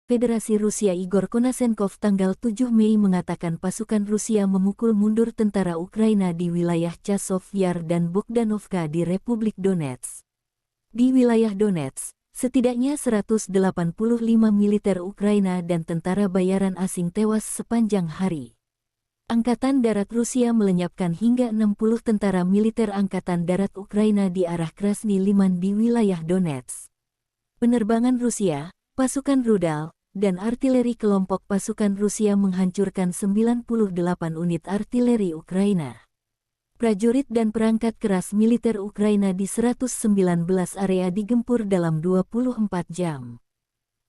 Federasi Rusia Igor Konashenkov tanggal 7 Mei mengatakan pasukan Rusia memukul mundur tentara Ukraina di wilayah Chazov Yar dan Bogdanovka di Republik Donetsk. Di wilayah Donetsk, setidaknya 185 militer Ukraina dan tentara bayaran asing tewas sepanjang hari. Angkatan Darat Rusia melenyapkan hingga 60 tentara militer Angkatan Darat Ukraina di arah Krasny Liman di wilayah Donetsk. Penerbangan Rusia, pasukan rudal, dan artileri kelompok pasukan Rusia menghancurkan 98 unit artileri Ukraina. Prajurit dan perangkat keras militer Ukraina di 119 area digempur dalam 24 jam.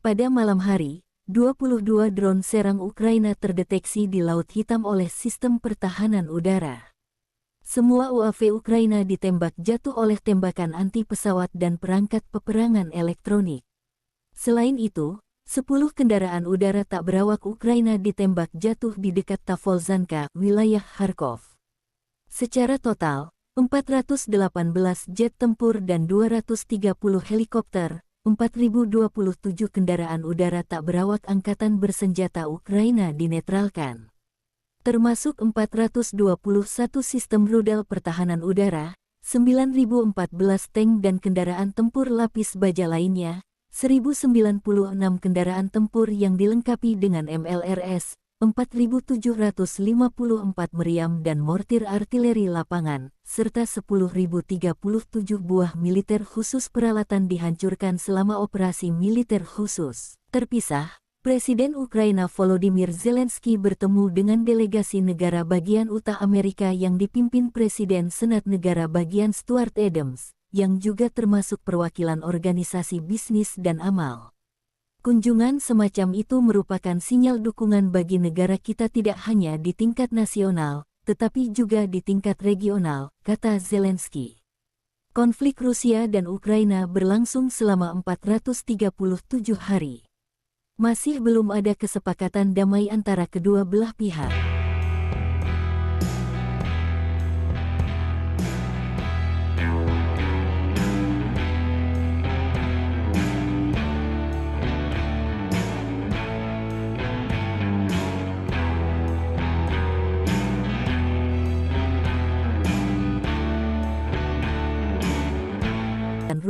Pada malam hari, 22 drone serang Ukraina terdeteksi di Laut Hitam oleh sistem pertahanan udara. Semua UAV Ukraina ditembak jatuh oleh tembakan anti-pesawat dan perangkat peperangan elektronik. Selain itu, 10 kendaraan udara tak berawak Ukraina ditembak jatuh di dekat Tavolzhanka, wilayah Kharkov. Secara total, 418 jet tempur dan 230 helikopter, 4.027 kendaraan udara tak berawak angkatan bersenjata Ukraina dinetralkan. Termasuk 421 sistem rudal pertahanan udara, 9.014 tank dan kendaraan tempur lapis baja lainnya, 1.096 kendaraan tempur yang dilengkapi dengan MLRS, 4.754 meriam dan mortir artileri lapangan, serta 10.037 buah militer khusus peralatan dihancurkan selama operasi militer khusus. Terpisah, Presiden Ukraina Volodymyr Zelensky bertemu dengan delegasi negara bagian Utah Amerika yang dipimpin Presiden Senat Negara bagian Stuart Adams, yang juga termasuk perwakilan organisasi bisnis dan amal. Kunjungan semacam itu merupakan sinyal dukungan bagi negara kita tidak hanya di tingkat nasional, tetapi juga di tingkat regional, kata Zelensky. Konflik Rusia dan Ukraina berlangsung selama 437 hari. Masih belum ada kesepakatan damai antara kedua belah pihak.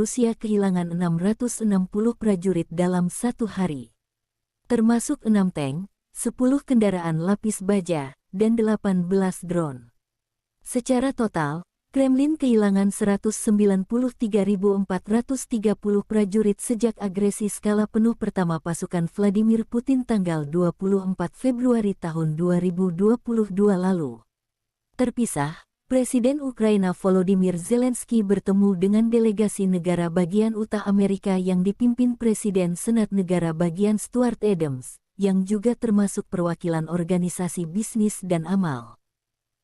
Rusia kehilangan 660 prajurit dalam satu hari. Termasuk 6 tank, 10 kendaraan lapis baja, dan 18 drone. Secara total, Kremlin kehilangan 193.430 prajurit sejak agresi skala penuh pertama pasukan Vladimir Putin tanggal 24 Februari tahun 2022 lalu. Terpisah, Presiden Ukraina Volodymyr Zelensky bertemu dengan delegasi negara bagian Utah Amerika yang dipimpin Presiden Senat Negara bagian Stuart Adams, yang juga termasuk perwakilan organisasi bisnis dan amal.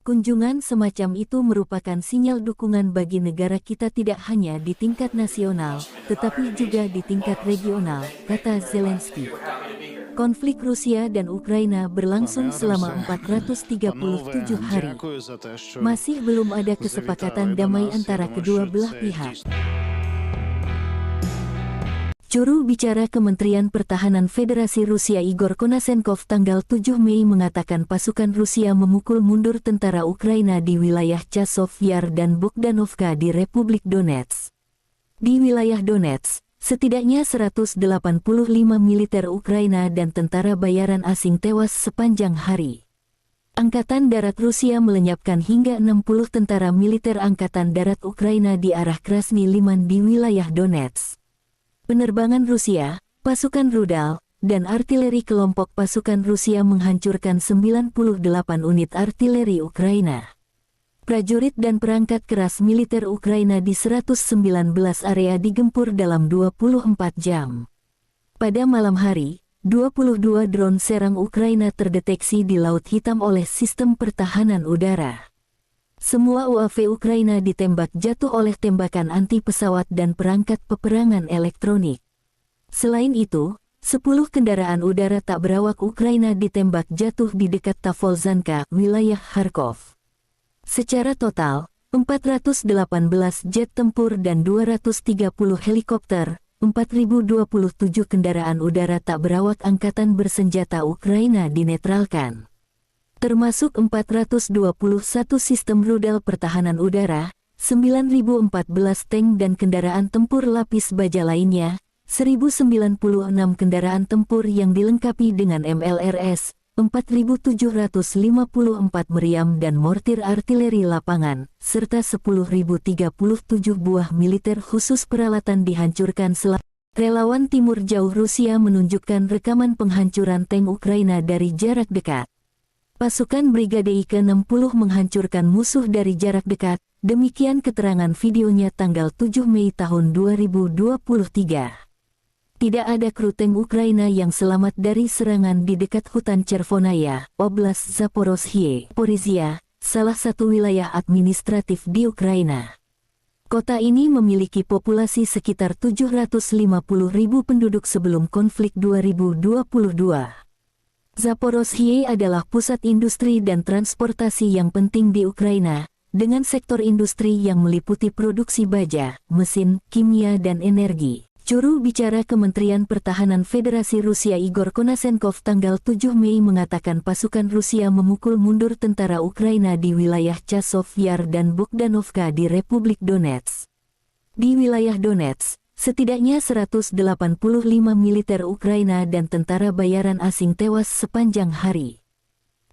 Kunjungan semacam itu merupakan sinyal dukungan bagi negara kita tidak hanya di tingkat nasional, tetapi juga di tingkat regional, kata Zelensky. Konflik Rusia dan Ukraina berlangsung selama 437 hari. Masih belum ada kesepakatan damai antara kedua belah pihak. Juru bicara Kementerian Pertahanan Federasi Rusia Igor Konashenkov tanggal 7 Mei mengatakan pasukan Rusia memukul mundur tentara Ukraina di wilayah Chazov Yar dan Bogdanovka di Republik Donetsk. Di wilayah Donetsk, setidaknya 185 militer Ukraina dan tentara bayaran asing tewas sepanjang hari. Angkatan Darat Rusia melenyapkan hingga 60 tentara militer Angkatan Darat Ukraina di arah Krasny Liman di wilayah Donetsk. Penerbangan Rusia, pasukan rudal, dan artileri kelompok pasukan Rusia menghancurkan 98 unit artileri Ukraina. Prajurit dan perangkat keras militer Ukraina di 119 area digempur dalam 24 jam. Pada malam hari, 22 drone serang Ukraina terdeteksi di Laut Hitam oleh sistem pertahanan udara. Semua UAV Ukraina ditembak jatuh oleh tembakan anti-pesawat dan perangkat peperangan elektronik. Selain itu, 10 kendaraan udara tak berawak Ukraina ditembak jatuh di dekat Tavolzhanka, wilayah Kharkov. Secara total, 418 jet tempur dan 230 helikopter, 4.027 kendaraan udara tak berawak angkatan bersenjata Ukraina dinetralkan. Termasuk 421 sistem rudal pertahanan udara, 9.014 tank dan kendaraan tempur lapis baja lainnya, 1.096 kendaraan tempur yang dilengkapi dengan MLRS, 4.754 meriam dan mortir artileri lapangan, serta 10.037 buah militer khusus peralatan dihancurkan selama. Relawan Timur Jauh Rusia menunjukkan rekaman penghancuran tank Ukraina dari jarak dekat. Pasukan Brigade I-60 menghancurkan musuh dari jarak dekat, demikian keterangan videonya tanggal 7 Mei tahun 2023. Tidak ada kru tank Ukraina yang selamat dari serangan di dekat hutan Chervonaya, Oblast Zaporozhye, Porizia, salah satu wilayah administratif di Ukraina. Kota ini memiliki populasi sekitar 750.000 penduduk sebelum konflik 2022. Zaporozhye adalah pusat industri dan transportasi yang penting di Ukraina, dengan sektor industri yang meliputi produksi baja, mesin, kimia dan energi. Juru bicara Kementerian Pertahanan Federasi Rusia Igor Konasenkov tanggal 7 Mei mengatakan pasukan Rusia memukul mundur tentara Ukraina di wilayah Chasov Yar dan Bogdanovka di Republik Donetsk. Di wilayah Donetsk, setidaknya 185 militer Ukraina dan tentara bayaran asing tewas sepanjang hari.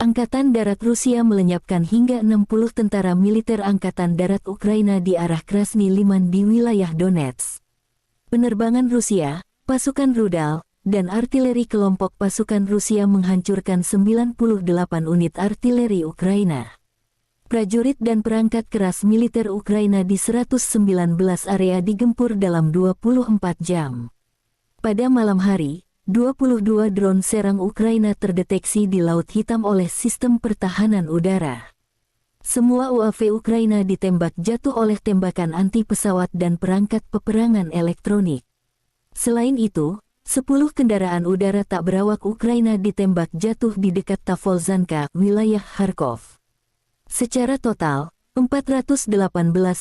Angkatan Darat Rusia melenyapkan hingga 60 tentara militer Angkatan Darat Ukraina di arah Krasny Liman di wilayah Donetsk. Penerbangan Rusia, pasukan rudal, dan artileri kelompok pasukan Rusia menghancurkan 98 unit artileri Ukraina. Prajurit dan perangkat keras militer Ukraina di 119 area digempur dalam 24 jam. Pada malam hari, 22 drone serang Ukraina terdeteksi di Laut Hitam oleh sistem pertahanan udara. Semua UAV Ukraina ditembak jatuh oleh tembakan anti-pesawat dan perangkat peperangan elektronik. Selain itu, 10 kendaraan udara tak berawak Ukraina ditembak jatuh di dekat Tavolzhanka, wilayah Kharkov. Secara total, 418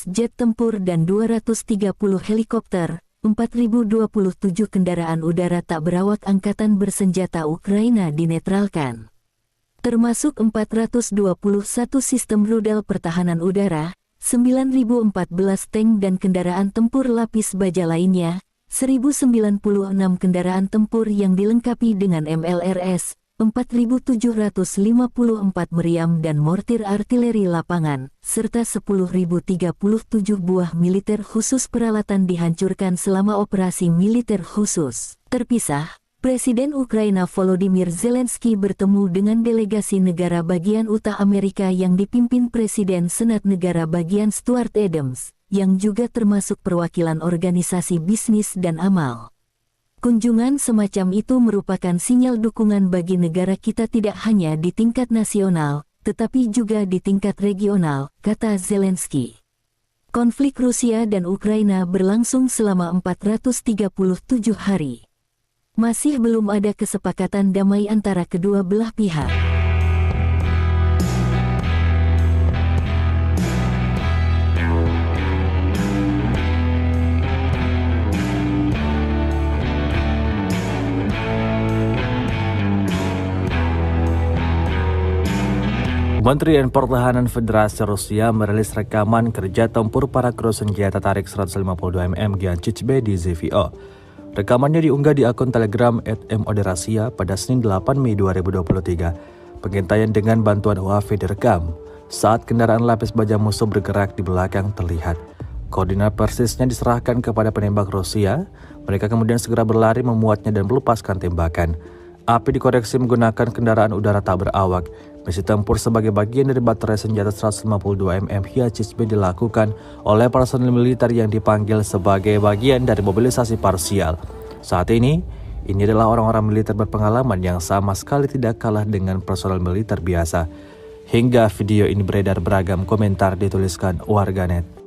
jet tempur dan 230 helikopter, 4.027 kendaraan udara tak berawak angkatan bersenjata Ukraina dinetralkan. Termasuk 421 sistem rudal pertahanan udara, 9.014 tank dan kendaraan tempur lapis baja lainnya, 1.096 kendaraan tempur yang dilengkapi dengan MLRS, 4.754 meriam dan mortir artileri lapangan, serta 10.037 buah militer khusus peralatan dihancurkan selama operasi militer khusus. Terpisah, Presiden Ukraina Volodymyr Zelensky bertemu dengan delegasi negara bagian Utah Amerika yang dipimpin Presiden Senat Negara Bagian Stuart Adams, yang juga termasuk perwakilan organisasi bisnis dan amal. Kunjungan semacam itu merupakan sinyal dukungan bagi negara kita tidak hanya di tingkat nasional, tetapi juga di tingkat regional, kata Zelensky. Konflik Rusia dan Ukraina berlangsung selama 437 hari. Masih belum ada kesepakatan damai antara kedua belah pihak. Kementerian Pertahanan Federasi Rusia merilis rekaman kerja tempur para kru senjata tarik 152 mm Giancic-B di ZVO. Rekamannya diunggah di akun Telegram @moderasia pada Senin 8 Mei 2023. Pengintaian dengan bantuan UAV direkam saat kendaraan lapis baja musuh bergerak di belakang terlihat. Koordinat persisnya diserahkan kepada penembak Rusia. Mereka kemudian segera berlari memuatnya dan melepaskan tembakan. Api dikoreksi menggunakan kendaraan udara tak berawak. Misi tempur sebagai bagian dari baterai senjata 152 mm Giancic-B dilakukan oleh personel militer yang dipanggil sebagai bagian dari mobilisasi parsial. Saat ini adalah orang-orang militer berpengalaman yang sama sekali tidak kalah dengan personel militer biasa. Hingga video ini beredar beragam komentar dituliskan warganet.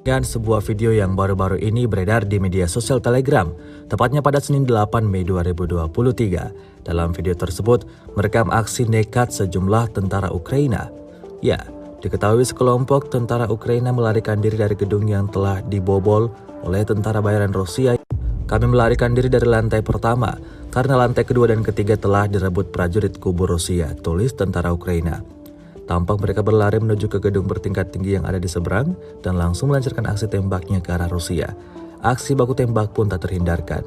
Dan sebuah video yang baru-baru ini beredar di media sosial Telegram, tepatnya pada Senin 8 Mei 2023. Dalam video tersebut, merekam aksi nekat sejumlah tentara Ukraina. Ya, diketahui sekelompok tentara Ukraina melarikan diri dari gedung yang telah dibobol oleh tentara bayaran Rusia. Kami melarikan diri dari lantai pertama, karena lantai kedua dan ketiga telah direbut prajurit kubu Rusia, tulis tentara Ukraina. Tampak mereka berlari menuju ke gedung bertingkat tinggi yang ada di seberang dan langsung melancarkan aksi tembaknya ke arah Rusia. Aksi baku tembak pun tak terhindarkan.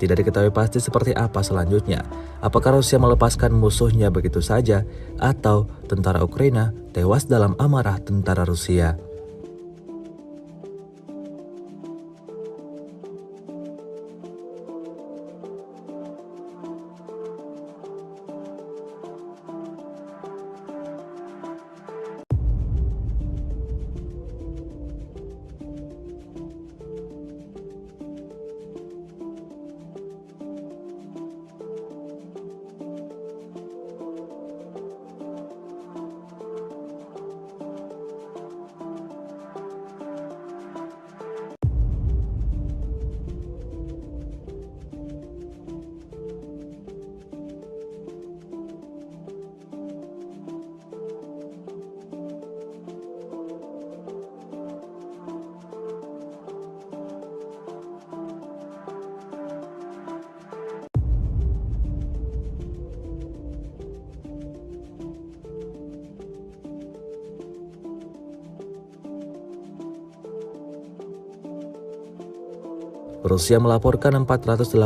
Tidak diketahui pasti seperti apa selanjutnya. Apakah Rusia melepaskan musuhnya begitu saja atau tentara Ukraina tewas dalam amarah tentara Rusia. Rusia melaporkan 418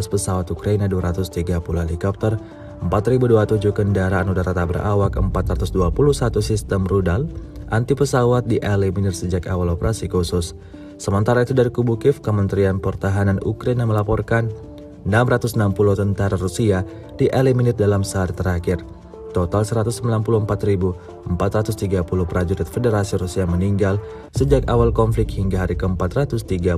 pesawat Ukraina, 230 helikopter, 4.027 kendaraan udara tak berawak, 421 sistem rudal anti pesawat dieliminir sejak awal operasi khusus. Sementara itu dari kubu Kiev, Kementerian Pertahanan Ukraina melaporkan 660 tentara Rusia dieliminir dalam sehari terakhir. Total 194.430 prajurit Federasi Rusia meninggal sejak awal konflik hingga hari ke-438.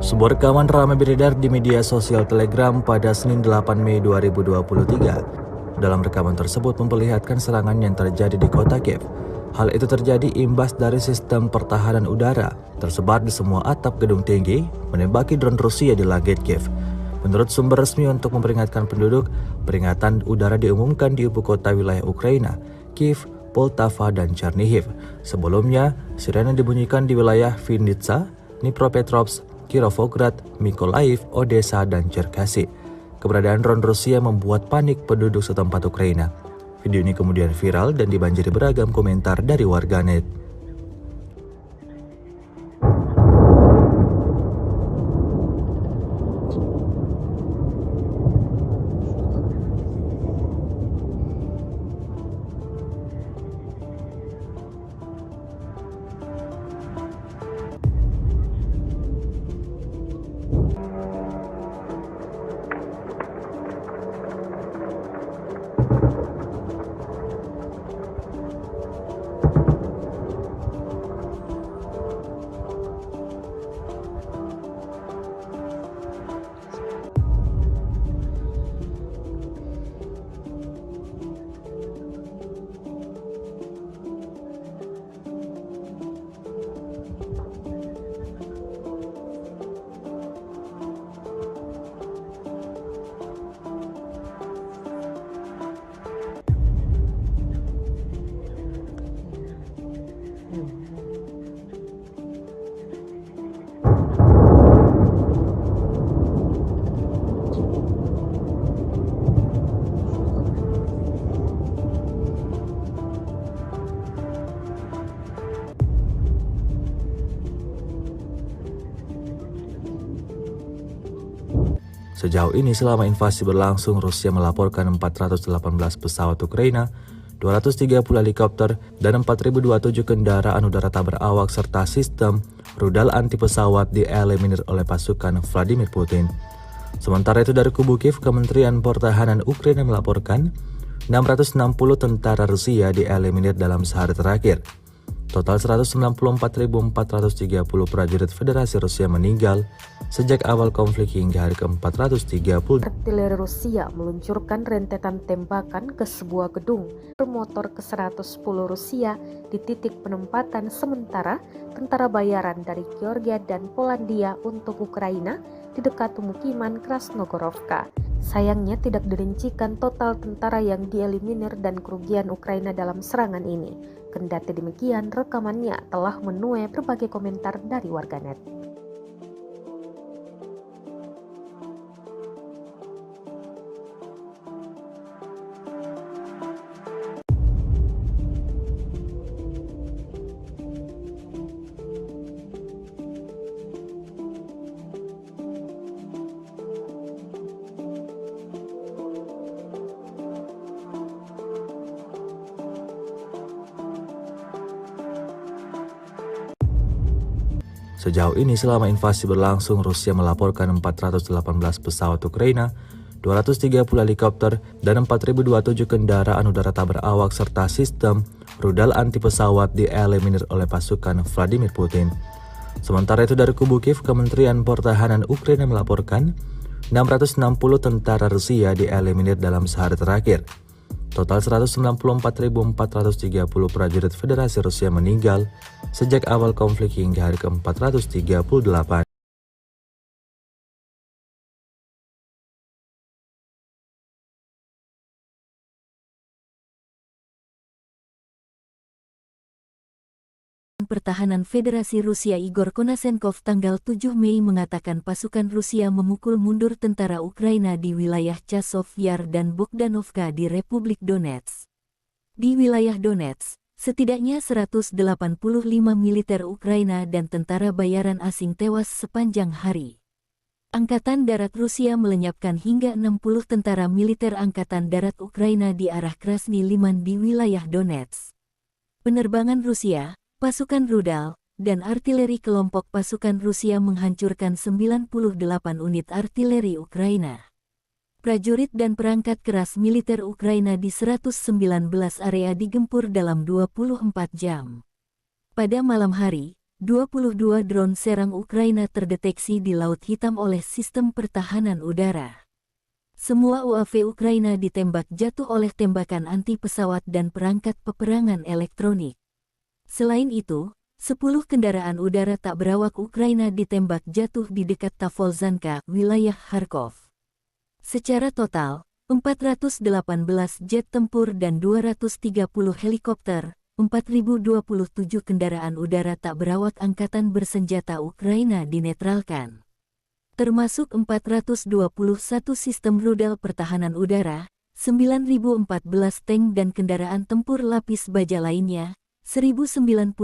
Sebuah rekaman ramai beredar di media sosial Telegram pada Senin 8 Mei 2023. Dalam rekaman tersebut memperlihatkan serangan yang terjadi di kota Kiev. Hal itu terjadi imbas dari sistem pertahanan udara tersebar di semua atap gedung tinggi menembaki drone Rusia di langit Kiev. Menurut sumber resmi untuk memperingatkan penduduk, peringatan udara diumumkan di ibu kota wilayah Ukraina, Kiev, Poltava, dan Chernihiv. Sebelumnya, sirene dibunyikan di wilayah Vinnytsia, Dnipropetrovsk, Kirovograd, Mykolaiv, Odessa, dan Cherkasy. Keberadaan drone Rusia membuat panik penduduk setempat Ukraina. Video ini kemudian viral dan dibanjiri beragam komentar dari warganet. Sejauh ini selama invasi berlangsung, Rusia melaporkan 418 pesawat Ukraina, 230 helikopter, dan 4.027 kendaraan udara tak berawak serta sistem rudal anti pesawat dieliminir oleh pasukan Vladimir Putin. Sementara itu dari kubu Kiev, Kementerian Pertahanan Ukraina melaporkan 660 tentara Rusia dieliminir dalam sehari terakhir. Total 194.430 prajurit Federasi Rusia meninggal sejak awal konflik hingga hari ke-430. Artileri Rusia meluncurkan rentetan tembakan ke sebuah gedung bermotor ke-110 Rusia di titik penempatan sementara tentara bayaran dari Georgia dan Polandia untuk Ukraina di dekat pemukiman Krasnogorovka. Sayangnya tidak dirincikan total tentara yang dieliminir dan kerugian Ukraina dalam serangan ini. Kendati demikian, rekamannya telah menuai berbagai komentar dari warganet. Sejauh ini selama invasi berlangsung, Rusia melaporkan 418 pesawat Ukraina, 230 helikopter, dan 4.027 kendaraan udara tak berawak serta sistem rudal anti pesawat dieliminir oleh pasukan Vladimir Putin. Sementara itu dari kubu Kiev, Kementerian Pertahanan Ukraina melaporkan 660 tentara Rusia dieliminir dalam sehari terakhir. Total 194.430 prajurit Federasi Rusia meninggal sejak awal konflik hingga hari ke-438. Pertahanan Federasi Rusia Igor Konasenkov tanggal 7 Mei mengatakan pasukan Rusia memukul mundur tentara Ukraina di wilayah Chasov Yar dan Bogdanovka di Republik Donetsk. Di wilayah Donetsk, setidaknya 185 militer Ukraina dan tentara bayaran asing tewas sepanjang hari. Angkatan Darat Rusia melenyapkan hingga 60 tentara militer Angkatan Darat Ukraina di arah Krasny Liman di wilayah Donetsk. Penerbangan Rusia, pasukan rudal, dan artileri kelompok pasukan Rusia menghancurkan 98 unit artileri Ukraina. Prajurit dan perangkat keras militer Ukraina di 119 area digempur dalam 24 jam. Pada malam hari, 22 drone serang Ukraina terdeteksi di Laut Hitam oleh sistem pertahanan udara. Semua UAV Ukraina ditembak jatuh oleh tembakan anti pesawat dan perangkat peperangan elektronik. Selain itu, 10 kendaraan udara tak berawak Ukraina ditembak jatuh di dekat Tavolzhanka, wilayah Kharkov. Secara total, 418 jet tempur dan 230 helikopter, 4.027 kendaraan udara tak berawak angkatan bersenjata Ukraina dinetralkan. Termasuk 421 sistem rudal pertahanan udara, 9.014 tank dan kendaraan tempur lapis baja lainnya, 1.096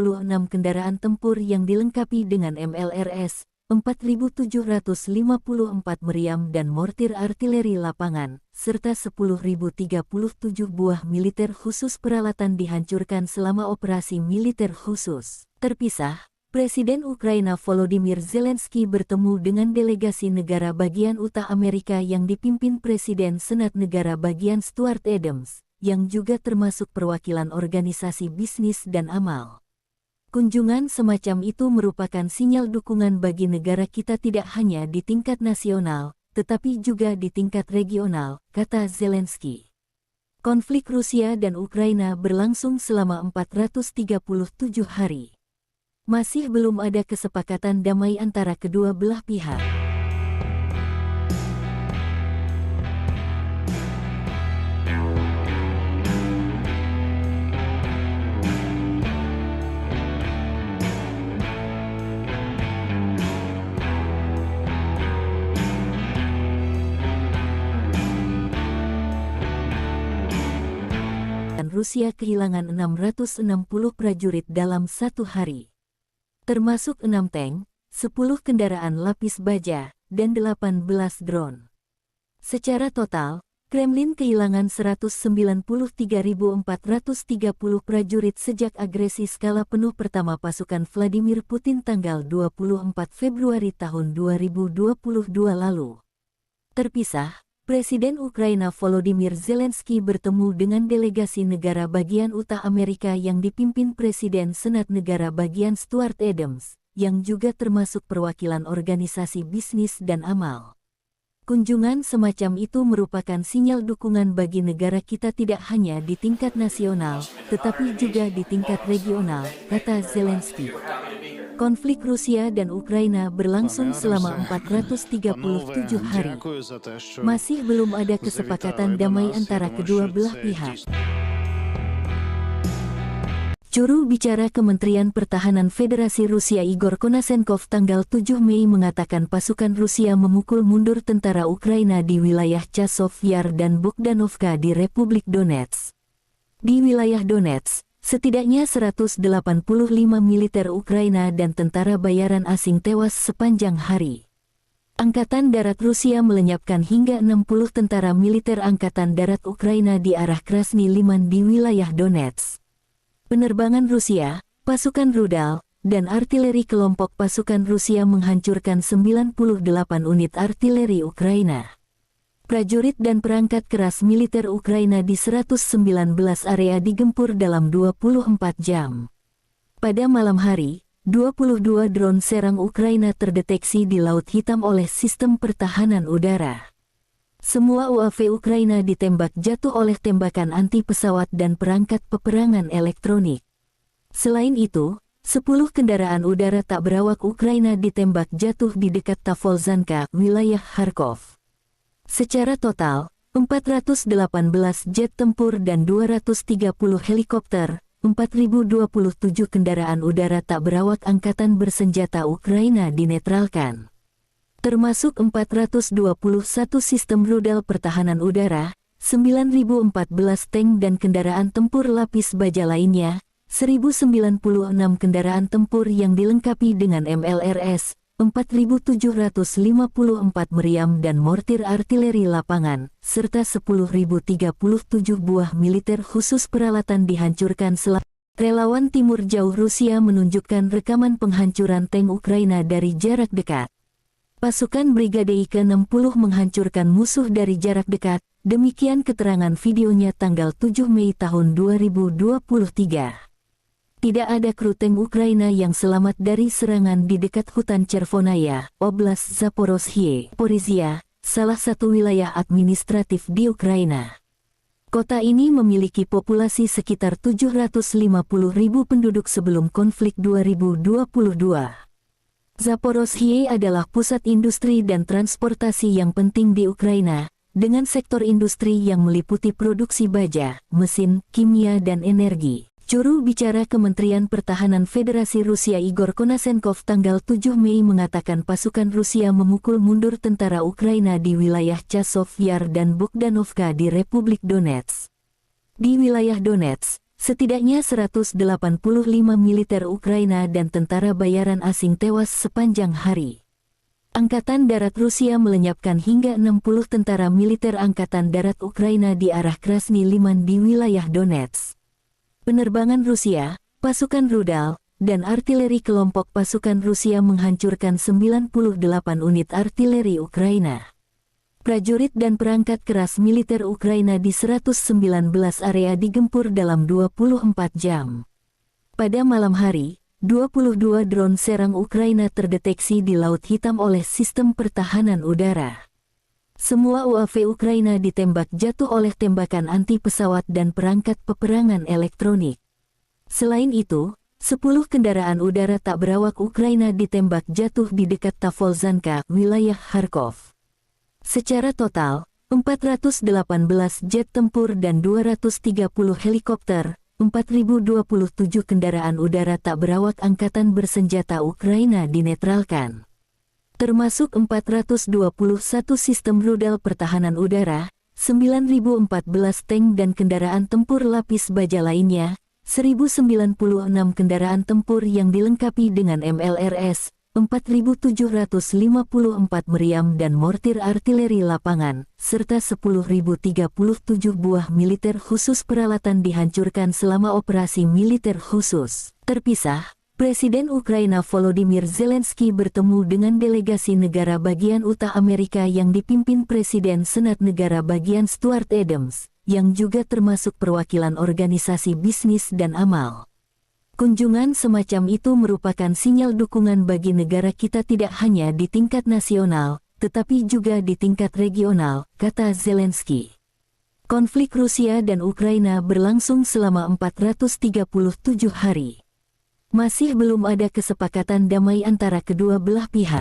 kendaraan tempur yang dilengkapi dengan MLRS, 4.754 meriam dan mortir artileri lapangan, serta 10.037 buah militer khusus peralatan dihancurkan selama operasi militer khusus. Terpisah, Presiden Ukraina Volodymyr Zelensky bertemu dengan delegasi negara bagian Utah Amerika yang dipimpin Presiden Senat Negara bagian Stuart Adams, yang juga termasuk perwakilan organisasi bisnis dan amal. Kunjungan semacam itu merupakan sinyal dukungan bagi negara kita tidak hanya di tingkat nasional, tetapi juga di tingkat regional, kata Zelensky. Konflik Rusia dan Ukraina berlangsung selama 437 hari. Masih belum ada kesepakatan damai antara kedua belah pihak. Rusia kehilangan 660 prajurit dalam satu hari. Termasuk 6 tank, 10 kendaraan lapis baja, dan 18 drone. Secara total, Kremlin kehilangan 193.430 prajurit sejak agresi skala penuh pertama pasukan Vladimir Putin tanggal 24 Februari tahun 2022 lalu. Terpisah, Presiden Ukraina Volodymyr Zelensky bertemu dengan delegasi negara bagian Utah Amerika yang dipimpin Presiden Senat Negara bagian Stuart Adams, yang juga termasuk perwakilan organisasi bisnis dan amal. Kunjungan semacam itu merupakan sinyal dukungan bagi negara kita tidak hanya di tingkat nasional, tetapi juga di tingkat regional, kata Zelensky. Konflik Rusia dan Ukraina berlangsung selama 437 hari. Masih belum ada kesepakatan damai antara kedua belah pihak. Juru bicara Kementerian Pertahanan Federasi Rusia Igor Konasenkov tanggal 7 Mei mengatakan pasukan Rusia memukul mundur tentara Ukraina di wilayah Chasov Yar dan Bogdanovka di Republik Donetsk. Di wilayah Donetsk, setidaknya 185 militer Ukraina dan tentara bayaran asing tewas sepanjang hari. Angkatan Darat Rusia melenyapkan hingga 60 tentara militer Angkatan Darat Ukraina di arah Krasny Liman di wilayah Donetsk. Penerbangan Rusia, pasukan rudal, dan artileri kelompok pasukan Rusia menghancurkan 98 unit artileri Ukraina. Prajurit dan perangkat keras militer Ukraina di 119 area digempur dalam 24 jam. Pada malam hari, 22 drone serang Ukraina terdeteksi di Laut Hitam oleh sistem pertahanan udara. Semua UAV Ukraina ditembak jatuh oleh tembakan anti-pesawat dan perangkat peperangan elektronik. Selain itu, 10 kendaraan udara tak berawak Ukraina ditembak jatuh di dekat Tavolzhanka, wilayah Kharkov. Secara total, 418 jet tempur dan 230 helikopter, 4.027 kendaraan udara tak berawak angkatan bersenjata Ukraina dinetralkan. Termasuk 421 sistem rudal pertahanan udara, 9.014 tank dan kendaraan tempur lapis baja lainnya, 1.096 kendaraan tempur yang dilengkapi dengan MLRS, 4.754 meriam dan mortir artileri lapangan, serta 10.037 buah militer khusus peralatan dihancurkan selama. Relawan Timur Jauh Rusia menunjukkan rekaman penghancuran tank Ukraina dari jarak dekat. Pasukan Brigade ke-60 menghancurkan musuh dari jarak dekat, demikian keterangan videonya tanggal 7 Mei tahun 2023. Tidak ada kru tank Ukraina yang selamat dari serangan di dekat hutan Chervonaya, Oblast Zaporozhye, Porizia, salah satu wilayah administratif di Ukraina. Kota ini memiliki populasi sekitar 750.000 penduduk sebelum konflik 2022. Zaporozhye adalah pusat industri dan transportasi yang penting di Ukraina, dengan sektor industri yang meliputi produksi baja, mesin, kimia dan energi. Juru bicara Kementerian Pertahanan Federasi Rusia Igor Konasenkov tanggal 7 Mei mengatakan pasukan Rusia memukul mundur tentara Ukraina di wilayah Chasov Yar dan Bogdanovka di Republik Donetsk. Di wilayah Donetsk, setidaknya 185 militer Ukraina dan tentara bayaran asing tewas sepanjang hari. Angkatan Darat Rusia melenyapkan hingga 60 tentara militer Angkatan Darat Ukraina di arah Krasny Liman di wilayah Donetsk. Penerbangan Rusia, pasukan rudal, dan artileri kelompok pasukan Rusia menghancurkan 98 unit artileri Ukraina. Prajurit dan perangkat keras militer Ukraina di 119 area digempur dalam 24 jam. Pada malam hari, 22 drone serang Ukraina terdeteksi di Laut Hitam oleh sistem pertahanan udara. Semua UAV Ukraina ditembak jatuh oleh tembakan anti-pesawat dan perangkat peperangan elektronik. Selain itu, 10 kendaraan udara tak berawak Ukraina ditembak jatuh di dekat Tavolzhanka, wilayah Kharkov. Secara total, 418 jet tempur dan 230 helikopter, 4.027 kendaraan udara tak berawak angkatan bersenjata Ukraina dinetralkan. Termasuk 421 sistem rudal pertahanan udara, 9.014 tank dan kendaraan tempur lapis baja lainnya, 1.096 kendaraan tempur yang dilengkapi dengan MLRS, 4.754 meriam dan mortir artileri lapangan, serta 10.037 buah militer khusus peralatan dihancurkan selama operasi militer khusus. Terpisah, Presiden Ukraina Volodymyr Zelensky bertemu dengan delegasi negara bagian Utah Amerika yang dipimpin Presiden Senat Negara bagian Stuart Adams, yang juga termasuk perwakilan organisasi bisnis dan amal. Kunjungan semacam itu merupakan sinyal dukungan bagi negara kita tidak hanya di tingkat nasional, tetapi juga di tingkat regional, kata Zelensky. Konflik Rusia dan Ukraina berlangsung selama 437 hari. Masih belum ada kesepakatan damai antara kedua belah pihak.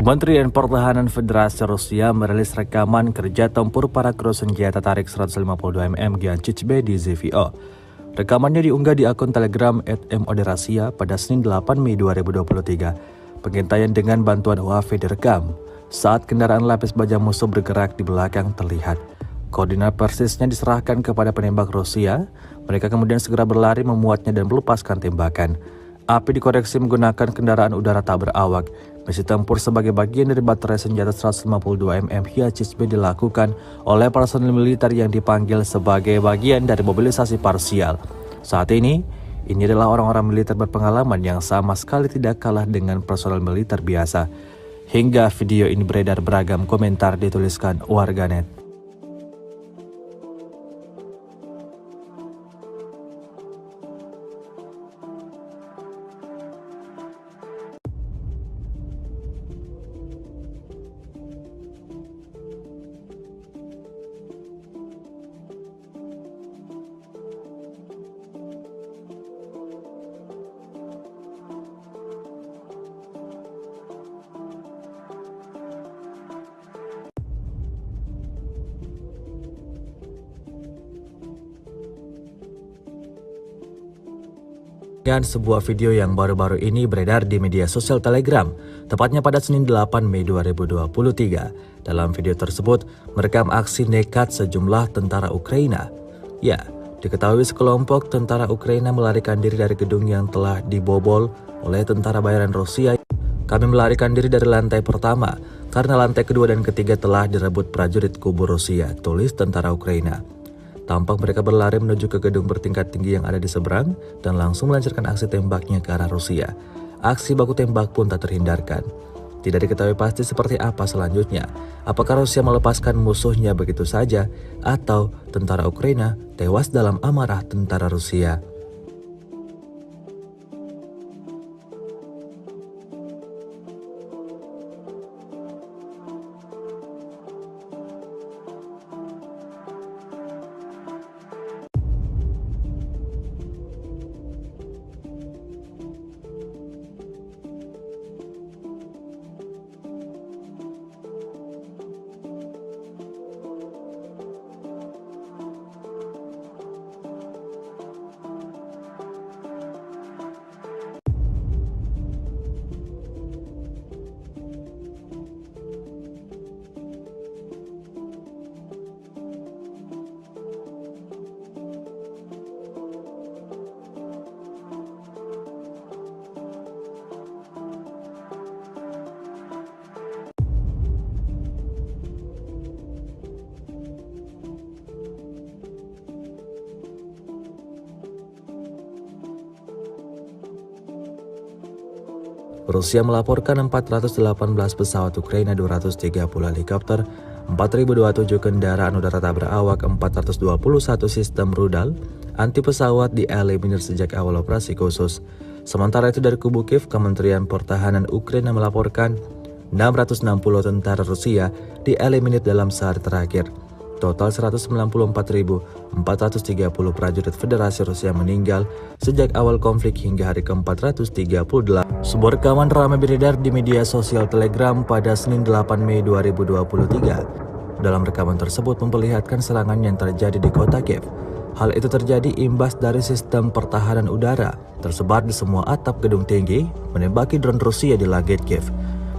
Kementerian Pertahanan Federasi Rusia merilis rekaman kerja tempur para kru senjata tarik 152 mm Giancic-B di ZVO. Rekamannya diunggah di akun Telegram @moderasia pada Senin 8 Mei 2023. Pengintaian dengan bantuan UAV direkam saat kendaraan lapis baja musuh bergerak di belakang terlihat. Koordinat persisnya diserahkan kepada penembak Rusia. Mereka kemudian segera berlari memuatnya dan melepaskan tembakan. Api dikoreksi menggunakan kendaraan udara tak berawak. Misi tempur sebagai bagian dari baterai senjata 152 mm Giancic-B dilakukan oleh personil militer yang dipanggil sebagai bagian dari mobilisasi parsial. Saat ini adalah orang-orang militer berpengalaman yang sama sekali tidak kalah dengan personel militer biasa. Hingga video ini beredar, beragam komentar dituliskan warganet. Dan sebuah video yang baru-baru ini beredar di media sosial Telegram, tepatnya pada Senin 8 Mei 2023. Dalam video tersebut, merekam aksi nekat sejumlah tentara Ukraina. Ya, diketahui sekelompok tentara Ukraina melarikan diri dari gedung yang telah dibobol oleh tentara bayaran Rusia. Kami melarikan diri dari lantai pertama, karena lantai kedua dan ketiga telah direbut prajurit kubu Rusia, tulis tentara Ukraina. Tampak mereka berlari menuju ke gedung bertingkat tinggi yang ada di seberang dan langsung melancarkan aksi tembaknya ke arah Rusia. Aksi baku tembak pun tak terhindarkan. Tidak diketahui pasti seperti apa selanjutnya. Apakah Rusia melepaskan musuhnya begitu saja atau tentara Ukraina tewas dalam amarah tentara Rusia. Rusia melaporkan 418 pesawat Ukraina, 230 helikopter, 4.027 kendaraan udara tak berawak, 421 sistem rudal anti pesawat dieliminir sejak awal operasi khusus. Sementara itu dari kubu Kiev, Kementerian Pertahanan Ukraina melaporkan 660 tentara Rusia dieliminir dalam sehari terakhir. Total 194.430 prajurit Federasi Rusia meninggal sejak awal konflik hingga hari ke-438. Sebuah rekaman ramai beredar di media sosial Telegram pada Senin 8 Mei 2023. Dalam rekaman tersebut memperlihatkan serangan yang terjadi di kota Kiev. Hal itu terjadi imbas dari sistem pertahanan udara tersebar di semua atap gedung tinggi menembaki drone Rusia di langit Kiev.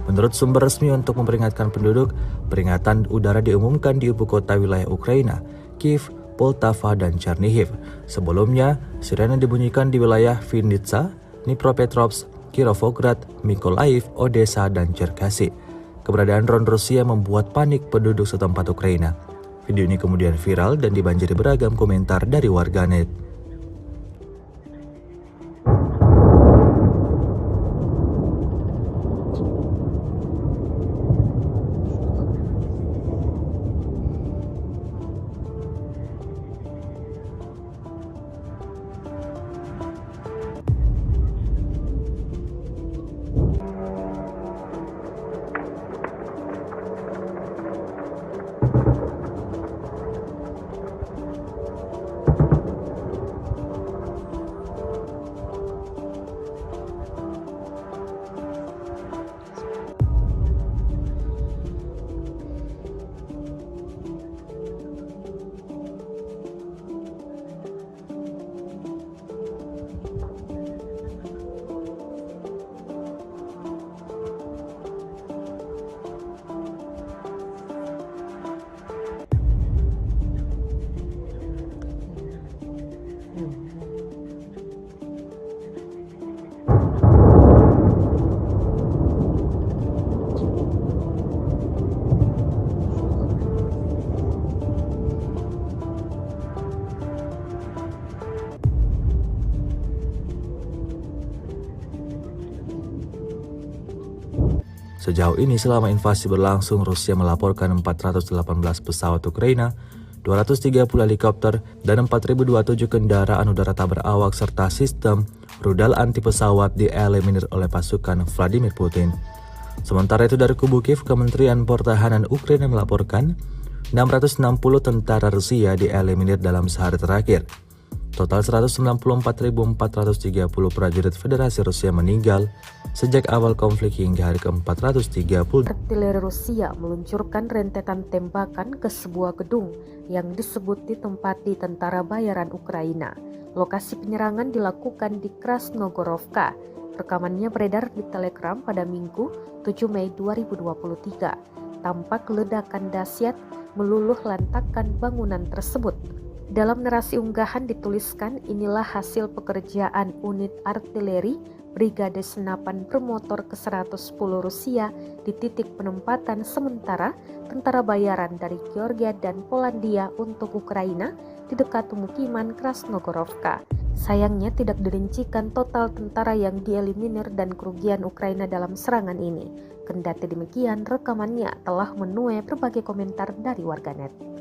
Menurut sumber resmi untuk memperingatkan penduduk, peringatan udara diumumkan di ibu kota wilayah Ukraina, Kiev, Poltava, dan Chernihiv. Sebelumnya, sirene dibunyikan di wilayah Vinnytsia, Dnipropetrovsk, Kirovograd, Mykolaiv, Odessa, dan Cherkasy. Keberadaan drone Rusia membuat panik penduduk setempat Ukraina. Video ini kemudian viral dan dibanjiri beragam komentar dari warganet. Sejauh ini selama invasi berlangsung, Rusia melaporkan 418 pesawat Ukraina, 230 helikopter, dan 4.027 kendaraan udara tak berawak serta sistem rudal anti pesawat dieliminir oleh pasukan Vladimir Putin. Sementara itu dari kubu Kiev, Kementerian Pertahanan Ukraina melaporkan 660 tentara Rusia dieliminir dalam sehari terakhir. Total 194.430 prajurit Federasi Rusia meninggal sejak awal konflik hingga hari ke-430. Artileri Rusia meluncurkan rentetan tembakan ke sebuah gedung yang disebut ditempati tentara bayaran Ukraina. Lokasi penyerangan dilakukan di Krasnogorovka. Rekamannya beredar di Telegram pada Minggu 7 Mei 2023. Tampak ledakan dahsyat meluluh lantakkan bangunan tersebut. Dalam narasi unggahan dituliskan, inilah hasil pekerjaan unit artileri Brigade Senapan Bermotor ke-110 Rusia di titik penempatan sementara tentara bayaran dari Georgia dan Polandia untuk Ukraina di dekat pemukiman Krasnogorovka. Sayangnya tidak dirincikan total tentara yang dieliminir dan kerugian Ukraina dalam serangan ini. Kendati demikian, rekamannya telah menuai berbagai komentar dari warganet.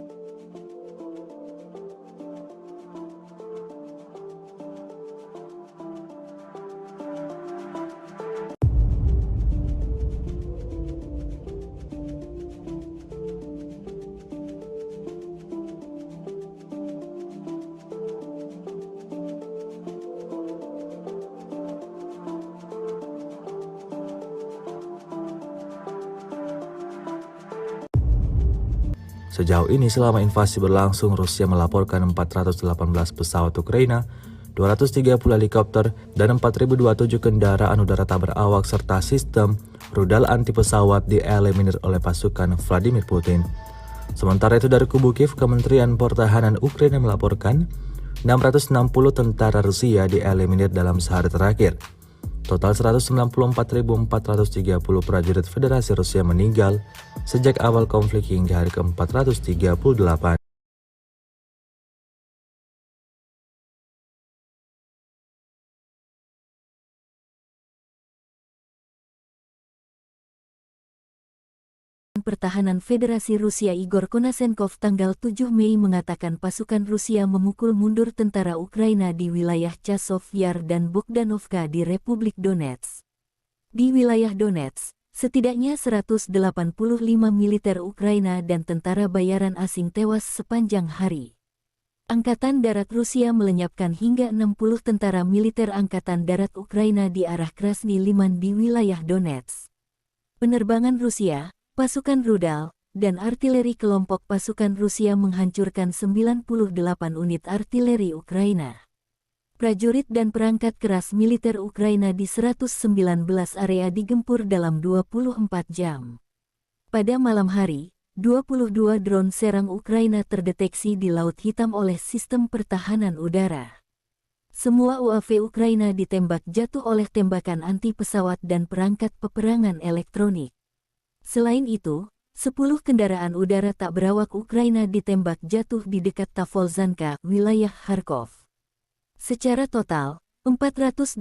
Sejauh ini selama invasi berlangsung, Rusia melaporkan 418 pesawat Ukraina, 230 helikopter, dan 4.027 kendaraan udara tak berawak serta sistem rudal anti pesawat dieliminir oleh pasukan Vladimir Putin. Sementara itu dari kubu Kiev, Kementerian Pertahanan Ukraina melaporkan 660 tentara Rusia dieliminir dalam sehari terakhir. Total 194.430 prajurit Federasi Rusia meninggal sejak awal konflik hingga hari ke-438. Pertahanan Federasi Rusia Igor Konasenkov tanggal 7 Mei mengatakan pasukan Rusia memukul mundur tentara Ukraina di wilayah Chasov Yar dan Bogdanovka di Republik Donetsk. Di wilayah Donetsk, setidaknya 185 militer Ukraina dan tentara bayaran asing tewas sepanjang hari. Angkatan Darat Rusia melenyapkan hingga 60 tentara militer Angkatan Darat Ukraina di arah Krasny Liman di wilayah Donetsk. Penerbangan Rusia, pasukan rudal, dan artileri kelompok pasukan Rusia menghancurkan 98 unit artileri Ukraina. Prajurit dan perangkat keras militer Ukraina di 119 area digempur dalam 24 jam. Pada malam hari, 22 drone serang Ukraina terdeteksi di Laut Hitam oleh sistem pertahanan udara. Semua UAV Ukraina ditembak jatuh oleh tembakan anti pesawat dan perangkat peperangan elektronik. Selain itu, 10 kendaraan udara tak berawak Ukraina ditembak jatuh di dekat Tavolzhanka, wilayah Kharkov. Secara total, 418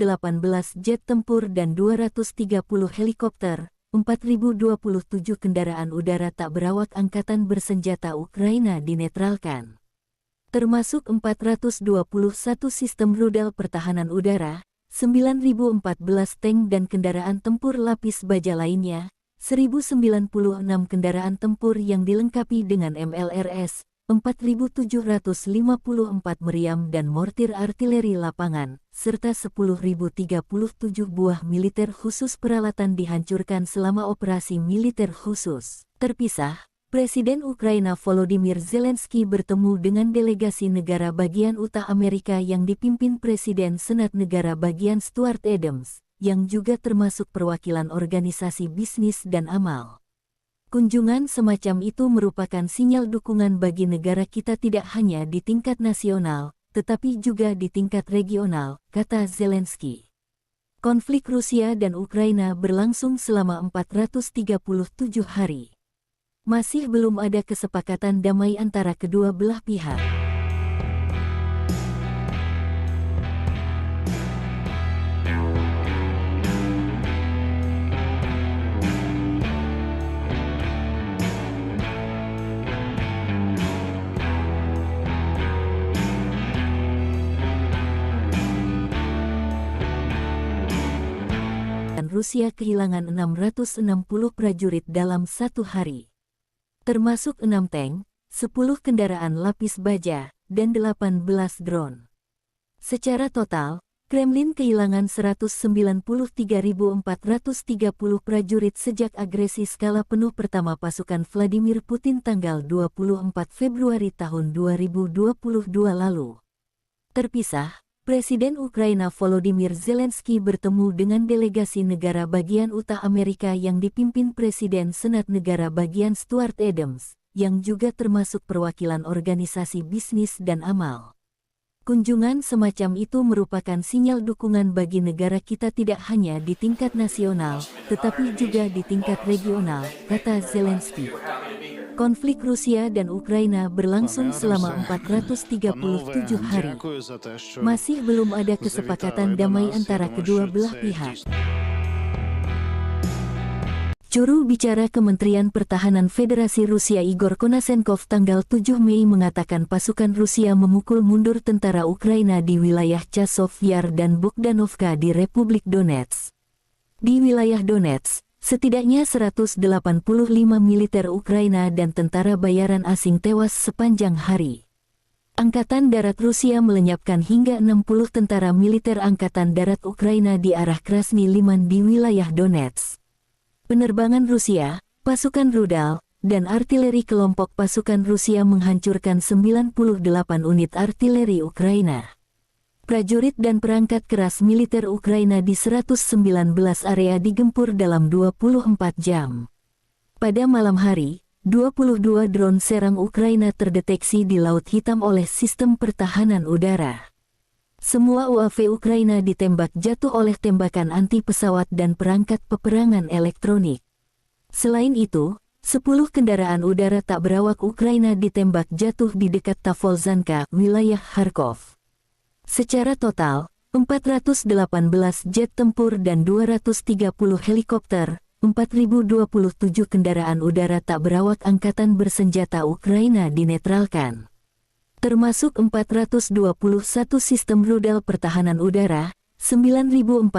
jet tempur dan 230 helikopter, 4.027 kendaraan udara tak berawak angkatan bersenjata Ukraina dinetralkan. Termasuk 421 sistem rudal pertahanan udara, 9.014 tank dan kendaraan tempur lapis baja lainnya, 1.096 kendaraan tempur yang dilengkapi dengan MLRS, 4.754 meriam dan mortir artileri lapangan, serta 10.037 buah militer khusus peralatan dihancurkan selama operasi militer khusus. Terpisah, Presiden Ukraina Volodymyr Zelensky bertemu dengan delegasi negara bagian utara Amerika yang dipimpin Presiden Senat Negara Bagian Stuart Adams, yang juga termasuk perwakilan organisasi bisnis dan amal. Kunjungan semacam itu merupakan sinyal dukungan bagi negara kita tidak hanya di tingkat nasional, tetapi juga di tingkat regional, kata Zelensky. Konflik Rusia dan Ukraina berlangsung selama 437 hari. Masih belum ada kesepakatan damai antara kedua belah pihak. Dan Rusia kehilangan 660 prajurit dalam satu hari. Termasuk 6 tank, 10 kendaraan lapis baja, dan 18 drone. Secara total, Kremlin kehilangan 193.430 prajurit sejak agresi skala penuh pertama pasukan Vladimir Putin tanggal 24 Februari tahun 2022 lalu. Terpisah, Presiden Ukraina Volodymyr Zelensky bertemu dengan delegasi negara bagian utara Amerika yang dipimpin Presiden Senat Negara Bagian Stuart Adams, yang juga termasuk perwakilan organisasi bisnis dan amal. Kunjungan semacam itu merupakan sinyal dukungan bagi negara kita tidak hanya di tingkat nasional, tetapi juga di tingkat regional, kata Zelensky. Konflik Rusia dan Ukraina berlangsung selama 437 hari. Masih belum ada kesepakatan damai antara kedua belah pihak. Juru bicara Kementerian Pertahanan Federasi Rusia Igor Konashenkov tanggal 7 Mei mengatakan pasukan Rusia memukul mundur tentara Ukraina di wilayah Chasov Yar dan Bogdanovka di Republik Donetsk. Di wilayah Donetsk, setidaknya 185 militer Ukraina dan tentara bayaran asing tewas sepanjang hari. Angkatan Darat Rusia melenyapkan hingga 60 tentara militer Angkatan Darat Ukraina di arah Krasny Liman di wilayah Donetsk. Penerbangan Rusia, pasukan rudal, dan artileri kelompok pasukan Rusia menghancurkan 98 unit artileri Ukraina. Prajurit dan perangkat keras militer Ukraina di 119 area digempur dalam 24 jam. Pada malam hari, 22 drone serang Ukraina terdeteksi di Laut Hitam oleh sistem pertahanan udara. Semua UAV Ukraina ditembak jatuh oleh tembakan anti pesawat dan perangkat peperangan elektronik. Selain itu, 10 kendaraan udara tak berawak Ukraina ditembak jatuh di dekat Tavolzhanka, wilayah Kharkov. Secara total, 418 jet tempur dan 230 helikopter, 4.027 kendaraan udara tak berawak angkatan bersenjata Ukraina dinetralkan. Termasuk 421 sistem rudal pertahanan udara, 9.014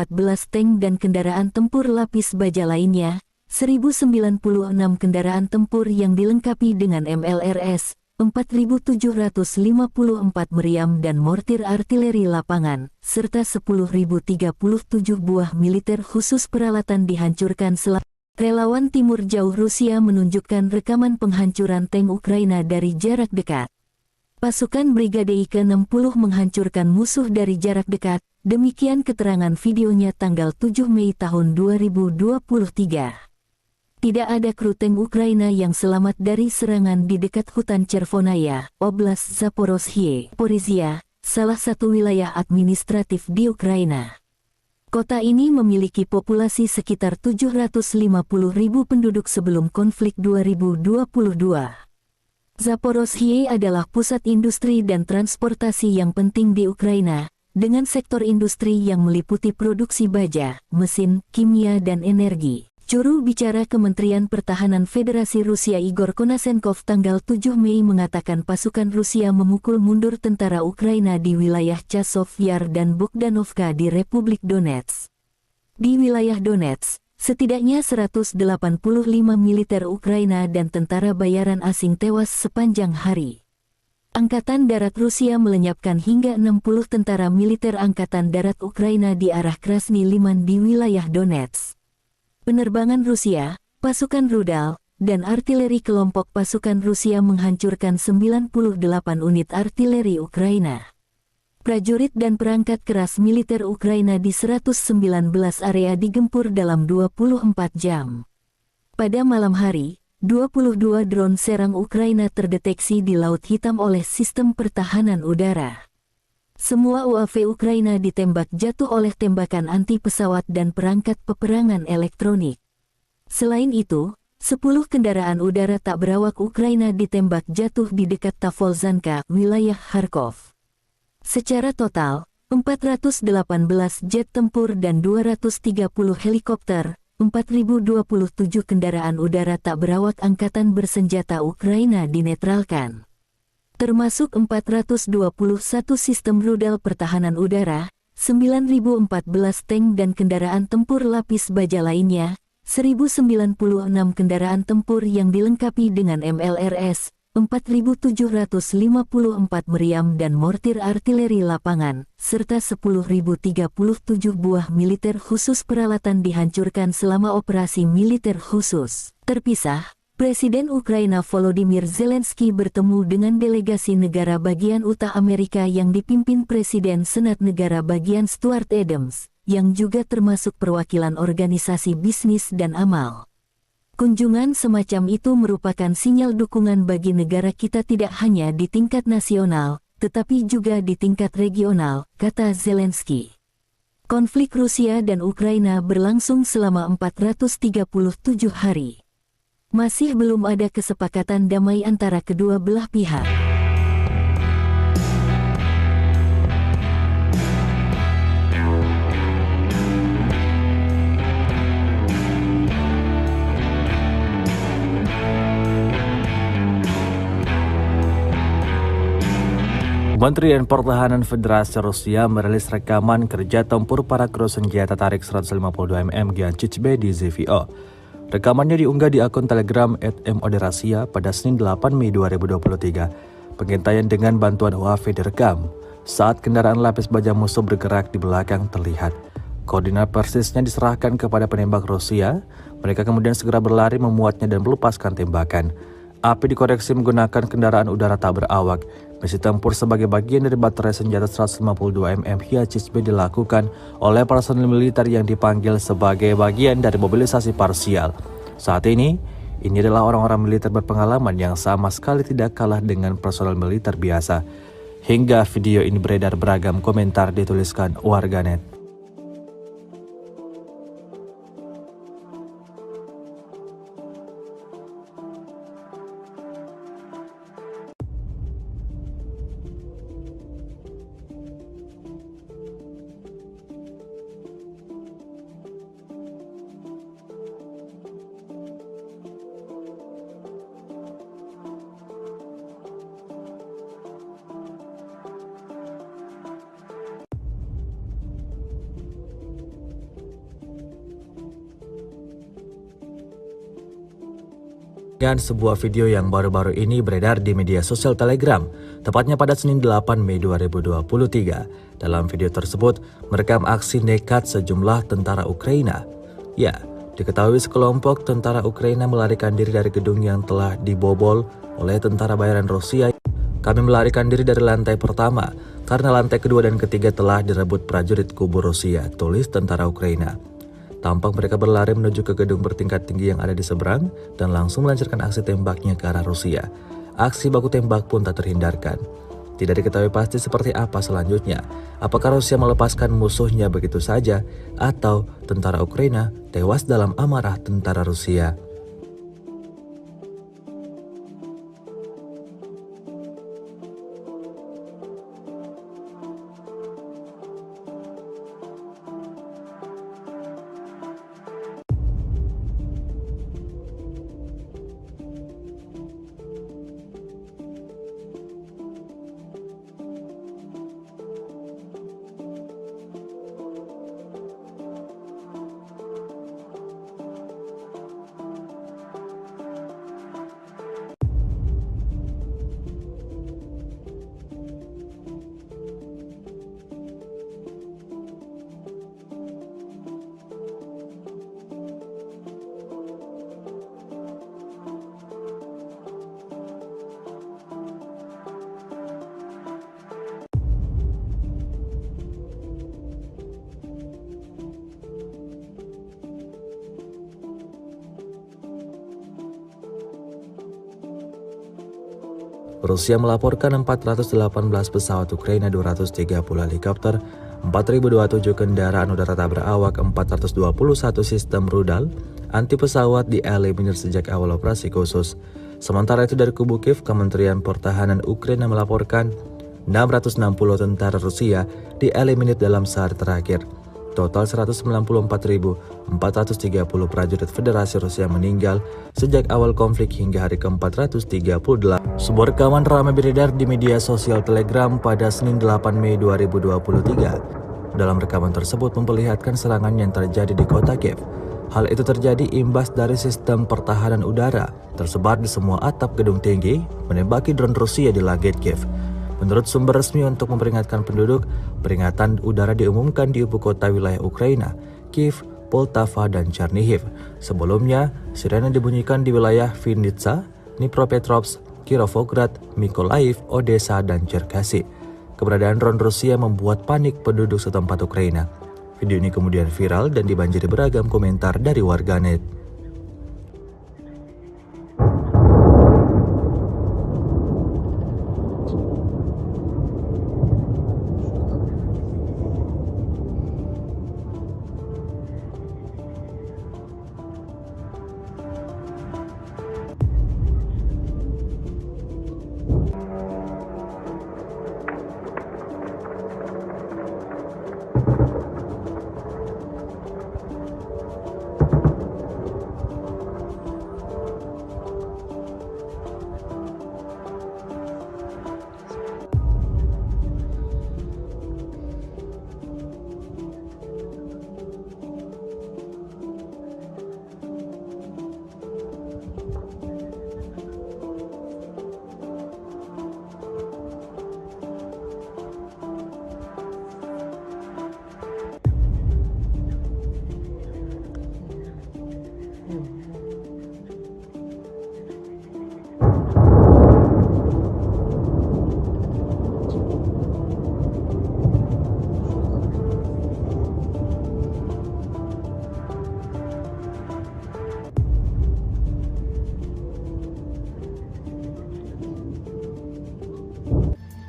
tank dan kendaraan tempur lapis baja lainnya, 1.096 kendaraan tempur yang dilengkapi dengan MLRS, 4.754 meriam dan mortir artileri lapangan, serta 10.037 buah militer khusus peralatan dihancurkan selama. Relawan Timur Jauh Rusia menunjukkan rekaman penghancuran tank Ukraina dari jarak dekat. Pasukan Brigade ke-60 menghancurkan musuh dari jarak dekat, demikian keterangan videonya tanggal 7 Mei tahun 2023. Tidak ada kru tank Ukraina yang selamat dari serangan di dekat hutan Chervonaya, Oblast Zaporozhye, Porizia, salah satu wilayah administratif di Ukraina. Kota ini memiliki populasi sekitar 750.000 penduduk sebelum konflik 2022. Zaporozhye adalah pusat industri dan transportasi yang penting di Ukraina, dengan sektor industri yang meliputi produksi baja, mesin, kimia dan energi. Juru bicara Kementerian Pertahanan Federasi Rusia Igor Konasenkov tanggal 7 Mei mengatakan pasukan Rusia memukul mundur tentara Ukraina di wilayah Chasov Yar dan Bogdanovka di Republik Donetsk. Di wilayah Donetsk, setidaknya 185 militer Ukraina dan tentara bayaran asing tewas sepanjang hari. Angkatan Darat Rusia melenyapkan hingga 60 tentara militer Angkatan Darat Ukraina di arah Krasny Liman di wilayah Donetsk. Penerbangan Rusia, pasukan rudal, dan artileri kelompok pasukan Rusia menghancurkan 98 unit artileri Ukraina. Prajurit dan perangkat keras militer Ukraina di 119 area digempur dalam 24 jam. Pada malam hari, 22 drone serang Ukraina terdeteksi di Laut Hitam oleh sistem pertahanan udara. Semua UAV Ukraina ditembak jatuh oleh tembakan anti-pesawat dan perangkat peperangan elektronik. Selain itu, 10 kendaraan udara tak berawak Ukraina ditembak jatuh di dekat Tavolzhanka, wilayah Kharkov. Secara total, 418 jet tempur dan 230 helikopter, 4.027 kendaraan udara tak berawak angkatan bersenjata Ukraina dinetralkan. Termasuk 421 sistem rudal pertahanan udara, 9.014 tank dan kendaraan tempur lapis baja lainnya, 1.096 kendaraan tempur yang dilengkapi dengan MLRS, 4.754 meriam dan mortir artileri lapangan, serta 10.037 buah militer khusus peralatan dihancurkan selama operasi militer khusus. Terpisah, Presiden Ukraina Volodymyr Zelensky bertemu dengan delegasi negara bagian Utah Amerika yang dipimpin Presiden Senat Negara bagian Stuart Adams, yang juga termasuk perwakilan organisasi bisnis dan amal. Kunjungan semacam itu merupakan sinyal dukungan bagi negara kita tidak hanya di tingkat nasional, tetapi juga di tingkat regional, kata Zelensky. Konflik Rusia dan Ukraina berlangsung selama 437 hari. Masih belum ada kesepakatan damai antara kedua belah pihak. Kementerian Pertahanan Federasi Rusia merilis rekaman kerja tempur para kru senjata tarik 152 mm Giancic-B di ZVO. Rekamannya diunggah di akun Telegram @moderasia pada Senin 8 Mei 2023. Pengintaian dengan bantuan UAV direkam. Saat kendaraan lapis baja musuh bergerak di belakang terlihat. Koordinat persisnya diserahkan kepada penembak Rusia. Mereka kemudian segera berlari memuatnya dan melepaskan tembakan. Api dikoreksi menggunakan kendaraan udara tak berawak. Misi tempur sebagai bagian dari baterai senjata 152 mm Giancic-B dilakukan oleh personel militer yang dipanggil sebagai bagian dari mobilisasi parsial. Saat ini adalah orang-orang militer berpengalaman yang sama sekali tidak kalah dengan personel militer biasa. Hingga video ini beredar beragam komentar dituliskan warganet. Dan sebuah video yang baru-baru ini beredar di media sosial Telegram, tepatnya pada Senin 8 Mei 2023. Dalam video tersebut, merekam aksi nekat sejumlah tentara Ukraina. Ya, diketahui sekelompok tentara Ukraina melarikan diri dari gedung yang telah dibobol oleh tentara bayaran Rusia. Kami melarikan diri dari lantai pertama, karena lantai kedua dan ketiga telah direbut prajurit kubu Rusia, tulis tentara Ukraina. Tampak mereka berlari menuju ke gedung bertingkat tinggi yang ada di seberang dan langsung melancarkan aksi tembaknya ke arah Rusia. Aksi baku tembak pun tak terhindarkan. Tidak diketahui pasti seperti apa selanjutnya. Apakah Rusia melepaskan musuhnya begitu saja atau tentara Ukraina tewas dalam amarah tentara Rusia. Rusia melaporkan 418 pesawat Ukraina, 230 helikopter, 4.027 kendaraan udara tak berawak, 421 sistem rudal anti pesawat dieliminir sejak awal operasi khusus. Sementara itu dari kubu Kiev, Kementerian Pertahanan Ukraina melaporkan 660 tentara Rusia dieliminir dalam sehari terakhir. Total 194.430 prajurit Federasi Rusia meninggal sejak awal konflik hingga hari ke-438. Sebuah rekaman ramai beredar di media sosial Telegram pada Senin 8 Mei 2023. Dalam rekaman tersebut memperlihatkan serangan yang terjadi di kota Kiev. Hal itu terjadi imbas dari sistem pertahanan udara tersebar di semua atap gedung tinggi menembaki drone Rusia di langit Kiev. Menurut sumber resmi untuk memperingatkan penduduk, peringatan udara diumumkan di ibu kota wilayah Ukraina, Kiev, Poltava, dan Chernihiv. Sebelumnya, sirene dibunyikan di wilayah Vinnytsia, Dnipropetrovsk, Kirovograd, Mykolaiv, Odessa, dan Cherkasy. Keberadaan drone Rusia membuat panik penduduk setempat Ukraina. Video ini kemudian viral dan dibanjiri beragam komentar dari warganet.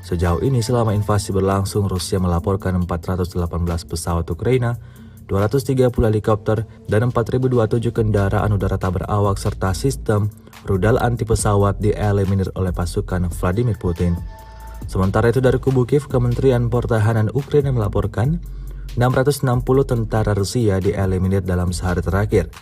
Sejauh ini selama invasi berlangsung, Rusia melaporkan 418 pesawat Ukraina, 230 helikopter, dan 4.027 kendaraan udara tak berawak serta sistem rudal anti pesawat dieliminir oleh pasukan Vladimir Putin. Sementara itu dari kubu Kiev, Kementerian Pertahanan Ukraina melaporkan 660 tentara Rusia dieliminir dalam sehari terakhir.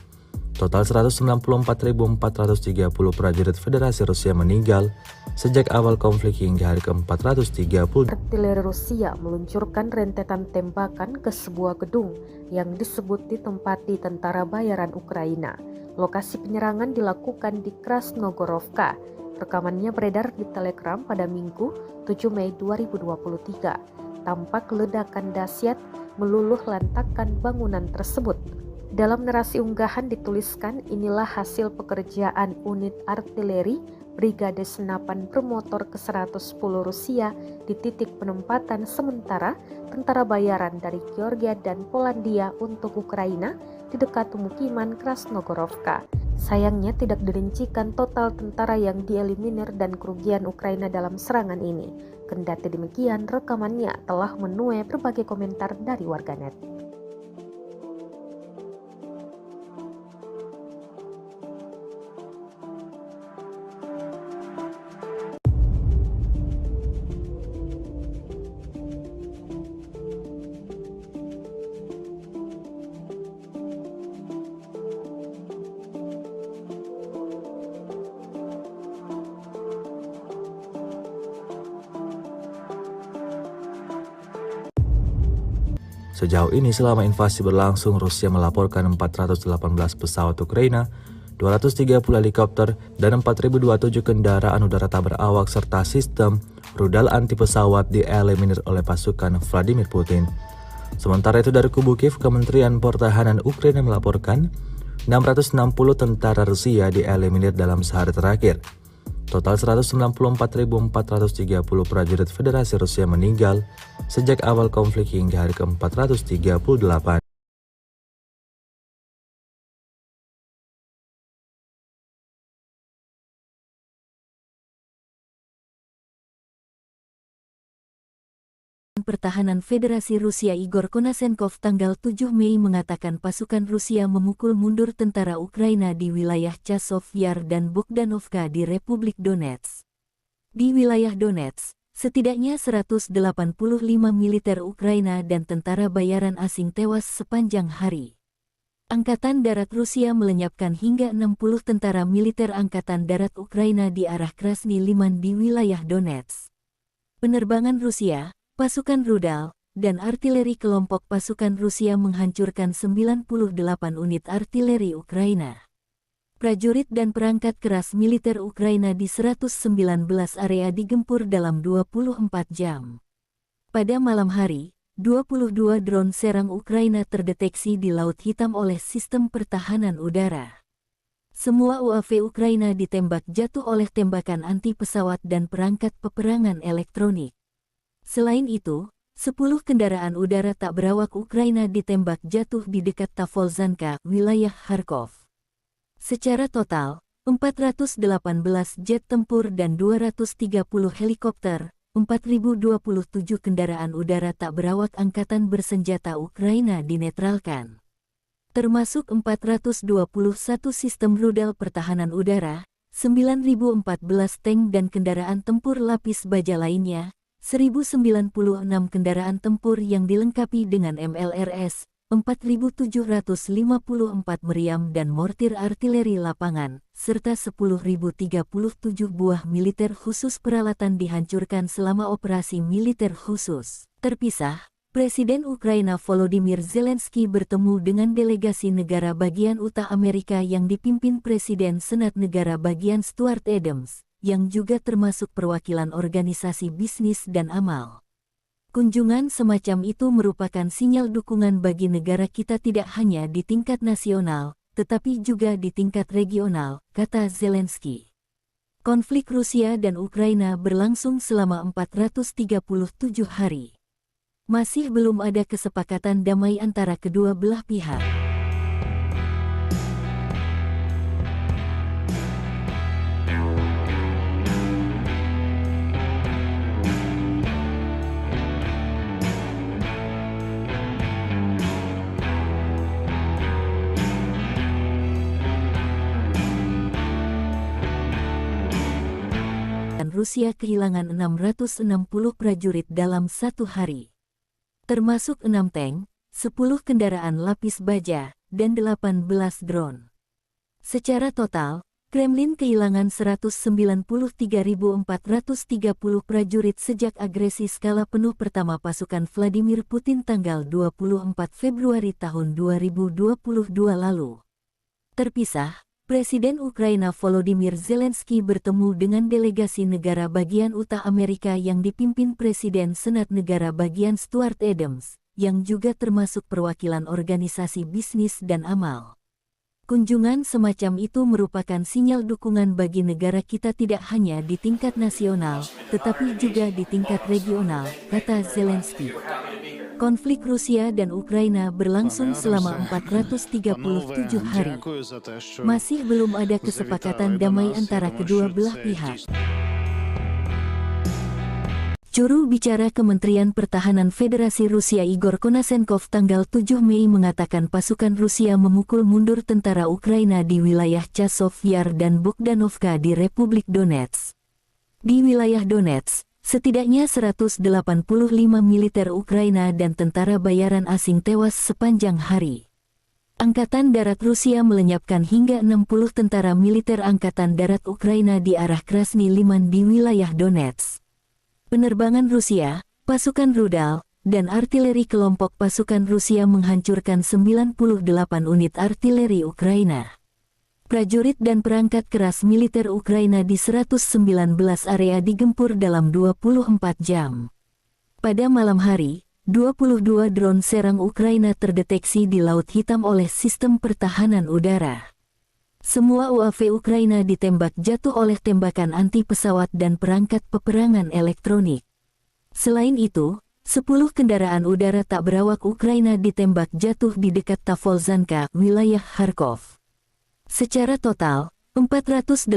Total 194.430 prajurit Federasi Rusia meninggal sejak awal konflik hingga hari ke-430. Artileri Rusia meluncurkan rentetan tembakan ke sebuah gedung yang disebut ditempati tentara bayaran Ukraina. Lokasi penyerangan dilakukan di Krasnogorovka. Rekamannya beredar di Telegram pada Minggu 7 Mei 2023. Tampak ledakan dahsyat meluluh lantakkan bangunan tersebut. Dalam narasi unggahan dituliskan, inilah hasil pekerjaan unit artileri Brigade Senapan Bermotor ke-110 Rusia di titik penempatan sementara tentara bayaran dari Georgia dan Polandia untuk Ukraina di dekat pemukiman Krasnogorovka. Sayangnya tidak dirincikan total tentara yang dieliminir dan kerugian Ukraina dalam serangan ini. Kendati demikian, rekamannya telah menuai berbagai komentar dari warganet. Sejauh ini selama invasi berlangsung, Rusia melaporkan 418 pesawat Ukraina, 230 helikopter, dan 4.027 kendaraan udara tak berawak serta sistem rudal anti pesawat dieliminir oleh pasukan Vladimir Putin. Sementara itu dari kubu Kiev, Kementerian Pertahanan Ukraina melaporkan 660 tentara Rusia dieliminir dalam sehari terakhir. Total 194.430 prajurit Federasi Rusia meninggal sejak awal konflik hingga hari ke-438. Pertahanan Federasi Rusia Igor Konasenkov tanggal 7 Mei mengatakan pasukan Rusia memukul mundur tentara Ukraina di wilayah Chasov Yar dan Bogdanovka di Republik Donetsk. Di wilayah Donetsk, setidaknya 185 militer Ukraina dan tentara bayaran asing tewas sepanjang hari. Angkatan Darat Rusia melenyapkan hingga 60 tentara militer Angkatan Darat Ukraina di arah Krasny Liman di wilayah Donetsk. Penerbangan Rusia, pasukan rudal, dan artileri kelompok pasukan Rusia menghancurkan 98 unit artileri Ukraina. Prajurit dan perangkat keras militer Ukraina di 119 area digempur dalam 24 jam. Pada malam hari, 22 drone serang Ukraina terdeteksi di Laut Hitam oleh sistem pertahanan udara. Semua UAV Ukraina ditembak jatuh oleh tembakan anti pesawat dan perangkat peperangan elektronik. Selain itu, 10 kendaraan udara tak berawak Ukraina ditembak jatuh di dekat Tavolzhanka, wilayah Kharkov. Secara total, 418 jet tempur dan 230 helikopter, 4.027 kendaraan udara tak berawak angkatan bersenjata Ukraina dinetralkan. Termasuk 421 sistem rudal pertahanan udara, 9.014 tank dan kendaraan tempur lapis baja lainnya, 1.096 kendaraan tempur yang dilengkapi dengan MLRS, 4.754 meriam dan mortir artileri lapangan, serta 10.037 buah militer khusus peralatan dihancurkan selama operasi militer khusus. Terpisah, Presiden Ukraina Volodymyr Zelensky bertemu dengan delegasi negara bagian Utah Amerika yang dipimpin Presiden Senat Negara Bagian Stuart Adams, yang juga termasuk perwakilan organisasi bisnis dan amal. Kunjungan semacam itu merupakan sinyal dukungan bagi negara kita tidak hanya di tingkat nasional, tetapi juga di tingkat regional, kata Zelensky. Konflik Rusia dan Ukraina berlangsung selama 437 hari. Masih belum ada kesepakatan damai antara kedua belah pihak. Rusia kehilangan 660 prajurit dalam satu hari. Termasuk 6 tank, 10 kendaraan lapis baja, dan 18 drone. Secara total, Kremlin kehilangan 193.430 prajurit sejak agresi skala penuh pertama pasukan Vladimir Putin tanggal 24 Februari tahun 2022 lalu. Terpisah, Presiden Ukraina Volodymyr Zelensky bertemu dengan delegasi negara bagian Utah Amerika yang dipimpin Presiden Senat Negara Bagian Stuart Adams, yang juga termasuk perwakilan organisasi bisnis dan amal. Kunjungan semacam itu merupakan sinyal dukungan bagi negara kita tidak hanya di tingkat nasional, tetapi juga di tingkat regional, kata Zelensky. Konflik Rusia dan Ukraina berlangsung selama 437 hari. Masih belum ada kesepakatan damai antara kedua belah pihak. Juru bicara Kementerian Pertahanan Federasi Rusia Igor Konasenkov tanggal 7 Mei mengatakan pasukan Rusia memukul mundur tentara Ukraina di wilayah Chasov Yar dan Bogdanovka di Republik Donetsk. Di wilayah Donetsk, setidaknya 185 militer Ukraina dan tentara bayaran asing tewas sepanjang hari. Angkatan Darat Rusia melenyapkan hingga 60 tentara militer Angkatan Darat Ukraina di arah Krasny Liman di wilayah Donetsk. Penerbangan Rusia, pasukan rudal, dan artileri kelompok pasukan Rusia menghancurkan 98 unit artileri Ukraina. Prajurit dan perangkat keras militer Ukraina di 119 area digempur dalam 24 jam. Pada malam hari, 22 drone serang Ukraina terdeteksi di Laut Hitam oleh sistem pertahanan udara. Semua UAV Ukraina ditembak jatuh oleh tembakan anti-pesawat dan perangkat peperangan elektronik. Selain itu, 10 kendaraan udara tak berawak Ukraina ditembak jatuh di dekat Tavolzhanka, wilayah Kharkov. Secara total, 418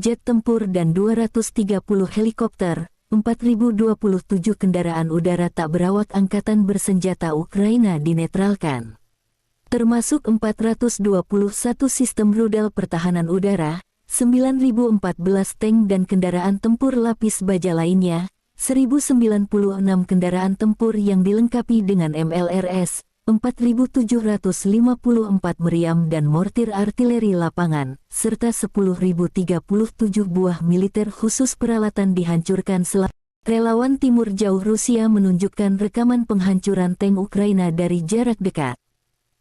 jet tempur dan 230 helikopter, 4.027 kendaraan udara tak berawak angkatan bersenjata Ukraina dinetralkan. Termasuk 421 sistem rudal pertahanan udara, 9.014 tank dan kendaraan tempur lapis baja lainnya, 1.096 kendaraan tempur yang dilengkapi dengan MLRS, 4.754 meriam dan mortir artileri lapangan, serta 10.037 buah militer khusus peralatan dihancurkan selama. Relawan Timur Jauh Rusia menunjukkan rekaman penghancuran tank Ukraina dari jarak dekat.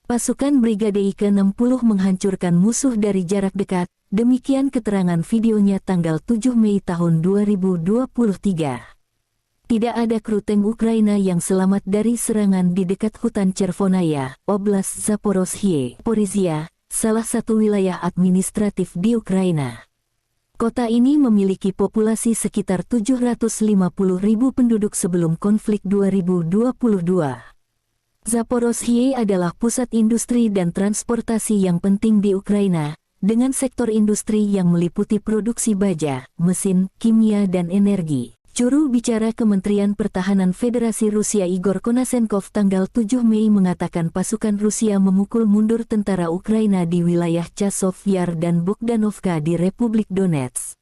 Pasukan Brigade ke-60 menghancurkan musuh dari jarak dekat, demikian keterangan videonya tanggal 7 Mei tahun 2023. Tidak ada kru tank Ukraina yang selamat dari serangan di dekat hutan Chervonaya, Oblast Zaporozhye, Porizia, salah satu wilayah administratif di Ukraina. Kota ini memiliki populasi sekitar 750.000 penduduk sebelum konflik 2022. Zaporozhye adalah pusat industri dan transportasi yang penting di Ukraina, dengan sektor industri yang meliputi produksi baja, mesin, kimia dan energi. Juru bicara Kementerian Pertahanan Federasi Rusia Igor Konasenkov tanggal 7 Mei mengatakan pasukan Rusia memukul mundur tentara Ukraina di wilayah Chasov Yar dan Bogdanovka di Republik Donetsk.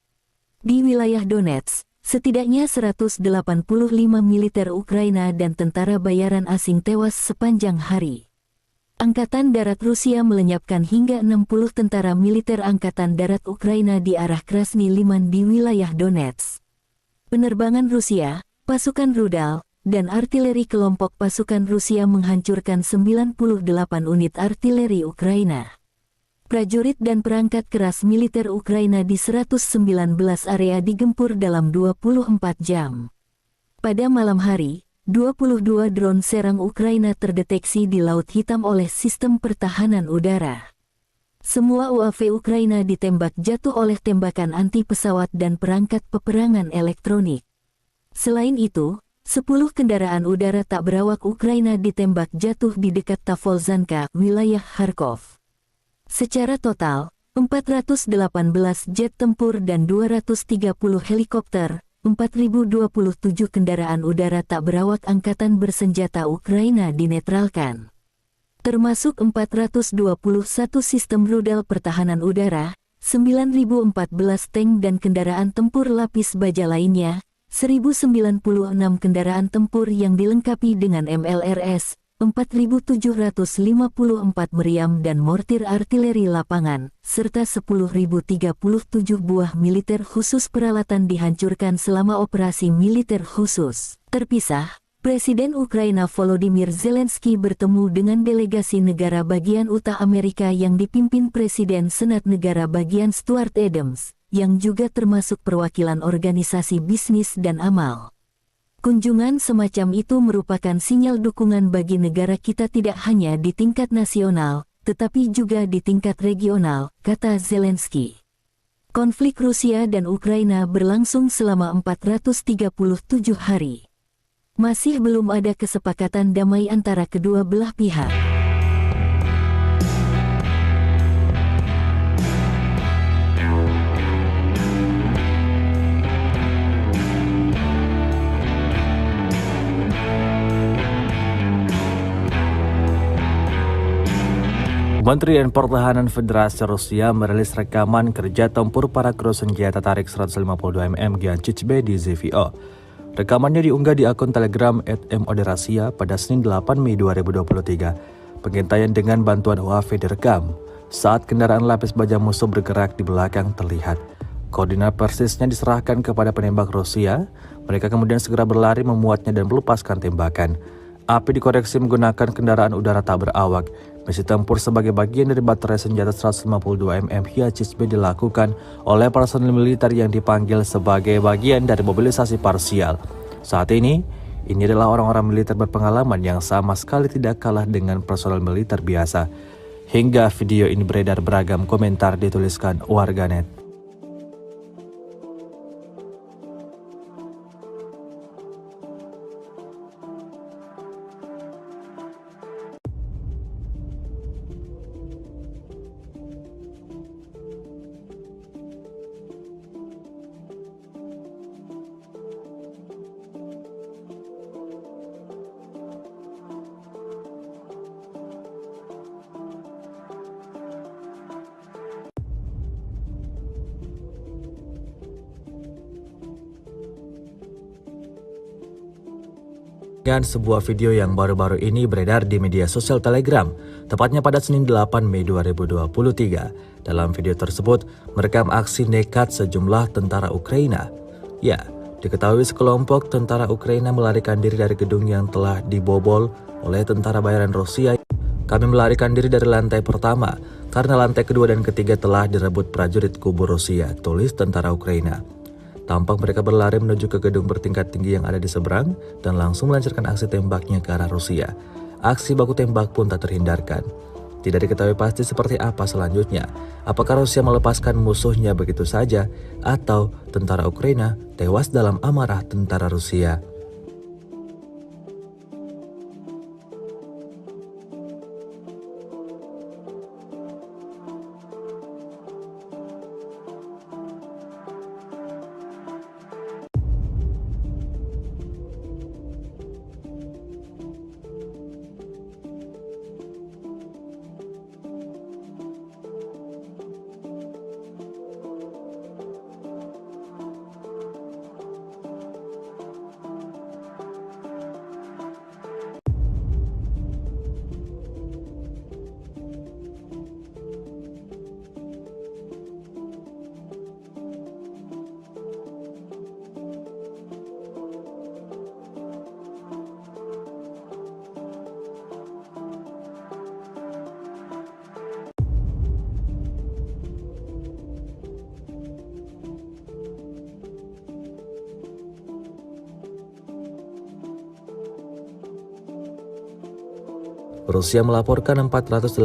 Di wilayah Donetsk, setidaknya 185 militer Ukraina dan tentara bayaran asing tewas sepanjang hari. Angkatan Darat Rusia melenyapkan hingga 60 tentara militer Angkatan Darat Ukraina di arah Krasny Liman di wilayah Donetsk. Penerbangan Rusia, pasukan rudal, dan artileri kelompok pasukan Rusia menghancurkan 98 unit artileri Ukraina. Prajurit dan perangkat keras militer Ukraina di 119 area digempur dalam 24 jam. Pada malam hari, 22 drone serang Ukraina terdeteksi di Laut Hitam oleh sistem pertahanan udara. Semua UAV Ukraina ditembak jatuh oleh tembakan anti-pesawat dan perangkat peperangan elektronik. Selain itu, 10 kendaraan udara tak berawak Ukraina ditembak jatuh di dekat Tavolzhanka, wilayah Kharkov. Secara total, 418 jet tempur dan 230 helikopter, 4.027 kendaraan udara tak berawak angkatan bersenjata Ukraina dinetralkan. Termasuk 421 sistem rudal pertahanan udara, 9.014 tank dan kendaraan tempur lapis baja lainnya, 1.096 kendaraan tempur yang dilengkapi dengan MLRS, 4.754 meriam dan mortir artileri lapangan, serta 10.037 buah militer khusus peralatan dihancurkan selama operasi militer khusus. Terpisah, Presiden Ukraina Volodymyr Zelensky bertemu dengan delegasi negara bagian Utah Amerika yang dipimpin Presiden Senat Negara Bagian Stuart Adams, yang juga termasuk perwakilan organisasi bisnis dan amal. Kunjungan semacam itu merupakan sinyal dukungan bagi negara kita tidak hanya di tingkat nasional, tetapi juga di tingkat regional, kata Zelensky. Konflik Rusia dan Ukraina berlangsung selama 437 hari. Masih belum ada kesepakatan damai antara kedua belah pihak. Kementerian Pertahanan Federasi Rusia merilis rekaman kerja tempur para kru senjata tarik 152 mm Giancic-B di ZVO. Rekamannya diunggah di akun Telegram @moderasia pada Senin 8 Mei 2023. Pengintaian dengan bantuan UAV direkam saat kendaraan lapis baja musuh bergerak di belakang terlihat. Koordinat persisnya diserahkan kepada penembak Rusia. Mereka kemudian segera berlari memuatnya dan melepaskan tembakan. Api dikoreksi menggunakan kendaraan udara tak berawak. Misi tempur sebagai bagian dari baterai senjata 152 mm Giancic-B dilakukan oleh personel militer yang dipanggil sebagai bagian dari mobilisasi parsial. Saat ini adalah orang-orang militer berpengalaman yang sama sekali tidak kalah dengan personel militer biasa. Hingga video ini beredar, beragam komentar dituliskan warganet. Dengan sebuah video yang baru-baru ini beredar di media sosial Telegram, tepatnya pada Senin 8 Mei 2023. Dalam video tersebut, merekam aksi nekat sejumlah tentara Ukraina. Ya, diketahui sekelompok tentara Ukraina melarikan diri dari gedung yang telah dibobol oleh tentara bayaran Rusia. Kami melarikan diri dari lantai pertama, karena lantai kedua dan ketiga telah direbut prajurit kubu Rusia, tulis tentara Ukraina. Tampak mereka berlari menuju ke gedung bertingkat tinggi yang ada di seberang dan langsung melancarkan aksi tembaknya ke arah Rusia. Aksi baku tembak pun tak terhindarkan. Tidak diketahui pasti seperti apa selanjutnya. Apakah Rusia melepaskan musuhnya begitu saja atau tentara Ukraina tewas dalam amarah tentara Rusia. Rusia melaporkan 418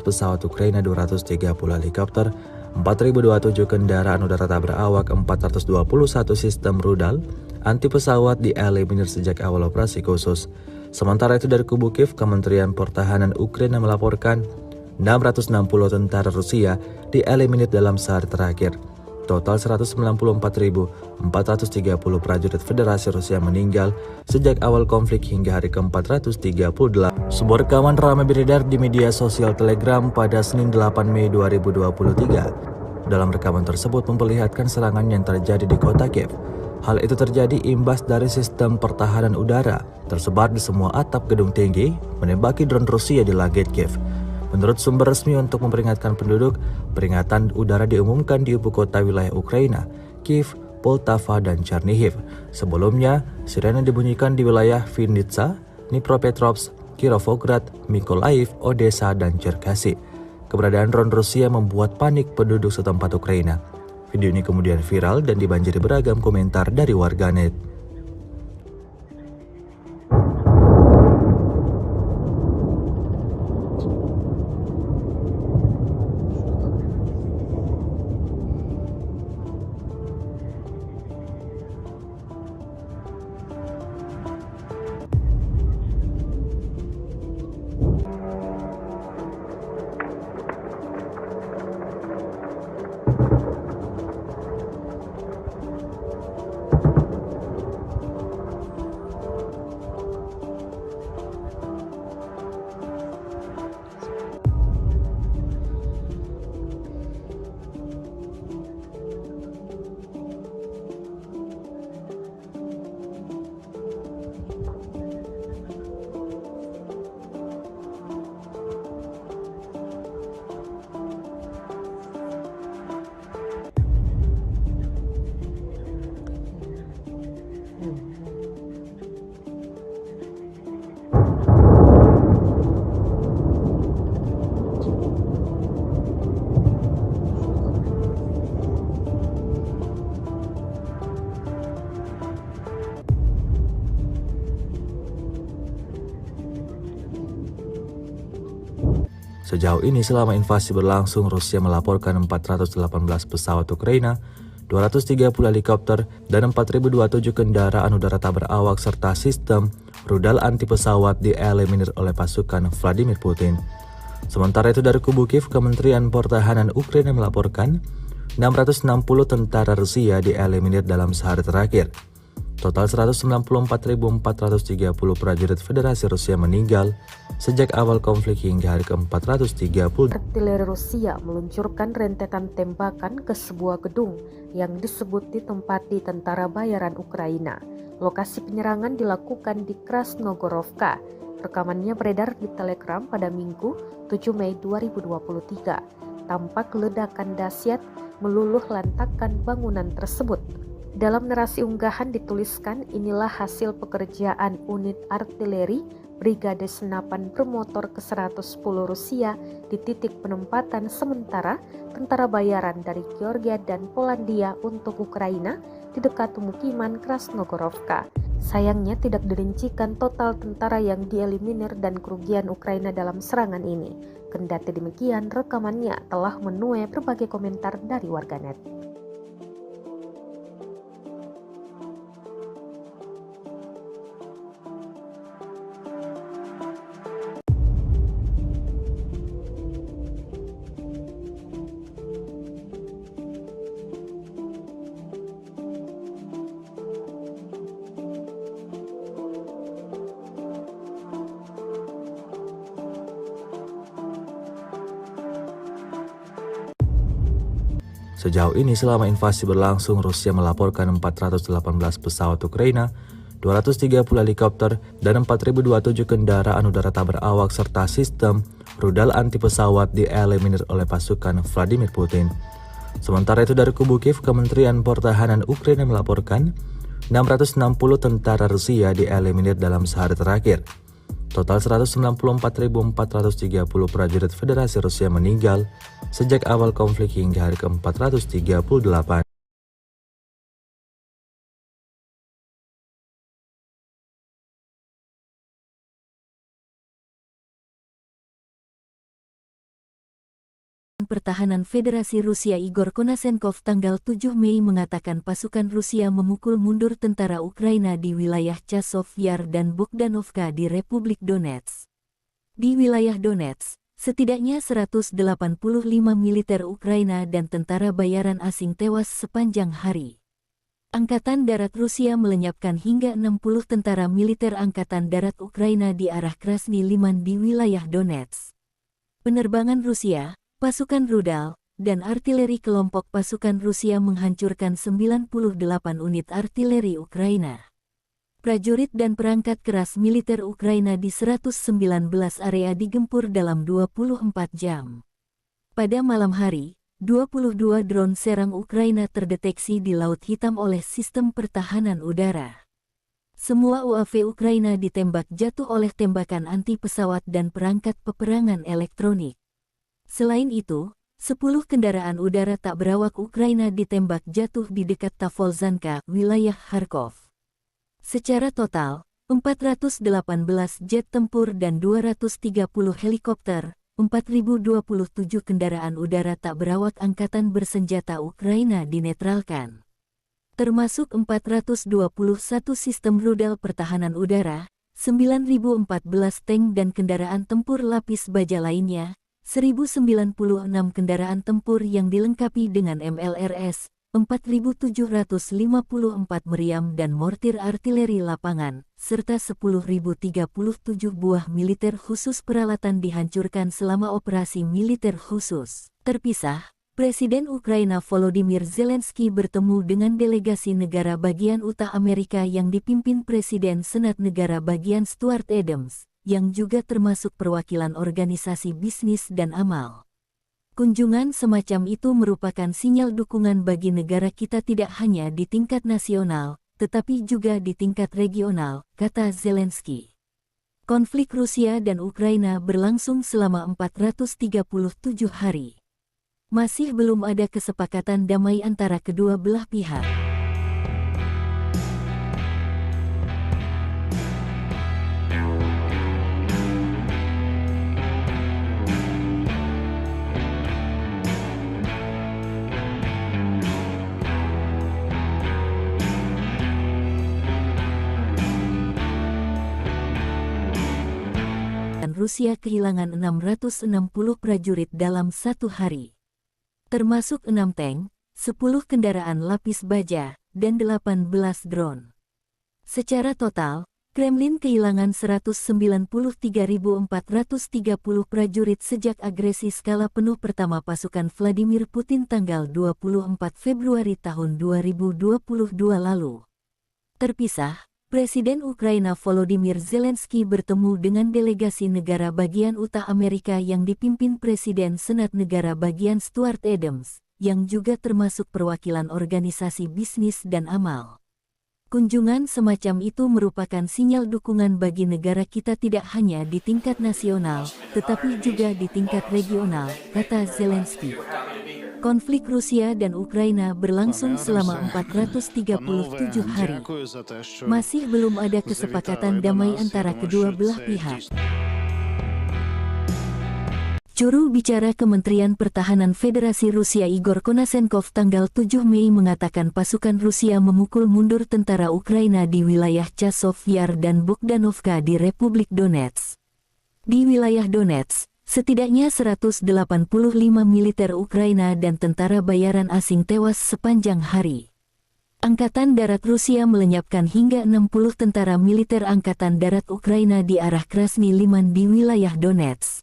pesawat Ukraina, 230 helikopter, 4.027 kendaraan udara tak berawak, 421 sistem rudal anti pesawat dieliminir sejak awal operasi khusus. Sementara itu dari kubu Kiev, Kementerian Pertahanan Ukraina melaporkan 660 tentara Rusia dieliminir dalam sehari terakhir. Total 194.430 prajurit Federasi Rusia meninggal sejak awal konflik hingga hari ke-438. Sebuah rekaman ramai beredar di media sosial Telegram pada Senin 8 Mei 2023. Dalam rekaman tersebut memperlihatkan serangan yang terjadi di kota Kiev. Hal itu terjadi imbas dari sistem pertahanan udara tersebar di semua atap gedung tinggi menembaki drone Rusia di langit Kiev. Menurut sumber resmi untuk memperingatkan penduduk, peringatan udara diumumkan di ibu kota wilayah Ukraina, Kiev, Poltava, dan Chernihiv. Sebelumnya, sirene dibunyikan di wilayah Vinnytsia, Dnipropetrovsk, Kirovograd, Mykolaiv, Odessa, dan Cherkasy. Keberadaan drone Rusia membuat panik penduduk setempat Ukraina. Video ini kemudian viral dan dibanjiri beragam komentar dari warganet. Sejauh ini selama invasi berlangsung, Rusia melaporkan 418 pesawat Ukraina, 230 helikopter, dan 4.027 kendaraan udara tak berawak serta sistem rudal anti pesawat dieliminir oleh pasukan Vladimir Putin. Sementara itu dari kubu Kiev, Kementerian Pertahanan Ukraina melaporkan 660 tentara Rusia dieliminir dalam sehari terakhir. Total 194.430 prajurit Federasi Rusia meninggal sejak awal konflik hingga hari ke-430. Artileri Rusia meluncurkan rentetan tembakan ke sebuah gedung yang disebut ditempati tentara bayaran Ukraina. Lokasi penyerangan dilakukan di Krasnogorovka. Rekamannya beredar di Telegram pada Minggu 7 Mei 2023. Tampak ledakan dahsyat meluluh lantakkan bangunan tersebut. Dalam narasi unggahan dituliskan, inilah hasil pekerjaan unit artileri Brigade Senapan Bermotor ke-110 Rusia di titik penempatan sementara tentara bayaran dari Georgia dan Polandia untuk Ukraina di dekat pemukiman Krasnogorovka. Sayangnya tidak dirincikan total tentara yang dieliminir dan kerugian Ukraina dalam serangan ini. Kendati demikian, rekamannya telah menuai berbagai komentar dari warganet. Sejauh ini selama invasi berlangsung, Rusia melaporkan 418 pesawat Ukraina, 230 helikopter, dan 4.027 kendaraan udara tak berawak serta sistem rudal anti pesawat dieliminir oleh pasukan Vladimir Putin. Sementara itu dari kubu Kiev, Kementerian Pertahanan Ukraina melaporkan 660 tentara Rusia dieliminir dalam sehari terakhir. Total 194.430 prajurit Federasi Rusia meninggal sejak awal konflik hingga hari ke-438. Pertahanan Federasi Rusia Igor Konasenkov tanggal 7 Mei mengatakan pasukan Rusia memukul mundur tentara Ukraina di wilayah Chasov Yar dan Bogdanovka di Republik Donetsk. Di wilayah Donetsk, setidaknya 185 militer Ukraina dan tentara bayaran asing tewas sepanjang hari. Angkatan Darat Rusia melenyapkan hingga 60 tentara militer Angkatan Darat Ukraina di arah Krasny Liman di wilayah Donetsk. Penerbangan Rusia, pasukan rudal, dan artileri kelompok pasukan Rusia menghancurkan 98 unit artileri Ukraina. Prajurit dan perangkat keras militer Ukraina di 119 area digempur dalam 24 jam. Pada malam hari, 22 drone serang Ukraina terdeteksi di Laut Hitam oleh sistem pertahanan udara. Semua UAV Ukraina ditembak jatuh oleh tembakan anti pesawat dan perangkat peperangan elektronik. Selain itu, 10 kendaraan udara tak berawak Ukraina ditembak jatuh di dekat Tavolzhanka, wilayah Kharkov. Secara total, 418 jet tempur dan 230 helikopter, 4.027 kendaraan udara tak berawak angkatan bersenjata Ukraina dinetralkan. Termasuk 421 sistem rudal pertahanan udara, 9.014 tank dan kendaraan tempur lapis baja lainnya, 1.096 kendaraan tempur yang dilengkapi dengan MLRS, 4.754 meriam dan mortir artileri lapangan, serta 10.037 buah militer khusus peralatan dihancurkan selama operasi militer khusus. Terpisah, Presiden Ukraina Volodymyr Zelensky bertemu dengan delegasi negara bagian Utah Amerika yang dipimpin Presiden Senat Negara bagian Stuart Adams, yang juga termasuk perwakilan organisasi bisnis dan amal. Kunjungan semacam itu merupakan sinyal dukungan bagi negara kita tidak hanya di tingkat nasional, tetapi juga di tingkat regional, kata Zelensky. Konflik Rusia dan Ukraina berlangsung selama 437 hari. Masih belum ada kesepakatan damai antara kedua belah pihak. Rusia kehilangan 660 prajurit dalam satu hari. Termasuk 6 tank, 10 kendaraan lapis baja, dan 18 drone. Secara total, Kremlin kehilangan 193.430 prajurit sejak agresi skala penuh pertama pasukan Vladimir Putin tanggal 24 Februari tahun 2022 lalu. Terpisah, Presiden Ukraina Volodymyr Zelensky bertemu dengan delegasi negara bagian utara Amerika yang dipimpin Presiden Senat Negara Bagian Stuart Adams, yang juga termasuk perwakilan organisasi bisnis dan amal. Kunjungan semacam itu merupakan sinyal dukungan bagi negara kita tidak hanya di tingkat nasional, tetapi juga di tingkat regional, kata Zelensky. Konflik Rusia dan Ukraina berlangsung selama 437 hari. Masih belum ada kesepakatan damai antara kedua belah pihak. Juru bicara Kementerian Pertahanan Federasi Rusia Igor Konashenkov tanggal 7 Mei mengatakan pasukan Rusia memukul mundur tentara Ukraina di wilayah Chazov Yar dan Bogdanovka di Republik Donetsk. Di wilayah Donetsk, setidaknya 185 militer Ukraina dan tentara bayaran asing tewas sepanjang hari. Angkatan Darat Rusia melenyapkan hingga 60 tentara militer Angkatan Darat Ukraina di arah Krasny Liman di wilayah Donetsk.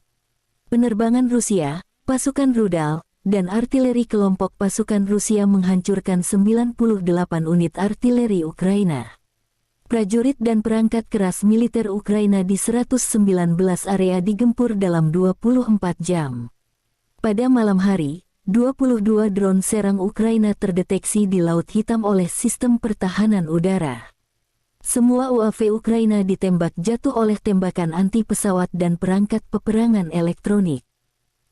Penerbangan Rusia, pasukan rudal, dan artileri kelompok pasukan Rusia menghancurkan 98 unit artileri Ukraina. Prajurit dan perangkat keras militer Ukraina di 119 area digempur dalam 24 jam. Pada malam hari, 22 drone serang Ukraina terdeteksi di Laut Hitam oleh sistem pertahanan udara. Semua UAV Ukraina ditembak jatuh oleh tembakan anti-pesawat dan perangkat peperangan elektronik.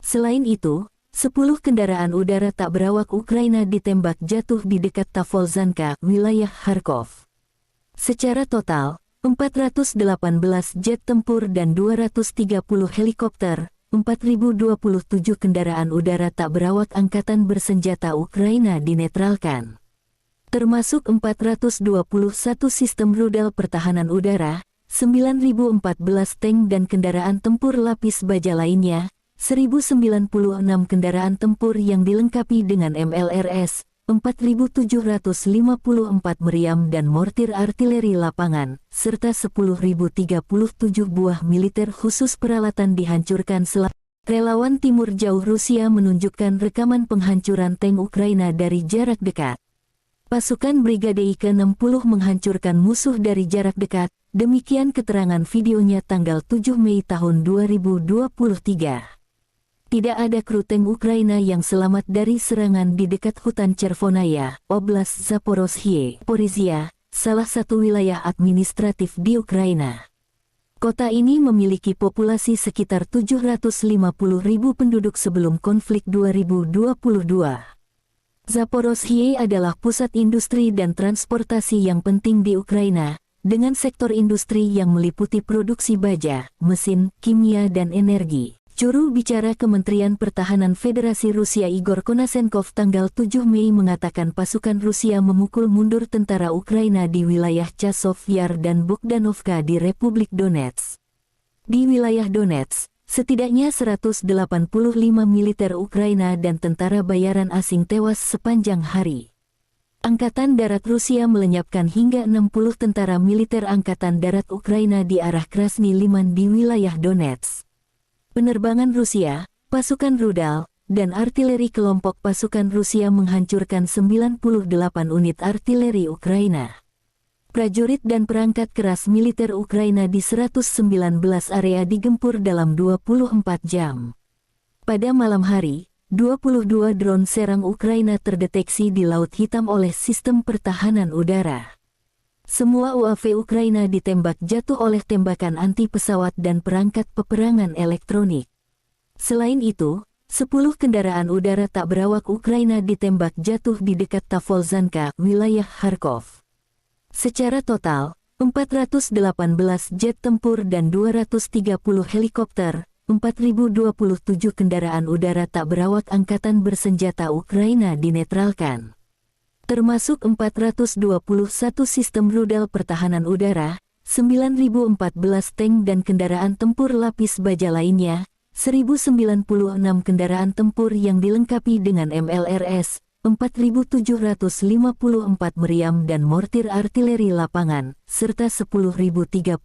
Selain itu, 10 kendaraan udara tak berawak Ukraina ditembak jatuh di dekat Tavolzhanka, wilayah Kharkov. Secara total, 418 jet tempur dan 230 helikopter, 4.027 kendaraan udara tak berawak angkatan bersenjata Ukraina dinetralkan. Termasuk 421 sistem rudal pertahanan udara, 9.014 tank dan kendaraan tempur lapis baja lainnya, 1.096 kendaraan tempur yang dilengkapi dengan MLRS, 4.754 meriam dan mortir artileri lapangan, serta 10.037 buah militer khusus peralatan dihancurkan selama. Relawan Timur Jauh Rusia menunjukkan rekaman penghancuran tank Ukraina dari jarak dekat. Pasukan Brigade ke-60 menghancurkan musuh dari jarak dekat, demikian keterangan videonya tanggal 7 Mei tahun 2023. Tidak ada kru tank Ukraina yang selamat dari serangan di dekat hutan Chervonaya, Oblast Zaporozhye, Porizia, salah satu wilayah administratif di Ukraina. Kota ini memiliki populasi sekitar 750.000 penduduk sebelum konflik 2022. Zaporozhye adalah pusat industri dan transportasi yang penting di Ukraina, dengan sektor industri yang meliputi produksi baja, mesin, kimia dan energi. Juru bicara Kementerian Pertahanan Federasi Rusia Igor Konashenkov tanggal 7 Mei mengatakan pasukan Rusia memukul mundur tentara Ukraina di wilayah Chazov Yar dan Bogdanovka di Republik Donetsk. Di wilayah Donetsk, setidaknya 185 militer Ukraina dan tentara bayaran asing tewas sepanjang hari. Angkatan Darat Rusia melenyapkan hingga 60 tentara militer Angkatan Darat Ukraina di arah Krasny Liman di wilayah Donetsk. Penerbangan Rusia, pasukan rudal, dan artileri kelompok pasukan Rusia menghancurkan 98 unit artileri Ukraina. Prajurit dan perangkat keras militer Ukraina di 119 area digempur dalam 24 jam. Pada malam hari, 22 drone serang Ukraina terdeteksi di Laut Hitam oleh sistem pertahanan udara. Semua UAV Ukraina ditembak jatuh oleh tembakan anti-pesawat dan perangkat peperangan elektronik. Selain itu, 10 kendaraan udara tak berawak Ukraina ditembak jatuh di dekat Tavolzhanka, wilayah Kharkov. Secara total, 418 jet tempur dan 230 helikopter, 4.027 kendaraan udara tak berawak angkatan bersenjata Ukraina dinetralkan. Termasuk 421 sistem rudal pertahanan udara, 9.014 tank dan kendaraan tempur lapis baja lainnya, 1.096 kendaraan tempur yang dilengkapi dengan MLRS, 4.754 meriam dan mortir artileri lapangan, serta 10.037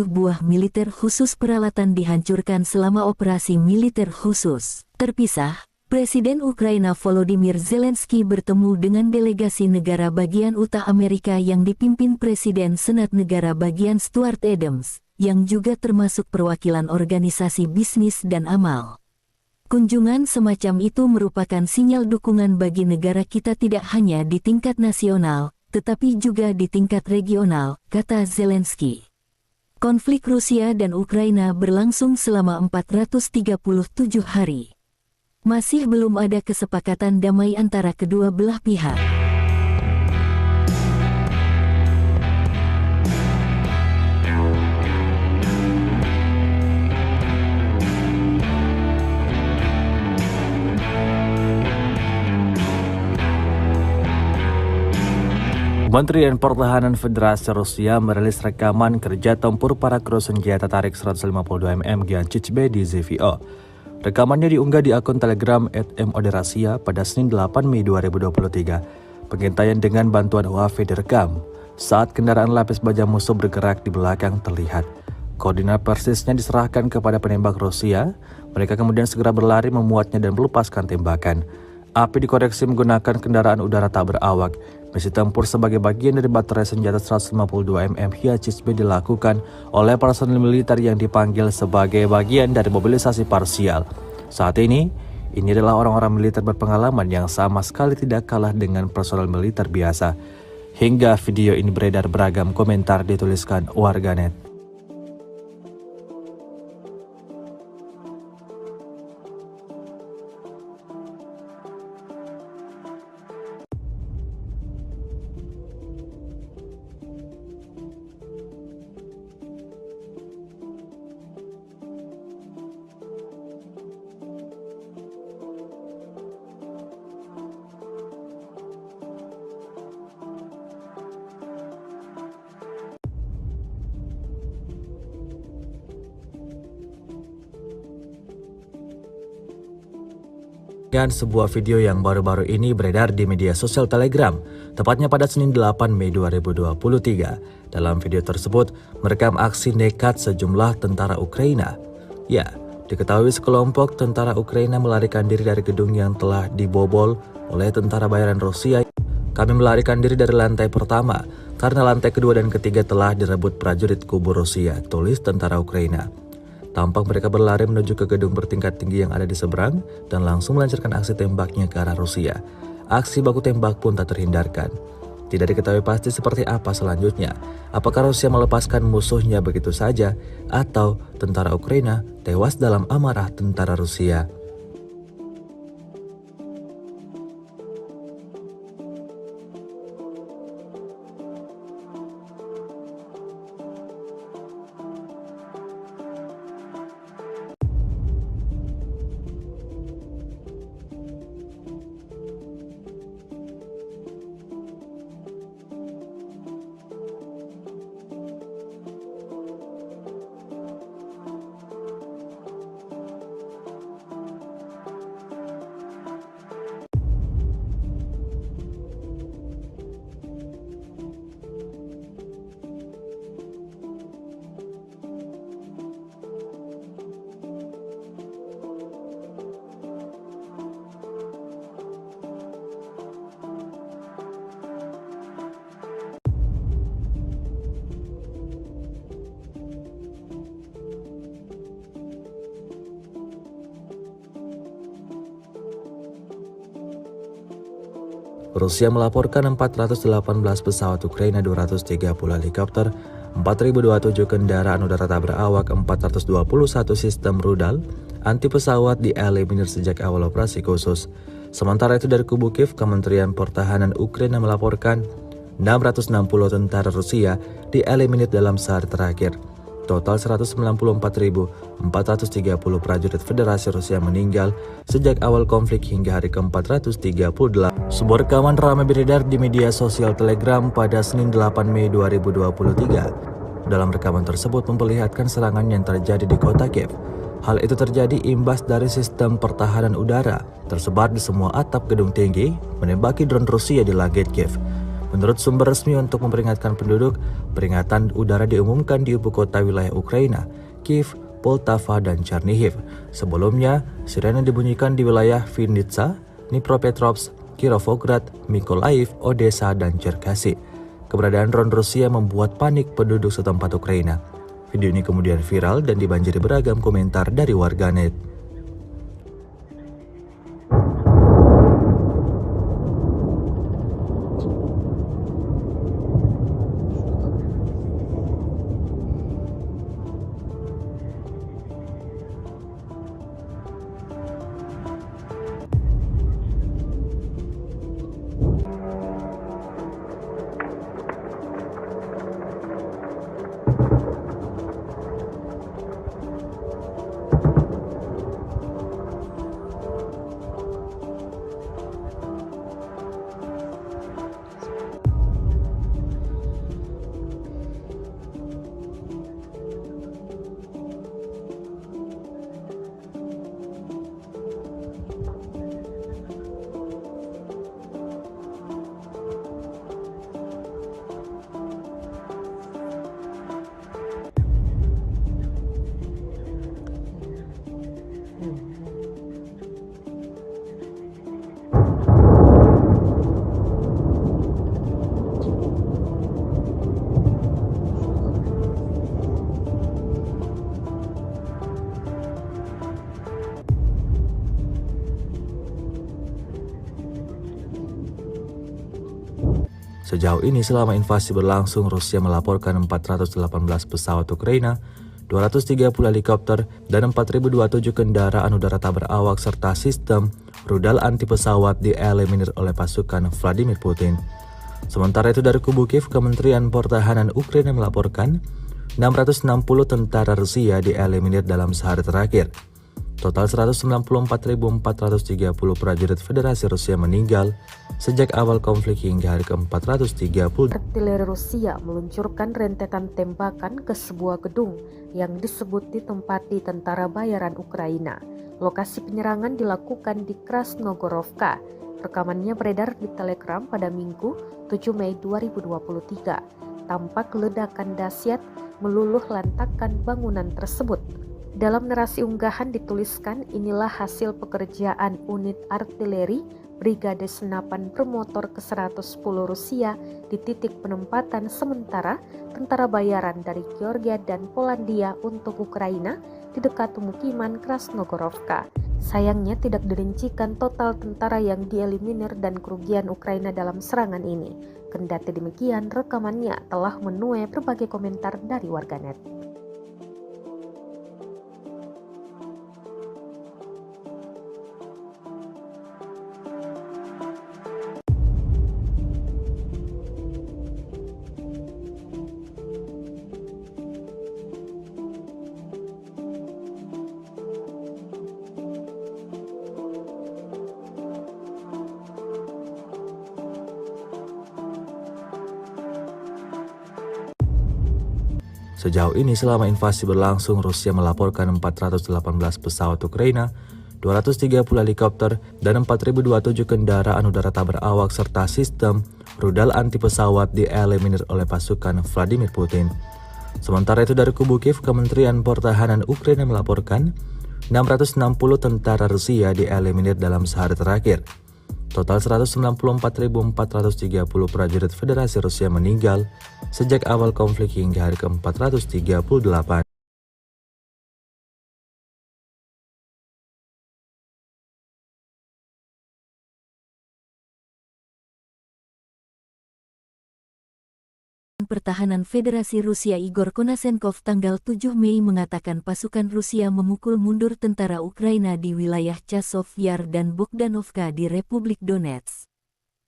buah militer khusus peralatan dihancurkan selama operasi militer khusus. Terpisah, Presiden Ukraina Volodymyr Zelensky bertemu dengan delegasi negara bagian Utah Amerika yang dipimpin Presiden Senat Negara bagian Stuart Adams, yang juga termasuk perwakilan organisasi bisnis dan amal. Kunjungan semacam itu merupakan sinyal dukungan bagi negara kita tidak hanya di tingkat nasional, tetapi juga di tingkat regional, kata Zelensky. Konflik Rusia dan Ukraina berlangsung selama 437 hari. Masih belum ada kesepakatan damai antara kedua belah pihak. Kementerian Pertahanan Federasi Rusia merilis rekaman kerja tempur para kru senjata tarik 152 mm Giancic-B di ZVO. Rekamannya diunggah di akun Telegram @moderasia pada Senin 8 Mei 2023. Pengintaian dengan bantuan UAV direkam saat kendaraan lapis baja musuh bergerak di belakang terlihat. Koordinat persisnya diserahkan kepada penembak Rusia. Mereka kemudian segera berlari memuatnya dan melepaskan tembakan. Api dikoreksi menggunakan kendaraan udara tak berawak. Misi tempur sebagai bagian dari baterai senjata 152 mm Giancic-B dilakukan oleh personil militer yang dipanggil sebagai bagian dari mobilisasi parsial. Saat ini adalah orang-orang militer berpengalaman yang sama sekali tidak kalah dengan personel militer biasa. Hingga video ini beredar, beragam komentar dituliskan warganet. Dan sebuah video yang baru-baru ini beredar di media sosial Telegram, tepatnya pada Senin 8 Mei 2023. Dalam video tersebut, merekam aksi nekat sejumlah tentara Ukraina. Ya, diketahui sekelompok tentara Ukraina melarikan diri dari gedung yang telah dibobol oleh tentara bayaran Rusia. Kami melarikan diri dari lantai pertama, karena lantai kedua dan ketiga telah direbut prajurit kubu Rusia, tulis tentara Ukraina. Tampak mereka berlari menuju ke gedung bertingkat tinggi yang ada di seberang dan langsung melancarkan aksi tembaknya ke arah Rusia. Aksi baku tembak pun tak terhindarkan. Tidak diketahui pasti seperti apa selanjutnya. Apakah Rusia melepaskan musuhnya begitu saja atau tentara Ukraina tewas dalam amarah tentara Rusia. Rusia melaporkan 418 pesawat Ukraina, 230 helikopter, 4.027 kendaraan udara tak berawak, 421 sistem rudal anti pesawat dieliminir sejak awal operasi khusus. Sementara itu dari kubu Kiev, Kementerian Pertahanan Ukraina melaporkan 660 tentara Rusia dieliminir dalam sehari terakhir. Total 194.430 prajurit Federasi Rusia meninggal sejak awal konflik hingga hari ke-438. Sebuah rekaman ramai beredar di media sosial Telegram pada Senin 8 Mei 2023. Dalam rekaman tersebut memperlihatkan serangan yang terjadi di kota Kiev. Hal itu terjadi imbas dari sistem pertahanan udara tersebar di semua atap gedung tinggi menembaki drone Rusia di langit Kiev. Menurut sumber resmi untuk memperingatkan penduduk, peringatan udara diumumkan di ibu kota wilayah Ukraina, Kiev, Poltava, dan Chernihiv. Sebelumnya, sirene dibunyikan di wilayah Vinnytsia, Dnipropetrovsk, Kirovograd, Mykolaiv, Odessa, dan Cherkasy. Keberadaan drone Rusia membuat panik penduduk setempat Ukraina. Video ini kemudian viral dan dibanjiri beragam komentar dari warganet. Sejauh ini selama invasi berlangsung, Rusia melaporkan 418 pesawat Ukraina, 230 helikopter, dan 4.027 kendaraan udara tak berawak serta sistem rudal anti pesawat dieliminir oleh pasukan Vladimir Putin. Sementara itu dari kubu Kiev, Kementerian Pertahanan Ukraina melaporkan 660 tentara Rusia dieliminir dalam sehari terakhir. Total 194.430 prajurit Federasi Rusia meninggal sejak awal konflik hingga hari ke-430. Artileri Rusia meluncurkan rentetan tembakan ke sebuah gedung yang disebut ditempati tentara bayaran Ukraina. Lokasi penyerangan dilakukan di Krasnogorovka. Rekamannya beredar di Telegram pada Minggu 7 Mei 2023. Tampak ledakan dahsyat meluluh lantakkan bangunan tersebut. Dalam narasi unggahan dituliskan, inilah hasil pekerjaan unit artileri Brigade Senapan Bermotor ke-110 Rusia di titik penempatan sementara tentara bayaran dari Georgia dan Polandia untuk Ukraina di dekat pemukiman Krasnogorovka. Sayangnya tidak dirincikan total tentara yang dieliminir dan kerugian Ukraina dalam serangan ini. Kendati demikian, rekamannya telah menuai berbagai komentar dari warganet. Sejauh ini selama invasi berlangsung, Rusia melaporkan 418 pesawat Ukraina, 230 helikopter, dan 4.027 kendaraan udara tak berawak serta sistem rudal anti pesawat dieliminir oleh pasukan Vladimir Putin. Sementara itu dari kubu Kiev, Kementerian Pertahanan Ukraina melaporkan 660 tentara Rusia dieliminir dalam sehari terakhir. Total 194.430 prajurit Federasi Rusia meninggal sejak awal konflik hingga hari ke-438. Pertahanan Federasi Rusia Igor Konasenkov tanggal 7 Mei mengatakan pasukan Rusia memukul mundur tentara Ukraina di wilayah Chasov Yar dan Bogdanovka di Republik Donetsk.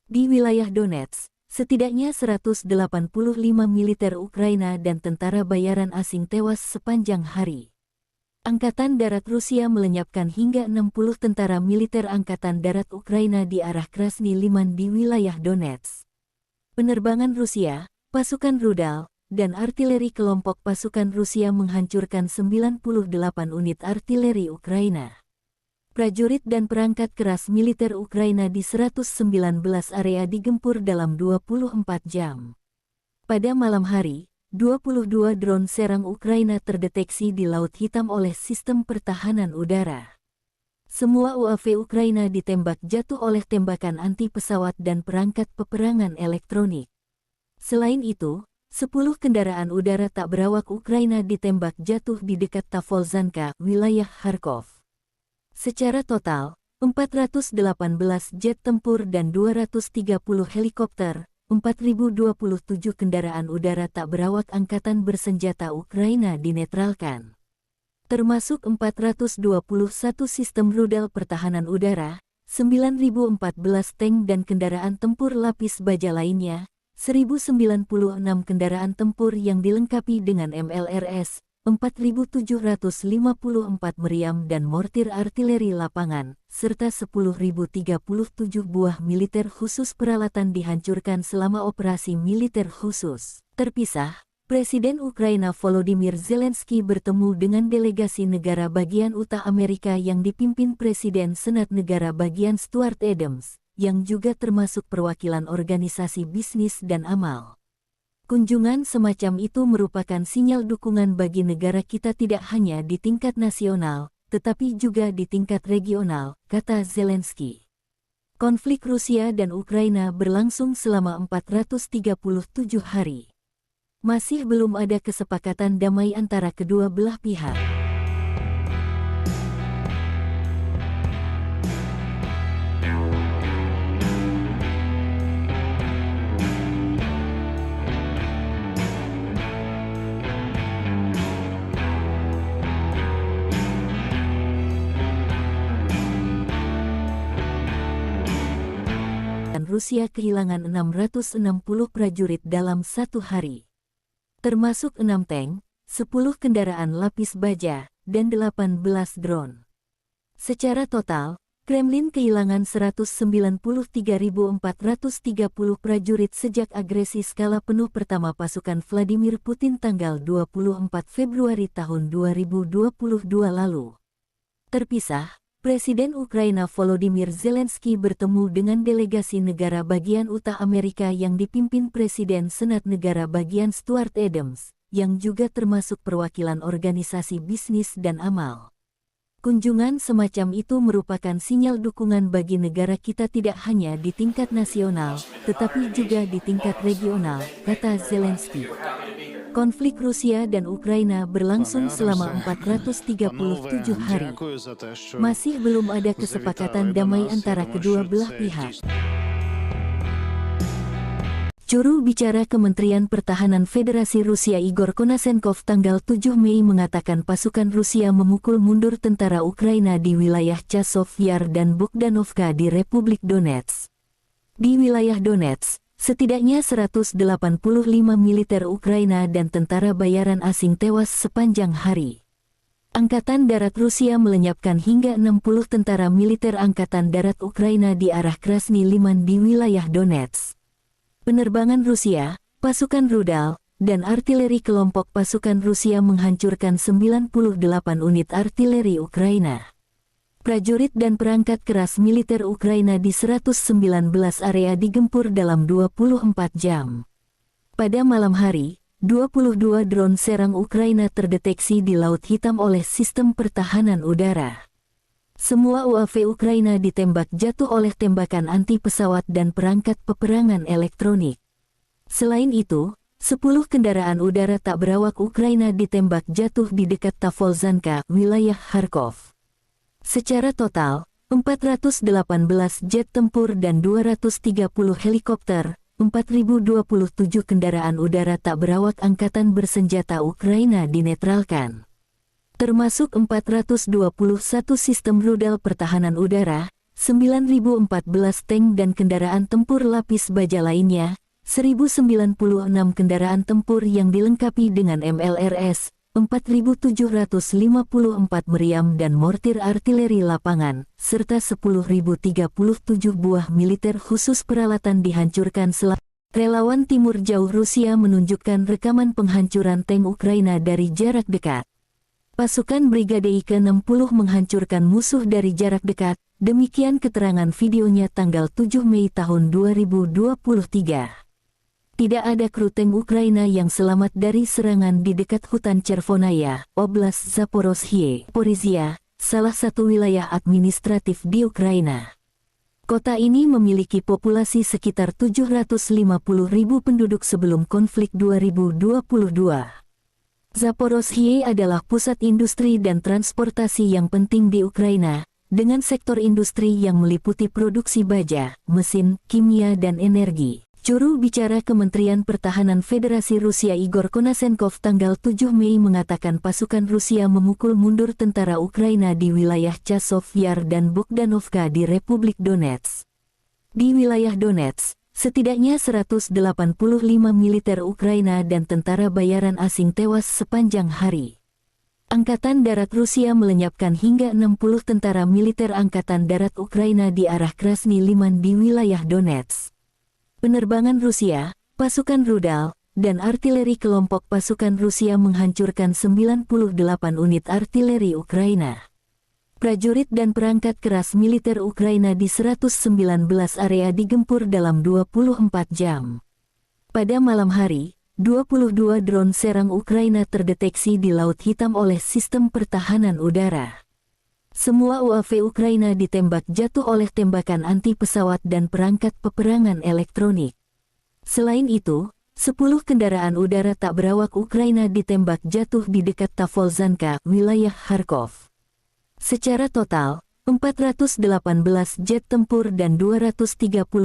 Di wilayah Donetsk, setidaknya 185 militer Ukraina dan tentara bayaran asing tewas sepanjang hari. Angkatan Darat Rusia melenyapkan hingga 60 tentara militer Angkatan Darat Ukraina di arah Krasny Liman di wilayah Donetsk. Penerbangan Rusia, pasukan rudal, dan artileri kelompok pasukan Rusia menghancurkan 98 unit artileri Ukraina. Prajurit dan perangkat keras militer Ukraina di 119 area digempur dalam 24 jam. Pada malam hari, 22 drone serang Ukraina terdeteksi di Laut Hitam oleh sistem pertahanan udara. Semua UAV Ukraina ditembak jatuh oleh tembakan anti-pesawat dan perangkat peperangan elektronik. Selain itu, 10 kendaraan udara tak berawak Ukraina ditembak jatuh di dekat Tavolzhanka, wilayah Kharkov. Secara total, 418 jet tempur dan 230 helikopter, 4.027 kendaraan udara tak berawak angkatan bersenjata Ukraina dinetralkan. Termasuk 421 sistem rudal pertahanan udara, 9.014 tank dan kendaraan tempur lapis baja lainnya, 1.096 kendaraan tempur yang dilengkapi dengan MLRS, 4.754 meriam dan mortir artileri lapangan, serta 10.037 buah militer khusus peralatan dihancurkan selama operasi militer khusus. Terpisah, Presiden Ukraina Volodymyr Zelensky bertemu dengan delegasi negara bagian Utah Amerika yang dipimpin Presiden Senat Negara bagian Stuart Adams, yang juga termasuk perwakilan organisasi bisnis dan amal. Kunjungan semacam itu merupakan sinyal dukungan bagi negara kita tidak hanya di tingkat nasional, tetapi juga di tingkat regional, kata Zelensky. Konflik Rusia dan Ukraina berlangsung selama 437 hari. Masih belum ada kesepakatan damai antara kedua belah pihak. Rusia kehilangan 660 prajurit dalam satu hari. Termasuk 6 tank, 10 kendaraan lapis baja, dan 18 drone. Secara total, Kremlin kehilangan 193.430 prajurit sejak agresi skala penuh pertama pasukan Vladimir Putin tanggal 24 Februari tahun 2022 lalu. Terpisah, Presiden Ukraina Volodymyr Zelensky bertemu dengan delegasi negara bagian Utah Amerika yang dipimpin Presiden Senat Negara bagian Stuart Adams, yang juga termasuk perwakilan organisasi bisnis dan amal. Kunjungan semacam itu merupakan sinyal dukungan bagi negara kita tidak hanya di tingkat nasional, tetapi juga di tingkat regional, kata Zelensky. Konflik Rusia dan Ukraina berlangsung selama 437 hari. Masih belum ada kesepakatan damai antara kedua belah pihak. Juru bicara Kementerian Pertahanan Federasi Rusia Igor Konasenkov tanggal 7 Mei mengatakan pasukan Rusia memukul mundur tentara Ukraina di wilayah Chasov Yar dan Bogdanovka di Republik Donetsk. Di wilayah Donetsk, setidaknya 185 militer Ukraina dan tentara bayaran asing tewas sepanjang hari. Angkatan Darat Rusia melenyapkan hingga 60 tentara militer Angkatan Darat Ukraina di arah Krasny Liman di wilayah Donetsk. Penerbangan Rusia, pasukan rudal, dan artileri kelompok pasukan Rusia menghancurkan 98 unit artileri Ukraina. Prajurit dan perangkat keras militer Ukraina di 119 area digempur dalam 24 jam. Pada malam hari, 22 drone serang Ukraina terdeteksi di Laut Hitam oleh sistem pertahanan udara. Semua UAV Ukraina ditembak jatuh oleh tembakan anti-pesawat dan perangkat peperangan elektronik. Selain itu, 10 kendaraan udara tak berawak Ukraina ditembak jatuh di dekat Tavolzhanka, wilayah Kharkov. Secara total, 418 jet tempur dan 230 helikopter, 4.027 kendaraan udara tak berawak angkatan bersenjata Ukraina dinetralkan. Termasuk 421 sistem rudal pertahanan udara, 9.014 tank dan kendaraan tempur lapis baja lainnya, 1.096 kendaraan tempur yang dilengkapi dengan MLRS, 4.754 meriam dan mortir artileri lapangan, serta 10.037 buah militer khusus peralatan dihancurkan selama Relawan Timur Jauh Rusia menunjukkan rekaman penghancuran tank Ukraina dari jarak dekat. Pasukan Brigade ke-60 menghancurkan musuh dari jarak dekat, demikian keterangan videonya tanggal 7 Mei tahun 2023. Tidak ada kru tank Ukraina yang selamat dari serangan di dekat hutan Chervonaya, Oblast Zaporozhye, Porizia, salah satu wilayah administratif di Ukraina. Kota ini memiliki populasi sekitar 750.000 penduduk sebelum konflik 2022. Zaporozhye adalah pusat industri dan transportasi yang penting di Ukraina, dengan sektor industri yang meliputi produksi baja, mesin, kimia dan energi. Juru bicara Kementerian Pertahanan Federasi Rusia Igor Konasenkov tanggal 7 Mei mengatakan pasukan Rusia memukul mundur tentara Ukraina di wilayah Chasov Yar dan Bogdanovka di Republik Donetsk. Di wilayah Donetsk, setidaknya 185 militer Ukraina dan tentara bayaran asing tewas sepanjang hari. Angkatan Darat Rusia melenyapkan hingga 60 tentara militer Angkatan Darat Ukraina di arah Krasny Liman di wilayah Donetsk. Penerbangan Rusia, pasukan rudal, dan artileri kelompok pasukan Rusia menghancurkan 98 unit artileri Ukraina. Prajurit dan perangkat keras militer Ukraina di 119 area digempur dalam 24 jam. Pada malam hari, 22 drone serang Ukraina terdeteksi di Laut Hitam oleh sistem pertahanan udara. Semua UAV Ukraina ditembak jatuh oleh tembakan anti-pesawat dan perangkat peperangan elektronik. Selain itu, 10 kendaraan udara tak berawak Ukraina ditembak jatuh di dekat Tavolzhanka, wilayah Kharkov. Secara total, 418 jet tempur dan 230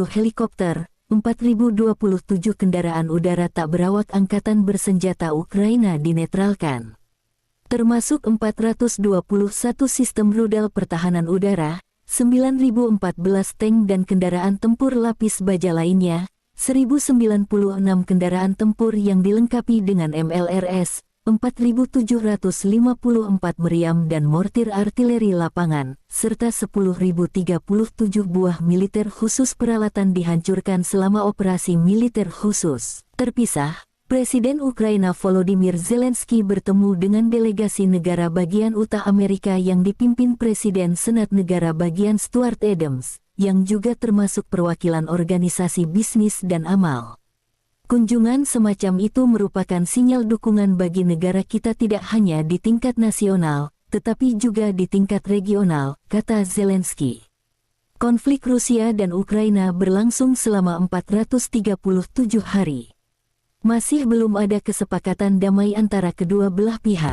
helikopter, 4.027 kendaraan udara tak berawak angkatan bersenjata Ukraina dinetralkan. Termasuk 421 sistem rudal pertahanan udara, 9.014 tank dan kendaraan tempur lapis baja lainnya, 1.096 kendaraan tempur yang dilengkapi dengan MLRS, 4.754 meriam dan mortir artileri lapangan, serta 10.037 buah militer khusus peralatan dihancurkan selama operasi militer khusus. Terpisah, Presiden Ukraina Volodymyr Zelensky bertemu dengan delegasi negara bagian Utah Amerika yang dipimpin Presiden Senat Negara Bagian Stuart Adams, yang juga termasuk perwakilan organisasi bisnis dan amal. Kunjungan semacam itu merupakan sinyal dukungan bagi negara kita tidak hanya di tingkat nasional, tetapi juga di tingkat regional, kata Zelensky. Konflik Rusia dan Ukraina berlangsung selama 437 hari. Masih belum ada kesepakatan damai antara kedua belah pihak.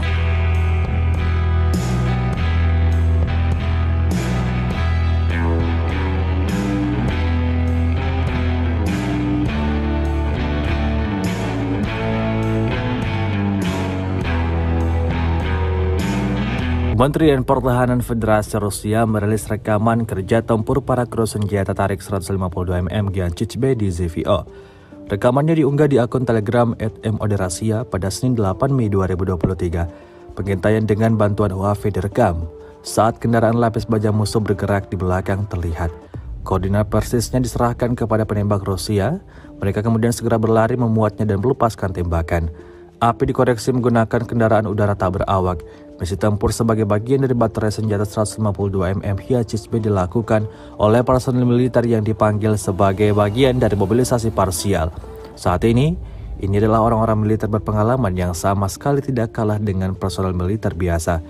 Kementerian Pertahanan Federasi Rusia merilis rekaman kerja tempur para kru senjata tarik 152 mm Giancic B di ZVO. Rekamannya diunggah di akun Telegram @moderasia pada Senin 8 Mei 2023. Pengintaian dengan bantuan UAV direkam. Saat kendaraan lapis baja musuh bergerak di belakang terlihat. Koordinat persisnya diserahkan kepada penembak Rusia. Mereka kemudian segera berlari memuatnya dan melepaskan tembakan. Api dikoreksi menggunakan kendaraan udara tak berawak. Misi tempur sebagai bagian dari baterai senjata 152 mm Giancic B dilakukan oleh personil militer yang dipanggil sebagai bagian dari mobilisasi parsial. Saat ini adalah orang-orang militer berpengalaman yang sama sekali tidak kalah dengan personel militer biasa.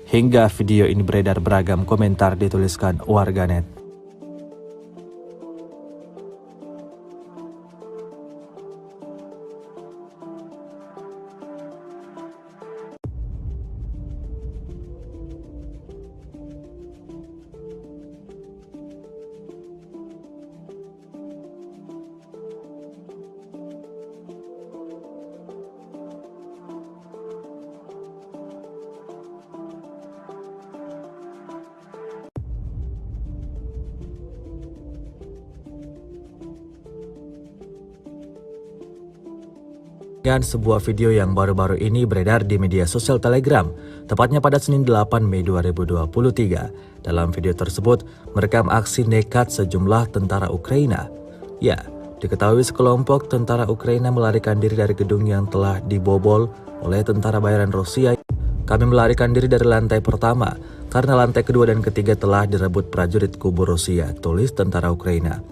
Hingga video ini beredar beragam komentar dituliskan warganet. Dan sebuah video yang baru-baru ini beredar di media sosial Telegram, tepatnya pada Senin 8 Mei 2023. Dalam video tersebut, merekam aksi nekat sejumlah tentara Ukraina. Ya, Diketahui sekelompok tentara Ukraina melarikan diri dari gedung yang telah dibobol oleh tentara bayaran Rusia. Kami melarikan diri dari lantai pertama karena lantai kedua dan ketiga telah direbut prajurit kubu Rusia, tulis tentara Ukraina.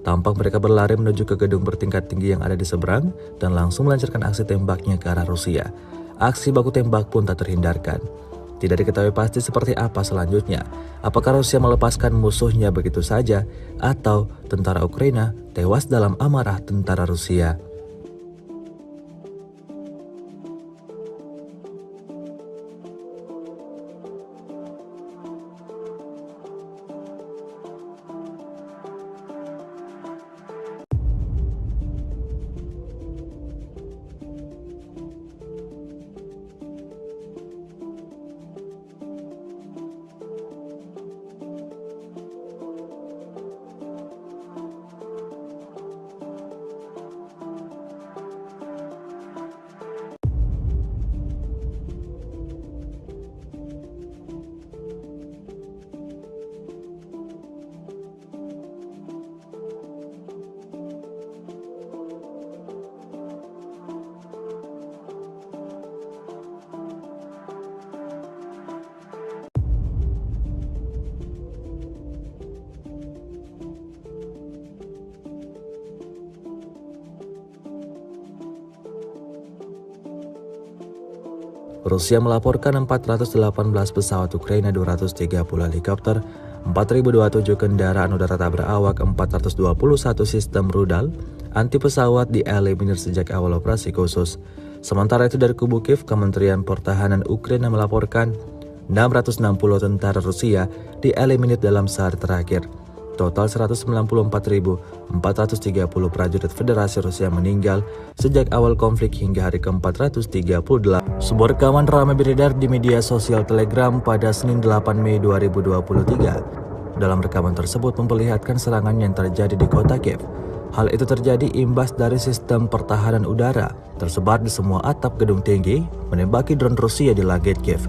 Tampak mereka berlari menuju ke gedung bertingkat tinggi yang ada di seberang dan langsung melancarkan aksi tembaknya ke arah Rusia. Aksi baku tembak pun tak terhindarkan. Tidak diketahui pasti seperti apa selanjutnya. Apakah Rusia melepaskan musuhnya begitu saja atau tentara Ukraina tewas dalam amarah tentara Rusia. Rusia melaporkan 418 pesawat Ukraina, 230 helikopter, 4.027 kendaraan udara tak berawak, 421 sistem rudal anti pesawat dieliminir sejak awal operasi khusus. Sementara itu dari kubu Kiev, Kementerian Pertahanan Ukraina melaporkan 660 tentara Rusia dieliminir dalam sehari terakhir. Total 194.430 prajurit Federasi Rusia meninggal sejak awal konflik hingga hari ke-438. Sebuah rekaman ramai beredar di media sosial Telegram pada Senin 8 Mei 2023. Dalam rekaman tersebut memperlihatkan serangan yang terjadi di kota Kiev. Hal itu terjadi imbas dari sistem pertahanan udara tersebar di semua atap gedung tinggi menembaki drone Rusia di langit Kiev.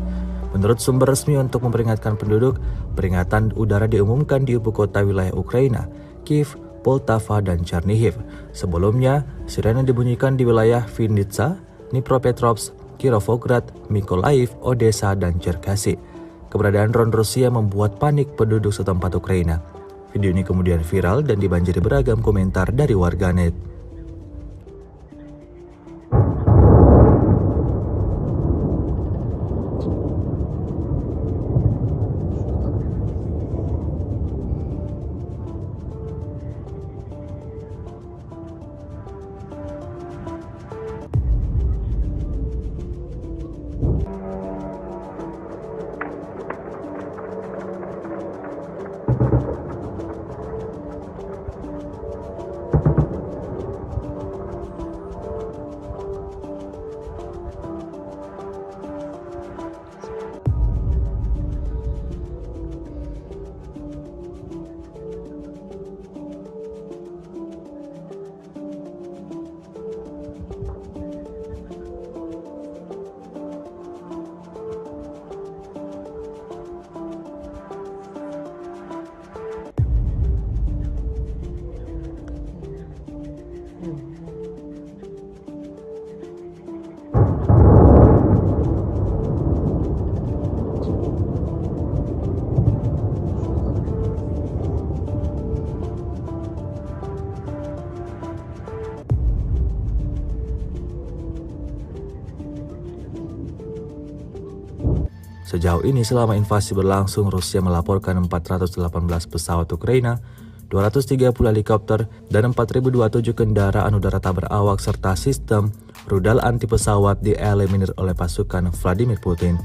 Menurut sumber resmi untuk memperingatkan penduduk, peringatan udara diumumkan di ibu kota wilayah Ukraina, Kiev, Poltava, dan Chernihiv. Sebelumnya, sirene dibunyikan di wilayah Vinnytsia, Dnipropetrovsk, Kirovograd, Mykolaiv, Odessa, dan Cherkasy. Keberadaan drone Rusia membuat panik penduduk setempat Ukraina. Video ini kemudian viral dan dibanjiri beragam komentar dari warganet. Sejauh ini selama invasi berlangsung, Rusia melaporkan 418 pesawat Ukraina, 230 helikopter, dan 4.027 kendaraan udara tak berawak serta sistem rudal anti pesawat dieliminir oleh pasukan Vladimir Putin.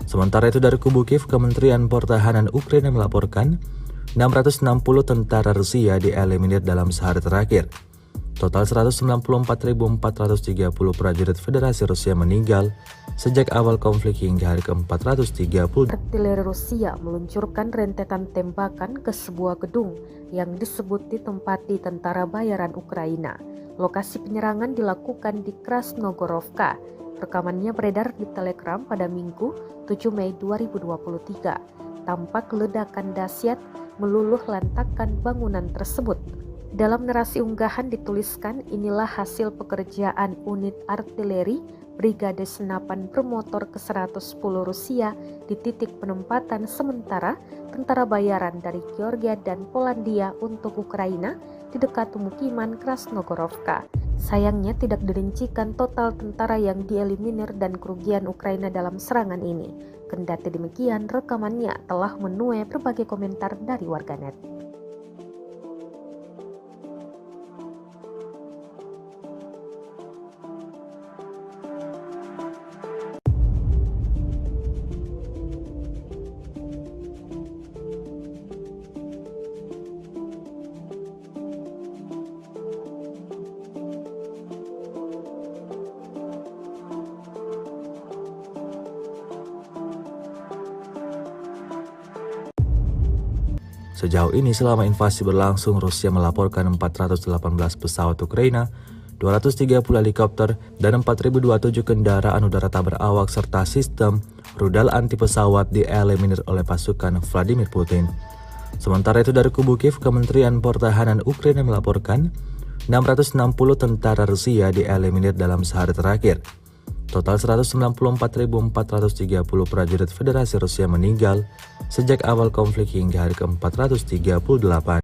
Sementara itu dari kubu Kiev, Kementerian Pertahanan Ukraina melaporkan 660 tentara Rusia dieliminir dalam sehari terakhir. Total 194.430 prajurit Federasi Rusia meninggal sejak awal konflik hingga hari ke-430. Artileri Rusia meluncurkan rentetan tembakan ke sebuah gedung yang disebut ditempati tentara bayaran Ukraina. Lokasi penyerangan dilakukan di Krasnogorovka. Rekamannya beredar di Telegram pada Minggu 7 Mei 2023. Tampak ledakan dahsyat meluluh lantakkan bangunan tersebut. Dalam narasi unggahan dituliskan, inilah hasil pekerjaan unit artileri Brigade Senapan Bermotor ke-110 Rusia di titik penempatan sementara tentara bayaran dari Georgia dan Polandia untuk Ukraina di dekat pemukiman Krasnogorovka. Sayangnya tidak dirincikan total tentara yang dieliminir dan kerugian Ukraina dalam serangan ini. Kendati demikian, rekamannya telah menuai berbagai komentar dari warganet. Sejauh ini selama invasi berlangsung, Rusia melaporkan 418 pesawat Ukraina, 230 helikopter, dan 4.027 kendaraan udara tak berawak serta sistem rudal anti pesawat dieliminir oleh pasukan Vladimir Putin. Sementara itu dari kubu Kiev, Kementerian Pertahanan Ukraina melaporkan 660 tentara Rusia dieliminir dalam sehari terakhir. Total 194.430 prajurit Federasi Rusia meninggal sejak awal konflik hingga hari ke-438.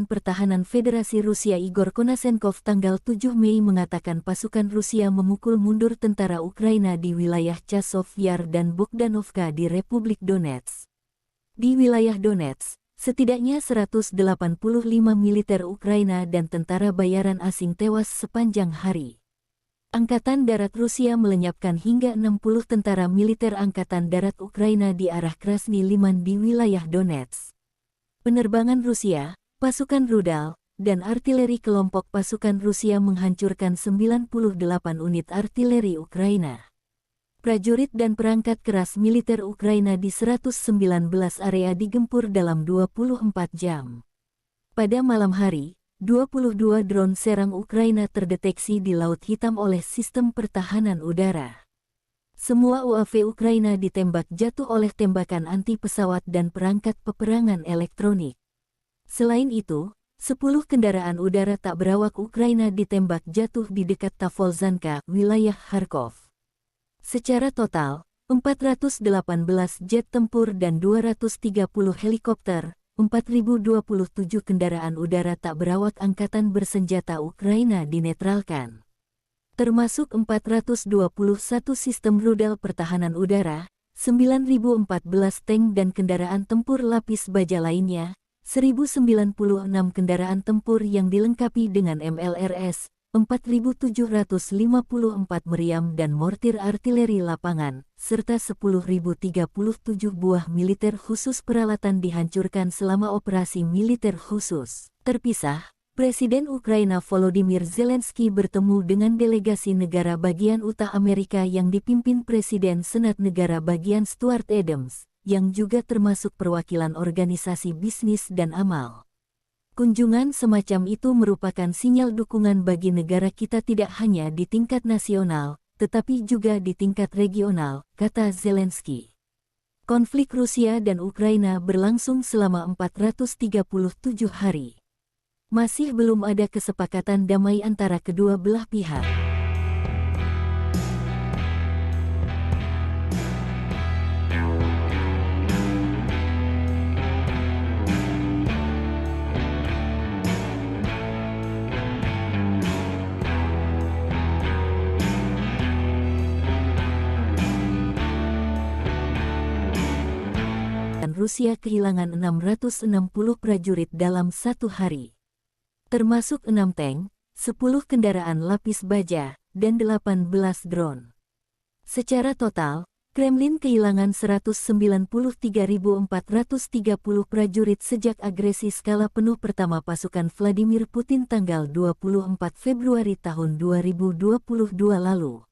Pertahanan Federasi Rusia Igor Konasenkov tanggal 7 Mei mengatakan pasukan Rusia memukul mundur tentara Ukraina di wilayah Chasov Yar dan Bogdanovka di Republik Donetsk. Di wilayah Donetsk, setidaknya 185 militer Ukraina dan tentara bayaran asing tewas sepanjang hari. Angkatan Darat Rusia melenyapkan hingga 60 tentara militer Angkatan Darat Ukraina di arah Krasny Liman di wilayah Donetsk. Penerbangan Rusia, pasukan rudal, dan artileri kelompok pasukan Rusia menghancurkan 98 unit artileri Ukraina. Prajurit dan perangkat keras militer Ukraina di 119 area digempur dalam 24 jam. Pada malam hari, 22 drone serang Ukraina terdeteksi di Laut Hitam oleh sistem pertahanan udara. Semua UAV Ukraina ditembak jatuh oleh tembakan anti pesawat dan perangkat peperangan elektronik. Selain itu, 10 kendaraan udara tak berawak Ukraina ditembak jatuh di dekat Tavolzhanka, wilayah Kharkov. Secara total, 418 jet tempur dan 230 helikopter, 4.027 kendaraan udara tak berawak angkatan bersenjata Ukraina dinetralkan. Termasuk 421 sistem rudal pertahanan udara, 9.014 tank dan kendaraan tempur lapis baja lainnya, 1.096 kendaraan tempur yang dilengkapi dengan MLRS, 4.754 meriam dan mortir artileri lapangan, serta 10.037 buah militer khusus peralatan dihancurkan selama operasi militer khusus. Terpisah, Presiden Ukraina Volodymyr Zelensky bertemu dengan delegasi negara bagian Utah Amerika yang dipimpin Presiden Senat Negara bagian Stuart Adams, yang juga termasuk perwakilan organisasi bisnis dan amal. Kunjungan semacam itu merupakan sinyal dukungan bagi negara kita tidak hanya di tingkat nasional, tetapi juga di tingkat regional, kata Zelensky. Konflik Rusia dan Ukraina berlangsung selama 437 hari. Masih belum ada kesepakatan damai antara kedua belah pihak. Rusia kehilangan 660 prajurit dalam satu hari. Termasuk 6 tank, 10 kendaraan lapis baja, dan 18 drone. Secara total, Kremlin kehilangan 193.430 prajurit sejak agresi skala penuh pertama pasukan Vladimir Putin tanggal 24 Februari tahun 2022 lalu.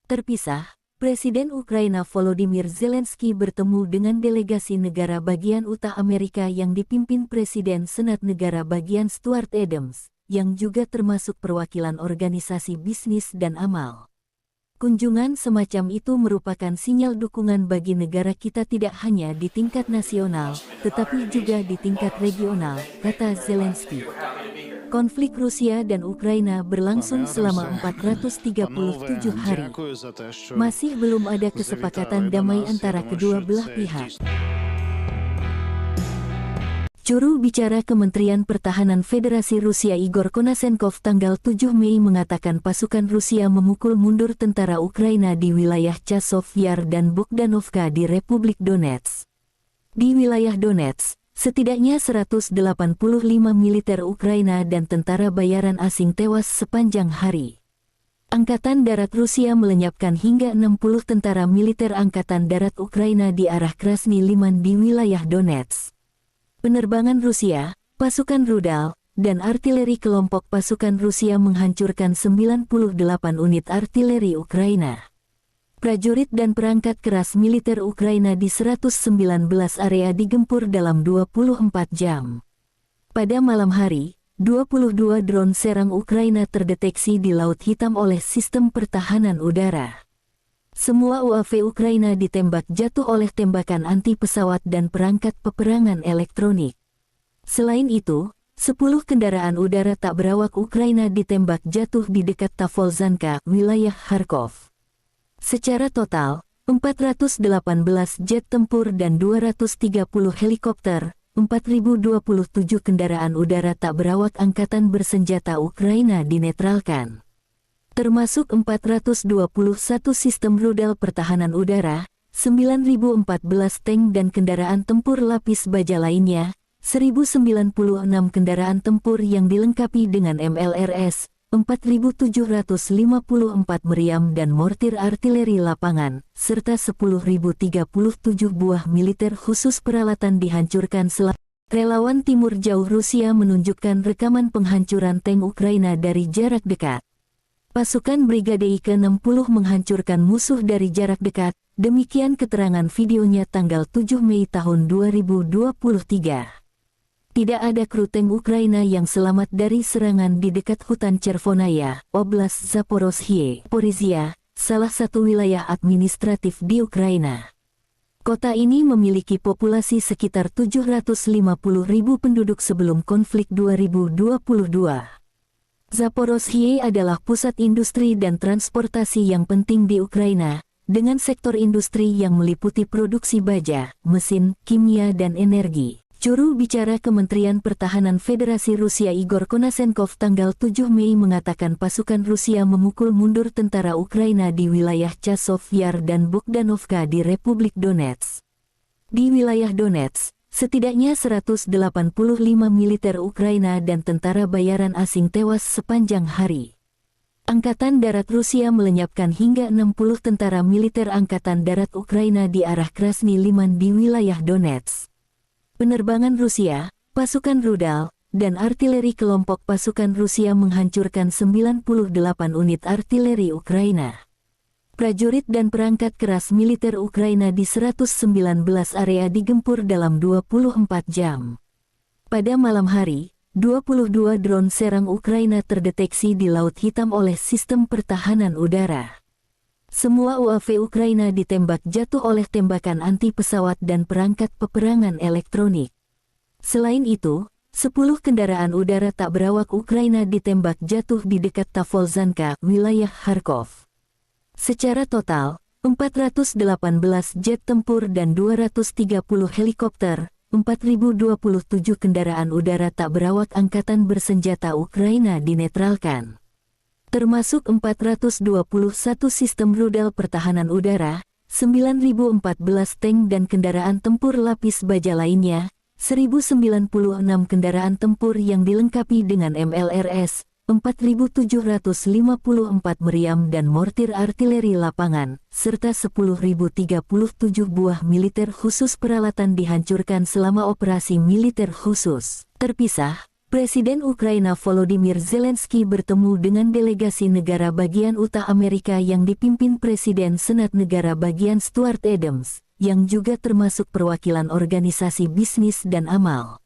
Terpisah, Presiden Ukraina Volodymyr Zelensky bertemu dengan delegasi negara bagian Utah Amerika yang dipimpin Presiden Senat Negara bagian Stuart Adams, yang juga termasuk perwakilan organisasi bisnis dan amal. Kunjungan semacam itu merupakan sinyal dukungan bagi negara kita tidak hanya di tingkat nasional, tetapi juga di tingkat regional, kata Zelensky. Konflik Rusia dan Ukraina berlangsung selama 437 hari. Masih belum ada kesepakatan damai antara kedua belah pihak. Juru bicara Kementerian Pertahanan Federasi Rusia Igor Konasenkov tanggal 7 Mei mengatakan pasukan Rusia memukul mundur tentara Ukraina di wilayah Chasov Yar dan Bogdanovka di Republik Donetsk. Di wilayah Donetsk, setidaknya 185 militer Ukraina dan tentara bayaran asing tewas sepanjang hari. Angkatan Darat Rusia melenyapkan hingga 60 tentara militer Angkatan Darat Ukraina di arah Krasny Liman di wilayah Donetsk. Penerbangan Rusia, pasukan rudal, dan artileri kelompok pasukan Rusia menghancurkan 98 unit artileri Ukraina. Prajurit dan perangkat keras militer Ukraina di 119 area digempur dalam 24 jam. Pada malam hari, 22 drone serang Ukraina terdeteksi di Laut Hitam oleh sistem pertahanan udara. Semua UAV Ukraina ditembak jatuh oleh tembakan anti-pesawat dan perangkat peperangan elektronik. Selain itu, 10 kendaraan udara tak berawak Ukraina ditembak jatuh di dekat Tavolzhanka, wilayah Kharkov. Secara total, 418 jet tempur dan 230 helikopter, 4.027 kendaraan udara tak berawak angkatan bersenjata Ukraina dinetralkan. Termasuk 421 sistem rudal pertahanan udara, 9.014 tank dan kendaraan tempur lapis baja lainnya, 1.096 kendaraan tempur yang dilengkapi dengan MLRS, 4.754 meriam dan mortir artileri lapangan, serta 10.037 buah militer khusus peralatan dihancurkan selama. Relawan Timur Jauh Rusia menunjukkan rekaman penghancuran tank Ukraina dari jarak dekat. Pasukan Brigade ke-60 menghancurkan musuh dari jarak dekat, demikian keterangan videonya tanggal 7 Mei tahun 2023. Tidak ada kru tank Ukraina yang selamat dari serangan di dekat hutan Chervonaya, Oblast Zaporozhye, Porizia, salah satu wilayah administratif di Ukraina. Kota ini memiliki populasi sekitar 750.000 penduduk sebelum konflik 2022. Zaporozhye adalah pusat industri dan transportasi yang penting di Ukraina, dengan sektor industri yang meliputi produksi baja, mesin, kimia dan energi. Juru bicara Kementerian Pertahanan Federasi Rusia Igor Konasenkov tanggal 7 Mei mengatakan pasukan Rusia memukul mundur tentara Ukraina di wilayah Chasov Yar dan Bogdanovka di Republik Donetsk. Di wilayah Donetsk, setidaknya 185 militer Ukraina dan tentara bayaran asing tewas sepanjang hari. Angkatan Darat Rusia melenyapkan hingga 60 tentara militer Angkatan Darat Ukraina di arah Krasny Liman di wilayah Donetsk. Penerbangan Rusia, pasukan rudal, dan artileri kelompok pasukan Rusia menghancurkan 98 unit artileri Ukraina. Prajurit dan perangkat keras militer Ukraina di 119 area digempur dalam 24 jam. Pada malam hari, 22 drone serang Ukraina terdeteksi di Laut Hitam oleh sistem pertahanan udara. Semua UAV Ukraina ditembak jatuh oleh tembakan anti-pesawat dan perangkat peperangan elektronik. Selain itu, 10 kendaraan udara tak berawak Ukraina ditembak jatuh di dekat Tavolzhanka, wilayah Kharkov. Secara total, 418 jet tempur dan 230 helikopter, 4.027 kendaraan udara tak berawak angkatan bersenjata Ukraina dinetralkan. Termasuk 421 sistem rudal pertahanan udara, 9.014 tank dan kendaraan tempur lapis baja lainnya, 1.096 kendaraan tempur yang dilengkapi dengan MLRS, 4.754 meriam dan mortir artileri lapangan, serta 10.037 buah militer khusus peralatan dihancurkan selama operasi militer khusus. Terpisah, Presiden Ukraina Volodymyr Zelensky bertemu dengan delegasi negara bagian Utah Amerika yang dipimpin Presiden Senat Negara Bagian Stuart Adams, yang juga termasuk perwakilan organisasi bisnis dan amal.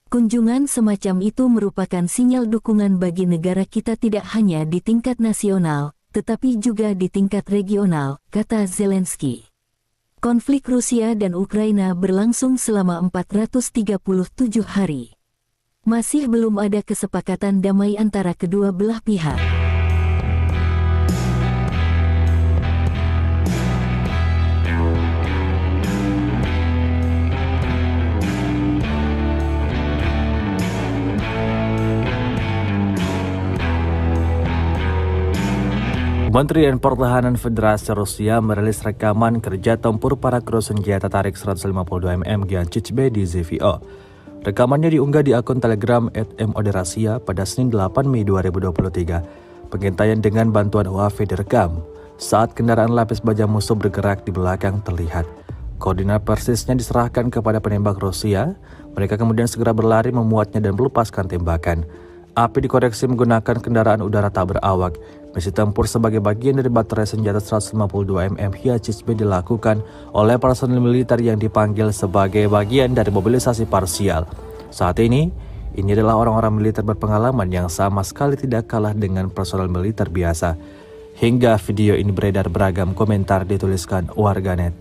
Kunjungan semacam itu merupakan sinyal dukungan bagi negara kita tidak hanya di tingkat nasional, tetapi juga di tingkat regional, kata Zelensky. Konflik Rusia dan Ukraina berlangsung selama 437 hari. Masih belum ada kesepakatan damai antara kedua belah pihak. Kementerian Pertahanan Federasi Rusia merilis rekaman kerja tempur para kru senjata tarik 152 mm Giancic-B di ZVO. Rekamannya diunggah di akun Telegram @moderasia pada Senin 8 Mei 2023. Pengintaian dengan bantuan UAV direkam saat kendaraan lapis baja musuh bergerak di belakang terlihat. Koordinat persisnya diserahkan kepada penembak Rusia. Mereka kemudian segera berlari memuatnya dan melepaskan tembakan. Api dikoreksi menggunakan kendaraan udara tak berawak. Misi tempur sebagai bagian dari baterai senjata 152 mm Giancic-B dilakukan oleh personel militer yang dipanggil sebagai bagian dari mobilisasi parsial. Saat ini adalah orang-orang militer berpengalaman yang sama sekali tidak kalah dengan personel militer biasa. Hingga video ini beredar beragam komentar dituliskan warganet.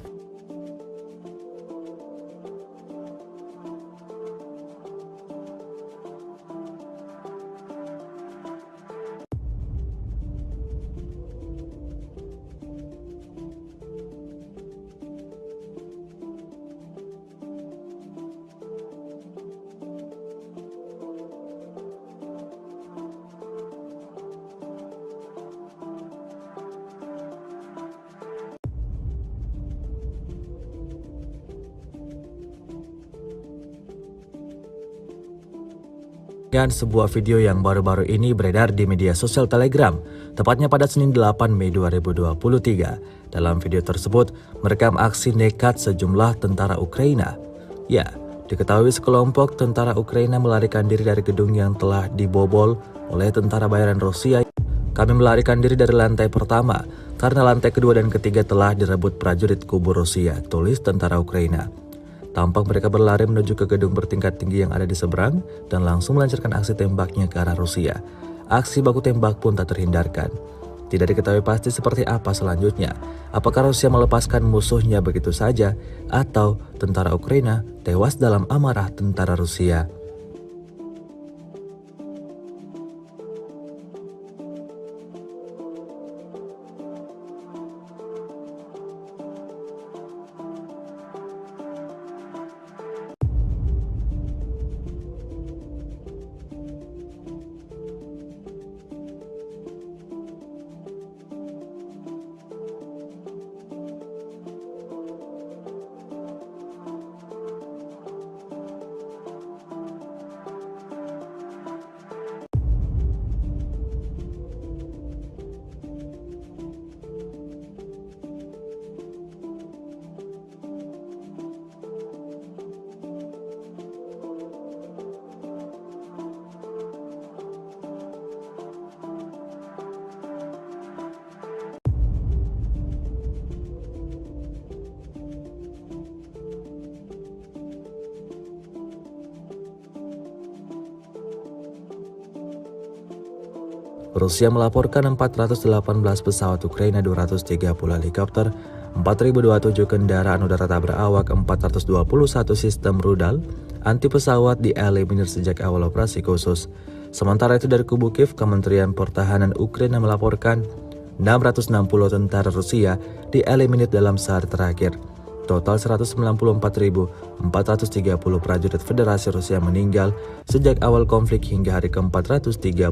Dan sebuah video yang baru-baru ini beredar di media sosial Telegram, tepatnya pada Senin 8 Mei 2023. Dalam video tersebut, merekam aksi nekat sejumlah tentara Ukraina. Ya, diketahui sekelompok tentara Ukraina melarikan diri dari gedung yang telah dibobol oleh tentara bayaran Rusia. Kami melarikan diri dari lantai pertama, karena lantai kedua dan ketiga telah direbut prajurit kubu Rusia, tulis tentara Ukraina. Tampak mereka berlari menuju ke gedung bertingkat tinggi yang ada di seberang dan langsung melancarkan aksi tembaknya ke arah Rusia. Aksi baku tembak pun tak terhindarkan. Tidak diketahui pasti seperti apa selanjutnya. Apakah Rusia melepaskan musuhnya begitu saja atau tentara Ukraina tewas dalam amarah tentara Rusia. Rusia melaporkan 418 pesawat Ukraina, 230 helikopter, 4.027 kendaraan udara tak berawak, 421 sistem rudal anti pesawat dieliminir sejak awal operasi khusus. Sementara itu dari kubu Kiev, Kementerian Pertahanan Ukraina melaporkan 660 tentara Rusia dieliminir dalam sehari terakhir. Total 194.430 prajurit Federasi Rusia meninggal sejak awal konflik hingga hari ke-438.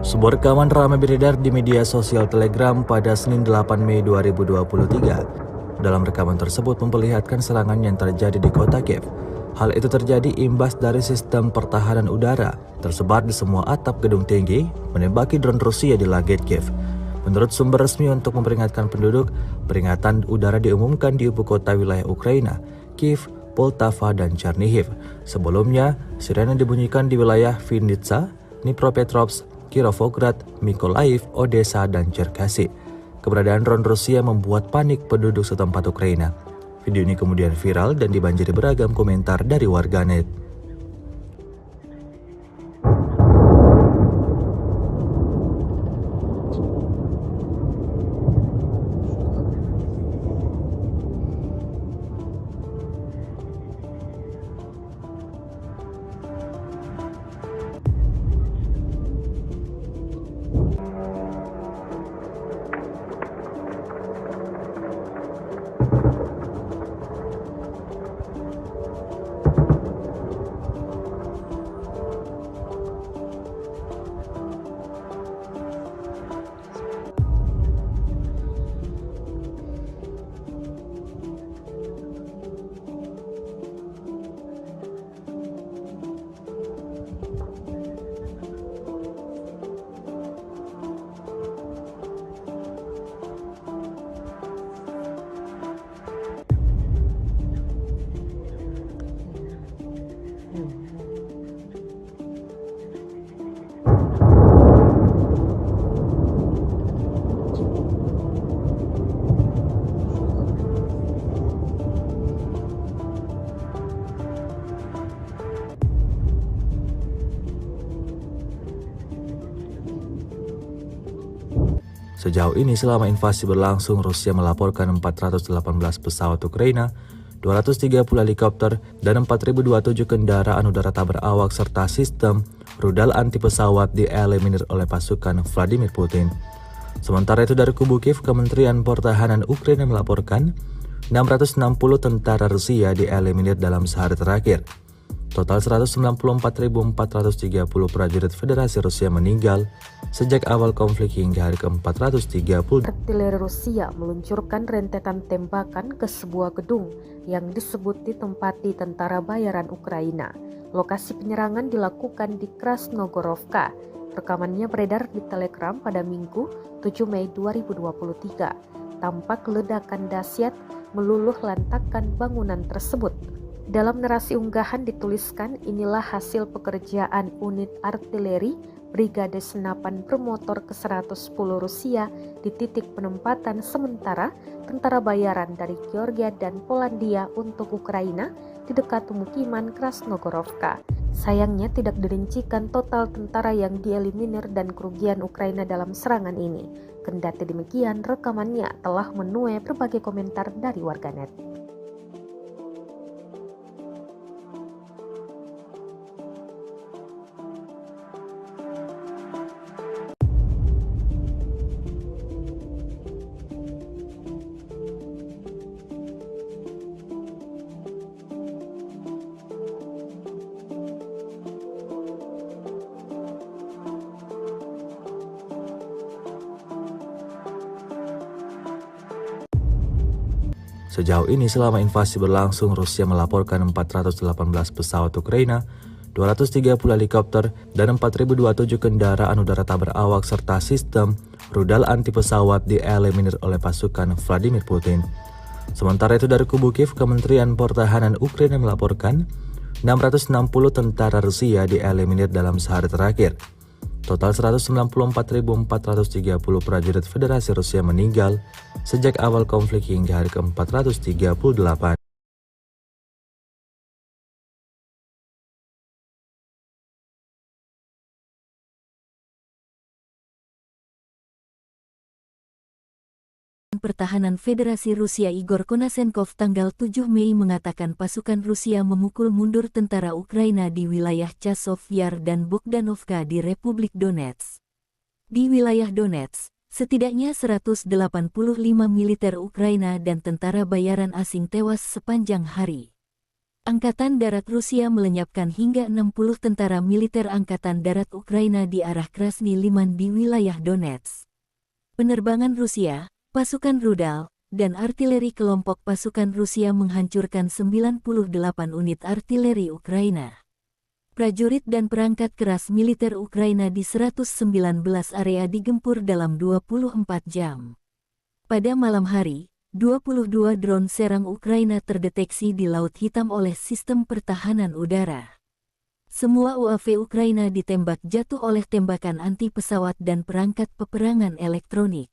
Sebuah rekaman ramai beredar di media sosial Telegram pada Senin 8 Mei 2023. Dalam rekaman tersebut memperlihatkan serangan yang terjadi di kota Kiev. Hal itu terjadi imbas dari sistem pertahanan udara tersebar di semua atap gedung tinggi menembaki drone Rusia di langit Kiev. Menurut sumber resmi untuk memperingatkan penduduk, peringatan udara diumumkan di ibu kota wilayah Ukraina, Kiev, Poltava, dan Chernihiv. Sebelumnya, sirene dibunyikan di wilayah Vinnytsia, Dnipropetrovsk, Kirovograd, Mykolaiv, Odessa, dan Cherkasy. Keberadaan drone Rusia membuat panik penduduk setempat Ukraina. Video ini kemudian viral dan dibanjiri beragam komentar dari warganet. Sejauh ini selama invasi berlangsung, Rusia melaporkan 418 pesawat Ukraina, 230 helikopter, dan 4.027 kendaraan udara tak berawak serta sistem rudal anti pesawat dieliminir oleh pasukan Vladimir Putin. Sementara itu dari kubu Kiev, Kementerian Pertahanan Ukraina melaporkan 660 tentara Rusia dieliminir dalam sehari terakhir. Total 194.430 prajurit Federasi Rusia meninggal sejak awal konflik hingga hari ke-430. Artileri Rusia meluncurkan rentetan tembakan ke sebuah gedung yang disebut ditempati tentara bayaran Ukraina. Lokasi penyerangan dilakukan di Krasnogorovka. Rekamannya beredar di Telegram pada Minggu 7 Mei 2023. Tampak ledakan dahsyat meluluh lantakkan bangunan tersebut. Dalam narasi unggahan dituliskan, inilah hasil pekerjaan unit artileri Brigade Senapan Bermotor ke-110 Rusia di titik penempatan sementara tentara bayaran dari Georgia dan Polandia untuk Ukraina di dekat pemukiman Krasnogorovka. Sayangnya tidak dirincikan total tentara yang dieliminir dan kerugian Ukraina dalam serangan ini. Kendati demikian, rekamannya telah menuai berbagai komentar dari warganet. Sejauh ini selama invasi berlangsung, Rusia melaporkan 418 pesawat Ukraina, 230 helikopter, dan 4.027 kendaraan udara tak berawak serta sistem rudal anti pesawat dieliminir oleh pasukan Vladimir Putin. Sementara itu dari kubu Kiev, Kementerian Pertahanan Ukraina melaporkan 660 tentara Rusia dieliminir dalam sehari terakhir. Total 194.430 prajurit Federasi Rusia meninggal sejak awal konflik hingga hari ke-438. Pertahanan Federasi Rusia Igor Konasenkov tanggal 7 Mei mengatakan pasukan Rusia memukul mundur tentara Ukraina di wilayah Chasov Yar dan Bogdanovka di Republik Donetsk. Di wilayah Donetsk, setidaknya 185 militer Ukraina dan tentara bayaran asing tewas sepanjang hari. Angkatan Darat Rusia melenyapkan hingga 60 tentara militer Angkatan Darat Ukraina di arah Krasny Liman di wilayah Donetsk. Penerbangan Rusia, pasukan rudal, dan artileri kelompok pasukan Rusia menghancurkan 98 unit artileri Ukraina. Prajurit dan perangkat keras militer Ukraina di 119 area digempur dalam 24 jam. Pada malam hari, 22 drone serang Ukraina terdeteksi di Laut Hitam oleh sistem pertahanan udara. Semua UAV Ukraina ditembak jatuh oleh tembakan anti pesawat dan perangkat peperangan elektronik.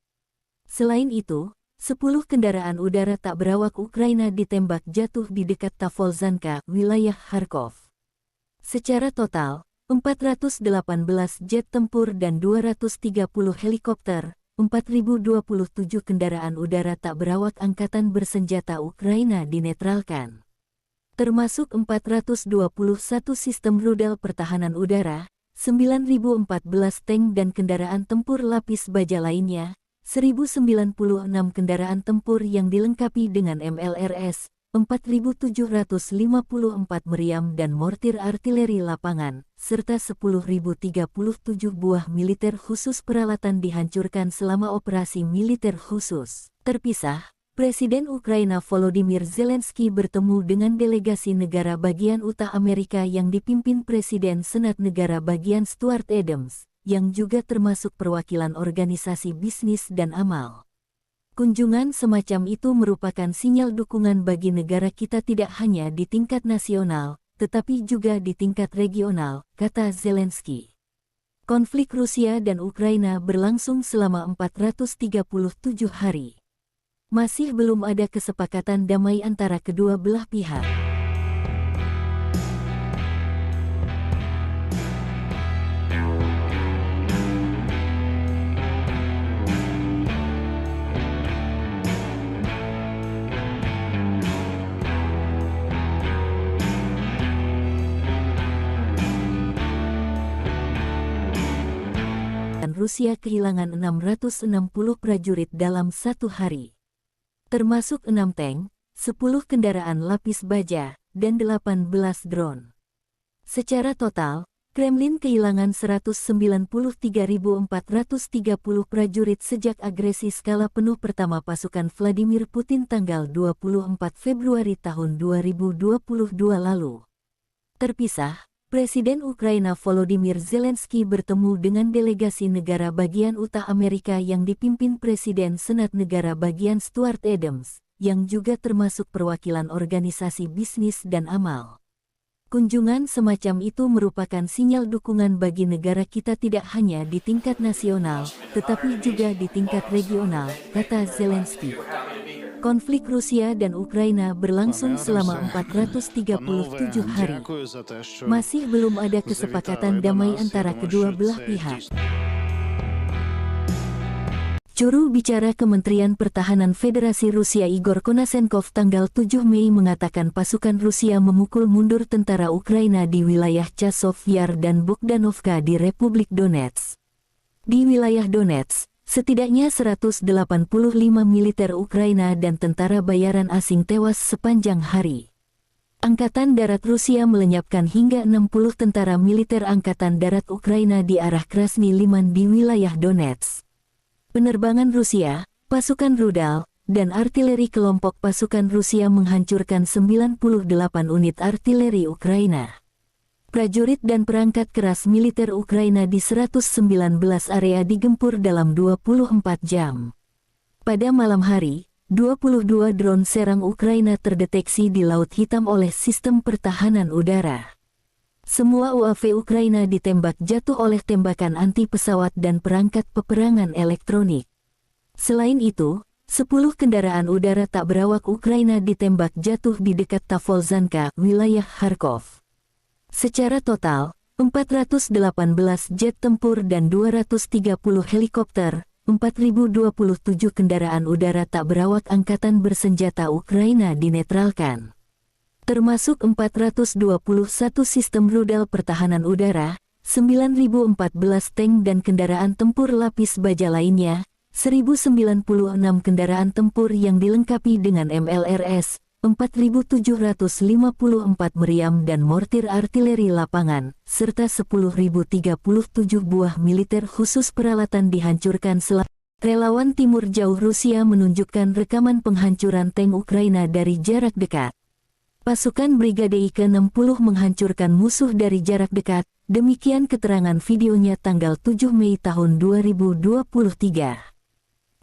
Selain itu, 10 kendaraan udara tak berawak Ukraina ditembak jatuh di dekat Tavolzhanka, wilayah Kharkov. Secara total, 418 jet tempur dan 230 helikopter, 4.027 kendaraan udara tak berawak angkatan bersenjata Ukraina dinetralkan. Termasuk 421 sistem rudal pertahanan udara, 9.014 tank dan kendaraan tempur lapis baja lainnya, 1.096 kendaraan tempur yang dilengkapi dengan MLRS, 4.754 meriam dan mortir artileri lapangan, serta 10.037 buah militer khusus peralatan dihancurkan selama operasi militer khusus. Terpisah, Presiden Ukraina Volodymyr Zelensky bertemu dengan delegasi negara bagian Utah Amerika yang dipimpin Presiden Senat Negara Bagian Stuart Adams, yang juga termasuk perwakilan organisasi bisnis dan amal. Kunjungan semacam itu merupakan sinyal dukungan bagi negara kita tidak hanya di tingkat nasional, tetapi juga di tingkat regional, kata Zelensky. Konflik Rusia dan Ukraina berlangsung selama 437 hari. Masih belum ada kesepakatan damai antara kedua belah pihak. Rusia kehilangan 660 prajurit dalam satu hari. Termasuk 6 tank, 10 kendaraan lapis baja, dan 18 drone. Secara total, Kremlin kehilangan 193.430 prajurit sejak agresi skala penuh pertama pasukan Vladimir Putin tanggal 24 Februari tahun 2022 lalu. Terpisah, Presiden Ukraina Volodymyr Zelensky bertemu dengan delegasi negara bagian Utah Amerika yang dipimpin Presiden Senat Negara bagian Stuart Adams, yang juga termasuk perwakilan organisasi bisnis dan amal. Kunjungan semacam itu merupakan sinyal dukungan bagi negara kita tidak hanya di tingkat nasional, tetapi juga di tingkat regional, kata Zelensky. Konflik Rusia dan Ukraina berlangsung selama 437 hari. Masih belum ada kesepakatan damai antara kedua belah pihak. Juru bicara Kementerian Pertahanan Federasi Rusia Igor Konasenkov tanggal 7 Mei mengatakan pasukan Rusia memukul mundur tentara Ukraina di wilayah Chasov Yar dan Bogdanovka di Republik Donetsk. Di wilayah Donetsk, setidaknya 185 militer Ukraina dan tentara bayaran asing tewas sepanjang hari. Angkatan Darat Rusia melenyapkan hingga 60 tentara militer Angkatan Darat Ukraina di arah Krasny Liman di wilayah Donetsk. Penerbangan Rusia, pasukan rudal, dan artileri kelompok pasukan Rusia menghancurkan 98 unit artileri Ukraina. Prajurit dan perangkat keras militer Ukraina di 119 area digempur dalam 24 jam. Pada malam hari, 22 drone serang Ukraina terdeteksi di Laut Hitam oleh sistem pertahanan udara. Semua UAV Ukraina ditembak jatuh oleh tembakan anti-pesawat dan perangkat peperangan elektronik. Selain itu, 10 kendaraan udara tak berawak Ukraina ditembak jatuh di dekat Tavolzhanka, wilayah Kharkov. Secara total, 418 jet tempur dan 230 helikopter, 4.027 kendaraan udara tak berawak angkatan bersenjata Ukraina dinetralkan. Termasuk 421 sistem rudal pertahanan udara, 9.014 tank dan kendaraan tempur lapis baja lainnya, 1.096 kendaraan tempur yang dilengkapi dengan MLRS, 4.754 meriam dan mortir artileri lapangan, serta 10.037 buah militer khusus peralatan dihancurkan selama. Relawan Timur Jauh Rusia menunjukkan rekaman penghancuran tank Ukraina dari jarak dekat. Pasukan Brigade ke-60 menghancurkan musuh dari jarak dekat, demikian keterangan videonya tanggal 7 Mei tahun 2023.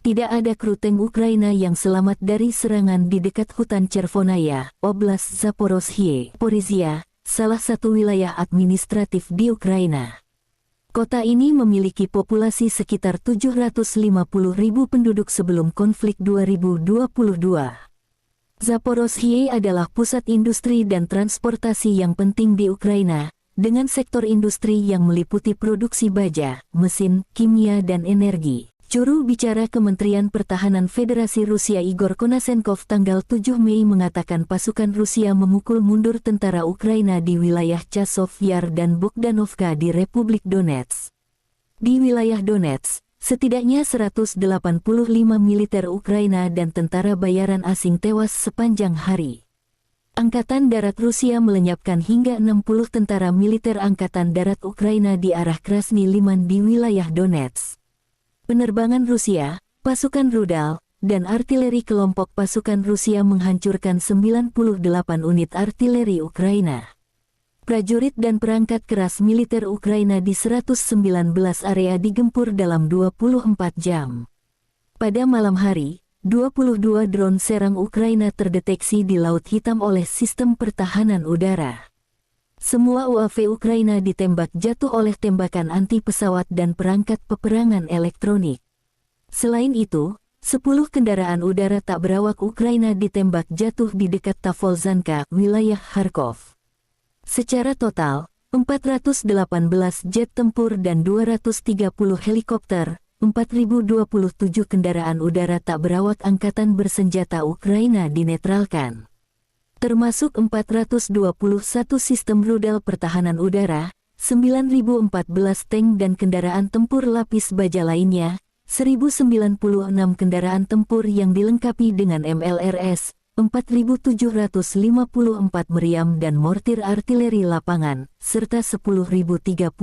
Tidak ada kru tank Ukraina yang selamat dari serangan di dekat hutan Chervonaya, Oblast Zaporozhye, Porizia, salah satu wilayah administratif di Ukraina. Kota ini memiliki populasi sekitar 750.000 penduduk sebelum konflik 2022. Zaporozhye adalah pusat industri dan transportasi yang penting di Ukraina, dengan sektor industri yang meliputi produksi baja, mesin, kimia dan energi. Juru bicara Kementerian Pertahanan Federasi Rusia Igor Konasenkov tanggal 7 Mei mengatakan pasukan Rusia memukul mundur tentara Ukraina di wilayah Chasov Yar dan Bogdanovka di Republik Donetsk. Di wilayah Donetsk, setidaknya 185 militer Ukraina dan tentara bayaran asing tewas sepanjang hari. Angkatan Darat Rusia melenyapkan hingga 60 tentara militer Angkatan Darat Ukraina di arah Krasny Liman di wilayah Donetsk. Penerbangan Rusia, pasukan rudal, dan artileri kelompok pasukan Rusia menghancurkan 98 unit artileri Ukraina. Prajurit dan perangkat keras militer Ukraina di 119 area digempur dalam 24 jam. Pada malam hari, 22 drone serang Ukraina terdeteksi di Laut Hitam oleh sistem pertahanan udara. Semua UAV Ukraina ditembak jatuh oleh tembakan anti-pesawat dan perangkat peperangan elektronik. Selain itu, 10 kendaraan udara tak berawak Ukraina ditembak jatuh di dekat Tavolzhanka, wilayah Kharkov. Secara total, 418 jet tempur dan 230 helikopter, 4.027 kendaraan udara tak berawak angkatan bersenjata Ukraina dinetralkan. Termasuk 421 sistem rudal pertahanan udara, 9.014 tank dan kendaraan tempur lapis baja lainnya, 1.096 kendaraan tempur yang dilengkapi dengan MLRS, 4.754 meriam dan mortir artileri lapangan, serta 10.037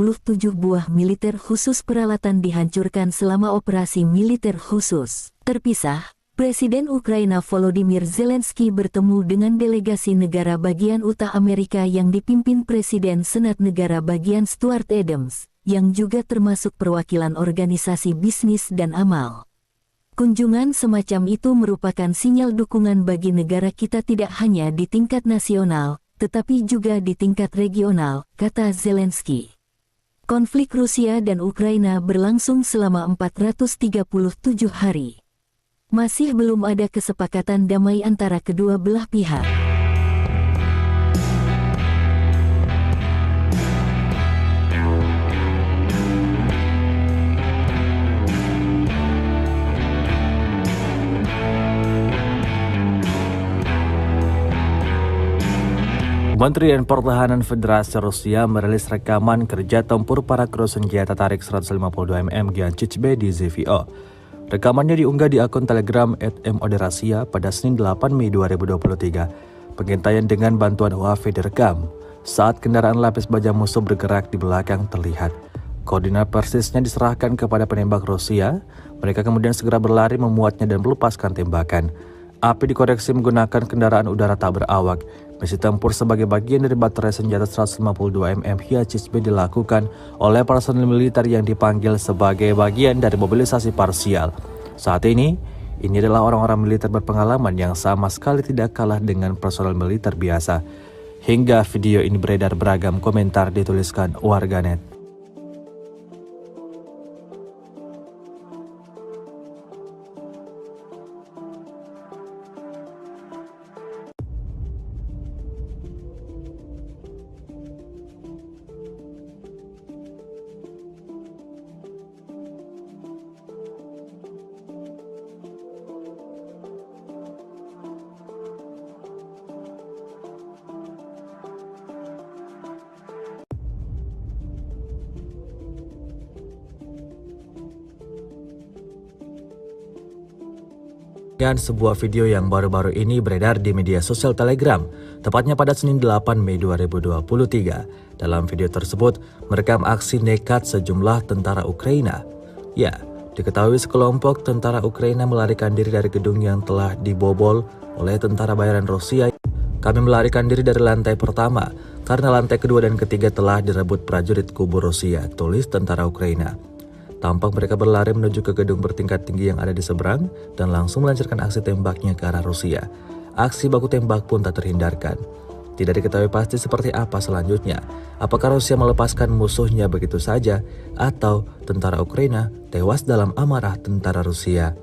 buah militer khusus peralatan dihancurkan selama operasi militer khusus. Terpisah, Presiden Ukraina Volodymyr Zelensky bertemu dengan delegasi negara bagian utara Amerika yang dipimpin Presiden Senat Negara bagian Stuart Adams, yang juga termasuk perwakilan organisasi bisnis dan amal. Kunjungan semacam itu merupakan sinyal dukungan bagi negara kita tidak hanya di tingkat nasional, tetapi juga di tingkat regional, kata Zelensky. Konflik Rusia dan Ukraina berlangsung selama 437 hari. Masih belum ada kesepakatan damai antara kedua belah pihak. Kementerian Pertahanan Federasi Rusia merilis rekaman kerja tempur para kru senjata tarik 152 mm Giancic-B di ZVO. Rekamannya diunggah di akun Telegram @moderasia pada Senin 8 Mei 2023. Pengintaian dengan bantuan UAV direkam saat kendaraan lapis baja musuh bergerak di belakang terlihat. Koordinat persisnya diserahkan kepada penembak Rusia. Mereka kemudian segera berlari memuatnya dan melepaskan tembakan. Api dikoreksi menggunakan kendaraan udara tak berawak. Misi tempur sebagai bagian dari baterai senjata 152 mm Giancic-B dilakukan oleh personel militer yang dipanggil sebagai bagian dari mobilisasi parsial. Saat ini adalah orang-orang militer berpengalaman yang sama sekali tidak kalah dengan personel militer biasa. Hingga video ini beredar, beragam komentar dituliskan warganet. Dan sebuah video yang baru-baru ini beredar di media sosial Telegram, tepatnya pada Senin 8 Mei 2023. Dalam video tersebut, merekam aksi nekat sejumlah tentara Ukraina. Ya, diketahui sekelompok tentara Ukraina melarikan diri dari gedung yang telah dibobol oleh tentara bayaran Rusia. Kami melarikan diri dari lantai pertama, karena lantai kedua dan ketiga telah direbut prajurit kubu Rusia, tulis tentara Ukraina. Tampak mereka berlari menuju ke gedung bertingkat tinggi yang ada di seberang dan langsung melancarkan aksi tembaknya ke arah Rusia. Aksi baku tembak pun tak terhindarkan. Tidak diketahui pasti seperti apa selanjutnya. Apakah Rusia melepaskan musuhnya begitu saja atau tentara Ukraina tewas dalam amarah tentara Rusia.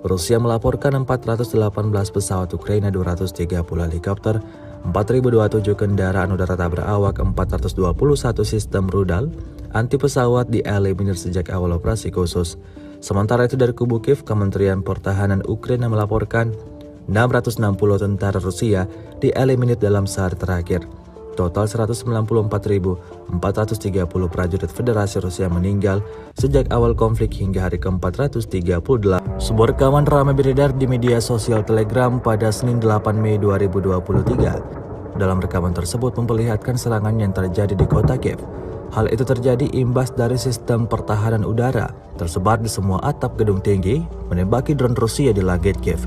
Rusia melaporkan 418 pesawat Ukraina, 230 helikopter, 4.027 kendaraan udara tak berawak, 421 sistem rudal anti pesawat dieliminir sejak awal operasi khusus. Sementara itu dari kubu Kiev, Kementerian Pertahanan Ukraina melaporkan 660 tentara Rusia dieliminir dalam sehari terakhir. Total 194.430 prajurit Federasi Rusia meninggal sejak awal konflik hingga hari ke-438. Sebuah rekaman ramai beredar di media sosial Telegram pada Senin 8 Mei 2023. Dalam rekaman tersebut memperlihatkan serangan yang terjadi di kota Kiev. Hal itu terjadi imbas dari sistem pertahanan udara tersebar di semua atap gedung tinggi menembaki drone Rusia di langit Kiev.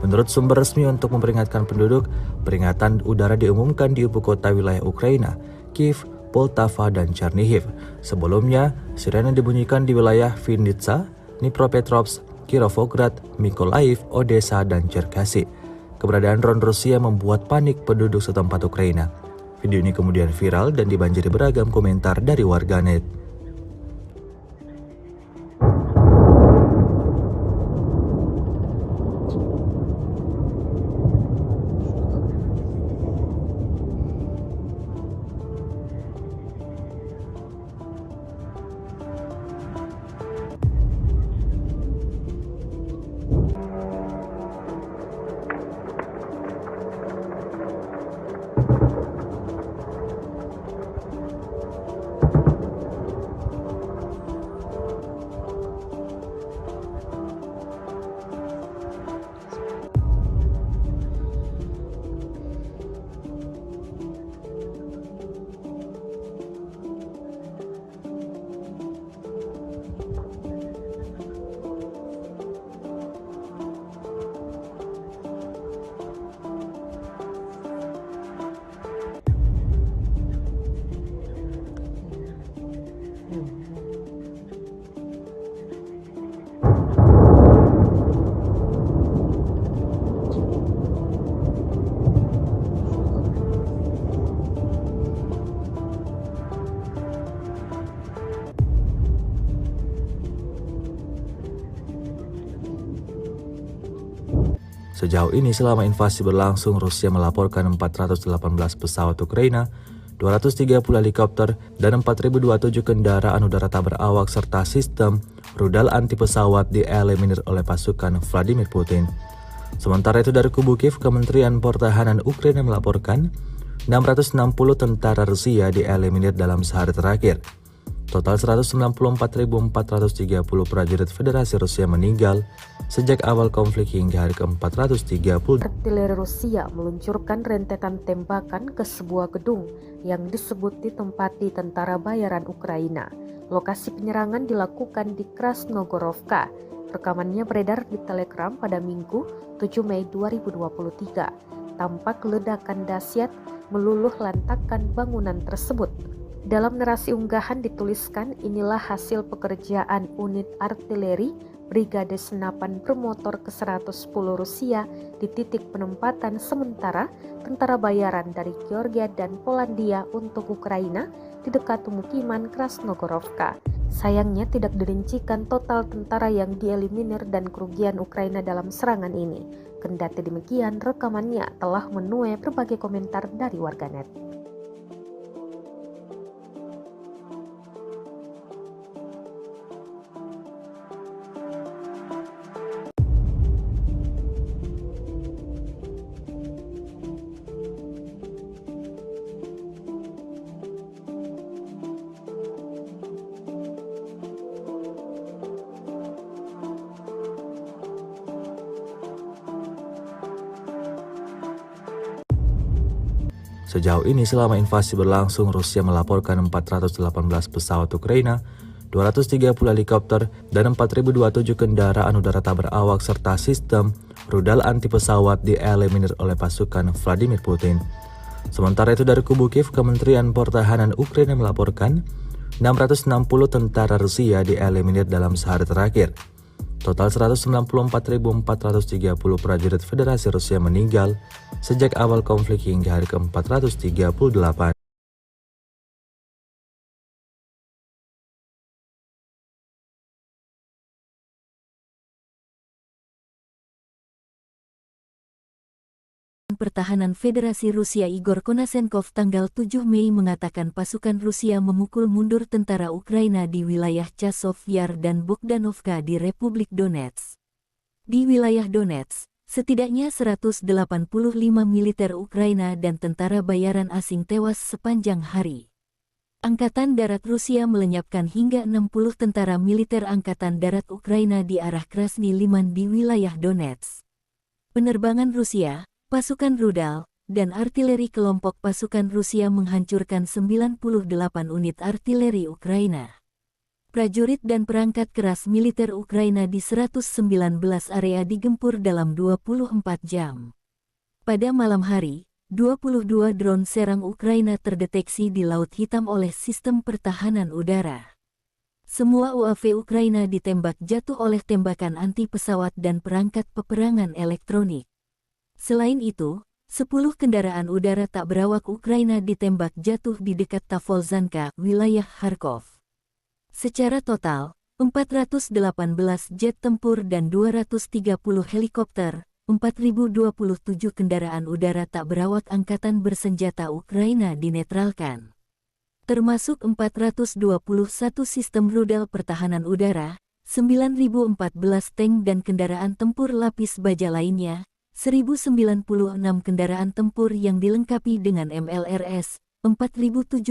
Menurut sumber resmi untuk memperingatkan penduduk, peringatan udara diumumkan di ibu kota wilayah Ukraina, Kiev, Poltava, dan Chernihiv. Sebelumnya, sirene dibunyikan di wilayah Vinnytsia, Dnipropetrovsk, Kirovograd, Mykolaiv, Odessa, dan Cherkasy. Keberadaan drone Rusia membuat panik penduduk setempat Ukraina. Video ini kemudian viral dan dibanjiri beragam komentar dari warganet. Sejauh ini selama invasi berlangsung, Rusia melaporkan 418 pesawat Ukraina, 230 helikopter, dan 4.027 kendaraan udara tak berawak serta sistem rudal anti pesawat dieliminir oleh pasukan Vladimir Putin. Sementara itu dari kubu Kiev, Kementerian Pertahanan Ukraina melaporkan 660 tentara Rusia dieliminir dalam sehari terakhir. Total 194.430 prajurit Federasi Rusia meninggal sejak awal konflik hingga hari ke-430. Artileri Rusia meluncurkan rentetan tembakan ke sebuah gedung yang disebut ditempati tentara bayaran Ukraina. Lokasi penyerangan dilakukan di Krasnogorovka. Rekamannya beredar di Telegram pada Minggu 7 Mei 2023. Tampak ledakan dahsyat meluluh lantakkan bangunan tersebut. Dalam narasi unggahan dituliskan, inilah hasil pekerjaan unit artileri Brigade Senapan Bermotor ke-110 Rusia di titik penempatan sementara tentara bayaran dari Georgia dan Polandia untuk Ukraina di dekat pemukiman Krasnogorovka. Sayangnya tidak dirincikan total tentara yang dieliminir dan kerugian Ukraina dalam serangan ini. Kendati demikian, rekamannya telah menuai berbagai komentar dari warganet. Sejauh ini selama invasi berlangsung, Rusia melaporkan 418 pesawat Ukraina, 230 helikopter, dan 4.027 kendaraan udara tak berawak serta sistem rudal anti pesawat dieliminir oleh pasukan Vladimir Putin. Sementara itu dari kubu Kiev, Kementerian Pertahanan Ukraina melaporkan 660 tentara Rusia dieliminir dalam sehari terakhir. Total 194.430 prajurit Federasi Rusia meninggal sejak awal konflik hingga hari ke-438. Pertahanan Federasi Rusia Igor Konasenkov tanggal 7 Mei mengatakan pasukan Rusia memukul mundur tentara Ukraina di wilayah Chasov Yar dan Bogdanovka di Republik Donetsk. Di wilayah Donetsk, setidaknya 185 militer Ukraina dan tentara bayaran asing tewas sepanjang hari. Angkatan Darat Rusia melenyapkan hingga 60 tentara militer Angkatan Darat Ukraina di arah Krasny Liman di wilayah Donetsk. Penerbangan Rusia, pasukan rudal, dan artileri kelompok pasukan Rusia menghancurkan 98 unit artileri Ukraina. Prajurit dan perangkat keras militer Ukraina di 119 area digempur dalam 24 jam. Pada malam hari, 22 drone serang Ukraina terdeteksi di Laut Hitam oleh sistem pertahanan udara. Semua UAV Ukraina ditembak jatuh oleh tembakan anti pesawat dan perangkat peperangan elektronik. Selain itu, 10 kendaraan udara tak berawak Ukraina ditembak jatuh di dekat Tavolzhanka, wilayah Kharkov. Secara total, 418 jet tempur dan 230 helikopter, 4.027 kendaraan udara tak berawak angkatan bersenjata Ukraina dinetralkan. Termasuk 421 sistem rudal pertahanan udara, 9.014 tank dan kendaraan tempur lapis baja lainnya, 1.096 kendaraan tempur yang dilengkapi dengan MLRS, 4.754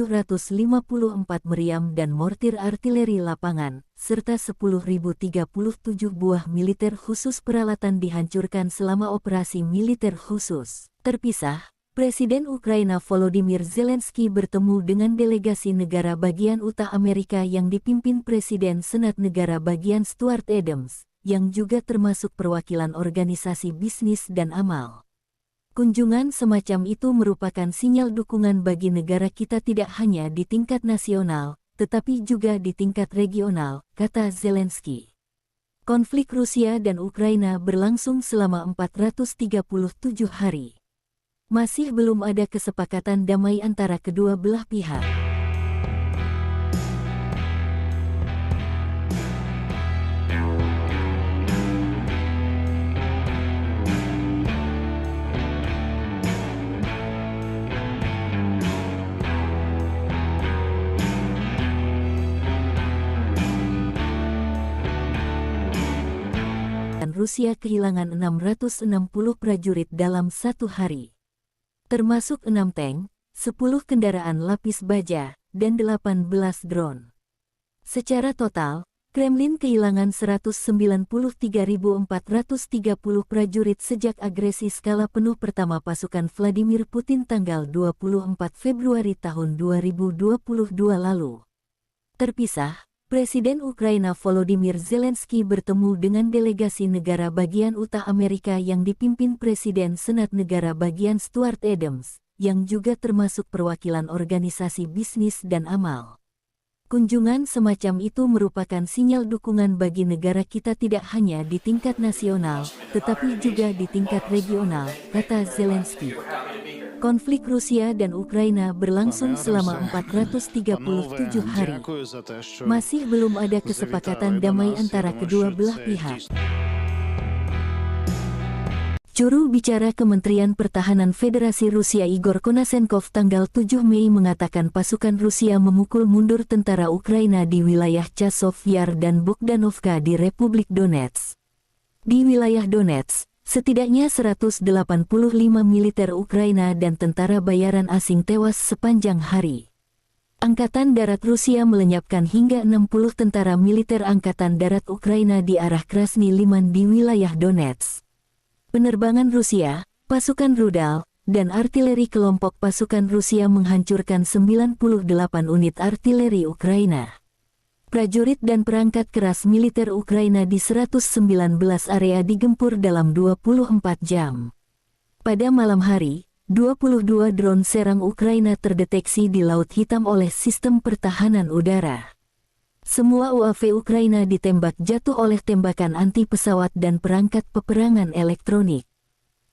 meriam dan mortir artileri lapangan, serta 10.037 buah militer khusus peralatan dihancurkan selama operasi militer khusus. Terpisah, Presiden Ukraina Volodymyr Zelensky bertemu dengan delegasi negara bagian Utah Amerika yang dipimpin Presiden Senat Negara bagian Stuart Adams, yang juga termasuk perwakilan organisasi bisnis dan amal. Kunjungan semacam itu merupakan sinyal dukungan bagi negara kita tidak hanya di tingkat nasional, tetapi juga di tingkat regional, kata Zelensky. Konflik Rusia dan Ukraina berlangsung selama 437 hari. Masih belum ada kesepakatan damai antara kedua belah pihak. Rusia kehilangan 660 prajurit dalam satu hari. Termasuk 6 tank, 10 kendaraan lapis baja, dan 18 drone. Secara total, Kremlin kehilangan 193.430 prajurit sejak agresi skala penuh pertama pasukan Vladimir Putin tanggal 24 Februari tahun 2022 lalu. Terpisah, Presiden Ukraina Volodymyr Zelensky bertemu dengan delegasi negara bagian Utah Amerika yang dipimpin Presiden Senat Negara bagian Stuart Adams, yang juga termasuk perwakilan organisasi bisnis dan amal. Kunjungan semacam itu merupakan sinyal dukungan bagi negara kita tidak hanya di tingkat nasional, tetapi juga di tingkat regional, kata Zelensky. Konflik Rusia dan Ukraina berlangsung selama 437 hari. Masih belum ada kesepakatan damai antara kedua belah pihak. Juru bicara Kementerian Pertahanan Federasi Rusia Igor Konashenkov tanggal 7 Mei mengatakan pasukan Rusia memukul mundur tentara Ukraina di wilayah Chasov Yar dan Bogdanovka di Republik Donetsk. Di wilayah Donetsk, setidaknya 185 militer Ukraina dan tentara bayaran asing tewas sepanjang hari. Angkatan Darat Rusia melenyapkan hingga 60 tentara militer Angkatan Darat Ukraina di arah Krasny Liman di wilayah Donetsk. Penerbangan Rusia, pasukan rudal, dan artileri kelompok pasukan Rusia menghancurkan 98 unit artileri Ukraina. Prajurit dan perangkat keras militer Ukraina di 119 area digempur dalam 24 jam. Pada malam hari, 22 drone serang Ukraina terdeteksi di Laut Hitam oleh sistem pertahanan udara. Semua UAV Ukraina ditembak jatuh oleh tembakan anti pesawat dan perangkat peperangan elektronik.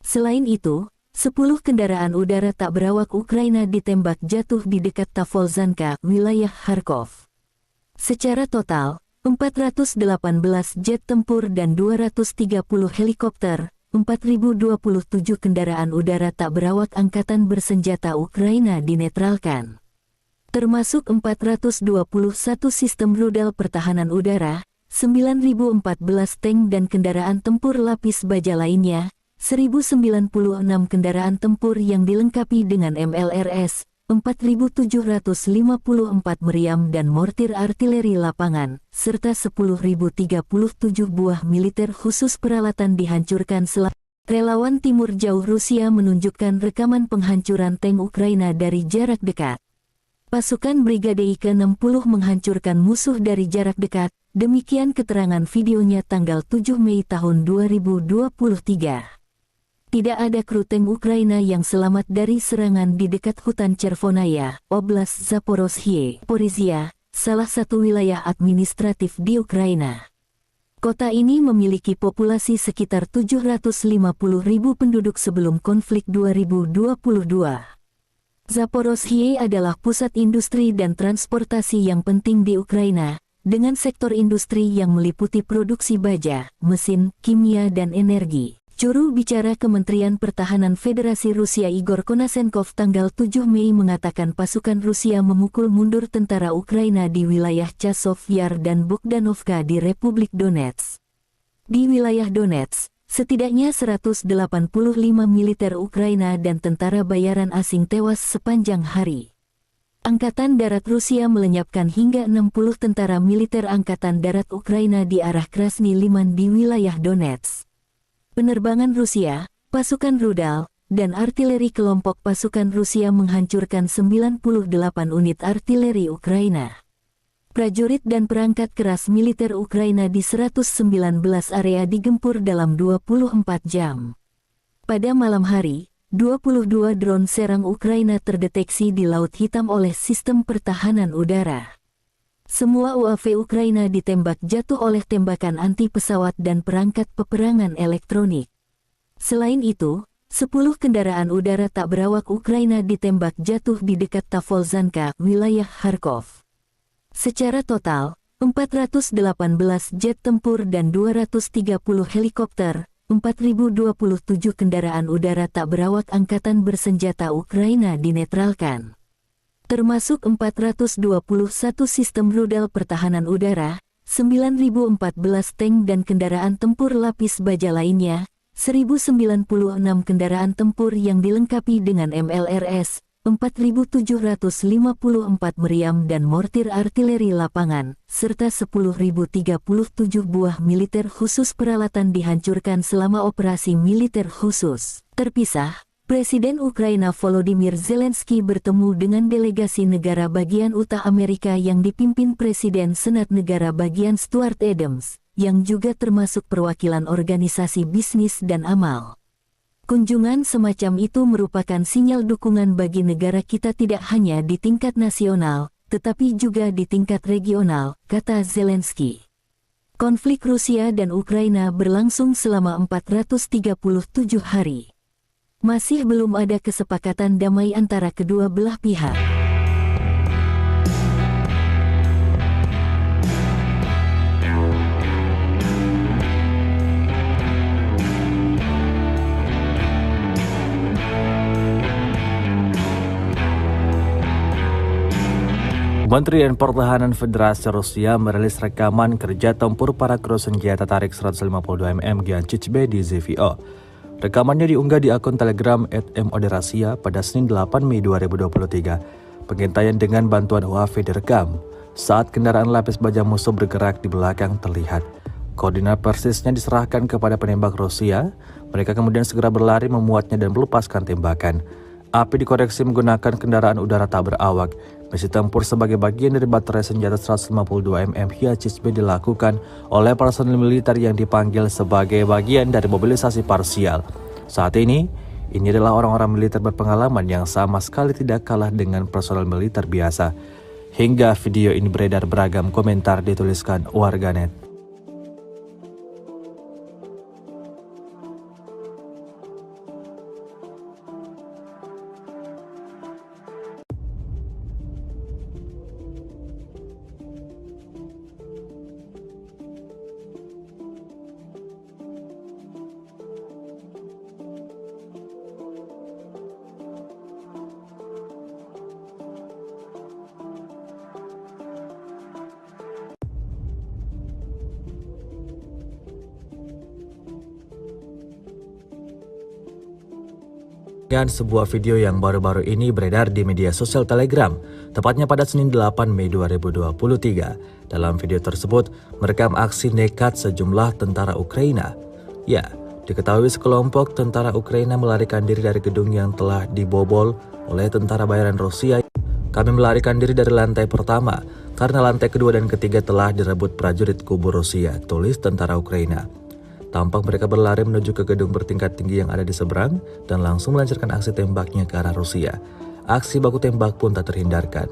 Selain itu, 10 kendaraan udara tak berawak Ukraina ditembak jatuh di dekat Tavolzhanka, wilayah Kharkov. Secara total, 418 jet tempur dan 230 helikopter, 4.027 kendaraan udara tak berawak angkatan bersenjata Ukraina dinetralkan. Termasuk 421 sistem rudal pertahanan udara, 9.014 tank dan kendaraan tempur lapis baja lainnya, 1.096 kendaraan tempur yang dilengkapi dengan MLRS, 4.754 meriam dan mortir artileri lapangan, serta 10.037 buah militer khusus peralatan dihancurkan selama Relawan Timur Jauh Rusia menunjukkan rekaman penghancuran tank Ukraina dari jarak dekat. Pasukan Brigade I-60 menghancurkan musuh dari jarak dekat, demikian keterangan videonya tanggal 7 Mei tahun 2023. Tidak ada kru tank Ukraina yang selamat dari serangan di dekat hutan Chervonaya, Oblast Zaporozhye, Porizia, salah satu wilayah administratif di Ukraina. Kota ini memiliki populasi sekitar 750.000 penduduk sebelum konflik 2022. Zaporozhye adalah pusat industri dan transportasi yang penting di Ukraina, dengan sektor industri yang meliputi produksi baja, mesin, kimia dan energi. Juru bicara Kementerian Pertahanan Federasi Rusia Igor Konasenkov tanggal 7 Mei mengatakan pasukan Rusia memukul mundur tentara Ukraina di wilayah Chasov Yar dan Bogdanovka di Republik Donetsk. Di wilayah Donetsk, setidaknya 185 militer Ukraina dan tentara bayaran asing tewas sepanjang hari. Angkatan Darat Rusia melenyapkan hingga 60 tentara militer Angkatan Darat Ukraina di arah Krasny Liman di wilayah Donetsk. Penerbangan Rusia, pasukan rudal, dan artileri kelompok pasukan Rusia menghancurkan 98 unit artileri Ukraina. Prajurit dan perangkat keras militer Ukraina di 119 area digempur dalam 24 jam. Pada malam hari, 22 drone serang Ukraina terdeteksi di Laut Hitam oleh sistem pertahanan udara. Semua UAV Ukraina ditembak jatuh oleh tembakan anti-pesawat dan perangkat peperangan elektronik. Selain itu, 10 kendaraan udara tak berawak Ukraina ditembak jatuh di dekat Tavolzhanka, wilayah Kharkov. Secara total, 418 jet tempur dan 230 helikopter, 4.027 kendaraan udara tak berawak angkatan bersenjata Ukraina dinetralkan. Termasuk 421 sistem rudal pertahanan udara, 9.014 tank dan kendaraan tempur lapis baja lainnya, 1.096 kendaraan tempur yang dilengkapi dengan MLRS, 4.754 meriam dan mortir artileri lapangan, serta 10.037 buah militer khusus peralatan dihancurkan selama operasi militer khusus. Terpisah, Presiden Ukraina Volodymyr Zelensky bertemu dengan delegasi negara bagian Utah Amerika yang dipimpin Presiden Senat Negara Bagian Stuart Adams, yang juga termasuk perwakilan organisasi bisnis dan amal. Kunjungan semacam itu merupakan sinyal dukungan bagi negara kita tidak hanya di tingkat nasional, tetapi juga di tingkat regional, kata Zelensky. Konflik Rusia dan Ukraina berlangsung selama 437 hari. Masih belum ada kesepakatan damai antara kedua belah pihak. Kementerian Pertahanan Federasi Rusia merilis rekaman kerja tempur para kru senjata tarik 152 mm Giancic-B di ZVO. Rekamannya diunggah di akun Telegram @moderasia pada Senin 8 Mei 2023. Pengintaian dengan bantuan UAV direkam. Saat kendaraan lapis baja musuh bergerak di belakang terlihat. Koordinat persisnya diserahkan kepada penembak Rusia. Mereka kemudian segera berlari memuatnya dan melepaskan tembakan. Api dikoreksi menggunakan kendaraan udara tak berawak. Misi tempur sebagai bagian dari baterai senjata 152 mm Giancic-B dilakukan oleh personil militer yang dipanggil sebagai bagian dari mobilisasi parsial. Saat ini adalah orang-orang militer berpengalaman yang sama sekali tidak kalah dengan personil militer biasa. Hingga video ini beredar beragam komentar dituliskan warganet. Dan sebuah video yang baru-baru ini beredar di media sosial Telegram, tepatnya pada Senin 8 Mei 2023. Dalam video tersebut, merekam aksi nekat sejumlah tentara Ukraina. Ya, Diketahui sekelompok tentara Ukraina melarikan diri dari gedung yang telah dibobol oleh tentara bayaran Rusia. Kami melarikan diri dari lantai pertama karena lantai kedua dan ketiga telah direbut prajurit kubu Rusia, tulis tentara Ukraina. Tampak mereka berlari menuju ke gedung bertingkat tinggi yang ada di seberang dan langsung melancarkan aksi tembaknya ke arah Rusia. Aksi baku tembak pun tak terhindarkan.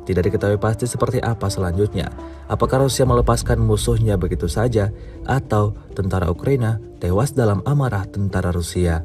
Tidak diketahui pasti seperti apa selanjutnya. Apakah Rusia melepaskan musuhnya begitu saja atau tentara Ukraina tewas dalam amarah tentara Rusia.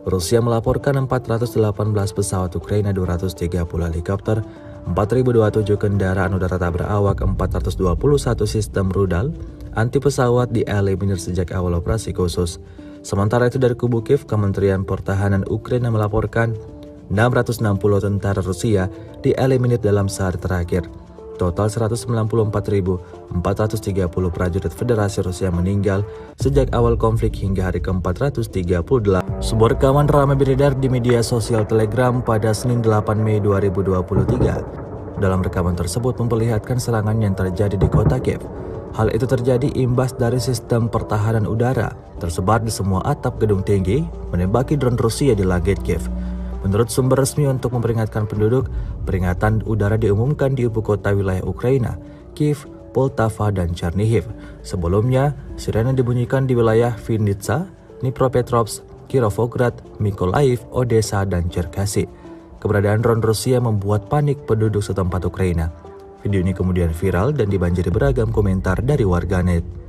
Rusia melaporkan 418 pesawat Ukraina, 230 helikopter, 4.027 kendaraan udara tak berawak, 421 sistem rudal anti pesawat dieliminir sejak awal operasi khusus. Sementara itu dari kubu Kiev, Kementerian Pertahanan Ukraina melaporkan 660 tentara Rusia dieliminir dalam sehari terakhir. Total 194.430 prajurit Federasi Rusia meninggal sejak awal konflik hingga hari ke-438. Sebuah rekaman ramai beredar di media sosial Telegram pada Senin 8 Mei 2023. Dalam rekaman tersebut memperlihatkan serangan yang terjadi di kota Kiev. Hal itu terjadi imbas dari sistem pertahanan udara tersebar di semua atap gedung tinggi menembaki drone Rusia di langit Kiev. Menurut sumber resmi untuk memperingatkan penduduk, peringatan udara diumumkan di ibu kota wilayah Ukraina, Kiev, Poltava, dan Chernihiv. Sebelumnya, sirene dibunyikan di wilayah Vinnytsia, Dnipropetrovsk, Kirovograd, Mykolaiv, Odessa, dan Cherkasy. Keberadaan drone Rusia membuat panik penduduk setempat Ukraina. Video ini kemudian viral dan dibanjiri beragam komentar dari warganet.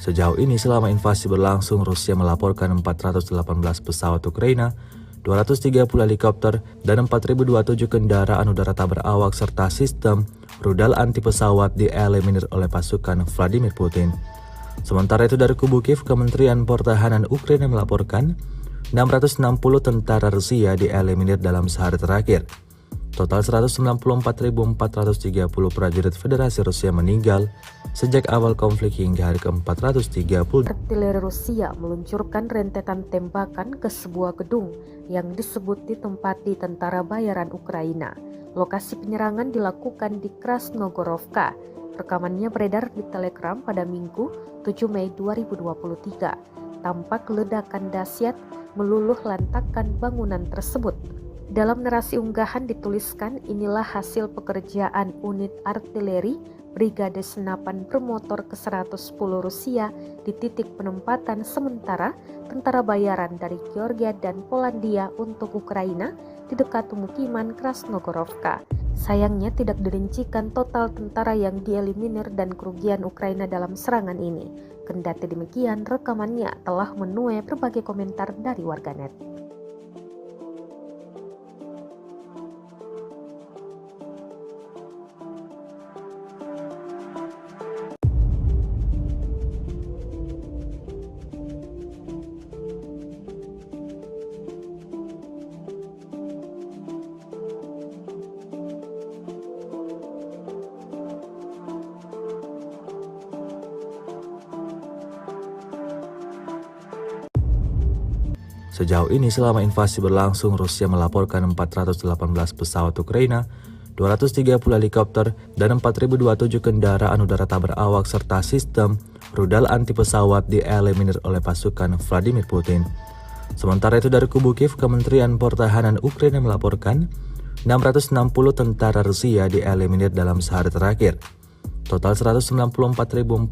Sejauh ini selama invasi berlangsung, Rusia melaporkan 418 pesawat Ukraina, 230 helikopter, dan 4.027 kendaraan udara tak berawak serta sistem rudal anti pesawat dieliminir oleh pasukan Vladimir Putin. Sementara itu dari kubu Kiev, Kementerian Pertahanan Ukraina melaporkan 660 tentara Rusia dieliminir dalam sehari terakhir. Total 194.430 prajurit Federasi Rusia meninggal sejak awal konflik hingga hari ke-430. Artileri Rusia meluncurkan rentetan tembakan ke sebuah gedung yang disebut ditempati tentara bayaran Ukraina. Lokasi penyerangan dilakukan di Krasnogorovka. Rekamannya beredar di Telegram pada Minggu 7 Mei 2023. Tampak ledakan dahsyat meluluh lantakkan bangunan tersebut. Dalam narasi unggahan dituliskan, inilah hasil pekerjaan unit artileri Brigade Senapan Bermotor ke-110 Rusia di titik penempatan sementara tentara bayaran dari Georgia dan Polandia untuk Ukraina di dekat pemukiman Krasnogorovka. Sayangnya tidak dirincikan total tentara yang dieliminir dan kerugian Ukraina dalam serangan ini. Kendati demikian, rekamannya telah menuai berbagai komentar dari warganet. Sejauh ini selama invasi berlangsung, Rusia melaporkan 418 pesawat Ukraina, 230 helikopter, dan 4.027 kendaraan udara tak berawak serta sistem rudal anti pesawat dieliminir oleh pasukan Vladimir Putin. Sementara itu dari kubu Kiev, Kementerian Pertahanan Ukraina melaporkan 660 tentara Rusia dieliminir dalam sehari terakhir. Total 194.430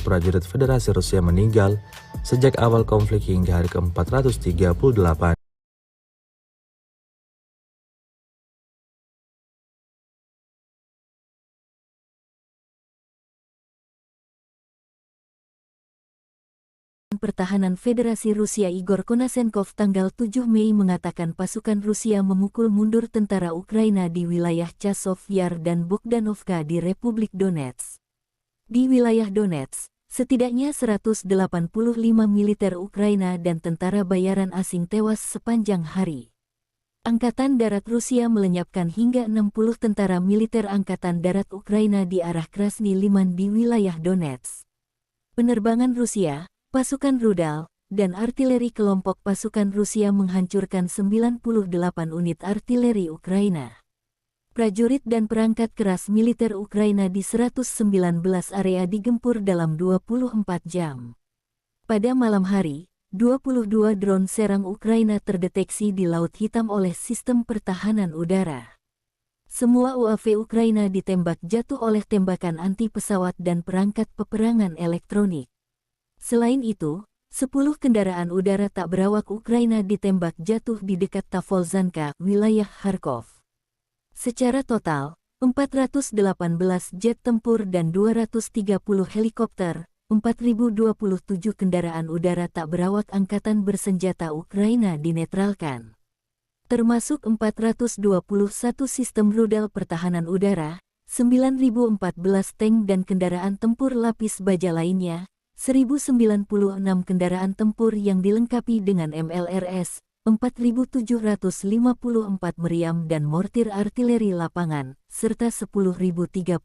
prajurit Federasi Rusia meninggal sejak awal konflik hingga hari ke-438. Pertahanan Federasi Rusia Igor Konasenkov tanggal 7 Mei mengatakan pasukan Rusia memukul mundur tentara Ukraina di wilayah Chasov Yar dan Bogdanovka di Republik Donetsk. Di wilayah Donetsk, setidaknya 185 militer Ukraina dan tentara bayaran asing tewas sepanjang hari. Angkatan Darat Rusia melenyapkan hingga 60 tentara militer Angkatan Darat Ukraina di arah Krasny Liman di wilayah Donetsk. Penerbangan Rusia, pasukan rudal, dan artileri kelompok pasukan Rusia menghancurkan 98 unit artileri Ukraina. Prajurit dan perangkat keras militer Ukraina di 119 area digempur dalam 24 jam. Pada malam hari, 22 drone serang Ukraina terdeteksi di Laut Hitam oleh sistem pertahanan udara. Semua UAV Ukraina ditembak jatuh oleh tembakan anti pesawat dan perangkat peperangan elektronik. Selain itu, 10 kendaraan udara tak berawak Ukraina ditembak jatuh di dekat Tavolzhanka, wilayah Kharkov. Secara total, 418 jet tempur dan 230 helikopter, 4.027 kendaraan udara tak berawak angkatan bersenjata Ukraina dinetralkan. Termasuk 421 sistem rudal pertahanan udara, 9.014 tank dan kendaraan tempur lapis baja lainnya, 1.096 kendaraan tempur yang dilengkapi dengan MLRS, 4.754 meriam dan mortir artileri lapangan, serta 10.037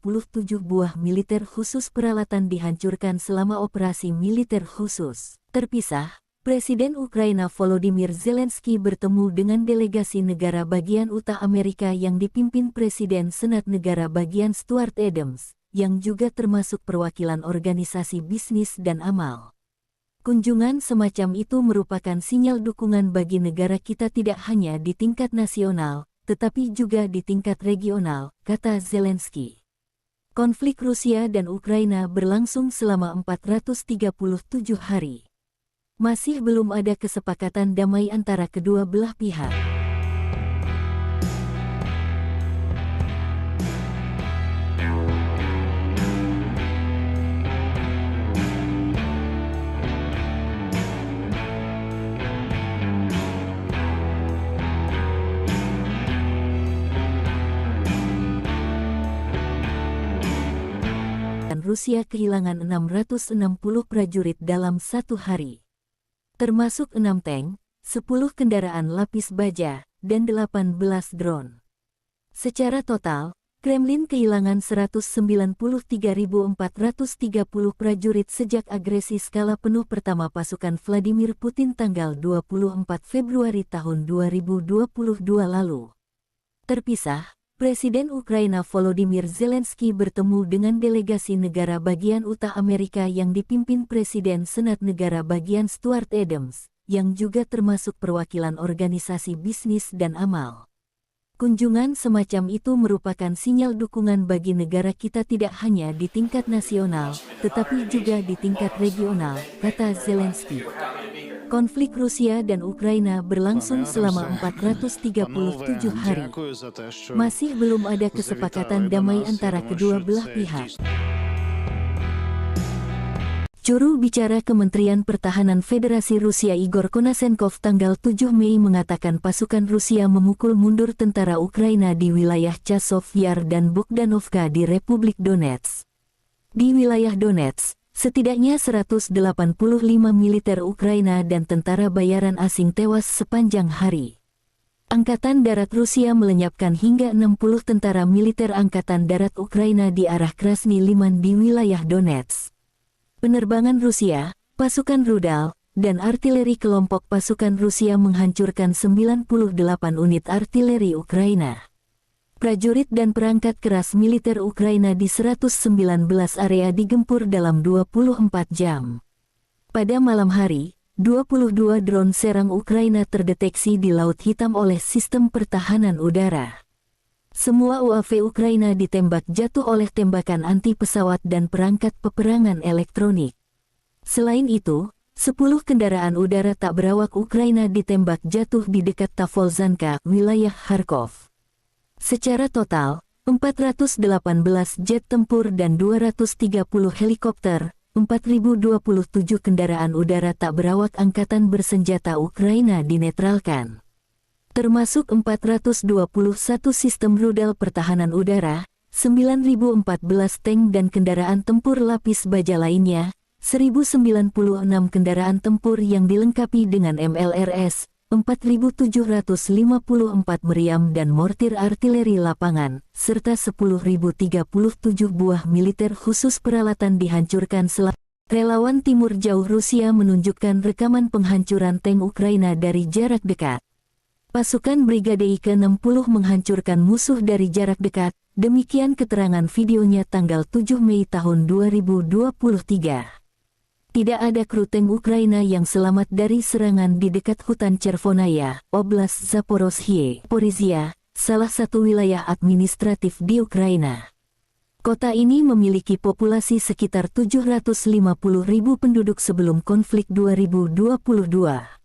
buah militer khusus peralatan dihancurkan selama operasi militer khusus. Terpisah, Presiden Ukraina Volodymyr Zelensky bertemu dengan delegasi negara bagian Utah Amerika yang dipimpin Presiden Senat Negara bagian Stuart Adams, yang juga termasuk perwakilan organisasi bisnis dan amal. Kunjungan semacam itu merupakan sinyal dukungan bagi negara kita tidak hanya di tingkat nasional, tetapi juga di tingkat regional, kata Zelensky. Konflik Rusia dan Ukraina berlangsung selama 437 hari. Masih belum ada kesepakatan damai antara kedua belah pihak. Rusia kehilangan 660 prajurit dalam satu hari. Termasuk 6 tank, 10 kendaraan lapis baja, dan 18 drone. Secara total, Kremlin kehilangan 193.430 prajurit sejak agresi skala penuh pertama pasukan Vladimir Putin tanggal 24 Februari tahun 2022 lalu. Terpisah, Presiden Ukraina Volodymyr Zelensky bertemu dengan delegasi negara bagian Utah Amerika yang dipimpin Presiden Senat Negara bagian Stuart Adams, yang juga termasuk perwakilan organisasi bisnis dan amal. Kunjungan semacam itu merupakan sinyal dukungan bagi negara kita tidak hanya di tingkat nasional, tetapi juga di tingkat regional, kata Zelensky. Konflik Rusia dan Ukraina berlangsung selama 437 hari. Masih belum ada kesepakatan damai antara kedua belah pihak. Juru bicara Kementerian Pertahanan Federasi Rusia Igor Konasenkov tanggal 7 Mei mengatakan pasukan Rusia memukul mundur tentara Ukraina di wilayah Chasov Yar dan Bogdanovka di Republik Donetsk. Di wilayah Donetsk, setidaknya 185 militer Ukraina dan tentara bayaran asing tewas sepanjang hari. Angkatan Darat Rusia melenyapkan hingga 60 tentara militer Angkatan Darat Ukraina di arah Krasny Liman di wilayah Donetsk. Penerbangan Rusia, pasukan rudal, dan artileri kelompok pasukan Rusia menghancurkan 98 unit artileri Ukraina. Prajurit dan perangkat keras militer Ukraina di 119 area digempur dalam 24 jam. Pada malam hari, 22 drone serang Ukraina terdeteksi di Laut Hitam oleh sistem pertahanan udara. Semua UAV Ukraina ditembak jatuh oleh tembakan anti-pesawat dan perangkat peperangan elektronik. Selain itu, 10 kendaraan udara tak berawak Ukraina ditembak jatuh di dekat Tavolzhanka, wilayah Kharkov. Secara total, 418 jet tempur dan 230 helikopter, 4.027 kendaraan udara tak berawak angkatan bersenjata Ukraina dinetralkan. Termasuk 421 sistem rudal pertahanan udara, 9.014 tank dan kendaraan tempur lapis baja lainnya, 1.096 kendaraan tempur yang dilengkapi dengan MLRS, 4.754 meriam dan mortir artileri lapangan, serta 10.037 buah militer khusus peralatan dihancurkan Relawan Timur Jauh Rusia menunjukkan rekaman penghancuran tank Ukraina dari jarak dekat. Pasukan Brigade ke-60 menghancurkan musuh dari jarak dekat, demikian keterangan videonya tanggal 7 Mei tahun 2023. Tidak ada kru tank Ukraina yang selamat dari serangan di dekat hutan Chervonaya, Oblast Zaporozhye, Porizia, salah satu wilayah administratif di Ukraina. Kota ini memiliki populasi sekitar 750.000 penduduk sebelum konflik 2022.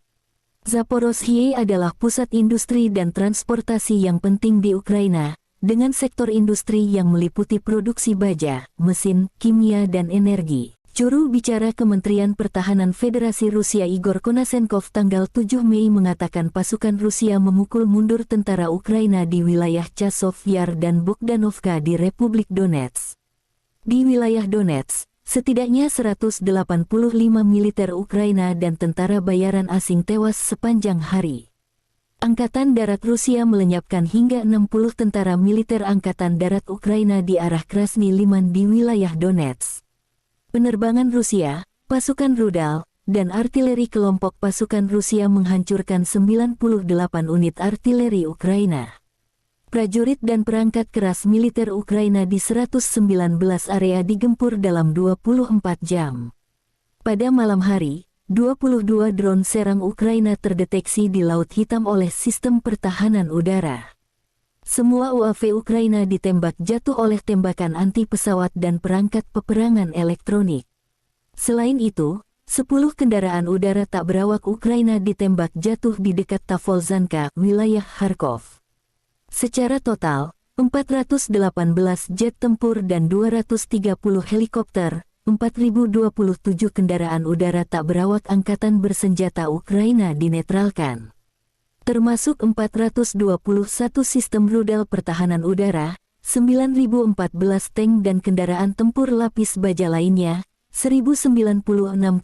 Zaporozhye adalah pusat industri dan transportasi yang penting di Ukraina, dengan sektor industri yang meliputi produksi baja, mesin, kimia dan energi. Juru bicara Kementerian Pertahanan Federasi Rusia Igor Konasenkov tanggal 7 Mei mengatakan pasukan Rusia memukul mundur tentara Ukraina di wilayah Chasov Yar dan Bogdanovka di Republik Donetsk. Di wilayah Donetsk, setidaknya 185 militer Ukraina dan tentara bayaran asing tewas sepanjang hari. Angkatan Darat Rusia melenyapkan hingga 60 tentara militer Angkatan Darat Ukraina di arah Krasny Liman di wilayah Donetsk. Penerbangan Rusia, pasukan rudal, dan artileri kelompok pasukan Rusia menghancurkan 98 unit artileri Ukraina. Prajurit dan perangkat keras militer Ukraina di 119 area digempur dalam 24 jam. Pada malam hari, 22 drone serang Ukraina terdeteksi di Laut Hitam oleh sistem pertahanan udara. Semua UAV Ukraina ditembak jatuh oleh tembakan anti-pesawat dan perangkat peperangan elektronik. Selain itu, 10 kendaraan udara tak berawak Ukraina ditembak jatuh di dekat Tavolzhanka, wilayah Kharkov. Secara total, 418 jet tempur dan 230 helikopter, 4.027 kendaraan udara tak berawak angkatan bersenjata Ukraina dinetralkan. Termasuk 421 sistem rudal pertahanan udara, 9.014 tank dan kendaraan tempur lapis baja lainnya, 1.096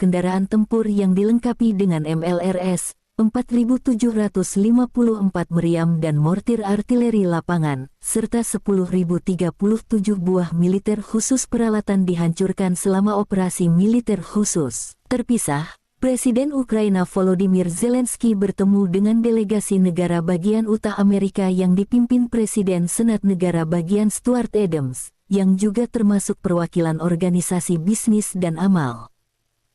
kendaraan tempur yang dilengkapi dengan MLRS, 4.754 meriam dan mortir artileri lapangan, serta 10.037 buah militer khusus peralatan dihancurkan selama operasi militer khusus. Terpisah, Presiden Ukraina Volodymyr Zelensky bertemu dengan delegasi negara bagian Utah Amerika yang dipimpin Presiden Senat Negara Bagian Stuart Adams, yang juga termasuk perwakilan organisasi bisnis dan amal.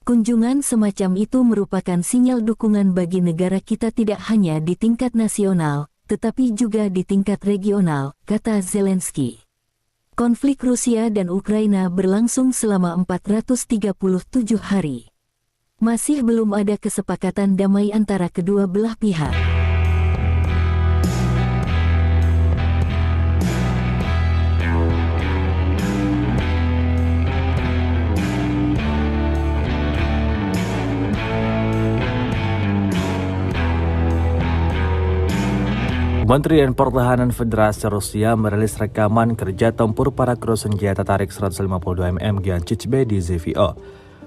Kunjungan semacam itu merupakan sinyal dukungan bagi negara kita tidak hanya di tingkat nasional, tetapi juga di tingkat regional, kata Zelensky. Konflik Rusia dan Ukraina berlangsung selama 437 hari. Masih belum ada kesepakatan damai antara kedua belah pihak. Kementerian Pertahanan Federasi Rusia merilis rekaman kerja tempur para kru senjata tarik 152 mm Giancic-B di ZVO.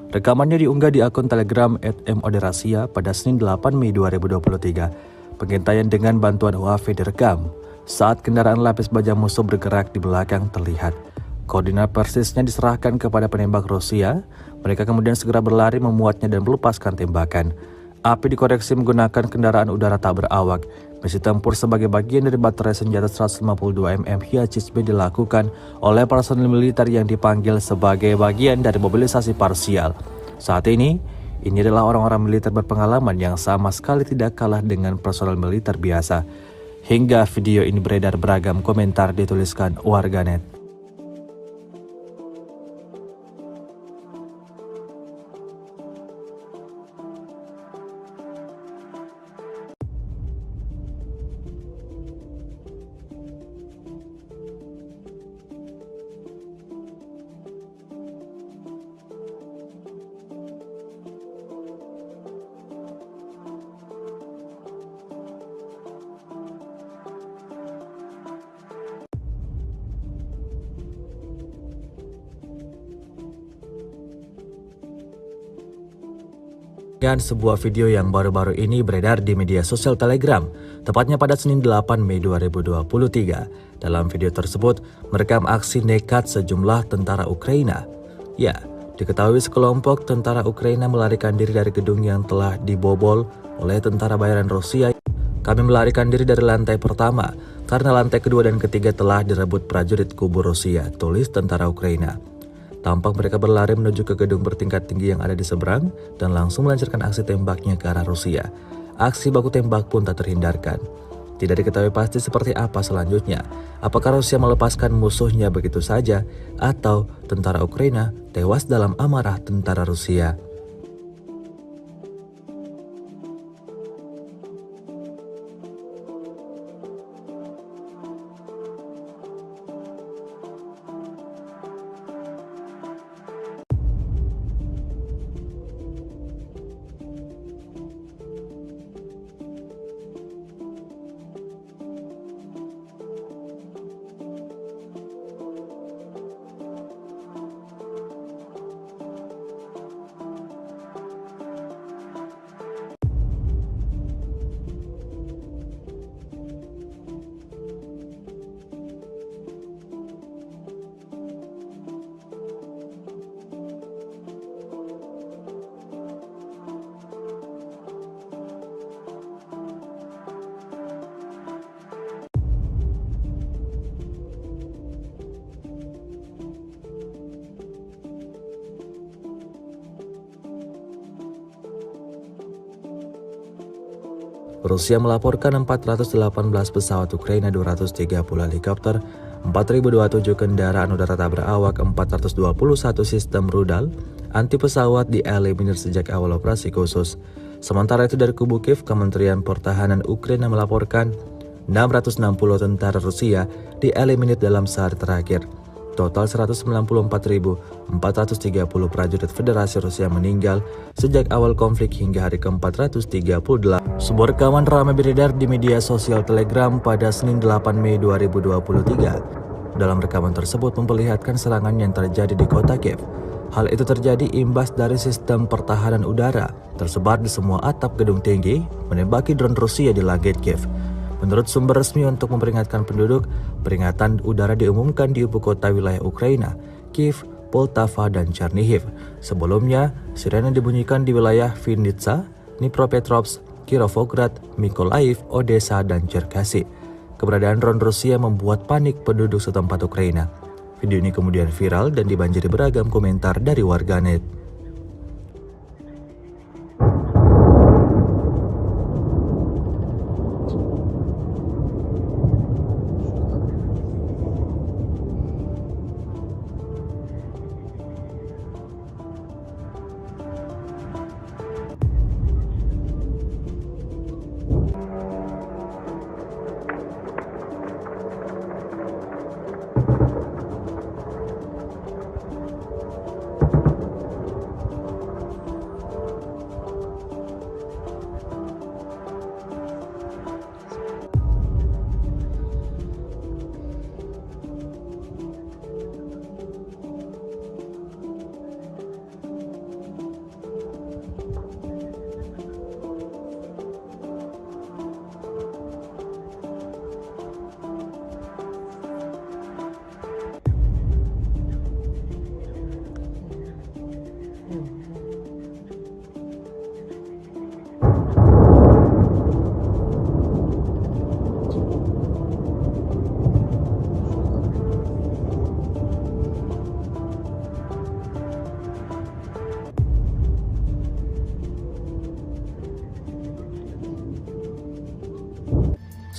Rekamannya diunggah di akun Telegram @moderasia pada Senin 8 Mei 2023. Pengintaian dengan bantuan UAV direkam saat kendaraan lapis baja musuh bergerak di belakang terlihat. Koordinat persisnya diserahkan kepada penembak Rusia. Mereka kemudian segera berlari memuatnya dan melepaskan tembakan. Api dikoreksi menggunakan kendaraan udara tak berawak. Misi tempur sebagai bagian dari baterai senjata 152 mm Giancic-B dilakukan oleh personil militer yang dipanggil sebagai bagian dari mobilisasi parsial. Saat ini adalah orang-orang militer berpengalaman yang sama sekali tidak kalah dengan personil militer biasa. Hingga video ini beredar, beragam komentar dituliskan warganet. Dan sebuah video yang baru-baru ini beredar di media sosial Telegram, tepatnya pada Senin 8 Mei 2023. Dalam video tersebut, merekam aksi nekat sejumlah tentara Ukraina. Ya, diketahui sekelompok tentara Ukraina melarikan diri dari gedung yang telah dibobol oleh tentara bayaran Rusia. Kami melarikan diri dari lantai pertama, karena lantai kedua dan ketiga telah direbut prajurit kubu Rusia, tulis tentara Ukraina. Tampak mereka berlari menuju ke gedung bertingkat tinggi yang ada di seberang dan langsung melancarkan aksi tembaknya ke arah Rusia. Aksi baku tembak pun tak terhindarkan. Tidak diketahui pasti seperti apa selanjutnya. Apakah Rusia melepaskan musuhnya begitu saja atau tentara Ukraina tewas dalam amarah tentara Rusia. Rusia melaporkan 418 pesawat Ukraina, 230 helikopter, 4.027 kendaraan udara tak berawak, 421 sistem rudal anti pesawat dieliminir sejak awal operasi khusus. Sementara itu dari kubu Kiev, Kementerian Pertahanan Ukraina melaporkan 660 tentara Rusia dieliminir dalam sehari terakhir. Total 194.430 prajurit Federasi Rusia meninggal sejak awal konflik hingga hari ke-438. Sebuah rekaman ramai beredar di media sosial Telegram pada Senin 8 Mei 2023. Dalam rekaman tersebut memperlihatkan serangan yang terjadi di kota Kiev. Hal itu terjadi imbas dari sistem pertahanan udara tersebar di semua atap gedung tinggi menembaki drone Rusia di langit Kiev. Menurut sumber resmi untuk memperingatkan penduduk, peringatan udara diumumkan di ibu kota wilayah Ukraina, Kiev, Poltava, dan Chernihiv. Sebelumnya, sirene dibunyikan di wilayah Vinnytsia, Dnipropetrovsk, Kirovograd, Mykolaiv, Odessa, dan Cherkasy. Keberadaan drone Rusia membuat panik penduduk setempat Ukraina. Video ini kemudian viral dan dibanjiri beragam komentar dari warganet.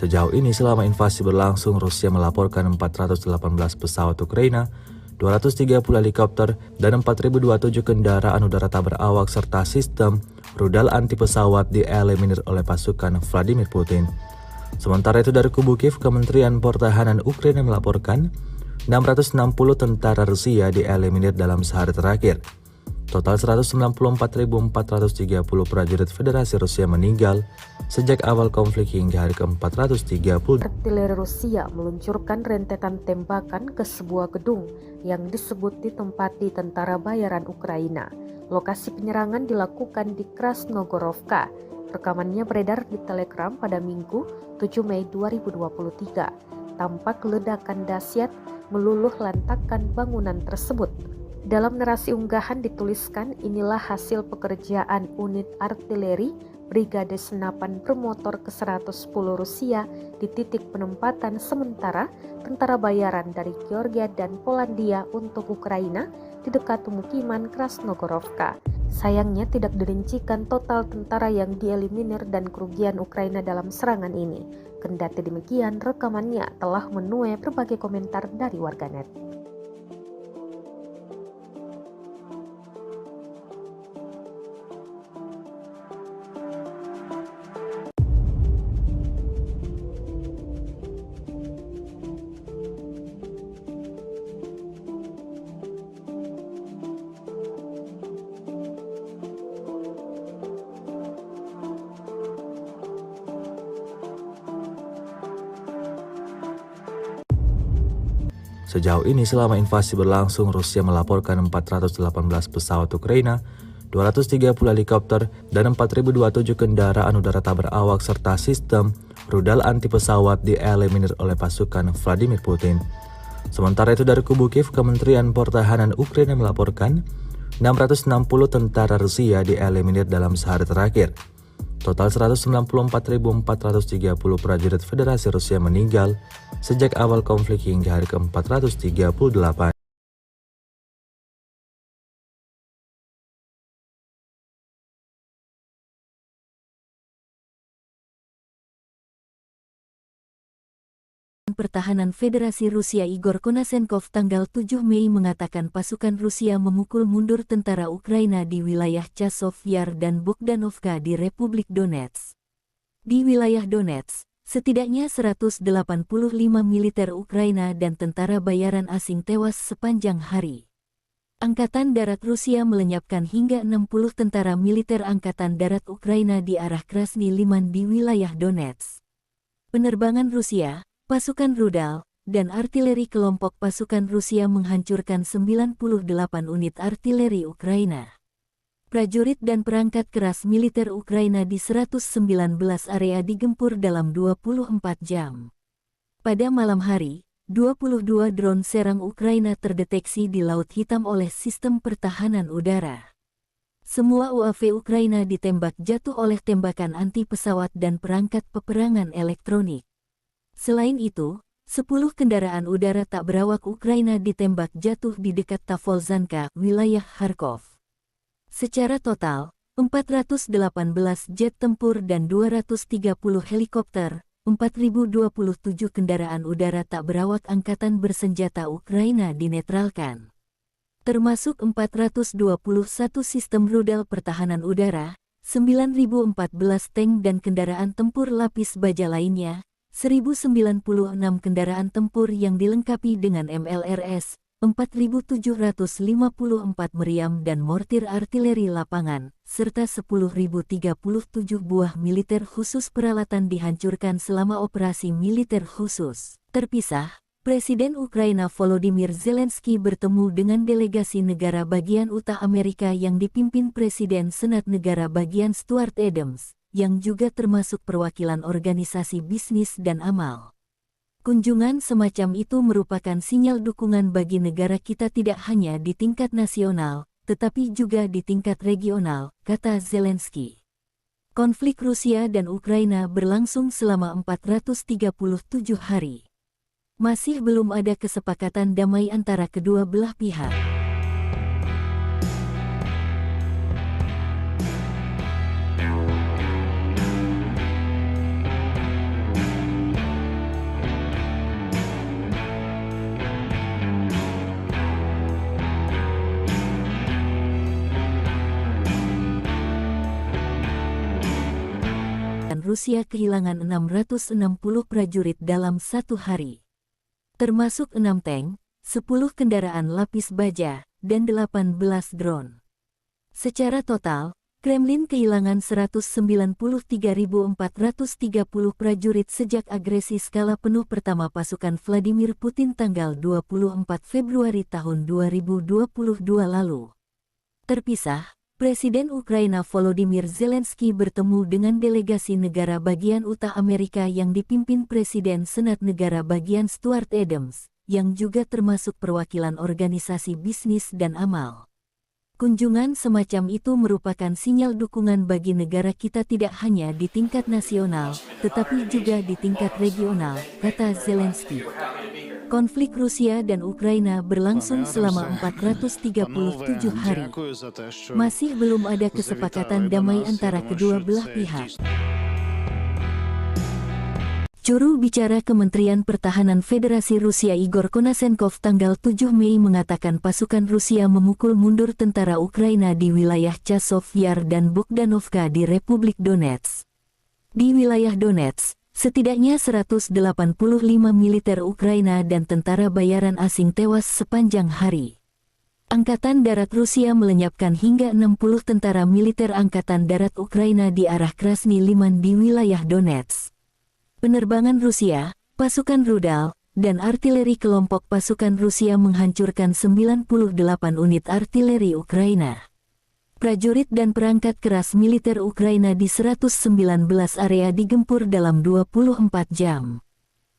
Sejauh ini selama invasi berlangsung, Rusia melaporkan 418 pesawat Ukraina, 230 helikopter, dan 4.027 kendaraan udara tak berawak serta sistem rudal anti pesawat dieliminir oleh pasukan Vladimir Putin. Sementara itu dari kubu Kiev, Kementerian Pertahanan Ukraina melaporkan 660 tentara Rusia dieliminir dalam sehari terakhir. Total 194.430 prajurit Federasi Rusia meninggal sejak awal konflik hingga hari ke-430. Artileri Rusia meluncurkan rentetan tembakan ke sebuah gedung yang disebut ditempati tentara bayaran Ukraina. Lokasi penyerangan dilakukan di Krasnogorovka. Rekamannya beredar di Telegram pada Minggu 7 Mei 2023. Tampak ledakan dahsyat meluluh lantakkan bangunan tersebut. Dalam narasi unggahan dituliskan, inilah hasil pekerjaan unit artileri Brigade Senapan Bermotor ke-110 Rusia di titik penempatan sementara tentara bayaran dari Georgia dan Polandia untuk Ukraina di dekat pemukiman Krasnogorovka. Sayangnya tidak dirincikan total tentara yang dieliminir dan kerugian Ukraina dalam serangan ini. Kendati demikian, rekamannya telah menuai berbagai komentar dari warganet. Sejauh ini selama invasi berlangsung, Rusia melaporkan 418 pesawat Ukraina, 230 helikopter, dan 4.027 kendaraan udara tak berawak serta sistem rudal anti pesawat dieliminir oleh pasukan Vladimir Putin. Sementara itu dari kubu Kiev, Kementerian Pertahanan Ukraina melaporkan 660 tentara Rusia dieliminir dalam sehari terakhir. Total 194.430 prajurit Federasi Rusia meninggal sejak awal konflik hingga hari ke-438. Pertahanan Federasi Rusia Igor Konasenkov tanggal 7 Mei mengatakan pasukan Rusia memukul mundur tentara Ukraina di wilayah Chasov Yar dan Bogdanovka di Republik Donetsk. Di wilayah Donetsk, setidaknya 185 militer Ukraina dan tentara bayaran asing tewas sepanjang hari. Angkatan Darat Rusia melenyapkan hingga 60 tentara militer Angkatan Darat Ukraina di arah Krasny Liman di wilayah Donetsk. Penerbangan Rusia, pasukan rudal, dan artileri kelompok pasukan Rusia menghancurkan 98 unit artileri Ukraina. Prajurit dan perangkat keras militer Ukraina di 119 area digempur dalam 24 jam. Pada malam hari, 22 drone serang Ukraina terdeteksi di Laut Hitam oleh sistem pertahanan udara. Semua UAV Ukraina ditembak jatuh oleh tembakan anti pesawat dan perangkat peperangan elektronik. Selain itu, 10 kendaraan udara tak berawak Ukraina ditembak jatuh di dekat Tavolzhanka, wilayah Kharkov. Secara total, 418 jet tempur dan 230 helikopter, 4.027 kendaraan udara tak berawak angkatan bersenjata Ukraina dinetralkan. Termasuk 421 sistem rudal pertahanan udara, 9.014 tank dan kendaraan tempur lapis baja lainnya, 1.096 kendaraan tempur yang dilengkapi dengan MLRS, 4.754 meriam dan mortir artileri lapangan, serta 10.037 buah militer khusus peralatan dihancurkan selama operasi militer khusus. Terpisah, Presiden Ukraina Volodymyr Zelensky bertemu dengan delegasi negara bagian Utah Amerika yang dipimpin Presiden Senat Negara bagian Stuart Adams, yang juga termasuk perwakilan organisasi bisnis dan amal. Kunjungan semacam itu merupakan sinyal dukungan bagi negara kita tidak hanya di tingkat nasional, tetapi juga di tingkat regional, kata Zelensky. Konflik Rusia dan Ukraina berlangsung selama 437 hari. Masih belum ada kesepakatan damai antara kedua belah pihak. Rusia kehilangan 660 prajurit dalam satu hari. Termasuk 6 tank, 10 kendaraan lapis baja, dan 18 drone. Secara total, Kremlin kehilangan 193.430 prajurit sejak agresi skala penuh pertama pasukan Vladimir Putin tanggal 24 Februari tahun 2022 lalu. Terpisah, Presiden Ukraina Volodymyr Zelensky bertemu dengan delegasi negara bagian utara Amerika yang dipimpin Presiden Senat Negara Bagian Stuart Adams, yang juga termasuk perwakilan organisasi bisnis dan amal. Kunjungan semacam itu merupakan sinyal dukungan bagi negara kita tidak hanya di tingkat nasional, tetapi juga di tingkat regional, kata Zelensky. Konflik Rusia dan Ukraina berlangsung selama 437 hari. Masih belum ada kesepakatan damai antara kedua belah pihak. Juru bicara Kementerian Pertahanan Federasi Rusia Igor Konasenkov tanggal 7 Mei mengatakan pasukan Rusia memukul mundur tentara Ukraina di wilayah Chasov Yar dan Bogdanovka di Republik Donetsk. Di wilayah Donetsk, setidaknya 185 militer Ukraina dan tentara bayaran asing tewas sepanjang hari. Angkatan Darat Rusia melenyapkan hingga 60 tentara militer Angkatan Darat Ukraina di arah Krasny Liman di wilayah Donetsk. Penerbangan Rusia, pasukan rudal, dan artileri kelompok pasukan Rusia menghancurkan 98 unit artileri Ukraina. Prajurit dan perangkat keras militer Ukraina di 119 area digempur dalam 24 jam.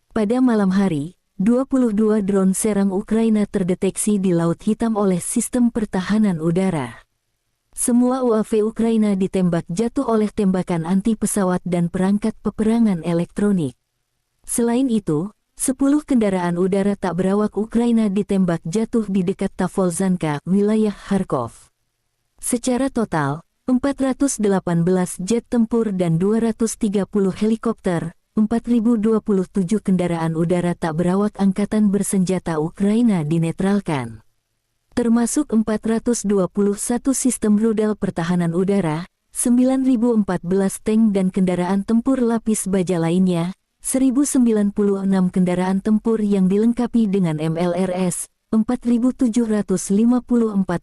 Pada malam hari, 22 drone serang Ukraina terdeteksi di Laut Hitam oleh sistem pertahanan udara. Semua UAV Ukraina ditembak jatuh oleh tembakan anti-pesawat dan perangkat peperangan elektronik. Selain itu, 10 kendaraan udara tak berawak Ukraina ditembak jatuh di dekat Tavolzhanka, wilayah Kharkov. Secara total, 418 jet tempur dan 230 helikopter, 4.027 kendaraan udara tak berawak angkatan bersenjata Ukraina dinetralkan. Termasuk 421 sistem rudal pertahanan udara, 9.014 tank dan kendaraan tempur lapis baja lainnya, 1.096 kendaraan tempur yang dilengkapi dengan MLRS, 4.754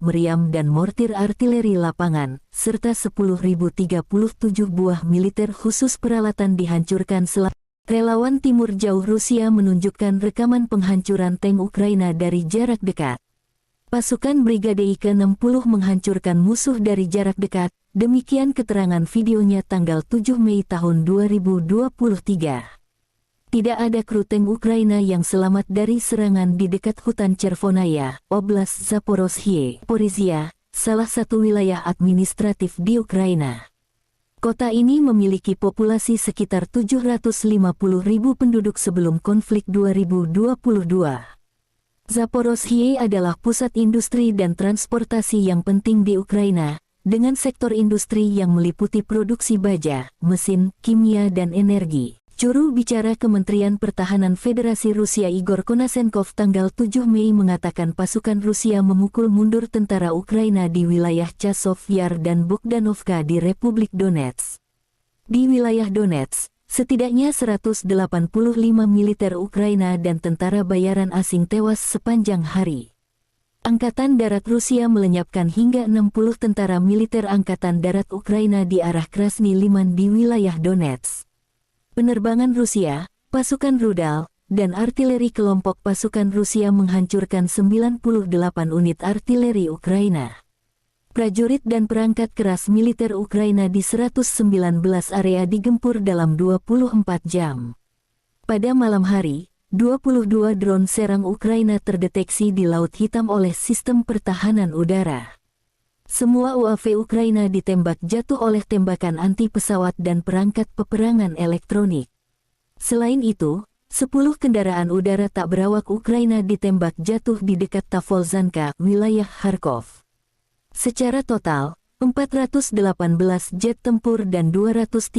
meriam dan mortir artileri lapangan, serta 10.037 buah militer khusus peralatan dihancurkan Relawan Timur Jauh Rusia menunjukkan rekaman penghancuran tank Ukraina dari jarak dekat. Pasukan Brigade ke-60 menghancurkan musuh dari jarak dekat, demikian keterangan videonya tanggal 7 Mei tahun 2023. Tidak ada kru tank Ukraina yang selamat dari serangan di dekat hutan Chervonaya, Oblast Zaporozhye, Porizia, salah satu wilayah administratif di Ukraina. Kota ini memiliki populasi sekitar 750.000 penduduk sebelum konflik 2022. Zaporozhye adalah pusat industri dan transportasi yang penting di Ukraina, dengan sektor industri yang meliputi produksi baja, mesin, kimia dan energi. Juru bicara Kementerian Pertahanan Federasi Rusia Igor Konasenkov tanggal 7 Mei mengatakan pasukan Rusia memukul mundur tentara Ukraina di wilayah Chasov Yar dan Bogdanovka di Republik Donetsk. Di wilayah Donetsk, setidaknya 185 militer Ukraina dan tentara bayaran asing tewas sepanjang hari. Angkatan Darat Rusia melenyapkan hingga 60 tentara militer Angkatan Darat Ukraina di arah Krasny Liman di wilayah Donetsk. Penerbangan Rusia, pasukan rudal, dan artileri kelompok pasukan Rusia menghancurkan 98 unit artileri Ukraina. Prajurit dan perangkat keras militer Ukraina di 119 area digempur dalam 24 jam. Pada malam hari, 22 drone serang Ukraina terdeteksi di Laut Hitam oleh sistem pertahanan udara. Semua UAV Ukraina ditembak jatuh oleh tembakan anti-pesawat dan perangkat peperangan elektronik. Selain itu, 10 kendaraan udara tak berawak Ukraina ditembak jatuh di dekat Tavolzhanka, wilayah Kharkov. Secara total, 418 jet tempur dan 230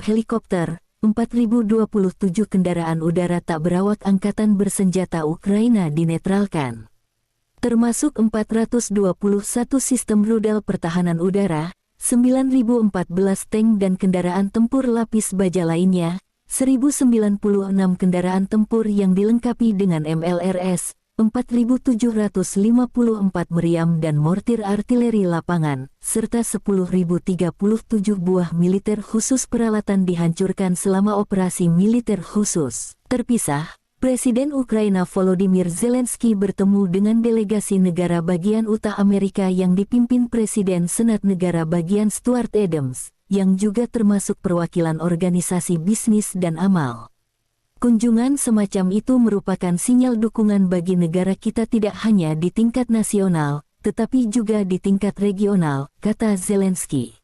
helikopter, 4.027 kendaraan udara tak berawak angkatan bersenjata Ukraina dinetralkan. Termasuk 421 sistem rudal pertahanan udara, 9.014 tank dan kendaraan tempur lapis baja lainnya, 1.096 kendaraan tempur yang dilengkapi dengan MLRS, 4.754 meriam dan mortir artileri lapangan, serta 10.037 buah militer khusus peralatan dihancurkan selama operasi militer khusus. Terpisah, Presiden Ukraina Volodymyr Zelensky bertemu dengan delegasi negara bagian Utah Amerika yang dipimpin Presiden Senat Negara bagian Stuart Adams, yang juga termasuk perwakilan organisasi bisnis dan amal. Kunjungan semacam itu merupakan sinyal dukungan bagi negara kita tidak hanya di tingkat nasional, tetapi juga di tingkat regional, kata Zelensky.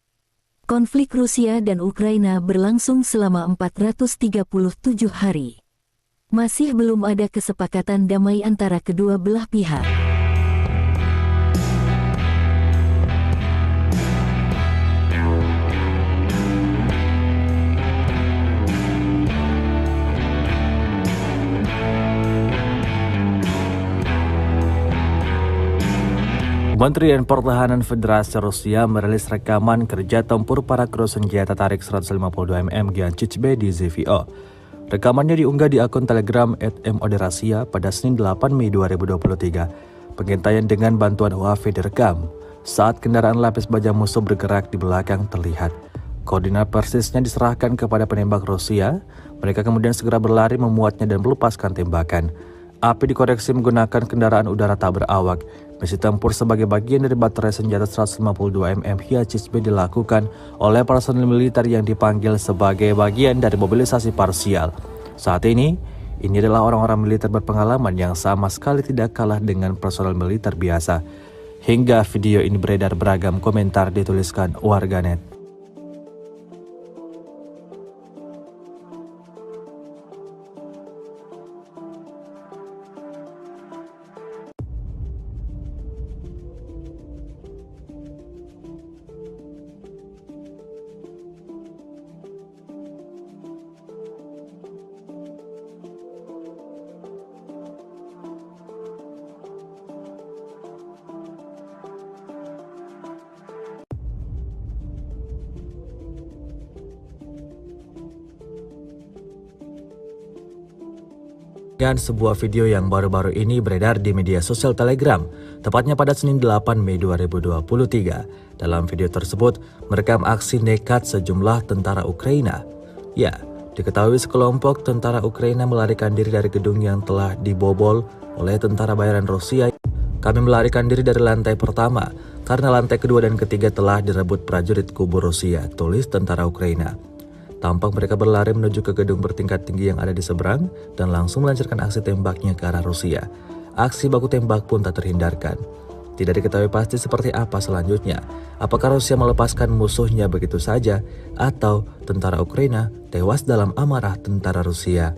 Konflik Rusia dan Ukraina berlangsung selama 437 hari. Masih belum ada kesepakatan damai antara kedua belah pihak. Kementerian Pertahanan Federasi Rusia merilis rekaman kerja tempur para kru senjata tarik 152 mm Giancic-B di ZVO. Rekamannya diunggah di akun Telegram @moderasia pada Senin 8 Mei 2023. Pengintaian dengan bantuan UAV direkam saat kendaraan lapis baja musuh bergerak di belakang terlihat. Koordinat persisnya diserahkan kepada penembak Rusia. Mereka kemudian segera berlari memuatnya dan melepaskan tembakan. Api dikoreksi menggunakan kendaraan udara tak berawak. Misi tempur sebagai bagian dari baterai senjata 152 mm Giancic-B dilakukan oleh personil militer yang dipanggil sebagai bagian dari mobilisasi parsial. Saat ini adalah orang-orang militer berpengalaman yang sama sekali tidak kalah dengan personil militer biasa. Hingga video ini beredar, beragam komentar dituliskan warganet. Dan sebuah video yang baru-baru ini beredar di media sosial Telegram, tepatnya pada Senin 8 Mei 2023. Dalam video tersebut, merekam aksi nekat sejumlah tentara Ukraina. Ya, diketahui sekelompok tentara Ukraina melarikan diri dari gedung yang telah dibobol oleh tentara bayaran Rusia. Kami melarikan diri dari lantai pertama, karena lantai kedua dan ketiga telah direbut prajurit kubu Rusia, tulis tentara Ukraina. Tampak mereka berlari menuju ke gedung bertingkat tinggi yang ada di seberang dan langsung melancarkan aksi tembaknya ke arah Rusia. Aksi baku tembak pun tak terhindarkan. Tidak diketahui pasti seperti apa selanjutnya. Apakah Rusia melepaskan musuhnya begitu saja atau tentara Ukraina tewas dalam amarah tentara Rusia.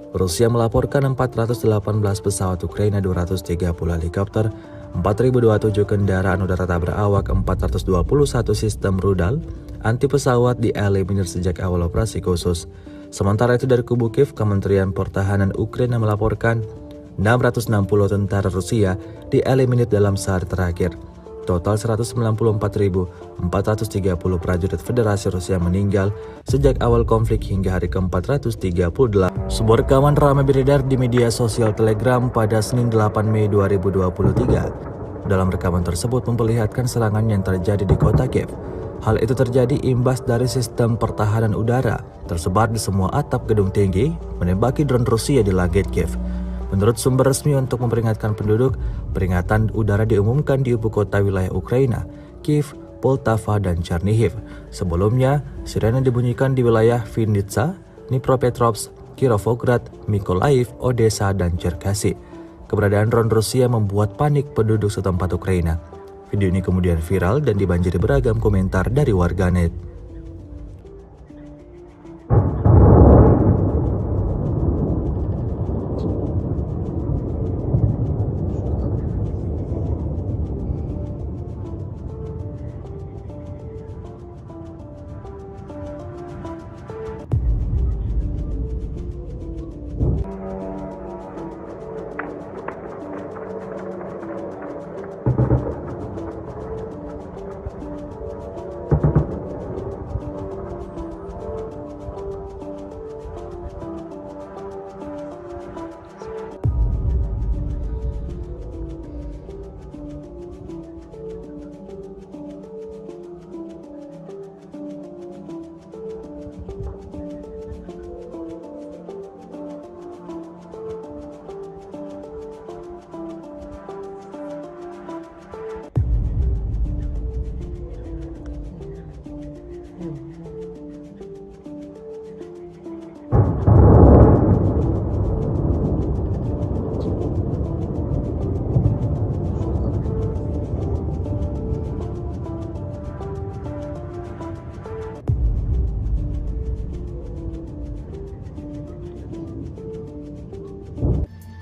Rusia melaporkan 418 pesawat Ukraina, 230 helikopter, 4.027 kendaraan udara tak berawak, 421 sistem rudal anti pesawat dieliminir sejak awal operasi khusus. Sementara itu dari kubu Kiev, Kementerian Pertahanan Ukraina melaporkan 660 tentara Rusia dieliminir dalam sehari terakhir. Total 194.430 prajurit Federasi Rusia meninggal sejak awal konflik hingga hari ke-438. Sebuah rekaman ramai beredar di media sosial Telegram pada Senin 8 Mei 2023. Dalam rekaman tersebut memperlihatkan serangan yang terjadi di kota Kiev. Hal itu terjadi imbas dari sistem pertahanan udara tersebar di semua atap gedung tinggi menembaki drone Rusia di langit Kiev. Menurut sumber resmi untuk memperingatkan penduduk, peringatan udara diumumkan di ibu kota wilayah Ukraina, Kiev, Poltava, dan Chernihiv. Sebelumnya, sirene dibunyikan di wilayah Vinnytsia, Dnipropetrovsk, Kirovograd, Mykolaiv, Odessa, dan Cherkasy. Keberadaan drone Rusia membuat panik penduduk setempat Ukraina. Video ini kemudian viral dan dibanjiri beragam komentar dari warganet.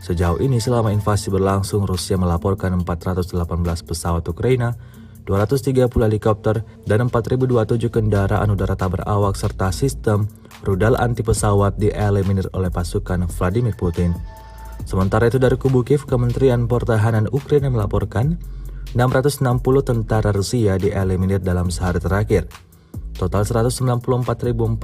Sejauh ini selama invasi berlangsung, Rusia melaporkan 418 pesawat Ukraina, 230 helikopter, dan 4.027 kendaraan udara tak berawak serta sistem rudal anti pesawat dieliminir oleh pasukan Vladimir Putin. Sementara itu dari kubu Kiev, Kementerian Pertahanan Ukraina melaporkan 660 tentara Rusia dieliminir dalam sehari terakhir. Total 194.430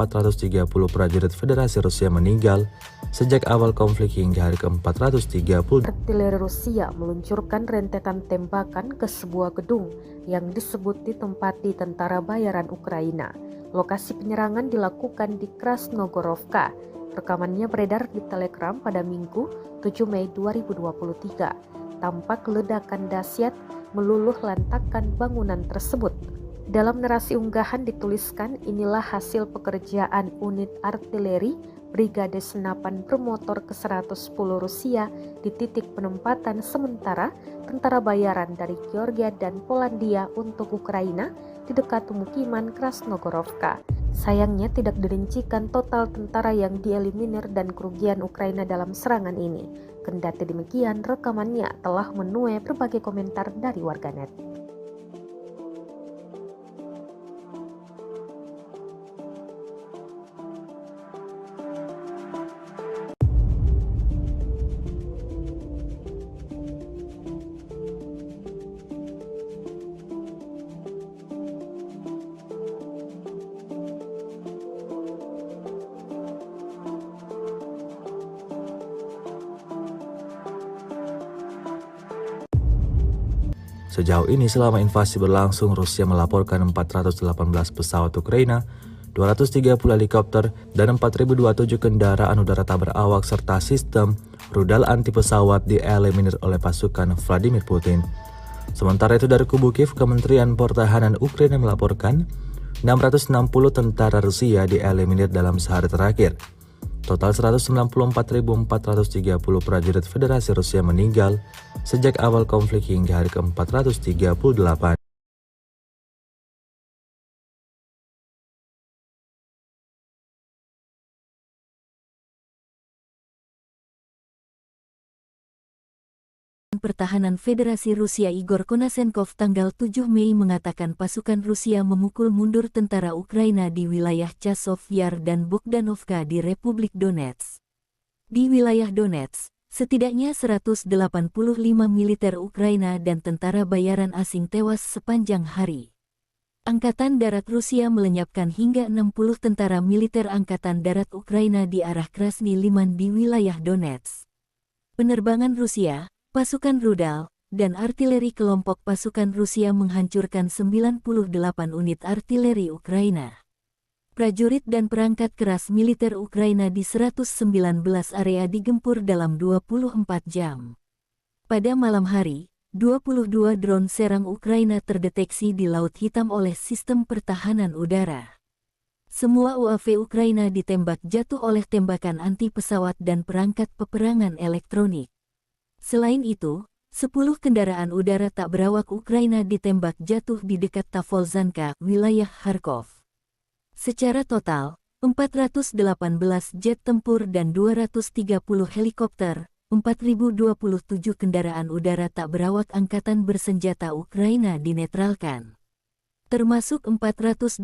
prajurit Federasi Rusia meninggal sejak awal konflik hingga hari ke-430. Artileri Rusia meluncurkan rentetan tembakan ke sebuah gedung yang disebut ditempati tentara bayaran Ukraina. Lokasi penyerangan dilakukan di Krasnogorovka. Rekamannya beredar di Telegram pada Minggu 7 Mei 2023. Tampak ledakan dahsyat meluluh lantakkan bangunan tersebut. Dalam narasi unggahan dituliskan, inilah hasil pekerjaan unit artileri Brigade Senapan Bermotor ke-110 Rusia di titik penempatan sementara tentara bayaran dari Georgia dan Polandia untuk Ukraina di dekat pemukiman Krasnogorovka. Sayangnya tidak dirincikan total tentara yang dieliminir dan kerugian Ukraina dalam serangan ini. Kendati demikian, rekamannya telah menuai berbagai komentar dari warganet. Sejauh ini selama invasi berlangsung, Rusia melaporkan 418 pesawat Ukraina, 230 helikopter, dan 4.027 kendaraan udara tak berawak serta sistem rudal anti pesawat dieliminir oleh pasukan Vladimir Putin. Sementara itu dari kubu Kiev, Kementerian Pertahanan Ukraina melaporkan 660 tentara Rusia dieliminir dalam sehari terakhir. Total 194.430 prajurit Federasi Rusia meninggal sejak awal konflik hingga hari ke-438. Pertahanan Federasi Rusia Igor Konasenkov tanggal 7 Mei mengatakan pasukan Rusia memukul mundur tentara Ukraina di wilayah Chasov Yar dan Bogdanovka di Republik Donetsk. Di wilayah Donetsk, setidaknya 185 militer Ukraina dan tentara bayaran asing tewas sepanjang hari. Angkatan Darat Rusia melenyapkan hingga 60 tentara militer Angkatan Darat Ukraina di arah Krasny Liman di wilayah Donetsk. Penerbangan Rusia, pasukan rudal, dan artileri kelompok pasukan Rusia menghancurkan 98 unit artileri Ukraina. Prajurit dan perangkat keras militer Ukraina di 119 area digempur dalam 24 jam. Pada malam hari, 22 drone serang Ukraina terdeteksi di Laut Hitam oleh sistem pertahanan udara. Semua UAV Ukraina ditembak jatuh oleh tembakan anti pesawat dan perangkat peperangan elektronik. Selain itu, 10 kendaraan udara tak berawak Ukraina ditembak jatuh di dekat Tavolzhanka, wilayah Kharkov. Secara total, 418 jet tempur dan 230 helikopter, 4.027 kendaraan udara tak berawak angkatan bersenjata Ukraina dinetralkan. Termasuk 421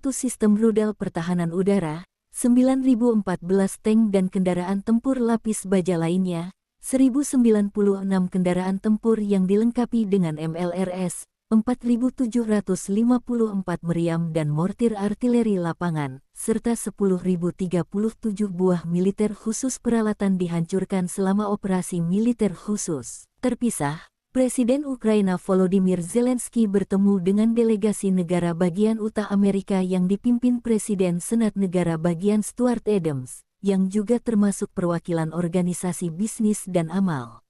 sistem rudal pertahanan udara, 9.014 tank dan kendaraan tempur lapis baja lainnya, 1.096 kendaraan tempur yang dilengkapi dengan MLRS, 4.754 meriam dan mortir artileri lapangan, serta 10.037 buah militer khusus peralatan dihancurkan selama operasi militer khusus. Terpisah, Presiden Ukraina Volodymyr Zelensky bertemu dengan delegasi negara bagian Utah Amerika yang dipimpin Presiden Senat Negara bagian Stuart Adams, yang juga termasuk perwakilan organisasi bisnis dan amal.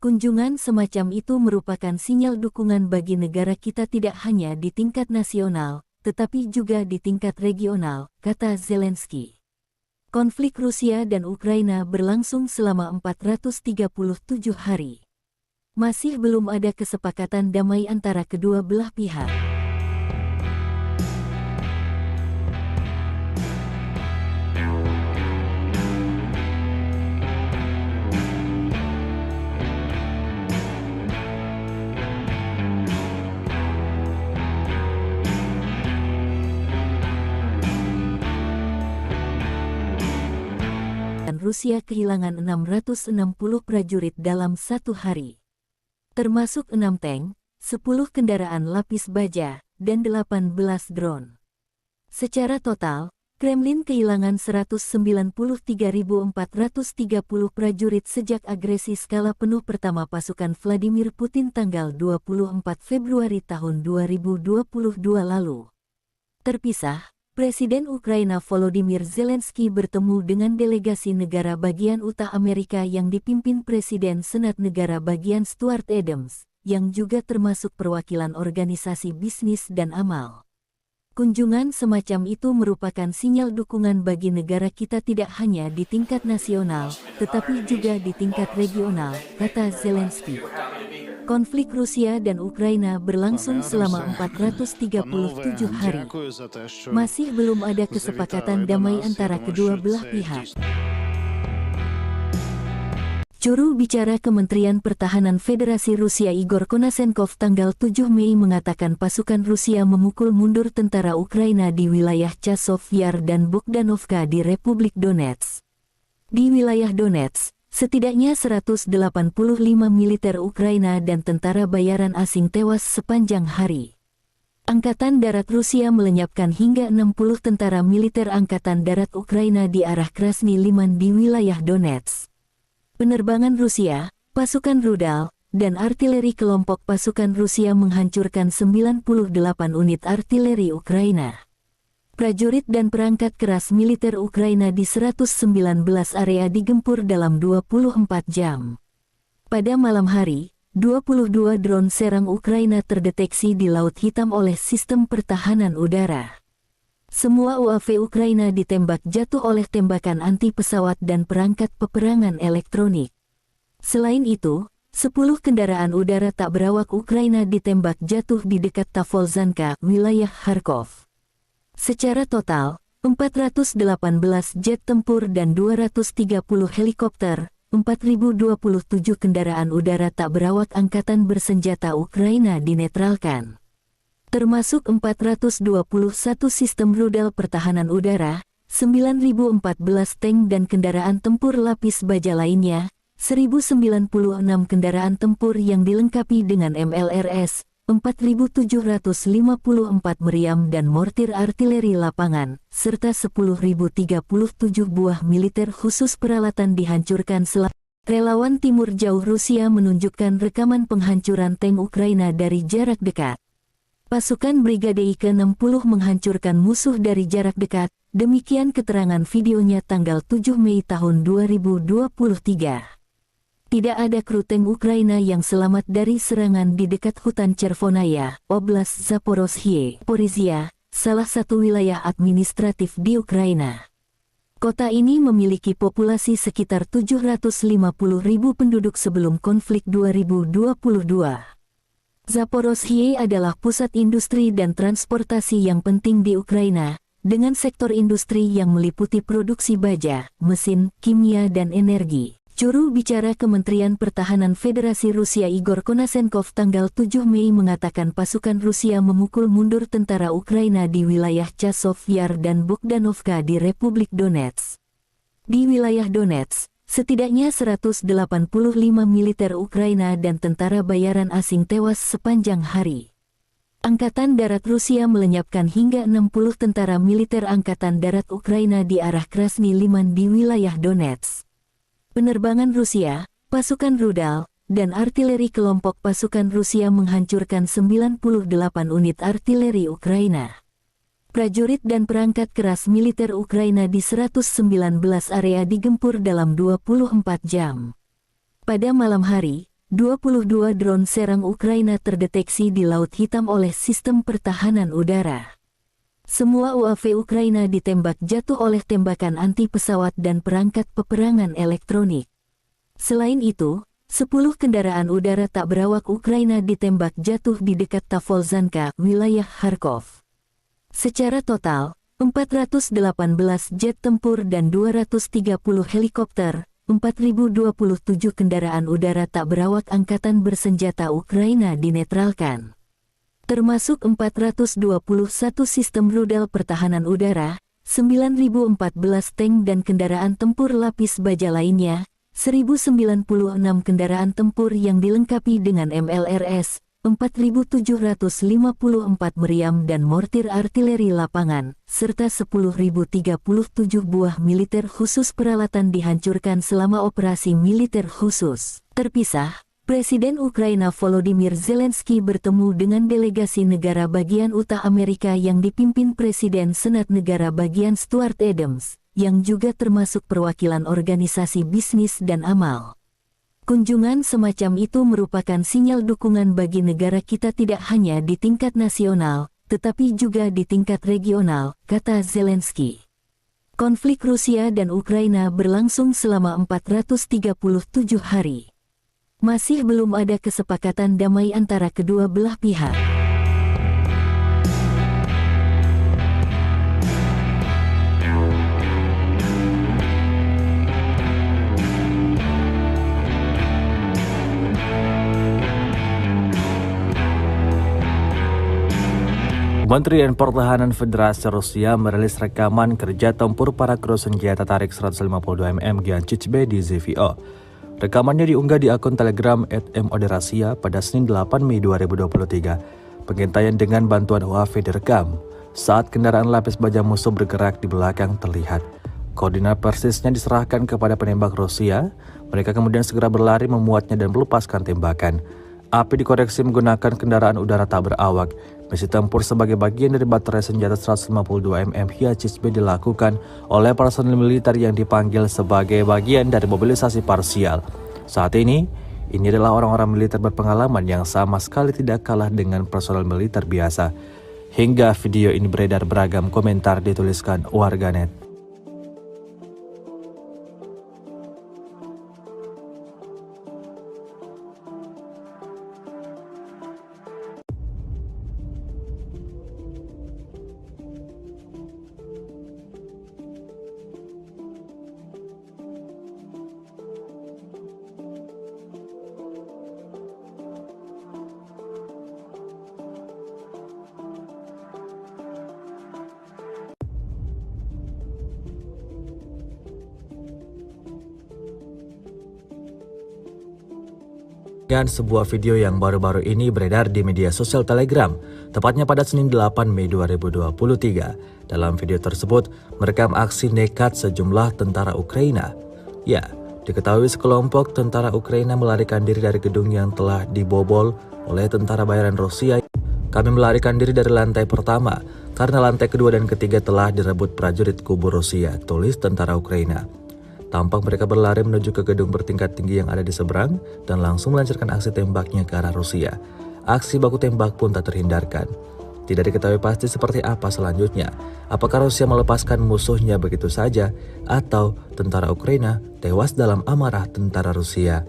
Kunjungan semacam itu merupakan sinyal dukungan bagi negara kita tidak hanya di tingkat nasional, tetapi juga di tingkat regional, kata Zelensky. Konflik Rusia dan Ukraina berlangsung selama 437 hari. Masih belum ada kesepakatan damai antara kedua belah pihak. Dan Rusia kehilangan 660 prajurit dalam satu hari. Termasuk 6 tank, 10 kendaraan lapis baja, dan 18 drone. Secara total, Kremlin kehilangan 193.430 prajurit sejak agresi skala penuh pertama pasukan Vladimir Putin tanggal 24 Februari tahun 2022 lalu. Terpisah, Presiden Ukraina Volodymyr Zelensky bertemu dengan delegasi negara bagian Utah Amerika yang dipimpin Presiden Senat Negara bagian Stuart Adams, yang juga termasuk perwakilan organisasi bisnis dan amal. Kunjungan semacam itu merupakan sinyal dukungan bagi negara kita tidak hanya di tingkat nasional, tetapi juga di tingkat regional, kata Zelensky. Konflik Rusia dan Ukraina berlangsung selama 437 hari. Masih belum ada kesepakatan damai antara kedua belah pihak. Juru bicara Kementerian Pertahanan Federasi Rusia Igor Konasenkov tanggal 7 Mei mengatakan pasukan Rusia memukul mundur tentara Ukraina di wilayah Chasov Yar dan Bogdanovka di Republik Donetsk. Di wilayah Donetsk, setidaknya 185 militer Ukraina dan tentara bayaran asing tewas sepanjang hari. Angkatan Darat Rusia melenyapkan hingga 60 tentara militer Angkatan Darat Ukraina di arah Krasny Liman di wilayah Donetsk. Penerbangan Rusia, pasukan rudal, dan artileri kelompok pasukan Rusia menghancurkan 98 unit artileri Ukraina. Prajurit dan perangkat keras militer Ukraina di 119 area digempur dalam 24 jam. Pada malam hari, 22 drone serang Ukraina terdeteksi di Laut Hitam oleh sistem pertahanan udara. Semua UAV Ukraina ditembak jatuh oleh tembakan anti pesawat dan perangkat peperangan elektronik. Selain itu, 10 kendaraan udara tak berawak Ukraina ditembak jatuh di dekat Tavolzhanka, wilayah Kharkov. Secara total, 418 jet tempur dan 230 helikopter, 4.027 kendaraan udara tak berawak angkatan bersenjata Ukraina dinetralkan. Termasuk 421 sistem rudal pertahanan udara, 9.014 tank dan kendaraan tempur lapis baja lainnya, 1.096 kendaraan tempur yang dilengkapi dengan MLRS, 4.754 meriam dan mortir artileri lapangan, serta 10.037 buah militer khusus peralatan dihancurkan selama Relawan Timur Jauh Rusia menunjukkan rekaman penghancuran tank Ukraina dari jarak dekat. Pasukan Brigade ke-60 menghancurkan musuh dari jarak dekat, demikian keterangan videonya tanggal 7 Mei tahun 2023. Tidak ada kru tank Ukraina yang selamat dari serangan di dekat hutan Chervonaya, Oblast Zaporozhye, Porizia, salah satu wilayah administratif di Ukraina. Kota ini memiliki populasi sekitar 750.000 penduduk sebelum konflik 2022. Zaporozhye adalah pusat industri dan transportasi yang penting di Ukraina, dengan sektor industri yang meliputi produksi baja, mesin, kimia dan energi. Juru bicara Kementerian Pertahanan Federasi Rusia Igor Konasenkov tanggal 7 Mei mengatakan pasukan Rusia memukul mundur tentara Ukraina di wilayah Chasov Yar dan Bogdanovka di Republik Donetsk. Di wilayah Donetsk, setidaknya 185 militer Ukraina dan tentara bayaran asing tewas sepanjang hari. Angkatan Darat Rusia melenyapkan hingga 60 tentara militer Angkatan Darat Ukraina di arah Krasny Liman di wilayah Donetsk. Penerbangan Rusia, pasukan rudal, dan artileri kelompok pasukan Rusia menghancurkan 98 unit artileri Ukraina. Prajurit dan perangkat keras militer Ukraina di 119 area digempur dalam 24 jam. Pada malam hari, 22 drone serang Ukraina terdeteksi di Laut Hitam oleh sistem pertahanan udara. Semua UAV Ukraina ditembak jatuh oleh tembakan anti-pesawat dan perangkat peperangan elektronik. Selain itu, 10 kendaraan udara tak berawak Ukraina ditembak jatuh di dekat Tavolzhanka, wilayah Kharkov. Secara total, 418 jet tempur dan 230 helikopter, 4.027 kendaraan udara tak berawak angkatan bersenjata Ukraina dinetralkan. Termasuk 421 sistem rudal pertahanan udara, 9.014 tank dan kendaraan tempur lapis baja lainnya, 1.096 kendaraan tempur yang dilengkapi dengan MLRS, 4.754 meriam dan mortir artileri lapangan, serta 10.037 buah militer khusus peralatan dihancurkan selama operasi militer khusus. Terpisah, Presiden Ukraina Volodymyr Zelensky bertemu dengan delegasi negara bagian Utah Amerika yang dipimpin Presiden Senat Negara Bagian Stuart Adams, yang juga termasuk perwakilan organisasi bisnis dan amal. Kunjungan semacam itu merupakan sinyal dukungan bagi negara kita tidak hanya di tingkat nasional, tetapi juga di tingkat regional, kata Zelensky. Konflik Rusia dan Ukraina berlangsung selama 437 hari. Masih belum ada kesepakatan damai antara kedua belah pihak. Kementerian Pertahanan Federasi Rusia merilis rekaman kerja tempur para kru senjata tarik 152 mm Giancic-B di ZVO. Rekamannya diunggah di akun Telegram @moderasia pada Senin 8 Mei 2023. Pengintaian dengan bantuan UAV direkam saat kendaraan lapis baja musuh bergerak di belakang terlihat. Koordinat persisnya diserahkan kepada penembak Rusia. Mereka kemudian segera berlari memuatnya dan melepaskan tembakan. Api dikoreksi menggunakan kendaraan udara tak berawak. Misi tempur sebagai bagian dari baterai senjata 152 mm Giancic-B dilakukan oleh personel militer yang dipanggil sebagai bagian dari mobilisasi parsial. Saat ini adalah orang-orang militer berpengalaman yang sama sekali tidak kalah dengan personel militer biasa. Hingga video ini beredar beragam komentar dituliskan warganet. Dan sebuah video yang baru-baru ini beredar di media sosial Telegram, tepatnya pada Senin 8 Mei 2023. Dalam video tersebut, merekam aksi nekat sejumlah tentara Ukraina. Ya, Diketahui sekelompok tentara Ukraina melarikan diri dari gedung yang telah dibobol oleh tentara bayaran Rusia. Kami melarikan diri dari lantai pertama karena lantai kedua dan ketiga telah direbut prajurit kubu Rusia, tulis tentara Ukraina. Tampak mereka berlari menuju ke gedung bertingkat tinggi yang ada di seberang dan langsung melancarkan aksi tembaknya ke arah Rusia. Aksi baku tembak pun tak terhindarkan. Tidak diketahui pasti seperti apa selanjutnya. Apakah Rusia melepaskan musuhnya begitu saja atau tentara Ukraina tewas dalam amarah tentara Rusia.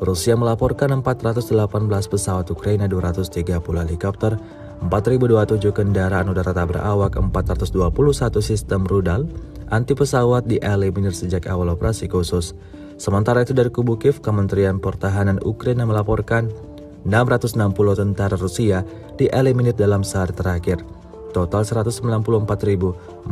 Rusia melaporkan 418 pesawat Ukraina, 230 helikopter, 4.027 kendaraan udara tak berawak, 421 sistem rudal anti pesawat dieliminir sejak awal operasi khusus. Sementara itu dari kubu Kiev, Kementerian Pertahanan Ukraina melaporkan 660 tentara Rusia dieliminir dalam sehari terakhir. Total 194.430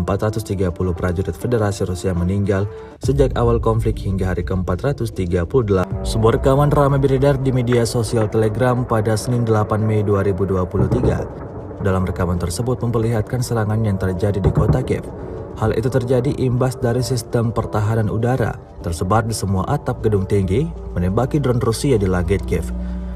prajurit Federasi Rusia meninggal sejak awal konflik hingga hari ke-438. Sebuah rekaman ramai beredar di media sosial Telegram pada Senin 8 Mei 2023. Dalam rekaman tersebut memperlihatkan serangan yang terjadi di kota Kiev. Hal itu terjadi imbas dari sistem pertahanan udara tersebar di semua atap gedung tinggi menembaki drone Rusia di langit Kiev.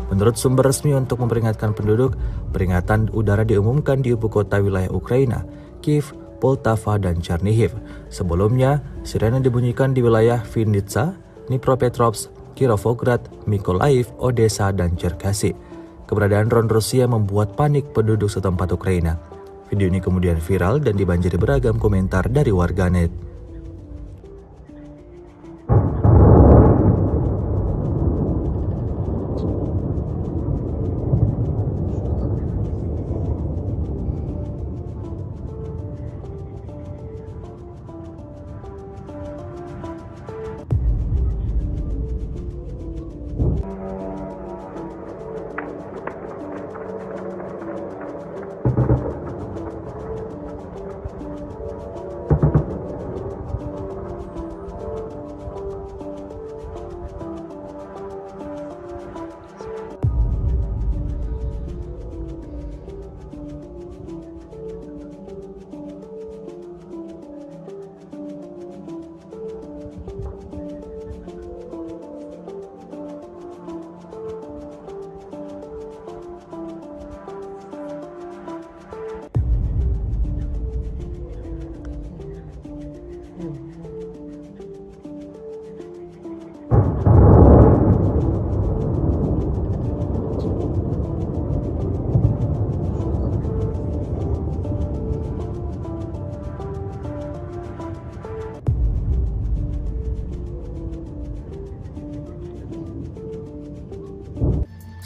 Menurut sumber resmi untuk memperingatkan penduduk, peringatan udara diumumkan di ibu kota wilayah Ukraina, Kiev, Poltava, dan Chernihiv. Sebelumnya, sirene dibunyikan di wilayah Vinnytsia, Dnipropetrovsk, Kirovograd, Mykolaiv, Odessa, dan Cherkasy. Keberadaan drone Rusia membuat panik penduduk setempat Ukraina. Video ini kemudian viral dan dibanjiri beragam komentar dari warganet.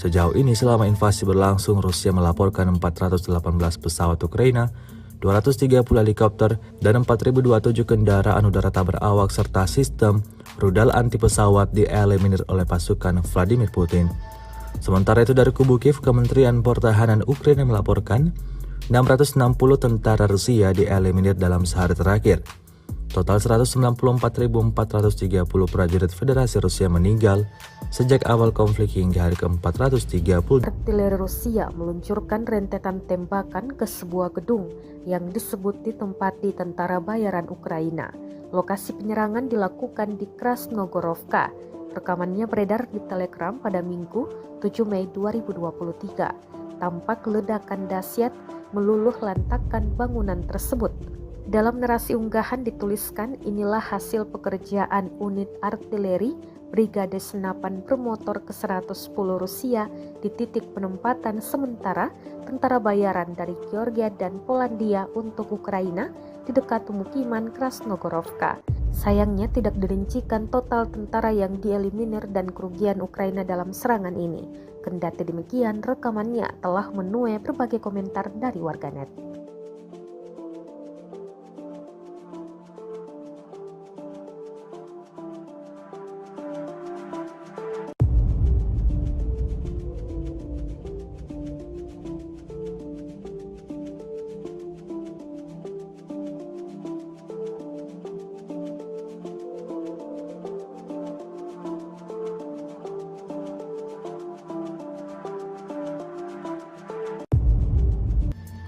Sejauh ini selama invasi berlangsung, Rusia melaporkan 418 pesawat Ukraina, 230 helikopter, dan 4.027 kendaraan udara tak berawak serta sistem rudal anti pesawat dieliminir oleh pasukan Vladimir Putin. Sementara itu dari kubu Kiev, Kementerian Pertahanan Ukraina melaporkan 660 tentara Rusia dieliminir dalam sehari terakhir. Total 194.430 prajurit Federasi Rusia meninggal sejak awal konflik hingga hari ke-430. Artileri Rusia meluncurkan rentetan tembakan ke sebuah gedung yang disebut ditempati tentara bayaran Ukraina. Lokasi penyerangan dilakukan di Krasnogorovka. Rekamannya beredar di Telegram pada Minggu 7 Mei 2023. Tampak ledakan dahsyat meluluh lantakkan bangunan tersebut. Dalam narasi unggahan dituliskan, inilah hasil pekerjaan unit artileri Brigade Senapan Bermotor ke-110 Rusia di titik penempatan sementara tentara bayaran dari Georgia dan Polandia untuk Ukraina di dekat pemukiman Krasnogorovka. Sayangnya tidak dirincikan total tentara yang dieliminir dan kerugian Ukraina dalam serangan ini. Kendati demikian, rekamannya telah menuai berbagai komentar dari warganet.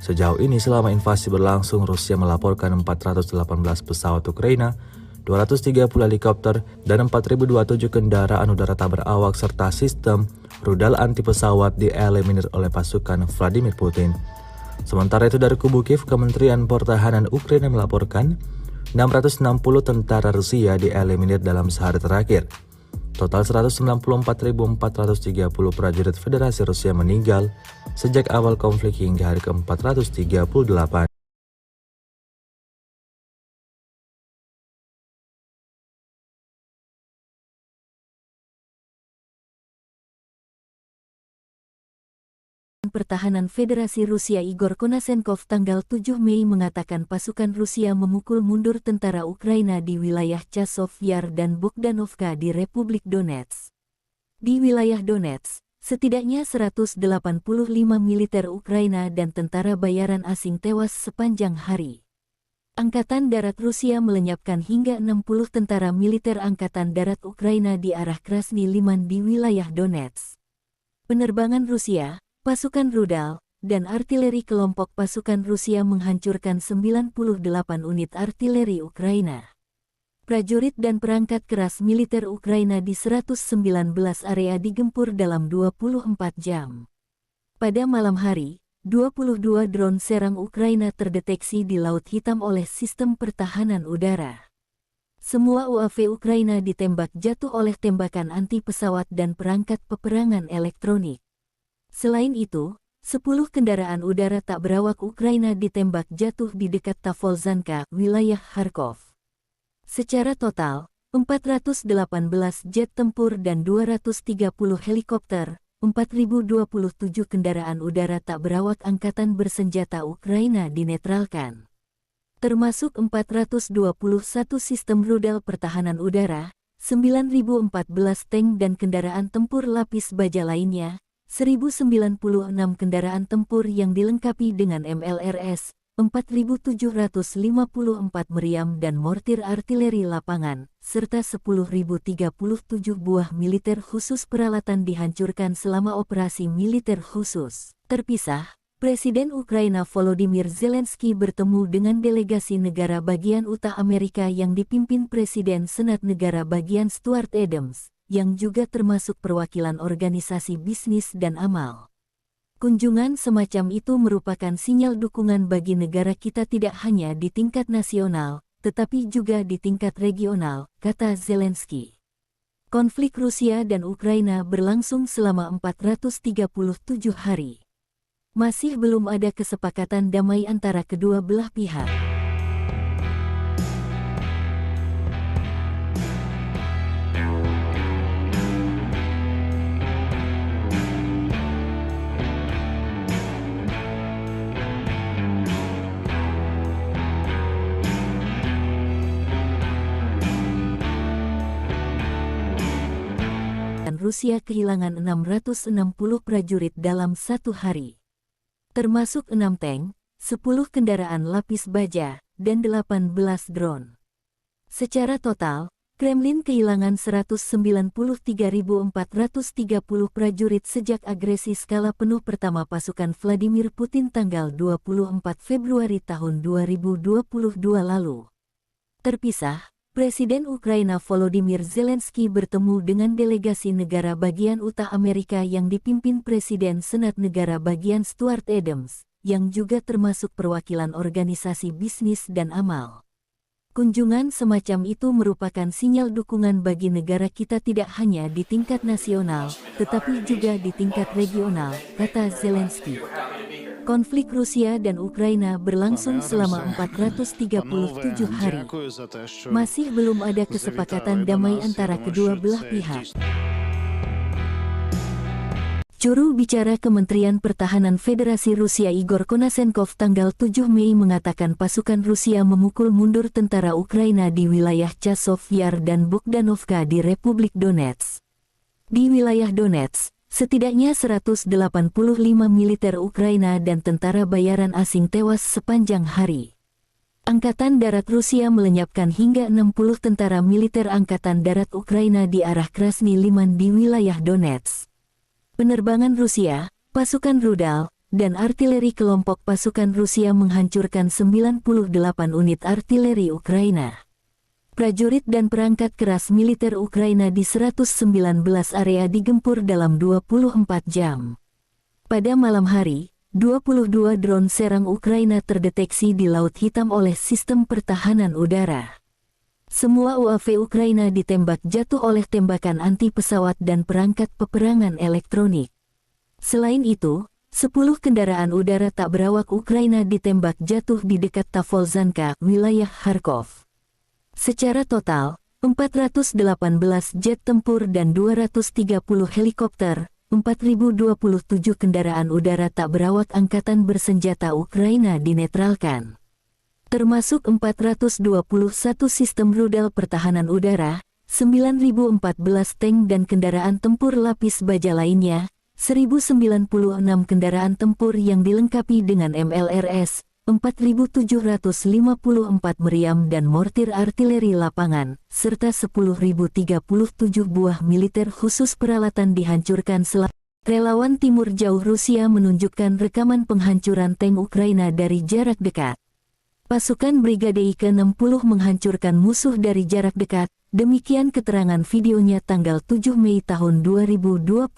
Sejauh ini selama invasi berlangsung, Rusia melaporkan 418 pesawat Ukraina, 230 helikopter, dan 4.027 kendaraan udara tak berawak serta sistem rudal anti pesawat dieliminir oleh pasukan Vladimir Putin. Sementara itu dari kubu Kiev, Kementerian Pertahanan Ukraina melaporkan 660 tentara Rusia dieliminir dalam sehari terakhir. Total 194.430 prajurit Federasi Rusia meninggal sejak awal konflik hingga hari ke-438. Pertahanan Federasi Rusia Igor Konasenkov tanggal 7 Mei mengatakan pasukan Rusia memukul mundur tentara Ukraina di wilayah Chasov Yar dan Bogdanovka di Republik Donetsk. Di wilayah Donetsk, setidaknya 185 militer Ukraina dan tentara bayaran asing tewas sepanjang hari. Angkatan Darat Rusia melenyapkan hingga 60 tentara militer Angkatan Darat Ukraina di arah Krasny Liman di wilayah Donetsk. Penerbangan Rusia, pasukan rudal, dan artileri kelompok pasukan Rusia menghancurkan 98 unit artileri Ukraina. Prajurit dan perangkat keras militer Ukraina di 119 area digempur dalam 24 jam. Pada malam hari, 22 drone serang Ukraina terdeteksi di Laut Hitam oleh sistem pertahanan udara. Semua UAV Ukraina ditembak jatuh oleh tembakan anti pesawat dan perangkat peperangan elektronik. Selain itu, 10 kendaraan udara tak berawak Ukraina ditembak jatuh di dekat Tavolzhanka, wilayah Kharkov. Secara total, 418 jet tempur dan 230 helikopter, 4.027 kendaraan udara tak berawak angkatan bersenjata Ukraina dinetralkan. Termasuk 421 sistem rudal pertahanan udara, 9.014 tank dan kendaraan tempur lapis baja lainnya, 1.096 kendaraan tempur yang dilengkapi dengan MLRS, 4.754 meriam dan mortir artileri lapangan, serta 10.037 buah militer khusus peralatan dihancurkan selama operasi militer khusus. Terpisah, Presiden Ukraina Volodymyr Zelensky bertemu dengan delegasi negara bagian Utah Amerika yang dipimpin Presiden Senat Negara Bagian Stuart Adams, yang juga termasuk perwakilan organisasi bisnis dan amal. Kunjungan semacam itu merupakan sinyal dukungan bagi negara kita tidak hanya di tingkat nasional, tetapi juga di tingkat regional, kata Zelensky. Konflik Rusia dan Ukraina berlangsung selama 437 hari. Masih belum ada kesepakatan damai antara kedua belah pihak. Rusia kehilangan 660 prajurit dalam satu hari. Termasuk 6 tank, 10 kendaraan lapis baja, dan 18 drone. Secara total, Kremlin kehilangan 193.430 prajurit sejak agresi skala penuh pertama pasukan Vladimir Putin tanggal 24 Februari tahun 2022 lalu. Terpisah, Presiden Ukraina Volodymyr Zelensky bertemu dengan delegasi negara bagian Utah Amerika yang dipimpin Presiden Senat Negara Bagian Stuart Adams, yang juga termasuk perwakilan organisasi bisnis dan amal. Kunjungan semacam itu merupakan sinyal dukungan bagi negara kita tidak hanya di tingkat nasional, tetapi juga di tingkat regional, kata Zelensky. Konflik Rusia dan Ukraina berlangsung selama 437 hari. Masih belum ada kesepakatan damai antara kedua belah pihak. Juru bicara Kementerian Pertahanan Federasi Rusia Igor Konasenkov tanggal 7 Mei mengatakan pasukan Rusia memukul mundur tentara Ukraina di wilayah Chasov Yar dan Bogdanovka di Republik Donetsk. Di wilayah Donetsk, setidaknya 185 militer Ukraina dan tentara bayaran asing tewas sepanjang hari. Angkatan Darat Rusia melenyapkan hingga 60 tentara militer Angkatan Darat Ukraina di arah Krasny Liman di wilayah Donetsk. Penerbangan Rusia, pasukan rudal, dan artileri kelompok pasukan Rusia menghancurkan 98 unit artileri Ukraina. Prajurit dan perangkat keras militer Ukraina di 119 area digempur dalam 24 jam. Pada malam hari, 22 drone serang Ukraina terdeteksi di Laut Hitam oleh sistem pertahanan udara. Semua UAV Ukraina ditembak jatuh oleh tembakan anti-pesawat dan perangkat peperangan elektronik. Selain itu, 10 kendaraan udara tak berawak Ukraina ditembak jatuh di dekat Tavolzhanka, wilayah Kharkov. Secara total, 418 jet tempur dan 230 helikopter, 4.027 kendaraan udara tak berawak angkatan bersenjata Ukraina dinetralkan. Termasuk 421 sistem rudal pertahanan udara, 9.014 tank dan kendaraan tempur lapis baja lainnya, 1.096 kendaraan tempur yang dilengkapi dengan MLRS, 4.754 meriam dan mortir artileri lapangan, serta 10.037 buah militer khusus peralatan dihancurkan selama. Relawan Timur Jauh Rusia menunjukkan rekaman penghancuran tank Ukraina dari jarak dekat. Pasukan Brigade ke-60 menghancurkan musuh dari jarak dekat, demikian keterangan videonya tanggal 7 Mei tahun 2023.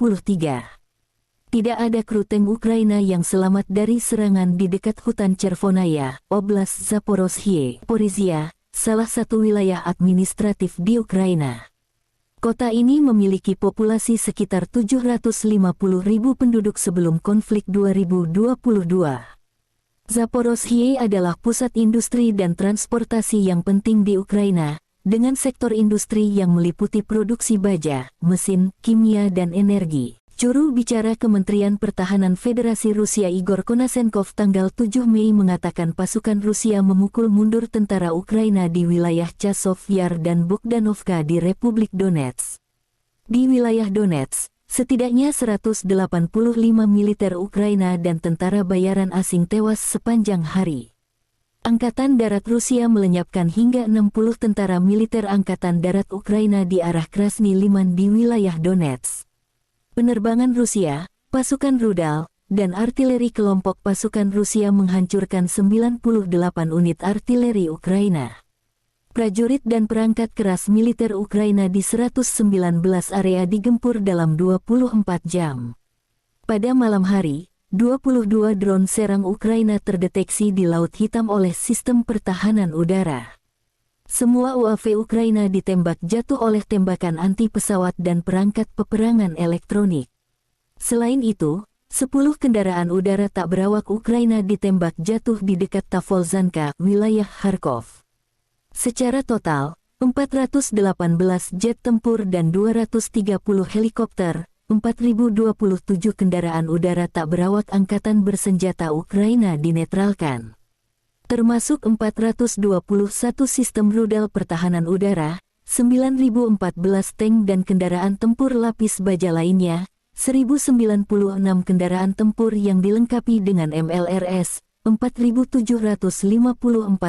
Tidak ada kru tank Ukraina yang selamat dari serangan di dekat hutan Chervonaya, Oblast Zaporozhye, Porizia, salah satu wilayah administratif di Ukraina. Kota ini memiliki populasi sekitar 750.000 penduduk sebelum konflik 2022. Zaporozhye adalah pusat industri dan transportasi yang penting di Ukraina, dengan sektor industri yang meliputi produksi baja, mesin, kimia dan energi. Juru bicara Kementerian Pertahanan Federasi Rusia Igor Konasenkov tanggal 7 Mei mengatakan pasukan Rusia memukul mundur tentara Ukraina di wilayah Chasov Yar dan Bogdanovka di Republik Donetsk. Di wilayah Donetsk, setidaknya 185 militer Ukraina dan tentara bayaran asing tewas sepanjang hari. Angkatan Darat Rusia melenyapkan hingga 60 tentara militer Angkatan Darat Ukraina di arah Krasny Liman di wilayah Donetsk. Penerbangan Rusia, pasukan rudal, dan artileri kelompok pasukan Rusia menghancurkan 98 unit artileri Ukraina. Prajurit dan perangkat keras militer Ukraina di 119 area digempur dalam 24 jam. Pada malam hari, 22 drone serang Ukraina terdeteksi di Laut Hitam oleh sistem pertahanan udara. Semua UAV Ukraina ditembak jatuh oleh tembakan anti-pesawat dan perangkat peperangan elektronik. Selain itu, 10 kendaraan udara tak berawak Ukraina ditembak jatuh di dekat Tavolzhanka, wilayah Kharkov. Secara total, 418 jet tempur dan 230 helikopter, 4.027 kendaraan udara tak berawak angkatan bersenjata Ukraina dinetralkan. Termasuk 421 sistem rudal pertahanan udara, 9.014 tank dan kendaraan tempur lapis baja lainnya, 1.096 kendaraan tempur yang dilengkapi dengan MLRS, 4.754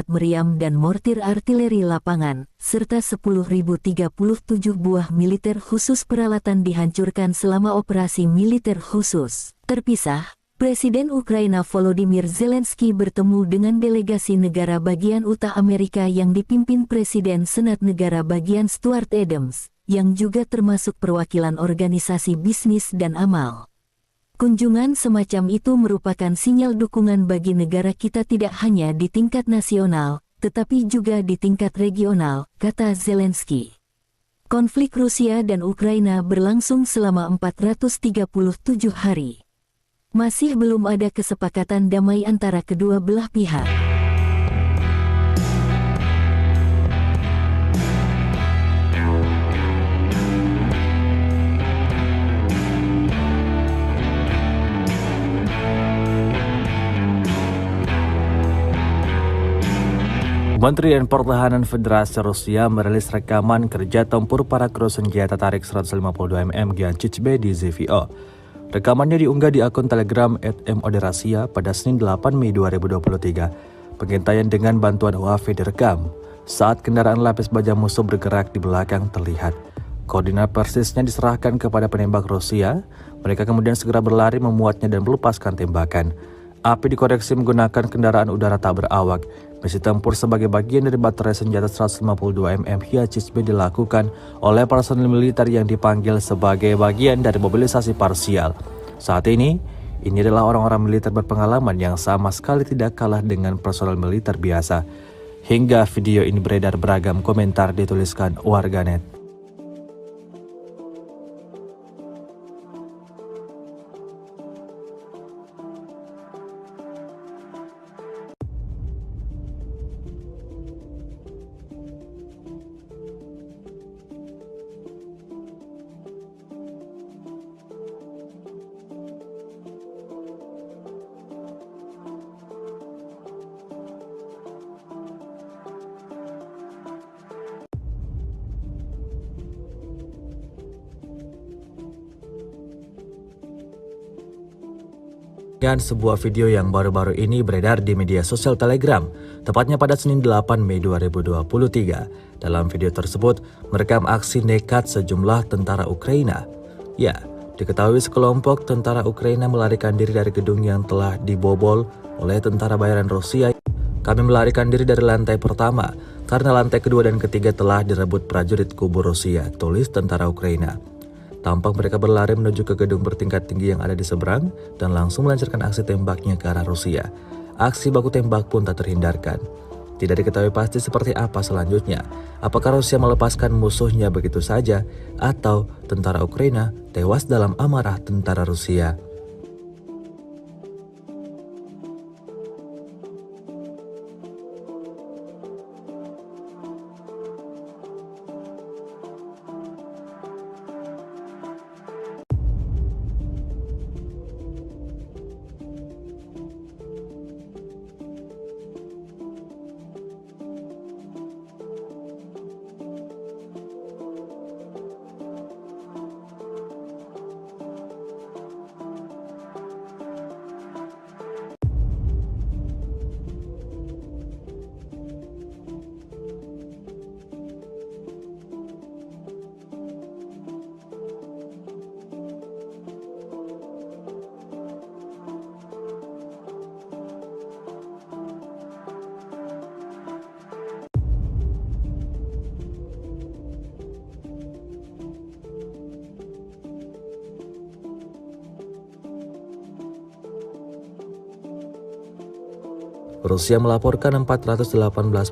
meriam dan mortir artileri lapangan, serta 10.037 buah militer khusus peralatan dihancurkan selama operasi militer khusus. Terpisah, Presiden Ukraina Volodymyr Zelensky bertemu dengan delegasi negara bagian Utah Amerika yang dipimpin Presiden Senat Negara Bagian Stuart Adams, yang juga termasuk perwakilan organisasi bisnis dan amal. Kunjungan semacam itu merupakan sinyal dukungan bagi negara kita tidak hanya di tingkat nasional, tetapi juga di tingkat regional, kata Zelensky. Konflik Rusia dan Ukraina berlangsung selama 437 hari. Masih belum ada kesepakatan damai antara kedua belah pihak. Kementerian Pertahanan Federasi Rusia merilis rekaman kerja tempur para kru senjata tarik 152 mm Giancic-B di ZVO. Rekamannya diunggah di akun Telegram @moderasia pada Senin 8 Mei 2023. Pengintaian dengan bantuan UAV direkam saat kendaraan lapis baja musuh bergerak di belakang terlihat. Koordinat persisnya diserahkan kepada penembak Rusia. Mereka kemudian segera berlari memuatnya dan melepaskan tembakan. Api dikoreksi menggunakan kendaraan udara tak berawak. Misi tempur sebagai bagian dari baterai senjata 152 mm Giancic-B dilakukan oleh personel militer yang dipanggil sebagai bagian dari mobilisasi parsial. Saat ini adalah orang-orang militer berpengalaman yang sama sekali tidak kalah dengan personel militer biasa. Hingga video ini beredar, beragam komentar dituliskan warganet. Dan sebuah video yang baru-baru ini beredar di media sosial Telegram, tepatnya pada Senin 8 Mei 2023. Dalam video tersebut, merekam aksi nekat sejumlah tentara Ukraina. Ya, diketahui sekelompok tentara Ukraina melarikan diri dari gedung yang telah dibobol oleh tentara bayaran Rusia. Kami melarikan diri dari lantai pertama, karena lantai kedua dan ketiga telah direbut prajurit kubu Rusia, tulis tentara Ukraina. Tampak mereka berlari menuju ke gedung bertingkat tinggi yang ada di seberang dan langsung melancarkan aksi tembaknya ke arah Rusia. Aksi baku tembak pun tak terhindarkan. Tidak diketahui pasti seperti apa selanjutnya. Apakah Rusia melepaskan musuhnya begitu saja atau tentara Ukraina tewas dalam amarah tentara Rusia. Rusia melaporkan 418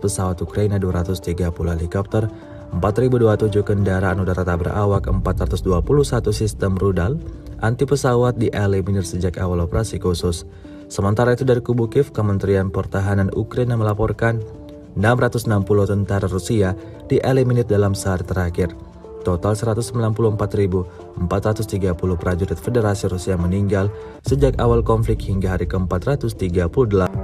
pesawat Ukraina, 230 helikopter, 4.027 kendaraan udara tak berawak, 421 sistem rudal anti pesawat dieliminir sejak awal operasi khusus. Sementara itu dari kubu Kiev, Kementerian Pertahanan Ukraina melaporkan 660 tentara Rusia dieliminir dalam sehari terakhir. Total 194.430 prajurit Federasi Rusia meninggal sejak awal konflik hingga hari ke-438.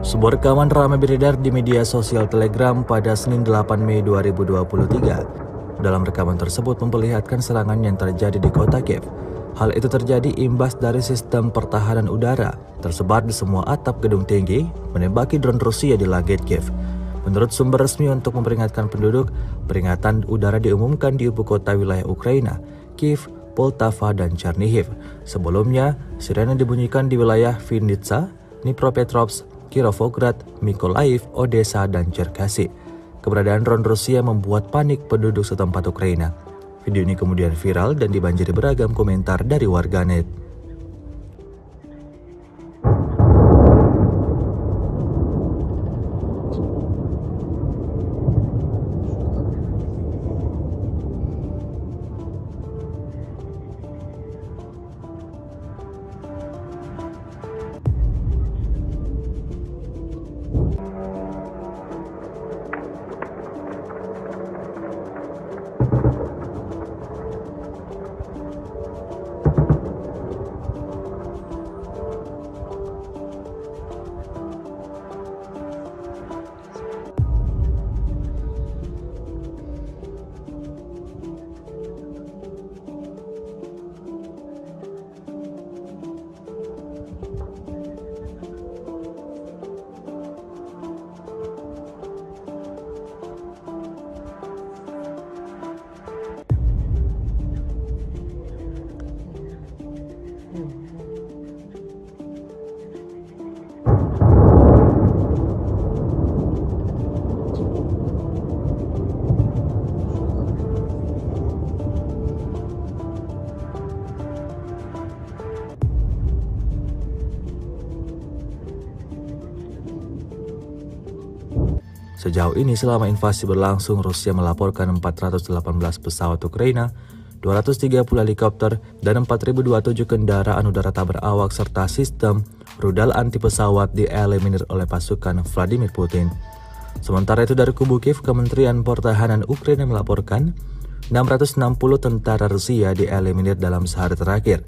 Sebuah rekaman ramai beredar di media sosial Telegram pada Senin 8 Mei 2023. Dalam rekaman tersebut memperlihatkan serangan yang terjadi di kota Kiev. Hal itu terjadi imbas dari sistem pertahanan udara tersebar di semua atap gedung tinggi menembaki drone Rusia di langit Kiev. Menurut sumber resmi untuk memperingatkan penduduk, peringatan udara diumumkan di ibu kota wilayah Ukraina, Kiev, Poltava, dan Chernihiv. Sebelumnya, sirene dibunyikan di wilayah Vinnytsia, Dnipropetrovsk, Kirovograd, Mykolaiv, Odessa, dan Cherkasy. Keberadaan drone Rusia membuat panik penduduk setempat Ukraina. Video ini kemudian viral dan dibanjiri beragam komentar dari warganet. Sejauh ini selama invasi berlangsung, Rusia melaporkan 418 pesawat Ukraina, 230 helikopter, dan 4.027 kendaraan udara tak berawak serta sistem rudal anti pesawat dieliminir oleh pasukan Vladimir Putin. Sementara itu dari kubu Kiev, Kementerian Pertahanan Ukraina melaporkan 660 tentara Rusia dieliminir dalam sehari terakhir.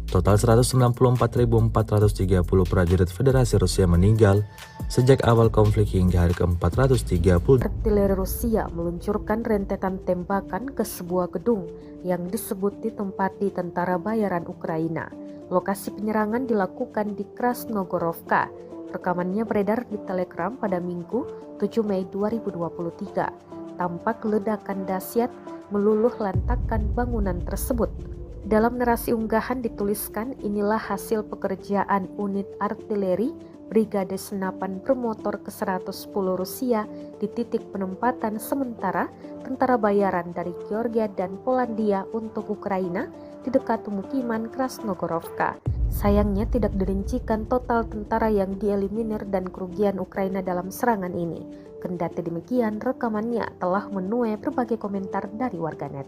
Total 194.430 prajurit Federasi Rusia meninggal sejak awal konflik hingga hari ke-430. Artileri Rusia meluncurkan rentetan tembakan ke sebuah gedung yang disebut ditempati tentara bayaran Ukraina. Lokasi penyerangan dilakukan di Krasnogorovka. Rekamannya beredar di Telegram pada Minggu 7 Mei 2023. Tampak ledakan dahsyat meluluh lantakkan bangunan tersebut. Dalam narasi unggahan dituliskan, inilah hasil pekerjaan unit artileri Brigade Senapan Bermotor ke-110 Rusia di titik penempatan sementara tentara bayaran dari Georgia dan Polandia untuk Ukraina di dekat pemukiman Krasnogorovka. Sayangnya tidak dirincikan total tentara yang dieliminir dan kerugian Ukraina dalam serangan ini. Kendati demikian, rekamannya telah menuai berbagai komentar dari warganet.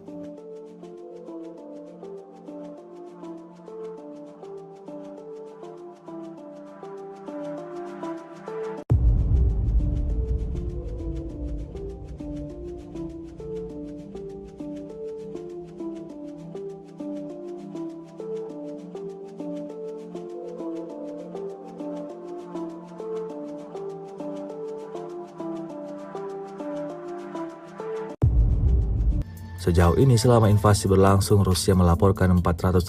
Sejauh ini selama invasi berlangsung, Rusia melaporkan 418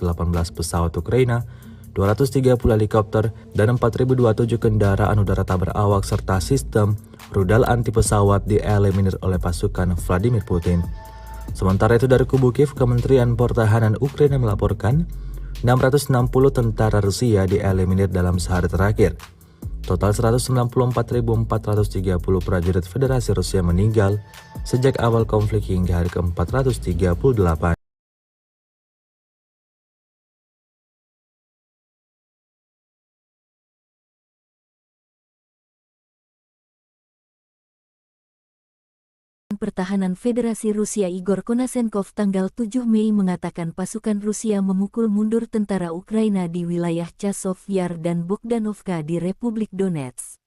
pesawat Ukraina, 230 helikopter, dan 4.027 kendaraan udara tak berawak serta sistem rudal anti pesawat dieliminir oleh pasukan Vladimir Putin. Sementara itu dari kubu Kiev, Kementerian Pertahanan Ukraina melaporkan 660 tentara Rusia dieliminir dalam sehari terakhir. Total 194.430 prajurit Federasi Rusia meninggal sejak awal konflik hingga hari ke-438. Pertahanan Federasi Rusia Igor Konasenkov tanggal 7 Mei mengatakan pasukan Rusia memukul mundur tentara Ukraina di wilayah Chasov Yar dan Bogdanovka di Republik Donetsk.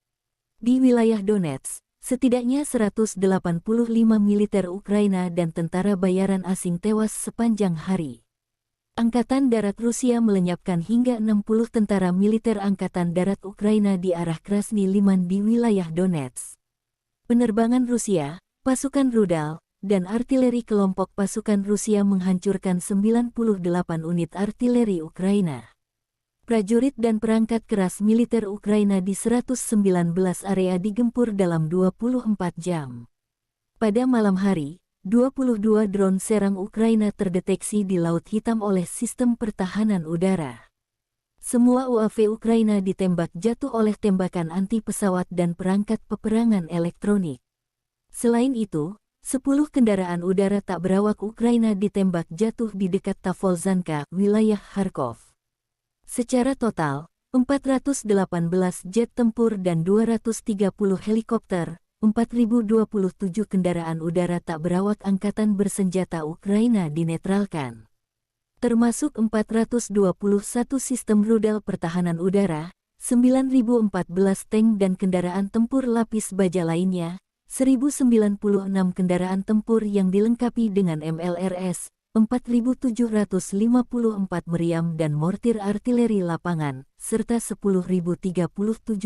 Di wilayah Donetsk, setidaknya 185 militer Ukraina dan tentara bayaran asing tewas sepanjang hari. Angkatan Darat Rusia melenyapkan hingga 60 tentara militer Angkatan Darat Ukraina di arah Krasny Liman di wilayah Donetsk. Penerbangan Rusia, pasukan rudal, dan artileri kelompok pasukan Rusia menghancurkan 98 unit artileri Ukraina. Prajurit dan perangkat keras militer Ukraina di 119 area digempur dalam 24 jam. Pada malam hari, 22 drone serang Ukraina terdeteksi di Laut Hitam oleh sistem pertahanan udara. Semua UAV Ukraina ditembak jatuh oleh tembakan anti pesawat dan perangkat peperangan elektronik. Selain itu, 10 kendaraan udara tak berawak Ukraina ditembak jatuh di dekat Tavolzhanka, wilayah Kharkov. Secara total, 418 jet tempur dan 230 helikopter, 4.027 kendaraan udara tak berawak angkatan bersenjata Ukraina dinetralkan. Termasuk 421 sistem rudal pertahanan udara, 9.014 tank dan kendaraan tempur lapis baja lainnya, 1.096 kendaraan tempur yang dilengkapi dengan MLRS, 4.754 meriam dan mortir artileri lapangan, serta 10.037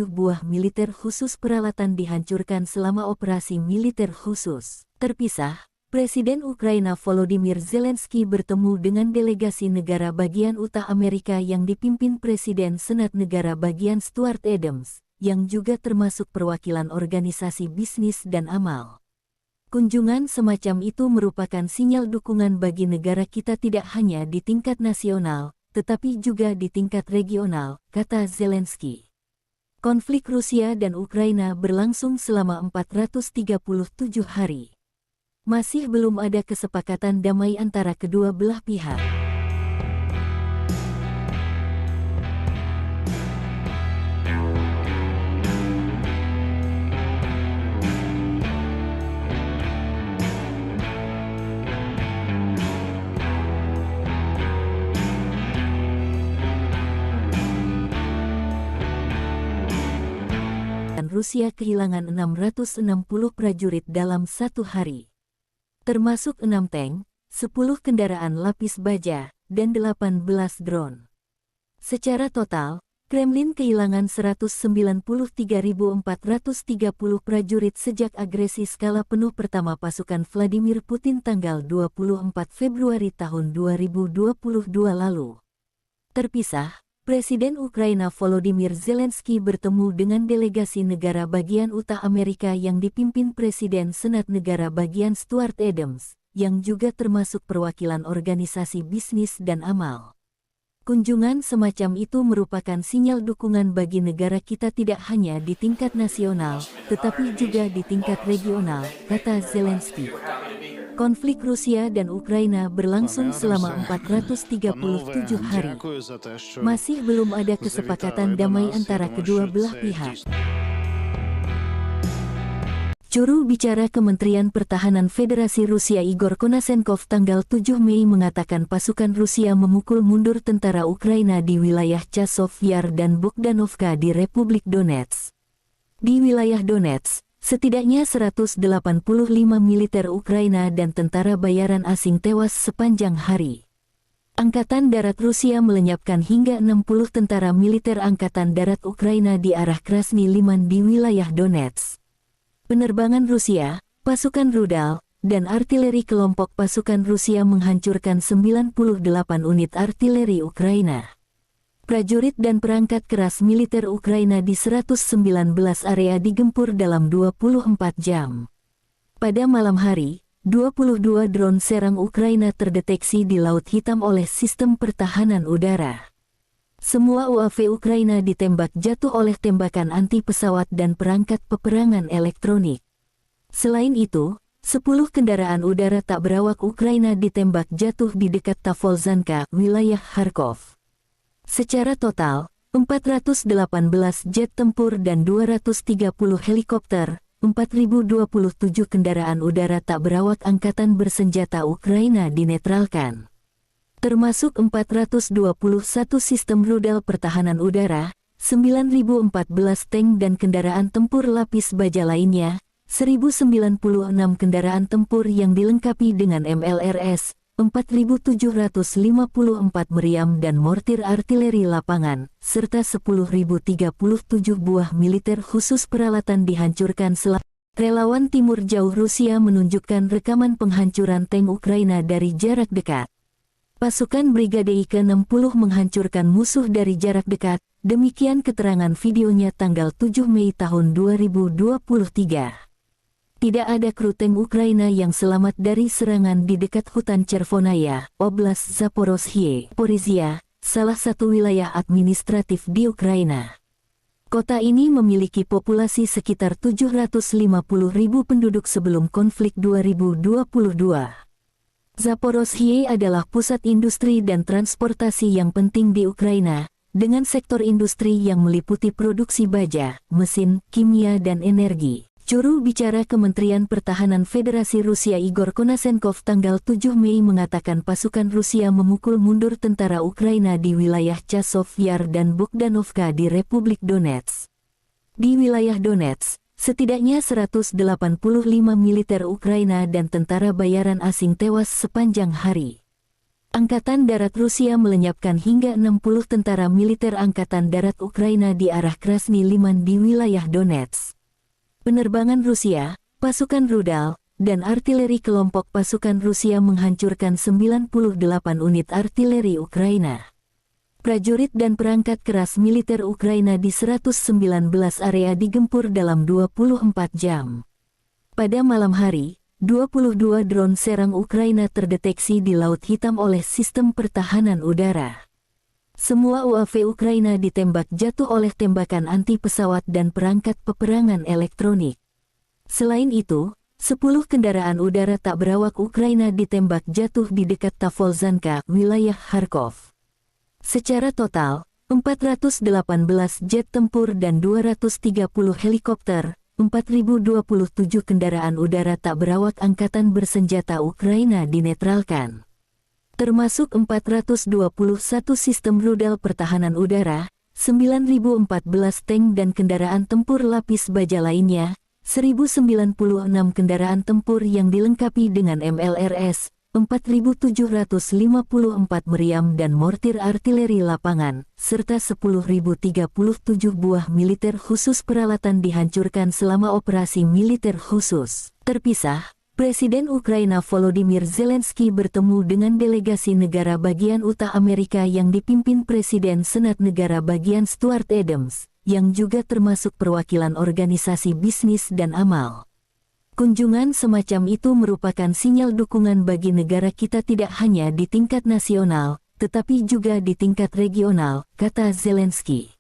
buah militer khusus peralatan dihancurkan selama operasi militer khusus. Terpisah, Presiden Ukraina Volodymyr Zelensky bertemu dengan delegasi negara bagian utara Amerika yang dipimpin Presiden Senat Negara Bagian Stuart Adams, yang juga termasuk perwakilan organisasi bisnis dan amal. Kunjungan semacam itu merupakan sinyal dukungan bagi negara kita tidak hanya di tingkat nasional, tetapi juga di tingkat regional, kata Zelensky. Konflik Rusia dan Ukraina berlangsung selama 437 hari. Masih belum ada kesepakatan damai antara kedua belah pihak. Rusia kehilangan 660 prajurit dalam satu hari. Termasuk 6 tank, 10 kendaraan lapis baja, dan 18 drone. Secara total, Kremlin kehilangan 193.430 prajurit sejak agresi skala penuh pertama pasukan Vladimir Putin tanggal 24 Februari tahun 2022 lalu. Terpisah, Presiden Ukraina Volodymyr Zelensky bertemu dengan delegasi negara bagian Utah Amerika yang dipimpin Presiden Senat Negara Bagian Stuart Adams, yang juga termasuk perwakilan organisasi bisnis dan amal. Kunjungan semacam itu merupakan sinyal dukungan bagi negara kita tidak hanya di tingkat nasional, tetapi juga di tingkat regional, kata Zelensky. Konflik Rusia dan Ukraina berlangsung selama 437 hari. Masih belum ada kesepakatan damai antara kedua belah pihak. Juru bicara Kementerian Pertahanan Federasi Rusia Igor Konashenkov tanggal 7 Mei mengatakan pasukan Rusia memukul mundur tentara Ukraina di wilayah Chasov Yar dan Bogdanovka di Republik Donetsk. Di wilayah Donetsk, setidaknya 185 militer Ukraina dan tentara bayaran asing tewas sepanjang hari. Angkatan Darat Rusia melenyapkan hingga 60 tentara militer Angkatan Darat Ukraina di arah Krasny Liman di wilayah Donetsk. Penerbangan Rusia, pasukan rudal, dan artileri kelompok pasukan Rusia menghancurkan 98 unit artileri Ukraina. Prajurit dan perangkat keras militer Ukraina di 119 area digempur dalam 24 jam. Pada malam hari, 22 drone serang Ukraina terdeteksi di Laut Hitam oleh sistem pertahanan udara. Semua UAV Ukraina ditembak jatuh oleh tembakan anti-pesawat dan perangkat peperangan elektronik. Selain itu, 10 kendaraan udara tak berawak Ukraina ditembak jatuh di dekat Tavolzhanka, wilayah Kharkov. Secara total, 418 jet tempur dan 230 helikopter, 4.027 kendaraan udara tak berawak angkatan bersenjata Ukraina dinetralkan. Termasuk 421 sistem rudal pertahanan udara, 9.014 tank dan kendaraan tempur lapis baja lainnya, 1.096 kendaraan tempur yang dilengkapi dengan MLRS, 4.754 meriam dan mortir artileri lapangan, serta 10.037 buah militer khusus peralatan dihancurkan Relawan Timur Jauh Rusia menunjukkan rekaman penghancuran tank Ukraina dari jarak dekat. Pasukan Brigade ke-60 menghancurkan musuh dari jarak dekat, demikian keterangan videonya tanggal 7 Mei tahun 2023. Tidak ada kru tank Ukraina yang selamat dari serangan di dekat hutan Chervonaya, Oblast Zaporozhye, salah satu wilayah administratif di Ukraina. Kota ini memiliki populasi sekitar 750.000 penduduk sebelum konflik 2022. Zaporozhye adalah pusat industri dan transportasi yang penting di Ukraina, dengan sektor industri yang meliputi produksi baja, mesin, kimia dan energi. Juru bicara Kementerian Pertahanan Federasi Rusia Igor Konashenkov tanggal 7 Mei mengatakan pasukan Rusia memukul mundur tentara Ukraina di wilayah Chasov Yar dan Bogdanovka di Republik Donetsk. Di wilayah Donetsk, setidaknya 185 militer Ukraina dan tentara bayaran asing tewas sepanjang hari. Angkatan Darat Rusia melenyapkan hingga 60 tentara militer Angkatan Darat Ukraina di arah Krasny Liman di wilayah Donetsk. Penerbangan Rusia, pasukan rudal, dan artileri kelompok pasukan Rusia menghancurkan 98 unit artileri Ukraina. Prajurit dan perangkat keras militer Ukraina di 119 area digempur dalam 24 jam. Pada malam hari, 22 drone serang Ukraina terdeteksi di Laut Hitam oleh sistem pertahanan udara. Semua UAV Ukraina ditembak jatuh oleh tembakan anti pesawat dan perangkat peperangan elektronik. Selain itu, 10 kendaraan udara tak berawak Ukraina ditembak jatuh di dekat Tavolzhanka, wilayah Kharkov. Secara total, 418 jet tempur dan 230 helikopter, 4.027 kendaraan udara tak berawak angkatan bersenjata Ukraina dinetralkan. Termasuk 421 sistem rudal pertahanan udara, 9.014 tank dan kendaraan tempur lapis baja lainnya, 1.096 kendaraan tempur yang dilengkapi dengan MLRS, 4.754 meriam dan mortir artileri lapangan, serta 10.037 buah militer khusus peralatan dihancurkan selama operasi militer khusus. Terpisah, Presiden Ukraina Volodymyr Zelensky bertemu dengan delegasi negara bagian Utah Amerika yang dipimpin Presiden Senat Negara bagian Stuart Adams, yang juga termasuk perwakilan organisasi bisnis dan amal. Kunjungan semacam itu merupakan sinyal dukungan bagi negara kita tidak hanya di tingkat nasional, tetapi juga di tingkat regional, kata Zelensky.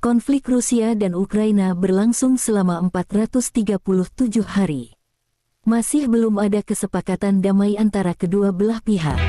Konflik Rusia dan Ukraina berlangsung selama 437 hari. Masih belum ada kesepakatan damai antara kedua belah pihak.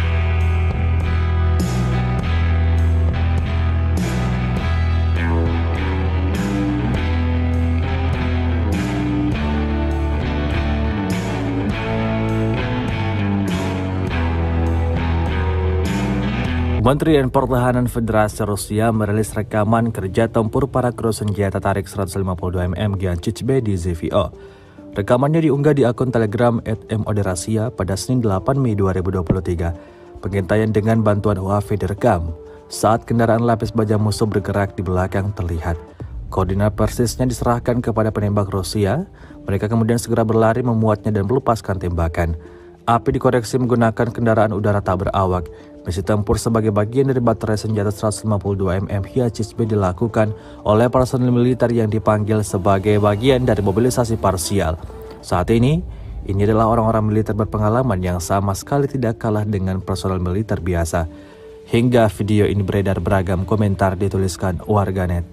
Kementerian Pertahanan Federasi Rusia merilis rekaman kerja tempur para kru senjata tarik 152 mm Giancic-B di ZVO. Rekamannya diunggah di akun Telegram @moderasia pada Senin 8 Mei 2023. Pengintaian dengan bantuan UAV direkam saat kendaraan lapis baja musuh bergerak di belakang terlihat. Koordinat persisnya diserahkan kepada penembak Rusia. Mereka kemudian segera berlari memuatnya dan melepaskan tembakan. Api dikoreksi menggunakan kendaraan udara tak berawak. Misi tempur sebagai bagian dari baterai senjata 152 mm Giancic-B dilakukan oleh personil militer yang dipanggil sebagai bagian dari mobilisasi parsial. Saat ini adalah orang-orang militer berpengalaman yang sama sekali tidak kalah dengan personel militer biasa. Hingga video ini beredar, beragam komentar dituliskan warganet.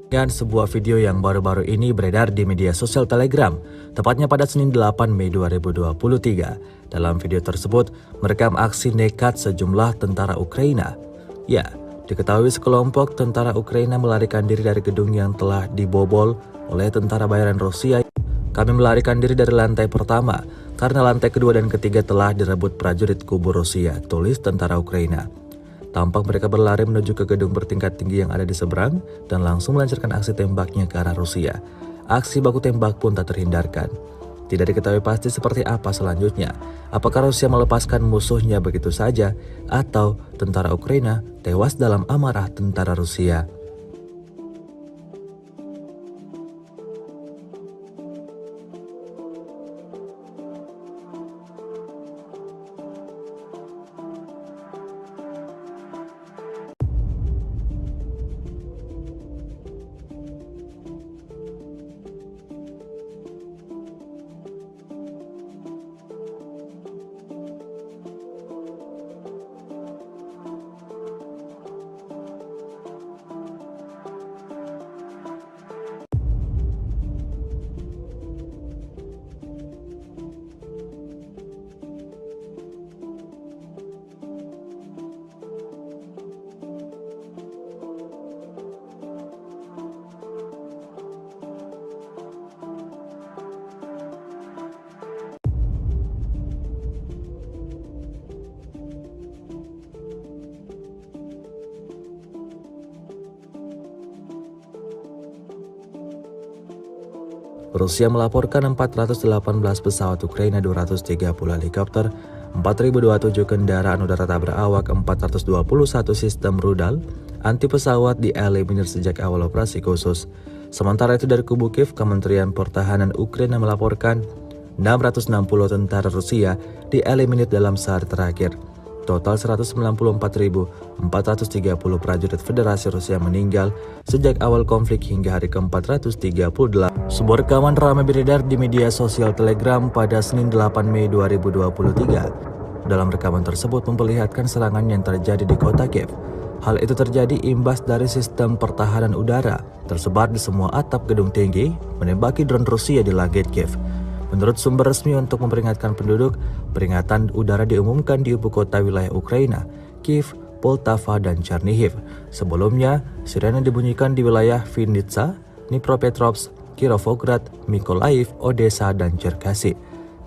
Dan sebuah video yang baru-baru ini beredar di media sosial Telegram, tepatnya pada Senin 8 Mei 2023. Dalam video tersebut, merekam aksi nekat sejumlah tentara Ukraina. Ya, diketahui sekelompok tentara Ukraina melarikan diri dari gedung yang telah dibobol oleh tentara bayaran Rusia. Kami melarikan diri dari lantai pertama, karena lantai kedua dan ketiga telah direbut prajurit kubu Rusia, tulis tentara Ukraina. Tampak mereka berlari menuju ke gedung bertingkat tinggi yang ada di seberang dan langsung melancarkan aksi tembaknya ke arah Rusia. Aksi baku tembak pun tak terhindarkan. Tidak diketahui pasti seperti apa selanjutnya. Apakah Rusia melepaskan musuhnya begitu saja atau tentara Ukraina tewas dalam amarah tentara Rusia. Rusia melaporkan 418 pesawat Ukraina, 230 helikopter, 4.027 kendaraan udara tak berawak, 421 sistem rudal anti pesawat dieliminir sejak awal operasi khusus. Sementara itu dari kubu Kiev, Kementerian Pertahanan Ukraina melaporkan 660 tentara Rusia dieliminir dalam sehari terakhir. Total 194.430 prajurit Federasi Rusia meninggal sejak awal konflik hingga hari ke-438. Sebuah rekaman ramai beredar di media sosial Telegram pada Senin 8 Mei 2023. Dalam rekaman tersebut memperlihatkan serangan yang terjadi di kota Kiev. Hal itu terjadi imbas dari sistem pertahanan udara tersebar di semua atap gedung tinggi menembaki drone Rusia di langit Kiev. Menurut sumber resmi untuk memperingatkan penduduk, peringatan udara diumumkan di ibu kota wilayah Ukraina, Kiev, Poltava, dan Chernihiv. Sebelumnya, sirene dibunyikan di wilayah Vinnytsia, Dnipropetrovsk, Kirovograd, Mykolaiv, Odessa, dan Cherkasy.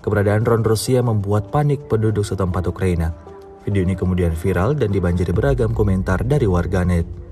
Keberadaan drone Rusia membuat panik penduduk setempat Ukraina. Video ini kemudian viral dan dibanjiri beragam komentar dari warganet.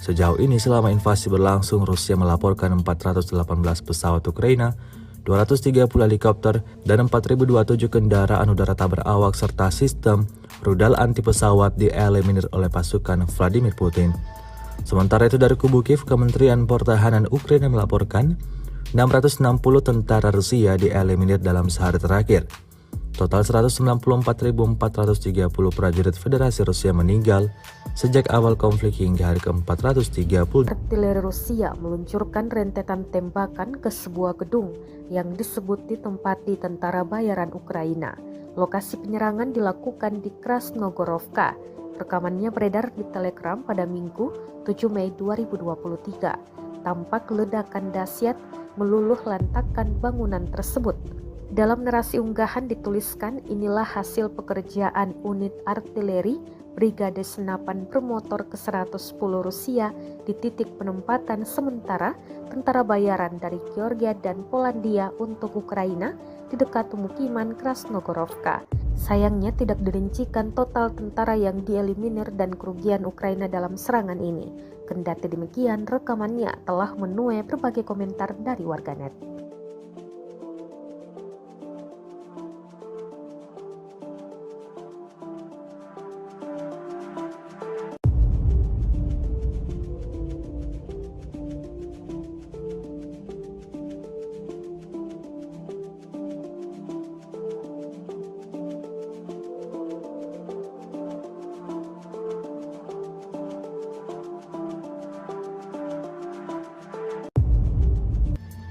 Sejauh ini selama invasi berlangsung, Rusia melaporkan 418 pesawat Ukraina, 230 helikopter, dan 4.027 kendaraan udara tak berawak serta sistem rudal anti pesawat dieliminir oleh pasukan Vladimir Putin. Sementara itu dari kubu Kiev, Kementerian Pertahanan Ukraina melaporkan 660 tentara Rusia dieliminir dalam sehari terakhir. Total 194.430 prajurit Federasi Rusia meninggal sejak awal konflik hingga hari ke-438. Artileri Rusia meluncurkan rentetan tembakan ke sebuah gedung yang disebut ditempati tentara bayaran Ukraina. Lokasi penyerangan dilakukan di Krasnogorovka. Rekamannya beredar di Telegram pada Minggu 7 Mei 2023. Tampak ledakan dahsyat meluluh lantakkan bangunan tersebut. Dalam narasi unggahan dituliskan, inilah hasil pekerjaan unit artileri Brigade Senapan Bermotor ke-110 Rusia di titik penempatan sementara tentara bayaran dari Georgia dan Polandia untuk Ukraina di dekat pemukiman Krasnogorovka. Sayangnya tidak dirincikan total tentara yang dieliminir dan kerugian Ukraina dalam serangan ini. Kendati demikian, rekamannya telah menuai berbagai komentar dari warganet.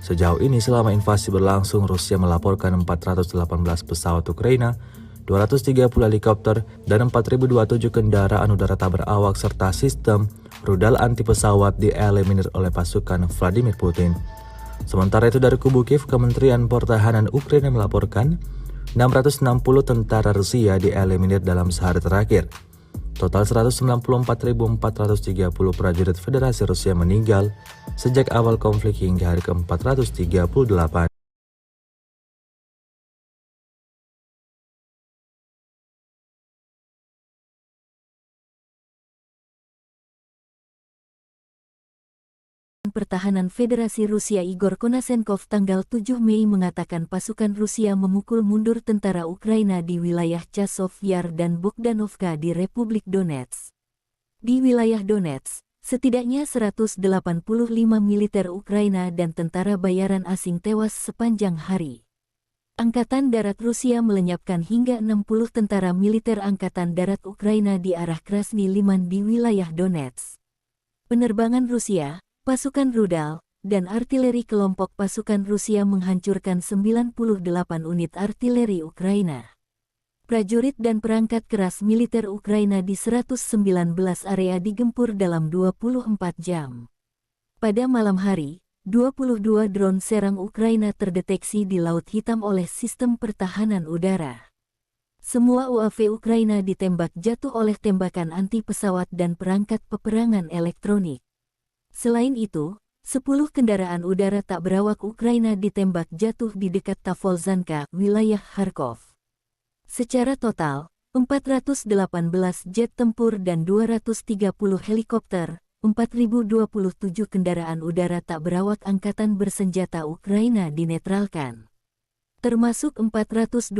Sejauh ini selama invasi berlangsung, Rusia melaporkan 418 pesawat Ukraina, 230 helikopter, dan 4.027 kendaraan udara tak berawak serta sistem rudal anti pesawat dieliminir oleh pasukan Vladimir Putin. Sementara itu dari kubu Kiev, Kementerian Pertahanan Ukraina melaporkan 660 tentara Rusia dieliminir dalam sehari terakhir. Total 194.430 prajurit Federasi Rusia meninggal sejak awal konflik hingga hari ke-438. Pertahanan Federasi Rusia Igor Konashenkov tanggal 7 Mei mengatakan pasukan Rusia memukul mundur tentara Ukraina di wilayah Chasov Yar dan Bogdanovka di Republik Donetsk. Di wilayah Donetsk, setidaknya 185 militer Ukraina dan tentara bayaran asing tewas sepanjang hari. Angkatan Darat Rusia melenyapkan hingga 60 tentara militer Angkatan Darat Ukraina di arah Krasny Liman di wilayah Donetsk. Penerbangan Rusia, pasukan rudal, dan artileri kelompok pasukan Rusia menghancurkan 98 unit artileri Ukraina. Prajurit dan perangkat keras militer Ukraina di 119 area digempur dalam 24 jam. Pada malam hari, 22 drone serang Ukraina terdeteksi di Laut Hitam oleh sistem pertahanan udara. Semua UAV Ukraina ditembak jatuh oleh tembakan anti-pesawat dan perangkat peperangan elektronik. Selain itu, 10 kendaraan udara tak berawak Ukraina ditembak jatuh di dekat Tavolzhanka, wilayah Kharkov. Secara total, 418 jet tempur dan 230 helikopter, 4.027 kendaraan udara tak berawak angkatan bersenjata Ukraina dinetralkan. Termasuk 421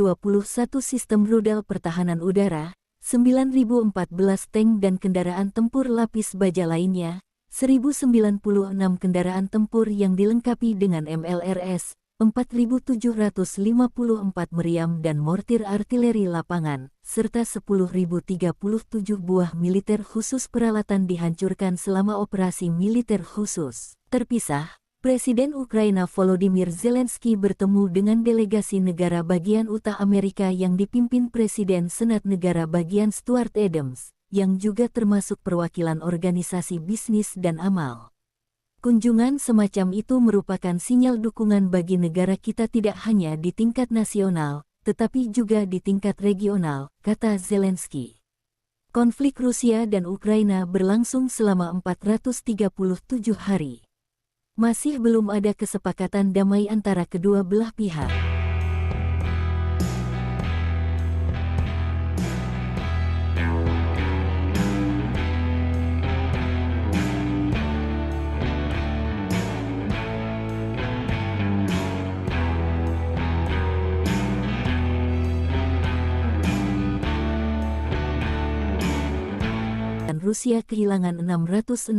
sistem rudal pertahanan udara, 9.014 tank dan kendaraan tempur lapis baja lainnya, 1.096 kendaraan tempur yang dilengkapi dengan MLRS, 4.754 meriam dan mortir artileri lapangan, serta 10.037 buah militer khusus peralatan dihancurkan selama operasi militer khusus. Terpisah, Presiden Ukraina Volodymyr Zelensky bertemu dengan delegasi negara bagian Utah Amerika yang dipimpin Presiden Senat Negara Bagian Stuart Adams, yang juga termasuk perwakilan organisasi bisnis dan amal. Kunjungan semacam itu merupakan sinyal dukungan bagi negara kita tidak hanya di tingkat nasional, tetapi juga di tingkat regional, kata Zelensky. Konflik Rusia dan Ukraina berlangsung selama 437 hari. Masih belum ada kesepakatan damai antara kedua belah pihak. Dan Rusia kehilangan 660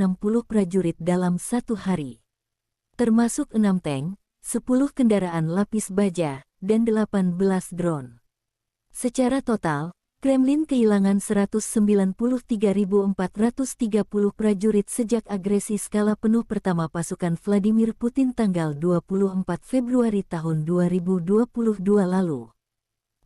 prajurit dalam satu hari. Termasuk 6 tank, 10 kendaraan lapis baja, dan 18 drone. Secara total, Kremlin kehilangan 193.430 prajurit sejak agresi skala penuh pertama pasukan Vladimir Putin tanggal 24 Februari tahun 2022 lalu.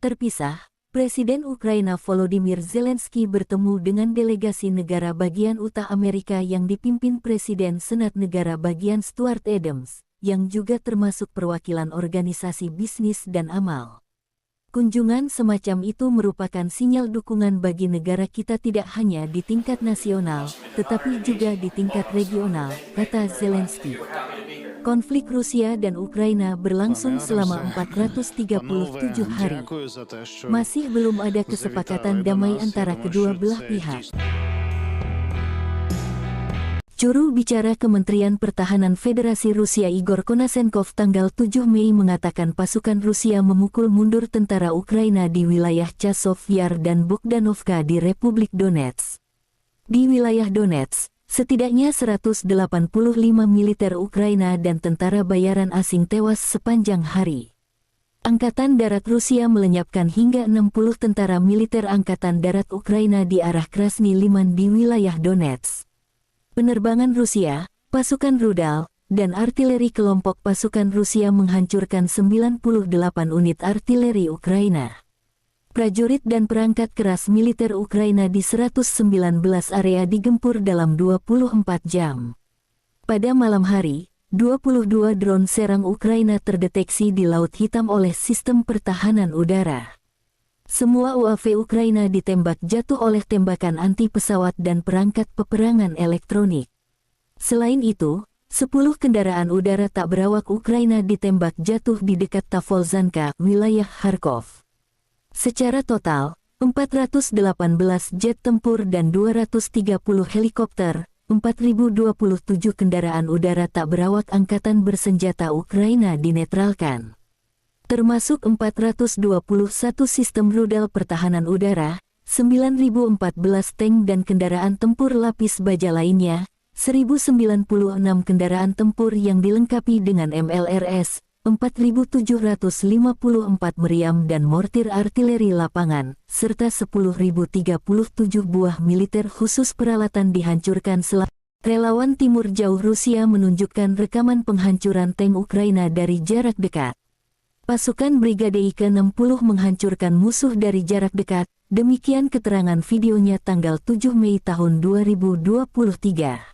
Terpisah, Presiden Ukraina Volodymyr Zelensky bertemu dengan delegasi negara bagian Utah Amerika yang dipimpin Presiden Senat Negara Bagian Stuart Adams, yang juga termasuk perwakilan organisasi bisnis dan amal. Kunjungan semacam itu merupakan sinyal dukungan bagi negara kita tidak hanya di tingkat nasional, tetapi juga di tingkat regional, kata Zelensky. Konflik Rusia dan Ukraina berlangsung selama 437 hari. Masih belum ada kesepakatan damai antara kedua belah pihak. Juru bicara Kementerian Pertahanan Federasi Rusia Igor Konashenkov tanggal 7 Mei mengatakan pasukan Rusia memukul mundur tentara Ukraina di wilayah Chasov Yar dan Bogdanovka di Republik Donetsk. Di wilayah Donetsk, setidaknya 185 militer Ukraina dan tentara bayaran asing tewas sepanjang hari. Angkatan Darat Rusia melenyapkan hingga 60 tentara militer Angkatan Darat Ukraina di arah Krasny Liman di wilayah Donetsk. Penerbangan Rusia, pasukan rudal, dan artileri kelompok pasukan Rusia menghancurkan 98 unit artileri Ukraina. Prajurit dan perangkat keras militer Ukraina di 119 area digempur dalam 24 jam. Pada malam hari, 22 drone serang Ukraina terdeteksi di Laut Hitam oleh sistem pertahanan udara. Semua UAV Ukraina ditembak jatuh oleh tembakan anti-pesawat dan perangkat peperangan elektronik. Selain itu, 10 kendaraan udara tak berawak Ukraina ditembak jatuh di dekat Tavolzhanka, wilayah Kharkov. Secara total, 418 jet tempur dan 230 helikopter, 4.027 kendaraan udara tak berawak angkatan bersenjata Ukraina dinetralkan. Termasuk 421 sistem rudal pertahanan udara, 9.014 tank dan kendaraan tempur lapis baja lainnya, 1.096 kendaraan tempur yang dilengkapi dengan MLRS, 4.754 meriam dan mortir artileri lapangan, serta 10.037 buah militer khusus peralatan dihancurkan selama. Relawan Timur Jauh Rusia menunjukkan rekaman penghancuran tank Ukraina dari jarak dekat. Pasukan Brigade I-60 menghancurkan musuh dari jarak dekat, demikian keterangan videonya tanggal 7 Mei tahun 2023.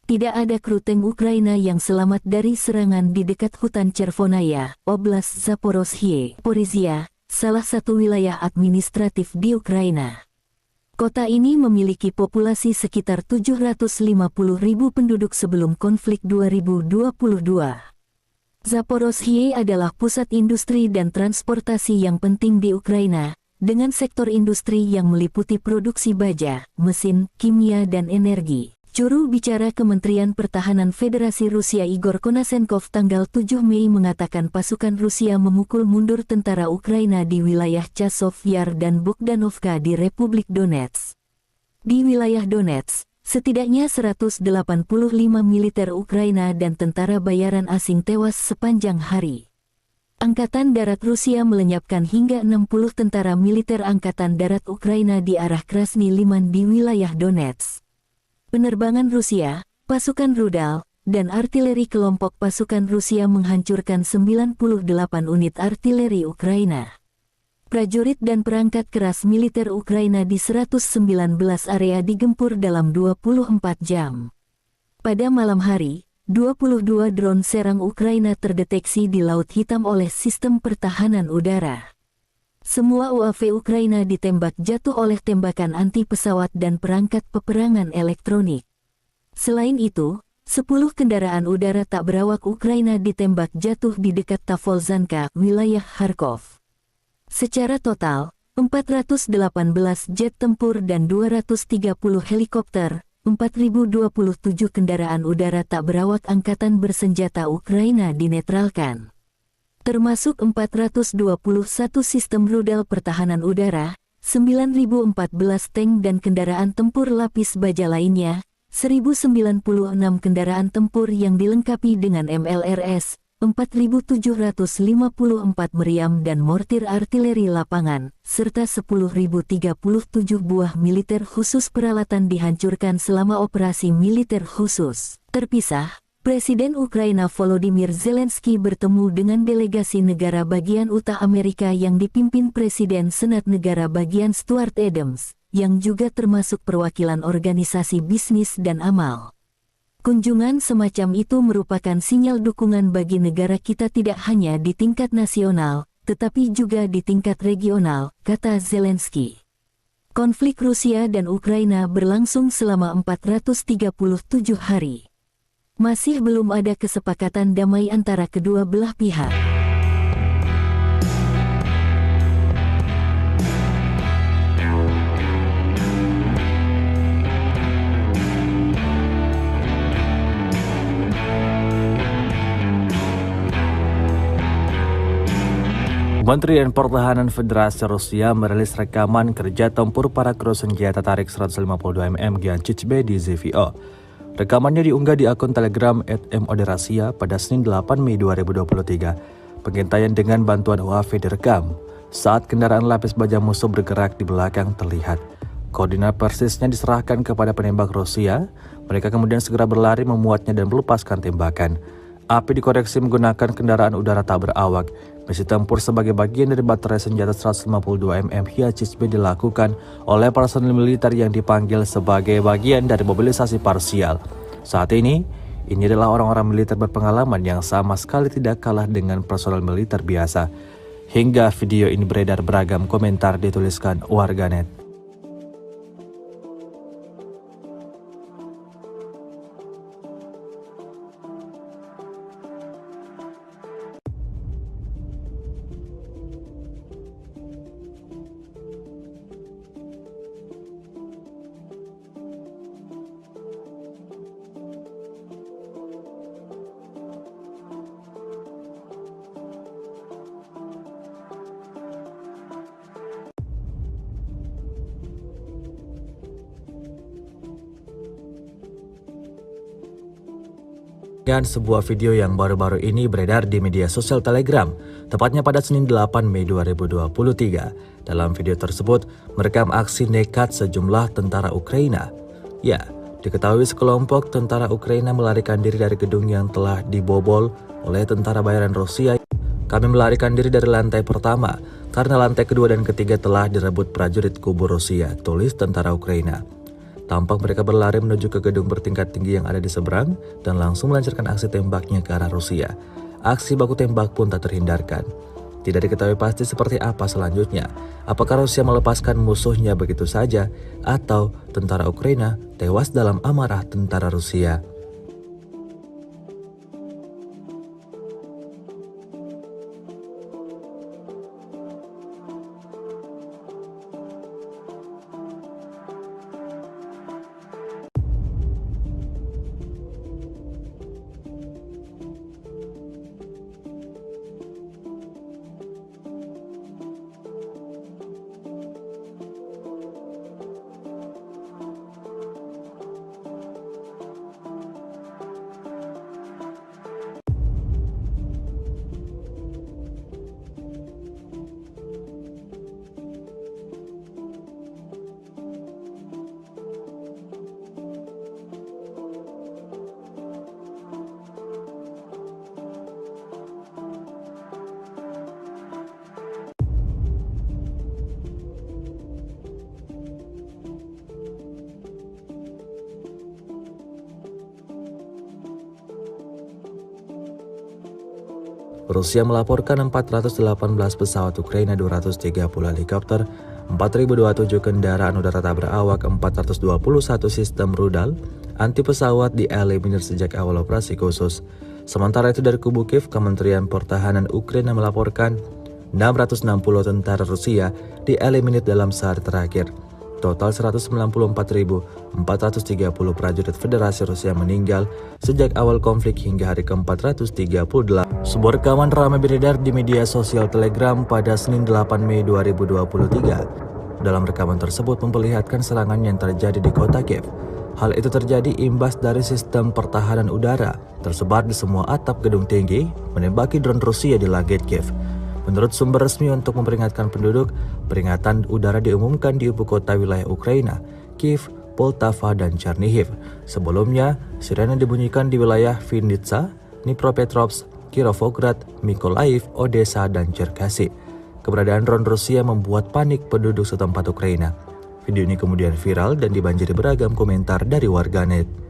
Tidak ada kru tank Ukraina yang selamat dari serangan di dekat hutan Chervonaya, Oblast Zaporozhye, Porizia, salah satu wilayah administratif di Ukraina. Kota ini memiliki populasi sekitar 750.000 penduduk sebelum konflik 2022. Zaporozhye adalah pusat industri dan transportasi yang penting di Ukraina, dengan sektor industri yang meliputi produksi baja, mesin, kimia dan energi. Juru bicara Kementerian Pertahanan Federasi Rusia Igor Konasenkov tanggal 7 Mei mengatakan pasukan Rusia memukul mundur tentara Ukraina di wilayah Chasov Yar dan Bogdanovka di Republik Donetsk. Di wilayah Donetsk, setidaknya 185 militer Ukraina dan tentara bayaran asing tewas sepanjang hari. Angkatan Darat Rusia melenyapkan hingga 60 tentara militer Angkatan Darat Ukraina di arah Krasny Liman di wilayah Donetsk. Penerbangan Rusia, pasukan rudal, dan artileri kelompok pasukan Rusia menghancurkan 98 unit artileri Ukraina. Prajurit dan perangkat keras militer Ukraina di 119 area digempur dalam 24 jam. Pada malam hari, 22 drone serang Ukraina terdeteksi di Laut Hitam oleh sistem pertahanan udara. Semua UAV Ukraina ditembak jatuh oleh tembakan anti-pesawat dan perangkat peperangan elektronik. Selain itu, 10 kendaraan udara tak berawak Ukraina ditembak jatuh di dekat Tavolzhanka, wilayah Kharkov. Secara total, 418 jet tempur dan 230 helikopter, 4.027 kendaraan udara tak berawak angkatan bersenjata Ukraina dinetralkan. Termasuk 421 sistem rudal pertahanan udara, 9.014 tank dan kendaraan tempur lapis baja lainnya, 1.096 kendaraan tempur yang dilengkapi dengan MLRS, 4.754 meriam dan mortir artileri lapangan, serta 10.037 buah militer khusus peralatan dihancurkan selama operasi militer khusus. Terpisah, Presiden Ukraina Volodymyr Zelensky bertemu dengan delegasi negara bagian Utah Amerika yang dipimpin Presiden Senat Negara bagian Stuart Adams, yang juga termasuk perwakilan organisasi bisnis dan amal. Kunjungan semacam itu merupakan sinyal dukungan bagi negara kita tidak hanya di tingkat nasional, tetapi juga di tingkat regional, kata Zelensky. Konflik Rusia dan Ukraina berlangsung selama 437 hari. Masih belum ada kesepakatan damai antara kedua belah pihak. Kementerian Pertahanan Federasi Rusia merilis rekaman kerja tempur para kru senjata tarik 152 mm Giancic-B di ZVO. Rekamannya diunggah di akun Telegram @moderasia pada Senin 8 Mei 2023. Pengintaian dengan bantuan UAV direkam. Saat kendaraan lapis baja musuh bergerak di belakang terlihat. Koordinat persisnya diserahkan kepada penembak Rusia. Mereka kemudian segera berlari memuatnya dan melepaskan tembakan. Api dikoreksi menggunakan kendaraan udara tak berawak. Misi tempur sebagai bagian dari baterai senjata 152 mm Giancic-B dilakukan oleh personel militer yang dipanggil sebagai bagian dari mobilisasi parsial. Saat ini adalah orang-orang militer berpengalaman yang sama sekali tidak kalah dengan personel militer biasa. Hingga video ini beredar beragam komentar dituliskan warganet. dengan sebuah video yang baru-baru ini beredar di media sosial Telegram, tepatnya pada Senin 8 Mei 2023. Dalam video tersebut, merekam aksi nekat sejumlah tentara Ukraina. Ya, diketahui sekelompok tentara Ukraina melarikan diri dari gedung yang telah dibobol oleh tentara bayaran Rusia. Kami melarikan diri dari lantai pertama, karena lantai kedua dan ketiga telah direbut prajurit kubu Rusia, tulis tentara Ukraina. Tampak mereka berlari menuju ke gedung bertingkat tinggi yang ada di seberang dan langsung melancarkan aksi tembaknya ke arah Rusia. Aksi baku tembak pun tak terhindarkan. Tidak diketahui pasti seperti apa selanjutnya. Apakah Rusia melepaskan musuhnya begitu saja atau tentara Ukraina tewas dalam amarah tentara Rusia. Rusia melaporkan 418 pesawat Ukraina, 230 helikopter, 4.027 kendaraan udara tak berawak, 421 sistem rudal anti pesawat dieliminir sejak awal operasi khusus. Sementara itu dari kubu Kiev, Kementerian Pertahanan Ukraina melaporkan 660 tentara Rusia dieliminir dalam sehari terakhir. Total 194.430 prajurit Federasi Rusia meninggal sejak awal konflik hingga hari ke-438. Sebuah rekaman ramai beredar di media sosial Telegram pada Senin 8 Mei 2023. Dalam rekaman tersebut memperlihatkan serangan yang terjadi di kota Kiev. Hal itu terjadi imbas dari sistem pertahanan udara tersebar di semua atap gedung tinggi menembaki drone Rusia di langit Kiev. Menurut sumber resmi untuk memperingatkan penduduk, peringatan udara diumumkan di ibu kota wilayah Ukraina, Kiev, Poltava, dan Chernihiv. Sebelumnya, sirene dibunyikan di wilayah Vinnytsia, Dnipropetrovsk, Kirovograd, Mykolaiv, Odessa, dan Cherkasy. Keberadaan drone Rusia membuat panik penduduk setempat Ukraina. Video ini kemudian viral dan dibanjiri beragam komentar dari warganet.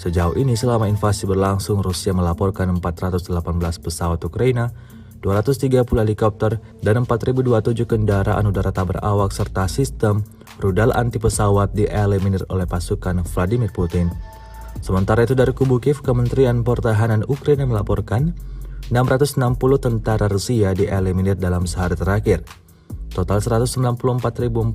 Sejauh ini selama invasi berlangsung, Rusia melaporkan 418 pesawat Ukraina, 230 helikopter, dan 4.027 kendaraan udara tak berawak serta sistem rudal anti pesawat dieliminir oleh pasukan Vladimir Putin. Sementara itu dari kubu Kiev, Kementerian Pertahanan Ukraina melaporkan 660 tentara Rusia dieliminir dalam sehari terakhir. Total 194.430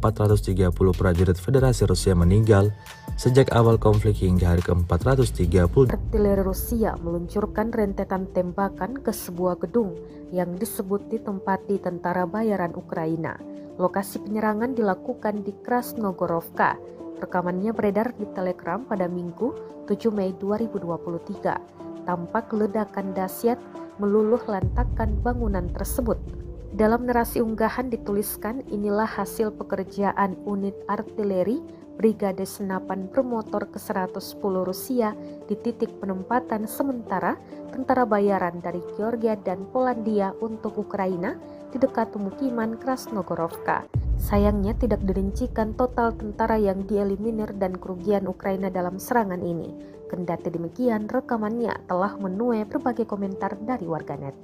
prajurit Federasi Rusia meninggal sejak awal konflik hingga hari ke-430. Artileri Rusia meluncurkan rentetan tembakan ke sebuah gedung yang disebut ditempati tentara bayaran Ukraina. Lokasi penyerangan dilakukan di Krasnogorovka. Rekamannya beredar di Telegram pada Minggu 7 Mei 2023. Tampak ledakan dahsyat meluluh lantakkan bangunan tersebut. Dalam narasi unggahan dituliskan, inilah hasil pekerjaan unit artileri Brigade Senapan Bermotor ke-110 Rusia di titik penempatan sementara tentara bayaran dari Georgia dan Polandia untuk Ukraina di dekat pemukiman Krasnogorovka. Sayangnya tidak dirincikan total tentara yang dieliminir dan kerugian Ukraina dalam serangan ini. Kendati demikian, rekamannya telah menuai berbagai komentar dari warganet.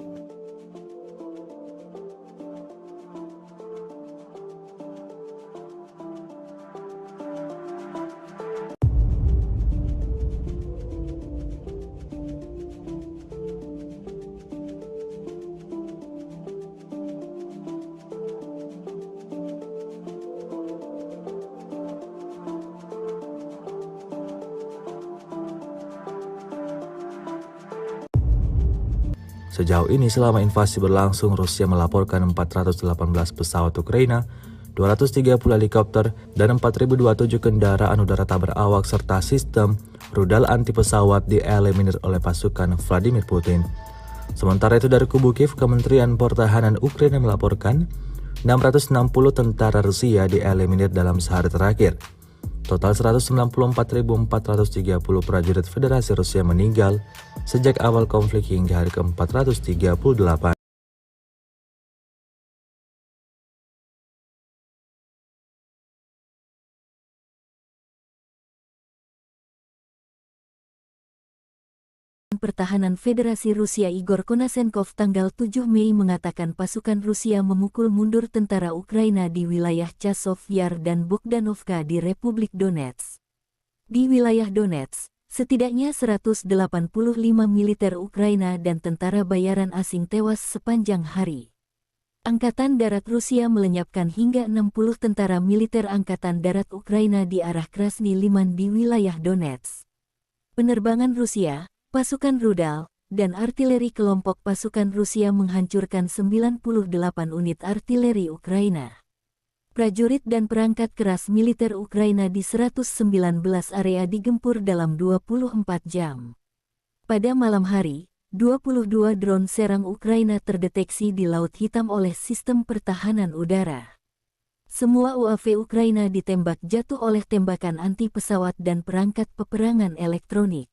Sejauh ini selama invasi berlangsung, Rusia melaporkan 418 pesawat Ukraina, 230 helikopter, dan 4.027 kendaraan udara tak berawak serta sistem rudal anti pesawat dieliminir oleh pasukan Vladimir Putin. Sementara itu dari kubu Kiev, Kementerian Pertahanan Ukraina melaporkan 660 tentara Rusia dieliminir dalam sehari terakhir. Total 194.430 prajurit Federasi Rusia meninggal sejak awal konflik hingga hari ke-438. Pertahanan Federasi Rusia Igor Konasenkov tanggal 7 Mei mengatakan pasukan Rusia memukul mundur tentara Ukraina di wilayah Chasov Yar dan Bogdanovka di Republik Donetsk. Di wilayah Donetsk, setidaknya 185 militer Ukraina dan tentara bayaran asing tewas sepanjang hari. Angkatan Darat Rusia melenyapkan hingga 60 tentara militer Angkatan Darat Ukraina di arah Krasny Liman di wilayah Donetsk. Penerbangan Rusia, pasukan rudal, dan artileri kelompok pasukan Rusia menghancurkan 98 unit artileri Ukraina. Prajurit dan perangkat keras militer Ukraina di 119 area digempur dalam 24 jam. Pada malam hari, 22 drone serang Ukraina terdeteksi di Laut Hitam oleh sistem pertahanan udara. Semua UAV Ukraina ditembak jatuh oleh tembakan anti pesawat dan perangkat peperangan elektronik.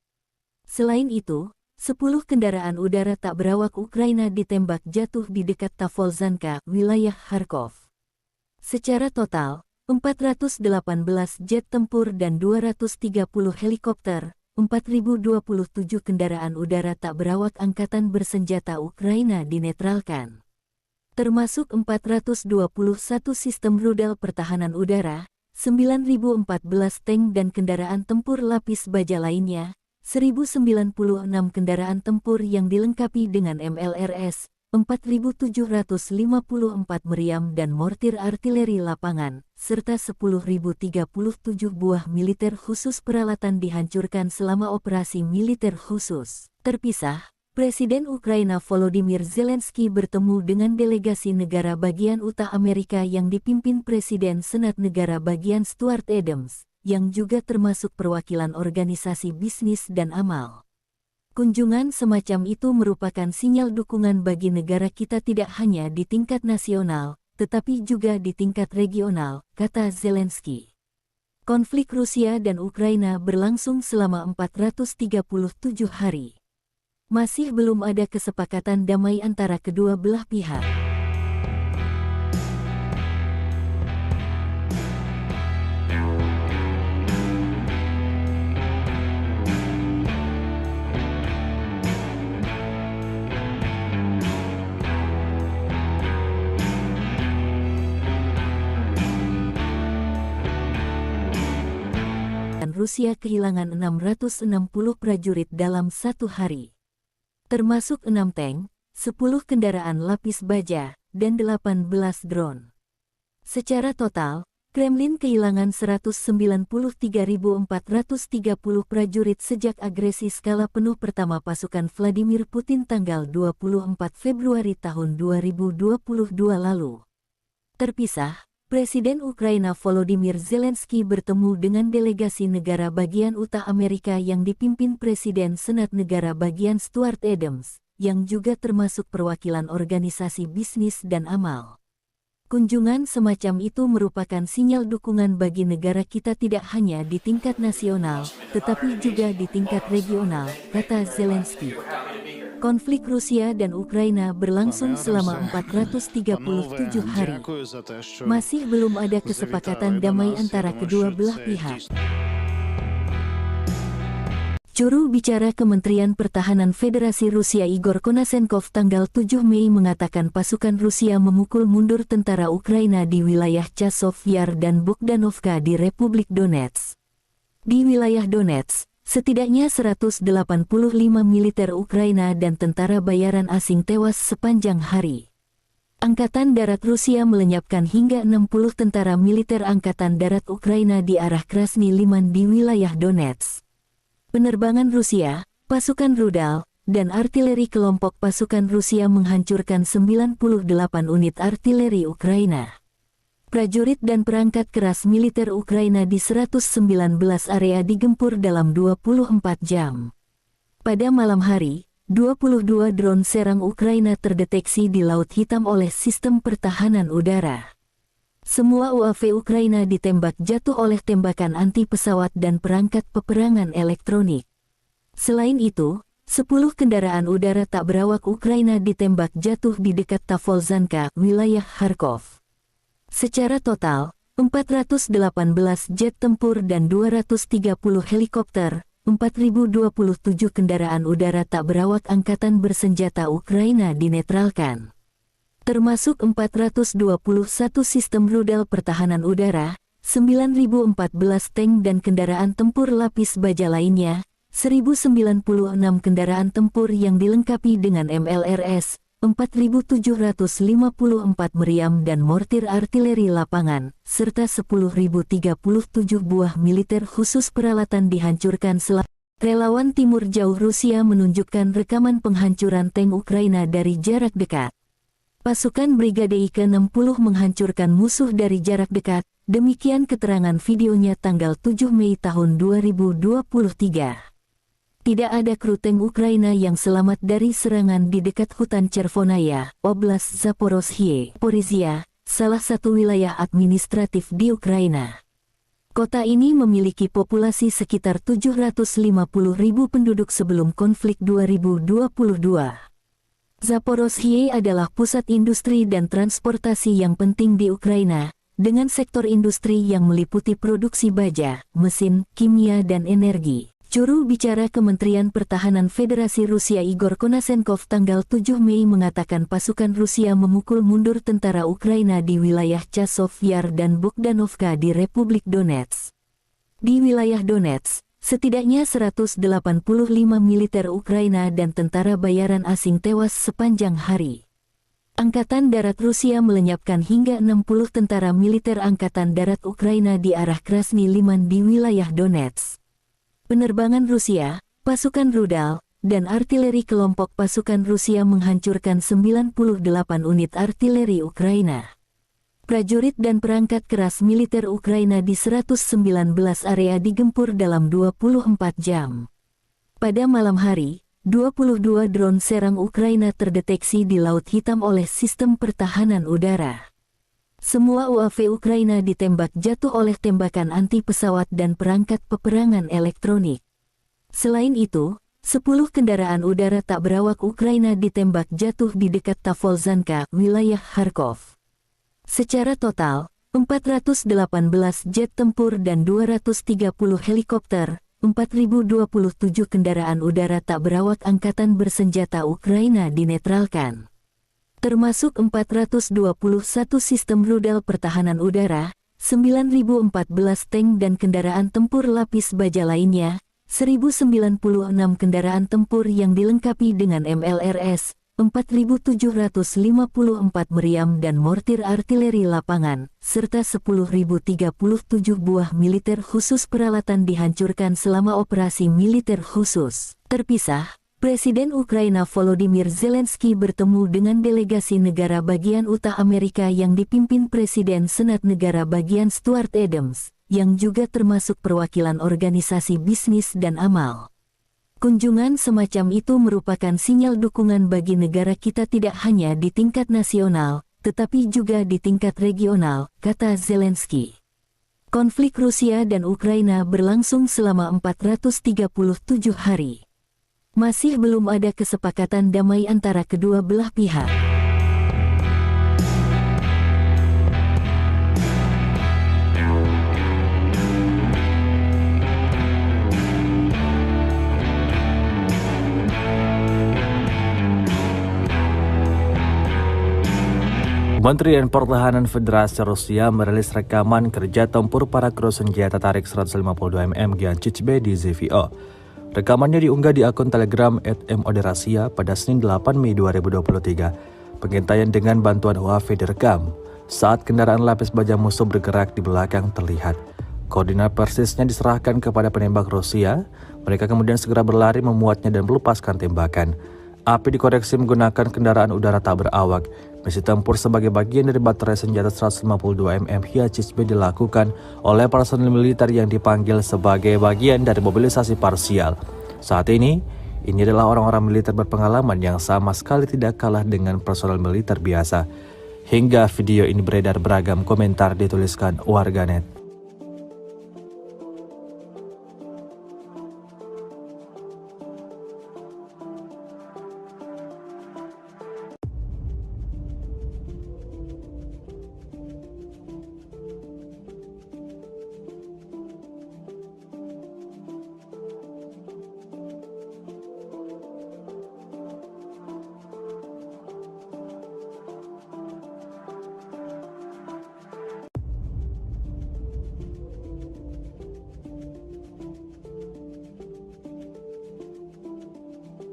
Selain itu, 10 kendaraan udara tak berawak Ukraina ditembak jatuh di dekat Tavolzhanka, wilayah Kharkov. Secara total, 418 jet tempur dan 230 helikopter, 4.027 kendaraan udara tak berawak angkatan bersenjata Ukraina dinetralkan. Termasuk 421 sistem rudal pertahanan udara, 9.014 tank dan kendaraan tempur lapis baja lainnya, 1.096 kendaraan tempur yang dilengkapi dengan MLRS, 4.754 meriam dan mortir artileri lapangan, serta 10.037 buah militer khusus peralatan dihancurkan selama operasi militer khusus. Terpisah, Presiden Ukraina Volodymyr Zelensky bertemu dengan delegasi negara bagian Utah Amerika yang dipimpin Presiden Senat Negara bagian Stuart Adams, yang juga termasuk perwakilan organisasi bisnis dan amal. Kunjungan semacam itu merupakan sinyal dukungan bagi negara kita tidak hanya di tingkat nasional, tetapi juga di tingkat regional, kata Zelensky. Konflik Rusia dan Ukraina berlangsung selama 437 hari. Masih belum ada kesepakatan damai antara kedua belah pihak. Rusia kehilangan 660 prajurit dalam satu hari. Termasuk 6 tank, 10 kendaraan lapis baja, dan 18 drone. Secara total, Kremlin kehilangan 193.430 prajurit sejak agresi skala penuh pertama pasukan Vladimir Putin tanggal 24 Februari tahun 2022 lalu. Terpisah, Presiden Ukraina Volodymyr Zelensky bertemu dengan delegasi negara bagian utara Amerika yang dipimpin Presiden Senat Negara bagian Stuart Adams, yang juga termasuk perwakilan organisasi bisnis dan amal. Kunjungan semacam itu merupakan sinyal dukungan bagi negara kita tidak hanya di tingkat nasional, tetapi juga di tingkat regional, kata Zelensky. Konflik Rusia dan Ukraina berlangsung selama 437 hari. Masih belum ada kesepakatan damai antara kedua belah pihak. Juru bicara Kementerian Pertahanan Federasi Rusia Igor Konashenkov tanggal 7 Mei mengatakan pasukan Rusia memukul mundur tentara Ukraina di wilayah Chasov Yar dan Bogdanovka di Republik Donetsk. Di wilayah Donetsk, setidaknya 185 militer Ukraina dan tentara bayaran asing tewas sepanjang hari. Angkatan Darat Rusia melenyapkan hingga 60 tentara militer Angkatan Darat Ukraina di arah Krasny Liman di wilayah Donetsk. Penerbangan Rusia, pasukan rudal, dan artileri kelompok pasukan Rusia menghancurkan 98 unit artileri Ukraina. Prajurit dan perangkat keras militer Ukraina di 119 area digempur dalam 24 jam. Pada malam hari, 22 drone serang Ukraina terdeteksi di Laut Hitam oleh sistem pertahanan udara. Semua UAV Ukraina ditembak jatuh oleh tembakan anti-pesawat dan perangkat peperangan elektronik. Selain itu, 10 kendaraan udara tak berawak Ukraina ditembak jatuh di dekat Tavolzhanka, wilayah Kharkov. Secara total, 418 jet tempur dan 230 helikopter, 4.027 kendaraan udara tak berawak angkatan bersenjata Ukraina dinetralkan. Termasuk 421 sistem rudal pertahanan udara, 9.014 tank dan kendaraan tempur lapis baja lainnya, 1.096 kendaraan tempur yang dilengkapi dengan MLRS, 4.754 meriam dan mortir artileri lapangan, serta 10.037 buah militer khusus peralatan dihancurkan Relawan Timur Jauh Rusia menunjukkan rekaman penghancuran tank Ukraina dari jarak dekat. Pasukan Brigade ke-60 menghancurkan musuh dari jarak dekat, demikian keterangan videonya tanggal 7 Mei tahun 2023. Tidak ada kru tank Ukraina yang selamat dari serangan di dekat hutan Chervonaya, Oblast Zaporozhye, Porizia, salah satu wilayah administratif di Ukraina. Kota ini memiliki populasi sekitar 750.000 penduduk sebelum konflik 2022. Zaporozhye adalah pusat industri dan transportasi yang penting di Ukraina, dengan sektor industri yang meliputi produksi baja, mesin, kimia dan energi. Juru bicara Kementerian Pertahanan Federasi Rusia Igor Konashenkov tanggal 7 Mei mengatakan pasukan Rusia memukul mundur tentara Ukraina di wilayah Chasov Yar dan Bogdanovka di Republik Donetsk. Di wilayah Donetsk, setidaknya 185 militer Ukraina dan tentara bayaran asing tewas sepanjang hari. Angkatan Darat Rusia melenyapkan hingga 60 tentara militer Angkatan Darat Ukraina di arah Krasny Liman di wilayah Donetsk. Penerbangan Rusia, pasukan rudal, dan artileri kelompok pasukan Rusia menghancurkan 98 unit artileri Ukraina. Prajurit dan perangkat keras militer Ukraina di 119 area digempur dalam 24 jam. Pada malam hari, 22 drone serang Ukraina terdeteksi di Laut Hitam oleh sistem pertahanan udara. Semua UAV Ukraina ditembak jatuh oleh tembakan anti-pesawat dan perangkat peperangan elektronik. Selain itu, 10 kendaraan udara tak berawak Ukraina ditembak jatuh di dekat Tavolzhanka, wilayah Kharkov. Secara total, 418 jet tempur dan 230 helikopter, 4.027 kendaraan udara tak berawak angkatan bersenjata Ukraina dinetralkan. Termasuk 421 sistem rudal pertahanan udara, 9.014 tank dan kendaraan tempur lapis baja lainnya, 1.096 kendaraan tempur yang dilengkapi dengan MLRS, 4.754 meriam dan mortir artileri lapangan, serta 10.037 buah militer khusus peralatan dihancurkan selama operasi militer khusus. Terpisah, Presiden Ukraina Volodymyr Zelensky bertemu dengan delegasi negara bagian utara Amerika yang dipimpin Presiden Senat Negara bagian Stuart Adams, yang juga termasuk perwakilan organisasi bisnis dan amal. Kunjungan semacam itu merupakan sinyal dukungan bagi negara kita tidak hanya di tingkat nasional, tetapi juga di tingkat regional, kata Zelensky. Konflik Rusia dan Ukraina berlangsung selama 437 hari. Masih belum ada kesepakatan damai antara kedua belah pihak. Kementerian Pertahanan Federasi Rusia merilis rekaman kerja tempur para kru senjata tarik 152 mm Giancic-B di ZVO. Rekamannya diunggah di akun Telegram @moderasia pada Senin 8 Mei 2023. Pengintaian dengan bantuan UAV direkam. Saat kendaraan lapis baja musuh bergerak di belakang terlihat. Koordinat persisnya diserahkan kepada penembak Rusia. Mereka kemudian segera berlari memuatnya dan melepaskan tembakan. Api dikoreksi menggunakan kendaraan udara tak berawak. Misi tempur sebagai bagian dari baterai senjata 152 mm Giancic-B dilakukan oleh personel militer yang dipanggil sebagai bagian dari mobilisasi parsial. Saat ini adalah orang-orang militer berpengalaman yang sama sekali tidak kalah dengan personel militer biasa. Hingga video ini beredar, beragam komentar dituliskan warganet.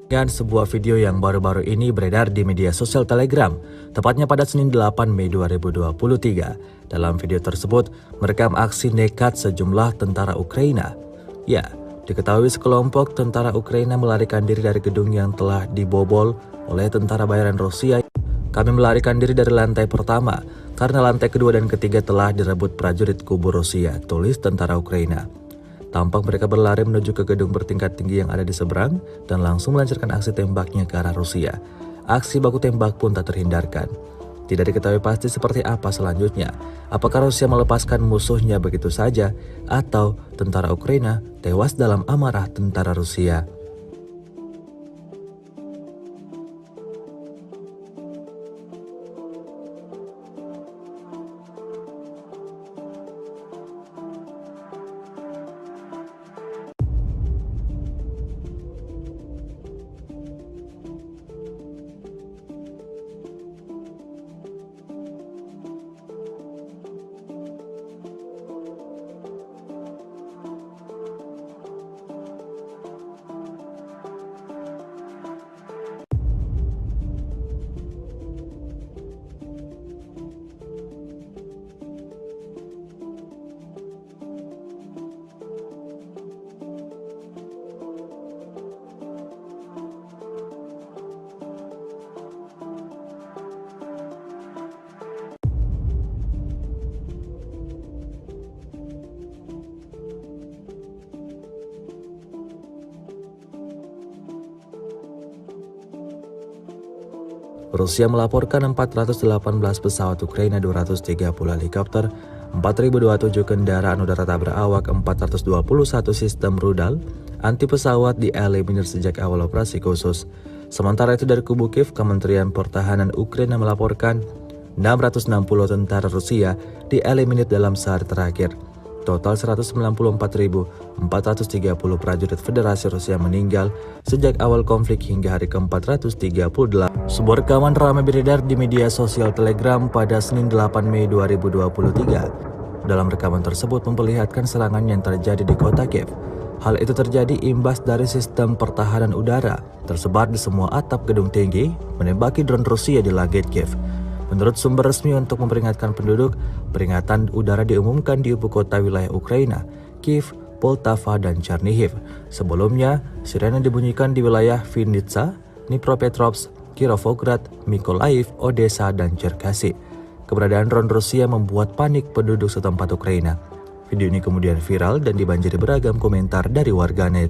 Dan sebuah video yang baru-baru ini beredar di media sosial Telegram, tepatnya pada Senin 8 Mei 2023. Dalam video tersebut, merekam aksi nekat sejumlah tentara Ukraina. Ya, diketahui sekelompok tentara Ukraina melarikan diri dari gedung yang telah dibobol oleh tentara bayaran Rusia. Kami melarikan diri dari lantai pertama, karena lantai kedua dan ketiga telah direbut prajurit kubu Rusia, tulis tentara Ukraina. Tampak mereka berlari menuju ke gedung bertingkat tinggi yang ada di seberang dan langsung melancarkan aksi tembaknya ke arah Rusia. Aksi baku tembak pun tak terhindarkan. Tidak diketahui pasti seperti apa selanjutnya. Apakah Rusia melepaskan musuhnya begitu saja atau tentara Ukraina tewas dalam amarah tentara Rusia. Rusia melaporkan 418 pesawat Ukraina, 230 helikopter, 4.027 kendaraan udara tak berawak, 421 sistem rudal anti pesawat dieliminir sejak awal operasi khusus. Sementara itu dari kubu Kiev, Kementerian Pertahanan Ukraina melaporkan 660 tentara Rusia dieliminir dalam sehari terakhir. Total 194.430 prajurit Federasi Rusia meninggal sejak awal konflik hingga hari ke-438. Sebuah rekaman ramai beredar di media sosial Telegram pada Senin 8 Mei 2023. Dalam rekaman tersebut memperlihatkan serangan yang terjadi di kota Kiev. Hal itu terjadi imbas dari sistem pertahanan udara tersebar di semua atap gedung tinggi menembaki drone Rusia di langit Kiev. Menurut sumber resmi untuk memperingatkan penduduk, peringatan udara diumumkan di ibu kota wilayah Ukraina, Kiev, Poltava, dan Chernihiv. Sebelumnya, sirene dibunyikan di wilayah Vinnytsia, Dnipropetrovsk, Kirovograd, Mykolaiv, Odessa, dan Cherkasy. Keberadaan drone Rusia membuat panik penduduk setempat Ukraina. Video ini kemudian viral dan dibanjiri beragam komentar dari warganet.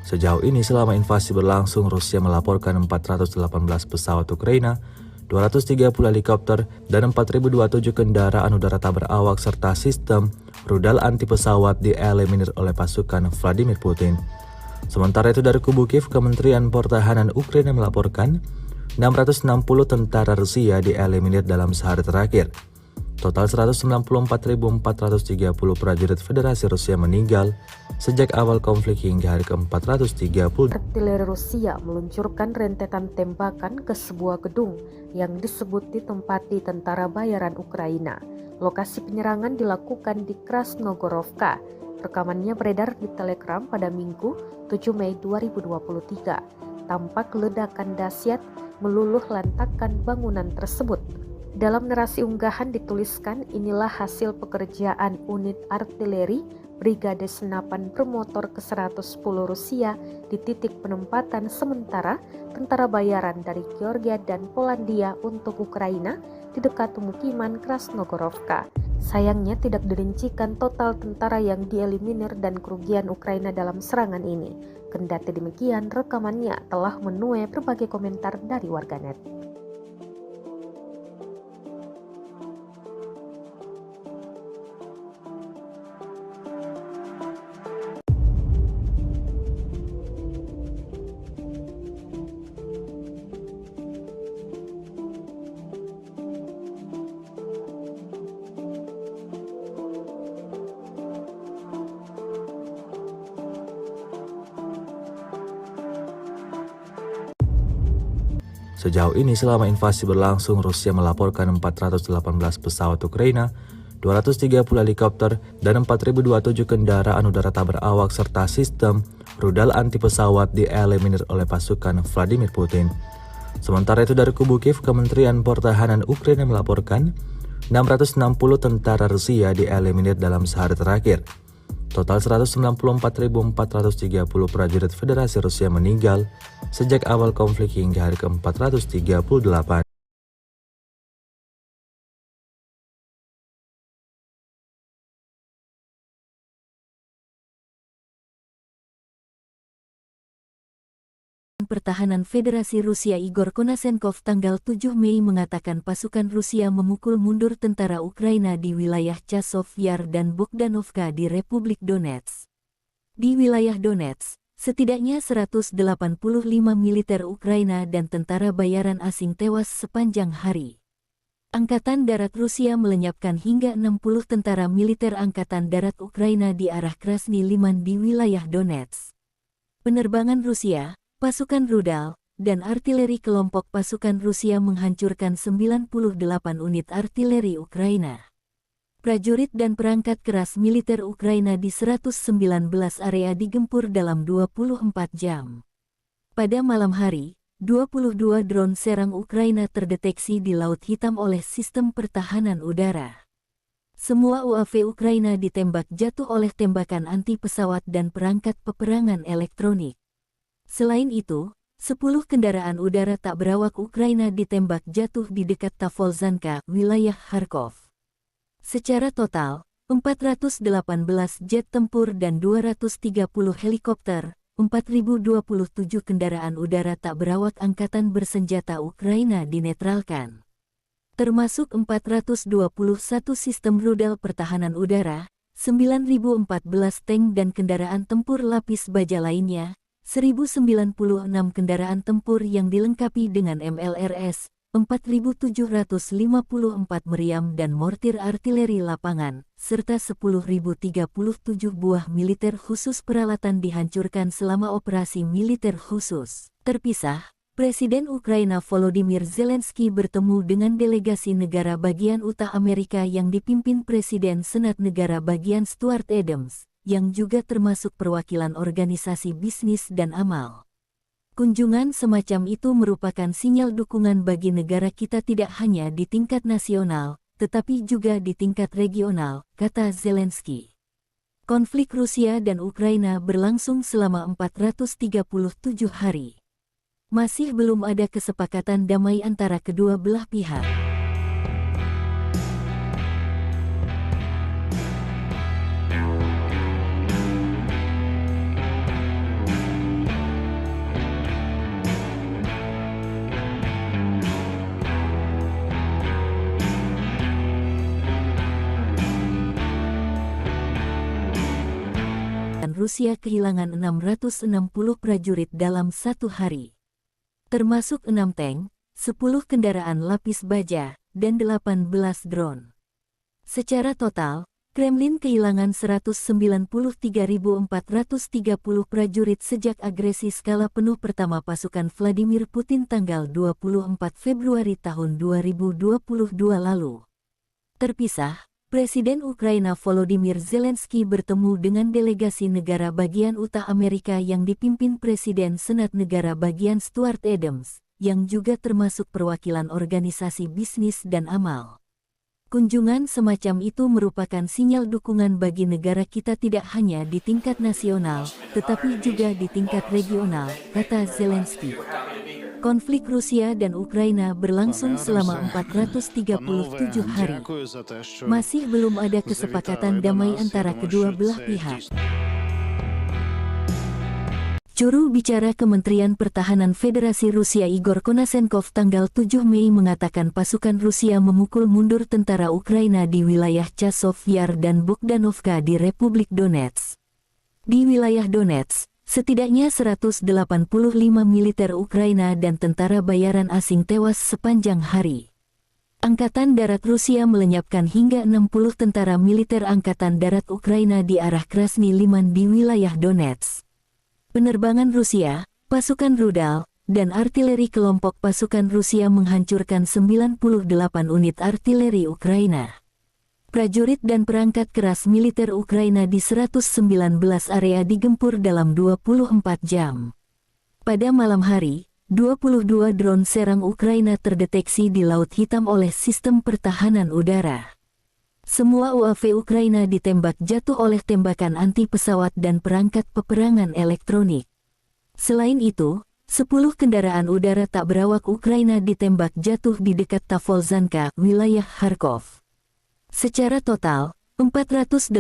Sejauh ini selama invasi berlangsung, Rusia melaporkan 418 pesawat Ukraina, 230 helikopter, dan 4.027 kendaraan udara tak berawak serta sistem rudal anti pesawat dieliminir oleh pasukan Vladimir Putin. Sementara itu dari kubu Kiev, Kementerian Pertahanan Ukraina melaporkan 660 tentara Rusia dieliminir dalam sehari terakhir. Total 194.430 prajurit Federasi Rusia meninggal sejak awal konflik hingga hari ke-430. Artileri Rusia meluncurkan rentetan tembakan ke sebuah gedung yang disebut ditempati tentara bayaran Ukraina. Lokasi penyerangan dilakukan di Krasnogorovka. Rekamannya beredar di Telegram pada Minggu 7 Mei 2023. Tampak ledakan dahsyat meluluh lantakkan bangunan tersebut. Dalam narasi unggahan dituliskan, inilah hasil pekerjaan unit artileri Brigade Senapan Bermotor ke-110 Rusia di titik penempatan sementara tentara bayaran dari Georgia dan Polandia untuk Ukraina di dekat pemukiman Krasnogorovka. Sayangnya tidak dirincikan total tentara yang dieliminir dan kerugian Ukraina dalam serangan ini. Kendati demikian, rekamannya telah menuai berbagai komentar dari warganet. Sejauh ini selama invasi berlangsung, Rusia melaporkan 418 pesawat Ukraina, 230 helikopter, dan 4.027 kendaraan udara tak berawak serta sistem rudal anti pesawat dieliminir oleh pasukan Vladimir Putin. Sementara itu dari kubu Kiev, Kementerian Pertahanan Ukraina melaporkan 660 tentara Rusia dieliminir dalam sehari terakhir. Total 194.430 prajurit Federasi Rusia meninggal sejak awal konflik hingga hari ke-438. Pertahanan Federasi Rusia Igor Konasenkov tanggal 7 Mei mengatakan pasukan Rusia memukul mundur tentara Ukraina di wilayah Chasov Yar dan Bogdanovka di Republik Donetsk. Di wilayah Donetsk, setidaknya 185 militer Ukraina dan tentara bayaran asing tewas sepanjang hari. Angkatan Darat Rusia melenyapkan hingga 60 tentara militer Angkatan Darat Ukraina di arah Krasny Liman di wilayah Donetsk. Penerbangan Rusia, pasukan rudal, dan artileri kelompok pasukan Rusia menghancurkan 98 unit artileri Ukraina. Prajurit dan perangkat keras militer Ukraina di 119 area digempur dalam 24 jam. Pada malam hari, 22 drone serang Ukraina terdeteksi di Laut Hitam oleh sistem pertahanan udara. Semua UAV Ukraina ditembak jatuh oleh tembakan anti pesawat dan perangkat peperangan elektronik. Selain itu, 10 kendaraan udara tak berawak Ukraina ditembak jatuh di dekat Tavolzhanka, wilayah Kharkov. Secara total, 418 jet tempur dan 230 helikopter, 4.027 kendaraan udara tak berawak angkatan bersenjata Ukraina dinetralkan. Termasuk 421 sistem rudal pertahanan udara, 9.014 tank dan kendaraan tempur lapis baja lainnya, 1.096 kendaraan tempur yang dilengkapi dengan MLRS, 4.754 meriam dan mortir artileri lapangan, serta 10.037 buah militer khusus peralatan dihancurkan selama operasi militer khusus. Terpisah, Presiden Ukraina Volodymyr Zelensky bertemu dengan delegasi negara bagian Utah Amerika yang dipimpin Presiden Senat Negara Bagian Stuart Adams, yang juga termasuk perwakilan organisasi bisnis dan amal. Kunjungan semacam itu merupakan sinyal dukungan bagi negara kita tidak hanya di tingkat nasional, tetapi juga di tingkat regional, kata Zelensky. Konflik Rusia dan Ukraina berlangsung selama 437 hari. Masih belum ada kesepakatan damai antara kedua belah pihak. Rusia kehilangan 660 prajurit dalam satu hari. Termasuk 6 tank, 10 kendaraan lapis baja, dan 18 drone. Secara total, Kremlin kehilangan 193.430 prajurit sejak agresi skala penuh pertama pasukan Vladimir Putin tanggal 24 Februari tahun 2022 lalu. Terpisah, Presiden Ukraina Volodymyr Zelensky bertemu dengan delegasi negara bagian Utah Amerika yang dipimpin Presiden Senat Negara Bagian Stuart Adams, yang juga termasuk perwakilan organisasi bisnis dan amal. Kunjungan semacam itu merupakan sinyal dukungan bagi negara kita tidak hanya di tingkat nasional, tetapi juga di tingkat regional, kata Zelensky. Konflik Rusia dan Ukraina berlangsung selama 437 hari. Masih belum ada kesepakatan damai antara kedua belah pihak. Juru bicara Kementerian Pertahanan Federasi Rusia Igor Konasenkov tanggal 7 Mei mengatakan pasukan Rusia memukul mundur tentara Ukraina di wilayah Chasov Yar dan Bogdanovka di Republik Donetsk. Di wilayah Donetsk, setidaknya 185 militer Ukraina dan tentara bayaran asing tewas sepanjang hari. Angkatan Darat Rusia melenyapkan hingga 60 tentara militer Angkatan Darat Ukraina di arah Krasny Liman di wilayah Donetsk. Penerbangan Rusia, pasukan rudal, dan artileri kelompok pasukan Rusia menghancurkan 98 unit artileri Ukraina. Prajurit dan perangkat keras militer Ukraina di 119 area digempur dalam 24 jam. Pada malam hari, 22 drone serang Ukraina terdeteksi di Laut Hitam oleh sistem pertahanan udara. Semua UAV Ukraina ditembak jatuh oleh tembakan anti pesawat dan perangkat peperangan elektronik. Selain itu, 10 kendaraan udara tak berawak Ukraina ditembak jatuh di dekat Tavolzhanka, wilayah Kharkov. Secara total, 418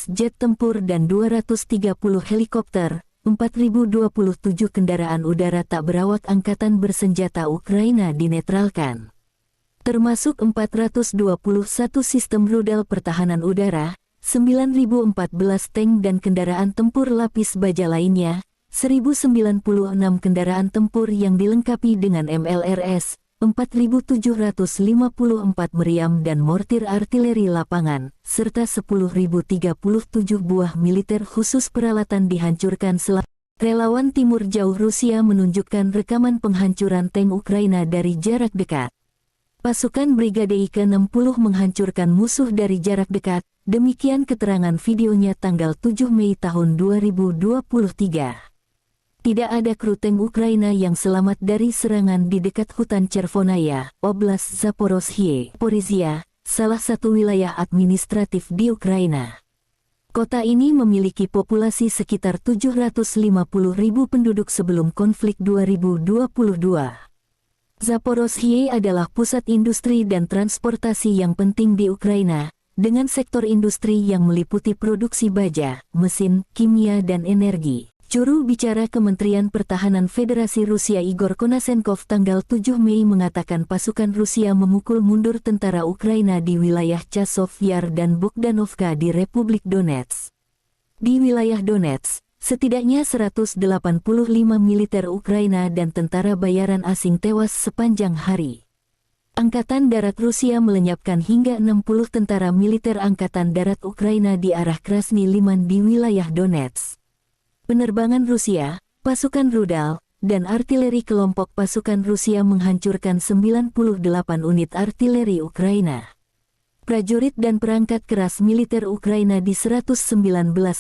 jet tempur dan 230 helikopter, 4.027 kendaraan udara tak berawak angkatan bersenjata Ukraina dinetralkan. Termasuk 421 sistem rudal pertahanan udara, 9.014 tank dan kendaraan tempur lapis baja lainnya, 1.096 kendaraan tempur yang dilengkapi dengan MLRS, 4.754 meriam dan mortir artileri lapangan, serta 10.037 buah militer khusus peralatan dihancurkan selama. Relawan Timur Jauh Rusia menunjukkan rekaman penghancuran tank Ukraina dari jarak dekat. Pasukan Brigade ke-60 menghancurkan musuh dari jarak dekat, demikian keterangan videonya tanggal 7 Mei tahun 2023. tidak ada kru tank Ukraina yang selamat dari serangan di dekat hutan Chervonaya, Oblast Zaporozhye, Porizia, salah satu wilayah administratif di Ukraina. Kota ini memiliki populasi sekitar 750.000 penduduk sebelum konflik 2022. Zaporozhye adalah pusat industri dan transportasi yang penting di Ukraina, dengan sektor industri yang meliputi produksi baja, mesin, kimia dan energi. Juru bicara Kementerian Pertahanan Federasi Rusia Igor Konasenkov tanggal 7 Mei mengatakan pasukan Rusia memukul mundur tentara Ukraina di wilayah Chasov Yar dan Bogdanovka di Republik Donetsk. Di wilayah Donetsk, setidaknya 185 militer Ukraina dan tentara bayaran asing tewas sepanjang hari. Angkatan Darat Rusia melenyapkan hingga 60 tentara militer Angkatan Darat Ukraina di arah Krasny Liman di wilayah Donetsk. Penerbangan Rusia, pasukan rudal, dan artileri kelompok pasukan Rusia menghancurkan 98 unit artileri Ukraina. Prajurit dan perangkat keras militer Ukraina di 119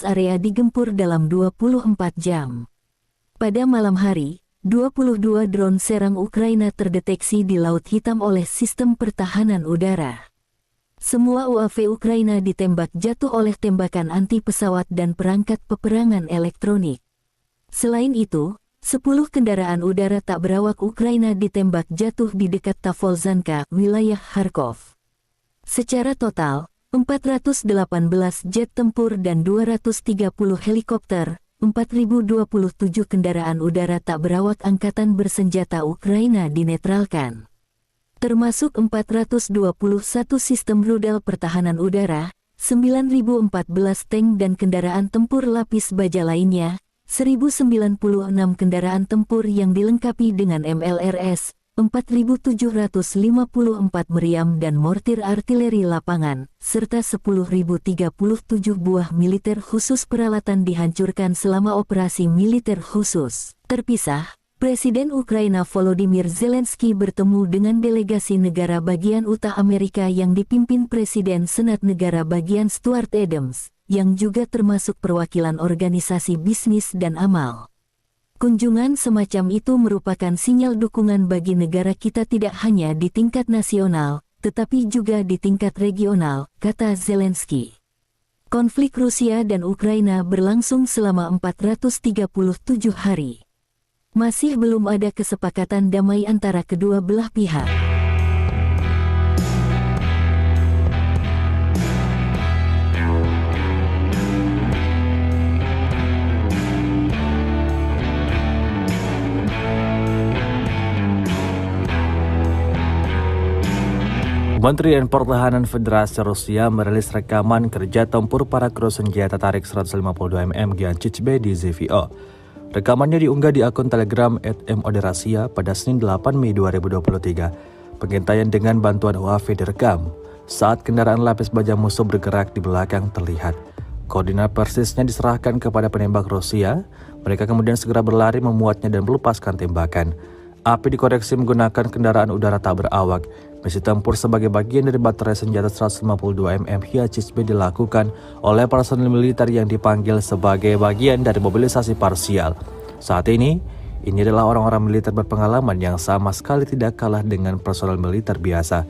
area digempur dalam 24 jam. Pada malam hari, 22 drone serang Ukraina terdeteksi di Laut Hitam oleh sistem pertahanan udara. Semua UAV Ukraina ditembak jatuh oleh tembakan anti-pesawat dan perangkat peperangan elektronik. Selain itu, 10 kendaraan udara tak berawak Ukraina ditembak jatuh di dekat Tavolzhanka, wilayah Kharkov. Secara total, 418 jet tempur dan 230 helikopter, 4.027 kendaraan udara tak berawak angkatan bersenjata Ukraina dinetralkan. Termasuk 421 sistem rudal pertahanan udara, 9.014 tank dan kendaraan tempur lapis baja lainnya, 1.096 kendaraan tempur yang dilengkapi dengan MLRS, 4.754 meriam dan mortir artileri lapangan, serta 10.037 buah militer khusus peralatan dihancurkan selama operasi militer khusus. Terpisah, Presiden Ukraina Volodymyr Zelensky bertemu dengan delegasi negara bagian Utah Amerika yang dipimpin Presiden Senat Negara Bagian Stuart Adams, yang juga termasuk perwakilan organisasi bisnis dan amal. Kunjungan semacam itu merupakan sinyal dukungan bagi negara kita tidak hanya di tingkat nasional, tetapi juga di tingkat regional, kata Zelensky. Konflik Rusia dan Ukraina berlangsung selama 437 hari. Masih belum ada kesepakatan damai antara kedua belah pihak. Kementerian Pertahanan Federasi Rusia merilis rekaman kerja tempur para kru senjata tarik 152 mm Giancic-B di ZVO. Rekamannya diunggah di akun Telegram @moderasia pada Senin 8 Mei 2023. Pengintaian dengan bantuan UAV direkam saat kendaraan lapis baja musuh bergerak di belakang terlihat. Koordinat persisnya diserahkan kepada penembak Rusia. Mereka kemudian segera berlari memuatnya dan melepaskan tembakan. Api dikoreksi menggunakan kendaraan udara tak berawak. Misi tempur sebagai bagian dari baterai senjata 152 mm Giancic-B dilakukan oleh personel militer yang dipanggil sebagai bagian dari mobilisasi parsial. Saat ini adalah orang-orang militer berpengalaman yang sama sekali tidak kalah dengan personel militer biasa.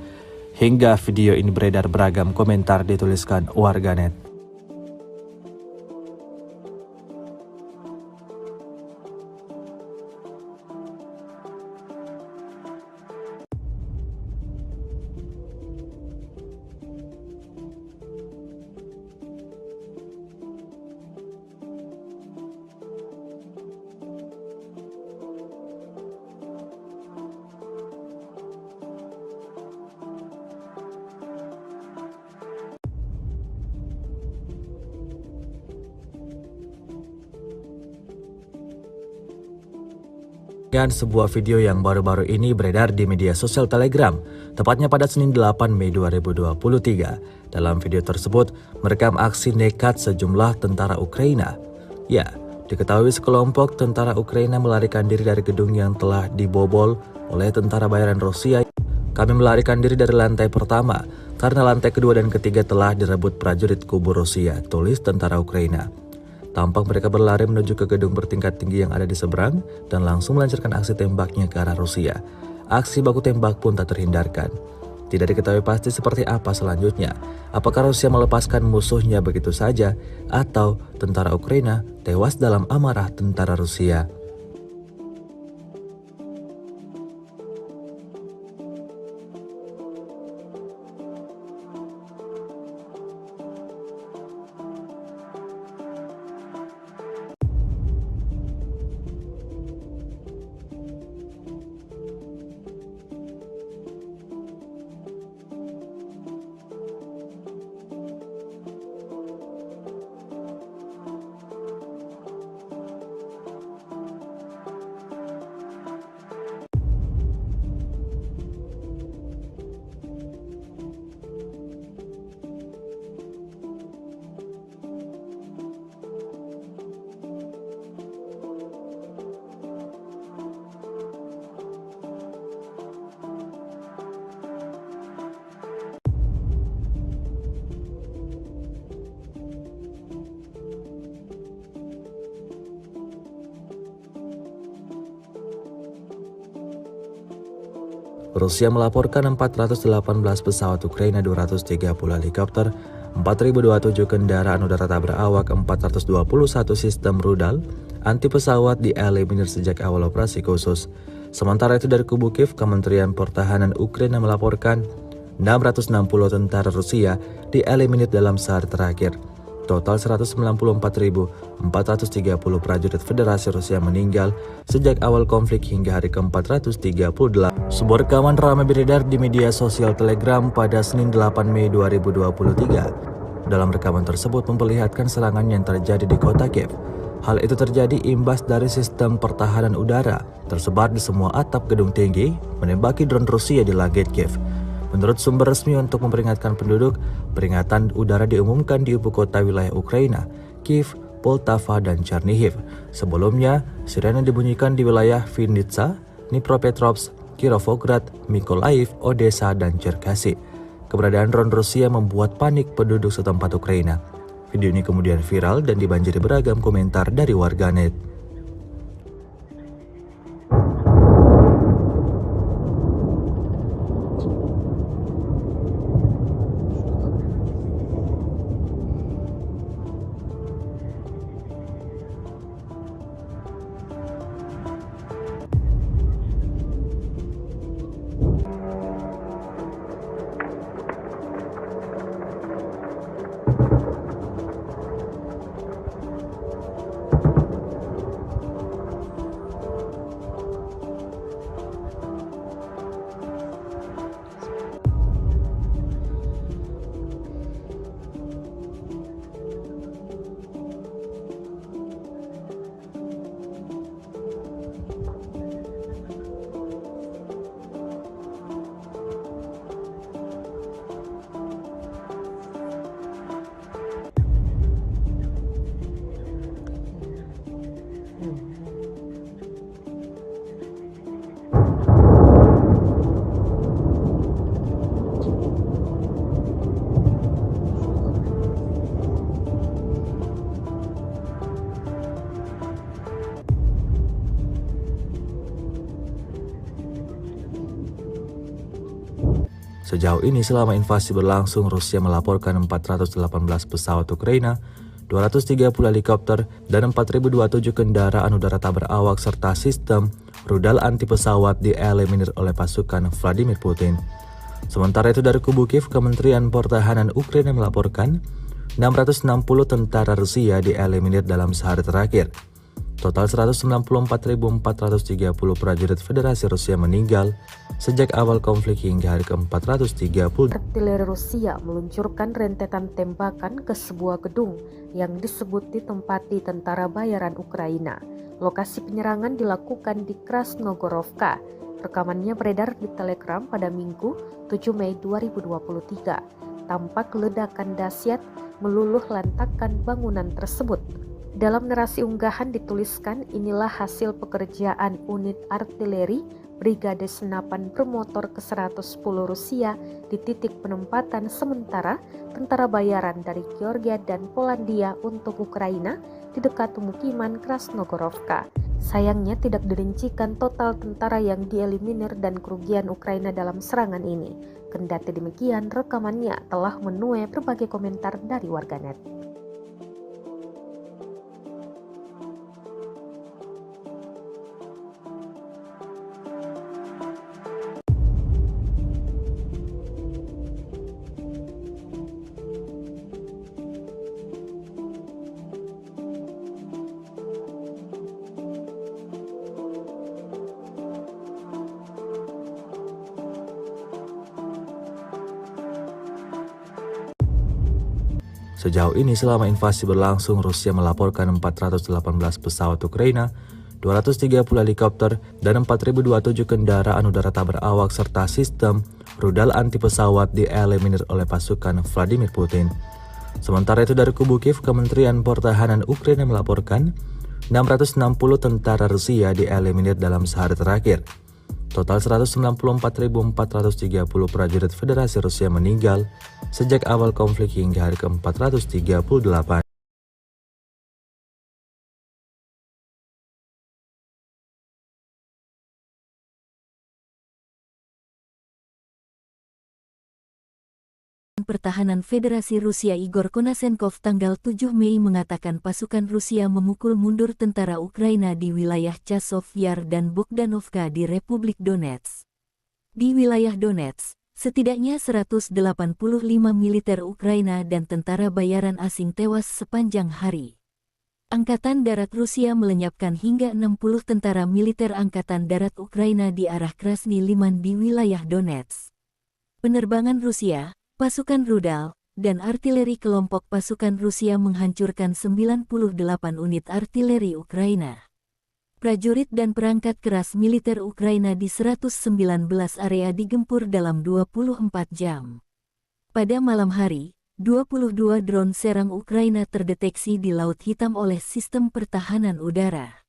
Hingga video ini beredar beragam komentar dituliskan warganet. Dan sebuah video yang baru-baru ini beredar di media sosial Telegram, tepatnya pada Senin 8 Mei 2023. Dalam video tersebut, merekam aksi nekat sejumlah tentara Ukraina. Ya, diketahui sekelompok tentara Ukraina melarikan diri dari gedung yang telah dibobol oleh tentara bayaran Rusia. Kami melarikan diri dari lantai pertama, karena lantai kedua dan ketiga telah direbut prajurit kubu Rusia, tulis tentara Ukraina. Tampak mereka berlari menuju ke gedung bertingkat tinggi yang ada di seberang dan langsung melancarkan aksi tembaknya ke arah Rusia. Aksi baku tembak pun tak terhindarkan. Tidak diketahui pasti seperti apa selanjutnya. Apakah Rusia melepaskan musuhnya begitu saja atau tentara Ukraina tewas dalam amarah tentara Rusia. Rusia melaporkan 418 pesawat Ukraina, 230 helikopter, 4.027 kendaraan udara tak berawak, 421 sistem rudal anti pesawat dieliminir sejak awal operasi khusus. Sementara itu dari kubu Kiev, Kementerian Pertahanan Ukraina melaporkan 660 tentara Rusia dieliminir dalam sehari terakhir. Total 194.430 prajurit Federasi Rusia meninggal sejak awal konflik hingga hari ke-438. Sebuah rekaman ramai beredar di media sosial Telegram pada Senin 8 Mei 2023. Dalam rekaman tersebut memperlihatkan serangan yang terjadi di kota Kiev. Hal itu terjadi imbas dari sistem pertahanan udara tersebar di semua atap gedung tinggi menembaki drone Rusia di langit Kiev. Menurut sumber resmi untuk memperingatkan penduduk, peringatan udara diumumkan di ibu kota wilayah Ukraina, Kiev, Poltava, dan Chernihiv. Sebelumnya, sirene dibunyikan di wilayah Vinnytsia, Dnipropetrovsk, Kirovograd, Mykolaiv, Odessa, dan Cherkasy. Keberadaan drone Rusia membuat panik penduduk setempat Ukraina. Video ini kemudian viral dan dibanjiri beragam komentar dari warganet. Sejauh ini selama invasi berlangsung, Rusia melaporkan 418 pesawat Ukraina, 230 helikopter, dan 4.027 kendaraan udara tak berawak serta sistem rudal anti pesawat dieliminir oleh pasukan Vladimir Putin. Sementara itu dari kubu Kiev, Kementerian Pertahanan Ukraina melaporkan 660 tentara Rusia dieliminir dalam sehari terakhir. Total 194.430 prajurit Federasi Rusia meninggal sejak awal konflik hingga hari ke-430. Artileri Rusia meluncurkan rentetan tembakan ke sebuah gedung yang disebut ditempati tentara bayaran Ukraina. Lokasi penyerangan dilakukan di Krasnogorovka. Rekamannya beredar di Telegram pada Minggu 7 Mei 2023. Tampak ledakan dahsyat meluluh lantakkan bangunan tersebut. Dalam narasi unggahan dituliskan, inilah hasil pekerjaan unit artileri Brigade Senapan Bermotor ke-110 Rusia di titik penempatan sementara tentara bayaran dari Georgia dan Polandia untuk Ukraina di dekat pemukiman Krasnogorovka. Sayangnya tidak dirincikan total tentara yang dieliminir dan kerugian Ukraina dalam serangan ini. Kendati demikian, rekamannya telah menuai berbagai komentar dari warganet. Sejauh ini selama invasi berlangsung, Rusia melaporkan 418 pesawat Ukraina, 230 helikopter, dan 4.027 kendaraan udara tak berawak serta sistem rudal anti pesawat dieliminir oleh pasukan Vladimir Putin. Sementara itu dari kubu Kiev, Kementerian Pertahanan Ukraina melaporkan 660 tentara Rusia dieliminir dalam sehari terakhir. Total 194.430 prajurit Federasi Rusia meninggal sejak awal konflik hingga hari ke-438. Pertahanan Federasi Rusia Igor Konasenkov tanggal 7 Mei mengatakan pasukan Rusia memukul mundur tentara Ukraina di wilayah Chasov Yar dan Bogdanovka di Republik Donetsk. Di wilayah Donetsk, setidaknya 185 militer Ukraina dan tentara bayaran asing tewas sepanjang hari. Angkatan Darat Rusia melenyapkan hingga 60 tentara militer Angkatan Darat Ukraina di arah Krasny Liman di wilayah Donetsk. Penerbangan Rusia, pasukan rudal, dan artileri kelompok pasukan Rusia menghancurkan 98 unit artileri Ukraina. Prajurit dan perangkat keras militer Ukraina di 119 area digempur dalam 24 jam. Pada malam hari, 22 drone serang Ukraina terdeteksi di Laut Hitam oleh sistem pertahanan udara.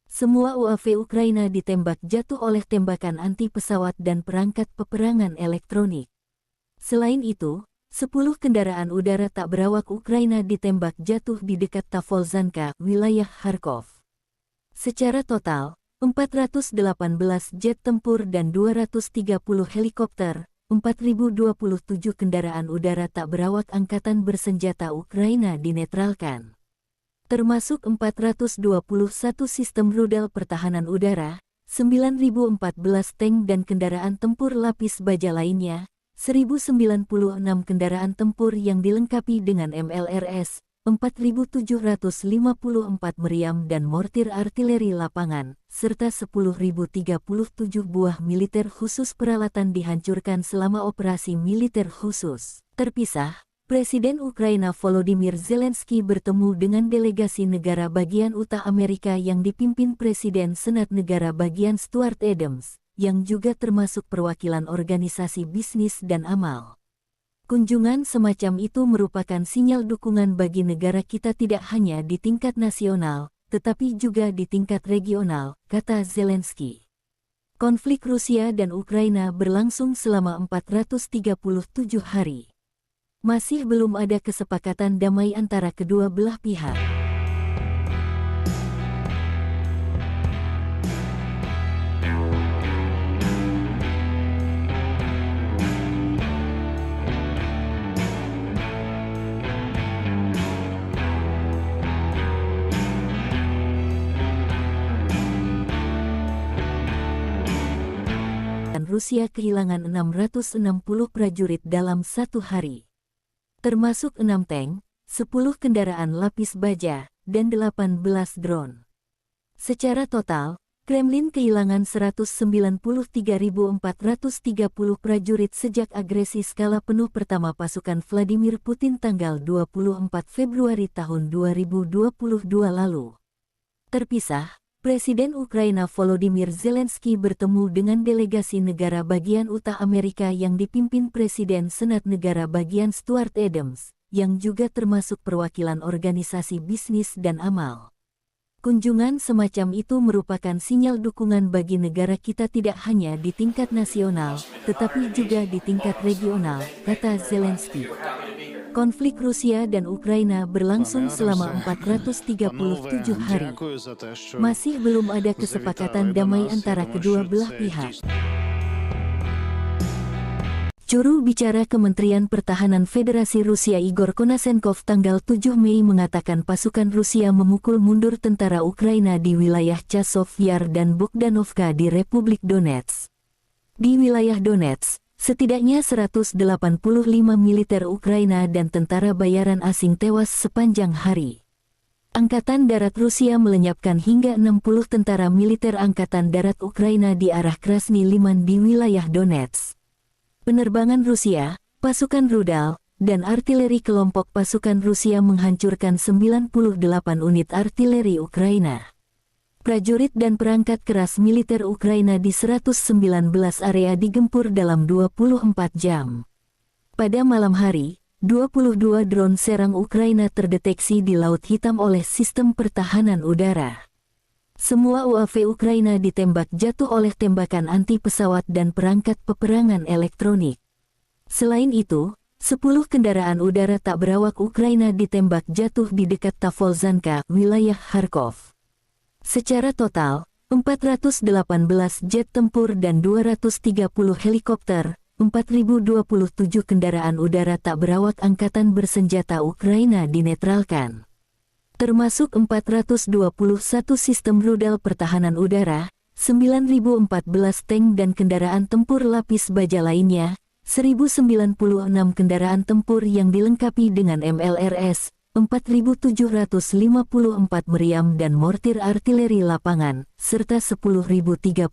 Semua UAV Ukraina ditembak jatuh oleh tembakan anti pesawat dan perangkat peperangan elektronik. Selain itu, 10 kendaraan udara tak berawak Ukraina ditembak jatuh di dekat Tavolzhanka, wilayah Kharkov. Secara total, 418 jet tempur dan 230 helikopter, 4.027 kendaraan udara tak berawak angkatan bersenjata Ukraina dinetralkan. Termasuk 421 sistem rudal pertahanan udara, 9.014 tank dan kendaraan tempur lapis baja lainnya, 1.096 kendaraan tempur yang dilengkapi dengan MLRS, 4.754 meriam dan mortir artileri lapangan, serta 10.037 buah militer khusus peralatan dihancurkan selama operasi militer khusus. Terpisah, Presiden Ukraina Volodymyr Zelensky bertemu dengan delegasi negara bagian Utah Amerika yang dipimpin Presiden Senat Negara Bagian Stuart Adams, yang juga termasuk perwakilan organisasi bisnis dan amal. Kunjungan semacam itu merupakan sinyal dukungan bagi negara kita tidak hanya di tingkat nasional, tetapi juga di tingkat regional, kata Zelensky. Konflik Rusia dan Ukraina berlangsung selama 437 hari. Masih belum ada kesepakatan damai antara kedua belah pihak. Rusia kehilangan 660 prajurit dalam satu hari. Termasuk 6 tank, 10 kendaraan lapis baja, dan 18 drone. Secara total, Kremlin kehilangan 193.430 prajurit sejak agresi skala penuh pertama pasukan Vladimir Putin tanggal 24 Februari tahun 2022 lalu. Terpisah, Presiden Ukraina Volodymyr Zelensky bertemu dengan delegasi negara bagian Utah Amerika yang dipimpin Presiden Senat Negara Bagian Stuart Adams, yang juga termasuk perwakilan organisasi bisnis dan amal. Kunjungan semacam itu merupakan sinyal dukungan bagi negara kita tidak hanya di tingkat nasional, tetapi juga di tingkat regional, kata Zelensky. Konflik Rusia dan Ukraina berlangsung selama 437 hari. Masih belum ada kesepakatan damai antara kedua belah pihak. Juru bicara Kementerian Pertahanan Federasi Rusia Igor Konasenkov tanggal 7 Mei mengatakan pasukan Rusia memukul mundur tentara Ukraina di wilayah Chasov Yar dan Bogdanovka di Republik Donetsk. Di wilayah Donetsk, setidaknya 185 militer Ukraina dan tentara bayaran asing tewas sepanjang hari. Angkatan Darat Rusia melenyapkan hingga 60 tentara militer Angkatan Darat Ukraina di arah Krasny Liman di wilayah Donetsk. Penerbangan Rusia, pasukan rudal, dan artileri kelompok pasukan Rusia menghancurkan 98 unit artileri Ukraina. Prajurit dan perangkat keras militer Ukraina di 119 area digempur dalam 24 jam. Pada malam hari, 22 drone serang Ukraina terdeteksi di Laut Hitam oleh sistem pertahanan udara. Semua UAV Ukraina ditembak jatuh oleh tembakan anti pesawat dan perangkat peperangan elektronik. Selain itu, 10 kendaraan udara tak berawak Ukraina ditembak jatuh di dekat Tavolzhanka, wilayah Kharkov. Secara total, 418 jet tempur dan 230 helikopter, 4.027 kendaraan udara tak berawak angkatan bersenjata Ukraina dinetralkan. Termasuk 421 sistem rudal pertahanan udara, 9.014 tank dan kendaraan tempur lapis baja lainnya, 1.096 kendaraan tempur yang dilengkapi dengan MLRS, 4.754 meriam dan mortir artileri lapangan, serta 10.037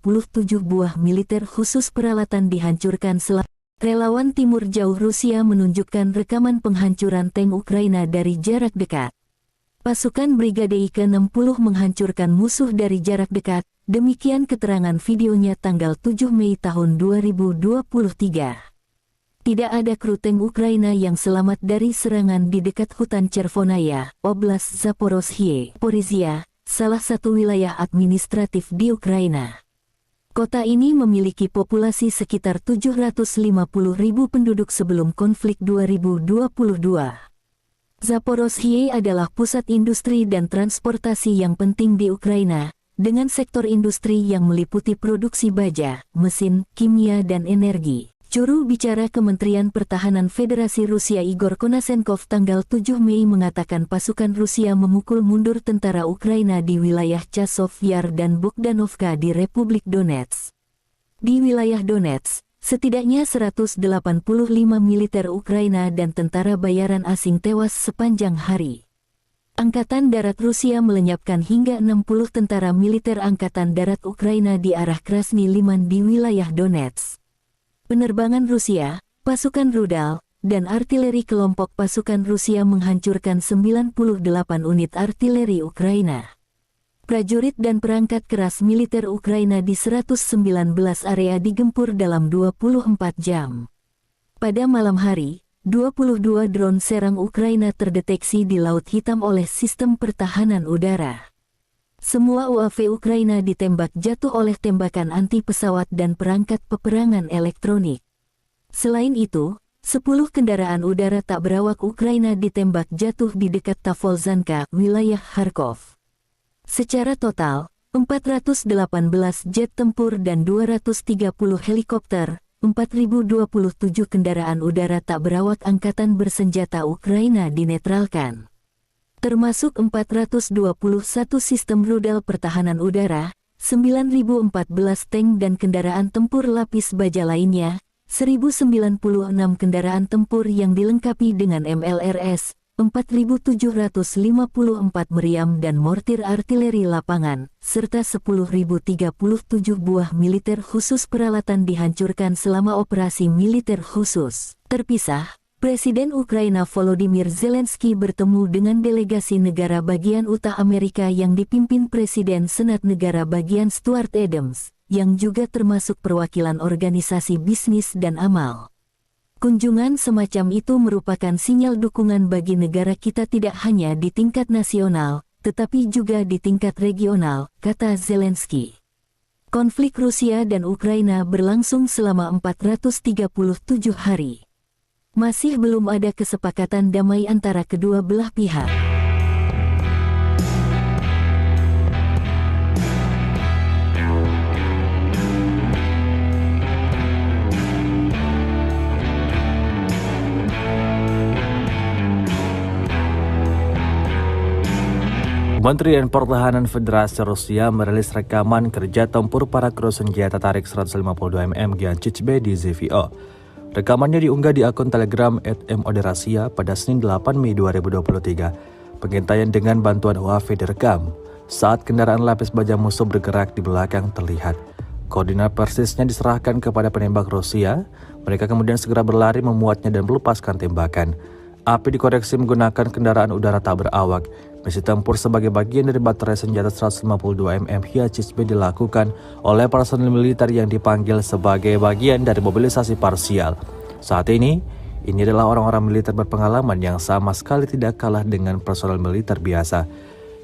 buah militer khusus peralatan dihancurkan selama. Relawan Timur Jauh Rusia menunjukkan rekaman penghancuran tank Ukraina dari jarak dekat. Pasukan Brigade ke-60 menghancurkan musuh dari jarak dekat, demikian keterangan videonya tanggal 7 Mei tahun 2023. Tidak ada kru tank Ukraina yang selamat dari serangan di dekat hutan Chervonaya, Oblast Zaporozhye, Porizia, salah satu wilayah administratif di Ukraina. Kota ini memiliki populasi sekitar 750.000 penduduk sebelum konflik 2022. Zaporozhye adalah pusat industri dan transportasi yang penting di Ukraina, dengan sektor industri yang meliputi produksi baja, mesin, kimia dan energi. Juru bicara Kementerian Pertahanan Federasi Rusia Igor Konasenkov tanggal 7 Mei mengatakan pasukan Rusia memukul mundur tentara Ukraina di wilayah Chasov Yar dan Bogdanovka di Republik Donetsk. Di wilayah Donetsk, setidaknya 185 militer Ukraina dan tentara bayaran asing tewas sepanjang hari. Angkatan Darat Rusia melenyapkan hingga 60 tentara militer Angkatan Darat Ukraina di arah Krasny Liman di wilayah Donetsk. Penerbangan Rusia, pasukan rudal, dan artileri kelompok pasukan Rusia menghancurkan 98 unit artileri Ukraina. Prajurit dan perangkat keras militer Ukraina di 119 area digempur dalam 24 jam. Pada malam hari, 22 drone serang Ukraina terdeteksi di Laut Hitam oleh sistem pertahanan udara. Semua UAV Ukraina ditembak jatuh oleh tembakan anti pesawat dan perangkat peperangan elektronik. Selain itu, 10 kendaraan udara tak berawak Ukraina ditembak jatuh di dekat Tavolzhanka, wilayah Kharkov. Secara total, 418 jet tempur dan 230 helikopter, 4.027 kendaraan udara tak berawak angkatan bersenjata Ukraina dinetralkan. Termasuk 421 sistem rudal pertahanan udara, 9.014 tank dan kendaraan tempur lapis baja lainnya, 1.096 kendaraan tempur yang dilengkapi dengan MLRS, 4.754 meriam dan mortir artileri lapangan, serta 10.037 buah militer khusus peralatan dihancurkan selama operasi militer khusus. Terpisah, Presiden Ukraina Volodymyr Zelensky bertemu dengan delegasi negara bagian Utah Amerika yang dipimpin Presiden Senat Negara Bagian Stuart Adams, yang juga termasuk perwakilan organisasi bisnis dan amal. Kunjungan semacam itu merupakan sinyal dukungan bagi negara kita tidak hanya di tingkat nasional, tetapi juga di tingkat regional, kata Zelensky. Konflik Rusia dan Ukraina berlangsung selama 437 hari. Masih belum ada kesepakatan damai antara kedua belah pihak. Kementerian Pertahanan Federasi Rusia merilis rekaman kerja tempur para kru senjata tarik 152 mm Giancic-B di ZVO. Rekamannya diunggah di akun Telegram @moderasia pada Senin 8 Mei 2023. Pengintaian dengan bantuan UAV direkam saat kendaraan lapis baja musuh bergerak di belakang terlihat. Koordinat persisnya diserahkan kepada penembak Rusia. Mereka kemudian segera berlari memuatnya dan melepaskan tembakan. Api dikoreksi menggunakan kendaraan udara tak berawak. Misi tempur sebagai bagian dari baterai senjata 152 mm Giancic-B dilakukan oleh personel militer yang dipanggil sebagai bagian dari mobilisasi parsial. Saat ini adalah orang-orang militer berpengalaman yang sama sekali tidak kalah dengan personel militer biasa.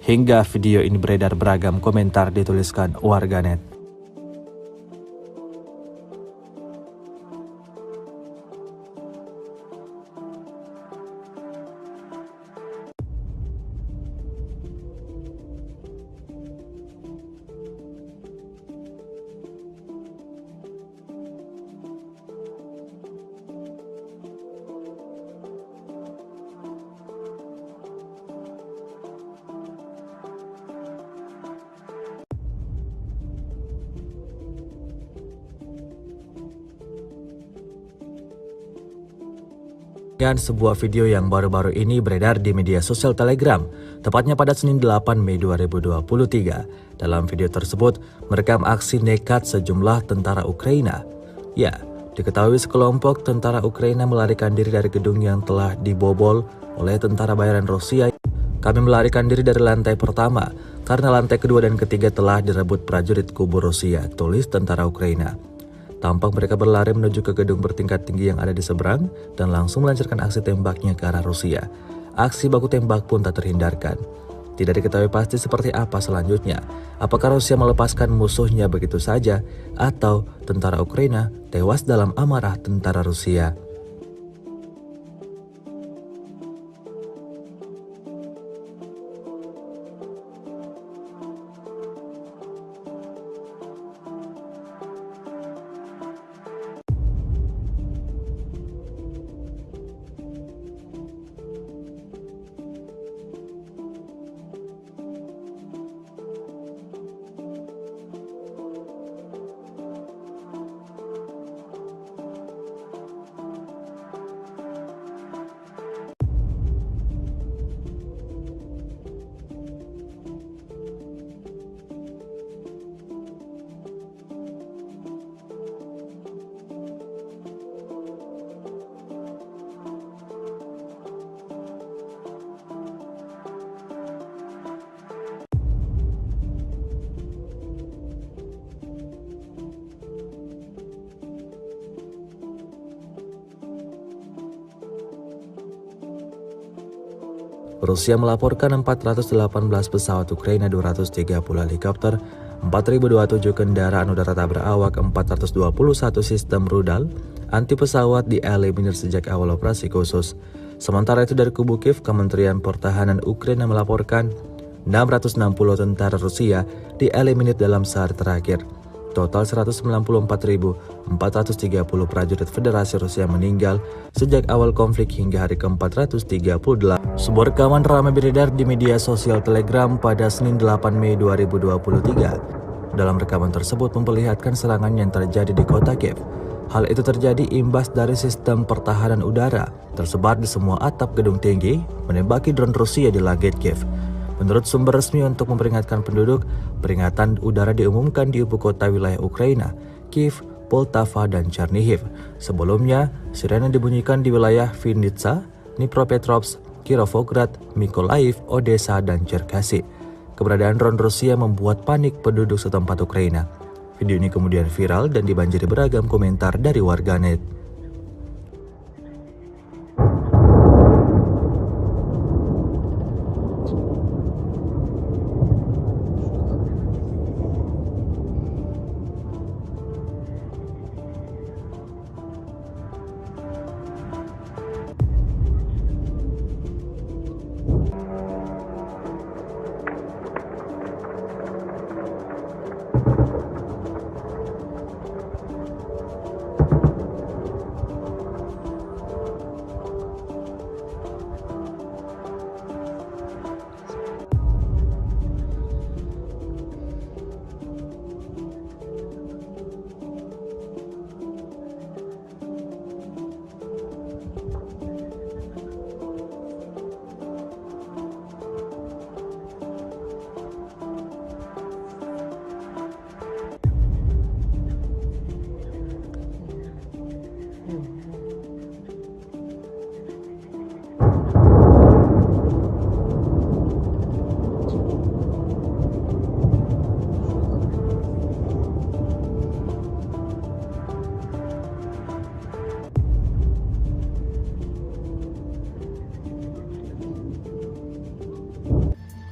Hingga video ini beredar, beragam komentar dituliskan warganet. Dan sebuah video yang baru-baru ini beredar di media sosial Telegram, tepatnya pada Senin 8 Mei 2023. Dalam video tersebut, merekam aksi nekat sejumlah tentara Ukraina. Ya, diketahui sekelompok tentara Ukraina melarikan diri dari gedung yang telah dibobol oleh tentara bayaran Rusia. Kami melarikan diri dari lantai pertama, karena lantai kedua dan ketiga telah direbut prajurit kubu Rusia, tulis tentara Ukraina. Tampak mereka berlari menuju ke gedung bertingkat tinggi yang ada di seberang dan langsung melancarkan aksi tembaknya ke arah Rusia. Aksi baku tembak pun tak terhindarkan. Tidak diketahui pasti seperti apa selanjutnya. Apakah Rusia melepaskan musuhnya begitu saja atau tentara Ukraina tewas dalam amarah tentara Rusia. Rusia melaporkan 418 pesawat Ukraina, 230 helikopter, 4.027 kendaraan udara tak berawak, 421 sistem rudal anti pesawat dieliminir sejak awal operasi khusus. Sementara itu dari kubu Kiev, Kementerian Pertahanan Ukraina melaporkan 660 tentara Rusia dieliminir dalam sehari terakhir. Total 194.430 prajurit Federasi Rusia meninggal sejak awal konflik hingga hari ke-438. Sebuah rekaman ramai beredar di media sosial Telegram pada Senin 8 Mei 2023. Dalam rekaman tersebut memperlihatkan serangan yang terjadi di kota Kiev. Hal itu terjadi imbas dari sistem pertahanan udara tersebar di semua atap gedung tinggi menembaki drone Rusia di langit Kiev. Menurut sumber resmi untuk memperingatkan penduduk, peringatan udara diumumkan di ibu kota wilayah Ukraina, Kiev, Poltava, dan Chernihiv. Sebelumnya, sirene dibunyikan di wilayah Vinnytsia, Dnipropetrovsk, Kirovograd, Mykolaiv, Odessa, dan Cherkasy. Keberadaan drone Rusia membuat panik penduduk setempat Ukraina. Video ini kemudian viral dan dibanjiri beragam komentar dari warganet.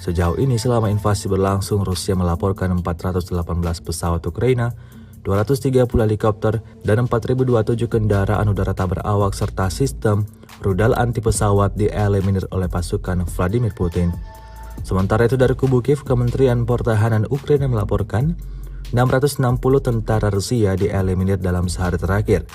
Sejauh ini selama invasi berlangsung, Rusia melaporkan 418 pesawat Ukraina, 230 helikopter, dan 4.027 kendaraan udara tak berawak serta sistem rudal anti pesawat dieliminir oleh pasukan Vladimir Putin. Sementara itu dari kubu Kiev, Kementerian Pertahanan Ukraina melaporkan 660 tentara Rusia dieliminir dalam sehari terakhir.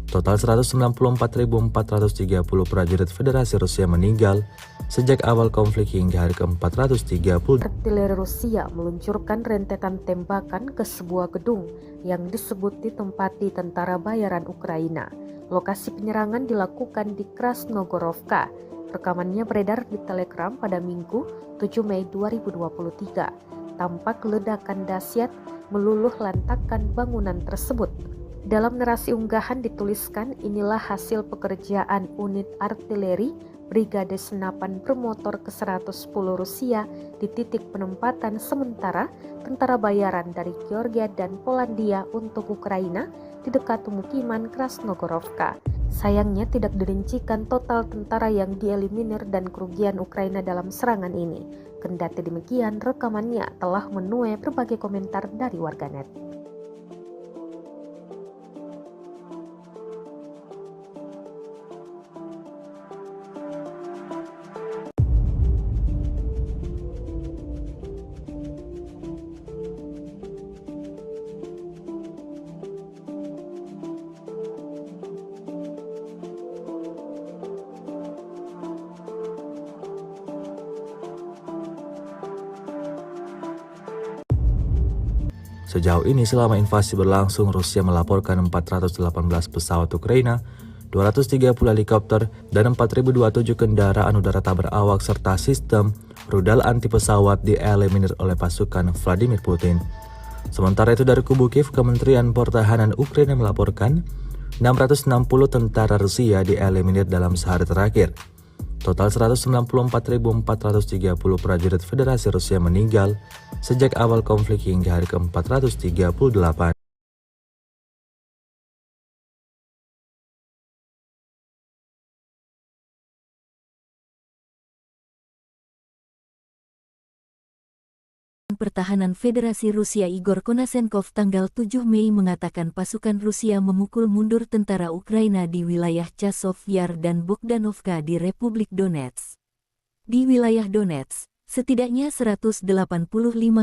Total 194.430 prajurit Federasi Rusia meninggal sejak awal konflik hingga hari ke-430. Artileri Rusia meluncurkan rentetan tembakan ke sebuah gedung yang disebut ditempati tentara bayaran Ukraina. Lokasi penyerangan dilakukan di Krasnogorovka. Rekamannya beredar di Telegram pada Minggu 7 Mei 2023. Tampak ledakan dahsyat meluluh lantakkan bangunan tersebut. Dalam narasi unggahan dituliskan, inilah hasil pekerjaan unit artileri Brigade Senapan Bermotor ke-110 Rusia di titik penempatan sementara tentara bayaran dari Georgia dan Polandia untuk Ukraina di dekat pemukiman Krasnogorovka. Sayangnya tidak dirincikan total tentara yang dieliminir dan kerugian Ukraina dalam serangan ini. Kendati demikian, rekamannya telah menuai berbagai komentar dari warganet. Sejauh ini selama invasi berlangsung, Rusia melaporkan 418 pesawat Ukraina, 230 helikopter, dan 4.027 kendaraan udara tak berawak serta sistem rudal anti pesawat dieliminir oleh pasukan Vladimir Putin. Sementara itu dari kubu Kiev, Kementerian Pertahanan Ukraina melaporkan 660 tentara Rusia dieliminir dalam sehari terakhir. Total 194.430 prajurit Federasi Rusia meninggal sejak awal konflik hingga hari ke-438. Pertahanan Federasi Rusia Igor Konasenkov tanggal 7 Mei mengatakan pasukan Rusia memukul mundur tentara Ukraina di wilayah Chasov Yar dan Bogdanovka di Republik Donetsk. Di wilayah Donetsk, setidaknya 185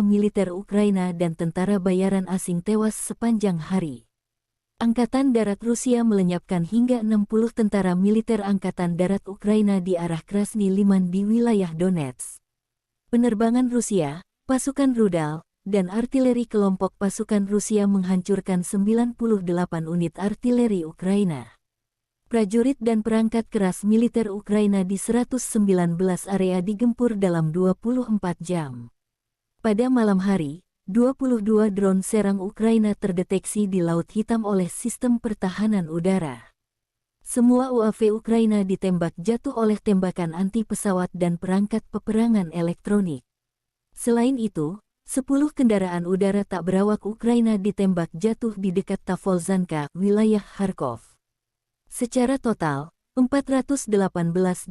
militer Ukraina dan tentara bayaran asing tewas sepanjang hari. Angkatan Darat Rusia melenyapkan hingga 60 tentara militer Angkatan Darat Ukraina di arah Krasny Liman di wilayah Donetsk. Penerbangan Rusia, pasukan rudal, dan artileri kelompok pasukan Rusia menghancurkan 98 unit artileri Ukraina. Prajurit dan perangkat keras militer Ukraina di 119 area digempur dalam 24 jam. Pada malam hari, 22 drone serang Ukraina terdeteksi di Laut Hitam oleh sistem pertahanan udara. Semua UAV Ukraina ditembak jatuh oleh tembakan anti pesawat dan perangkat peperangan elektronik. Selain itu, 10 kendaraan udara tak berawak Ukraina ditembak jatuh di dekat Tavolzhanka, wilayah Kharkov. Secara total, 418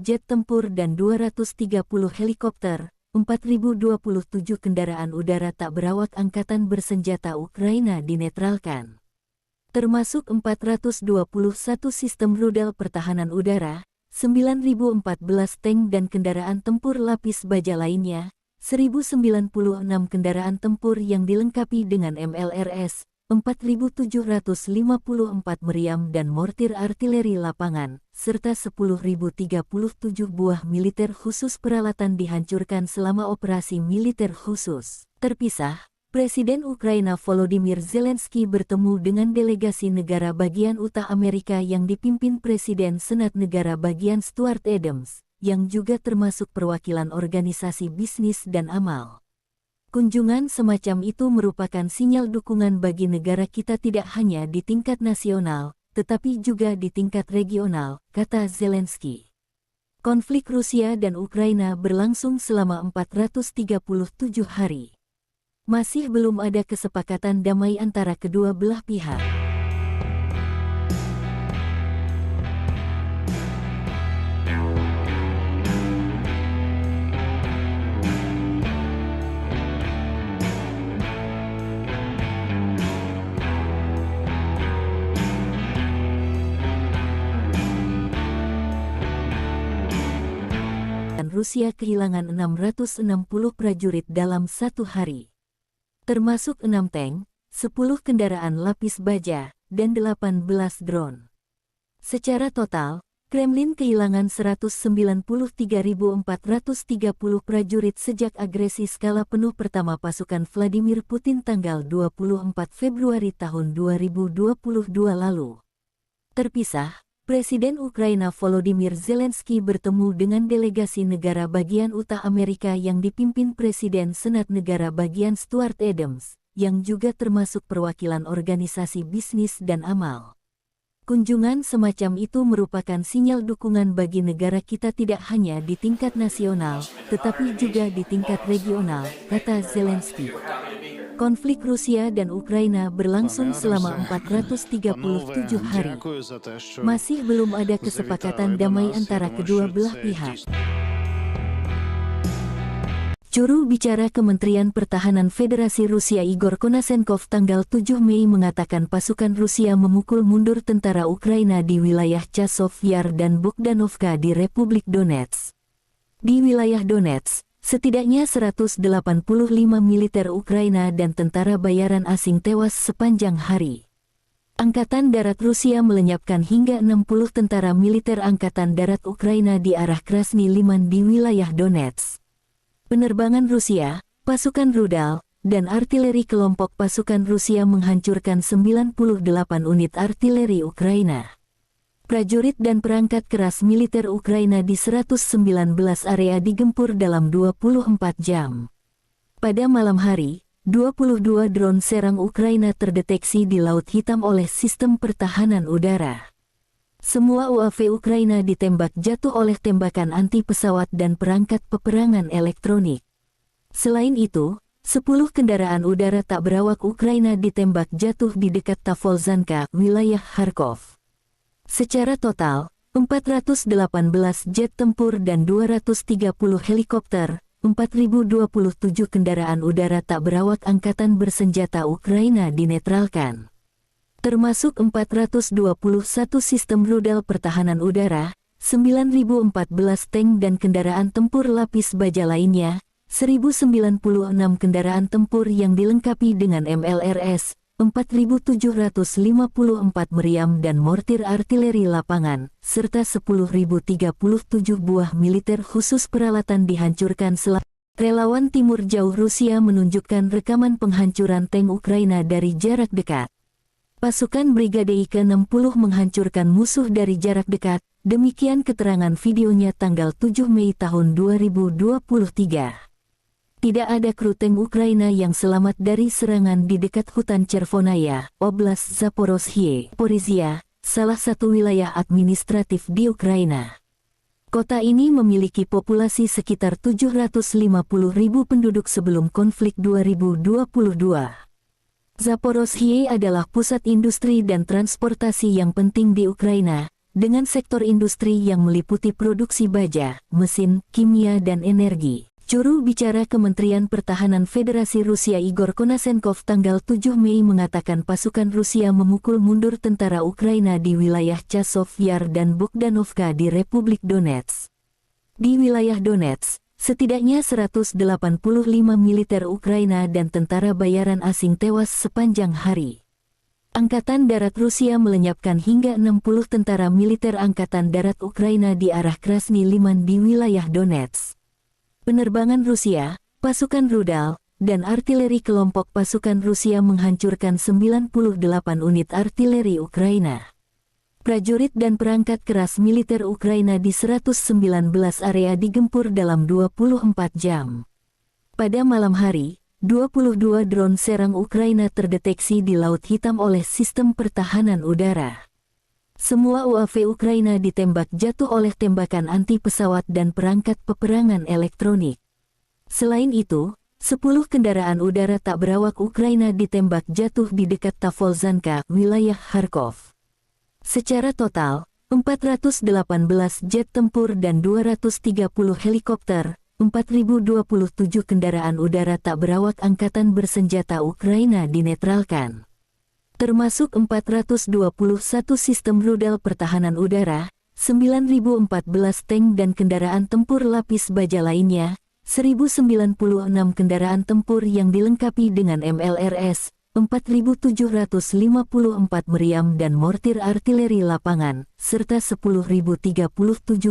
jet tempur dan 230 helikopter, 4.027 kendaraan udara tak berawak angkatan bersenjata Ukraina dinetralkan. Termasuk 421 sistem rudal pertahanan udara, 9.014 tank dan kendaraan tempur lapis baja lainnya, 1.096 kendaraan tempur yang dilengkapi dengan MLRS, 4.754 meriam dan mortir artileri lapangan, serta 10.037 buah militer khusus peralatan dihancurkan selama operasi militer khusus. Terpisah, Presiden Ukraina Volodymyr Zelensky bertemu dengan delegasi negara bagian Utah Amerika yang dipimpin Presiden Senat Negara bagian Stuart Adams, yang juga termasuk perwakilan organisasi bisnis dan amal. Kunjungan semacam itu merupakan sinyal dukungan bagi negara kita tidak hanya di tingkat nasional, tetapi juga di tingkat regional, kata Zelensky. Konflik Rusia dan Ukraina berlangsung selama 437 hari. Masih belum ada kesepakatan damai antara kedua belah pihak. Rusia kehilangan 660 prajurit dalam satu hari. Termasuk 6 tank, 10 kendaraan lapis baja, dan 18 drone. Secara total, Kremlin kehilangan 193.430 prajurit sejak agresi skala penuh pertama pasukan Vladimir Putin tanggal 24 Februari tahun 2022 lalu. Terpisah, Presiden Ukraina Volodymyr Zelensky bertemu dengan delegasi negara bagian utara Amerika yang dipimpin Presiden Senat Negara Bagian Stuart Adams, yang juga termasuk perwakilan organisasi bisnis dan amal. Kunjungan semacam itu merupakan sinyal dukungan bagi negara kita tidak hanya di tingkat nasional, tetapi juga di tingkat regional, kata Zelensky. Konflik Rusia dan Ukraina berlangsung selama 437 hari. Masih belum ada kesepakatan damai antara kedua belah pihak. Juru bicara Kementerian Pertahanan Federasi Rusia Igor Konasenkov tanggal 7 Mei mengatakan pasukan Rusia memukul mundur tentara Ukraina di wilayah Chasov Yar dan Bogdanovka di Republik Donetsk. Di wilayah Donetsk, setidaknya 185 militer Ukraina dan tentara bayaran asing tewas sepanjang hari. Angkatan Darat Rusia melenyapkan hingga 60 tentara militer Angkatan Darat Ukraina di arah Krasny Liman di wilayah Donetsk. Penerbangan Rusia, pasukan rudal, dan artileri kelompok pasukan Rusia menghancurkan 98 unit artileri Ukraina. Prajurit dan perangkat keras militer Ukraina di 119 area digempur dalam 24 jam. Pada malam hari, 22 drone serang Ukraina terdeteksi di Laut Hitam oleh sistem pertahanan udara. Semua UAV Ukraina ditembak jatuh oleh tembakan anti-pesawat dan perangkat peperangan elektronik. Selain itu, 10 kendaraan udara tak berawak Ukraina ditembak jatuh di dekat Tavolzhanka, wilayah Kharkov. Secara total, 418 jet tempur dan 230 helikopter, 4.027 kendaraan udara tak berawak angkatan bersenjata Ukraina dinetralkan. Termasuk 421 sistem rudal pertahanan udara, 9.014 tank dan kendaraan tempur lapis baja lainnya, 1.096 kendaraan tempur yang dilengkapi dengan MLRS, 4.754 meriam dan mortir artileri lapangan, serta 10.037 buah militer khusus peralatan dihancurkan selama. Relawan Timur Jauh Rusia menunjukkan rekaman penghancuran tank Ukraina dari jarak dekat. Pasukan Brigade ke-60 menghancurkan musuh dari jarak dekat, demikian keterangan videonya tanggal 7 Mei tahun 2023. Tidak ada kru tank Ukraina yang selamat dari serangan di dekat hutan Chervonaya, Oblast Zaporozhye, Porizia, salah satu wilayah administratif di Ukraina. Kota ini memiliki populasi sekitar 750.000 penduduk sebelum konflik 2022. Zaporozhye adalah pusat industri dan transportasi yang penting di Ukraina, dengan sektor industri yang meliputi produksi baja, mesin, kimia dan energi. Juru bicara Kementerian Pertahanan Federasi Rusia Igor Konasenkov tanggal 7 Mei mengatakan pasukan Rusia memukul mundur tentara Ukraina di wilayah Chasov Yar dan Bogdanovka di Republik Donetsk. Di wilayah Donetsk, setidaknya 185 militer Ukraina dan tentara bayaran asing tewas sepanjang hari. Angkatan Darat Rusia melenyapkan hingga 60 tentara militer Angkatan Darat Ukraina di arah Krasny Liman di wilayah Donetsk. Penerbangan Rusia, pasukan rudal, dan artileri kelompok pasukan Rusia menghancurkan 98 unit artileri Ukraina. Prajurit dan perangkat keras militer Ukraina di 119 area digempur dalam 24 jam. Pada malam hari, 22 drone serang Ukraina terdeteksi di Laut Hitam oleh sistem pertahanan udara. Semua UAV Ukraina ditembak jatuh oleh tembakan anti-pesawat dan perangkat peperangan elektronik. Selain itu, 10 kendaraan udara tak berawak Ukraina ditembak jatuh di dekat Tavolzhanka, wilayah Kharkov. Secara total, 418 jet tempur dan 230 helikopter, 4.027 kendaraan udara tak berawak angkatan bersenjata Ukraina dinetralkan. Termasuk 421 sistem rudal pertahanan udara, 9.014 tank dan kendaraan tempur lapis baja lainnya, 1.096 kendaraan tempur yang dilengkapi dengan MLRS, 4.754 meriam dan mortir artileri lapangan, serta 10.037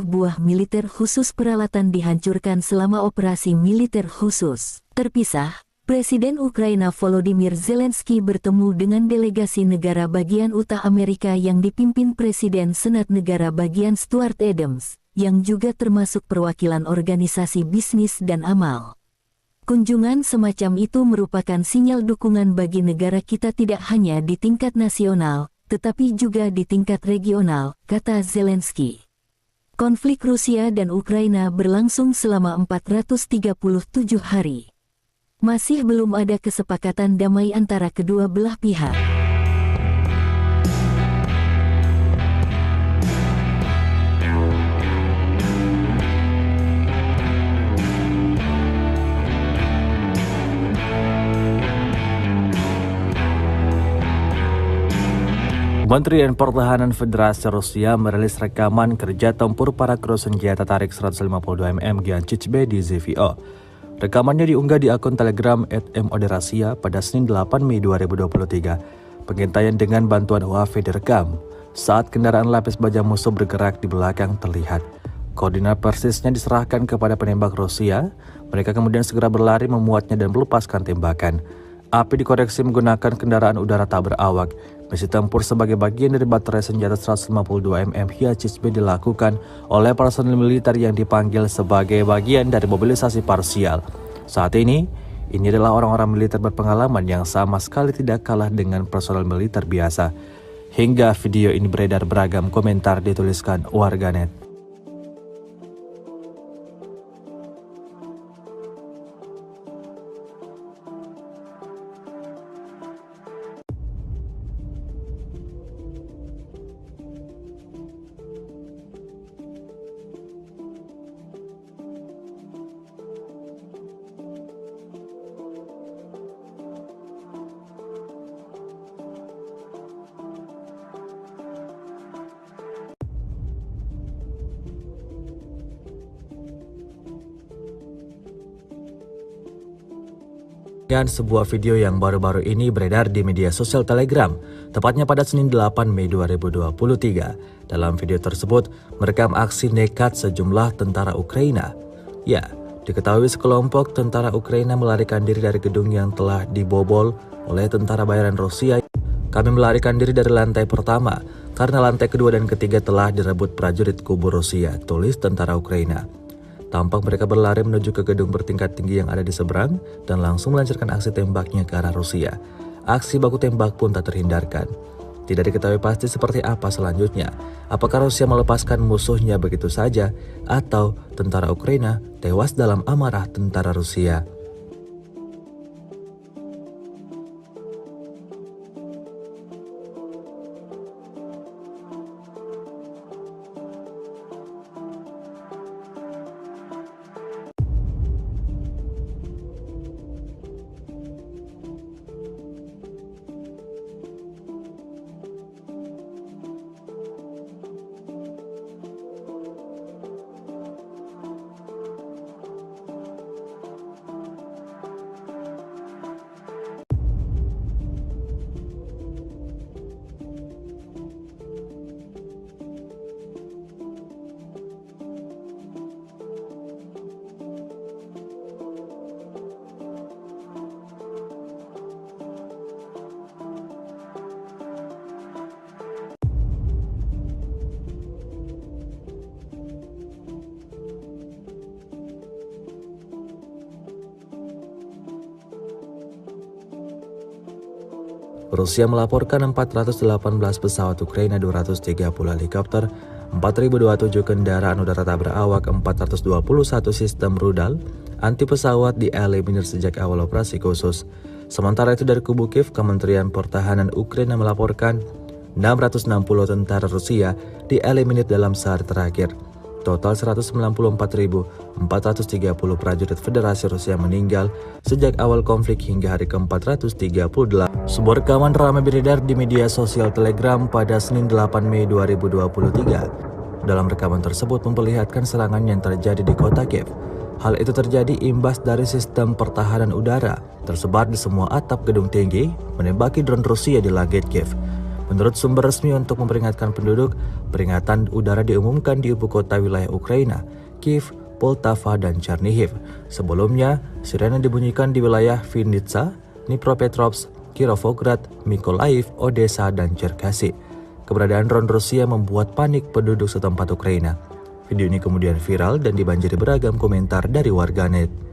buah militer khusus peralatan dihancurkan selama operasi militer khusus. Terpisah, Presiden Ukraina Volodymyr Zelensky bertemu dengan delegasi negara bagian utara Amerika yang dipimpin Presiden Senat Negara Bagian Stuart Adams, yang juga termasuk perwakilan organisasi bisnis dan amal. Kunjungan semacam itu merupakan sinyal dukungan bagi negara kita tidak hanya di tingkat nasional, tetapi juga di tingkat regional, kata Zelensky. Konflik Rusia dan Ukraina berlangsung selama 437 hari. Masih belum ada kesepakatan damai antara kedua belah pihak. Kementerian Pertahanan Federasi Rusia merilis rekaman kerja tempur para kru senjata tarik 152 mm Giancic-B di ZVO. Rekamannya diunggah di akun Telegram @moderasia pada Senin 8 Mei 2023. Pengintaian dengan bantuan UAV direkam saat kendaraan lapis baja musuh bergerak di belakang terlihat. Koordinat persisnya diserahkan kepada penembak Rusia. Mereka kemudian segera berlari memuatnya dan melepaskan tembakan. Api dikoreksi menggunakan kendaraan udara tak berawak. Misi tempur sebagai bagian dari baterai senjata 152 mm Giancic-B dilakukan oleh personel militer yang dipanggil sebagai bagian dari mobilisasi parsial. Saat ini adalah orang-orang militer berpengalaman yang sama sekali tidak kalah dengan personel militer biasa. Hingga video ini beredar, beragam komentar dituliskan warganet. Dan sebuah video yang baru-baru ini beredar di media sosial Telegram, tepatnya pada Senin 8 Mei 2023. Dalam video tersebut, merekam aksi nekat sejumlah tentara Ukraina. Ya, diketahui sekelompok tentara Ukraina melarikan diri dari gedung yang telah dibobol oleh tentara bayaran Rusia. Kami melarikan diri dari lantai pertama, karena lantai kedua dan ketiga telah direbut prajurit kubu Rusia, tulis tentara Ukraina. Tampak mereka berlari menuju ke gedung bertingkat tinggi yang ada di seberang dan langsung melancarkan aksi tembaknya ke arah Rusia. Aksi baku tembak pun tak terhindarkan. Tidak diketahui pasti seperti apa selanjutnya. Apakah Rusia melepaskan musuhnya begitu saja atau tentara Ukraina tewas dalam amarah tentara Rusia. Rusia melaporkan 418 pesawat Ukraina, 230 helikopter, 4.027 kendaraan udara tak berawak, 421 sistem rudal anti pesawat dieliminir sejak awal operasi khusus. Sementara itu dari kubu Kiev, Kementerian Pertahanan Ukraina melaporkan 660 tentara Rusia dieliminir dalam sehari terakhir. Total 194.430 prajurit Federasi Rusia meninggal sejak awal konflik hingga hari ke-438. Sebuah rekaman ramai beredar di media sosial Telegram pada Senin 8 Mei 2023. Dalam rekaman tersebut memperlihatkan serangan yang terjadi di kota Kiev. Hal itu terjadi imbas dari sistem pertahanan udara tersebar di semua atap gedung tinggi menembaki drone Rusia di langit Kiev. Menurut sumber resmi untuk memperingatkan penduduk, peringatan udara diumumkan di ibu kota wilayah Ukraina, Kiev, Poltava, dan Chernihiv. Sebelumnya, sirene dibunyikan di wilayah Vinnytsia, Dnipropetrovsk, Kirovograd, Mykolaiv, Odessa, dan Cherkasy. Keberadaan drone Rusia membuat panik penduduk setempat Ukraina. Video ini kemudian viral dan dibanjiri beragam komentar dari warganet.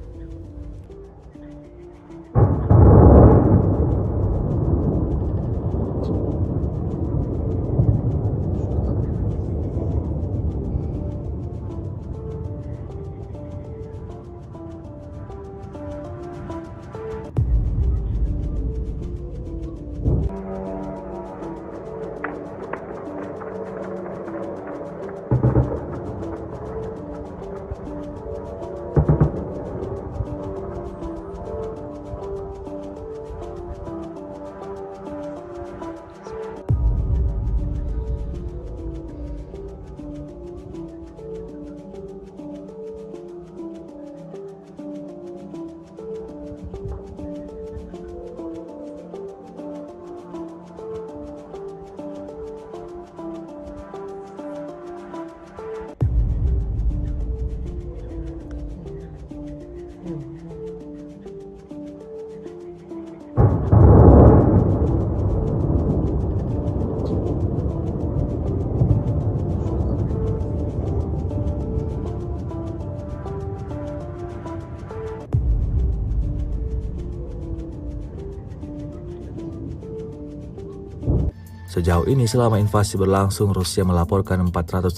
Sejauh ini selama invasi berlangsung, Rusia melaporkan 418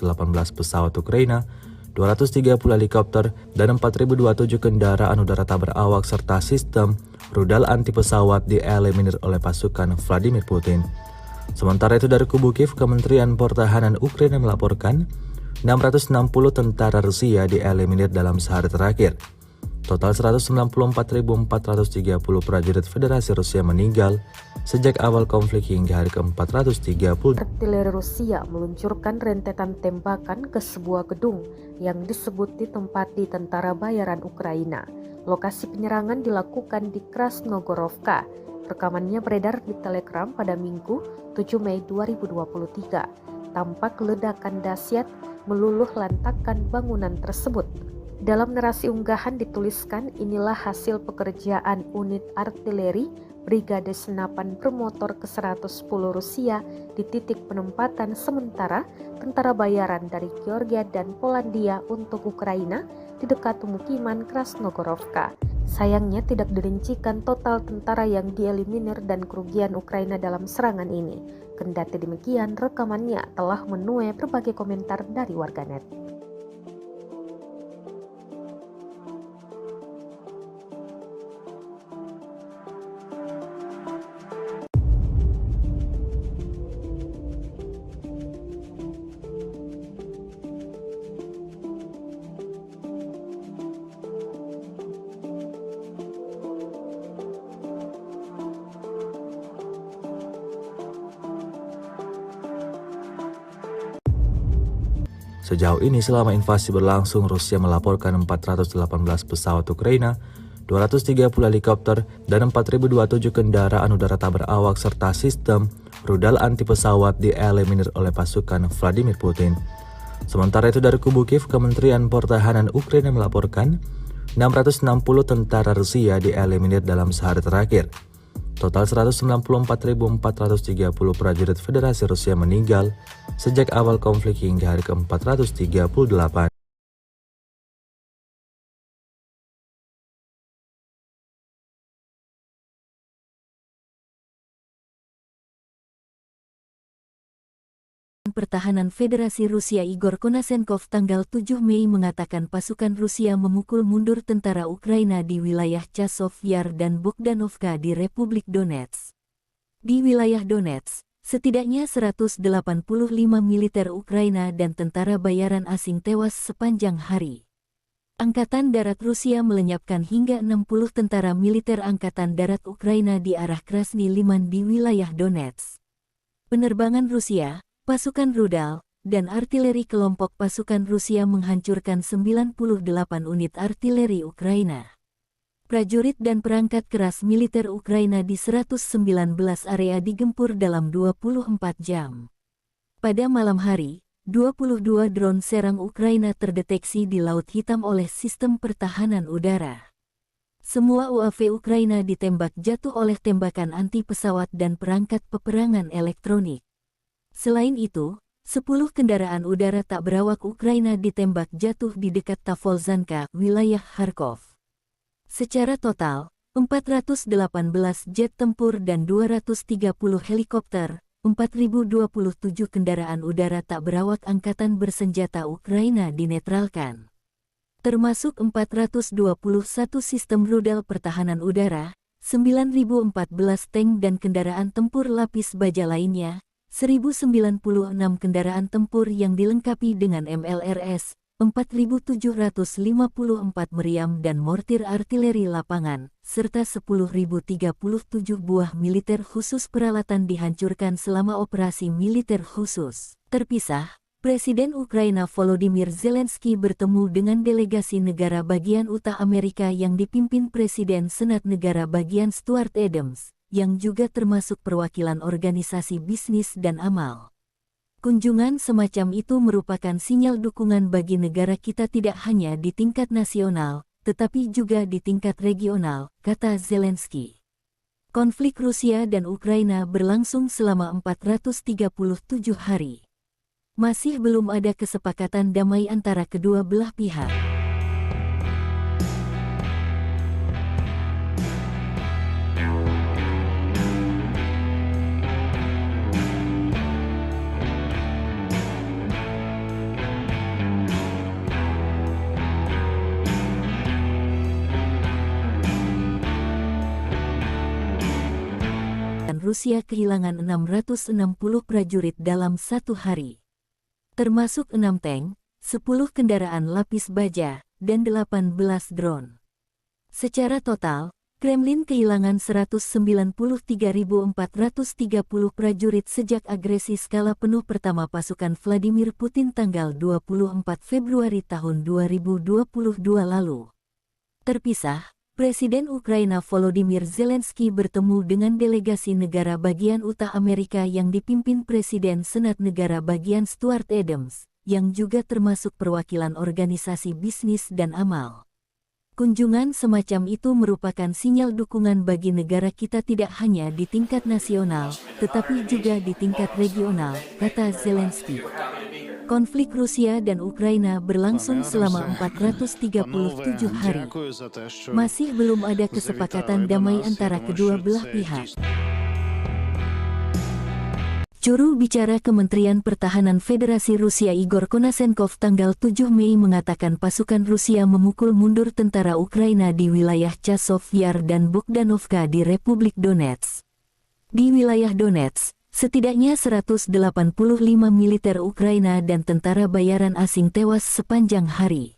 pesawat Ukraina, 230 helikopter, dan 4.027 kendaraan udara tak berawak serta sistem rudal anti pesawat dieliminir oleh pasukan Vladimir Putin. Sementara itu dari kubu Kiev, Kementerian Pertahanan Ukraina melaporkan 660 tentara Rusia dieliminir dalam sehari terakhir. Total 194.430 prajurit Federasi Rusia meninggal sejak awal konflik hingga hari ke-430. Artileri Rusia meluncurkan rentetan tembakan ke sebuah gedung yang disebut ditempati tentara bayaran Ukraina. Lokasi penyerangan dilakukan di Krasnogorovka. Rekamannya beredar di Telegram pada Minggu 7 Mei 2023. Tampak ledakan dahsyat meluluh lantakkan bangunan tersebut. Dalam narasi unggahan dituliskan, inilah hasil pekerjaan unit artileri Brigade Senapan Bermotor ke-110 Rusia di titik penempatan sementara tentara bayaran dari Georgia dan Polandia untuk Ukraina di dekat pemukiman Krasnogorovka. Sayangnya tidak dirincikan total tentara yang dieliminir dan kerugian Ukraina dalam serangan ini. Kendati demikian, rekamannya telah menuai berbagai komentar dari warganet. Sejauh ini selama invasi berlangsung, Rusia melaporkan 418 pesawat Ukraina, 230 helikopter, dan 4.027 kendaraan udara tak berawak serta sistem rudal anti pesawat dieliminir oleh pasukan Vladimir Putin. Sementara itu dari kubu Kiev, Kementerian Pertahanan Ukraina melaporkan 660 tentara Rusia dieliminir dalam sehari terakhir. Total 194.430 prajurit Federasi Rusia meninggal sejak awal konflik hingga hari ke-438. Pertahanan Federasi Rusia Igor Konasenkov tanggal 7 Mei mengatakan pasukan Rusia memukul mundur tentara Ukraina di wilayah Chasov Yar dan Bogdanovka di Republik Donetsk. Di wilayah Donetsk, setidaknya 185 militer Ukraina dan tentara bayaran asing tewas sepanjang hari. Angkatan Darat Rusia melenyapkan hingga 60 tentara militer Angkatan Darat Ukraina di arah Krasny Liman di wilayah Donetsk. Penerbangan Rusia, pasukan rudal, dan artileri kelompok pasukan Rusia menghancurkan 98 unit artileri Ukraina. Prajurit dan perangkat keras militer Ukraina di 119 area digempur dalam 24 jam. Pada malam hari, 22 drone serang Ukraina terdeteksi di Laut Hitam oleh sistem pertahanan udara. Semua UAV Ukraina ditembak jatuh oleh tembakan anti-pesawat dan perangkat peperangan elektronik. Selain itu, 10 kendaraan udara tak berawak Ukraina ditembak jatuh di dekat Tavolzhanka, wilayah Kharkov. Secara total, 418 jet tempur dan 230 helikopter, 4.027 kendaraan udara tak berawak angkatan bersenjata Ukraina dinetralkan. Termasuk 421 sistem rudal pertahanan udara, 9.014 tank dan kendaraan tempur lapis baja lainnya, 1.096 kendaraan tempur yang dilengkapi dengan MLRS, 4.754 meriam dan mortir artileri lapangan, serta 10.037 buah militer khusus peralatan dihancurkan selama operasi militer khusus. Terpisah, Presiden Ukraina Volodymyr Zelensky bertemu dengan delegasi negara bagian Utah Amerika yang dipimpin Presiden Senat Negara bagian Stuart Adams, yang juga termasuk perwakilan organisasi bisnis dan amal. Kunjungan semacam itu merupakan sinyal dukungan bagi negara kita tidak hanya di tingkat nasional, tetapi juga di tingkat regional, kata Zelensky. Konflik Rusia dan Ukraina berlangsung selama 437 hari. Masih belum ada kesepakatan damai antara kedua belah pihak. Rusia kehilangan 660 prajurit dalam satu hari. Termasuk 6 tank, 10 kendaraan lapis baja, dan 18 drone. Secara total, Kremlin kehilangan 193.430 prajurit sejak agresi skala penuh pertama pasukan Vladimir Putin tanggal 24 Februari tahun 2022 lalu. Terpisah, Presiden Ukraina Volodymyr Zelensky bertemu dengan delegasi negara bagian Utah Amerika yang dipimpin Presiden Senat Negara bagian Stuart Adams, yang juga termasuk perwakilan organisasi bisnis dan amal. Kunjungan semacam itu merupakan sinyal dukungan bagi negara kita tidak hanya di tingkat nasional, tetapi juga di tingkat regional, kata Zelensky. Konflik Rusia dan Ukraina berlangsung selama 437 hari. Masih belum ada kesepakatan damai antara kedua belah pihak. Juru bicara Kementerian Pertahanan Federasi Rusia Igor Konashenkov tanggal 7 Mei mengatakan pasukan Rusia memukul mundur tentara Ukraina di wilayah Chasov Yar dan Bogdanovka di Republik Donetsk. Di wilayah Donetsk, setidaknya 185 militer Ukraina dan tentara bayaran asing tewas sepanjang hari.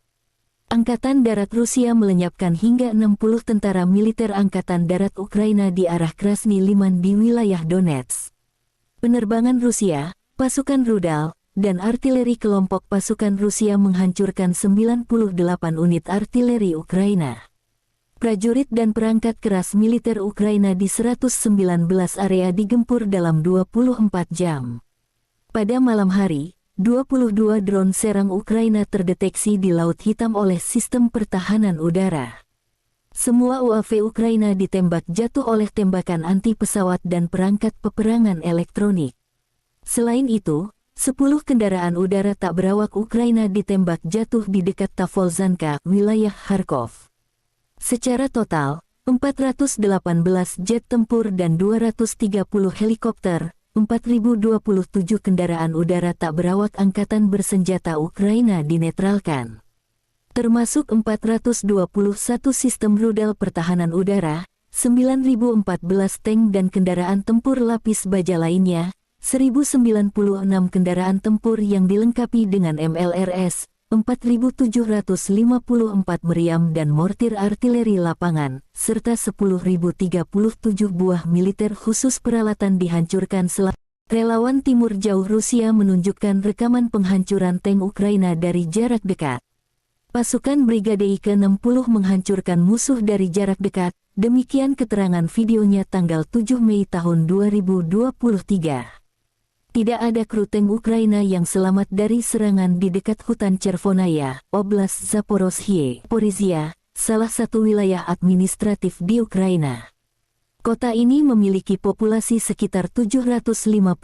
Angkatan Darat Rusia melenyapkan hingga 60 tentara militer Angkatan Darat Ukraina di arah Krasny Liman di wilayah Donetsk. Penerbangan Rusia, pasukan rudal, dan artileri kelompok pasukan Rusia menghancurkan 98 unit artileri Ukraina. Prajurit dan perangkat keras militer Ukraina di 119 area digempur dalam 24 jam. Pada malam hari, 22 drone serang Ukraina terdeteksi di Laut Hitam oleh sistem pertahanan udara. Semua UAV Ukraina ditembak jatuh oleh tembakan anti-pesawat dan perangkat peperangan elektronik. Selain itu, 10 kendaraan udara tak berawak Ukraina ditembak jatuh di dekat Tavolzhanka, wilayah Kharkov. Secara total, 418 jet tempur dan 230 helikopter, 4.027 kendaraan udara tak berawak angkatan bersenjata Ukraina dinetralkan. Termasuk 421 sistem rudal pertahanan udara, 9.014 tank dan kendaraan tempur lapis baja lainnya, 1.096 kendaraan tempur yang dilengkapi dengan MLRS, 4.754 meriam dan mortir artileri lapangan, serta 10.037 buah militer khusus peralatan dihancurkan selama Relawan Timur Jauh Rusia menunjukkan rekaman penghancuran tank Ukraina dari jarak dekat. Pasukan Brigade ke-60 menghancurkan musuh dari jarak dekat, demikian keterangan videonya tanggal 7 Mei tahun 2023. Tidak ada kru tank Ukraina yang selamat dari serangan di dekat hutan Chervonaya, Oblast Zaporozhye, Porizia, salah satu wilayah administratif di Ukraina. Kota ini memiliki populasi sekitar 750.000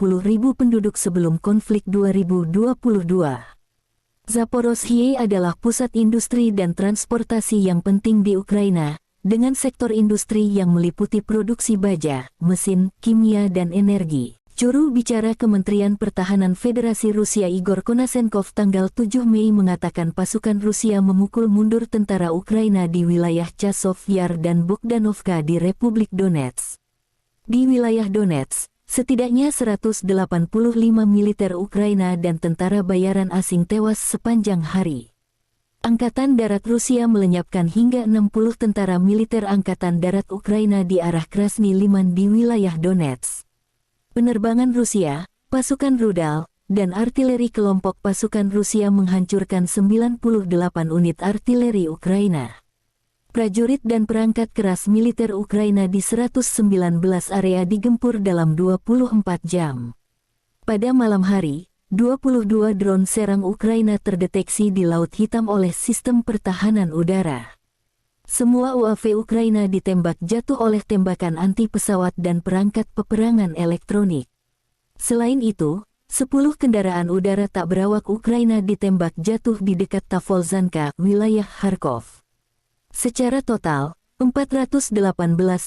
penduduk sebelum konflik 2022. Zaporozhye adalah pusat industri dan transportasi yang penting di Ukraina, dengan sektor industri yang meliputi produksi baja, mesin, kimia dan energi. Juru bicara Kementerian Pertahanan Federasi Rusia Igor Konasenkov tanggal 7 Mei mengatakan pasukan Rusia memukul mundur tentara Ukraina di wilayah Chasov Yar dan Bogdanovka di Republik Donetsk. Di wilayah Donetsk, setidaknya 185 militer Ukraina dan tentara bayaran asing tewas sepanjang hari. Angkatan Darat Rusia melenyapkan hingga 60 tentara militer Angkatan Darat Ukraina di arah Krasny Liman di wilayah Donetsk. Penerbangan Rusia, pasukan rudal, dan artileri kelompok pasukan Rusia menghancurkan 98 unit artileri Ukraina. Prajurit dan perangkat keras militer Ukraina di 119 area digempur dalam 24 jam. Pada malam hari, 22 drone serang Ukraina terdeteksi di Laut Hitam oleh sistem pertahanan udara. Semua UAV Ukraina ditembak jatuh oleh tembakan anti-pesawat dan perangkat peperangan elektronik. Selain itu, 10 kendaraan udara tak berawak Ukraina ditembak jatuh di dekat Tavolzhanka, wilayah Kharkov. Secara total, 418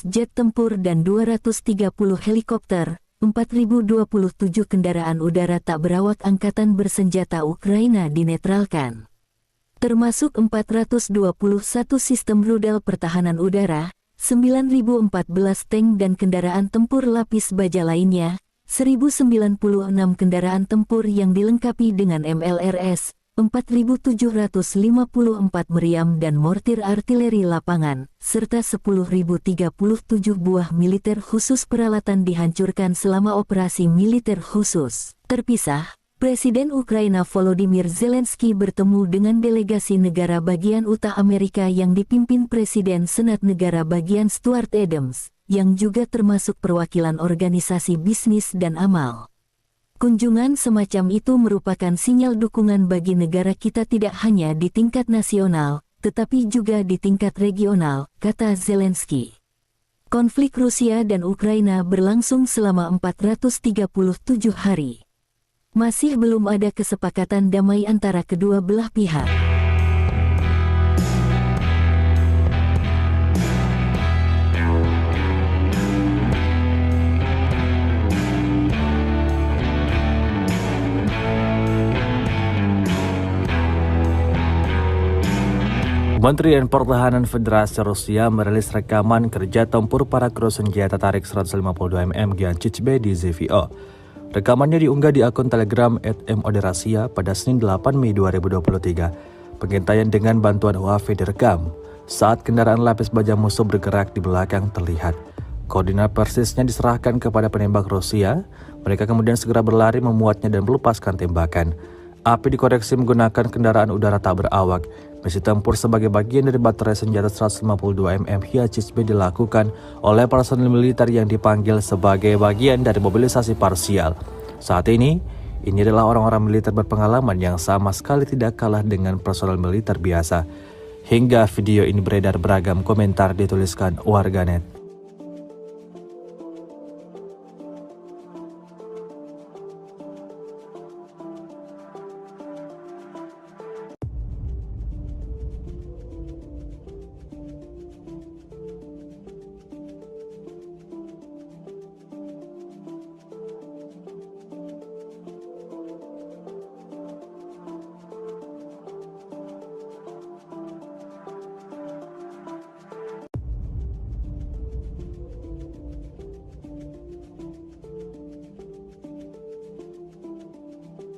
jet tempur dan 230 helikopter, 4.027 kendaraan udara tak berawak angkatan bersenjata Ukraina dinetralkan. Termasuk 421 sistem rudal pertahanan udara, 9.014 tank dan kendaraan tempur lapis baja lainnya, 1.096 kendaraan tempur yang dilengkapi dengan MLRS, 4.754 meriam dan mortir artileri lapangan, serta 10.037 buah militer khusus peralatan dihancurkan selama operasi militer khusus. Terpisah, Presiden Ukraina Volodymyr Zelensky bertemu dengan delegasi negara bagian Utah Amerika yang dipimpin Presiden Senat Negara Bagian Stuart Adams, yang juga termasuk perwakilan organisasi bisnis dan amal. Kunjungan semacam itu merupakan sinyal dukungan bagi negara kita tidak hanya di tingkat nasional, tetapi juga di tingkat regional, kata Zelensky. Konflik Rusia dan Ukraina berlangsung selama 437 hari. Masih belum ada kesepakatan damai antara kedua belah pihak. Kementerian Pertahanan Federasi Rusia merilis rekaman kerja tempur para kru senjata tarik 152 mm Giancic-B di ZVO. Rekamannya diunggah di akun Telegram @moderasia pada Senin 8 Mei 2023. Pengintaian dengan bantuan UAV direkam saat kendaraan lapis baja musuh bergerak di belakang terlihat. Koordinat persisnya diserahkan kepada penembak Rusia. Mereka kemudian segera berlari memuatnya dan melepaskan tembakan. Api dikoreksi menggunakan kendaraan udara tak berawak. Misi tempur sebagai bagian dari baterai senjata 152 mm Giancic-B dilakukan oleh personil militer yang dipanggil sebagai bagian dari mobilisasi parsial. Saat ini adalah orang-orang militer berpengalaman yang sama sekali tidak kalah dengan personil militer biasa. Hingga video ini beredar beragam komentar dituliskan warganet.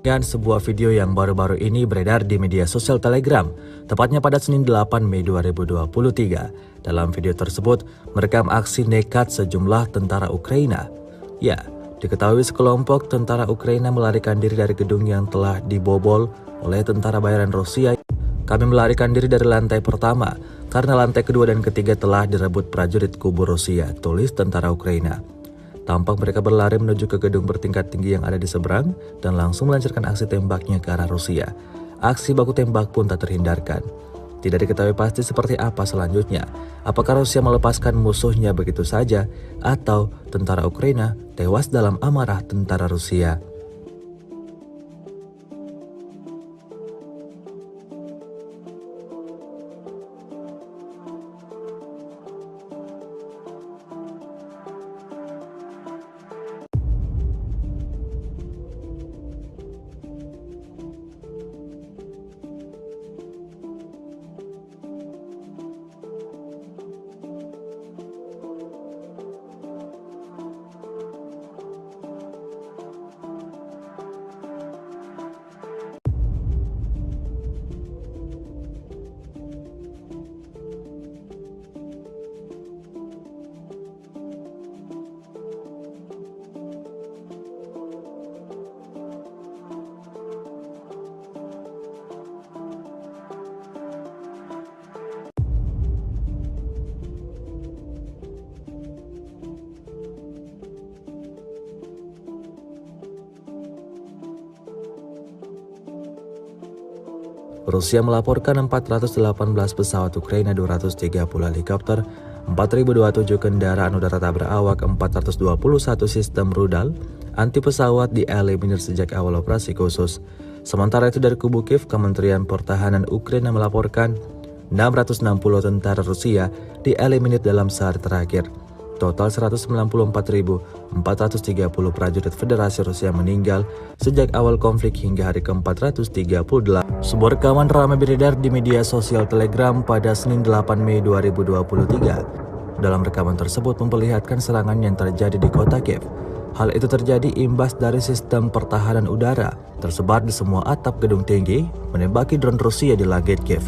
Dan sebuah video yang baru-baru ini beredar di media sosial Telegram, tepatnya pada Senin 8 Mei 2023. Dalam video tersebut, merekam aksi nekat sejumlah tentara Ukraina. Ya, Diketahui sekelompok tentara Ukraina melarikan diri dari gedung yang telah dibobol oleh tentara bayaran Rusia. Kami melarikan diri dari lantai pertama karena lantai kedua dan ketiga telah direbut prajurit kubu Rusia, tulis tentara Ukraina. Tampak mereka berlari menuju ke gedung bertingkat tinggi yang ada di seberang dan langsung melancarkan aksi tembaknya ke arah Rusia. Aksi baku tembak pun tak terhindarkan. Tidak diketahui pasti seperti apa selanjutnya. Apakah Rusia melepaskan musuhnya begitu saja atau tentara Ukraina tewas dalam amarah tentara Rusia. Rusia melaporkan 418 pesawat Ukraina, 230 helikopter, 4.027 kendaraan udara tak berawak, 421 sistem rudal anti pesawat dieliminir sejak awal operasi khusus. Sementara itu dari kubu Kiev, Kementerian Pertahanan Ukraina melaporkan 660 tentara Rusia dieliminir dalam sehari terakhir. Total 194.430 prajurit Federasi Rusia meninggal sejak awal konflik hingga hari ke-438. Sebuah rekaman ramai beredar di media sosial Telegram pada Senin 8 Mei 2023. Dalam rekaman tersebut memperlihatkan serangan yang terjadi di kota Kiev. Hal itu terjadi imbas dari sistem pertahanan udara tersebar di semua atap gedung tinggi menembaki drone Rusia di langit Kiev.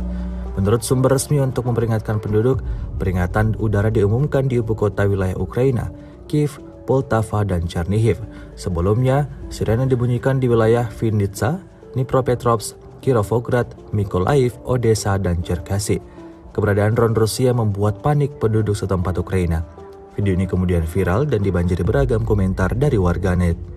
Menurut sumber resmi untuk memperingatkan penduduk, peringatan udara diumumkan di ibu kota wilayah Ukraina, Kiev, Poltava, dan Chernihiv. Sebelumnya, sirene dibunyikan di wilayah Vinnytsia, Dnipropetrovsk, Kirovograd, Mykolaiv, Odessa, dan Cherkasy. Keberadaan drone Rusia membuat panik penduduk setempat Ukraina. Video ini kemudian viral dan dibanjiri beragam komentar dari warganet.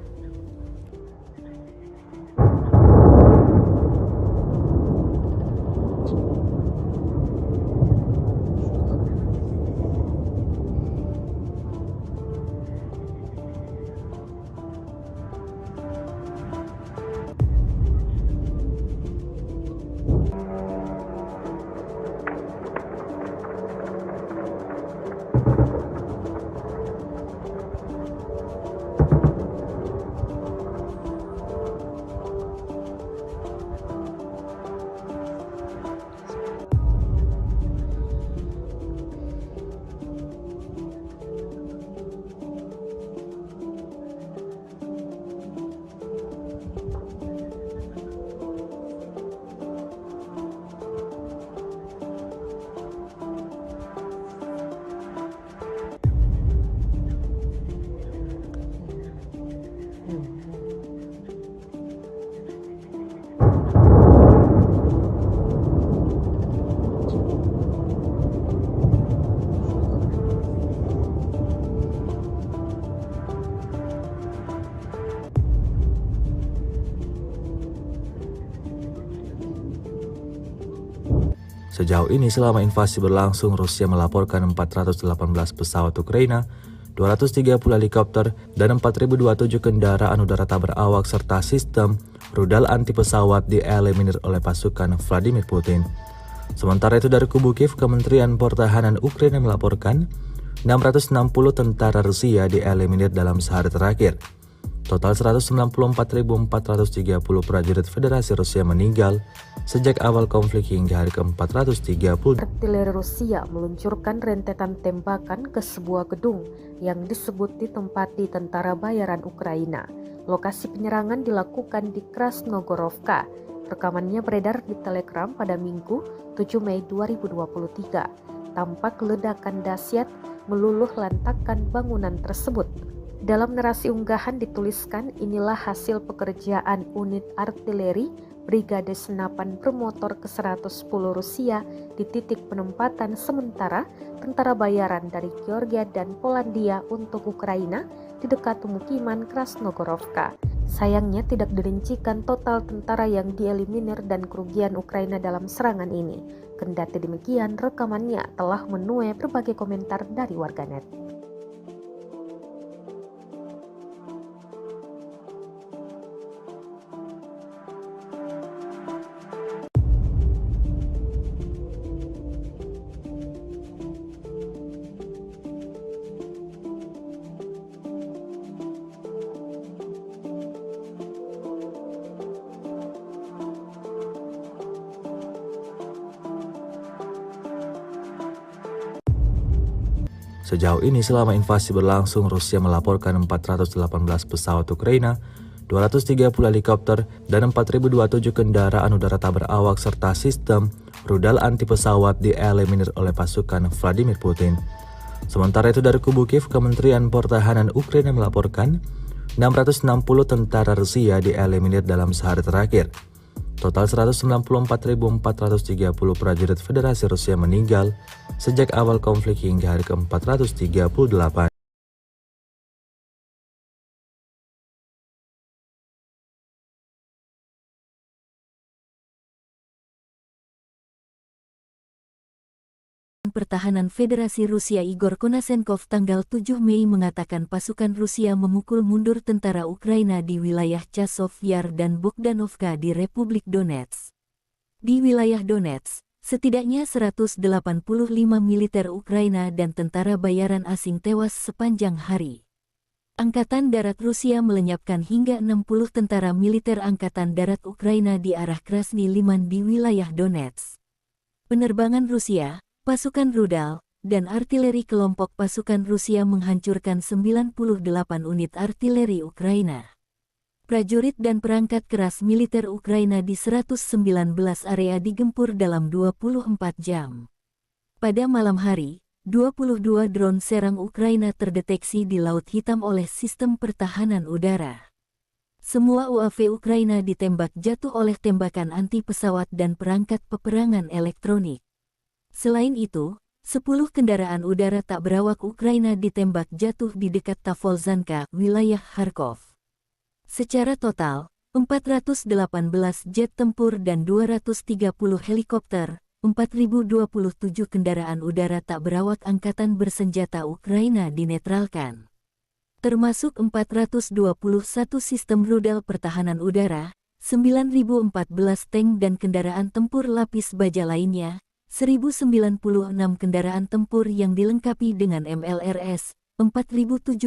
Sejauh ini selama invasi berlangsung, Rusia melaporkan 418 pesawat Ukraina, 230 helikopter, dan 4.027 kendaraan udara tak berawak serta sistem rudal anti pesawat dieliminir oleh pasukan Vladimir Putin. Sementara itu dari kubu Kiev, Kementerian Pertahanan Ukraina melaporkan 660 tentara Rusia dieliminir dalam sehari terakhir. Total 194.430 prajurit Federasi Rusia meninggal sejak awal konflik hingga hari ke-430. Artileri Rusia meluncurkan rentetan tembakan ke sebuah gedung yang disebut ditempati tentara bayaran Ukraina. Lokasi penyerangan dilakukan di Krasnogorovka. Rekamannya beredar di Telegram pada Minggu 7 Mei 2023. Tampak ledakan dahsyat meluluh lantakkan bangunan tersebut. Dalam narasi unggahan dituliskan, inilah hasil pekerjaan unit artileri Brigade Senapan Bermotor ke-110 Rusia di titik penempatan sementara tentara bayaran dari Georgia dan Polandia untuk Ukraina di dekat pemukiman Krasnogorovka. Sayangnya tidak dirincikan total tentara yang dieliminir dan kerugian Ukraina dalam serangan ini. Kendati demikian, rekamannya telah menuai berbagai komentar dari warganet. Sejauh ini selama invasi berlangsung, Rusia melaporkan 418 pesawat Ukraina, 230 helikopter, dan 4.027 kendaraan udara tak berawak serta sistem rudal anti pesawat dieliminir oleh pasukan Vladimir Putin. Sementara itu dari kubu Kiev, Kementerian Pertahanan Ukraina melaporkan 660 tentara Rusia dieliminir dalam sehari terakhir. Total 194.430 prajurit Federasi Rusia meninggal sejak awal konflik hingga hari ke-438. Pertahanan Federasi Rusia Igor Konasenkov tanggal 7 Mei mengatakan pasukan Rusia memukul mundur tentara Ukraina di wilayah Chasov Yar dan Bogdanovka di Republik Donetsk. Di wilayah Donetsk, setidaknya 185 militer Ukraina dan tentara bayaran asing tewas sepanjang hari. Angkatan Darat Rusia melenyapkan hingga 60 tentara militer Angkatan Darat Ukraina di arah Krasny Liman di wilayah Donetsk. Penerbangan Rusia, pasukan rudal, dan artileri kelompok pasukan Rusia menghancurkan 98 unit artileri Ukraina. Prajurit dan perangkat keras militer Ukraina di 119 area digempur dalam 24 jam. Pada malam hari, 22 drone serang Ukraina terdeteksi di Laut Hitam oleh sistem pertahanan udara. Semua UAV Ukraina ditembak jatuh oleh tembakan anti pesawat dan perangkat peperangan elektronik. Selain itu, 10 kendaraan udara tak berawak Ukraina ditembak jatuh di dekat Tavolzhanka, wilayah Kharkov. Secara total, 418 jet tempur dan 230 helikopter, 4.027 kendaraan udara tak berawak angkatan bersenjata Ukraina dinetralkan. Termasuk 421 sistem rudal pertahanan udara, 9.014 tank dan kendaraan tempur lapis baja lainnya, 1.096 kendaraan tempur yang dilengkapi dengan MLRS, 4.754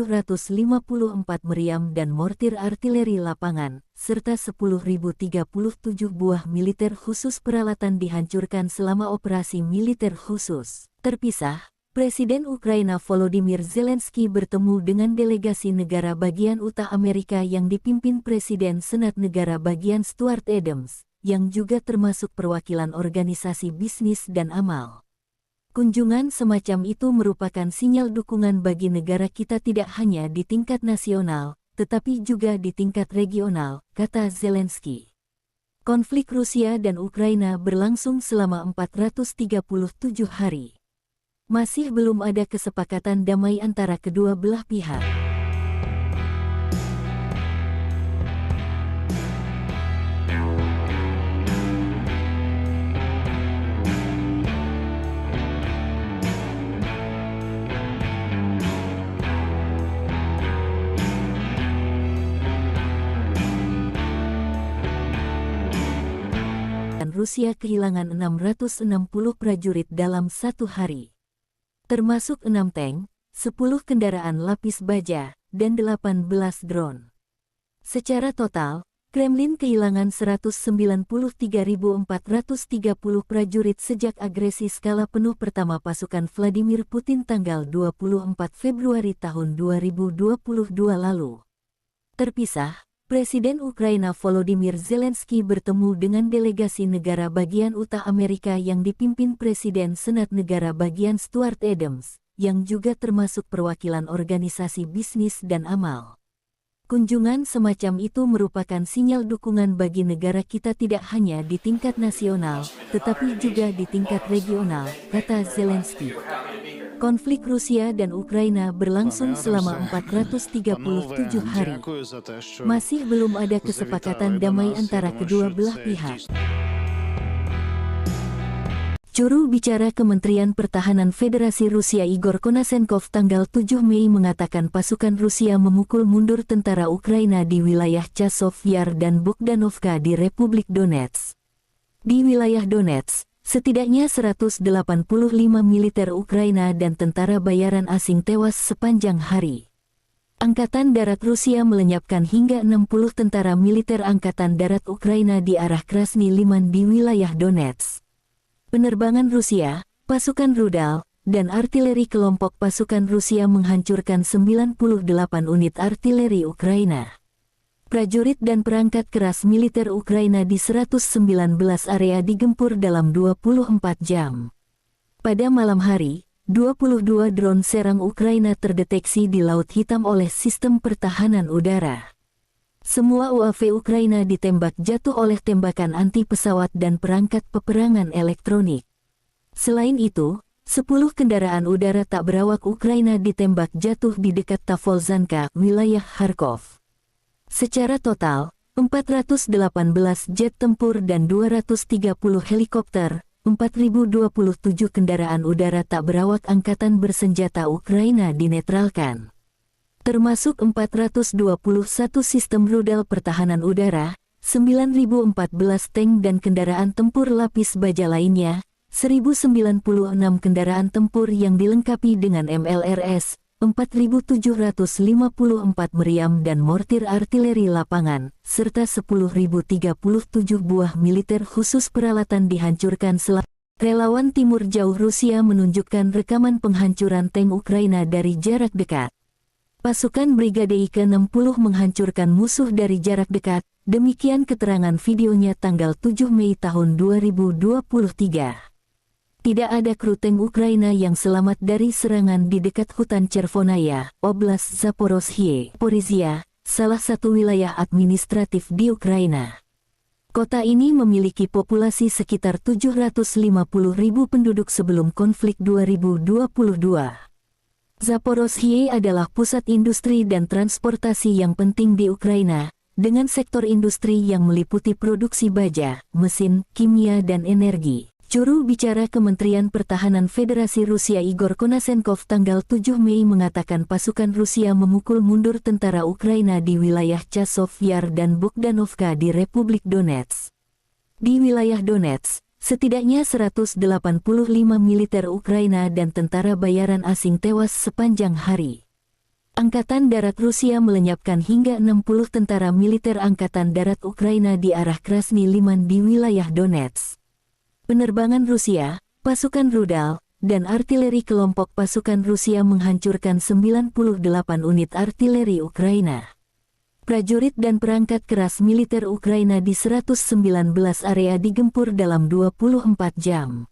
meriam dan mortir artileri lapangan, serta 10.037 buah militer khusus peralatan dihancurkan selama operasi militer khusus. Terpisah, Presiden Ukraina Volodymyr Zelensky bertemu dengan delegasi negara bagian Utah Amerika yang dipimpin Presiden Senat Negara bagian Stuart Adams, yang juga termasuk perwakilan organisasi bisnis dan amal. Kunjungan semacam itu merupakan sinyal dukungan bagi negara kita tidak hanya di tingkat nasional, tetapi juga di tingkat regional, kata Zelensky. Konflik Rusia dan Ukraina berlangsung selama 437 hari. Masih belum ada kesepakatan damai antara kedua belah pihak. Rusia kehilangan 660 prajurit dalam satu hari. Termasuk 6 tank, 10 kendaraan lapis baja, dan 18 drone. Secara total, Kremlin kehilangan 193.430 prajurit sejak agresi skala penuh pertama pasukan Vladimir Putin tanggal 24 Februari tahun 2022 lalu. Terpisah, Presiden Ukraina Volodymyr Zelensky bertemu dengan delegasi negara bagian Utah Amerika yang dipimpin Presiden Senat Negara bagian Stuart Adams, yang juga termasuk perwakilan organisasi bisnis dan amal. Kunjungan semacam itu merupakan sinyal dukungan bagi negara kita tidak hanya di tingkat nasional, tetapi juga di tingkat regional, kata Zelensky. Konflik Rusia dan Ukraina berlangsung selama 437 hari. Masih belum ada kesepakatan damai antara kedua belah pihak. Juru bicara Kementerian Pertahanan Federasi Rusia Igor Konasenkov tanggal 7 Mei mengatakan pasukan Rusia memukul mundur tentara Ukraina di wilayah Chasov Yar dan Bogdanovka di Republik Donetsk. Di wilayah Donetsk, setidaknya 185 militer Ukraina dan tentara bayaran asing tewas sepanjang hari. Angkatan Darat Rusia melenyapkan hingga 60 tentara militer Angkatan Darat Ukraina di arah Krasny Liman di wilayah Donetsk. Penerbangan Rusia, pasukan rudal, dan artileri kelompok pasukan Rusia menghancurkan 98 unit artileri Ukraina. Prajurit dan perangkat keras militer Ukraina di 119 area digempur dalam 24 jam. Pada malam hari, 22 drone serang Ukraina terdeteksi di Laut Hitam oleh sistem pertahanan udara. Semua UAV Ukraina ditembak jatuh oleh tembakan anti-pesawat dan perangkat peperangan elektronik. Selain itu, 10 kendaraan udara tak berawak Ukraina ditembak jatuh di dekat Tavolzhanka, wilayah Kharkov. Secara total, 418 jet tempur dan 230 helikopter, 4.027 kendaraan udara tak berawak angkatan bersenjata Ukraina dinetralkan. Termasuk 421 sistem rudal pertahanan udara, 9.014 tank dan kendaraan tempur lapis baja lainnya, 1.096 kendaraan tempur yang dilengkapi dengan MLRS, 4.754 meriam dan mortir artileri lapangan, serta 10.037 buah militer khusus peralatan dihancurkan selama. Relawan Timur Jauh Rusia menunjukkan rekaman penghancuran tank Ukraina dari jarak dekat. Pasukan Brigade I-60 menghancurkan musuh dari jarak dekat, demikian keterangan videonya tanggal 7 Mei tahun 2023. Tidak ada kru tank Ukraina yang selamat dari serangan di dekat hutan Chervonaya, Oblast Zaporozhye, Porizia, salah satu wilayah administratif di Ukraina. Kota ini memiliki populasi sekitar 750.000 penduduk sebelum konflik 2022. Zaporozhye adalah pusat industri dan transportasi yang penting di Ukraina, dengan sektor industri yang meliputi produksi baja, mesin, kimia dan energi. Juru bicara Kementerian Pertahanan Federasi Rusia Igor Konasenkov tanggal 7 Mei mengatakan pasukan Rusia memukul mundur tentara Ukraina di wilayah Chasov Yar dan Bogdanovka di Republik Donetsk. Di wilayah Donetsk, setidaknya 185 militer Ukraina dan tentara bayaran asing tewas sepanjang hari. Angkatan Darat Rusia melenyapkan hingga 60 tentara militer Angkatan Darat Ukraina di arah Krasny Liman di wilayah Donetsk. Penerbangan Rusia, pasukan rudal, dan artileri kelompok pasukan Rusia menghancurkan 98 unit artileri Ukraina. Prajurit dan perangkat keras militer Ukraina di 119 area digempur dalam 24 jam.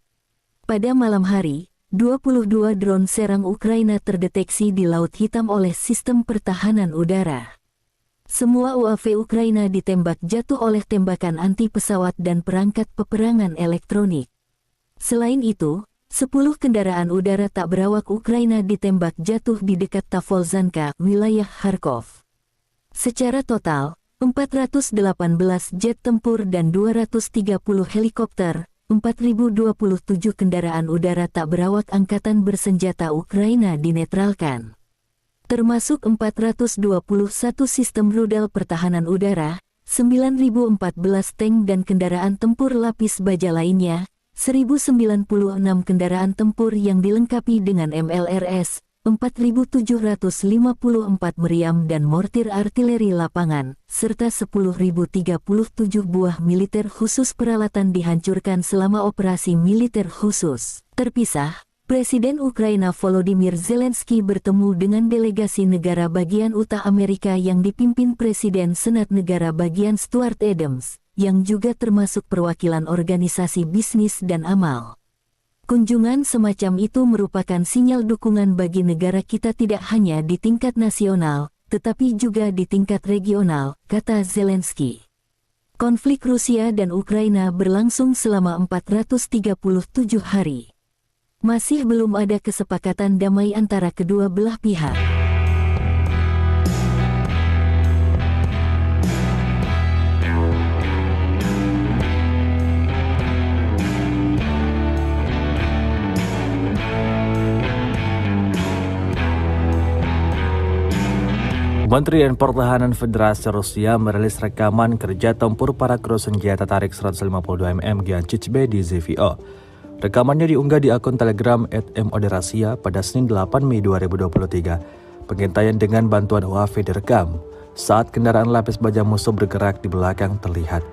Pada malam hari, 22 drone serang Ukraina terdeteksi di Laut Hitam oleh sistem pertahanan udara. Semua UAV Ukraina ditembak jatuh oleh tembakan anti-pesawat dan perangkat peperangan elektronik. Selain itu, 10 kendaraan udara tak berawak Ukraina ditembak jatuh di dekat Tavolzhanka, wilayah Kharkov. Secara total, 418 jet tempur dan 230 helikopter, 4.027 kendaraan udara tak berawak angkatan bersenjata Ukraina dinetralkan. Termasuk 421 sistem rudal pertahanan udara, 9.014 tank dan kendaraan tempur lapis baja lainnya, 1.096 kendaraan tempur yang dilengkapi dengan MLRS, 4.754 meriam dan mortir artileri lapangan, serta 10.037 buah militer khusus peralatan dihancurkan selama operasi militer khusus. Terpisah, Presiden Ukraina Volodymyr Zelensky bertemu dengan delegasi negara bagian Utah Amerika yang dipimpin Presiden Senat Negara Bagian Stuart Adams, yang juga termasuk perwakilan organisasi bisnis dan amal. Kunjungan semacam itu merupakan sinyal dukungan bagi negara kita tidak hanya di tingkat nasional, tetapi juga di tingkat regional, kata Zelensky. Konflik Rusia dan Ukraina berlangsung selama 437 hari. Masih belum ada kesepakatan damai antara kedua belah pihak. Kementerian Pertahanan Federasi Rusia merilis rekaman kerja tempur para kru senjata tarik 152 mm Giancic-B di ZVO. Rekamannya diunggah di akun Telegram @moderasia pada Senin 8 Mei 2023. Pengintaian dengan bantuan UAV direkam saat kendaraan lapis baja musuh bergerak di belakang terlihat.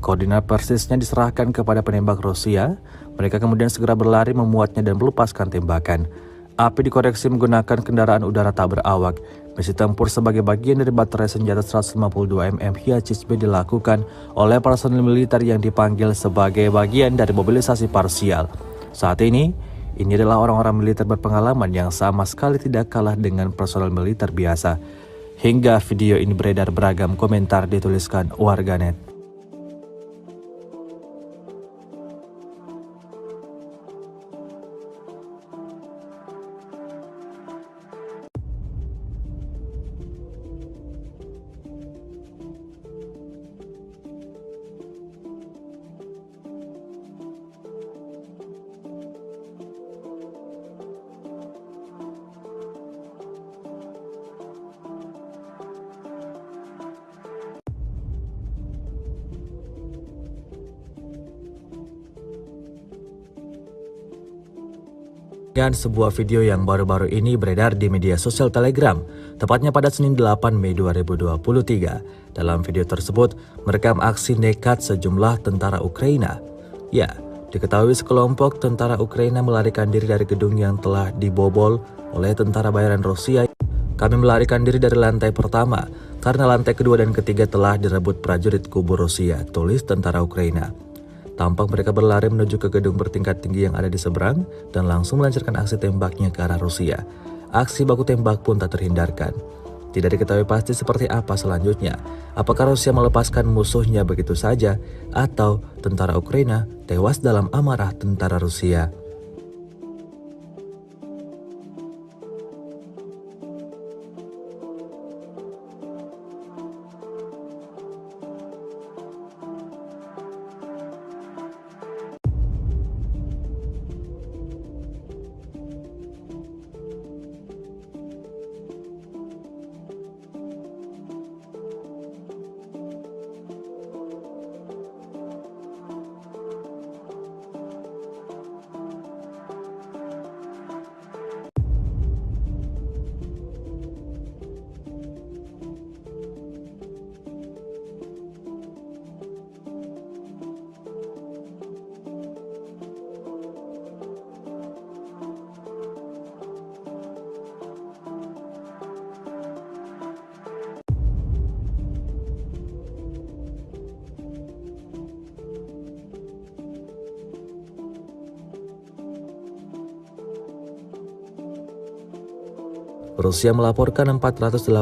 Koordinat persisnya diserahkan kepada penembak Rusia. Mereka kemudian segera berlari memuatnya dan melepaskan tembakan. Api dikoreksi menggunakan kendaraan udara tak berawak. Misi tempur sebagai bagian dari baterai senjata 152 mm Giancic-B dilakukan oleh personil militer yang dipanggil sebagai bagian dari mobilisasi parsial. Saat ini adalah orang-orang militer berpengalaman yang sama sekali tidak kalah dengan personil militer biasa. Hingga video ini beredar, beragam komentar dituliskan warganet. Dan sebuah video yang baru-baru ini beredar di media sosial Telegram, tepatnya pada Senin 8 Mei 2023. Dalam video tersebut, merekam aksi nekat sejumlah tentara Ukraina. Ya, diketahui sekelompok tentara Ukraina melarikan diri dari gedung yang telah dibobol oleh tentara bayaran Rusia. Kami melarikan diri dari lantai pertama, karena lantai kedua dan ketiga telah direbut prajurit kubu Rusia, tulis tentara Ukraina. Tampak mereka berlari menuju ke gedung bertingkat tinggi yang ada di seberang dan langsung melancarkan aksi tembaknya ke arah Rusia. Aksi baku tembak pun tak terhindarkan. Tidak diketahui pasti seperti apa selanjutnya. Apakah Rusia melepaskan musuhnya begitu saja atau tentara Ukraina tewas dalam amarah tentara Rusia. Rusia melaporkan 418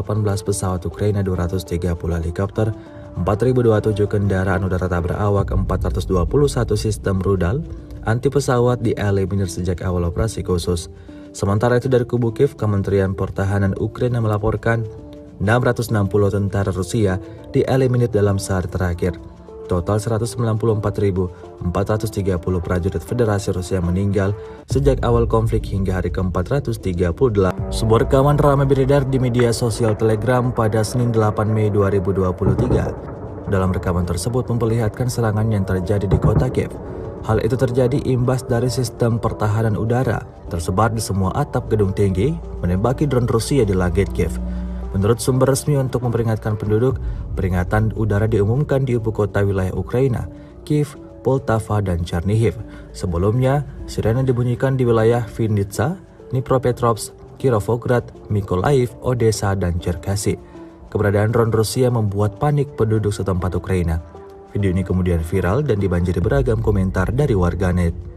pesawat Ukraina, 230 helikopter, 4.027 kendaraan udara tak berawak, 421 sistem rudal anti pesawat dieliminir sejak awal operasi khusus. Sementara itu dari kubu Kiev, Kementerian Pertahanan Ukraina melaporkan 660 tentara Rusia dieliminir dalam sehari terakhir. Total 194.430 prajurit Federasi Rusia meninggal sejak awal konflik hingga hari ke-438. Sebuah rekaman ramai beredar di media sosial Telegram pada Senin 8 Mei 2023. Dalam rekaman tersebut memperlihatkan serangan yang terjadi di kota Kiev. Hal itu terjadi imbas dari sistem pertahanan udara tersebar di semua atap gedung tinggi menembaki drone Rusia di langit Kiev. Menurut sumber resmi untuk memperingatkan penduduk, peringatan udara diumumkan di ibu kota wilayah Ukraina, Kiev, Poltava, dan Chernihiv. Sebelumnya, sirene dibunyikan di wilayah Vinnytsia, Dnipropetrovsk, Kirovograd, Mykolaiv, Odessa, dan Cherkasy. Keberadaan drone Rusia membuat panik penduduk setempat Ukraina. Video ini kemudian viral dan dibanjiri beragam komentar dari warganet.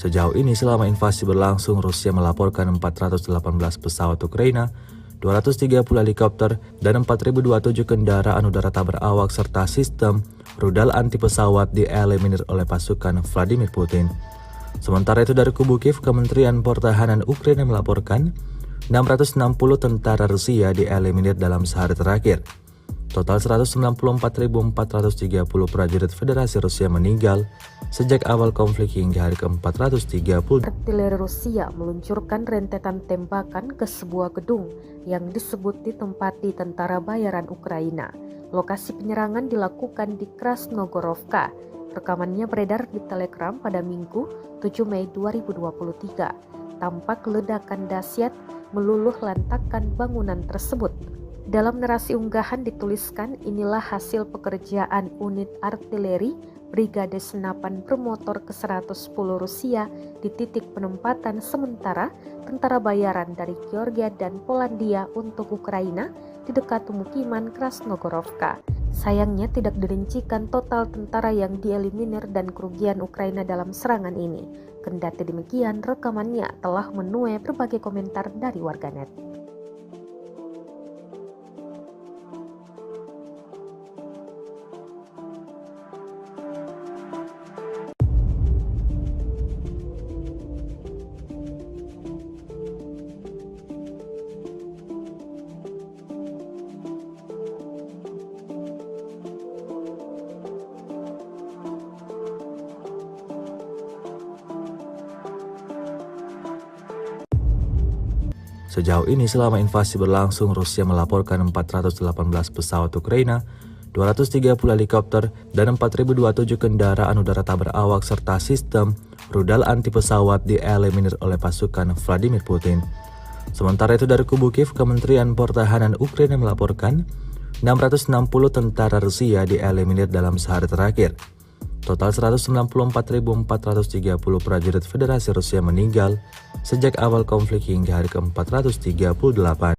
Sejauh ini selama invasi berlangsung, Rusia melaporkan 418 pesawat Ukraina, 230 helikopter, dan 4.027 kendaraan udara tak berawak serta sistem rudal anti pesawat dieliminir oleh pasukan Vladimir Putin. Sementara itu dari kubu Kiev, Kementerian Pertahanan Ukraina melaporkan 660 tentara Rusia dieliminir dalam sehari terakhir. Total 194.430 prajurit Federasi Rusia meninggal sejak awal konflik hingga hari ke-430. Artileri Rusia meluncurkan rentetan tembakan ke sebuah gedung yang disebut ditempati tentara bayaran Ukraina. Lokasi penyerangan dilakukan di Krasnogorovka. Rekamannya beredar di Telegram pada Minggu 7 Mei 2023. Tampak ledakan dahsyat meluluh lantakkan bangunan tersebut. Dalam narasi unggahan dituliskan, inilah hasil pekerjaan unit artileri Brigade Senapan Bermotor ke-110 Rusia di titik penempatan sementara tentara bayaran dari Georgia dan Polandia untuk Ukraina di dekat pemukiman Krasnogorovka. Sayangnya tidak dirincikan total tentara yang dieliminir dan kerugian Ukraina dalam serangan ini. Kendati demikian, rekamannya telah menuai berbagai komentar dari warganet. Sejauh ini selama invasi berlangsung, Rusia melaporkan 418 pesawat Ukraina, 230 helikopter, dan 4.027 kendaraan udara tak berawak serta sistem rudal anti pesawat dieliminir oleh pasukan Vladimir Putin. Sementara itu dari kubu Kiev, Kementerian Pertahanan Ukraina melaporkan 660 tentara Rusia dieliminir dalam sehari terakhir. Total 194.430 prajurit Federasi Rusia meninggal sejak awal konflik hingga hari ke-438.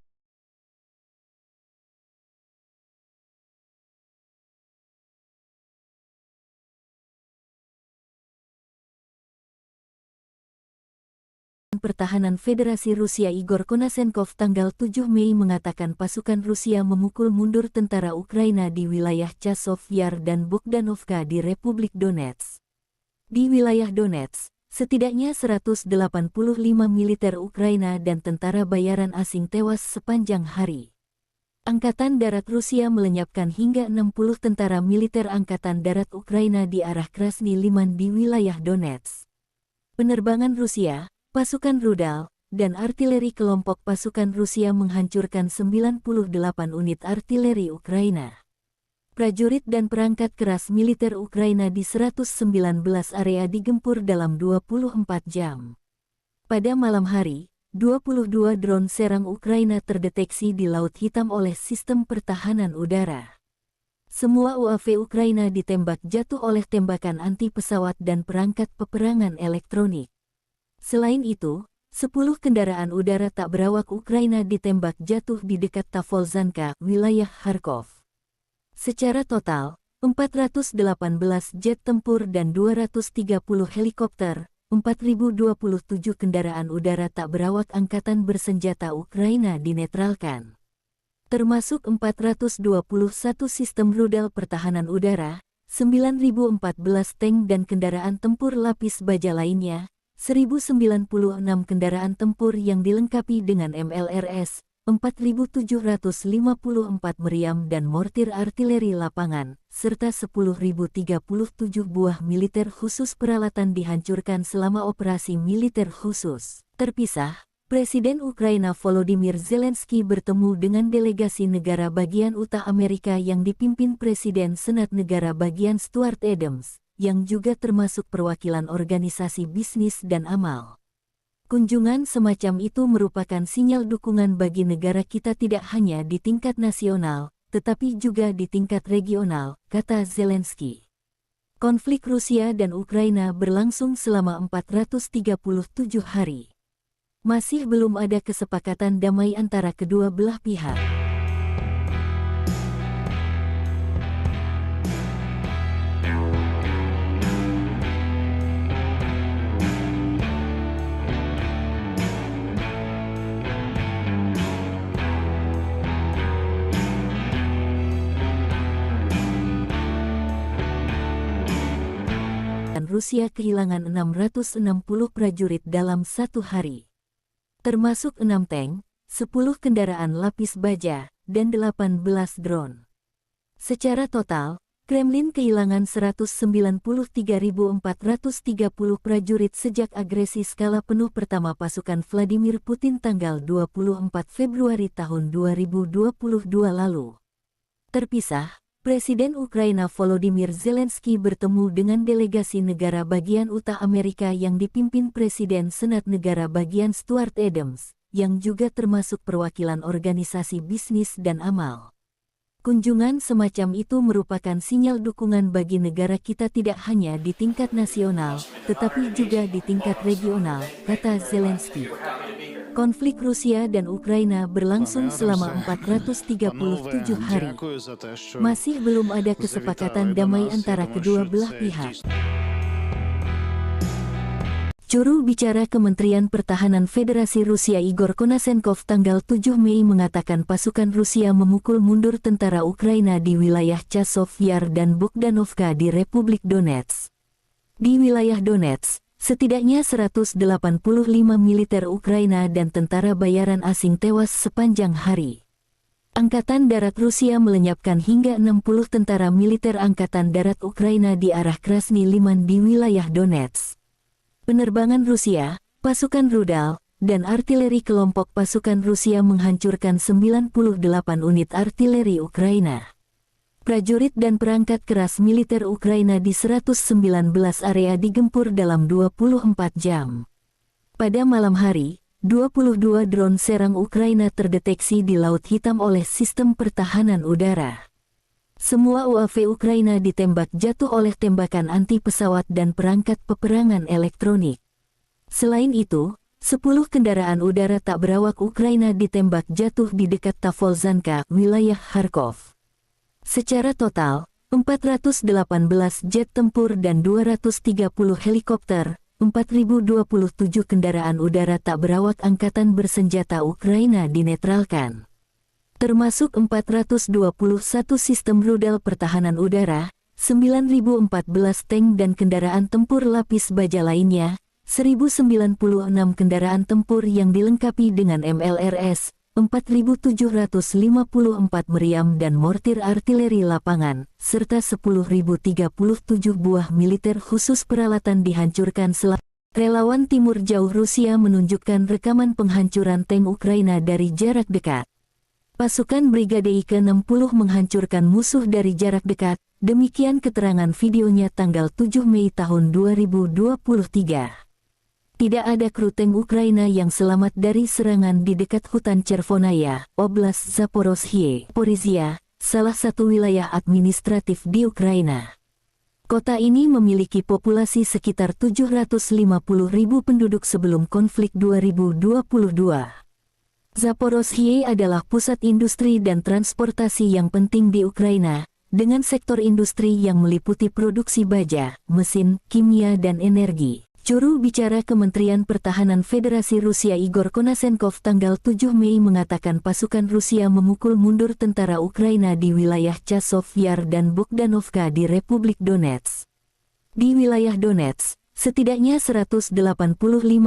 Pertahanan Federasi Rusia Igor Konasenkov tanggal 7 Mei mengatakan pasukan Rusia memukul mundur tentara Ukraina di wilayah Chasov Yar dan Bogdanovka di Republik Donetsk. Di wilayah Donetsk, setidaknya 185 militer Ukraina dan tentara bayaran asing tewas sepanjang hari. Angkatan Darat Rusia melenyapkan hingga 60 tentara militer Angkatan Darat Ukraina di arah Krasny Liman di wilayah Donetsk. Penerbangan Rusia, pasukan rudal, dan artileri kelompok pasukan Rusia menghancurkan 98 unit artileri Ukraina. Prajurit dan perangkat keras militer Ukraina di 119 area digempur dalam 24 jam. Pada malam hari, 22 drone serang Ukraina terdeteksi di Laut Hitam oleh sistem pertahanan udara. Semua UAV Ukraina ditembak jatuh oleh tembakan anti pesawat dan perangkat peperangan elektronik. Selain itu, 10 kendaraan udara tak berawak Ukraina ditembak jatuh di dekat Tavolzhanka, wilayah Kharkov. Secara total, 418 jet tempur dan 230 helikopter, 4.027 kendaraan udara tak berawak angkatan bersenjata Ukraina dinetralkan. Termasuk 421 sistem rudal pertahanan udara, 9.014 tank dan kendaraan tempur lapis baja lainnya, 1.096 kendaraan tempur yang dilengkapi dengan MLRS, 4.754 meriam dan mortir artileri lapangan, serta 10.037 buah militer khusus peralatan dihancurkan selama operasi militer khusus. Terpisah, Presiden Ukraina Volodymyr Zelensky bertemu dengan delegasi negara bagian Utah Amerika yang dipimpin Presiden Senat Negara bagian Stuart Adams, yang juga termasuk perwakilan organisasi bisnis dan amal. Kunjungan semacam itu merupakan sinyal dukungan bagi negara kita tidak hanya di tingkat nasional, tetapi juga di tingkat regional, kata Zelensky. Konflik Rusia dan Ukraina berlangsung selama 437 hari. Masih belum ada kesepakatan damai antara kedua belah pihak. Rusia kehilangan 660 prajurit dalam satu hari. Termasuk 6 tank, 10 kendaraan lapis baja, dan 18 drone. Secara total, Kremlin kehilangan 193.430 prajurit sejak agresi skala penuh pertama pasukan Vladimir Putin tanggal 24 Februari tahun 2022 lalu. Terpisah, Presiden Ukraina Volodymyr Zelensky bertemu dengan delegasi negara bagian Utah Amerika yang dipimpin Presiden Senat Negara bagian Stuart Adams, yang juga termasuk perwakilan organisasi bisnis dan amal. Kunjungan semacam itu merupakan sinyal dukungan bagi negara kita tidak hanya di tingkat nasional, tetapi juga di tingkat regional, kata Zelensky. Konflik Rusia dan Ukraina berlangsung selama 437 hari. Masih belum ada kesepakatan damai antara kedua belah pihak. Juru bicara Kementerian Pertahanan Federasi Rusia Igor Konasenkov tanggal 7 Mei mengatakan pasukan Rusia memukul mundur tentara Ukraina di wilayah Chasov Yar dan Bogdanovka di Republik Donetsk. Di wilayah Donetsk, setidaknya 185 militer Ukraina dan tentara bayaran asing tewas sepanjang hari. Angkatan Darat Rusia melenyapkan hingga 60 tentara militer Angkatan Darat Ukraina di arah Krasny Liman di wilayah Donetsk. Penerbangan Rusia, pasukan rudal, dan artileri kelompok pasukan Rusia menghancurkan 98 unit artileri Ukraina. Prajurit dan perangkat keras militer Ukraina di 119 area digempur dalam 24 jam. Pada malam hari, 22 drone serang Ukraina terdeteksi di Laut Hitam oleh sistem pertahanan udara. Semua UAV Ukraina ditembak jatuh oleh tembakan anti-pesawat dan perangkat peperangan elektronik. Selain itu, 10 kendaraan udara tak berawak Ukraina ditembak jatuh di dekat Tavolzhanka, wilayah Kharkov. Secara total, 418 jet tempur dan 230 helikopter, 4.027 kendaraan udara tak berawak angkatan bersenjata Ukraina dinetralkan. Termasuk 421 sistem rudal pertahanan udara, 9.014 tank dan kendaraan tempur lapis baja lainnya, 1.096 kendaraan tempur yang dilengkapi dengan MLRS, 4.754 meriam dan mortir artileri lapangan, serta 10.037 buah militer khusus peralatan dihancurkan Relawan Timur Jauh Rusia menunjukkan rekaman penghancuran tank Ukraina dari jarak dekat. Pasukan Brigade ke-60 menghancurkan musuh dari jarak dekat, demikian keterangan videonya tanggal 7 Mei tahun 2023. Tidak ada kru tank Ukraina yang selamat dari serangan di dekat hutan Chervonaya, Oblast Zaporozhye, Porizia, salah satu wilayah administratif di Ukraina. Kota ini memiliki populasi sekitar 750.000 penduduk sebelum konflik 2022. Zaporozhye adalah pusat industri dan transportasi yang penting di Ukraina, dengan sektor industri yang meliputi produksi baja, mesin, kimia dan energi. Juru bicara Kementerian Pertahanan Federasi Rusia Igor Konasenkov tanggal 7 Mei mengatakan pasukan Rusia memukul mundur tentara Ukraina di wilayah Chasov Yar dan Bogdanovka di Republik Donetsk. Di wilayah Donetsk, setidaknya 185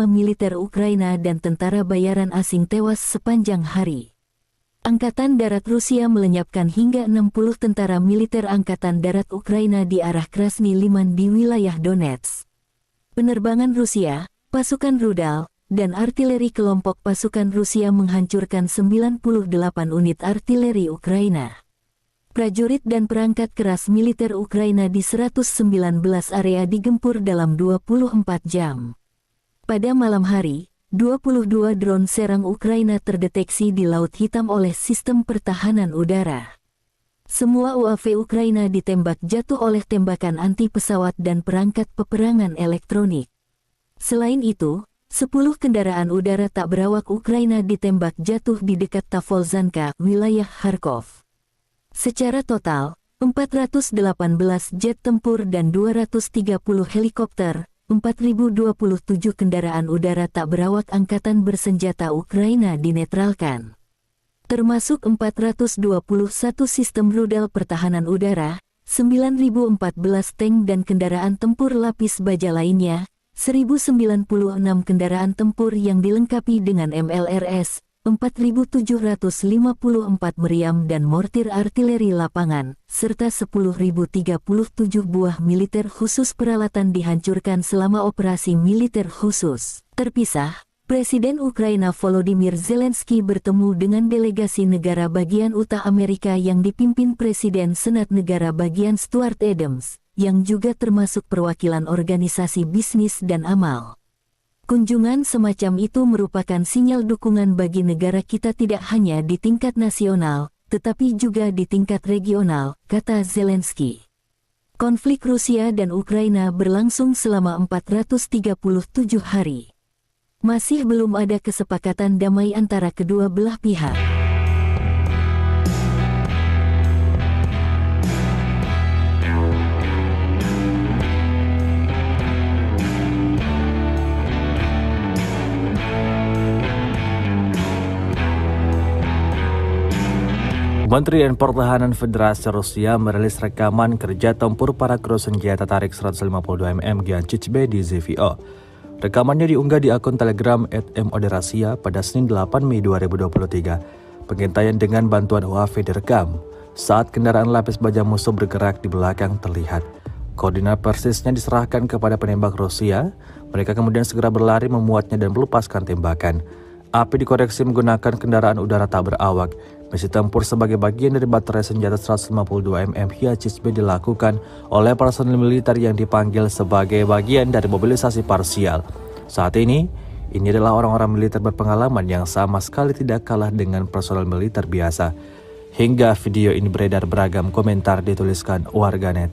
militer Ukraina dan tentara bayaran asing tewas sepanjang hari. Angkatan Darat Rusia melenyapkan hingga 60 tentara militer Angkatan Darat Ukraina di arah Krasny Liman di wilayah Donetsk. Penerbangan Rusia, pasukan rudal, dan artileri kelompok pasukan Rusia menghancurkan 98 unit artileri Ukraina. Prajurit dan perangkat keras militer Ukraina di 119 area digempur dalam 24 jam. Pada malam hari, 22 drone serang Ukraina terdeteksi di Laut Hitam oleh sistem pertahanan udara. Semua UAV Ukraina ditembak jatuh oleh tembakan anti-pesawat dan perangkat peperangan elektronik. Selain itu, 10 kendaraan udara tak berawak Ukraina ditembak jatuh di dekat Tavolzhanka, wilayah Kharkov. Secara total, 418 jet tempur dan 230 helikopter, 4.027 kendaraan udara tak berawak angkatan bersenjata Ukraina dinetralkan. Termasuk 421 sistem rudal pertahanan udara, 9.014 tank dan kendaraan tempur lapis baja lainnya, 1.096 kendaraan tempur yang dilengkapi dengan MLRS, 4.754 meriam dan mortir artileri lapangan, serta 10.037 buah militer khusus peralatan dihancurkan selama operasi militer khusus. Terpisah, Presiden Ukraina Volodymyr Zelensky bertemu dengan delegasi negara bagian Utah Amerika yang dipimpin Presiden Senat Negara bagian Stuart Adams, yang juga termasuk perwakilan organisasi bisnis dan amal. Kunjungan semacam itu merupakan sinyal dukungan bagi negara kita tidak hanya di tingkat nasional, tetapi juga di tingkat regional, kata Zelensky. Konflik Rusia dan Ukraina berlangsung selama 437 hari. Masih belum ada kesepakatan damai antara kedua belah pihak. Kementerian Pertahanan Federasi Rusia merilis rekaman kerja tempur para kru senjata tarik 152 mm Giancic-B di ZVO. Rekamannya diunggah di akun Telegram @moderasia pada Senin 8 Mei 2023. Pengintaian dengan bantuan UAV direkam saat kendaraan lapis baja musuh bergerak di belakang terlihat. Koordinat persisnya diserahkan kepada penembak Rusia. Mereka kemudian segera berlari memuatnya dan melepaskan tembakan. Api dikoreksi menggunakan kendaraan udara tak berawak. Misi tempur sebagai bagian dari baterai senjata 152 mm Giancic-B dilakukan oleh personil militer yang dipanggil sebagai bagian dari mobilisasi parsial. Saat ini adalah orang-orang militer berpengalaman yang sama sekali tidak kalah dengan personel militer biasa. Hingga video ini beredar, beragam komentar dituliskan warganet.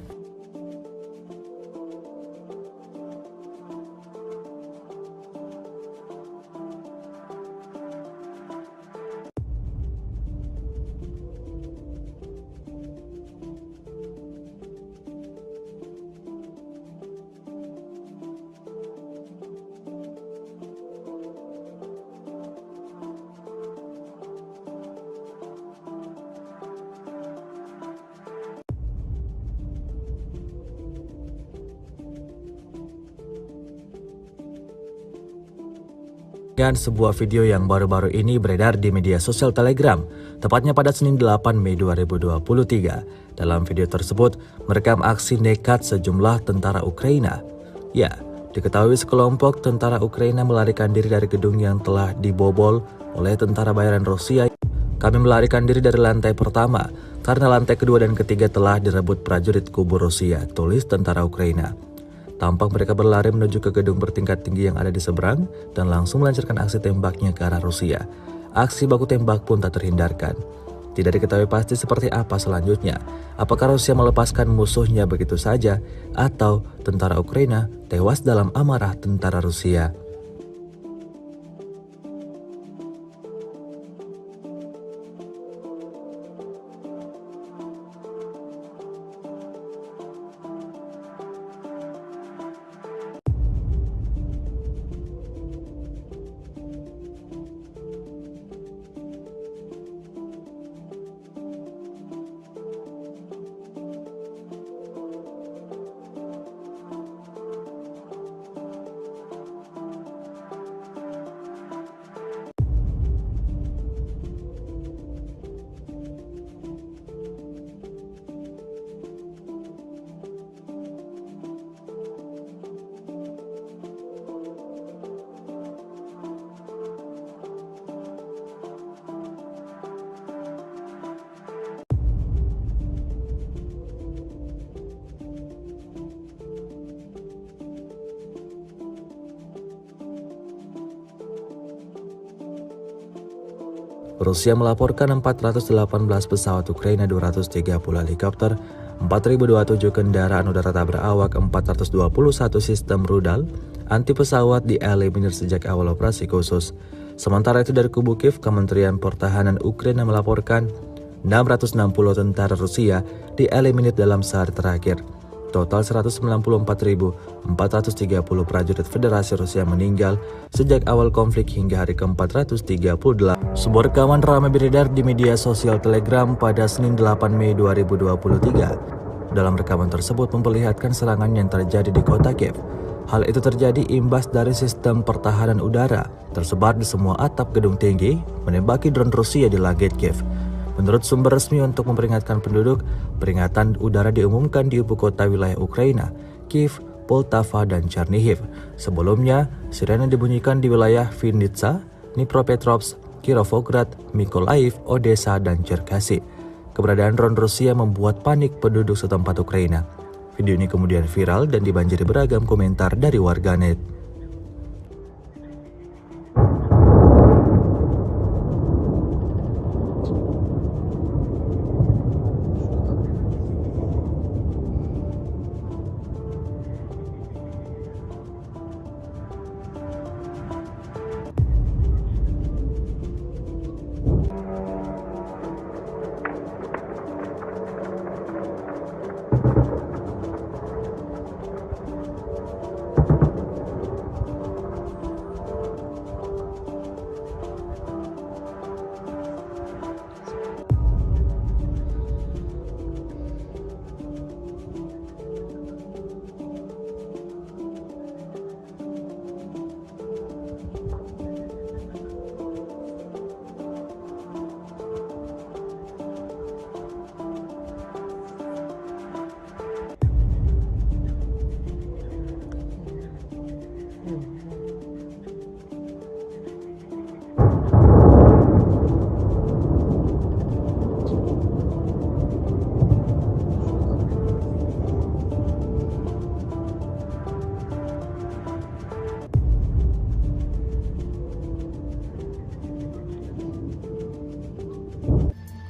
Dan sebuah video yang baru-baru ini beredar di media sosial Telegram, tepatnya pada Senin 8 Mei 2023. Dalam video tersebut, merekam aksi nekat sejumlah tentara Ukraina. Ya, diketahui sekelompok tentara Ukraina melarikan diri dari gedung yang telah dibobol oleh tentara bayaran Rusia. Kami melarikan diri dari lantai pertama, karena lantai kedua dan ketiga telah direbut prajurit kubu Rusia, tulis tentara Ukraina. Tampak mereka berlari menuju ke gedung bertingkat tinggi yang ada di seberang dan langsung melancarkan aksi tembaknya ke arah Rusia. Aksi baku tembak pun tak terhindarkan. Tidak diketahui pasti seperti apa selanjutnya. Apakah Rusia melepaskan musuhnya begitu saja atau tentara Ukraina tewas dalam amarah tentara Rusia. Rusia melaporkan 418 pesawat Ukraina, 230 helikopter, 4.027 kendaraan udara tak berawak, 421 sistem rudal anti pesawat dieliminir sejak awal operasi khusus. Sementara itu dari kubu Kiev, Kementerian Pertahanan Ukraina melaporkan 660 tentara Rusia dieliminir dalam sehari terakhir. Total 194.430 prajurit Federasi Rusia meninggal sejak awal konflik hingga hari ke-438. Sebuah rekaman ramai beredar di media sosial Telegram pada Senin 8 Mei 2023. Dalam rekaman tersebut memperlihatkan serangan yang terjadi di kota Kiev. Hal itu terjadi imbas dari sistem pertahanan udara tersebar di semua atap gedung tinggi menembaki drone Rusia di langit Kiev. Menurut sumber resmi untuk memperingatkan penduduk, peringatan udara diumumkan di ibu kota wilayah Ukraina, Kiev, Poltava, dan Chernihiv. Sebelumnya, sirene dibunyikan di wilayah Vinnytsia, Dnipropetrovsk, Kirovograd, Mykolaiv, Odessa, dan Cherkasy. Keberadaan drone Rusia membuat panik penduduk setempat Ukraina. Video ini kemudian viral dan dibanjiri beragam komentar dari warganet.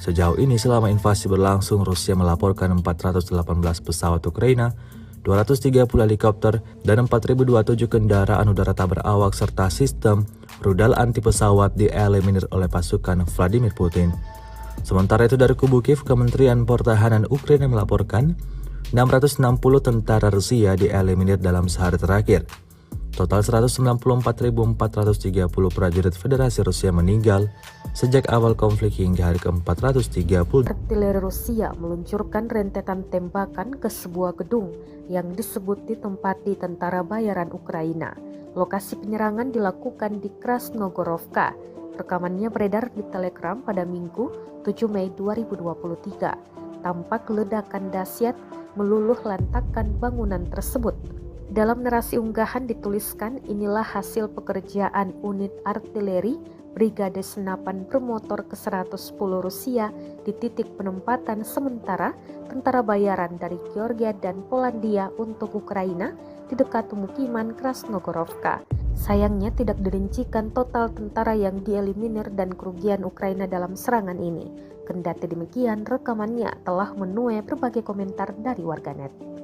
Sejauh ini selama invasi berlangsung, Rusia melaporkan 418 pesawat Ukraina, 230 helikopter, dan 4.027 kendaraan udara tak berawak serta sistem rudal anti pesawat dieliminir oleh pasukan Vladimir Putin. Sementara itu dari kubu Kiev, Kementerian Pertahanan Ukraina melaporkan 660 tentara Rusia dieliminir dalam sehari terakhir. Total 194.430 prajurit Federasi Rusia meninggal sejak awal konflik hingga hari ke-430. Artileri Rusia meluncurkan rentetan tembakan ke sebuah gedung yang disebut ditempati tentara bayaran Ukraina. Lokasi penyerangan dilakukan di Krasnogorovka. Rekamannya beredar di Telegram pada Minggu 7 Mei 2023. Tampak ledakan dahsyat meluluh lantakkan bangunan tersebut. Dalam narasi unggahan dituliskan, inilah hasil pekerjaan unit artileri Brigade Senapan Bermotor ke-110 Rusia di titik penempatan sementara tentara bayaran dari Georgia dan Polandia untuk Ukraina di dekat pemukiman Krasnogorovka. Sayangnya tidak dirincikan total tentara yang dieliminir dan kerugian Ukraina dalam serangan ini. Kendati demikian, rekamannya telah menuai berbagai komentar dari warganet.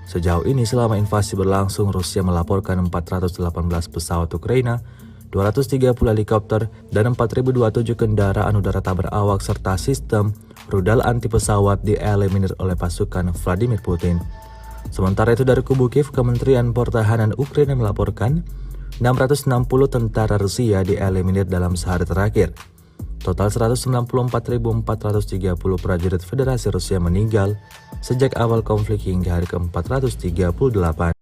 Sejauh ini selama invasi berlangsung, Rusia melaporkan 418 pesawat Ukraina, 230 helikopter, dan 4.027 kendaraan udara tak berawak serta sistem rudal anti pesawat dieliminir oleh pasukan Vladimir Putin. Sementara itu dari kubu Kiev, Kementerian Pertahanan Ukraina melaporkan 660 tentara Rusia dieliminir dalam sehari terakhir. Total 194.430 prajurit Federasi Rusia meninggal sejak awal konflik hingga hari ke-438.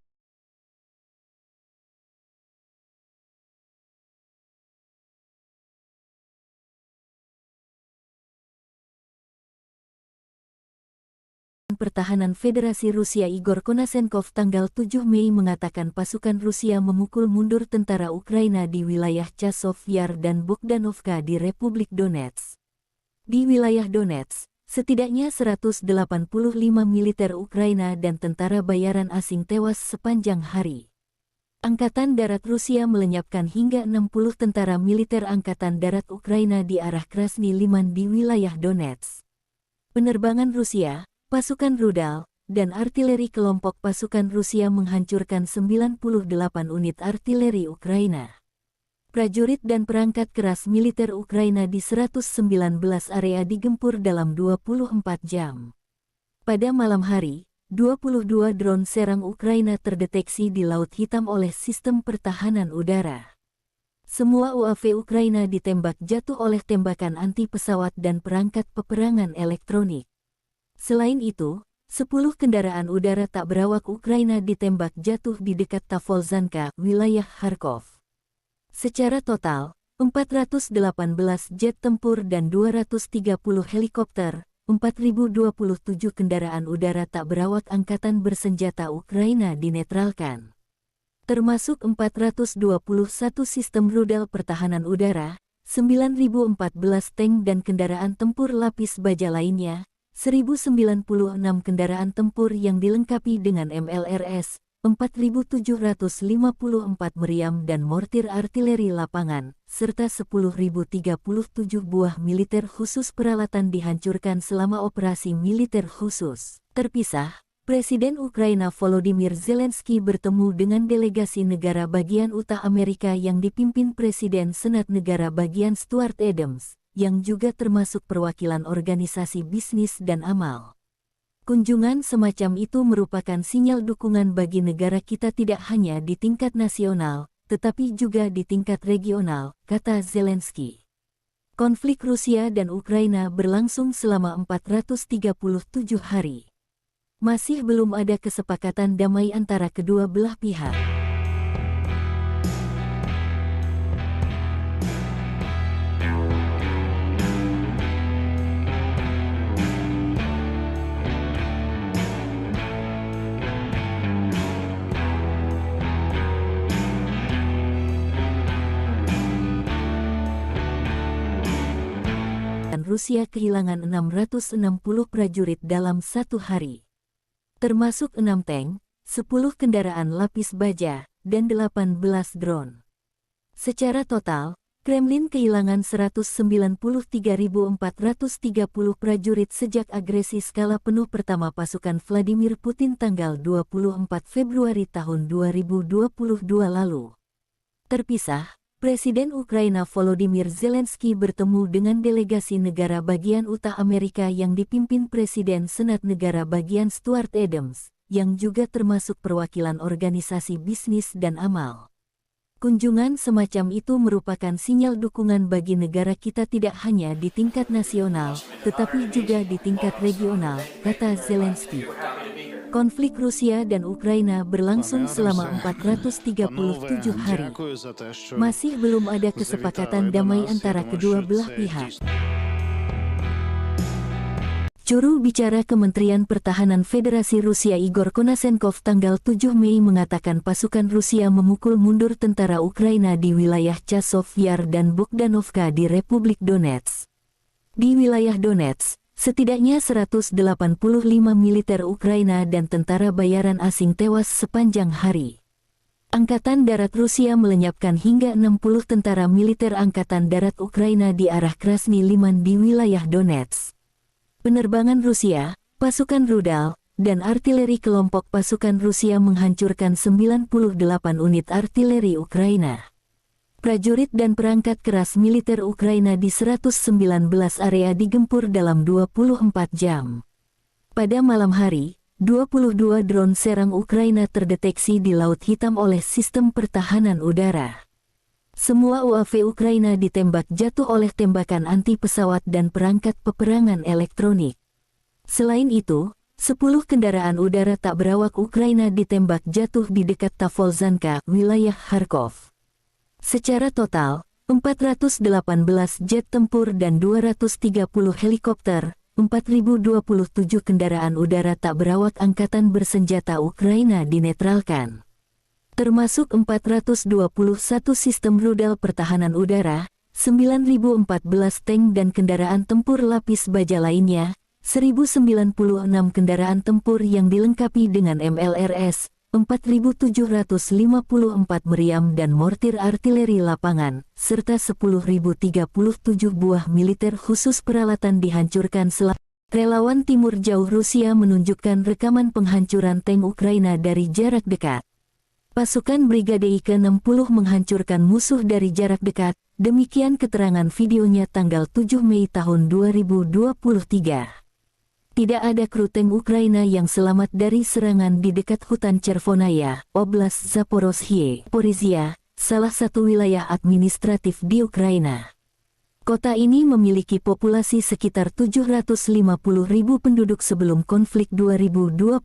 Pertahanan Federasi Rusia Igor Konasenkov tanggal 7 Mei mengatakan pasukan Rusia memukul mundur tentara Ukraina di wilayah Chasov Yar dan Bogdanovka di Republik Donetsk. Di wilayah Donetsk, setidaknya 185 militer Ukraina dan tentara bayaran asing tewas sepanjang hari. Angkatan Darat Rusia melenyapkan hingga 60 tentara militer Angkatan Darat Ukraina di arah Krasny Liman di wilayah Donetsk. Penerbangan Rusia, pasukan rudal, dan artileri kelompok pasukan Rusia menghancurkan 98 unit artileri Ukraina. Prajurit dan perangkat keras militer Ukraina di 119 area digempur dalam 24 jam. Pada malam hari, 22 drone serang Ukraina terdeteksi di Laut Hitam oleh sistem pertahanan udara. Semua UAV Ukraina ditembak jatuh oleh tembakan anti-pesawat dan perangkat peperangan elektronik. Selain itu, 10 kendaraan udara tak berawak Ukraina ditembak jatuh di dekat Tavolzhanka, wilayah Kharkov. Secara total, 418 jet tempur dan 230 helikopter, 4.027 kendaraan udara tak berawak angkatan bersenjata Ukraina dinetralkan. Termasuk 421 sistem rudal pertahanan udara, 9.014 tank dan kendaraan tempur lapis baja lainnya, 1.096 kendaraan tempur yang dilengkapi dengan MLRS, 4.754 meriam dan mortir artileri lapangan, serta 10.037 buah militer khusus peralatan dihancurkan selama operasi militer khusus. Terpisah, Presiden Ukraina Volodymyr Zelensky bertemu dengan delegasi negara bagian Utah Amerika yang dipimpin Presiden Senat Negara Bagian Stuart Adams, yang juga termasuk perwakilan organisasi bisnis dan amal. Kunjungan semacam itu merupakan sinyal dukungan bagi negara kita tidak hanya di tingkat nasional, tetapi juga di tingkat regional, kata Zelensky. Konflik Rusia dan Ukraina berlangsung selama 437 hari. Masih belum ada kesepakatan damai antara kedua belah pihak. Rusia kehilangan 660 prajurit dalam satu hari. Termasuk 6 tank, 10 kendaraan lapis baja, dan 18 drone. Secara total, Kremlin kehilangan 193.430 prajurit sejak agresi skala penuh pertama pasukan Vladimir Putin tanggal 24 Februari tahun 2022 lalu. Terpisah, Presiden Ukraina Volodymyr Zelensky bertemu dengan delegasi negara bagian Utah Amerika yang dipimpin Presiden Senat Negara Bagian Stuart Adams, yang juga termasuk perwakilan organisasi bisnis dan amal. Kunjungan semacam itu merupakan sinyal dukungan bagi negara kita tidak hanya di tingkat nasional, tetapi juga di tingkat regional, kata Zelensky. Konflik Rusia dan Ukraina berlangsung selama 437 hari. Masih belum ada kesepakatan damai antara kedua belah pihak. Juru bicara Kementerian Pertahanan Federasi Rusia Igor Konasenkov tanggal 7 Mei mengatakan pasukan Rusia memukul mundur tentara Ukraina di wilayah Chasov Yar dan Bogdanovka di Republik Donetsk. Di wilayah Donetsk, setidaknya 185 militer Ukraina dan tentara bayaran asing tewas sepanjang hari. Angkatan Darat Rusia melenyapkan hingga 60 tentara militer Angkatan Darat Ukraina di arah Krasny Liman di wilayah Donetsk. Penerbangan Rusia, pasukan rudal, dan artileri kelompok pasukan Rusia menghancurkan 98 unit artileri Ukraina. Prajurit dan perangkat keras militer Ukraina di 119 area digempur dalam 24 jam. Pada malam hari, 22 drone serang Ukraina terdeteksi di Laut Hitam oleh sistem pertahanan udara. Semua UAV Ukraina ditembak jatuh oleh tembakan anti-pesawat dan perangkat peperangan elektronik. Selain itu, 10 kendaraan udara tak berawak Ukraina ditembak jatuh di dekat Tavolzhanka, wilayah Kharkov. Secara total, 418 jet tempur dan 230 helikopter, 4.027 kendaraan udara tak berawak angkatan bersenjata Ukraina dinetralkan. Termasuk 421 sistem rudal pertahanan udara, 9.014 tank dan kendaraan tempur lapis baja lainnya, 1.096 kendaraan tempur yang dilengkapi dengan MLRS, 4.754 meriam dan mortir artileri lapangan, serta 10.037 buah militer khusus peralatan dihancurkan selama Relawan Timur Jauh Rusia menunjukkan rekaman penghancuran tank Ukraina dari jarak dekat. Pasukan Brigade ke-60 menghancurkan musuh dari jarak dekat, demikian keterangan videonya tanggal 7 Mei tahun 2023. Tidak ada kru tank Ukraina yang selamat dari serangan di dekat hutan Chervonaya, Oblast Zaporozhye, Porizia, salah satu wilayah administratif di Ukraina. Kota ini memiliki populasi sekitar 750.000 penduduk sebelum konflik 2022.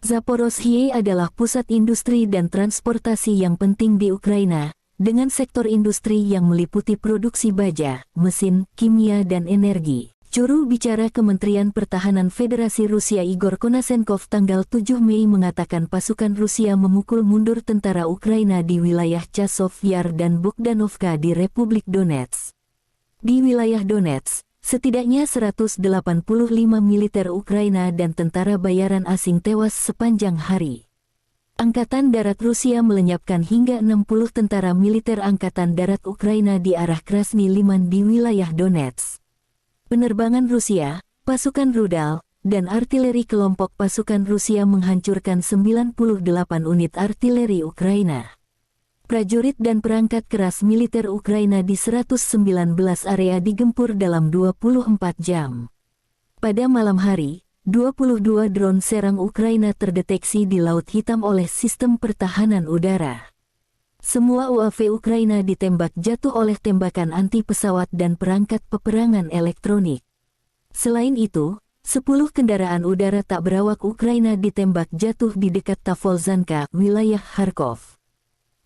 Zaporozhye adalah pusat industri dan transportasi yang penting di Ukraina, dengan sektor industri yang meliputi produksi baja, mesin, kimia dan energi. Juru bicara Kementerian Pertahanan Federasi Rusia Igor Konasenkov tanggal 7 Mei mengatakan pasukan Rusia memukul mundur tentara Ukraina di wilayah Chasov Yar dan Bogdanovka di Republik Donetsk. Di wilayah Donetsk, setidaknya 185 militer Ukraina dan tentara bayaran asing tewas sepanjang hari. Angkatan Darat Rusia melenyapkan hingga 60 tentara militer Angkatan Darat Ukraina di arah Krasny Liman di wilayah Donetsk. Penerbangan Rusia, pasukan rudal, dan artileri kelompok pasukan Rusia menghancurkan 98 unit artileri Ukraina. Prajurit dan perangkat keras militer Ukraina di 119 area digempur dalam 24 jam. Pada malam hari, 22 drone serang Ukraina terdeteksi di Laut Hitam oleh sistem pertahanan udara. Semua UAV Ukraina ditembak jatuh oleh tembakan anti-pesawat dan perangkat peperangan elektronik. Selain itu, 10 kendaraan udara tak berawak Ukraina ditembak jatuh di dekat Tavolzhanka, wilayah Kharkov.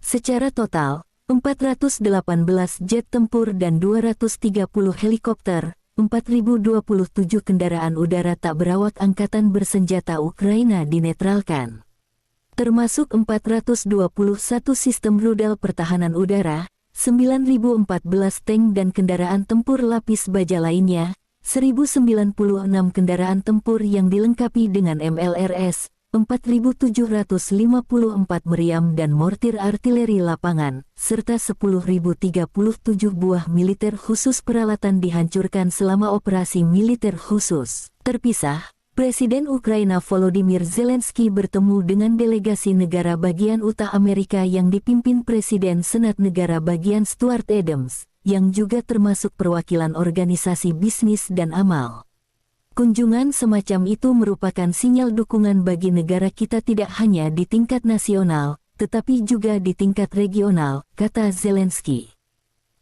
Secara total, 418 jet tempur dan 230 helikopter, 4.027 kendaraan udara tak berawak angkatan bersenjata Ukraina dinetralkan. Termasuk 421 sistem rudal pertahanan udara, 9.014 tank dan kendaraan tempur lapis baja lainnya, 1.096 kendaraan tempur yang dilengkapi dengan MLRS, 4.754 meriam dan mortir artileri lapangan, serta 10.037 buah militer khusus peralatan dihancurkan selama operasi militer khusus. Terpisah, Presiden Ukraina Volodymyr Zelensky bertemu dengan delegasi negara bagian Utah Amerika yang dipimpin Presiden Senat Negara Bagian Stuart Adams, yang juga termasuk perwakilan organisasi bisnis dan amal. Kunjungan semacam itu merupakan sinyal dukungan bagi negara kita tidak hanya di tingkat nasional, tetapi juga di tingkat regional, kata Zelensky.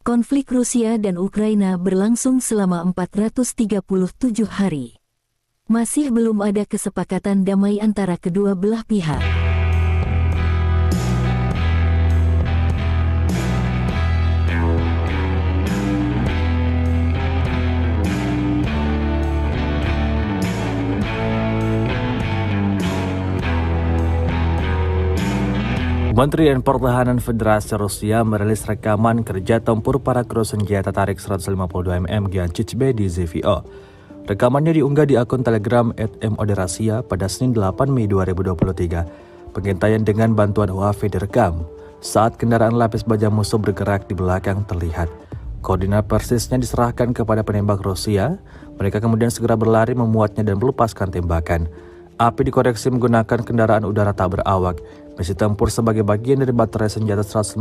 Konflik Rusia dan Ukraina berlangsung selama 437 hari. Masih belum ada kesepakatan damai antara kedua belah pihak. Kementerian Pertahanan Federasi Rusia merilis rekaman kerja tempur para kru senjata tarik 152 mm Giancic-B di ZVO. Rekamannya diunggah di akun Telegram @moderasia pada Senin 8 Mei 2023. Pengintaian dengan bantuan UAV direkam saat kendaraan lapis baja musuh bergerak di belakang terlihat. Koordinat persisnya diserahkan kepada penembak Rusia. Mereka kemudian segera berlari memuatnya dan melepaskan tembakan. Api dikoreksi menggunakan kendaraan udara tak berawak. Misi tempur sebagai bagian dari baterai senjata 152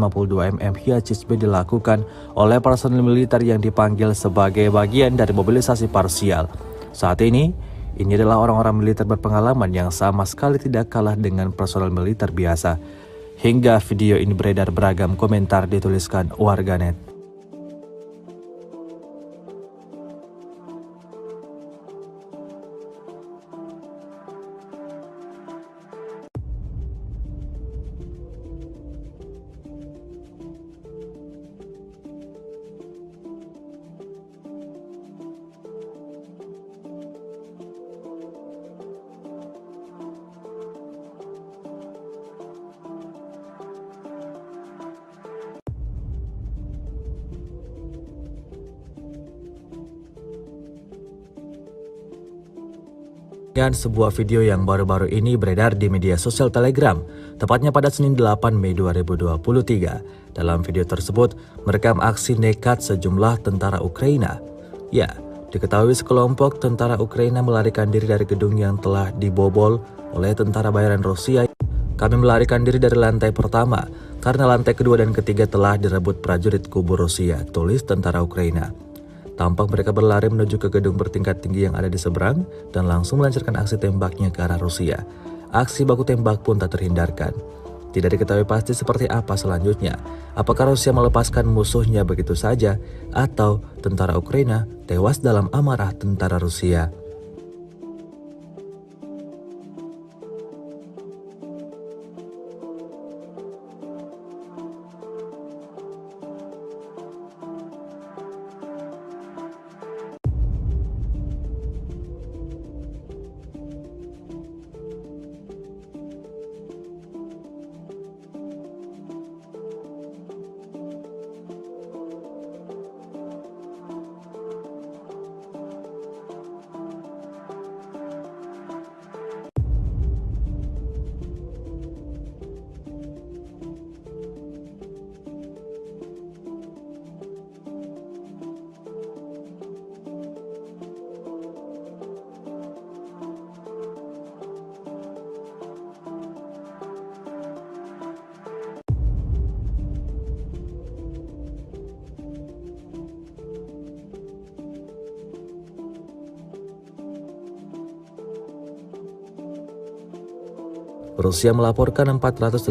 mm Giancic-B dilakukan oleh personel militer yang dipanggil sebagai bagian dari mobilisasi parsial. Saat ini adalah orang-orang militer berpengalaman yang sama sekali tidak kalah dengan personel militer biasa. Hingga video ini beredar beragam komentar dituliskan warganet. Dan sebuah video yang baru-baru ini beredar di media sosial Telegram, tepatnya pada Senin 8 Mei 2023. Dalam video tersebut, merekam aksi nekat sejumlah tentara Ukraina. Ya, Diketahui sekelompok tentara Ukraina melarikan diri dari gedung yang telah dibobol oleh tentara bayaran Rusia. Kami melarikan diri dari lantai pertama karena lantai kedua dan ketiga telah direbut prajurit kubu Rusia, tulis tentara Ukraina. Tampak mereka berlari menuju ke gedung bertingkat tinggi yang ada di seberang dan langsung melancarkan aksi tembaknya ke arah Rusia. Aksi baku tembak pun tak terhindarkan. Tidak diketahui pasti seperti apa selanjutnya. Apakah Rusia melepaskan musuhnya begitu saja atau tentara Ukraina tewas dalam amarah tentara Rusia. Rusia melaporkan 418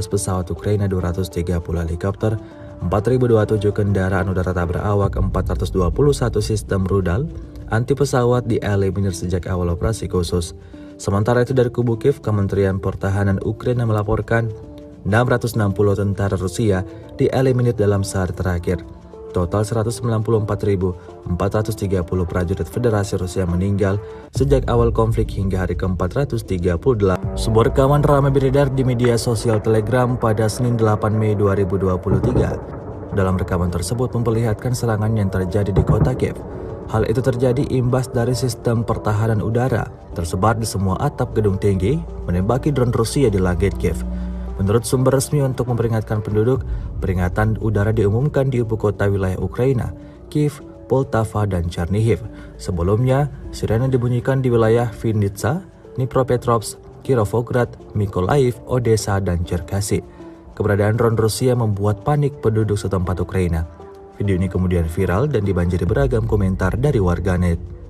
pesawat Ukraina, 230 helikopter, 4.027 kendaraan udara tak berawak, 421 sistem rudal anti pesawat dieliminir sejak awal operasi khusus. Sementara itu dari kubu Kiev, Kementerian Pertahanan Ukraina melaporkan 660 tentara Rusia dieliminir dalam sehari terakhir. Total 194.430 prajurit Federasi Rusia meninggal sejak awal konflik hingga hari ke-438. Sebuah rekaman ramai beredar di media sosial Telegram pada Senin 8 Mei 2023. Dalam rekaman tersebut memperlihatkan serangan yang terjadi di kota Kiev. Hal itu terjadi imbas dari sistem pertahanan udara tersebar di semua atap gedung tinggi menembaki drone Rusia di langit Kiev. Menurut sumber resmi untuk memperingatkan penduduk, peringatan udara diumumkan di ibu kota wilayah Ukraina, Kiev, Poltava, dan Chernihiv. Sebelumnya, sirene dibunyikan di wilayah Vinnytsia, Dnipropetrovsk, Kirovograd, Mykolaiv, Odessa, dan Cherkasy. Keberadaan drone Rusia membuat panik penduduk setempat Ukraina. Video ini kemudian viral dan dibanjiri beragam komentar dari warganet.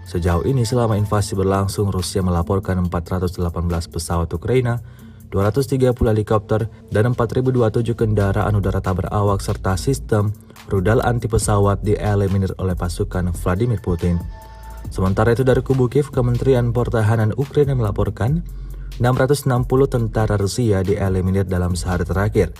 Sejauh ini selama invasi berlangsung, Rusia melaporkan 418 pesawat Ukraina, 230 helikopter, dan 4.027 kendaraan udara tak berawak serta sistem rudal anti pesawat dieliminir oleh pasukan Vladimir Putin. Sementara itu dari kubu Kiev, Kementerian Pertahanan Ukraina melaporkan 660 tentara Rusia dieliminir dalam sehari terakhir.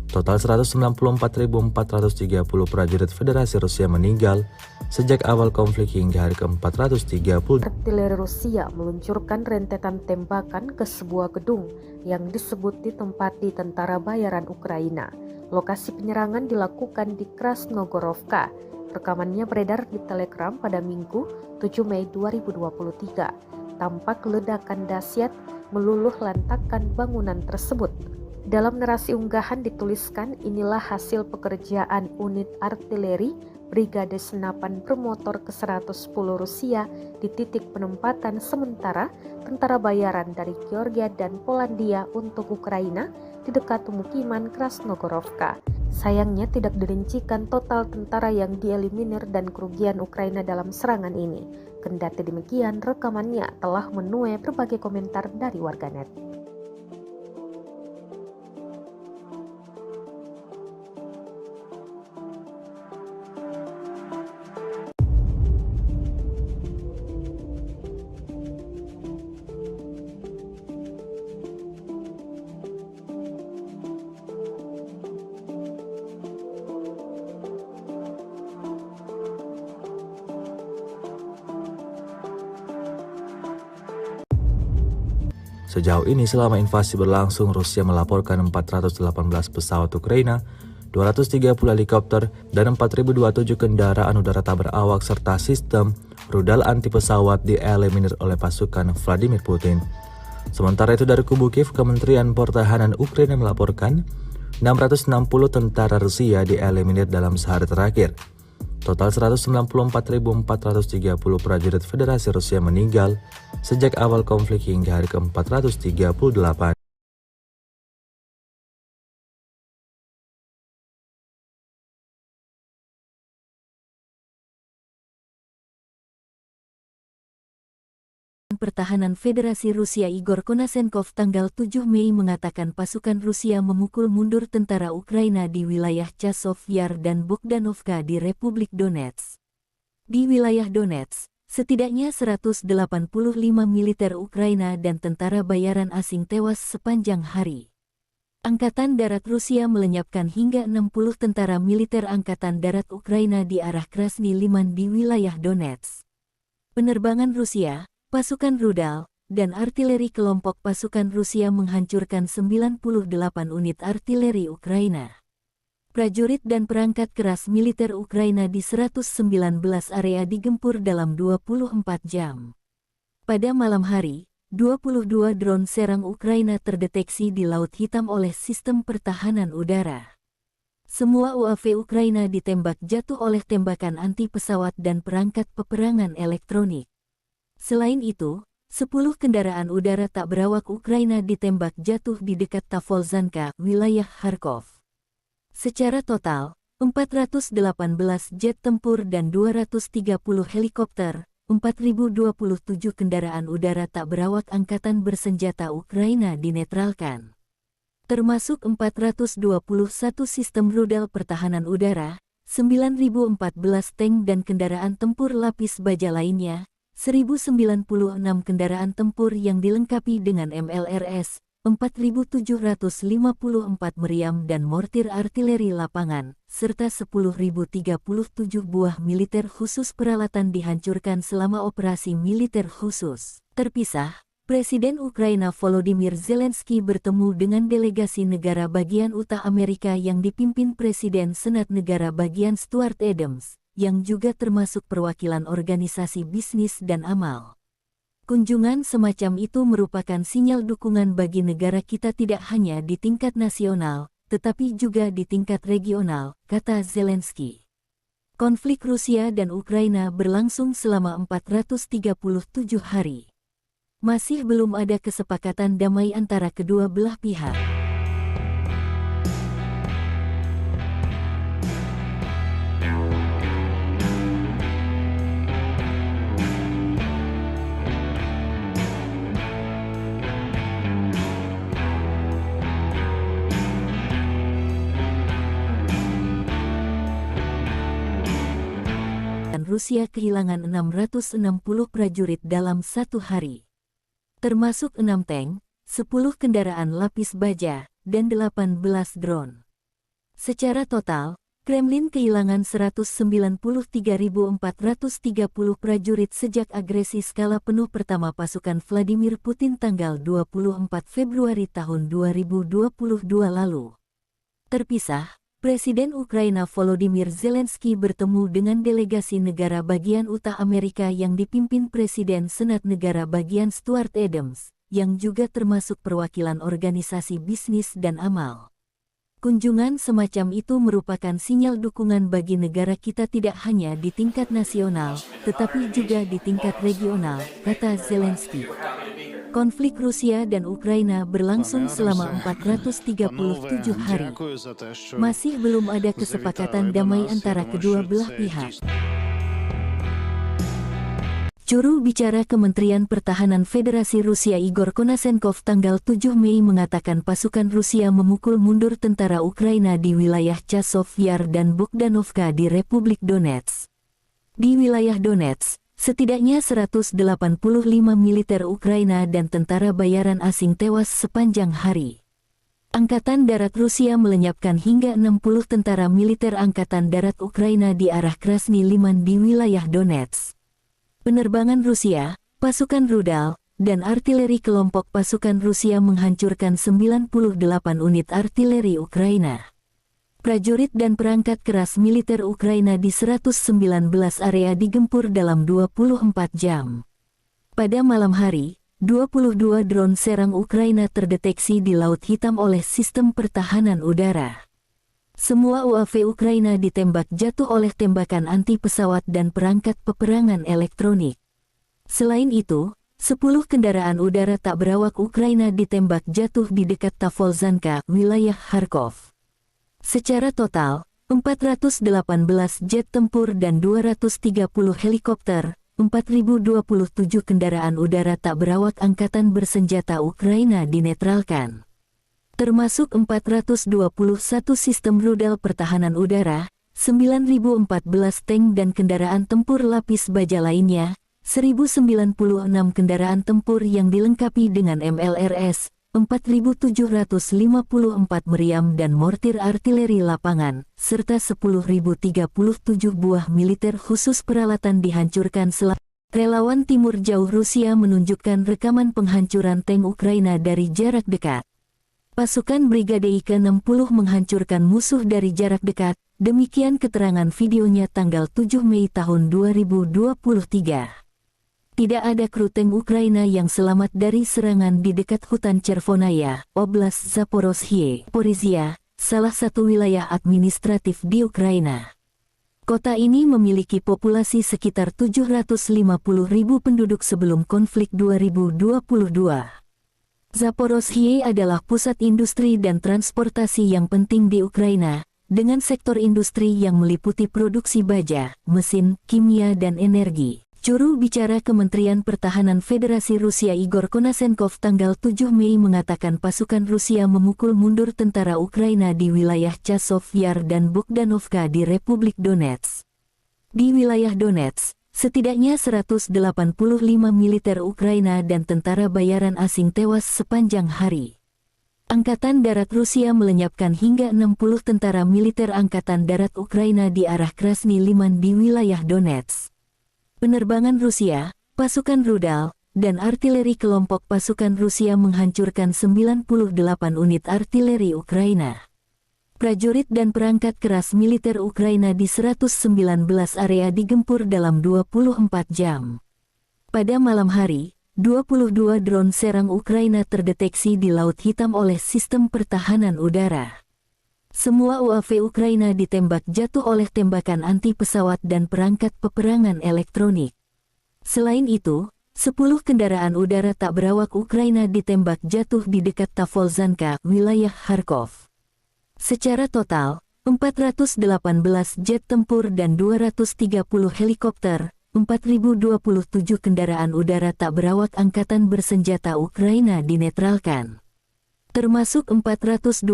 Total 194.430 prajurit Federasi Rusia meninggal sejak awal konflik hingga hari ke-430. Artileri Rusia meluncurkan rentetan tembakan ke sebuah gedung yang disebut ditempati tentara bayaran Ukraina. Lokasi penyerangan dilakukan di Krasnogorovka. Rekamannya beredar di Telegram pada Minggu 7 Mei 2023. Tampak ledakan dahsyat meluluh lantakkan bangunan tersebut. Dalam narasi unggahan dituliskan, inilah hasil pekerjaan unit artileri Brigade Senapan Bermotor ke-110 Rusia di titik penempatan sementara tentara bayaran dari Georgia dan Polandia untuk Ukraina di dekat pemukiman Krasnogorovka. Sayangnya tidak dirincikan total tentara yang dieliminir dan kerugian Ukraina dalam serangan ini. Kendati demikian, rekamannya telah menuai berbagai komentar dari warganet. Sejauh ini selama invasi berlangsung, Rusia melaporkan 418 pesawat Ukraina, 230 helikopter, dan 4.027 kendaraan udara tak berawak serta sistem rudal anti pesawat dieliminir oleh pasukan Vladimir Putin. Sementara itu dari kubu Kiev, Kementerian Pertahanan Ukraina melaporkan 660 tentara Rusia dieliminir dalam sehari terakhir. Total 194.430 prajurit Federasi Rusia meninggal sejak awal konflik hingga hari ke-438. Pertahanan Federasi Rusia Igor Konasenkov tanggal 7 Mei mengatakan pasukan Rusia memukul mundur tentara Ukraina di wilayah Chasov Yar dan Bogdanovka di Republik Donetsk. Di wilayah Donetsk, setidaknya 185 militer Ukraina dan tentara bayaran asing tewas sepanjang hari. Angkatan Darat Rusia melenyapkan hingga 60 tentara militer Angkatan Darat Ukraina di arah Krasny Liman di wilayah Donetsk. Penerbangan Rusia, pasukan rudal, dan artileri kelompok pasukan Rusia menghancurkan 98 unit artileri Ukraina. Prajurit dan perangkat keras militer Ukraina di 119 area digempur dalam 24 jam. Pada malam hari, 22 drone serang Ukraina terdeteksi di Laut Hitam oleh sistem pertahanan udara. Semua UAV Ukraina ditembak jatuh oleh tembakan anti pesawat dan perangkat peperangan elektronik. Selain itu, 10 kendaraan udara tak berawak Ukraina ditembak jatuh di dekat Tavolzhanka, wilayah Kharkov. Secara total, 418 jet tempur dan 230 helikopter, 4.027 kendaraan udara tak berawak angkatan bersenjata Ukraina dinetralkan. Termasuk 421 sistem rudal pertahanan udara, 9.014 tank dan kendaraan tempur lapis baja lainnya, 1.096 kendaraan tempur yang dilengkapi dengan MLRS, 4.754 meriam dan mortir artileri lapangan, serta 10.037 buah militer khusus peralatan dihancurkan selama operasi militer khusus. Terpisah, Presiden Ukraina Volodymyr Zelensky bertemu dengan delegasi negara bagian Utah Amerika yang dipimpin Presiden Senat Negara bagian Stuart Adams, yang juga termasuk perwakilan organisasi bisnis dan amal. Kunjungan semacam itu merupakan sinyal dukungan bagi negara kita tidak hanya di tingkat nasional, tetapi juga di tingkat regional, kata Zelensky. Konflik Rusia dan Ukraina berlangsung selama 437 hari. Masih belum ada kesepakatan damai antara kedua belah pihak. Rusia kehilangan 660 prajurit dalam satu hari. Termasuk 6 tank, 10 kendaraan lapis baja, dan 18 drone. Secara total, Kremlin kehilangan 193.430 prajurit sejak agresi skala penuh pertama pasukan Vladimir Putin tanggal 24 Februari tahun 2022 lalu. Terpisah, Presiden Ukraina Volodymyr Zelensky bertemu dengan delegasi negara bagian Utah Amerika yang dipimpin Presiden Senat Negara bagian Stuart Adams, yang juga termasuk perwakilan organisasi bisnis dan amal. Kunjungan semacam itu merupakan sinyal dukungan bagi negara kita tidak hanya di tingkat nasional, tetapi juga di tingkat regional, kata Zelensky. Konflik Rusia dan Ukraina berlangsung selama 437 hari. Masih belum ada kesepakatan damai antara kedua belah pihak. Juru bicara Kementerian Pertahanan Federasi Rusia Igor Konasenkov tanggal 7 Mei mengatakan pasukan Rusia memukul mundur tentara Ukraina di wilayah Chasov Yar dan Bogdanovka di Republik Donetsk. Di wilayah Donetsk, setidaknya 185 militer Ukraina dan tentara bayaran asing tewas sepanjang hari. Angkatan Darat Rusia melenyapkan hingga 60 tentara militer Angkatan Darat Ukraina di arah Krasny Liman di wilayah Donetsk. Penerbangan Rusia, pasukan rudal, dan artileri kelompok pasukan Rusia menghancurkan 98 unit artileri Ukraina. Prajurit dan perangkat keras militer Ukraina di 119 area digempur dalam 24 jam. Pada malam hari, 22 drone serang Ukraina terdeteksi di Laut Hitam oleh sistem pertahanan udara. Semua UAV Ukraina ditembak jatuh oleh tembakan anti-pesawat dan perangkat peperangan elektronik. Selain itu, 10 kendaraan udara tak berawak Ukraina ditembak jatuh di dekat Tavolzhanka, wilayah Kharkov. Secara total, 418 jet tempur dan 230 helikopter, 4.027 kendaraan udara tak berawak angkatan bersenjata Ukraina dinetralkan. Termasuk 421 sistem rudal pertahanan udara, 9.014 tank dan kendaraan tempur lapis baja lainnya, 1.096 kendaraan tempur yang dilengkapi dengan MLRS, 4.754 meriam dan mortir artileri lapangan, serta 10.037 buah militer khusus peralatan dihancurkan selama. Relawan Timur Jauh Rusia menunjukkan rekaman penghancuran tank Ukraina dari jarak dekat. Pasukan Brigade I-60 menghancurkan musuh dari jarak dekat, demikian keterangan videonya tanggal 7 Mei tahun 2023. Tidak ada kru tank Ukraina yang selamat dari serangan di dekat hutan Chervonaya, Oblast Zaporozhye, Porizia, salah satu wilayah administratif di Ukraina. Kota ini memiliki populasi sekitar 750.000 penduduk sebelum konflik 2022. Zaporozhye adalah pusat industri dan transportasi yang penting di Ukraina, dengan sektor industri yang meliputi produksi baja, mesin, kimia dan energi. Juru bicara Kementerian Pertahanan Federasi Rusia Igor Konasenkov tanggal 7 Mei mengatakan pasukan Rusia memukul mundur tentara Ukraina di wilayah Chasov Yar dan Bogdanovka di Republik Donetsk. Di wilayah Donetsk, setidaknya 185 militer Ukraina dan tentara bayaran asing tewas sepanjang hari. Angkatan Darat Rusia melenyapkan hingga 60 tentara militer Angkatan Darat Ukraina di arah Krasny Liman di wilayah Donetsk. Penerbangan Rusia, pasukan rudal, dan artileri kelompok pasukan Rusia menghancurkan 98 unit artileri Ukraina. Prajurit dan perangkat keras militer Ukraina di 119 area digempur dalam 24 jam. Pada malam hari, 22 drone serang Ukraina terdeteksi di Laut Hitam oleh sistem pertahanan udara. Semua UAV Ukraina ditembak jatuh oleh tembakan anti-pesawat dan perangkat peperangan elektronik. Selain itu, 10 kendaraan udara tak berawak Ukraina ditembak jatuh di dekat Tavolzhanka, wilayah Kharkov. Secara total, 418 jet tempur dan 230 helikopter, 4.027 kendaraan udara tak berawak angkatan bersenjata Ukraina dinetralkan. Termasuk 421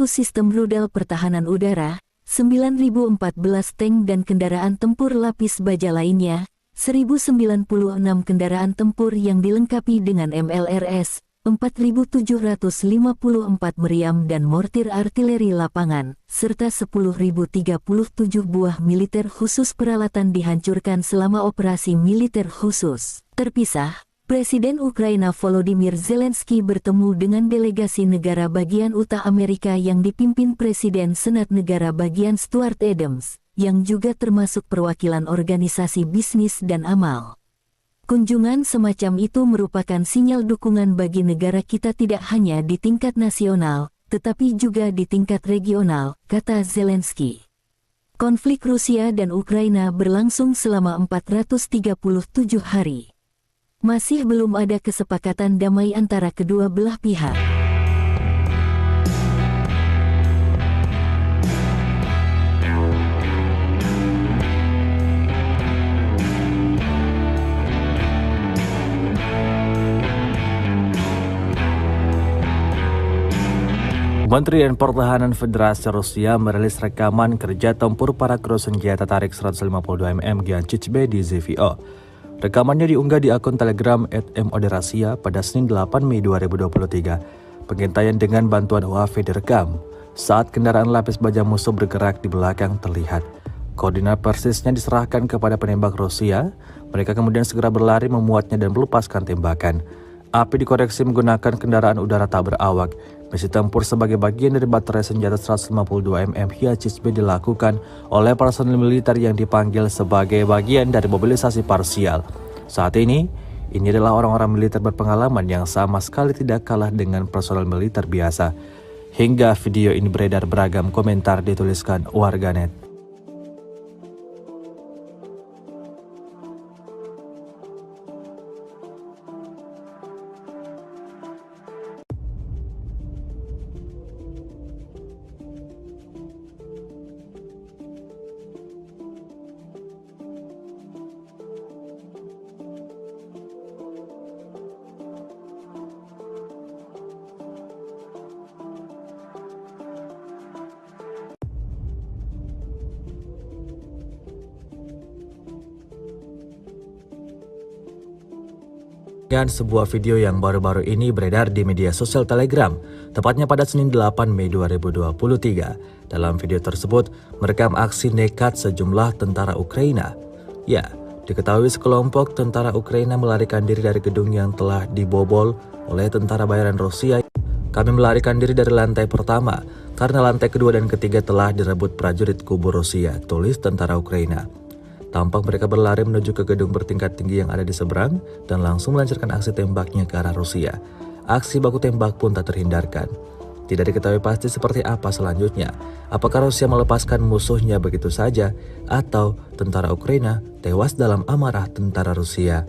sistem rudal pertahanan udara, 9.014 tank dan kendaraan tempur lapis baja lainnya, 1.096 kendaraan tempur yang dilengkapi dengan MLRS, 4.754 meriam dan mortir artileri lapangan, serta 10.037 buah militer khusus peralatan dihancurkan selama operasi militer khusus. Terpisah, Presiden Ukraina Volodymyr Zelensky bertemu dengan delegasi negara bagian Utah Amerika yang dipimpin Presiden Senat Negara bagian Stuart Adams, yang juga termasuk perwakilan organisasi bisnis dan amal. Kunjungan semacam itu merupakan sinyal dukungan bagi negara kita tidak hanya di tingkat nasional, tetapi juga di tingkat regional, kata Zelensky. Konflik Rusia dan Ukraina berlangsung selama 437 hari. Masih belum ada kesepakatan damai antara kedua belah pihak. Kementerian Pertahanan Federasi Rusia merilis rekaman kerja tempur para kru senjata tarik 152 mm Giancic-B di ZVO. Rekamannya diunggah di akun Telegram @moderasia pada Senin 8 Mei 2023. Pengintaian dengan bantuan UAV direkam saat kendaraan lapis baja musuh bergerak di belakang terlihat. Koordinat persisnya diserahkan kepada penembak Rusia. Mereka kemudian segera berlari memuatnya dan melepaskan tembakan. Api dikoreksi menggunakan kendaraan udara tak berawak. Misi tempur sebagai bagian dari baterai senjata 152 mm Giancic-B dilakukan oleh personel militer yang dipanggil sebagai bagian dari mobilisasi parsial. Saat ini adalah orang-orang militer berpengalaman yang sama sekali tidak kalah dengan personel militer biasa. Hingga video ini beredar, beragam komentar dituliskan warganet. Dan sebuah video yang baru-baru ini beredar di media sosial Telegram, tepatnya pada Senin 8 Mei 2023. Dalam video tersebut, merekam aksi nekat sejumlah tentara Ukraina. Ya, diketahui sekelompok tentara Ukraina melarikan diri dari gedung yang telah dibobol oleh tentara bayaran Rusia. Kami melarikan diri dari lantai pertama, karena lantai kedua dan ketiga telah direbut prajurit kubu Rusia, tulis tentara Ukraina. Tampak mereka berlari menuju ke gedung bertingkat tinggi yang ada di seberang dan langsung melancarkan aksi tembaknya ke arah Rusia. Aksi baku tembak pun tak terhindarkan. Tidak diketahui pasti seperti apa selanjutnya. Apakah Rusia melepaskan musuhnya begitu saja atau tentara Ukraina tewas dalam amarah tentara Rusia.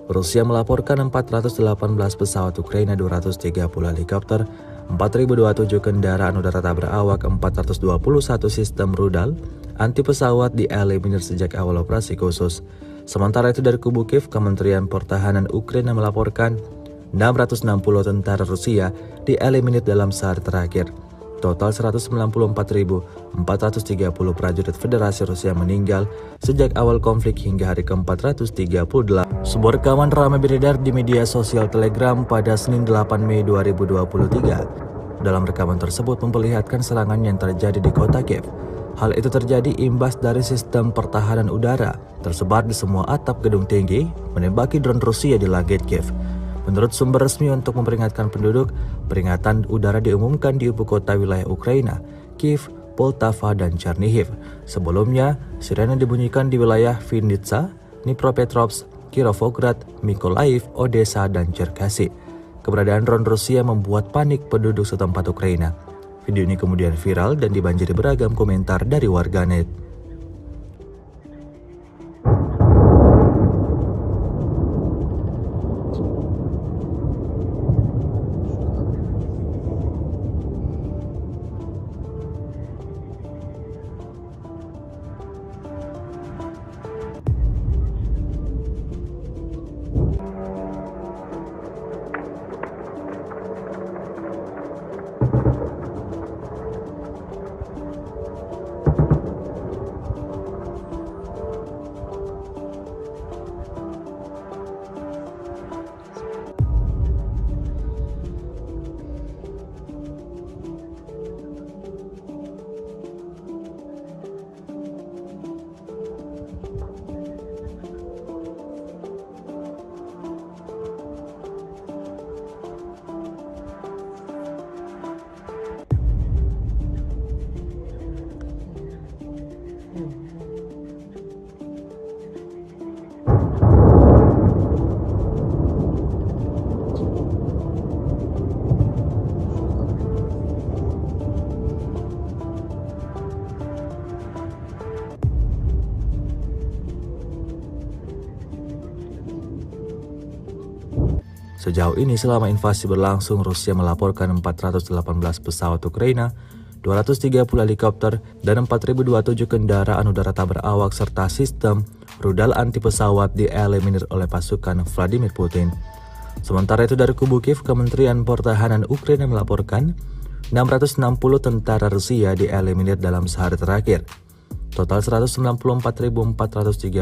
Rusia melaporkan 418 pesawat Ukraina, 230 helikopter, 4.027 kendaraan udara tak berawak, 421 sistem rudal anti pesawat dieliminir sejak awal operasi khusus. Sementara itu dari kubu Kiev, Kementerian Pertahanan Ukraina melaporkan 660 tentara Rusia dieliminir dalam sehari terakhir. Total 194.430 prajurit Federasi Rusia meninggal sejak awal konflik hingga hari ke-438. Sebuah rekaman ramai beredar di media sosial Telegram pada Senin 8 Mei 2023. Dalam rekaman tersebut memperlihatkan serangan yang terjadi di kota Kiev. Hal itu terjadi imbas dari sistem pertahanan udara tersebar di semua atap gedung tinggi menembaki drone Rusia di langit Kiev. Menurut sumber resmi untuk memperingatkan penduduk, peringatan udara diumumkan di ibu kota wilayah Ukraina, Kiev, Poltava, dan Chernihiv. Sebelumnya, sirene dibunyikan di wilayah Vinnytsia, Dnipropetrovsk, Kirovograd, Mykolaiv, Odessa, dan Cherkasy. Keberadaan drone Rusia membuat panik penduduk setempat Ukraina. Video ini kemudian viral dan dibanjiri beragam komentar dari warganet. Sejauh ini selama invasi berlangsung, Rusia melaporkan 418 pesawat Ukraina, 230 helikopter, dan 4.027 kendaraan udara tak berawak serta sistem rudal anti pesawat dieliminir oleh pasukan Vladimir Putin. Sementara itu dari kubu Kiev, Kementerian Pertahanan Ukraina melaporkan 660 tentara Rusia dieliminir dalam sehari terakhir. Total 194.430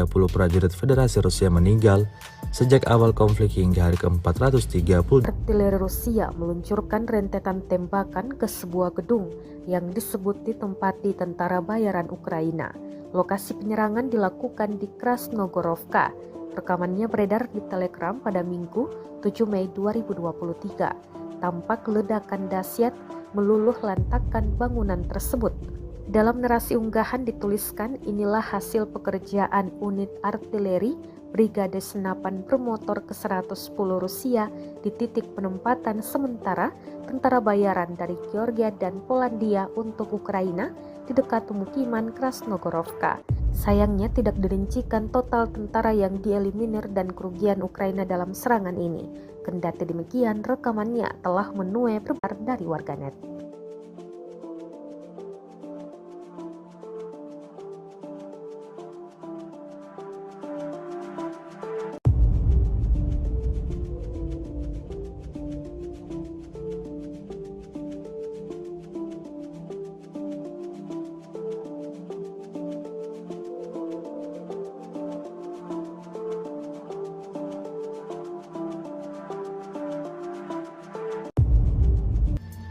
prajurit Federasi Rusia meninggal sejak awal konflik hingga hari ke-430. Artileri Rusia meluncurkan rentetan tembakan ke sebuah gedung yang disebut ditempati tentara bayaran Ukraina. Lokasi penyerangan dilakukan di Krasnogorovka. Rekamannya beredar di Telegram pada Minggu 7 Mei 2023. Tampak ledakan dahsyat meluluh lantakkan bangunan tersebut. Dalam narasi unggahan dituliskan, inilah hasil pekerjaan unit artileri Brigade Senapan Bermotor ke-110 Rusia di titik penempatan sementara tentara bayaran dari Georgia dan Polandia untuk Ukraina di dekat pemukiman Krasnogorovka. Sayangnya tidak dirincikan total tentara yang dieliminir dan kerugian Ukraina dalam serangan ini. Kendati demikian, rekamannya telah menuai perbar dari warganet.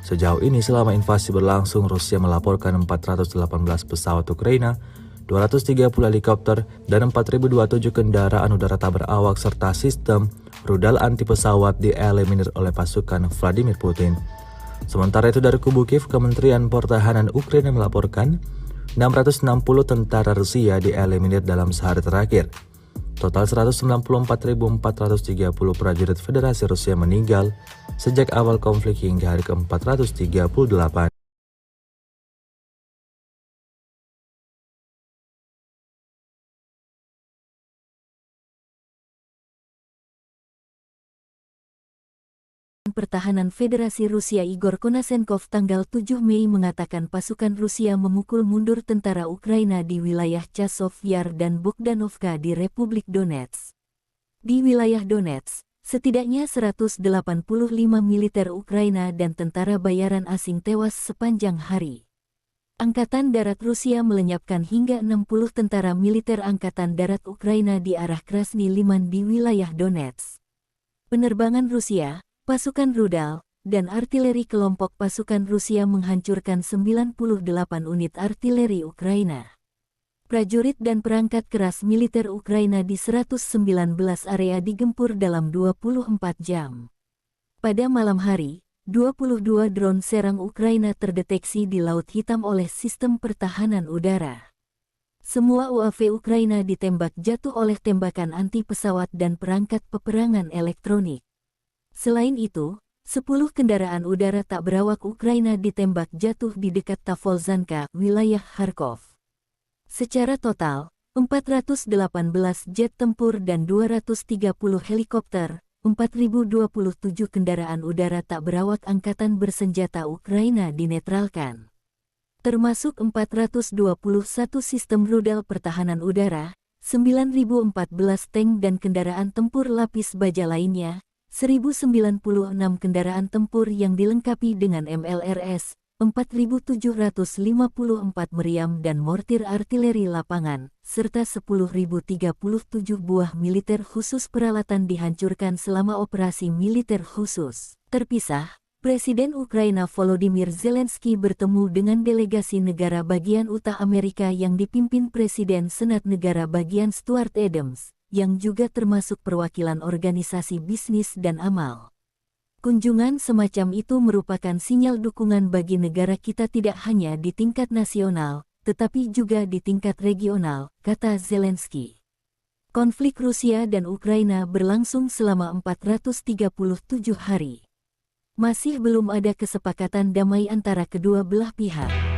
Sejauh ini selama invasi berlangsung, Rusia melaporkan 418 pesawat Ukraina, 230 helikopter, dan 4.027 kendaraan udara tak berawak serta sistem rudal anti pesawat dieliminir oleh pasukan Vladimir Putin. Sementara itu dari kubu Kiev, Kementerian Pertahanan Ukraina melaporkan 660 tentara Rusia dieliminir dalam sehari terakhir. Total 194.430 prajurit Federasi Rusia meninggal sejak awal konflik hingga hari ke-438. Pertahanan Federasi Rusia Igor Konasenkov tanggal 7 Mei mengatakan pasukan Rusia memukul mundur tentara Ukraina di wilayah Chasov Yar dan Bogdanovka di Republik Donetsk. Di wilayah Donetsk, setidaknya 185 militer Ukraina dan tentara bayaran asing tewas sepanjang hari. Angkatan Darat Rusia melenyapkan hingga 60 tentara militer Angkatan Darat Ukraina di arah Krasny Liman di wilayah Donetsk. Penerbangan Rusia, pasukan rudal, dan artileri kelompok pasukan Rusia menghancurkan 98 unit artileri Ukraina. Prajurit dan perangkat keras militer Ukraina di 119 area digempur dalam 24 jam. Pada malam hari, 22 drone serang Ukraina terdeteksi di Laut Hitam oleh sistem pertahanan udara. Semua UAV Ukraina ditembak jatuh oleh tembakan anti pesawat dan perangkat peperangan elektronik. Selain itu, 10 kendaraan udara tak berawak Ukraina ditembak jatuh di dekat Tavolzhanka, wilayah Kharkov. Secara total, 418 jet tempur dan 230 helikopter, 4.027 kendaraan udara tak berawak angkatan bersenjata Ukraina dinetralkan. Termasuk 421 sistem rudal pertahanan udara, 9.014 tank dan kendaraan tempur lapis baja lainnya, 1.096 kendaraan tempur yang dilengkapi dengan MLRS, 4.754 meriam dan mortir artileri lapangan, serta 10.037 buah militer khusus peralatan dihancurkan selama operasi militer khusus. Terpisah, Presiden Ukraina Volodymyr Zelensky bertemu dengan delegasi negara bagian Utah Amerika yang dipimpin Presiden Senat Negara bagian Stuart Adams, yang juga termasuk perwakilan organisasi bisnis dan amal. Kunjungan semacam itu merupakan sinyal dukungan bagi negara kita tidak hanya di tingkat nasional, tetapi juga di tingkat regional, kata Zelensky. Konflik Rusia dan Ukraina berlangsung selama 437 hari. Masih belum ada kesepakatan damai antara kedua belah pihak.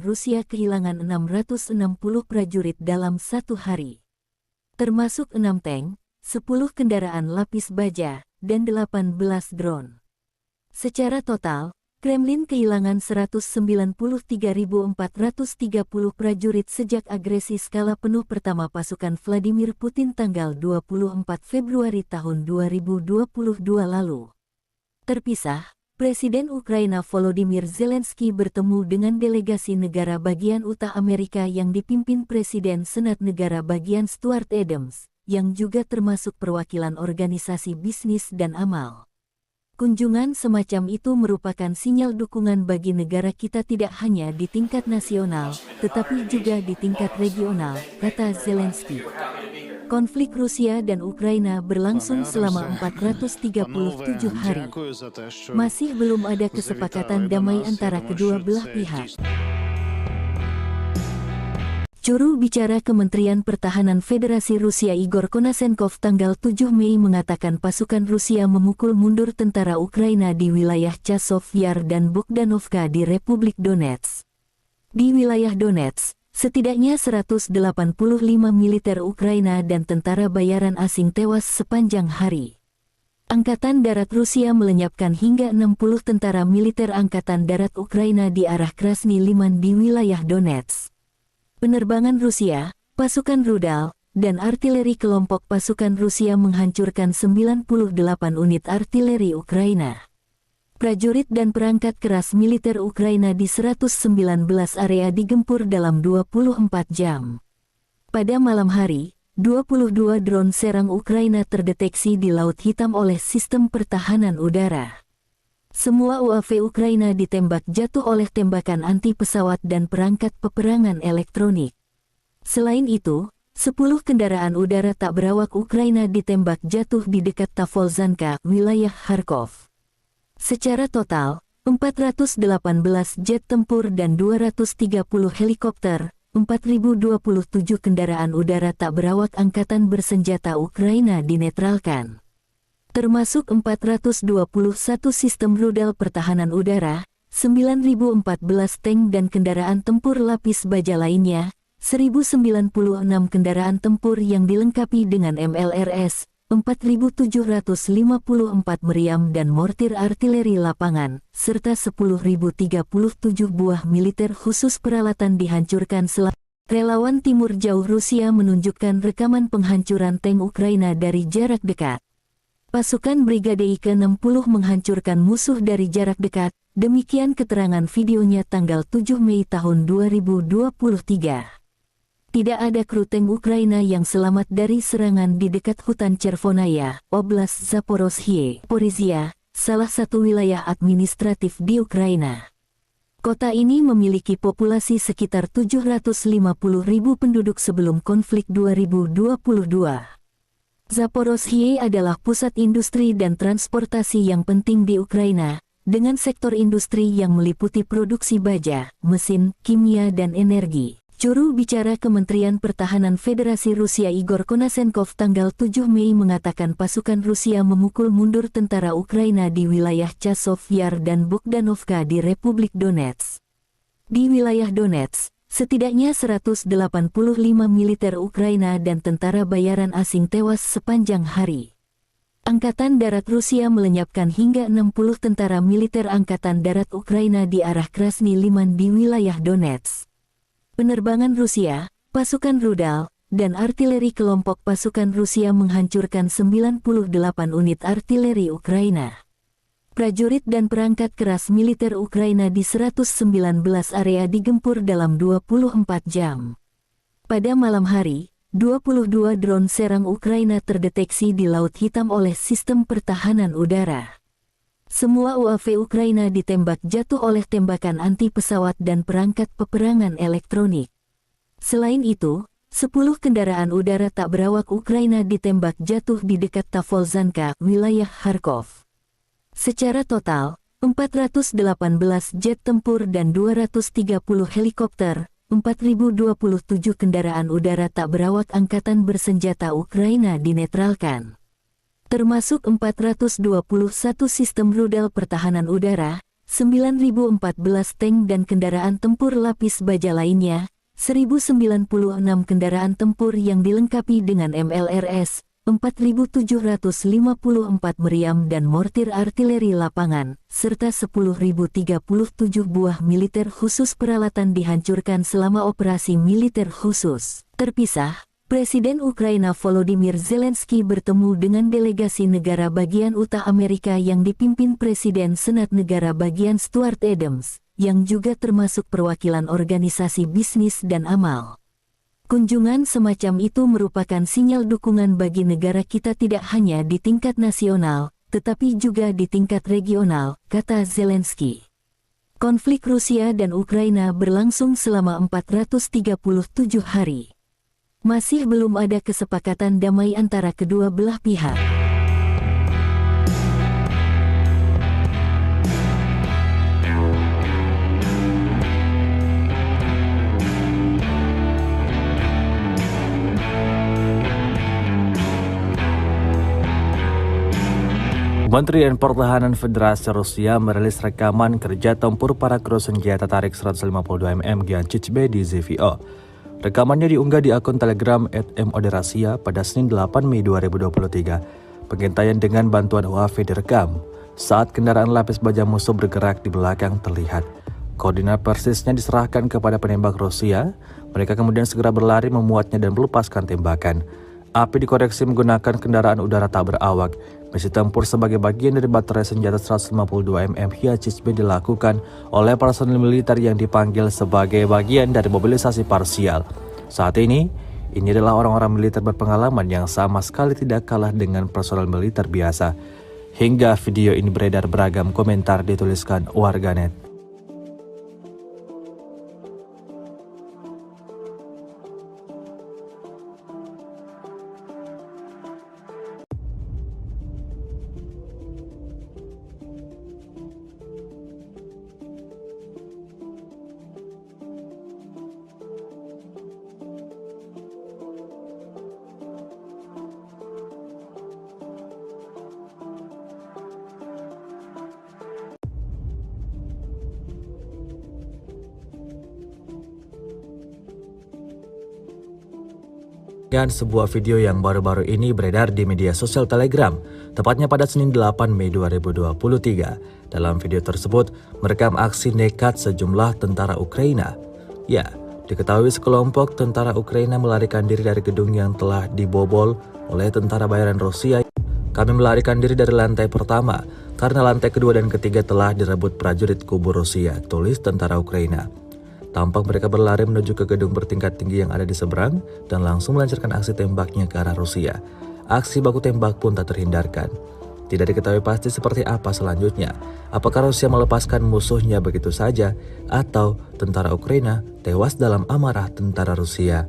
Rusia kehilangan 660 prajurit dalam satu hari. Termasuk 6 tank, 10 kendaraan lapis baja, dan 18 drone. Secara total, Kremlin kehilangan 193.430 prajurit sejak agresi skala penuh pertama pasukan Vladimir Putin tanggal 24 Februari tahun 2022 lalu. Terpisah, Presiden Ukraina Volodymyr Zelensky bertemu dengan delegasi negara bagian Utah Amerika yang dipimpin Presiden Senat Negara bagian Stuart Adams, yang juga termasuk perwakilan organisasi bisnis dan amal. Kunjungan semacam itu merupakan sinyal dukungan bagi negara kita tidak hanya di tingkat nasional, tetapi juga di tingkat regional, kata Zelensky. Konflik Rusia dan Ukraina berlangsung selama 437 hari. Masih belum ada kesepakatan damai antara kedua belah pihak. Juru bicara Kementerian Pertahanan Federasi Rusia Igor Konasenkov tanggal 7 Mei mengatakan pasukan Rusia memukul mundur tentara Ukraina di wilayah Chasov Yar dan Bogdanovka di Republik Donetsk. Di wilayah Donetsk, setidaknya 185 militer Ukraina dan tentara bayaran asing tewas sepanjang hari. Angkatan Darat Rusia melenyapkan hingga 60 tentara militer Angkatan Darat Ukraina di arah Krasny Liman di wilayah Donetsk. Penerbangan Rusia, pasukan rudal, dan artileri kelompok pasukan Rusia menghancurkan 98 unit artileri Ukraina. Prajurit dan perangkat keras militer Ukraina di 119 area digempur dalam 24 jam. Pada malam hari, 22 drone serang Ukraina terdeteksi di Laut Hitam oleh sistem pertahanan udara. Semua UAV Ukraina ditembak jatuh oleh tembakan anti-pesawat dan perangkat peperangan elektronik. Selain itu, 10 kendaraan udara tak berawak Ukraina ditembak jatuh di dekat Tavolzhanka, wilayah Kharkov. Secara total, 418 jet tempur dan 230 helikopter, 4.027 kendaraan udara tak berawak angkatan bersenjata Ukraina dinetralkan. Termasuk 421 sistem rudal pertahanan udara, 9.014 tank dan kendaraan tempur lapis baja lainnya, 1.096 kendaraan tempur yang dilengkapi dengan MLRS, 4.754 meriam dan mortir artileri lapangan, serta 10.037 buah militer khusus peralatan dihancurkan Relawan Timur Jauh Rusia menunjukkan rekaman penghancuran tank Ukraina dari jarak dekat. Pasukan Brigade I-60 menghancurkan musuh dari jarak dekat, demikian keterangan videonya tanggal 7 Mei tahun 2023. Tidak ada kru tank Ukraina yang selamat dari serangan di dekat hutan Chervonaya, Oblast Zaporozhye, Zaporizhia, salah satu wilayah administratif di Ukraina. Kota ini memiliki populasi sekitar 750.000 penduduk sebelum konflik 2022. Zaporozhye adalah pusat industri dan transportasi yang penting di Ukraina, dengan sektor industri yang meliputi produksi baja, mesin, kimia dan energi. Juru bicara Kementerian Pertahanan Federasi Rusia Igor Konasenkov tanggal 7 Mei mengatakan pasukan Rusia memukul mundur tentara Ukraina di wilayah Chasov Yar dan Bogdanovka di Republik Donetsk. Di wilayah Donetsk, setidaknya 185 militer Ukraina dan tentara bayaran asing tewas sepanjang hari. Angkatan Darat Rusia melenyapkan hingga 60 tentara militer Angkatan Darat Ukraina di arah Krasny Liman di wilayah Donetsk. Penerbangan Rusia, pasukan rudal, dan artileri kelompok pasukan Rusia menghancurkan 98 unit artileri Ukraina. Prajurit dan perangkat keras militer Ukraina di 119 area digempur dalam 24 jam. Pada malam hari, 22 drone serang Ukraina terdeteksi di Laut Hitam oleh sistem pertahanan udara. Semua UAV Ukraina ditembak jatuh oleh tembakan anti-pesawat dan perangkat peperangan elektronik. Selain itu, 10 kendaraan udara tak berawak Ukraina ditembak jatuh di dekat Tavolzhanka, wilayah Kharkov. Secara total, 418 jet tempur dan 230 helikopter, 4.027 kendaraan udara tak berawak angkatan bersenjata Ukraina dinetralkan. Termasuk 421 sistem rudal pertahanan udara, 9.014 tank dan kendaraan tempur lapis baja lainnya, 1.096 kendaraan tempur yang dilengkapi dengan MLRS, 4.754 meriam dan mortir artileri lapangan, serta 10.037 buah militer khusus peralatan dihancurkan selama operasi militer khusus. Terpisah, Presiden Ukraina Volodymyr Zelensky bertemu dengan delegasi negara bagian utara Amerika yang dipimpin Presiden Senat Negara bagian Stuart Adams, yang juga termasuk perwakilan organisasi bisnis dan amal. Kunjungan semacam itu merupakan sinyal dukungan bagi negara kita tidak hanya di tingkat nasional, tetapi juga di tingkat regional, kata Zelensky. Konflik Rusia dan Ukraina berlangsung selama 437 hari. Masih belum ada kesepakatan damai antara kedua belah pihak. Kementerian Pertahanan Federasi Rusia merilis rekaman kerja tempur para kru senjata tarik 152 mm Giancic-B di ZVO. Rekamannya diunggah di akun Telegram @moderasia pada Senin 8 Mei 2023. Pengintaian dengan bantuan UAV direkam saat kendaraan lapis baja musuh bergerak di belakang terlihat. Koordinat persisnya diserahkan kepada penembak Rusia. Mereka kemudian segera berlari memuatnya dan melepaskan tembakan. Api dikoreksi menggunakan kendaraan udara tak berawak. Misi tempur sebagai bagian dari baterai senjata 152 mm Giancic-B dilakukan oleh personel militer yang dipanggil sebagai bagian dari mobilisasi parsial. Saat ini adalah orang-orang militer berpengalaman yang sama sekali tidak kalah dengan personel militer biasa. Hingga video ini beredar beragam komentar dituliskan warganet. Dan sebuah video yang baru-baru ini beredar di media sosial Telegram, tepatnya pada Senin 8 Mei 2023. Dalam video tersebut, merekam aksi nekat sejumlah tentara Ukraina. Ya, diketahui sekelompok tentara Ukraina melarikan diri dari gedung yang telah dibobol oleh tentara bayaran Rusia. Kami melarikan diri dari lantai pertama, karena lantai kedua dan ketiga telah direbut prajurit kubu Rusia, tulis tentara Ukraina. Tampak mereka berlari menuju ke gedung bertingkat tinggi yang ada di seberang dan langsung melancarkan aksi tembaknya ke arah Rusia. Aksi baku tembak pun tak terhindarkan. Tidak diketahui pasti seperti apa selanjutnya. Apakah Rusia melepaskan musuhnya begitu saja atau tentara Ukraina tewas dalam amarah tentara Rusia.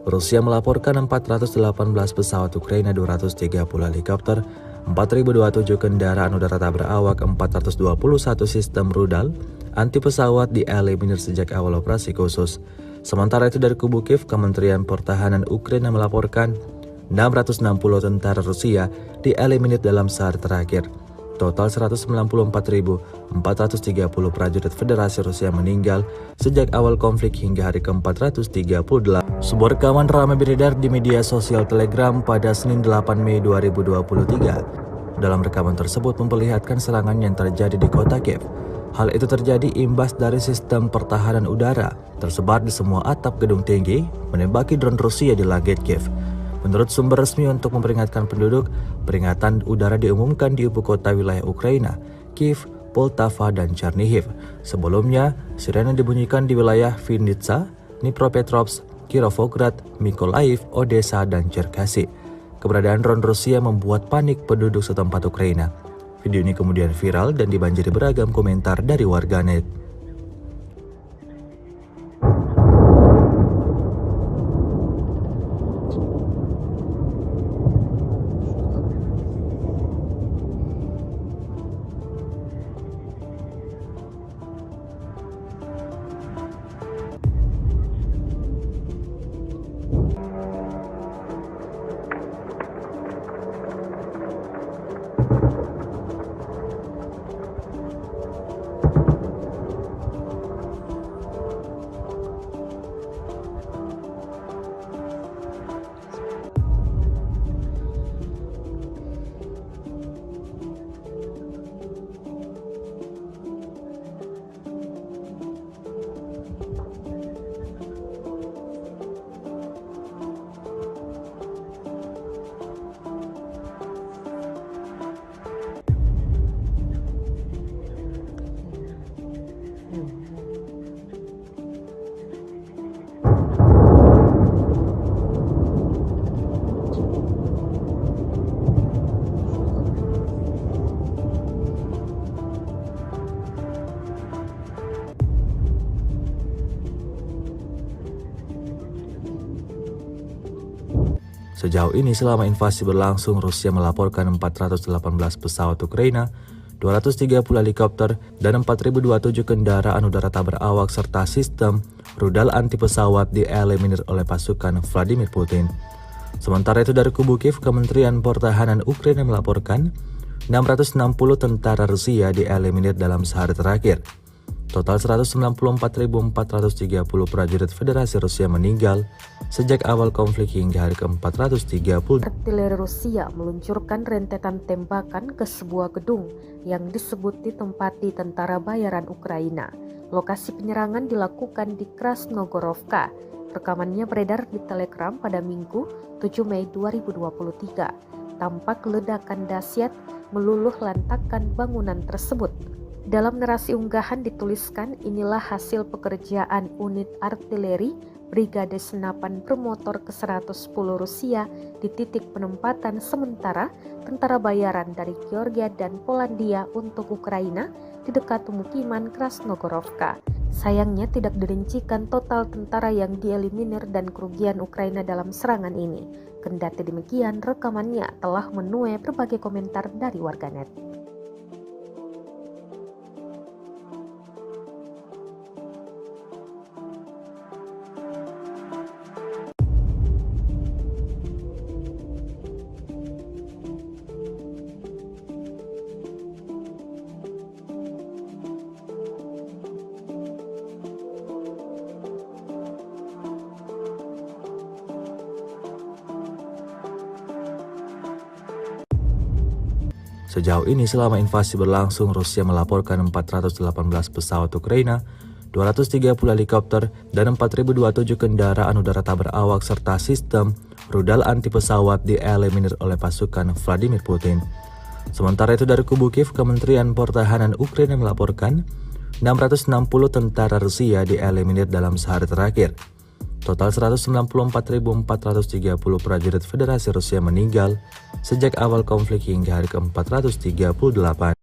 Rusia melaporkan 418 pesawat Ukraina, 230 helikopter, 4.027 kendaraan udara tak berawak, 421 sistem rudal anti pesawat dieliminir sejak awal operasi khusus. Sementara itu dari kubu Kiev, Kementerian Pertahanan Ukraina melaporkan 660 tentara Rusia dieliminir dalam sehari terakhir. Total 194.430 prajurit Federasi Rusia meninggal sejak awal konflik hingga hari ke-438. Sebuah rekaman ramai beredar di media sosial Telegram pada Senin 8 Mei 2023. Dalam rekaman tersebut memperlihatkan serangan yang terjadi di kota Kiev. Hal itu terjadi imbas dari sistem pertahanan udara tersebar di semua atap gedung tinggi menembaki drone Rusia di langit Kiev. Menurut sumber resmi untuk memperingatkan penduduk, peringatan udara diumumkan di ibu kota wilayah Ukraina, Kiev, Poltava, dan Chernihiv. Sebelumnya, sirene dibunyikan di wilayah Vinnytsia, Dnipropetrovsk, Kirovograd, Mykolaiv, Odessa, dan Cherkasy. Keberadaan drone Rusia membuat panik penduduk setempat Ukraina. Video ini kemudian viral dan dibanjiri beragam komentar dari warganet. Sejauh ini selama invasi berlangsung, Rusia melaporkan 418 pesawat Ukraina, 230 helikopter, dan 4.027 kendaraan udara tak berawak serta sistem rudal anti pesawat dieliminir oleh pasukan Vladimir Putin. Sementara itu dari kubu Kiev, Kementerian Pertahanan Ukraina melaporkan 660 tentara Rusia dieliminir dalam sehari terakhir. Total 194.430 prajurit Federasi Rusia meninggal sejak awal konflik hingga hari ke-430. Artileri Rusia meluncurkan rentetan tembakan ke sebuah gedung yang disebut ditempati tentara bayaran Ukraina. Lokasi penyerangan dilakukan di Krasnogorovka. Rekamannya beredar di Telegram pada Minggu 7 Mei 2023. Tampak ledakan dahsyat meluluh lantakkan bangunan tersebut. Dalam narasi unggahan dituliskan, inilah hasil pekerjaan unit artileri Brigade Senapan Bermotor ke-110 Rusia di titik penempatan sementara tentara bayaran dari Georgia dan Polandia untuk Ukraina di dekat pemukiman Krasnogorovka. Sayangnya tidak dirincikan total tentara yang dieliminir dan kerugian Ukraina dalam serangan ini. Kendati demikian, rekamannya telah menuai berbagai komentar dari warganet. Sejauh ini selama invasi berlangsung, Rusia melaporkan 418 pesawat Ukraina, 230 helikopter, dan 4.027 kendaraan udara tak berawak serta sistem rudal anti pesawat dieliminir oleh pasukan Vladimir Putin. Sementara itu dari kubu Kiev, Kementerian Pertahanan Ukraina melaporkan 660 tentara Rusia dieliminir dalam sehari terakhir. Total 194.430 prajurit Federasi Rusia meninggal sejak awal konflik hingga hari ke-438.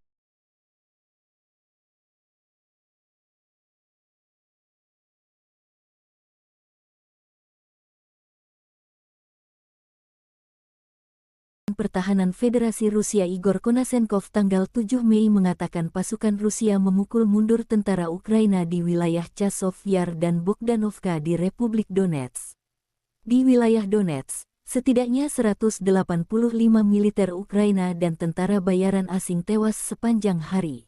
Pertahanan Federasi Rusia Igor Konasenkov tanggal 7 Mei mengatakan pasukan Rusia memukul mundur tentara Ukraina di wilayah Chasov Yar dan Bogdanovka di Republik Donetsk. Di wilayah Donetsk, setidaknya 185 militer Ukraina dan tentara bayaran asing tewas sepanjang hari.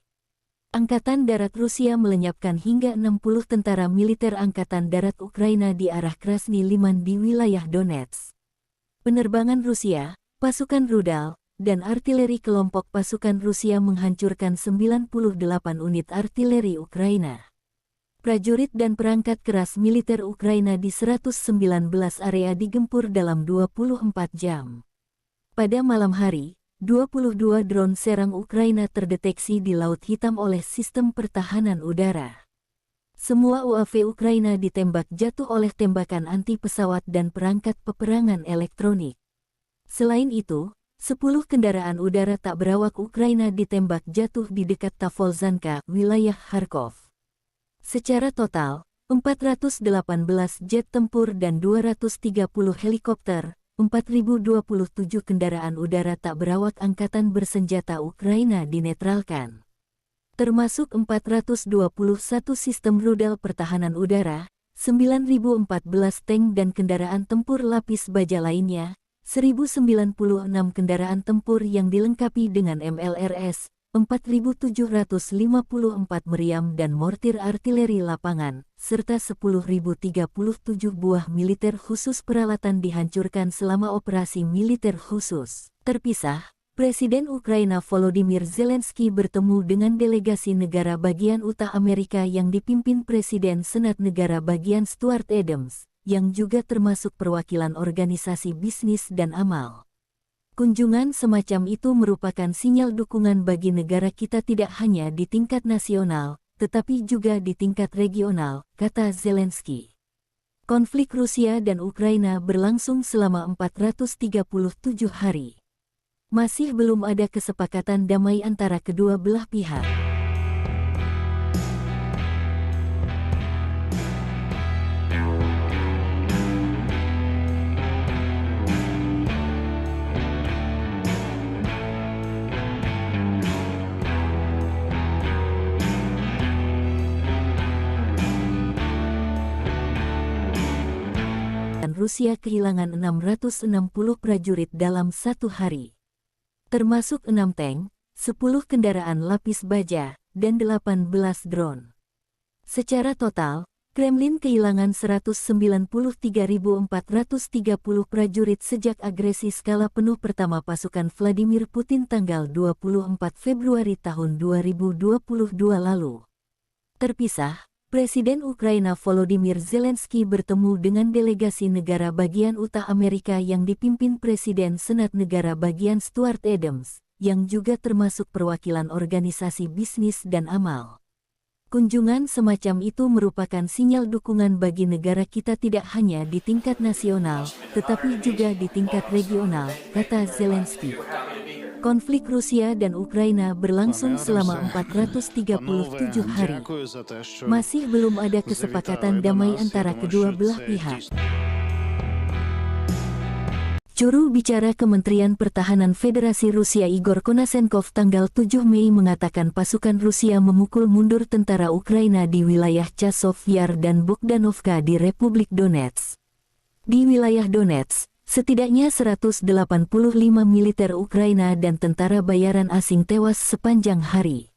Angkatan Darat Rusia melenyapkan hingga 60 tentara militer Angkatan Darat Ukraina di arah Krasny Liman di wilayah Donetsk. Penerbangan Rusia, pasukan rudal, dan artileri kelompok pasukan Rusia menghancurkan 98 unit artileri Ukraina. Prajurit dan perangkat keras militer Ukraina di 119 area digempur dalam 24 jam. Pada malam hari, 22 drone serang Ukraina terdeteksi di Laut Hitam oleh sistem pertahanan udara. Semua UAV Ukraina ditembak jatuh oleh tembakan anti-pesawat dan perangkat peperangan elektronik. Selain itu, 10 kendaraan udara tak berawak Ukraina ditembak jatuh di dekat Tavolzhanka, wilayah Kharkov. Secara total, 418 jet tempur dan 230 helikopter, 4.027 kendaraan udara tak berawak angkatan bersenjata Ukraina dinetralkan. Termasuk 421 sistem rudal pertahanan udara, 9.014 tank dan kendaraan tempur lapis baja lainnya, 1.096 kendaraan tempur yang dilengkapi dengan MLRS, 4.754 meriam dan mortir artileri lapangan, serta 10.037 buah militer khusus peralatan dihancurkan selama operasi militer khusus. Terpisah, Presiden Ukraina Volodymyr Zelensky bertemu dengan delegasi negara bagian Utah Amerika yang dipimpin Presiden Senat Negara Bagian Stuart Adams, yang juga termasuk perwakilan organisasi bisnis dan amal. Kunjungan semacam itu merupakan sinyal dukungan bagi negara kita tidak hanya di tingkat nasional, tetapi juga di tingkat regional, kata Zelensky. Konflik Rusia dan Ukraina berlangsung selama 437 hari. Masih belum ada kesepakatan damai antara kedua belah pihak. Rusia kehilangan 660 prajurit dalam satu hari. Termasuk 6 tank, 10 kendaraan lapis baja, dan 18 drone. Secara total, Kremlin kehilangan 193.430 prajurit sejak agresi skala penuh pertama pasukan Vladimir Putin tanggal 24 Februari tahun 2022 lalu. Terpisah, Presiden Ukraina Volodymyr Zelensky bertemu dengan delegasi negara bagian Utah Amerika yang dipimpin Presiden Senat Negara Bagian Stuart Adams, yang juga termasuk perwakilan organisasi bisnis dan amal. Kunjungan semacam itu merupakan sinyal dukungan bagi negara kita tidak hanya di tingkat nasional, tetapi juga di tingkat regional, kata Zelensky. Konflik Rusia dan Ukraina berlangsung selama 437 hari. Masih belum ada kesepakatan damai antara kedua belah pihak. Juru bicara Kementerian Pertahanan Federasi Rusia Igor Konasenkov tanggal 7 Mei mengatakan pasukan Rusia memukul mundur tentara Ukraina di wilayah Chasov Yar dan Bogdanovka di Republik Donetsk. Di wilayah Donetsk, setidaknya 185 militer Ukraina dan tentara bayaran asing tewas sepanjang hari.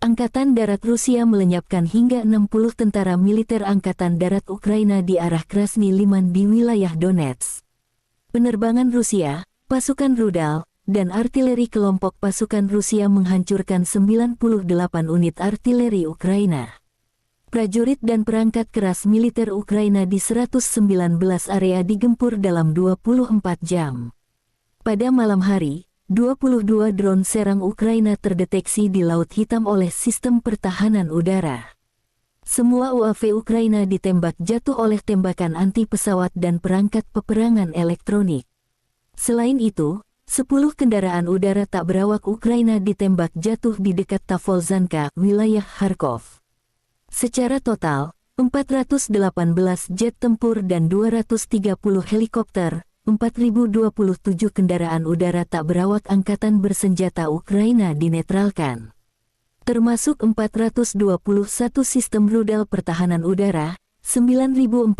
Angkatan Darat Rusia melenyapkan hingga 60 tentara militer Angkatan Darat Ukraina di arah Krasny Liman di wilayah Donetsk. Penerbangan Rusia, pasukan rudal, dan artileri kelompok pasukan Rusia menghancurkan 98 unit artileri Ukraina. Prajurit dan perangkat keras militer Ukraina di 119 area digempur dalam 24 jam. Pada malam hari, 22 drone serang Ukraina terdeteksi di Laut Hitam oleh sistem pertahanan udara. Semua UAV Ukraina ditembak jatuh oleh tembakan anti-pesawat dan perangkat peperangan elektronik. Selain itu, 10 kendaraan udara tak berawak Ukraina ditembak jatuh di dekat Tavolzhanka, wilayah Kharkov. Secara total, 418 jet tempur dan 230 helikopter, 4.027 kendaraan udara tak berawak angkatan bersenjata Ukraina dinetralkan. Termasuk 421 sistem rudal pertahanan udara, 9.014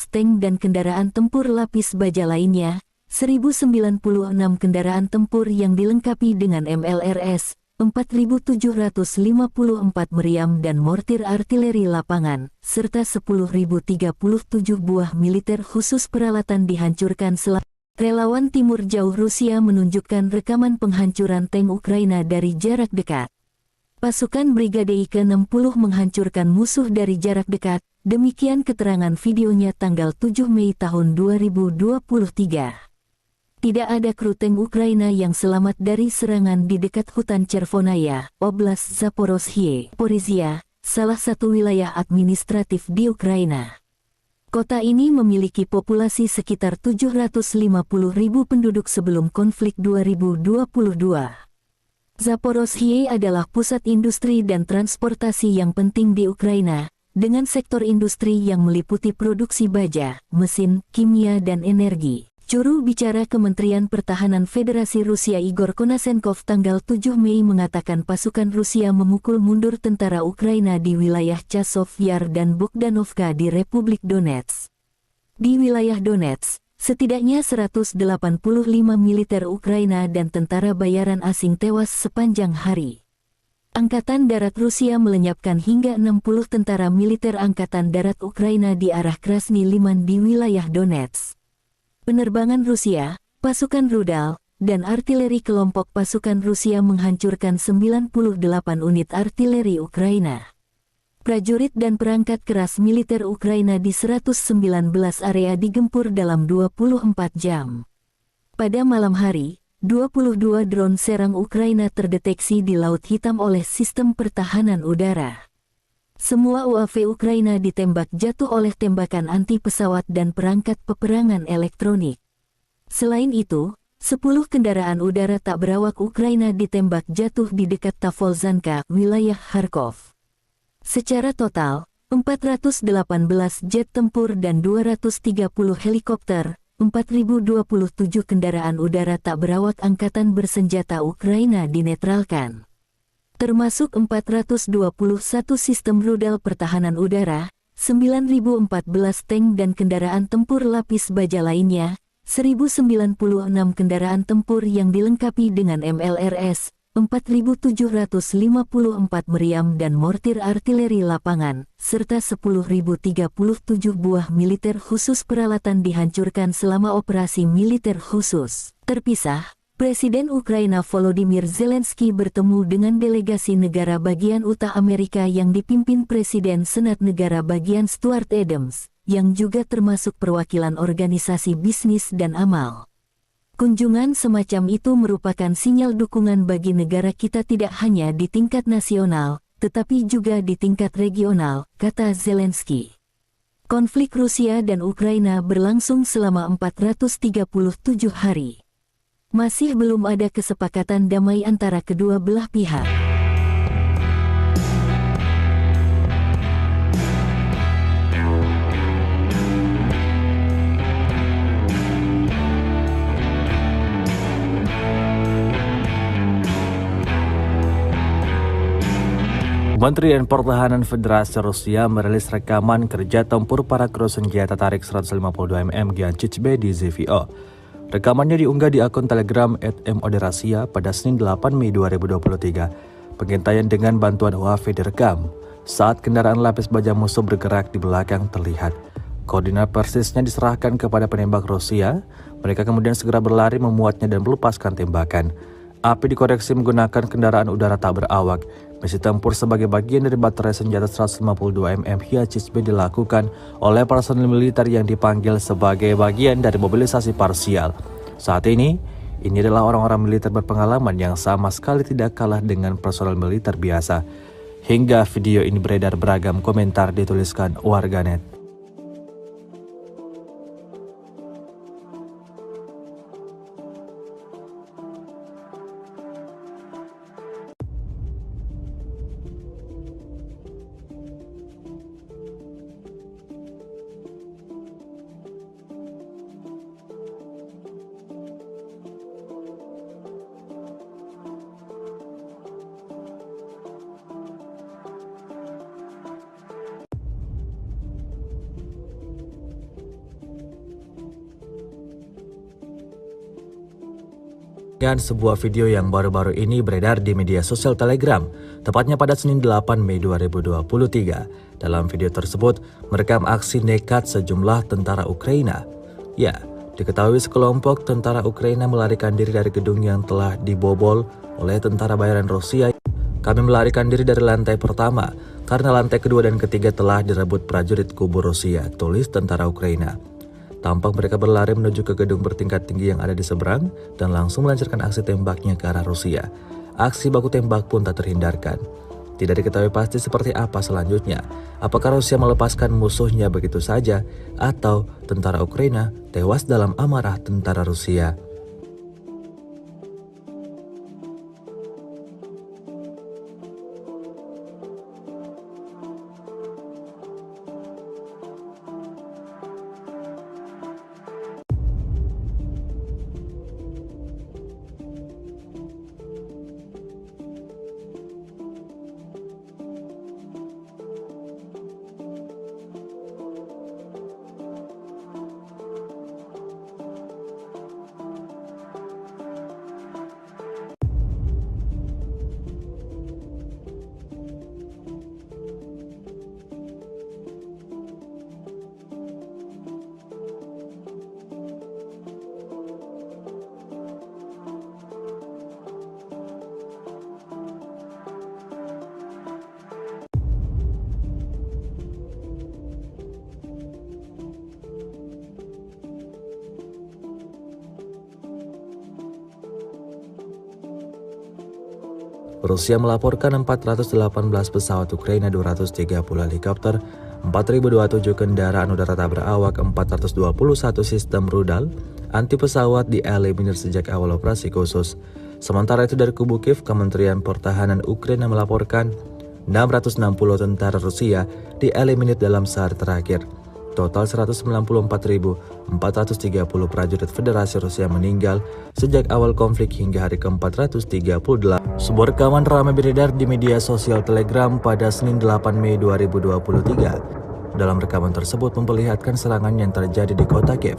tank dan kendaraan tempur lapis baja lainnya, 1.096 kendaraan tempur yang dilengkapi dengan MLRS, 4.754 meriam dan mortir artileri lapangan, serta 10.037 buah militer khusus peralatan dihancurkan selama Relawan Timur Jauh Rusia menunjukkan rekaman penghancuran tank Ukraina dari jarak dekat. Pasukan Brigade ke-60 menghancurkan musuh dari jarak dekat, demikian keterangan videonya tanggal 7 Mei tahun 2023. Tidak ada kru tank Ukraina yang selamat dari serangan di dekat hutan Chervonaya, Oblast Zaporozhye, Porizia, salah satu wilayah administratif di Ukraina. Kota ini memiliki populasi sekitar 750.000 penduduk sebelum konflik 2022. Zaporozhye adalah pusat industri dan transportasi yang penting di Ukraina, dengan sektor industri yang meliputi produksi baja, mesin, kimia dan energi. Juru bicara Kementerian Pertahanan Federasi Rusia Igor Konasenkov tanggal 7 Mei mengatakan pasukan Rusia memukul mundur tentara Ukraina di wilayah Chasov Yar dan Bogdanovka di Republik Donetsk. Di wilayah Donetsk, setidaknya 185 militer Ukraina dan tentara bayaran asing tewas sepanjang hari. Angkatan Darat Rusia melenyapkan hingga 60 tentara militer Angkatan Darat Ukraina di arah Krasny Liman di wilayah Donetsk. Penerbangan Rusia, pasukan rudal, dan artileri kelompok pasukan Rusia menghancurkan 98 unit artileri Ukraina. Prajurit dan perangkat keras militer Ukraina di 119 area digempur dalam 24 jam. Pada malam hari, 22 drone serang Ukraina terdeteksi di Laut Hitam oleh sistem pertahanan udara. Semua UAV Ukraina ditembak jatuh oleh tembakan anti-pesawat dan perangkat peperangan elektronik. Selain itu, 10 kendaraan udara tak berawak Ukraina ditembak jatuh di dekat Tavolzhanka, wilayah Kharkov. Secara total, 418 jet tempur dan 230 helikopter, 4.027 kendaraan udara tak berawak angkatan bersenjata Ukraina dinetralkan. Termasuk 421 sistem rudal pertahanan udara, 9.014 tank dan kendaraan tempur lapis baja lainnya, 1.096 kendaraan tempur yang dilengkapi dengan MLRS, 4.754 meriam dan mortir artileri lapangan, serta 10.037 buah militer khusus peralatan dihancurkan selama operasi militer khusus. Terpisah, Presiden Ukraina Volodymyr Zelensky bertemu dengan delegasi negara bagian Utah Amerika yang dipimpin Presiden Senat Negara Bagian Stuart Adams, yang juga termasuk perwakilan organisasi bisnis dan amal. Kunjungan semacam itu merupakan sinyal dukungan bagi negara kita tidak hanya di tingkat nasional, tetapi juga di tingkat regional, kata Zelensky. Konflik Rusia dan Ukraina berlangsung selama 437 hari. Masih belum ada kesepakatan damai antara kedua belah pihak. Kementerian Pertahanan Federasi Rusia merilis rekaman kerja tempur para kru senjata tarik 152 mm Giancic-B di ZVO. Rekamannya diunggah di akun Telegram @moderasia pada Senin 8 Mei 2023. Pengintaian dengan bantuan UAV direkam saat kendaraan lapis baja musuh bergerak di belakang terlihat. Koordinat persisnya diserahkan kepada penembak Rusia. Mereka kemudian segera berlari memuatnya dan melepaskan tembakan. Api dikoreksi menggunakan kendaraan udara tak berawak. Misi tempur sebagai bagian dari baterai senjata 152 mm Giancic-B dilakukan oleh personel militer yang dipanggil sebagai bagian dari mobilisasi parsial. Saat ini adalah orang-orang militer berpengalaman yang sama sekali tidak kalah dengan personel militer biasa. Hingga video ini beredar beragam komentar dituliskan warganet. Dan sebuah video yang baru-baru ini beredar di media sosial Telegram, tepatnya pada Senin 8 Mei 2023. Dalam video tersebut, merekam aksi nekat sejumlah tentara Ukraina. Ya, Diketahui sekelompok tentara Ukraina melarikan diri dari gedung yang telah dibobol oleh tentara bayaran Rusia. Kami melarikan diri dari lantai pertama karena lantai kedua dan ketiga telah direbut prajurit kubu Rusia, tulis tentara Ukraina. Tampak mereka berlari menuju ke gedung bertingkat tinggi yang ada di seberang dan langsung melancarkan aksi tembaknya ke arah Rusia. Aksi baku tembak pun tak terhindarkan. Tidak diketahui pasti seperti apa selanjutnya. Apakah Rusia melepaskan musuhnya begitu saja atau tentara Ukraina tewas dalam amarah tentara Rusia. Rusia melaporkan 418 pesawat Ukraina, 230 helikopter, 4.027 kendaraan udara tak berawak, 421 sistem rudal anti pesawat dieliminir sejak awal operasi khusus. Sementara itu dari kubu Kiev, Kementerian Pertahanan Ukraina melaporkan 660 tentara Rusia dieliminir dalam sehari terakhir. Total 194.430 prajurit Federasi Rusia meninggal sejak awal konflik hingga hari ke-438. Sebuah rekaman ramai beredar di media sosial Telegram pada Senin 8 Mei 2023. Dalam rekaman tersebut memperlihatkan serangan yang terjadi di kota Kiev.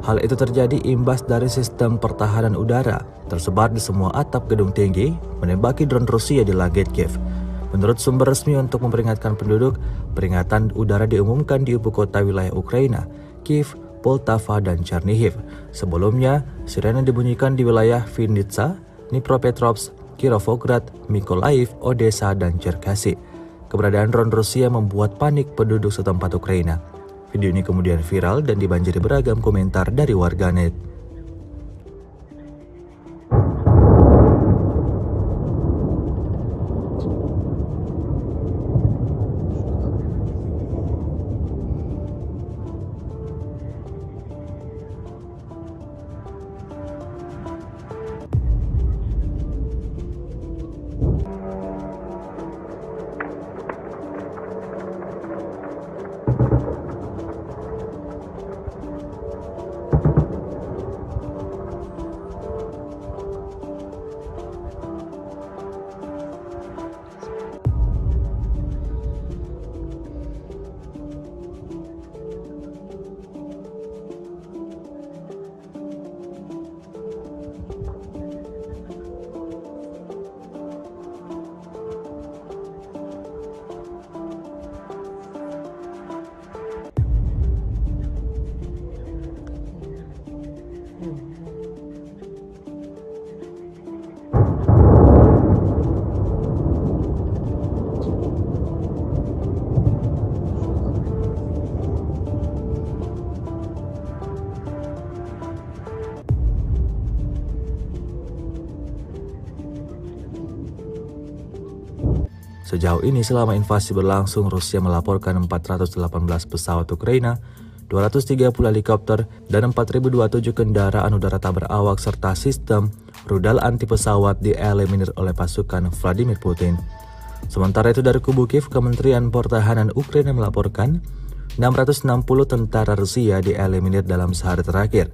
Hal itu terjadi imbas dari sistem pertahanan udara tersebar di semua atap gedung tinggi menembaki drone Rusia di langit Kiev. Menurut sumber resmi untuk memperingatkan penduduk, peringatan udara diumumkan di ibu kota wilayah Ukraina, Kiev, Poltava, dan Chernihiv. Sebelumnya, sirene dibunyikan di wilayah Vinnytsia, Dnipropetrovsk, Kirovograd, Mykolaiv, Odessa, dan Cherkasy. Keberadaan drone Rusia membuat panik penduduk setempat Ukraina. Video ini kemudian viral dan dibanjiri beragam komentar dari warganet. Sejauh ini selama invasi berlangsung, Rusia melaporkan 418 pesawat Ukraina, 230 helikopter, dan 4.027 kendaraan udara tak berawak serta sistem rudal anti pesawat dieliminir oleh pasukan Vladimir Putin. Sementara itu dari kubu Kiev, Kementerian Pertahanan Ukraina melaporkan 660 tentara Rusia dieliminir dalam sehari terakhir.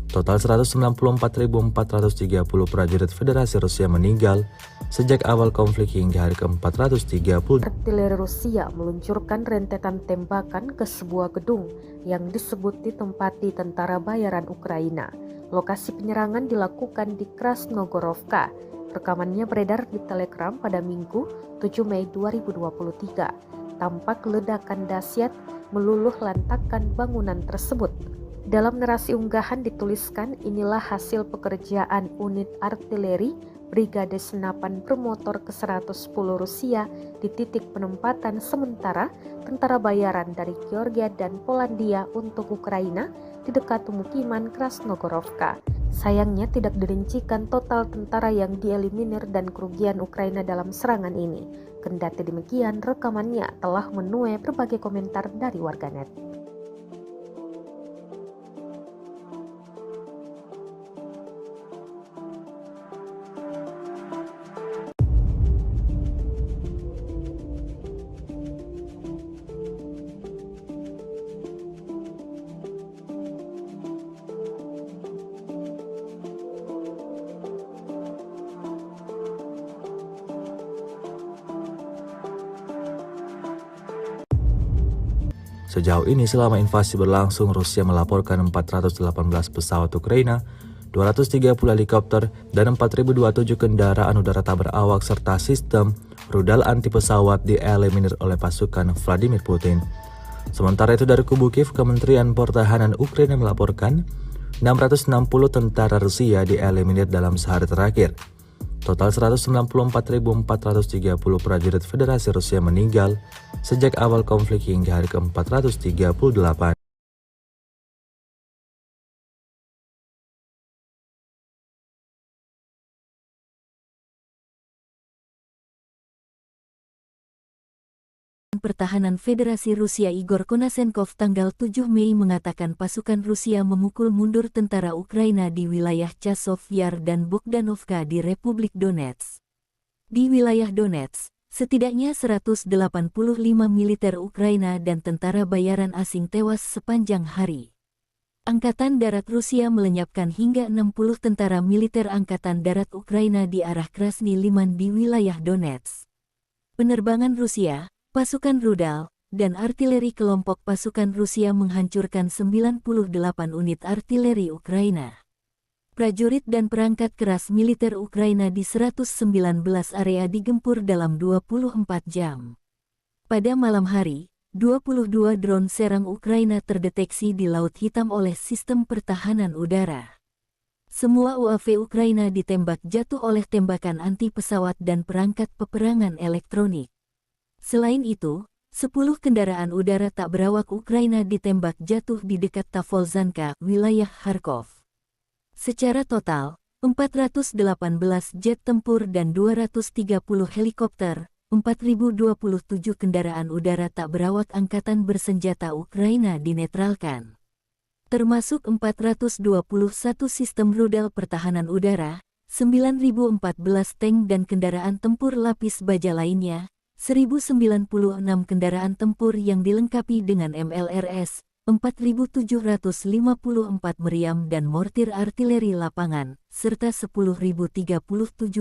Total 194.430 prajurit Federasi Rusia meninggal sejak awal konflik hingga hari ke-430. Artileri Rusia meluncurkan rentetan tembakan ke sebuah gedung yang disebut ditempati tentara bayaran Ukraina. Lokasi penyerangan dilakukan di Krasnogorovka. Rekamannya beredar di Telegram pada Minggu 7 Mei 2023. Tampak ledakan dahsyat meluluh lantakkan bangunan tersebut. Dalam narasi unggahan dituliskan, inilah hasil pekerjaan unit artileri Brigade Senapan Bermotor ke-110 Rusia di titik penempatan sementara tentara bayaran dari Georgia dan Polandia untuk Ukraina di dekat pemukiman Krasnogorovka. Sayangnya tidak dirincikan total tentara yang dieliminir dan kerugian Ukraina dalam serangan ini. Kendati demikian, rekamannya telah menuai berbagai komentar dari warganet. Sejauh ini selama invasi berlangsung, Rusia melaporkan 418 pesawat Ukraina, 230 helikopter, dan 4.027 kendaraan udara tak berawak serta sistem rudal anti pesawat dieliminir oleh pasukan Vladimir Putin. Sementara itu dari kubu Kiev, Kementerian Pertahanan Ukraina melaporkan 660 tentara Rusia dieliminir dalam sehari terakhir. Total 194.430 prajurit Federasi Rusia meninggal sejak awal konflik hingga hari ke-438. Pertahanan Federasi Rusia Igor Konasenkov tanggal 7 Mei mengatakan pasukan Rusia memukul mundur tentara Ukraina di wilayah Chasov Yar dan Bogdanovka di Republik Donetsk. Di wilayah Donetsk, setidaknya 185 militer Ukraina dan tentara bayaran asing tewas sepanjang hari. Angkatan Darat Rusia melenyapkan hingga 60 tentara militer Angkatan Darat Ukraina di arah Krasny Liman di wilayah Donetsk. Penerbangan Rusia, pasukan rudal, dan artileri kelompok pasukan Rusia menghancurkan 98 unit artileri Ukraina. Prajurit dan perangkat keras militer Ukraina di 119 area digempur dalam 24 jam. Pada malam hari, 22 drone serang Ukraina terdeteksi di Laut Hitam oleh sistem pertahanan udara. Semua UAV Ukraina ditembak jatuh oleh tembakan anti pesawat dan perangkat peperangan elektronik. Selain itu, 10 kendaraan udara tak berawak Ukraina ditembak jatuh di dekat Tavolzhanka, wilayah Kharkov. Secara total, 418 jet tempur dan 230 helikopter, 4.027 kendaraan udara tak berawak angkatan bersenjata Ukraina dinetralkan. Termasuk 421 sistem rudal pertahanan udara, 9.014 tank dan kendaraan tempur lapis baja lainnya, 1.096 kendaraan tempur yang dilengkapi dengan MLRS, 4.754 meriam dan mortir artileri lapangan, serta 10.037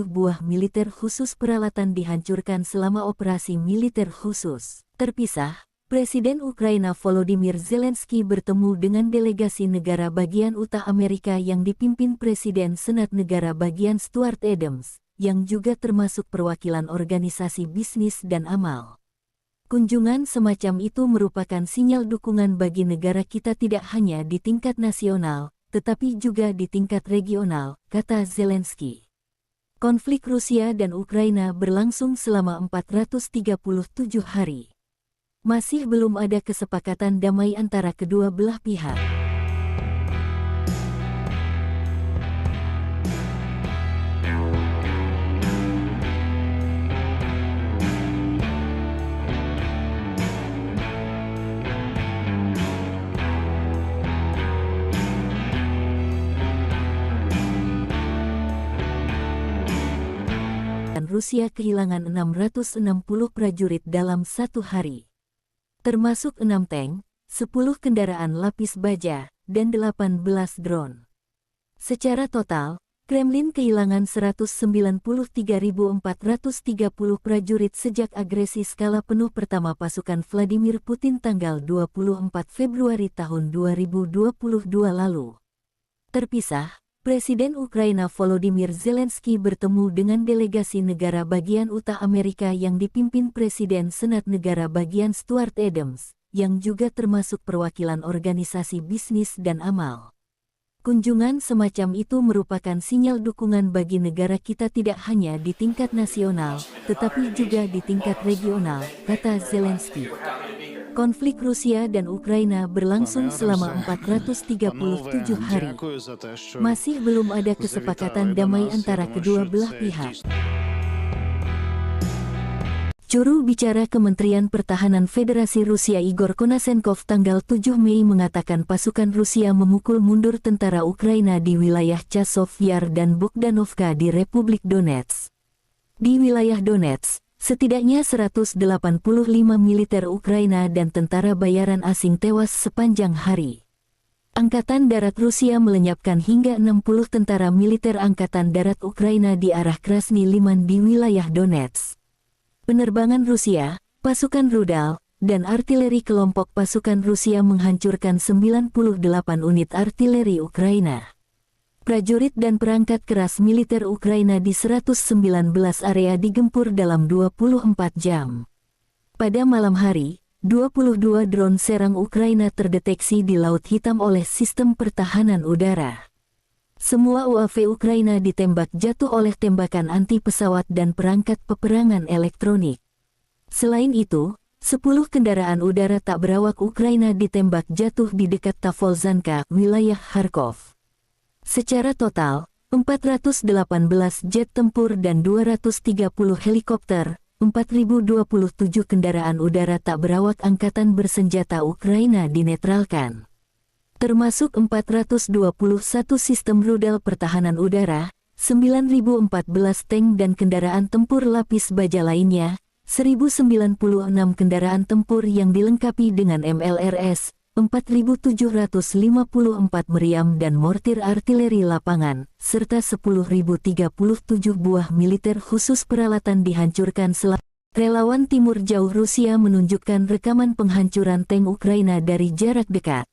buah militer khusus peralatan dihancurkan selama operasi militer khusus. Terpisah, Presiden Ukraina Volodymyr Zelensky bertemu dengan delegasi negara bagian Utah Amerika yang dipimpin Presiden Senat Negara bagian Stuart Adams, yang juga termasuk perwakilan organisasi bisnis dan amal. Kunjungan semacam itu merupakan sinyal dukungan bagi negara kita tidak hanya di tingkat nasional, tetapi juga di tingkat regional, kata Zelensky. Konflik Rusia dan Ukraina berlangsung selama 437 hari. Masih belum ada kesepakatan damai antara kedua belah pihak. Rusia kehilangan 660 prajurit dalam satu hari. Termasuk 6 tank, 10 kendaraan lapis baja, dan 18 drone. Secara total, Kremlin kehilangan 193.430 prajurit sejak agresi skala penuh pertama pasukan Vladimir Putin tanggal 24 Februari tahun 2022 lalu. Terpisah, Presiden Ukraina Volodymyr Zelensky bertemu dengan delegasi negara bagian Utah Amerika yang dipimpin Presiden Senat Negara bagian Stuart Adams, yang juga termasuk perwakilan organisasi bisnis dan amal. Kunjungan semacam itu merupakan sinyal dukungan bagi negara kita tidak hanya di tingkat nasional, tetapi juga di tingkat regional, kata Zelensky. Konflik Rusia dan Ukraina berlangsung selama 437 hari. Masih belum ada kesepakatan damai antara kedua belah pihak. Juru bicara Kementerian Pertahanan Federasi Rusia Igor Konasenkov tanggal 7 Mei mengatakan pasukan Rusia memukul mundur tentara Ukraina di wilayah Chasov Yar dan Bogdanovka di Republik Donetsk. Di wilayah Donetsk, setidaknya 185 militer Ukraina dan tentara bayaran asing tewas sepanjang hari. Angkatan Darat Rusia melenyapkan hingga 60 tentara militer Angkatan Darat Ukraina di arah Krasny Liman di wilayah Donetsk. Penerbangan Rusia, pasukan rudal, dan artileri kelompok pasukan Rusia menghancurkan 98 unit artileri Ukraina. Prajurit dan perangkat keras militer Ukraina di 119 area digempur dalam 24 jam. Pada malam hari, 22 drone serang Ukraina terdeteksi di Laut Hitam oleh sistem pertahanan udara. Semua UAV Ukraina ditembak jatuh oleh tembakan anti-pesawat dan perangkat peperangan elektronik. Selain itu, 10 kendaraan udara tak berawak Ukraina ditembak jatuh di dekat Tavolzhanka, wilayah Kharkov. Secara total, 418 jet tempur dan 230 helikopter, 4.027 kendaraan udara tak berawak angkatan bersenjata Ukraina dinetralkan. Termasuk 421 sistem rudal pertahanan udara, 9.014 tank dan kendaraan tempur lapis baja lainnya, 1.096 kendaraan tempur yang dilengkapi dengan MLRS, 4.754 meriam dan mortir artileri lapangan, serta 10.037 buah militer khusus peralatan dihancurkan selama. Relawan Timur Jauh Rusia menunjukkan rekaman penghancuran tank Ukraina dari jarak dekat.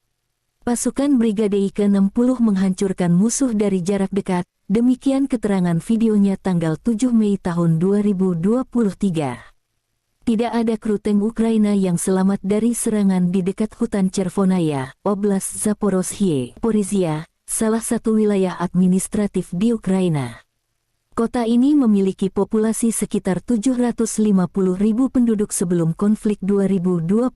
Pasukan Brigade ke-60 menghancurkan musuh dari jarak dekat, demikian keterangan videonya tanggal 7 Mei tahun 2023. Tidak ada kru tank Ukraina yang selamat dari serangan di dekat hutan Chervonaya, Oblast Zaporozhye, Porizia, salah satu wilayah administratif di Ukraina. Kota ini memiliki populasi sekitar 750.000 penduduk sebelum konflik 2022.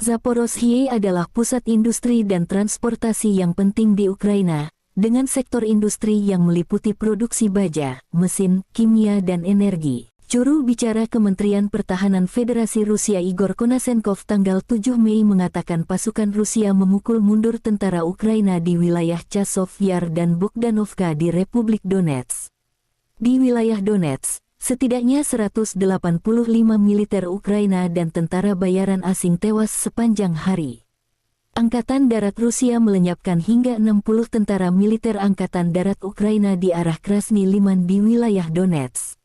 Zaporozhye adalah pusat industri dan transportasi yang penting di Ukraina, dengan sektor industri yang meliputi produksi baja, mesin, kimia dan energi. Juru bicara Kementerian Pertahanan Federasi Rusia Igor Konasenkov tanggal 7 Mei mengatakan pasukan Rusia memukul mundur tentara Ukraina di wilayah Chasov Yar dan Bogdanovka di Republik Donetsk. Di wilayah Donetsk, setidaknya 185 militer Ukraina dan tentara bayaran asing tewas sepanjang hari. Angkatan Darat Rusia melenyapkan hingga 60 tentara militer Angkatan Darat Ukraina di arah Krasny Liman di wilayah Donetsk.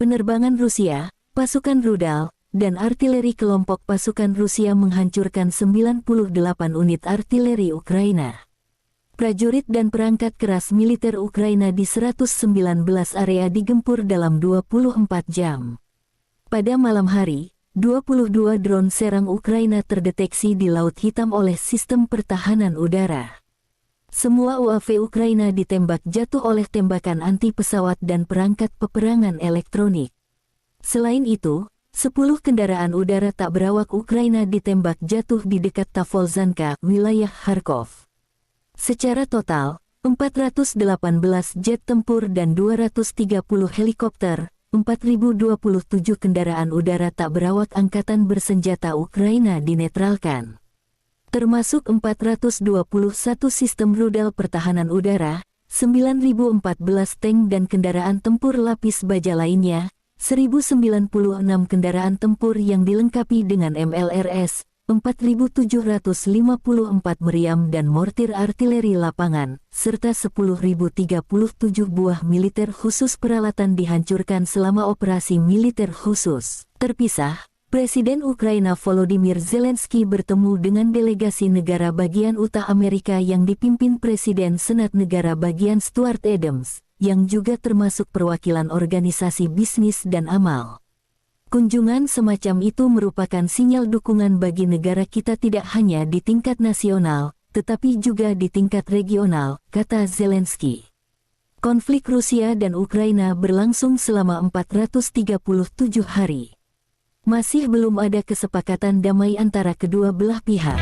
Penerbangan Rusia, pasukan rudal, dan artileri kelompok pasukan Rusia menghancurkan 98 unit artileri Ukraina. Prajurit dan perangkat keras militer Ukraina di 119 area digempur dalam 24 jam. Pada malam hari, 22 drone serang Ukraina terdeteksi di Laut Hitam oleh sistem pertahanan udara. Semua UAV Ukraina ditembak jatuh oleh tembakan anti-pesawat dan perangkat peperangan elektronik. Selain itu, 10 kendaraan udara tak berawak Ukraina ditembak jatuh di dekat Tavolzhanka, wilayah Kharkov. Secara total, 418 jet tempur dan 230 helikopter, 4.027 kendaraan udara tak berawak angkatan bersenjata Ukraina dinetralkan. Termasuk 421 sistem rudal pertahanan udara, 9.014 tank dan kendaraan tempur lapis baja lainnya, 1.096 kendaraan tempur yang dilengkapi dengan MLRS, 4.754 meriam dan mortir artileri lapangan, serta 10.037 buah militer khusus peralatan dihancurkan selama operasi militer khusus. Terpisah, Presiden Ukraina Volodymyr Zelensky bertemu dengan delegasi negara bagian Utah Amerika yang dipimpin Presiden Senat Negara Bagian Stuart Adams, yang juga termasuk perwakilan organisasi bisnis dan amal. Kunjungan semacam itu merupakan sinyal dukungan bagi negara kita tidak hanya di tingkat nasional, tetapi juga di tingkat regional, kata Zelensky. Konflik Rusia dan Ukraina berlangsung selama 437 hari. Masih belum ada kesepakatan damai antara kedua belah pihak.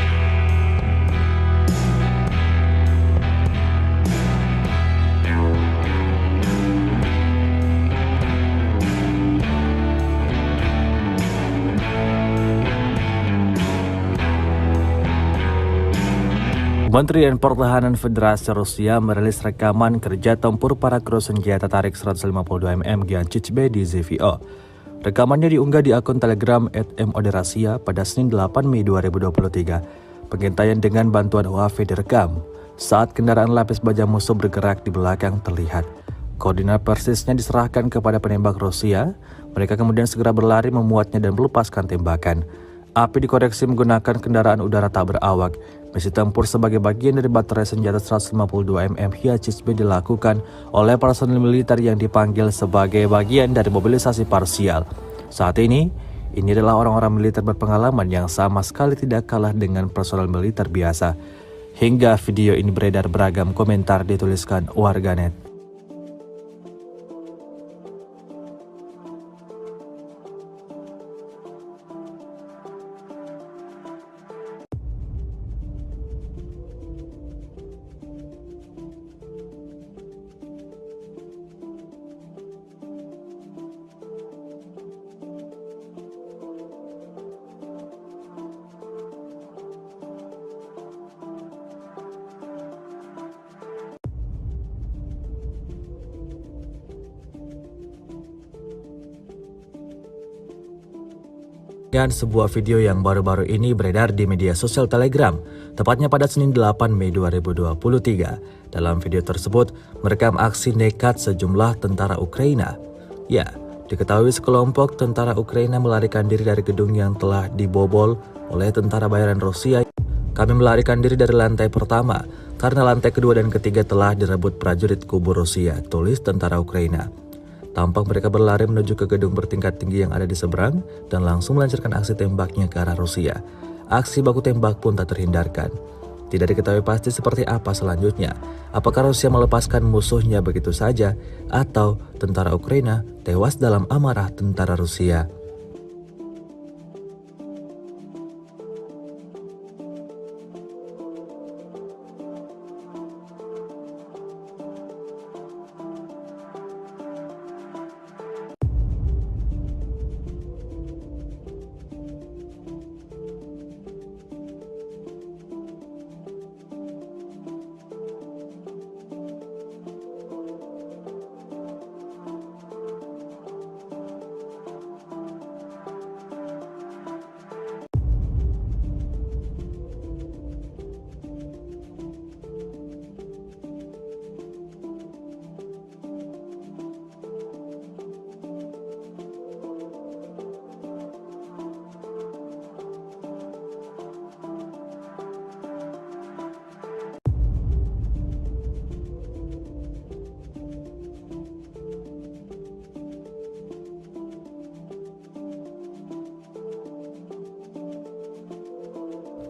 Kementerian Pertahanan Federasi Rusia merilis rekaman kerja tempur para kru senjata tarik 152 mm Giancic-B di ZVO. Rekamannya diunggah di akun Telegram @moderasia pada Senin 8 Mei 2023. Pengintaian dengan bantuan UAV direkam saat kendaraan lapis baja musuh bergerak di belakang terlihat. Koordinat persisnya diserahkan kepada penembak Rusia. Mereka kemudian segera berlari memuatnya dan melepaskan tembakan. Api dikoreksi menggunakan kendaraan udara tak berawak. Misi tempur sebagai bagian dari baterai senjata 152 mm Giancic-B dilakukan oleh personil militer yang dipanggil sebagai bagian dari mobilisasi parsial. Saat ini adalah orang-orang militer berpengalaman yang sama sekali tidak kalah dengan personel militer biasa. Hingga video ini beredar, beragam komentar dituliskan warganet. Dan sebuah video yang baru-baru ini beredar di media sosial Telegram, tepatnya pada Senin 8 Mei 2023. Dalam video tersebut, merekam aksi nekat sejumlah tentara Ukraina. Ya, diketahui sekelompok tentara Ukraina melarikan diri dari gedung yang telah dibobol oleh tentara bayaran Rusia. Kami melarikan diri dari lantai pertama, karena lantai kedua dan ketiga telah direbut prajurit kubu Rusia, tulis tentara Ukraina. Tampak mereka berlari menuju ke gedung bertingkat tinggi yang ada di seberang dan langsung melancarkan aksi tembaknya ke arah Rusia. Aksi baku tembak pun tak terhindarkan. Tidak diketahui pasti seperti apa selanjutnya. Apakah Rusia melepaskan musuhnya begitu saja atau tentara Ukraina tewas dalam amarah tentara Rusia.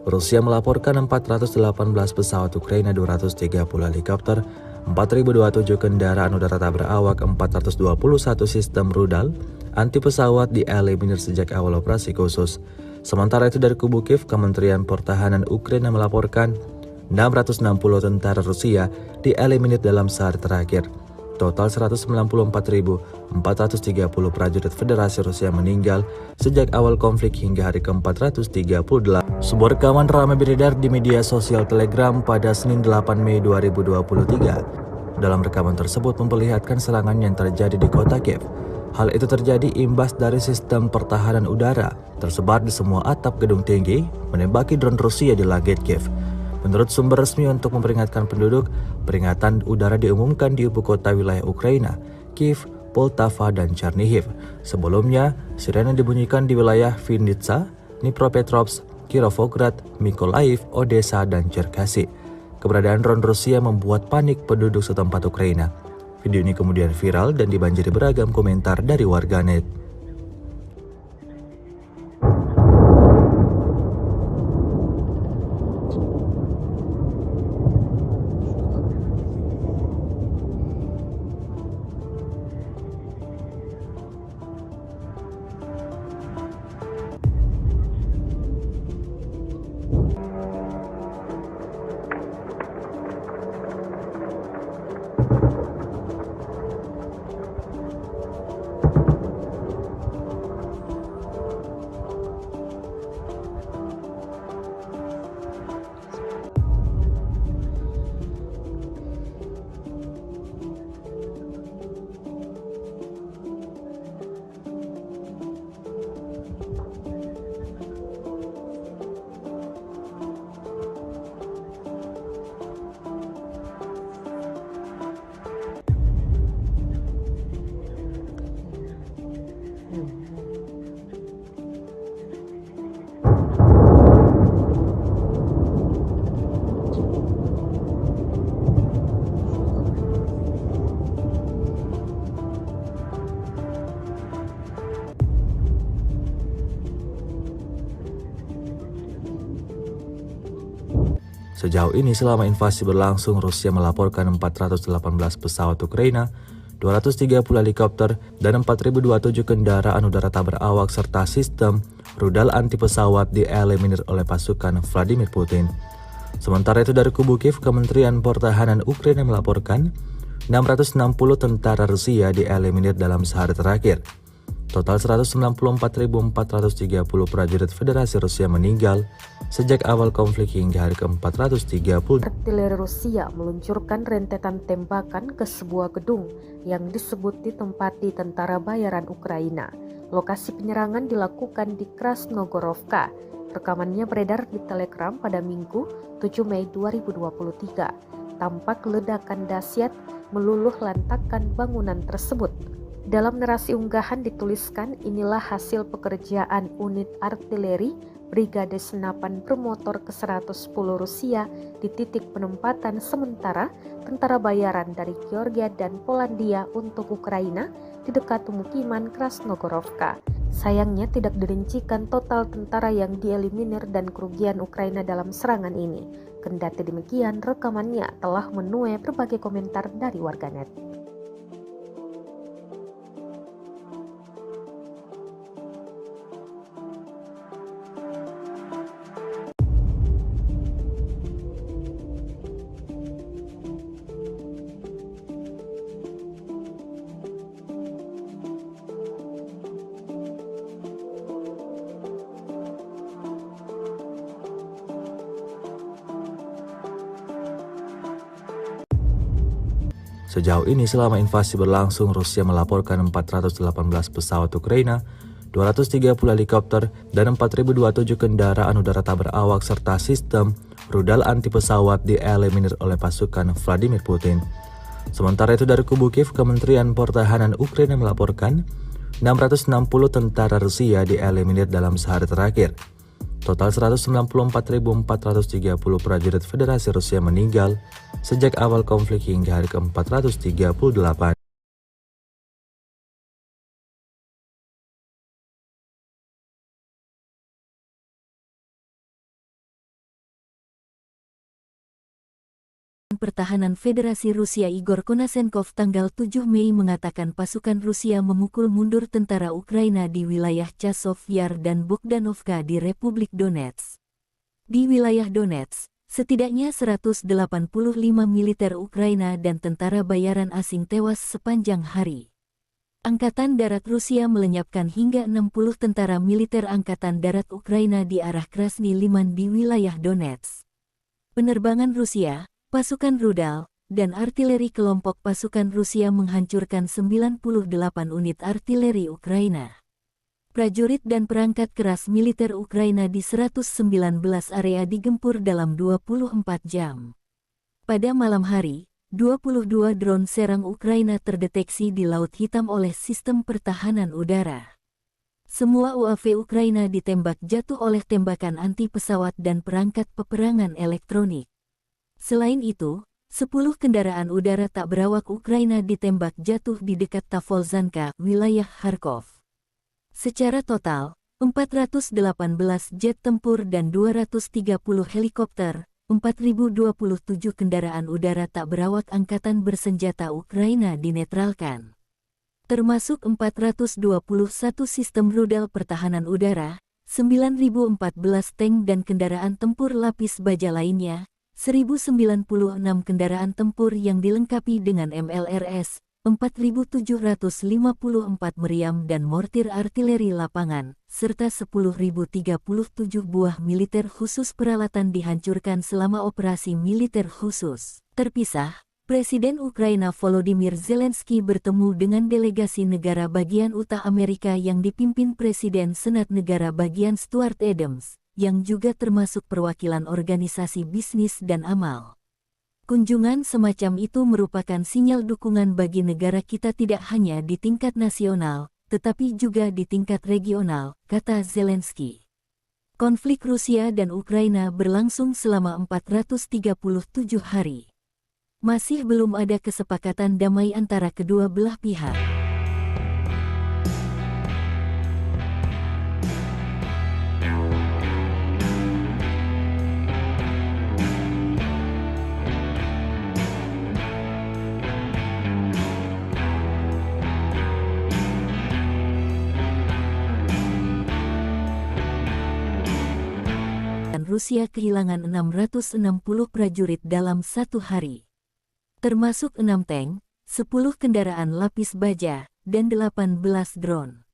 Rusia melaporkan 418 pesawat Ukraina, 230 helikopter, 4.027 kendaraan udara tak berawak, 421 sistem rudal anti pesawat dieliminir sejak awal operasi khusus. Sementara itu dari kubu Kiev, Kementerian Pertahanan Ukraina melaporkan 660 tentara Rusia dieliminir dalam sehari terakhir. Total 194.430 prajurit Federasi Rusia meninggal sejak awal konflik hingga hari ke-438. Sebuah rekaman ramai beredar di media sosial Telegram pada Senin 8 Mei 2023. Dalam rekaman tersebut memperlihatkan serangan yang terjadi di kota Kiev. Hal itu terjadi imbas dari sistem pertahanan udara tersebar di semua atap gedung tinggi menembaki drone Rusia di langit Kiev. Menurut sumber resmi untuk memperingatkan penduduk, peringatan udara diumumkan di ibu kota wilayah Ukraina, Kiev, Poltava, dan Chernihiv. Sebelumnya, sirene dibunyikan di wilayah Vinnytsia, Dnipropetrovsk, Kirovograd, Mykolaiv, Odessa, dan Cherkasy. Keberadaan drone Rusia membuat panik penduduk setempat Ukraina. Video ini kemudian viral dan dibanjiri beragam komentar dari warganet. Sejauh ini selama invasi berlangsung, Rusia melaporkan 418 pesawat Ukraina, 230 helikopter, dan 4.027 kendaraan udara tak berawak serta sistem rudal anti pesawat dieliminir oleh pasukan Vladimir Putin. Sementara itu dari kubu Kiev, Kementerian Pertahanan Ukraina melaporkan 660 tentara Rusia dieliminir dalam sehari terakhir. Total 194.430 prajurit Federasi Rusia meninggal sejak awal konflik hingga hari ke-430. Artileri Rusia meluncurkan rentetan tembakan ke sebuah gedung yang disebut ditempati tentara bayaran Ukraina. Lokasi penyerangan dilakukan di Krasnogorovka. Rekamannya beredar di Telegram pada Minggu 7 Mei 2023. Tampak ledakan dahsyat meluluh lantakkan bangunan tersebut. Dalam narasi unggahan dituliskan, inilah hasil pekerjaan unit artileri Brigade Senapan Bermotor ke-110 Rusia di titik penempatan sementara tentara bayaran dari Georgia dan Polandia untuk Ukraina di dekat pemukiman Krasnogorovka. Sayangnya tidak dirincikan total tentara yang dieliminir dan kerugian Ukraina dalam serangan ini. Kendati demikian, rekamannya telah menuai berbagai komentar dari warganet. Sejauh ini selama invasi berlangsung, Rusia melaporkan 418 pesawat Ukraina, 230 helikopter, dan 4.027 kendaraan udara tak berawak serta sistem rudal anti pesawat dieliminir oleh pasukan Vladimir Putin. Sementara itu dari kubu Kiev, Kementerian Pertahanan Ukraina melaporkan 660 tentara Rusia dieliminir dalam sehari terakhir. Total 194.430 prajurit Federasi Rusia meninggal sejak awal konflik hingga hari ke-438. Pertahanan Federasi Rusia Igor Konasenkov tanggal 7 Mei mengatakan pasukan Rusia memukul mundur tentara Ukraina di wilayah Chasov Yar dan Bogdanovka di Republik Donetsk. Di wilayah Donetsk, setidaknya 185 militer Ukraina dan tentara bayaran asing tewas sepanjang hari. Angkatan Darat Rusia melenyapkan hingga 60 tentara militer Angkatan Darat Ukraina di arah Krasny Liman di wilayah Donetsk. Penerbangan Rusia, pasukan rudal, dan artileri kelompok pasukan Rusia menghancurkan 98 unit artileri Ukraina. Prajurit dan perangkat keras militer Ukraina di 119 area digempur dalam 24 jam. Pada malam hari, 22 drone serang Ukraina terdeteksi di Laut Hitam oleh sistem pertahanan udara. Semua UAV Ukraina ditembak jatuh oleh tembakan anti pesawat dan perangkat peperangan elektronik. Selain itu, 10 kendaraan udara tak berawak Ukraina ditembak jatuh di dekat Tavolzhanka, wilayah Kharkov. Secara total, 418 jet tempur dan 230 helikopter, 4.027 kendaraan udara tak berawak angkatan bersenjata Ukraina dinetralkan. Termasuk 421 sistem rudal pertahanan udara, 9.014 tank dan kendaraan tempur lapis baja lainnya, 1.096 kendaraan tempur yang dilengkapi dengan MLRS, 4.754 meriam dan mortir artileri lapangan, serta 10.037 buah militer khusus peralatan dihancurkan selama operasi militer khusus. Terpisah, Presiden Ukraina Volodymyr Zelensky bertemu dengan delegasi negara bagian Utah Amerika yang dipimpin Presiden Senat Negara bagian Stuart Adams, yang juga termasuk perwakilan organisasi bisnis dan amal. Kunjungan semacam itu merupakan sinyal dukungan bagi negara kita tidak hanya di tingkat nasional, tetapi juga di tingkat regional, kata Zelensky. Konflik Rusia dan Ukraina berlangsung selama 437 hari. Masih belum ada kesepakatan damai antara kedua belah pihak. Rusia kehilangan 660 prajurit dalam satu hari. Termasuk 6 tank, 10 kendaraan lapis baja, dan 18 drone.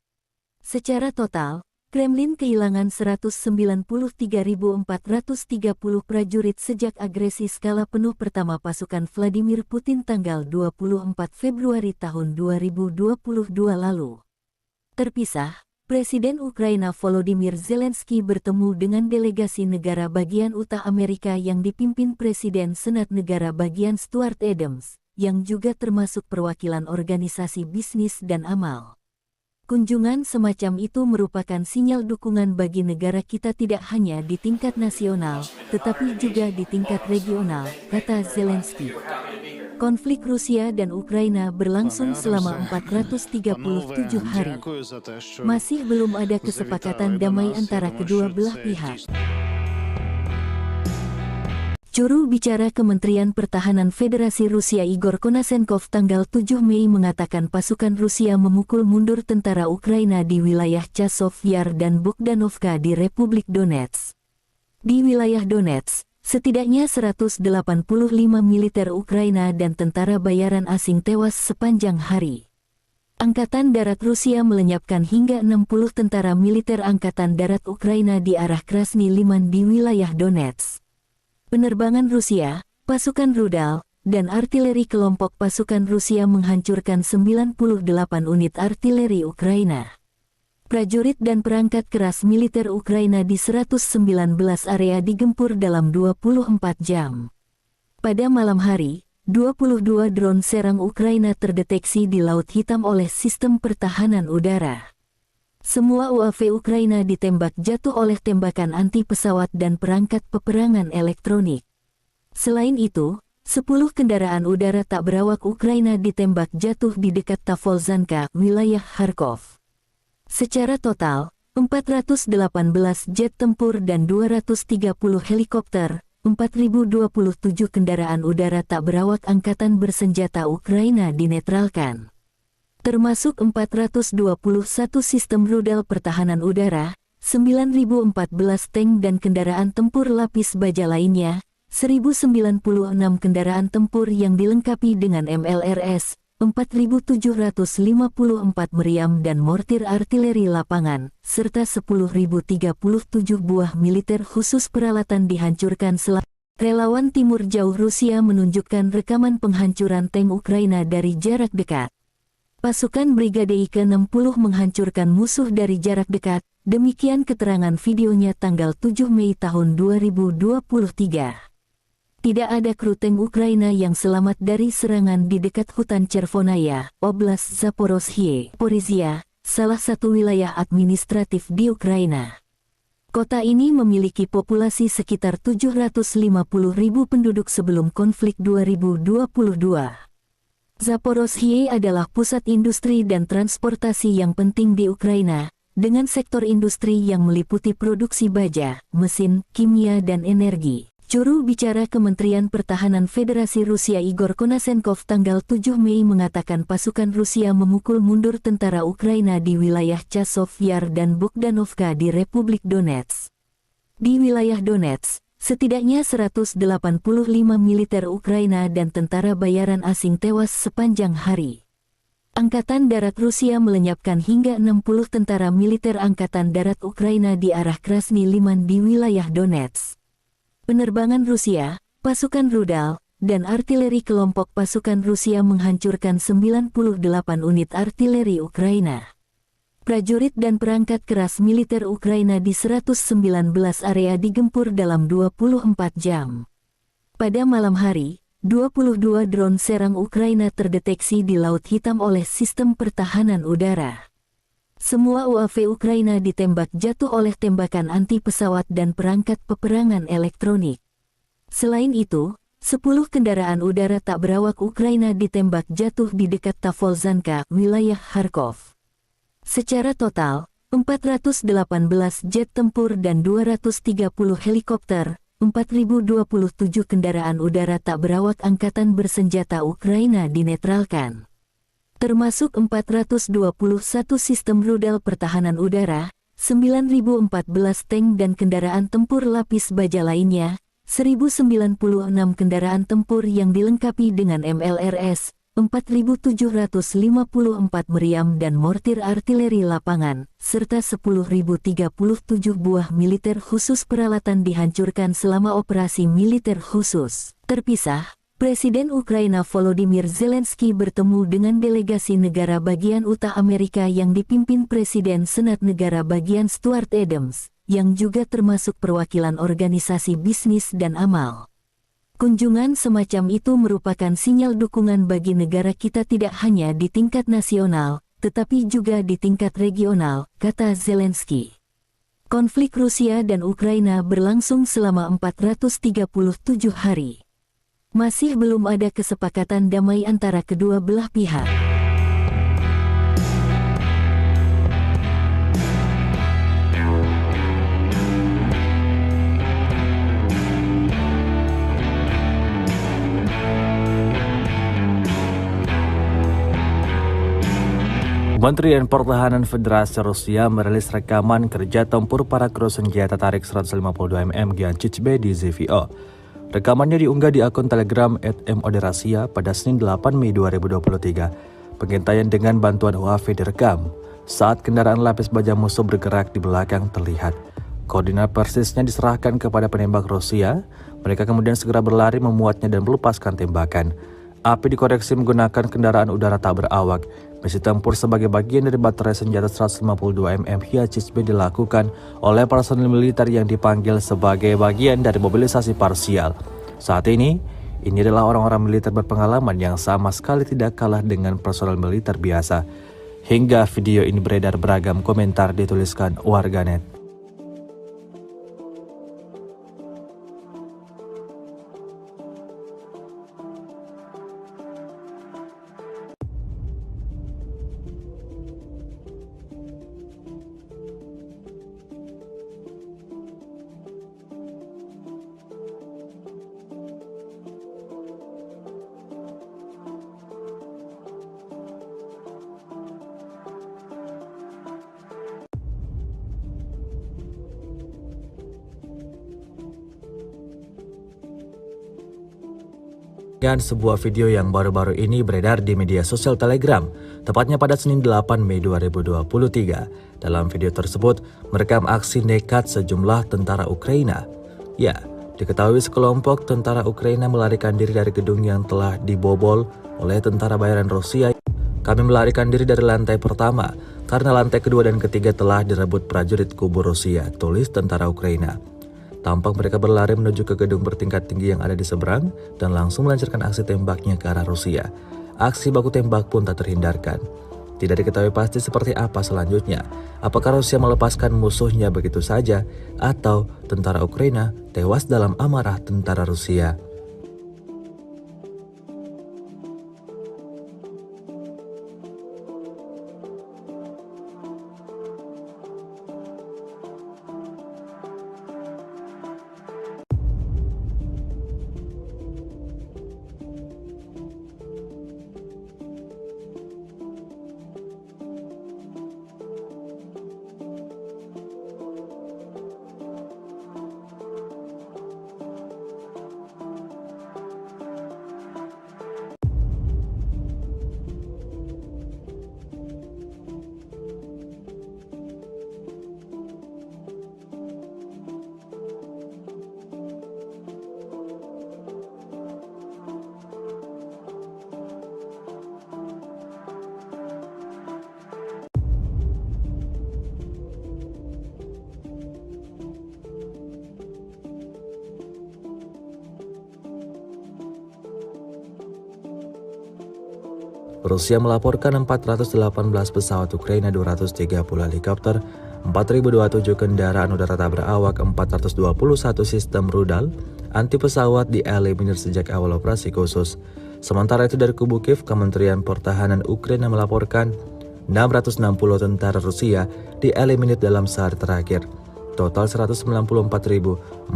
Secara total, Kremlin kehilangan 193.430 prajurit sejak agresi skala penuh pertama pasukan Vladimir Putin tanggal 24 Februari tahun 2022 lalu. Terpisah, Presiden Ukraina Volodymyr Zelensky bertemu dengan delegasi negara bagian Utah Amerika yang dipimpin Presiden Senat Negara bagian Stuart Adams, yang juga termasuk perwakilan organisasi bisnis dan amal. Kunjungan semacam itu merupakan sinyal dukungan bagi negara kita tidak hanya di tingkat nasional, tetapi juga di tingkat regional, kata Zelensky. Konflik Rusia dan Ukraina berlangsung selama 437 hari. Masih belum ada kesepakatan damai antara kedua belah pihak. Juru bicara Kementerian Pertahanan Federasi Rusia Igor Konasenkov tanggal 7 Mei mengatakan pasukan Rusia memukul mundur tentara Ukraina di wilayah Chasov Yar dan Bogdanovka di Republik Donetsk. Di wilayah Donetsk, setidaknya 185 militer Ukraina dan tentara bayaran asing tewas sepanjang hari. Angkatan Darat Rusia melenyapkan hingga 60 tentara militer Angkatan Darat Ukraina di arah Krasny Liman di wilayah Donetsk. Penerbangan Rusia, pasukan rudal, dan artileri kelompok pasukan Rusia menghancurkan 98 unit artileri Ukraina. Prajurit dan perangkat keras militer Ukraina di 119 area digempur dalam 24 jam. Pada malam hari, 22 drone serang Ukraina terdeteksi di Laut Hitam oleh sistem pertahanan udara. Semua UAV Ukraina ditembak jatuh oleh tembakan anti-pesawat dan perangkat peperangan elektronik. Selain itu, 10 kendaraan udara tak berawak Ukraina ditembak jatuh di dekat Tavolzhanka, wilayah Kharkov. Secara total, 418 jet tempur dan 230 helikopter, 4.027 kendaraan udara tak berawak angkatan bersenjata Ukraina dinetralkan. Termasuk 421 sistem rudal pertahanan udara, 9.014 tank dan kendaraan tempur lapis baja lainnya, 1.096 kendaraan tempur yang dilengkapi dengan MLRS, 4.754 meriam dan mortir artileri lapangan, serta 10.037 buah militer khusus peralatan dihancurkan selama. Relawan Timur Jauh Rusia menunjukkan rekaman penghancuran tank Ukraina dari jarak dekat. Pasukan Brigade I-60 menghancurkan musuh dari jarak dekat, demikian keterangan videonya tanggal 7 Mei tahun 2023. Tidak ada kru tank Ukraina yang selamat dari serangan di dekat hutan Chervonaya, Oblast Zaporozhye, Porizia, salah satu wilayah administratif di Ukraina. Kota ini memiliki populasi sekitar 750.000 penduduk sebelum konflik 2022. Zaporozhye adalah pusat industri dan transportasi yang penting di Ukraina, dengan sektor industri yang meliputi produksi baja, mesin, kimia dan energi. Juru bicara Kementerian Pertahanan Federasi Rusia Igor Konasenkov tanggal 7 Mei mengatakan pasukan Rusia memukul mundur tentara Ukraina di wilayah Chasov Yar dan Bogdanovka di Republik Donetsk. Di wilayah Donetsk, setidaknya 185 militer Ukraina dan tentara bayaran asing tewas sepanjang hari. Angkatan Darat Rusia melenyapkan hingga 60 tentara militer Angkatan Darat Ukraina di arah Krasny Liman di wilayah Donetsk. Penerbangan Rusia, pasukan rudal, dan artileri kelompok pasukan Rusia menghancurkan 98 unit artileri Ukraina. Prajurit dan perangkat keras militer Ukraina di 119 area digempur dalam 24 jam. Pada malam hari, 22 drone serang Ukraina terdeteksi di Laut Hitam oleh sistem pertahanan udara. Semua UAV Ukraina ditembak jatuh oleh tembakan anti-pesawat dan perangkat peperangan elektronik. Selain itu, 10 kendaraan udara tak berawak Ukraina ditembak jatuh di dekat Tavolzhanka, wilayah Kharkov. Secara total, 418 jet tempur dan 230 helikopter, 4.027 kendaraan udara tak berawak angkatan bersenjata Ukraina dinetralkan. Termasuk 421 sistem rudal pertahanan udara, 9.014 tank dan kendaraan tempur lapis baja lainnya, 1.096 kendaraan tempur yang dilengkapi dengan MLRS, 4.754 meriam dan mortir artileri lapangan, serta 10.037 buah militer khusus peralatan dihancurkan selama operasi militer khusus. Terpisah, Presiden Ukraina Volodymyr Zelensky bertemu dengan delegasi negara bagian Utah Amerika yang dipimpin Presiden Senat Negara bagian Stuart Adams, yang juga termasuk perwakilan organisasi bisnis dan amal. Kunjungan semacam itu merupakan sinyal dukungan bagi negara kita tidak hanya di tingkat nasional, tetapi juga di tingkat regional, kata Zelensky. Konflik Rusia dan Ukraina berlangsung selama 437 hari. Masih belum ada kesepakatan damai antara kedua belah pihak. Kementerian Pertahanan Federasi Rusia merilis rekaman kerja tempur para kru senjata tarik 152 mm Giancic-B di ZVO. Rekamannya diunggah di akun Telegram @moderasia pada Senin 8 Mei 2023. Pengintaian dengan bantuan UAV direkam. Saat kendaraan lapis baja musuh bergerak di belakang terlihat. Koordinat persisnya diserahkan kepada penembak Rusia. Mereka kemudian segera berlari memuatnya dan melepaskan tembakan. Api dikoreksi menggunakan kendaraan udara tak berawak. Misi tempur sebagai bagian dari baterai senjata 152 mm Giancic-B dilakukan oleh personil militer yang dipanggil sebagai bagian dari mobilisasi parsial. Saat ini adalah orang-orang militer berpengalaman yang sama sekali tidak kalah dengan personel militer biasa. Hingga video ini beredar beragam komentar dituliskan warganet. Dan sebuah video yang baru-baru ini beredar di media sosial Telegram, tepatnya pada Senin 8 Mei 2023. Dalam video tersebut, merekam aksi nekat sejumlah tentara Ukraina. Ya, diketahui sekelompok tentara Ukraina melarikan diri dari gedung yang telah dibobol oleh tentara bayaran Rusia. Kami melarikan diri dari lantai pertama, karena lantai kedua dan ketiga telah direbut prajurit kubu Rusia, tulis tentara Ukraina. Tampak mereka berlari menuju ke gedung bertingkat tinggi yang ada di seberang dan langsung melancarkan aksi tembaknya ke arah Rusia. Aksi baku tembak pun tak terhindarkan. Tidak diketahui pasti seperti apa selanjutnya. Apakah Rusia melepaskan musuhnya begitu saja atau tentara Ukraina tewas dalam amarah tentara Rusia. Rusia melaporkan 418 pesawat Ukraina, 230 helikopter, 4.027 kendaraan udara tak berawak, 421 sistem rudal anti pesawat dieliminir sejak awal operasi khusus. Sementara itu dari kubu Kiev, Kementerian Pertahanan Ukraina melaporkan 660 tentara Rusia dieliminir dalam sehari terakhir. Total 194.430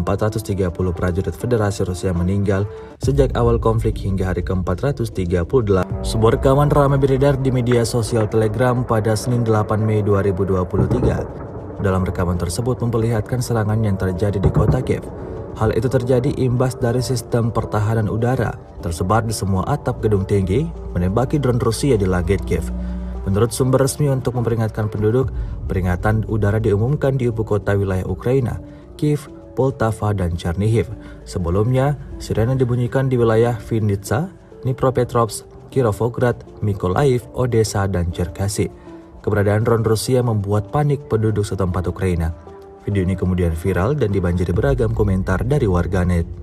prajurit Federasi Rusia meninggal sejak awal konflik hingga hari ke-438. Sebuah rekaman ramai beredar di media sosial Telegram pada Senin 8 Mei 2023. Dalam rekaman tersebut memperlihatkan serangan yang terjadi di kota Kiev. Hal itu terjadi imbas dari sistem pertahanan udara tersebar di semua atap gedung tinggi menembaki drone Rusia di langit Kiev. Menurut sumber resmi untuk memperingatkan penduduk, peringatan udara diumumkan di ibu kota wilayah Ukraina, Kiev, Poltava, dan Chernihiv. Sebelumnya, sirene dibunyikan di wilayah Vinnytsia, Dnipropetrovsk, Kirovograd, Mykolaiv, Odessa, dan Cherkasy. Keberadaan drone Rusia membuat panik penduduk setempat Ukraina. Video ini kemudian viral dan dibanjiri beragam komentar dari warganet.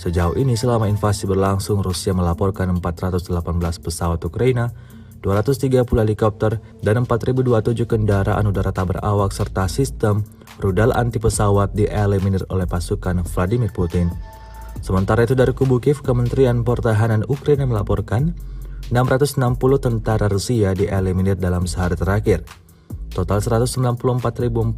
Sejauh ini selama invasi berlangsung, Rusia melaporkan 418 pesawat Ukraina, 230 helikopter, dan 4.027 kendaraan udara tak berawak serta sistem rudal anti pesawat dieliminir oleh pasukan Vladimir Putin. Sementara itu dari kubu Kiev, Kementerian Pertahanan Ukraina melaporkan 660 tentara Rusia dieliminir dalam sehari terakhir. Total 194.430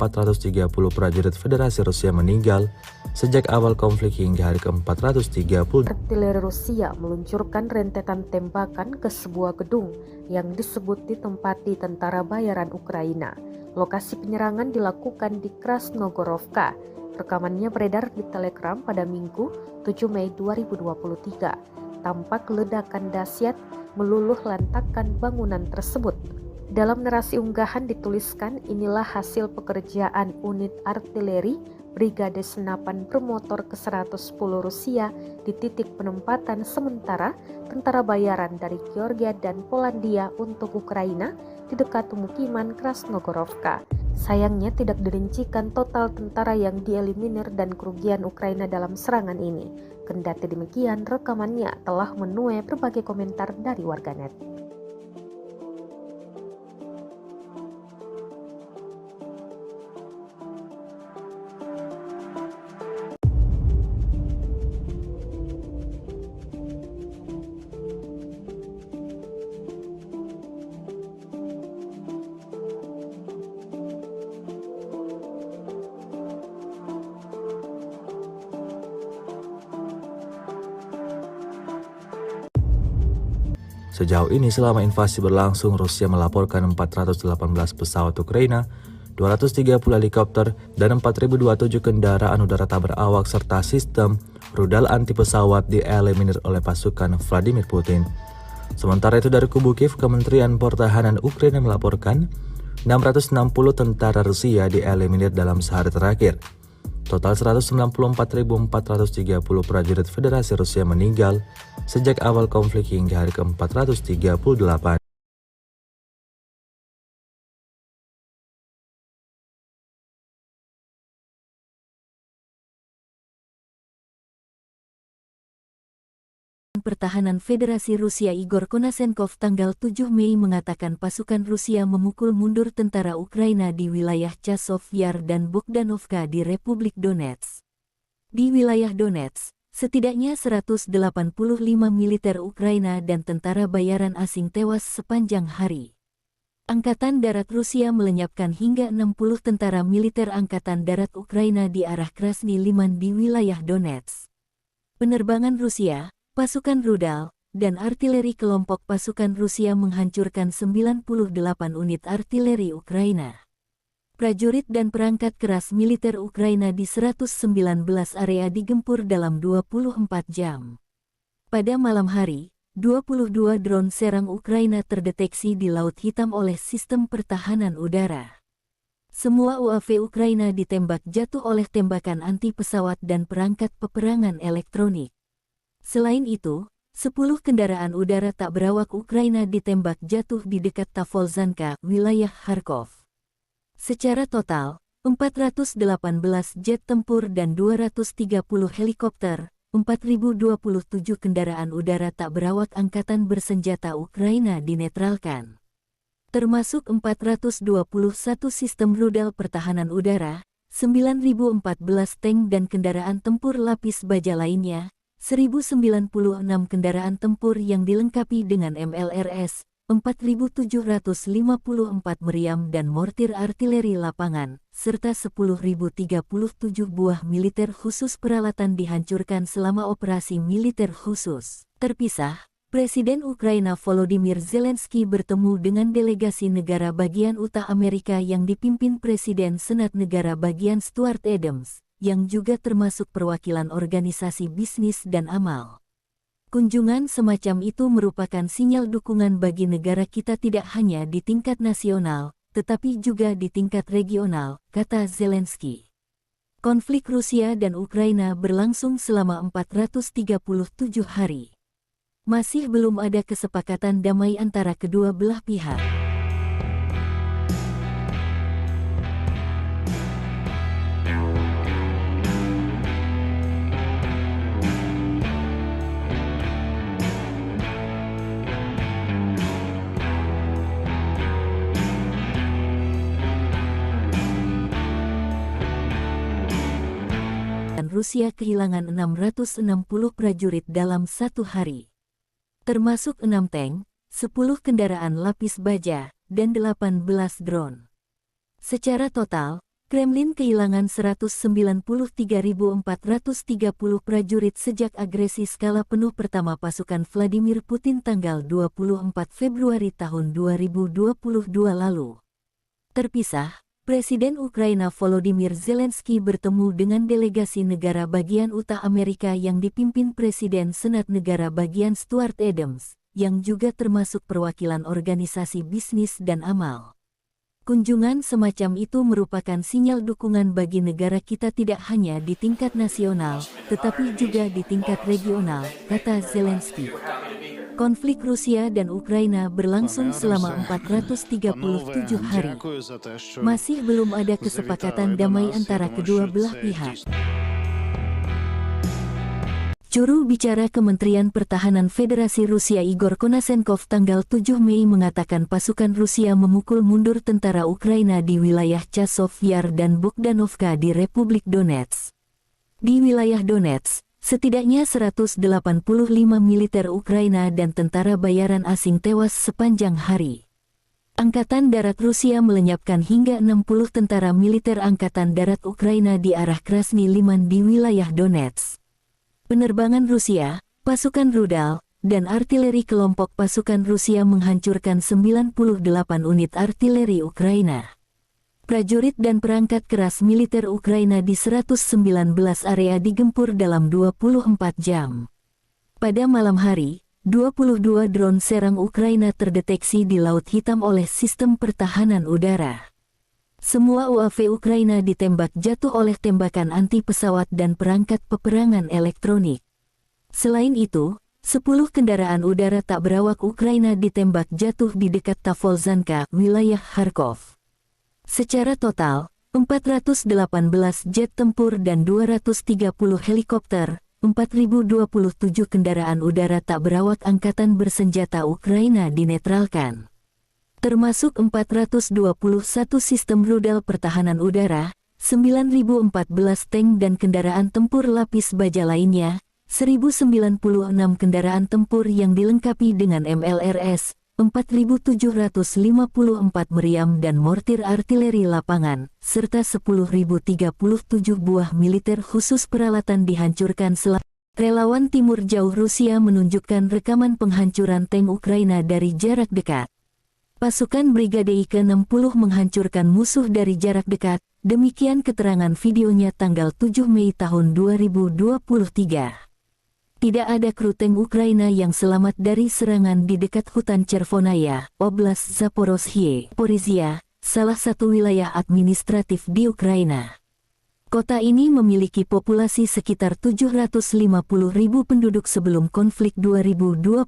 prajurit Federasi Rusia meninggal sejak awal konflik hingga hari ke-430. Artileri Rusia meluncurkan rentetan tembakan ke sebuah gedung yang disebut ditempati tentara bayaran Ukraina. Lokasi penyerangan dilakukan di Krasnogorovka. Rekamannya beredar di Telegram pada Minggu 7 Mei 2023. Tampak ledakan dahsyat meluluh lantakkan bangunan tersebut. Dalam narasi unggahan dituliskan, inilah hasil pekerjaan unit artileri Brigade Senapan Bermotor ke-110 Rusia di titik penempatan sementara tentara bayaran dari Georgia dan Polandia untuk Ukraina di dekat pemukiman Krasnogorovka. Sayangnya tidak dirincikan total tentara yang dieliminir dan kerugian Ukraina dalam serangan ini. Kendati demikian, rekamannya telah menuai berbagai komentar dari warganet. Sejauh ini selama invasi berlangsung, Rusia melaporkan 418 pesawat Ukraina, 230 helikopter, dan 4.027 kendaraan udara tak berawak serta sistem rudal anti pesawat dieliminir oleh pasukan Vladimir Putin. Sementara itu dari kubu Kiev, Kementerian Pertahanan Ukraina melaporkan 660 tentara Rusia dieliminir dalam sehari terakhir. Total 194.430 prajurit Federasi Rusia meninggal sejak awal konflik hingga hari ke-438. Pertahanan Federasi Rusia Igor Konasenkov tanggal 7 Mei mengatakan pasukan Rusia memukul mundur tentara Ukraina di wilayah Chasov Yar dan Bogdanovka di Republik Donetsk. Di wilayah Donetsk, setidaknya 185 militer Ukraina dan tentara bayaran asing tewas sepanjang hari. Angkatan Darat Rusia melenyapkan hingga 60 tentara militer Angkatan Darat Ukraina di arah Krasny Liman di wilayah Donetsk. Penerbangan Rusia, pasukan rudal, dan artileri kelompok pasukan Rusia menghancurkan 98 unit artileri Ukraina. Prajurit dan perangkat keras militer Ukraina di 119 area digempur dalam 24 jam. Pada malam hari, 22 drone serang Ukraina terdeteksi di Laut Hitam oleh sistem pertahanan udara. Semua UAV Ukraina ditembak jatuh oleh tembakan anti-pesawat dan perangkat peperangan elektronik. Selain itu, 10 kendaraan udara tak berawak Ukraina ditembak jatuh di dekat Tavolzhanka, wilayah Kharkov. Secara total, 418 jet tempur dan 230 helikopter, 4.027 kendaraan udara tak berawak angkatan bersenjata Ukraina dinetralkan. Termasuk 421 sistem rudal pertahanan udara, 9.014 tank dan kendaraan tempur lapis baja lainnya, 1.096 kendaraan tempur yang dilengkapi dengan MLRS, 4.754 meriam dan mortir artileri lapangan, serta 10.037 buah militer khusus peralatan dihancurkan selama operasi militer khusus. Terpisah, Presiden Ukraina Volodymyr Zelensky bertemu dengan delegasi negara bagian Utah Amerika yang dipimpin Presiden Senat Negara Bagian Stuart Adams, yang juga termasuk perwakilan organisasi bisnis dan amal. Kunjungan semacam itu merupakan sinyal dukungan bagi negara kita tidak hanya di tingkat nasional, tetapi juga di tingkat regional, kata Zelensky. Konflik Rusia dan Ukraina berlangsung selama 437 hari. Masih belum ada kesepakatan damai antara kedua belah pihak. Rusia kehilangan 660 prajurit dalam satu hari. Termasuk 6 tank, 10 kendaraan lapis baja, dan 18 drone. Secara total, Kremlin kehilangan 193.430 prajurit sejak agresi skala penuh pertama pasukan Vladimir Putin tanggal 24 Februari tahun 2022 lalu. Terpisah, Presiden Ukraina Volodymyr Zelensky bertemu dengan delegasi negara bagian Utah Amerika yang dipimpin Presiden Senat Negara Bagian Stuart Adams, yang juga termasuk perwakilan organisasi bisnis dan amal. Kunjungan semacam itu merupakan sinyal dukungan bagi negara kita tidak hanya di tingkat nasional, tetapi juga di tingkat regional, kata Zelensky. Konflik Rusia dan Ukraina berlangsung selama 437 hari. Masih belum ada kesepakatan damai antara kedua belah pihak. Juru bicara Kementerian Pertahanan Federasi Rusia Igor Konasenkov tanggal 7 Mei mengatakan pasukan Rusia memukul mundur tentara Ukraina di wilayah Chasov Yar dan Bogdanovka di Republik Donetsk. Di wilayah Donetsk, setidaknya 185 militer Ukraina dan tentara bayaran asing tewas sepanjang hari. Angkatan Darat Rusia melenyapkan hingga 60 tentara militer Angkatan Darat Ukraina di arah Krasny Liman di wilayah Donetsk. Penerbangan Rusia, pasukan rudal, dan artileri kelompok pasukan Rusia menghancurkan 98 unit artileri Ukraina. Prajurit dan perangkat keras militer Ukraina di 119 area digempur dalam 24 jam. Pada malam hari, 22 drone serang Ukraina terdeteksi di Laut Hitam oleh sistem pertahanan udara. Semua UAV Ukraina ditembak jatuh oleh tembakan anti-pesawat dan perangkat peperangan elektronik. Selain itu, 10 kendaraan udara tak berawak Ukraina ditembak jatuh di dekat Tavolzhanka, wilayah Kharkov. Secara total, 418 jet tempur dan 230 helikopter, 4.027 kendaraan udara tak berawak angkatan bersenjata Ukraina dinetralkan. Termasuk 421 sistem rudal pertahanan udara, 9.014 tank dan kendaraan tempur lapis baja lainnya, 1.096 kendaraan tempur yang dilengkapi dengan MLRS, 4.754 meriam dan mortir artileri lapangan, serta 10.037 buah militer khusus peralatan dihancurkan selama Relawan Timur Jauh Rusia menunjukkan rekaman penghancuran tank Ukraina dari jarak dekat. Pasukan Brigade ke-60 menghancurkan musuh dari jarak dekat, demikian keterangan videonya tanggal 7 Mei tahun 2023. Tidak ada kru tank Ukraina yang selamat dari serangan di dekat hutan Chervonaya, Oblast Zaporozhye, Porizia, salah satu wilayah administratif di Ukraina. Kota ini memiliki populasi sekitar 750.000 penduduk sebelum konflik 2022.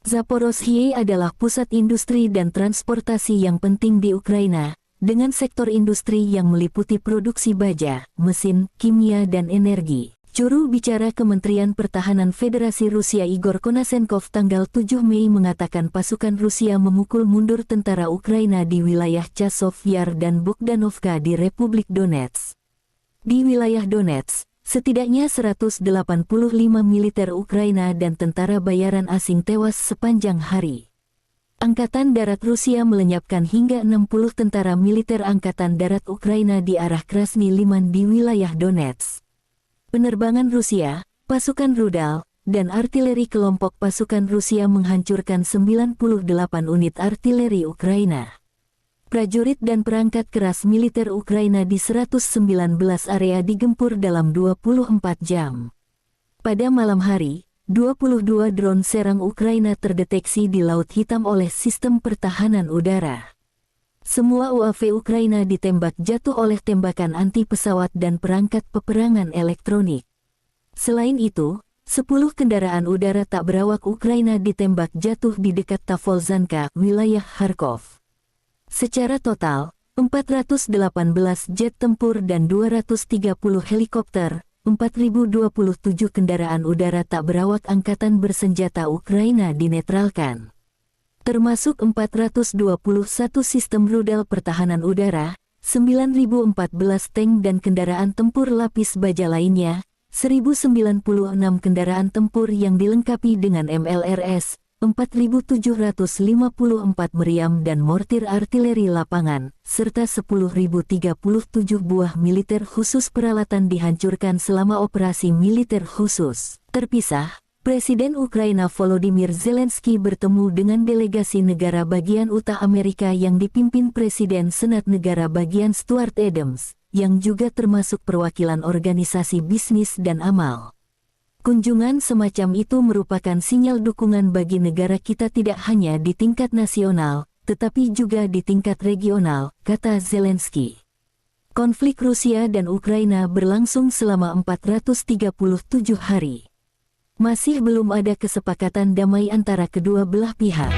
Zaporozhye adalah pusat industri dan transportasi yang penting di Ukraina, dengan sektor industri yang meliputi produksi baja, mesin, kimia dan energi. Juru bicara Kementerian Pertahanan Federasi Rusia Igor Konasenkov tanggal 7 Mei mengatakan pasukan Rusia memukul mundur tentara Ukraina di wilayah Chasov Yar dan Bogdanovka di Republik Donetsk. Di wilayah Donetsk, setidaknya 185 militer Ukraina dan tentara bayaran asing tewas sepanjang hari. Angkatan Darat Rusia melenyapkan hingga 60 tentara militer Angkatan Darat Ukraina di arah Krasny Liman di wilayah Donetsk. Penerbangan Rusia, pasukan rudal, dan artileri kelompok pasukan Rusia menghancurkan 98 unit artileri Ukraina. Prajurit dan perangkat keras militer Ukraina di 119 area digempur dalam 24 jam. Pada malam hari, 22 drone serang Ukraina terdeteksi di Laut Hitam oleh sistem pertahanan udara. Semua UAV Ukraina ditembak jatuh oleh tembakan anti-pesawat dan perangkat peperangan elektronik. Selain itu, 10 kendaraan udara tak berawak Ukraina ditembak jatuh di dekat Tavolzhanka, wilayah Kharkov. Secara total, 418 jet tempur dan 230 helikopter, 4.027 kendaraan udara tak berawak angkatan bersenjata Ukraina dinetralkan. Termasuk 421 sistem rudal pertahanan udara, 9.014 tank dan kendaraan tempur lapis baja lainnya, 1.096 kendaraan tempur yang dilengkapi dengan MLRS, 4.754 meriam dan mortir artileri lapangan, serta 10.037 buah militer khusus peralatan dihancurkan selama operasi militer khusus. Terpisah, Presiden Ukraina Volodymyr Zelensky bertemu dengan delegasi negara bagian Utah Amerika yang dipimpin Presiden Senat Negara bagian Stuart Adams, yang juga termasuk perwakilan organisasi bisnis dan amal. Kunjungan semacam itu merupakan sinyal dukungan bagi negara kita tidak hanya di tingkat nasional, tetapi juga di tingkat regional, kata Zelensky. Konflik Rusia dan Ukraina berlangsung selama 437 hari. Masih belum ada kesepakatan damai antara kedua belah pihak.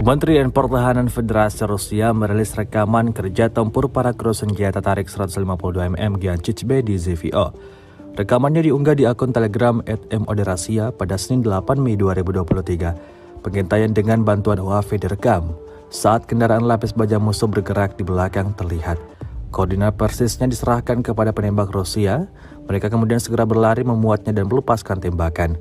Kementerian Pertahanan Federasi Rusia merilis rekaman kerja tempur para kru senjata tarik 152 mm Giancic-B di ZVO. Rekamannya diunggah di akun Telegram @moderasia pada Senin 8 Mei 2023. Pengintaian dengan bantuan UAV direkam. Saat kendaraan lapis baja musuh bergerak di belakang terlihat. Koordinat persisnya diserahkan kepada penembak Rusia. Mereka kemudian segera berlari memuatnya dan melepaskan tembakan.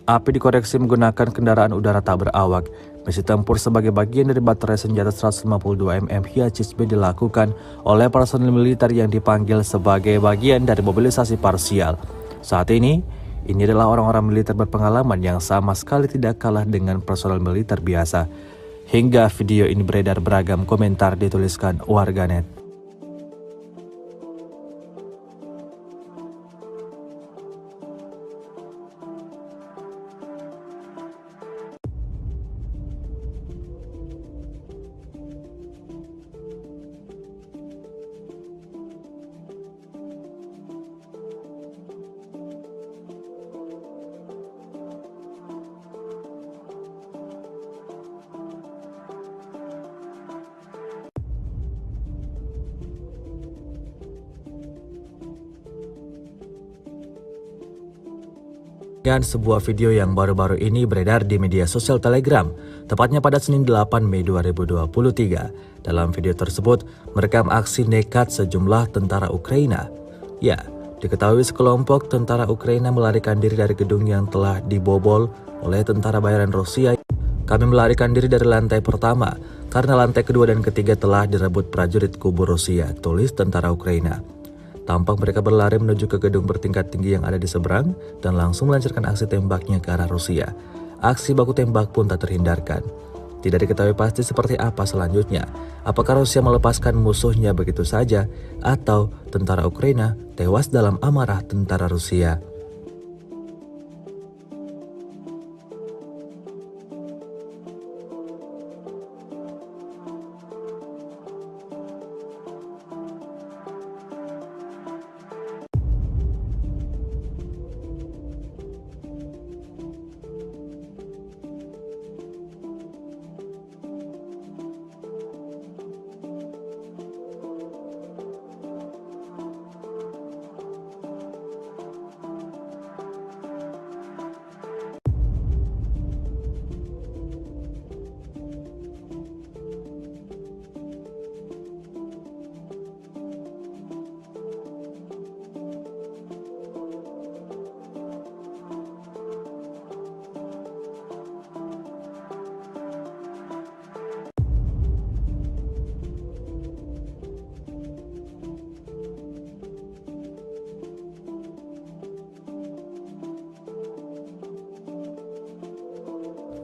Api dikoreksi menggunakan kendaraan udara tak berawak. Misi tempur sebagai bagian dari baterai senjata 152 mm Giancic-B dilakukan oleh personil militer yang dipanggil sebagai bagian dari mobilisasi parsial. Saat ini adalah orang-orang militer berpengalaman yang sama sekali tidak kalah dengan personel militer biasa. Hingga video ini beredar beragam komentar dituliskan warganet. Dan sebuah video yang baru-baru ini beredar di media sosial Telegram, tepatnya pada Senin 8 Mei 2023. Dalam video tersebut, merekam aksi nekat sejumlah tentara Ukraina. Ya, Diketahui sekelompok tentara Ukraina melarikan diri dari gedung yang telah dibobol oleh tentara bayaran Rusia. Kami melarikan diri dari lantai pertama karena lantai kedua dan ketiga telah direbut prajurit kubu Rusia, tulis tentara Ukraina. Tampak mereka berlari menuju ke gedung bertingkat tinggi yang ada di seberang dan langsung melancarkan aksi tembaknya ke arah Rusia. Aksi baku tembak pun tak terhindarkan. Tidak diketahui pasti seperti apa selanjutnya. Apakah Rusia melepaskan musuhnya begitu saja atau tentara Ukraina tewas dalam amarah tentara Rusia.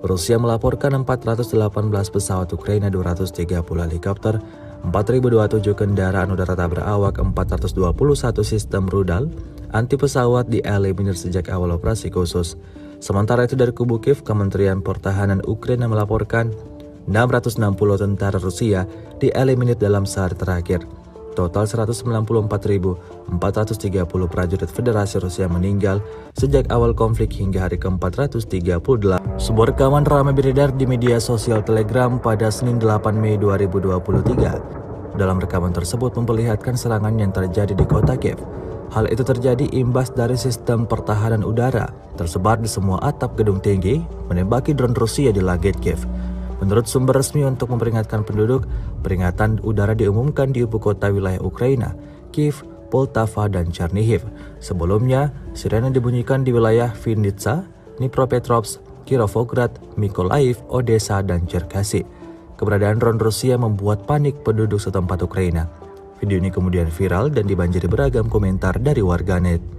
Rusia melaporkan 418 pesawat Ukraina, 230 helikopter, 4.027 kendaraan udara tak berawak, 421 sistem rudal anti pesawat dieliminir sejak awal operasi khusus. Sementara itu dari kubu Kiev, Kementerian Pertahanan Ukraina melaporkan 660 tentara Rusia dieliminir dalam sehari terakhir. Total 194.430 prajurit Federasi Rusia meninggal sejak awal konflik hingga hari ke-438. Sebuah rekaman ramai beredar di media sosial Telegram pada Senin 8 Mei 2023. Dalam rekaman tersebut memperlihatkan serangan yang terjadi di kota Kiev. Hal itu terjadi imbas dari sistem pertahanan udara tersebar di semua atap gedung tinggi menembaki drone Rusia di langit Kiev. Menurut sumber resmi untuk memperingatkan penduduk, peringatan udara diumumkan di ibu kota wilayah Ukraina, Kiev, Poltava, dan Chernihiv. Sebelumnya, sirene dibunyikan di wilayah Vinnytsia, Dnipropetrovsk, Kirovograd, Mykolaiv, Odessa, dan Cherkasy. Keberadaan drone Rusia membuat panik penduduk setempat Ukraina. Video ini kemudian viral dan dibanjiri beragam komentar dari warganet.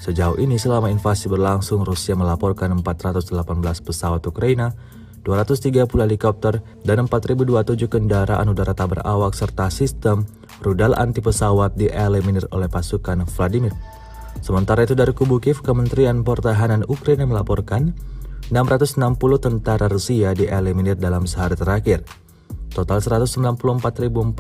Sejauh ini selama invasi berlangsung, Rusia melaporkan 418 pesawat Ukraina, 230 helikopter, dan 4.027 kendaraan udara tak berawak serta sistem rudal anti pesawat dieliminir oleh pasukan Vladimir. Sementara itu dari kubu Kiev, Kementerian Pertahanan Ukraina melaporkan 660 tentara Rusia dieliminir dalam sehari terakhir. Total 194.430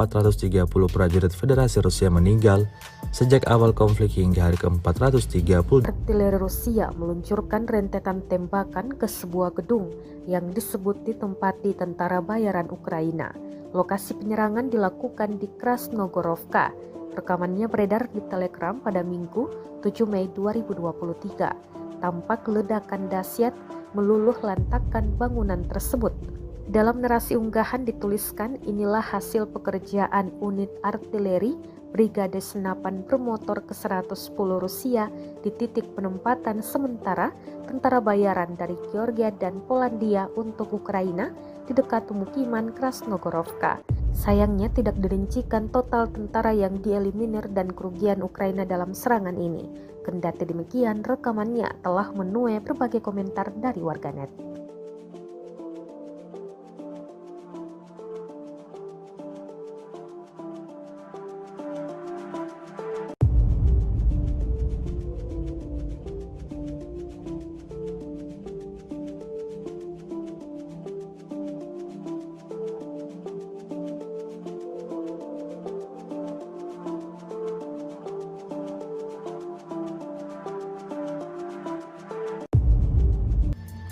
prajurit Federasi Rusia meninggal sejak awal konflik hingga hari ke-430. Artileri Rusia meluncurkan rentetan tembakan ke sebuah gedung yang disebut ditempati tentara bayaran Ukraina. Lokasi penyerangan dilakukan di Krasnogorovka. Rekamannya beredar di Telegram pada Minggu 7 Mei 2023. Tampak ledakan dahsyat meluluh lantakkan bangunan tersebut. Dalam narasi unggahan dituliskan, inilah hasil pekerjaan unit artileri Brigade Senapan Bermotor ke-110 Rusia di titik penempatan sementara tentara bayaran dari Georgia dan Polandia untuk Ukraina di dekat pemukiman Krasnogorovka. Sayangnya tidak dirincikan total tentara yang dieliminir dan kerugian Ukraina dalam serangan ini. Kendati demikian, rekamannya telah menuai berbagai komentar dari warganet.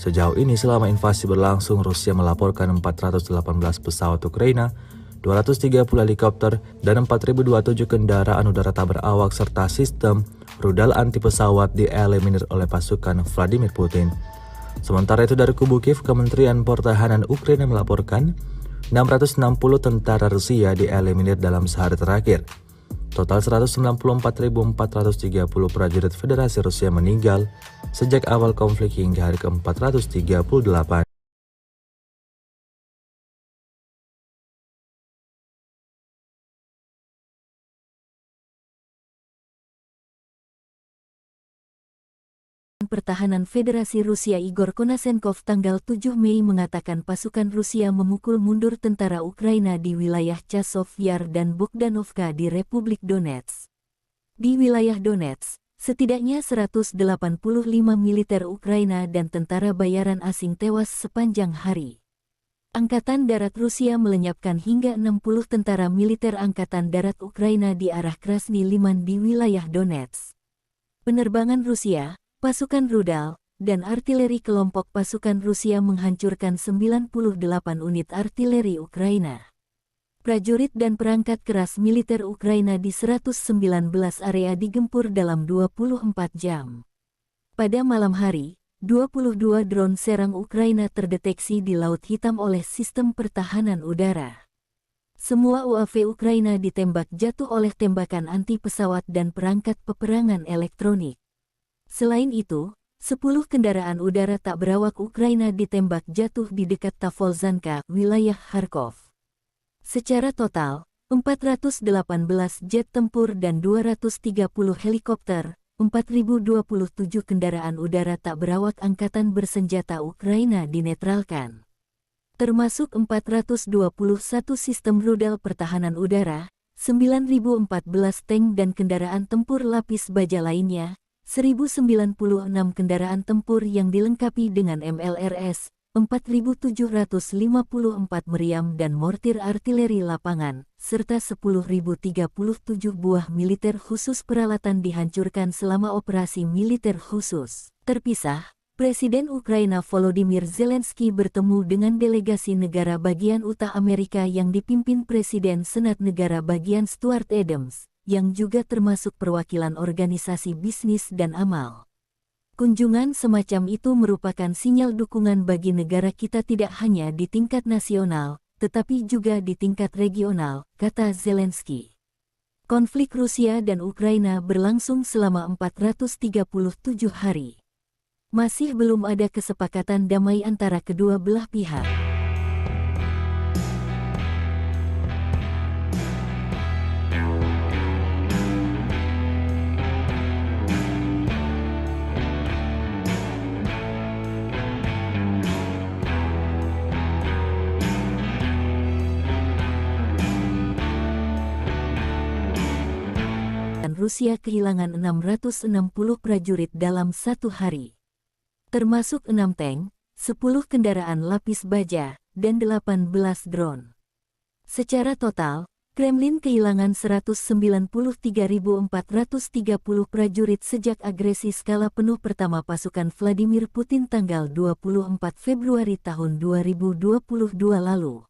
Sejauh ini selama invasi berlangsung, Rusia melaporkan 418 pesawat Ukraina, 230 helikopter, dan 4.027 kendaraan udara tak berawak serta sistem rudal anti pesawat dieliminir oleh pasukan Vladimir Putin. Sementara itu dari kubu Kiev, Kementerian Pertahanan Ukraina melaporkan 660 tentara Rusia dieliminir dalam sehari terakhir. Total 194.430 prajurit Federasi Rusia meninggal sejak awal konflik hingga hari ke-438. Pertahanan Federasi Rusia Igor Konasenkov tanggal 7 Mei mengatakan pasukan Rusia memukul mundur tentara Ukraina di wilayah Chasov Yar dan Bogdanovka di Republik Donetsk. Di wilayah Donetsk, setidaknya 185 militer Ukraina dan tentara bayaran asing tewas sepanjang hari. Angkatan Darat Rusia melenyapkan hingga 60 tentara militer Angkatan Darat Ukraina di arah Krasny Liman di wilayah Donetsk. Penerbangan Rusia, pasukan rudal, dan artileri kelompok pasukan Rusia menghancurkan 98 unit artileri Ukraina. Prajurit dan perangkat keras militer Ukraina di 119 area digempur dalam 24 jam. Pada malam hari, 22 drone serang Ukraina terdeteksi di Laut Hitam oleh sistem pertahanan udara. Semua UAV Ukraina ditembak jatuh oleh tembakan anti pesawat dan perangkat peperangan elektronik. Selain itu, 10 kendaraan udara tak berawak Ukraina ditembak jatuh di dekat Tavolzhanka, wilayah Kharkov. Secara total, 418 jet tempur dan 230 helikopter, 4.027 kendaraan udara tak berawak angkatan bersenjata Ukraina dinetralkan. Termasuk 421 sistem rudal pertahanan udara, 9.014 tank dan kendaraan tempur lapis baja lainnya, 1.096 kendaraan tempur yang dilengkapi dengan MLRS, 4.754 meriam dan mortir artileri lapangan, serta 10.037 buah militer khusus peralatan dihancurkan selama operasi militer khusus. Terpisah, Presiden Ukraina Volodymyr Zelensky bertemu dengan delegasi negara bagian Utah Amerika yang dipimpin Presiden Senat Negara bagian Stuart Adams, yang juga termasuk perwakilan organisasi bisnis dan amal. Kunjungan semacam itu merupakan sinyal dukungan bagi negara kita tidak hanya di tingkat nasional, tetapi juga di tingkat regional, kata Zelensky. Konflik Rusia dan Ukraina berlangsung selama 437 hari. Masih belum ada kesepakatan damai antara kedua belah pihak. Rusia kehilangan 660 prajurit dalam satu hari. Termasuk 6 tank, 10 kendaraan lapis baja, dan 18 drone. Secara total, Kremlin kehilangan 193.430 prajurit sejak agresi skala penuh pertama pasukan Vladimir Putin tanggal 24 Februari tahun 2022 lalu.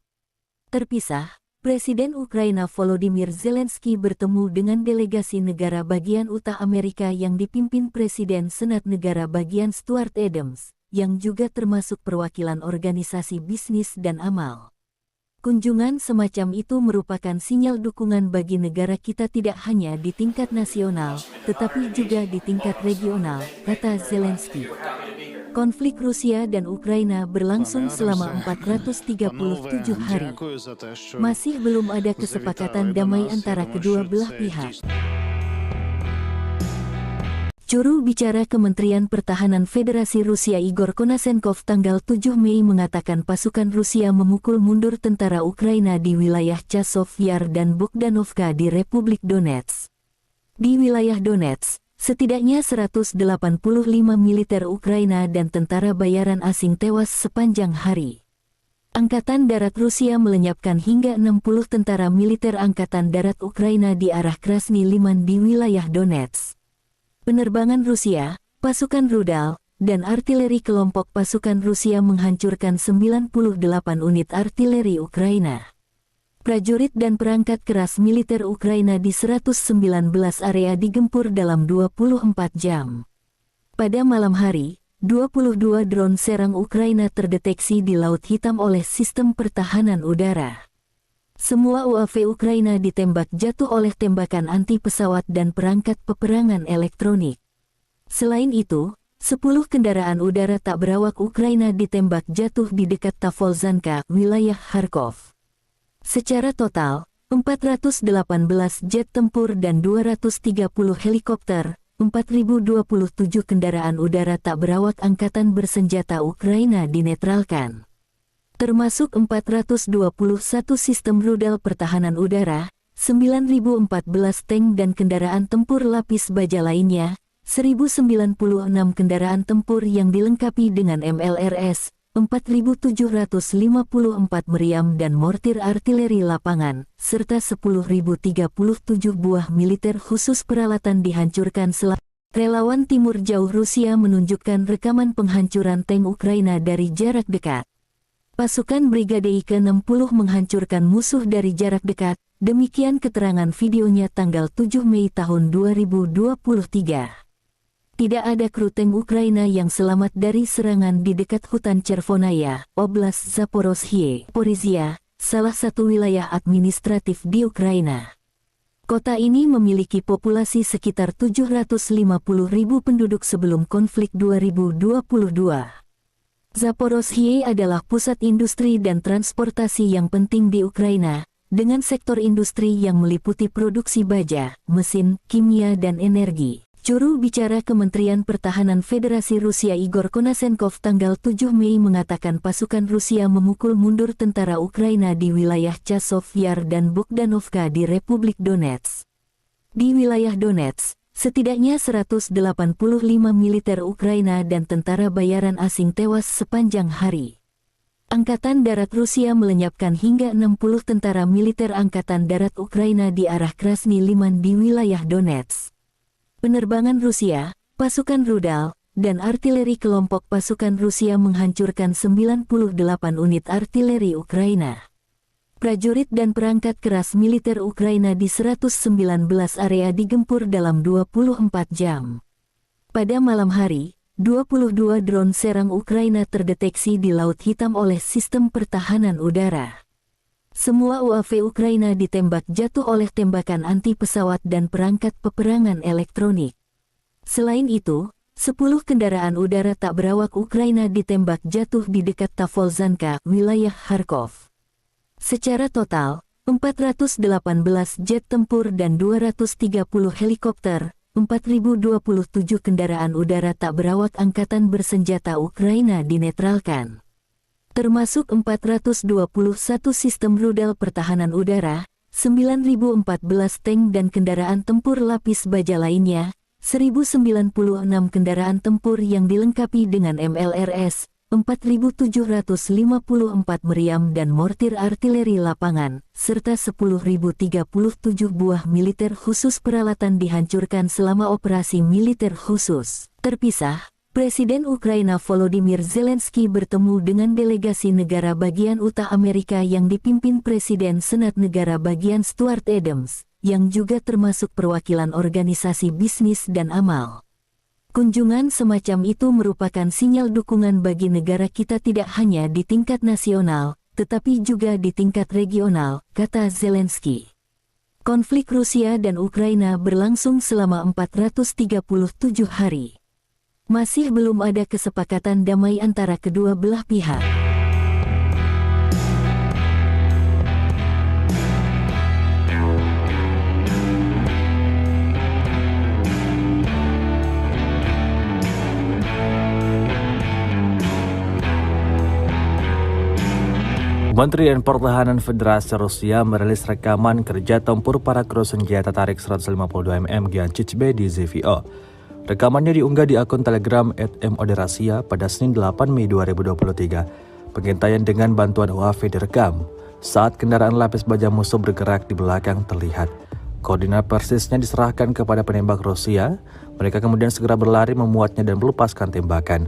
Terpisah, Presiden Ukraina Volodymyr Zelensky bertemu dengan delegasi negara bagian Utah Amerika yang dipimpin Presiden Senat Negara bagian Stuart Adams, yang juga termasuk perwakilan organisasi bisnis dan amal. Kunjungan semacam itu merupakan sinyal dukungan bagi negara kita tidak hanya di tingkat nasional, tetapi juga di tingkat regional, kata Zelensky. Konflik Rusia dan Ukraina berlangsung selama 437 hari. Masih belum ada kesepakatan damai antara kedua belah pihak. Juru bicara Kementerian Pertahanan Federasi Rusia Igor Konasenkov tanggal 7 Mei mengatakan pasukan Rusia memukul mundur tentara Ukraina di wilayah Chasov Yar dan Bogdanovka di Republik Donetsk. Di wilayah Donetsk, setidaknya 185 militer Ukraina dan tentara bayaran asing tewas sepanjang hari. Angkatan Darat Rusia melenyapkan hingga 60 tentara militer Angkatan Darat Ukraina di arah Krasny Liman di wilayah Donetsk. Penerbangan Rusia, pasukan rudal, dan artileri kelompok pasukan Rusia menghancurkan 98 unit artileri Ukraina. Prajurit dan perangkat keras militer Ukraina di 119 area digempur dalam 24 jam. Pada malam hari, 22 drone serang Ukraina terdeteksi di Laut Hitam oleh sistem pertahanan udara. Semua UAV Ukraina ditembak jatuh oleh tembakan anti-pesawat dan perangkat peperangan elektronik. Selain itu, 10 kendaraan udara tak berawak Ukraina ditembak jatuh di dekat Tavolzhanka, wilayah Kharkov. Secara total, 418 jet tempur dan 230 helikopter, 4.027 kendaraan udara tak berawak angkatan bersenjata Ukraina dinetralkan. Termasuk 421 sistem rudal pertahanan udara, 9.014 tank dan kendaraan tempur lapis baja lainnya, 1.096 kendaraan tempur yang dilengkapi dengan MLRS, 4.754 meriam dan mortir artileri lapangan, serta 10.037 buah militer khusus peralatan dihancurkan Relawan Timur Jauh Rusia menunjukkan rekaman penghancuran tank Ukraina dari jarak dekat. Pasukan Brigade ke-60 menghancurkan musuh dari jarak dekat, demikian keterangan videonya tanggal 7 Mei tahun 2023. Tidak ada kru tank Ukraina yang selamat dari serangan di dekat hutan Chervonaya, Oblast Zaporozhye, Porizia, salah satu wilayah administratif di Ukraina. Kota ini memiliki populasi sekitar 750.000 penduduk sebelum konflik 2022. Zaporozhye adalah pusat industri dan transportasi yang penting di Ukraina, dengan sektor industri yang meliputi produksi baja, mesin, kimia dan energi. Juru bicara Kementerian Pertahanan Federasi Rusia Igor Konasenkov tanggal 7 Mei mengatakan pasukan Rusia memukul mundur tentara Ukraina di wilayah Chasov Yar dan Bogdanovka di Republik Donetsk. Di wilayah Donetsk, setidaknya 185 militer Ukraina dan tentara bayaran asing tewas sepanjang hari. Angkatan Darat Rusia melenyapkan hingga 60 tentara militer Angkatan Darat Ukraina di arah Krasny Liman di wilayah Donetsk. Penerbangan Rusia, pasukan rudal, dan artileri kelompok pasukan Rusia menghancurkan 98 unit artileri Ukraina. Prajurit dan perangkat keras militer Ukraina di 119 area digempur dalam 24 jam. Pada malam hari, 22 drone serang Ukraina terdeteksi di Laut Hitam oleh sistem pertahanan udara. Semua UAV Ukraina ditembak jatuh oleh tembakan anti-pesawat dan perangkat peperangan elektronik. Selain itu, 10 kendaraan udara tak berawak Ukraina ditembak jatuh di dekat Tavolzhanka, wilayah Kharkov. Secara total, 418 jet tempur dan 230 helikopter, 4.027 kendaraan udara tak berawak angkatan bersenjata Ukraina dinetralkan. Termasuk 421 sistem rudal pertahanan udara, 9.014 tank dan kendaraan tempur lapis baja lainnya, 1.096 kendaraan tempur yang dilengkapi dengan MLRS, 4.754 meriam dan mortir artileri lapangan, serta 10.037 buah militer khusus peralatan dihancurkan selama operasi militer khusus. Terpisah, Presiden Ukraina Volodymyr Zelensky bertemu dengan delegasi negara bagian Utah Amerika yang dipimpin Presiden Senat Negara bagian Stuart Adams, yang juga termasuk perwakilan organisasi bisnis dan amal. Kunjungan semacam itu merupakan sinyal dukungan bagi negara kita tidak hanya di tingkat nasional, tetapi juga di tingkat regional, kata Zelensky. Konflik Rusia dan Ukraina berlangsung selama 437 hari. Masih belum ada kesepakatan damai antara kedua belah pihak. Kementerian Pertahanan Federasi Rusia merilis rekaman kerja tempur para kru senjata tarik 152 mm Giancic-B di ZVO. Rekamannya diunggah di akun Telegram @moderasia pada Senin 8 Mei 2023. Pengintaian dengan bantuan UAV direkam. Saat kendaraan lapis baja musuh bergerak di belakang terlihat. Koordinat persisnya diserahkan kepada penembak Rusia. Mereka kemudian segera berlari memuatnya dan melepaskan tembakan.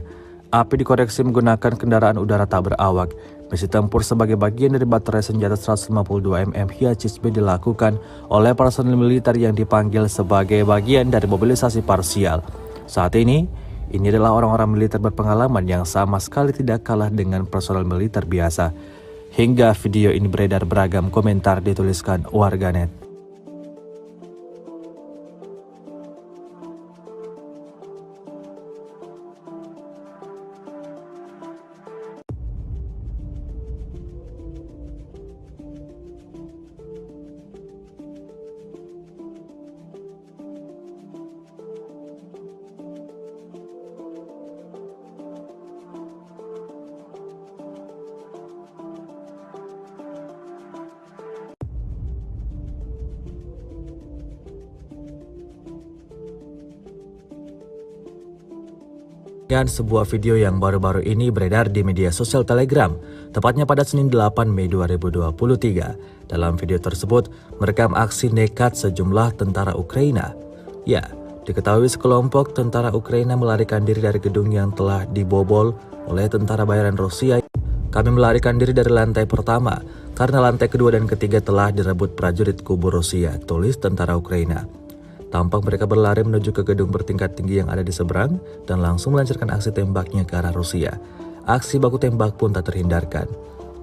Api dikoreksi menggunakan kendaraan udara tak berawak. Misi tempur sebagai bagian dari baterai senjata 152 mm Giancic-B dilakukan oleh personil militer yang dipanggil sebagai bagian dari mobilisasi parsial. Saat ini adalah orang-orang militer berpengalaman yang sama sekali tidak kalah dengan personel militer biasa. Hingga video ini beredar, beragam komentar dituliskan warganet. Dan sebuah video yang baru-baru ini beredar di media sosial Telegram, tepatnya pada Senin 8 Mei 2023. Dalam video tersebut, merekam aksi nekat sejumlah tentara Ukraina. Ya, diketahui sekelompok tentara Ukraina melarikan diri dari gedung yang telah dibobol oleh tentara bayaran Rusia. Kami melarikan diri dari lantai pertama, karena lantai kedua dan ketiga telah direbut prajurit kubu Rusia, tulis tentara Ukraina. Tampak mereka berlari menuju ke gedung bertingkat tinggi yang ada di seberang dan langsung melancarkan aksi tembaknya ke arah Rusia. Aksi baku tembak pun tak terhindarkan.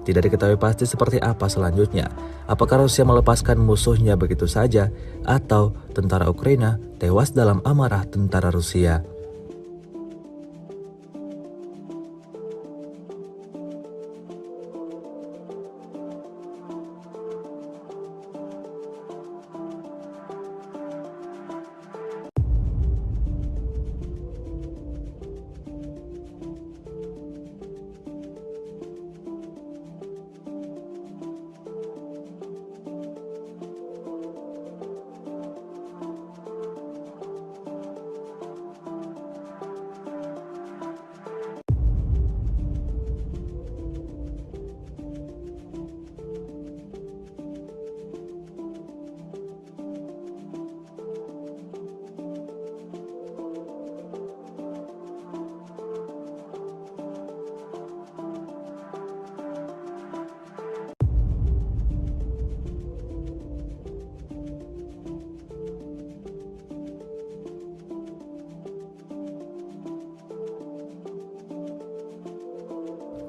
Tidak diketahui pasti seperti apa selanjutnya. Apakah Rusia melepaskan musuhnya begitu saja atau tentara Ukraina tewas dalam amarah tentara Rusia.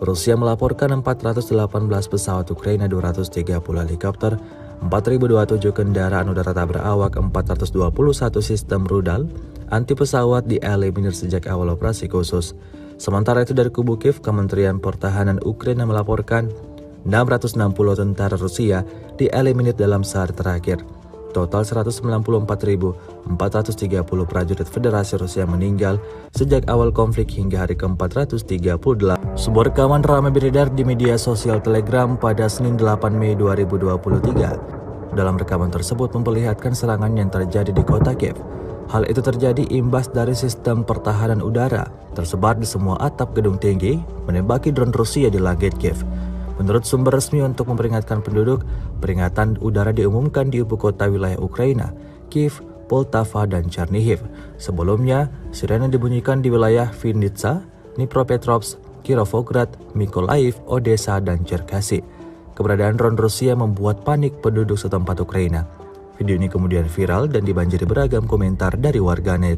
Rusia melaporkan 418 pesawat Ukraina, 230 helikopter, 4.027 kendaraan udara tak berawak, 421 sistem rudal anti pesawat dieliminir sejak awal operasi khusus. Sementara itu dari kubu Kiev, Kementerian Pertahanan Ukraina melaporkan 660 tentara Rusia dieliminir dalam sehari terakhir. Total 194.430 prajurit Federasi Rusia meninggal sejak awal konflik hingga hari ke-438. Sebuah rekaman ramai beredar di media sosial Telegram pada Senin 8 Mei 2023. Dalam rekaman tersebut memperlihatkan serangan yang terjadi di kota Kiev. Hal itu terjadi imbas dari sistem pertahanan udara tersebar di semua atap gedung tinggi menembaki drone Rusia di langit Kiev. Menurut sumber resmi untuk memperingatkan penduduk, peringatan udara diumumkan di ibu kota wilayah Ukraina, Kiev, Poltava, dan Chernihiv. Sebelumnya, sirene dibunyikan di wilayah Vinnytsia, Dnipropetrovsk, Kirovograd, Mykolaiv, Odessa, dan Cherkasy. Keberadaan drone Rusia membuat panik penduduk setempat Ukraina. Video ini kemudian viral dan dibanjiri beragam komentar dari warganet.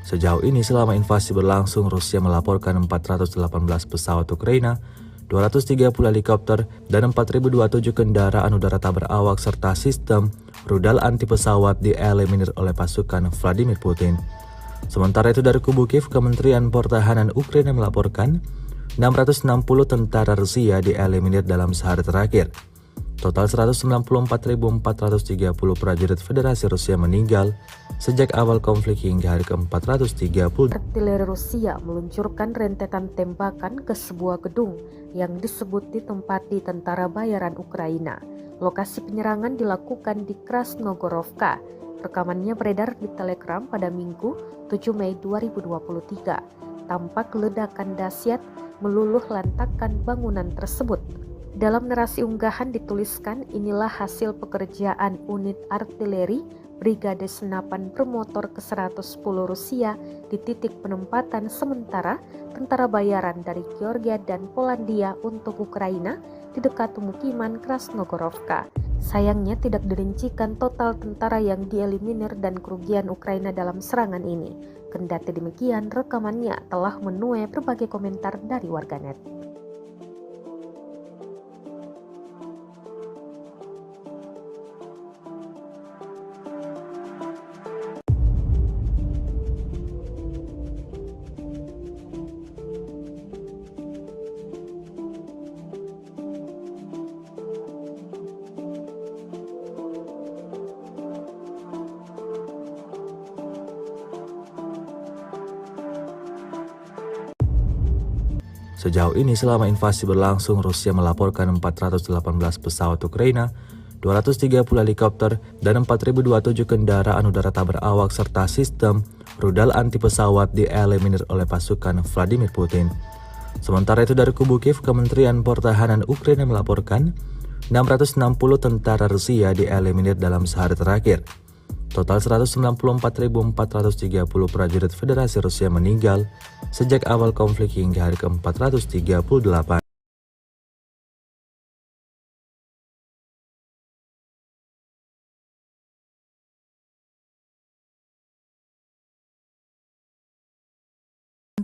Sejauh ini selama invasi berlangsung, Rusia melaporkan 418 pesawat Ukraina, 230 helikopter, dan 4.027 kendaraan udara tak berawak serta sistem rudal anti pesawat dieliminir oleh pasukan Vladimir Putin. Sementara itu dari kubu Kiev, Kementerian Pertahanan Ukraina melaporkan 660 tentara Rusia dieliminir dalam sehari terakhir. Total 194.430 prajurit Federasi Rusia meninggal sejak awal konflik hingga hari ke-430. Artileri Rusia meluncurkan rentetan tembakan ke sebuah gedung yang disebut ditempati tentara bayaran Ukraina. Lokasi penyerangan dilakukan di Krasnogorovka. Rekamannya beredar di Telegram pada Minggu 7 Mei 2023. Tampak ledakan dahsyat meluluh lantakkan bangunan tersebut. Dalam narasi unggahan dituliskan, inilah hasil pekerjaan unit artileri Brigade Senapan Bermotor ke-110 Rusia di titik penempatan sementara tentara bayaran dari Georgia dan Polandia untuk Ukraina di dekat pemukiman Krasnogorovka. Sayangnya tidak dirincikan total tentara yang dieliminir dan kerugian Ukraina dalam serangan ini. Kendati demikian, rekamannya telah menuai berbagai komentar dari warganet. Sejauh ini selama invasi berlangsung, Rusia melaporkan 418 pesawat Ukraina, 230 helikopter, dan 4.027 kendaraan udara tak berawak serta sistem rudal anti pesawat dieliminir oleh pasukan Vladimir Putin. Sementara itu dari kubu Kiev, Kementerian Pertahanan Ukraina melaporkan 660 tentara Rusia dieliminir dalam sehari terakhir. Total 194.430 prajurit Federasi Rusia meninggal sejak awal konflik hingga hari ke-438.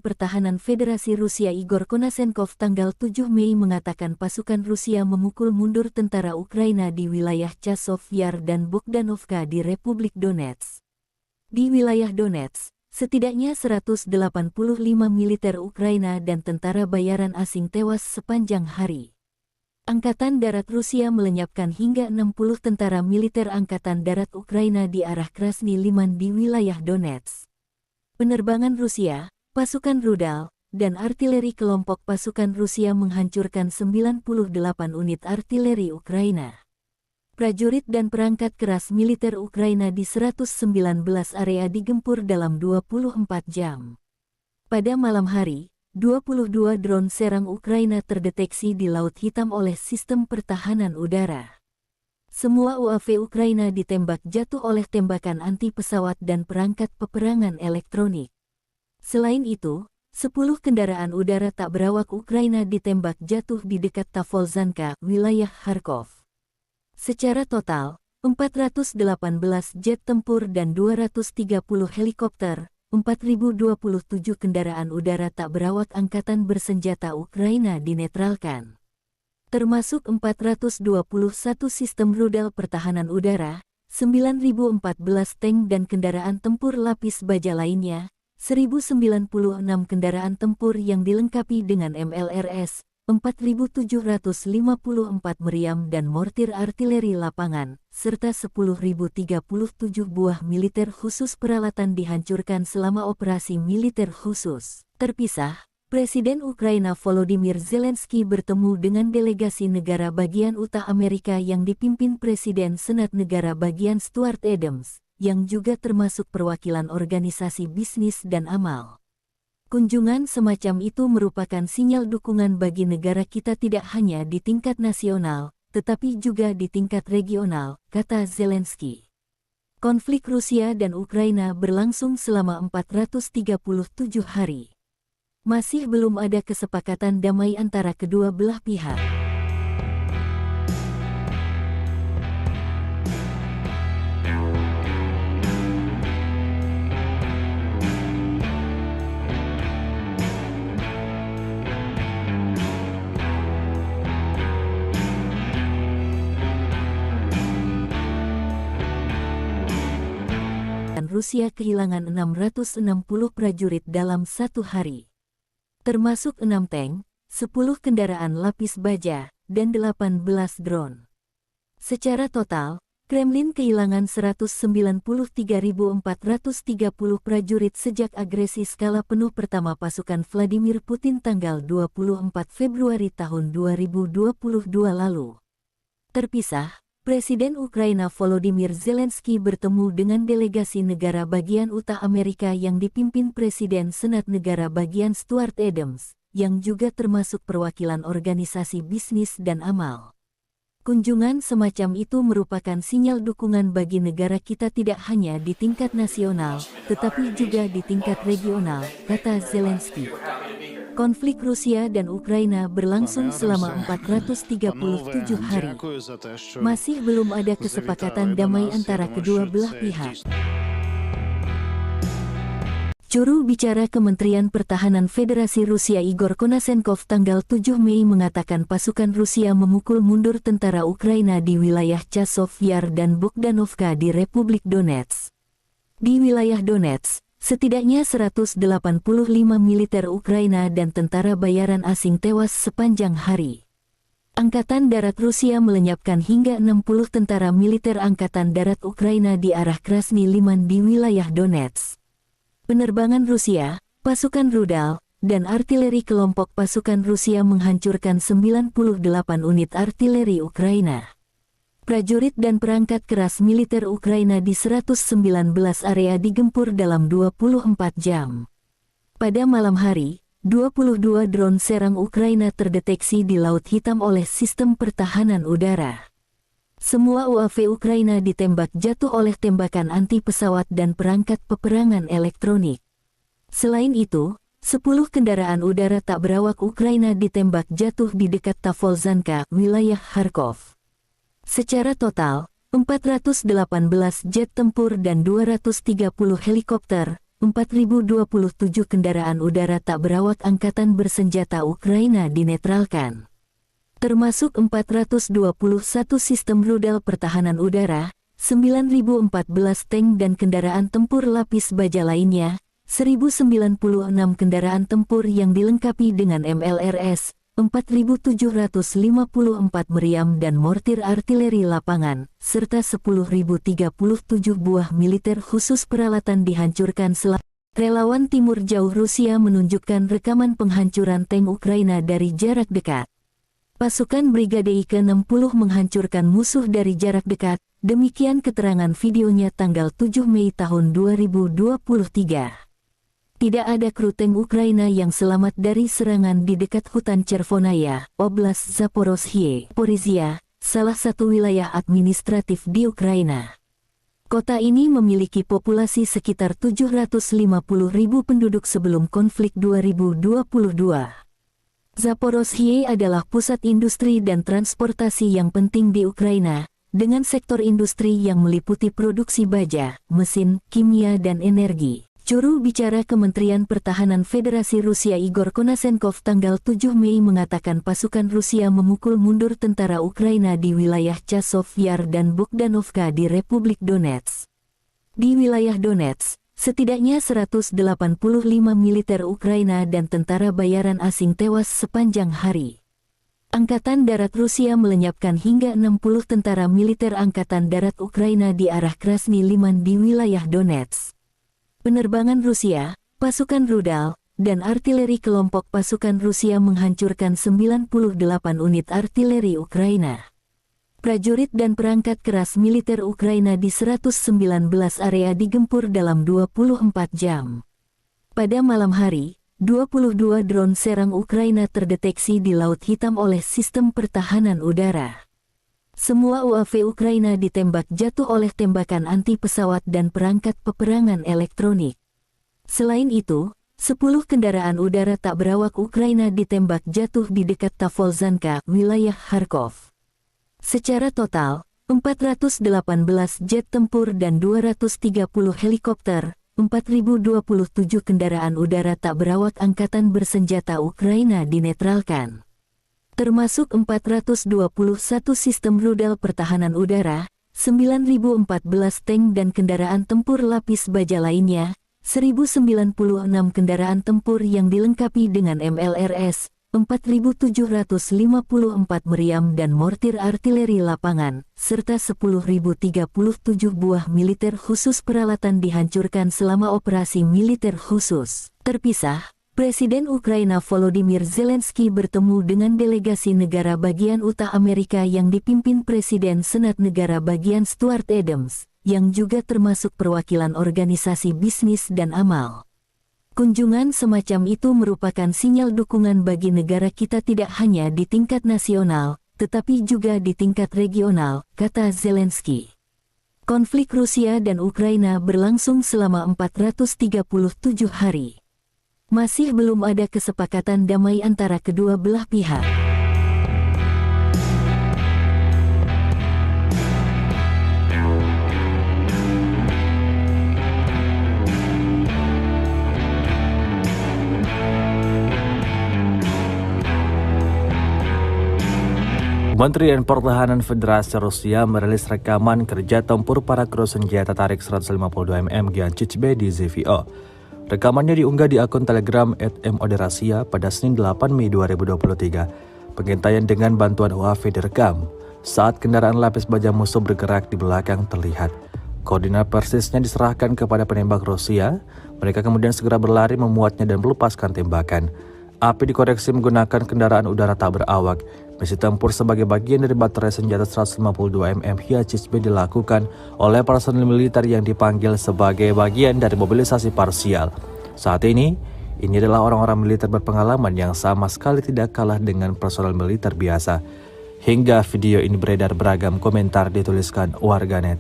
Pertahanan Federasi Rusia Igor Konasenkov tanggal 7 Mei mengatakan pasukan Rusia memukul mundur tentara Ukraina di wilayah Chasov Yar dan Bogdanovka di Republik Donetsk. Di wilayah Donetsk, setidaknya 185 militer Ukraina dan tentara bayaran asing tewas sepanjang hari. Angkatan Darat Rusia melenyapkan hingga 60 tentara militer Angkatan Darat Ukraina di arah Krasny Liman di wilayah Donetsk. Penerbangan Rusia, pasukan rudal, dan artileri kelompok pasukan Rusia menghancurkan 98 unit artileri Ukraina. Prajurit dan perangkat keras militer Ukraina di 119 area digempur dalam 24 jam. Pada malam hari, 22 drone serang Ukraina terdeteksi di Laut Hitam oleh sistem pertahanan udara. Semua UAV Ukraina ditembak jatuh oleh tembakan anti pesawat dan perangkat peperangan elektronik. Selain itu, 10 kendaraan udara tak berawak Ukraina ditembak jatuh di dekat Tavolzhanka, wilayah Kharkov. Secara total, 418 jet tempur dan 230 helikopter, 4.027 kendaraan udara tak berawak angkatan bersenjata Ukraina dinetralkan. Termasuk 421 sistem rudal pertahanan udara, 9.014 tank dan kendaraan tempur lapis baja lainnya, 1.096 kendaraan tempur yang dilengkapi dengan MLRS, 4.754 meriam dan mortir artileri lapangan, serta 10.037 buah militer khusus peralatan dihancurkan selama operasi militer khusus. Terpisah, Presiden Ukraina Volodymyr Zelensky bertemu dengan delegasi negara bagian Utah Amerika yang dipimpin Presiden Senat Negara Bagian Stuart Adams, yang juga termasuk perwakilan organisasi bisnis dan amal. Kunjungan semacam itu merupakan sinyal dukungan bagi negara kita tidak hanya di tingkat nasional, tetapi juga di tingkat regional, kata Zelensky. Konflik Rusia dan Ukraina berlangsung selama 437 hari. Masih belum ada kesepakatan damai antara kedua belah pihak. Rusia kehilangan 660 prajurit dalam satu hari. Termasuk 6 tank, 10 kendaraan lapis baja, dan 18 drone. Secara total, Kremlin kehilangan 193.430 prajurit sejak agresi skala penuh pertama pasukan Vladimir Putin tanggal 24 Februari tahun 2022 lalu. Terpisah, Presiden Ukraina Volodymyr Zelensky bertemu dengan delegasi negara bagian Utah Amerika yang dipimpin Presiden Senat Negara bagian Stuart Adams, yang juga termasuk perwakilan organisasi bisnis dan amal. Kunjungan semacam itu merupakan sinyal dukungan bagi negara kita tidak hanya di tingkat nasional, tetapi juga di tingkat regional, kata Zelensky. Konflik Rusia dan Ukraina berlangsung selama 437 hari. Masih belum ada kesepakatan damai antara kedua belah pihak. Juru bicara Kementerian Pertahanan Federasi Rusia Igor Konasenkov tanggal 7 Mei mengatakan pasukan Rusia memukul mundur tentara Ukraina di wilayah Chasov Yar dan Bogdanovka di Republik Donetsk. Di wilayah Donetsk, setidaknya 185 militer Ukraina dan tentara bayaran asing tewas sepanjang hari. Angkatan Darat Rusia melenyapkan hingga 60 tentara militer Angkatan Darat Ukraina di arah Krasny Liman di wilayah Donetsk. Penerbangan Rusia, pasukan rudal, dan artileri kelompok pasukan Rusia menghancurkan 98 unit artileri Ukraina. Prajurit dan perangkat keras militer Ukraina di 119 area digempur dalam 24 jam. Pada malam hari, 22 drone serang Ukraina terdeteksi di Laut Hitam oleh sistem pertahanan udara. Semua UAV Ukraina ditembak jatuh oleh tembakan anti-pesawat dan perangkat peperangan elektronik. Selain itu, 10 kendaraan udara tak berawak Ukraina ditembak jatuh di dekat Tavolzhanka, wilayah Kharkov. Secara total, 418 jet tempur dan 230 helikopter, 4.027 kendaraan udara tak berawak angkatan bersenjata Ukraina dinetralkan. Termasuk 421 sistem rudal pertahanan udara, 9.014 tank dan kendaraan tempur lapis baja lainnya, 1.096 kendaraan tempur yang dilengkapi dengan MLRS, 4.754 meriam dan mortir artileri lapangan, serta 10.037 buah militer khusus peralatan dihancurkan Relawan Timur Jauh Rusia menunjukkan rekaman penghancuran tank Ukraina dari jarak dekat. Pasukan Brigade ke-60 menghancurkan musuh dari jarak dekat, demikian keterangan videonya tanggal 7 Mei tahun 2023. Tidak ada kru tank Ukraina yang selamat dari serangan di dekat hutan Chervonaya, Oblast Zaporozhye, Porizia, salah satu wilayah administratif di Ukraina. Kota ini memiliki populasi sekitar 750.000 penduduk sebelum konflik 2022. Zaporozhye adalah pusat industri dan transportasi yang penting di Ukraina, dengan sektor industri yang meliputi produksi baja, mesin, kimia dan energi. Juru bicara Kementerian Pertahanan Federasi Rusia Igor Konasenkov tanggal 7 Mei mengatakan pasukan Rusia memukul mundur tentara Ukraina di wilayah Chasov Yar dan Bogdanovka di Republik Donetsk. Di wilayah Donetsk, setidaknya 185 militer Ukraina dan tentara bayaran asing tewas sepanjang hari. Angkatan Darat Rusia melenyapkan hingga 60 tentara militer Angkatan Darat Ukraina di arah Krasny Liman di wilayah Donetsk. Penerbangan Rusia, pasukan rudal, dan artileri kelompok pasukan Rusia menghancurkan 98 unit artileri Ukraina. Prajurit dan perangkat keras militer Ukraina di 119 area digempur dalam 24 jam. Pada malam hari, 22 drone serang Ukraina terdeteksi di Laut Hitam oleh sistem pertahanan udara. Semua UAV Ukraina ditembak jatuh oleh tembakan anti-pesawat dan perangkat peperangan elektronik. Selain itu, 10 kendaraan udara tak berawak Ukraina ditembak jatuh di dekat Tavolzhanka, wilayah Kharkov. Secara total, 418 jet tempur dan 230 helikopter, 4.027 kendaraan udara tak berawak angkatan bersenjata Ukraina dinetralkan. Termasuk 421 sistem rudal pertahanan udara, 9.014 tank dan kendaraan tempur lapis baja lainnya, 1.096 kendaraan tempur yang dilengkapi dengan MLRS, 4.754 meriam dan mortir artileri lapangan, serta 10.037 buah militer khusus peralatan dihancurkan selama operasi militer khusus. Terpisah, Presiden Ukraina Volodymyr Zelensky bertemu dengan delegasi negara bagian utara Amerika yang dipimpin Presiden Senat Negara bagian Stuart Adams, yang juga termasuk perwakilan organisasi bisnis dan amal. Kunjungan semacam itu merupakan sinyal dukungan bagi negara kita tidak hanya di tingkat nasional, tetapi juga di tingkat regional, kata Zelensky. Konflik Rusia dan Ukraina berlangsung selama 437 hari. Masih belum ada kesepakatan damai antara kedua belah pihak. Kementerian Pertahanan Federasi Rusia merilis rekaman kerja tempur para kru senjata tarik 152 mm Giancic-B di ZVO. Rekamannya diunggah di akun Telegram @moderasia pada Senin 8 Mei 2023. Pengintaian dengan bantuan UAV direkam. Saat kendaraan lapis baja musuh bergerak di belakang terlihat. Koordinat persisnya diserahkan kepada penembak Rusia. Mereka kemudian segera berlari memuatnya dan melepaskan tembakan. Api dikoreksi menggunakan kendaraan udara tak berawak. Misi tempur sebagai bagian dari baterai senjata 152 mm Giancic-B dilakukan oleh personel militer yang dipanggil sebagai bagian dari mobilisasi parsial. Saat ini adalah orang-orang militer berpengalaman yang sama sekali tidak kalah dengan personel militer biasa. Hingga video ini beredar beragam komentar dituliskan warganet.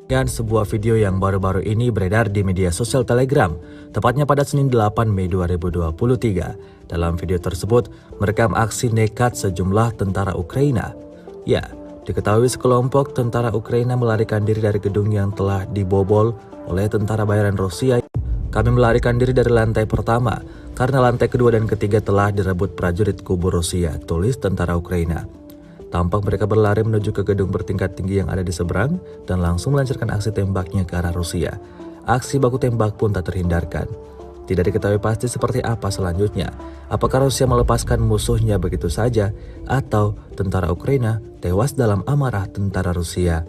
Dan sebuah video yang baru-baru ini beredar di media sosial Telegram, tepatnya pada Senin 8 Mei 2023. Dalam video tersebut, merekam aksi nekat sejumlah tentara Ukraina. Ya, diketahui sekelompok tentara Ukraina melarikan diri dari gedung yang telah dibobol oleh tentara bayaran Rusia. Kami melarikan diri dari lantai pertama, karena lantai kedua dan ketiga telah direbut prajurit kubu Rusia, tulis tentara Ukraina. Tampak mereka berlari menuju ke gedung bertingkat tinggi yang ada di seberang dan langsung melancarkan aksi tembaknya ke arah Rusia. Aksi baku tembak pun tak terhindarkan. Tidak diketahui pasti seperti apa selanjutnya. Apakah Rusia melepaskan musuhnya begitu saja atau tentara Ukraina tewas dalam amarah tentara Rusia.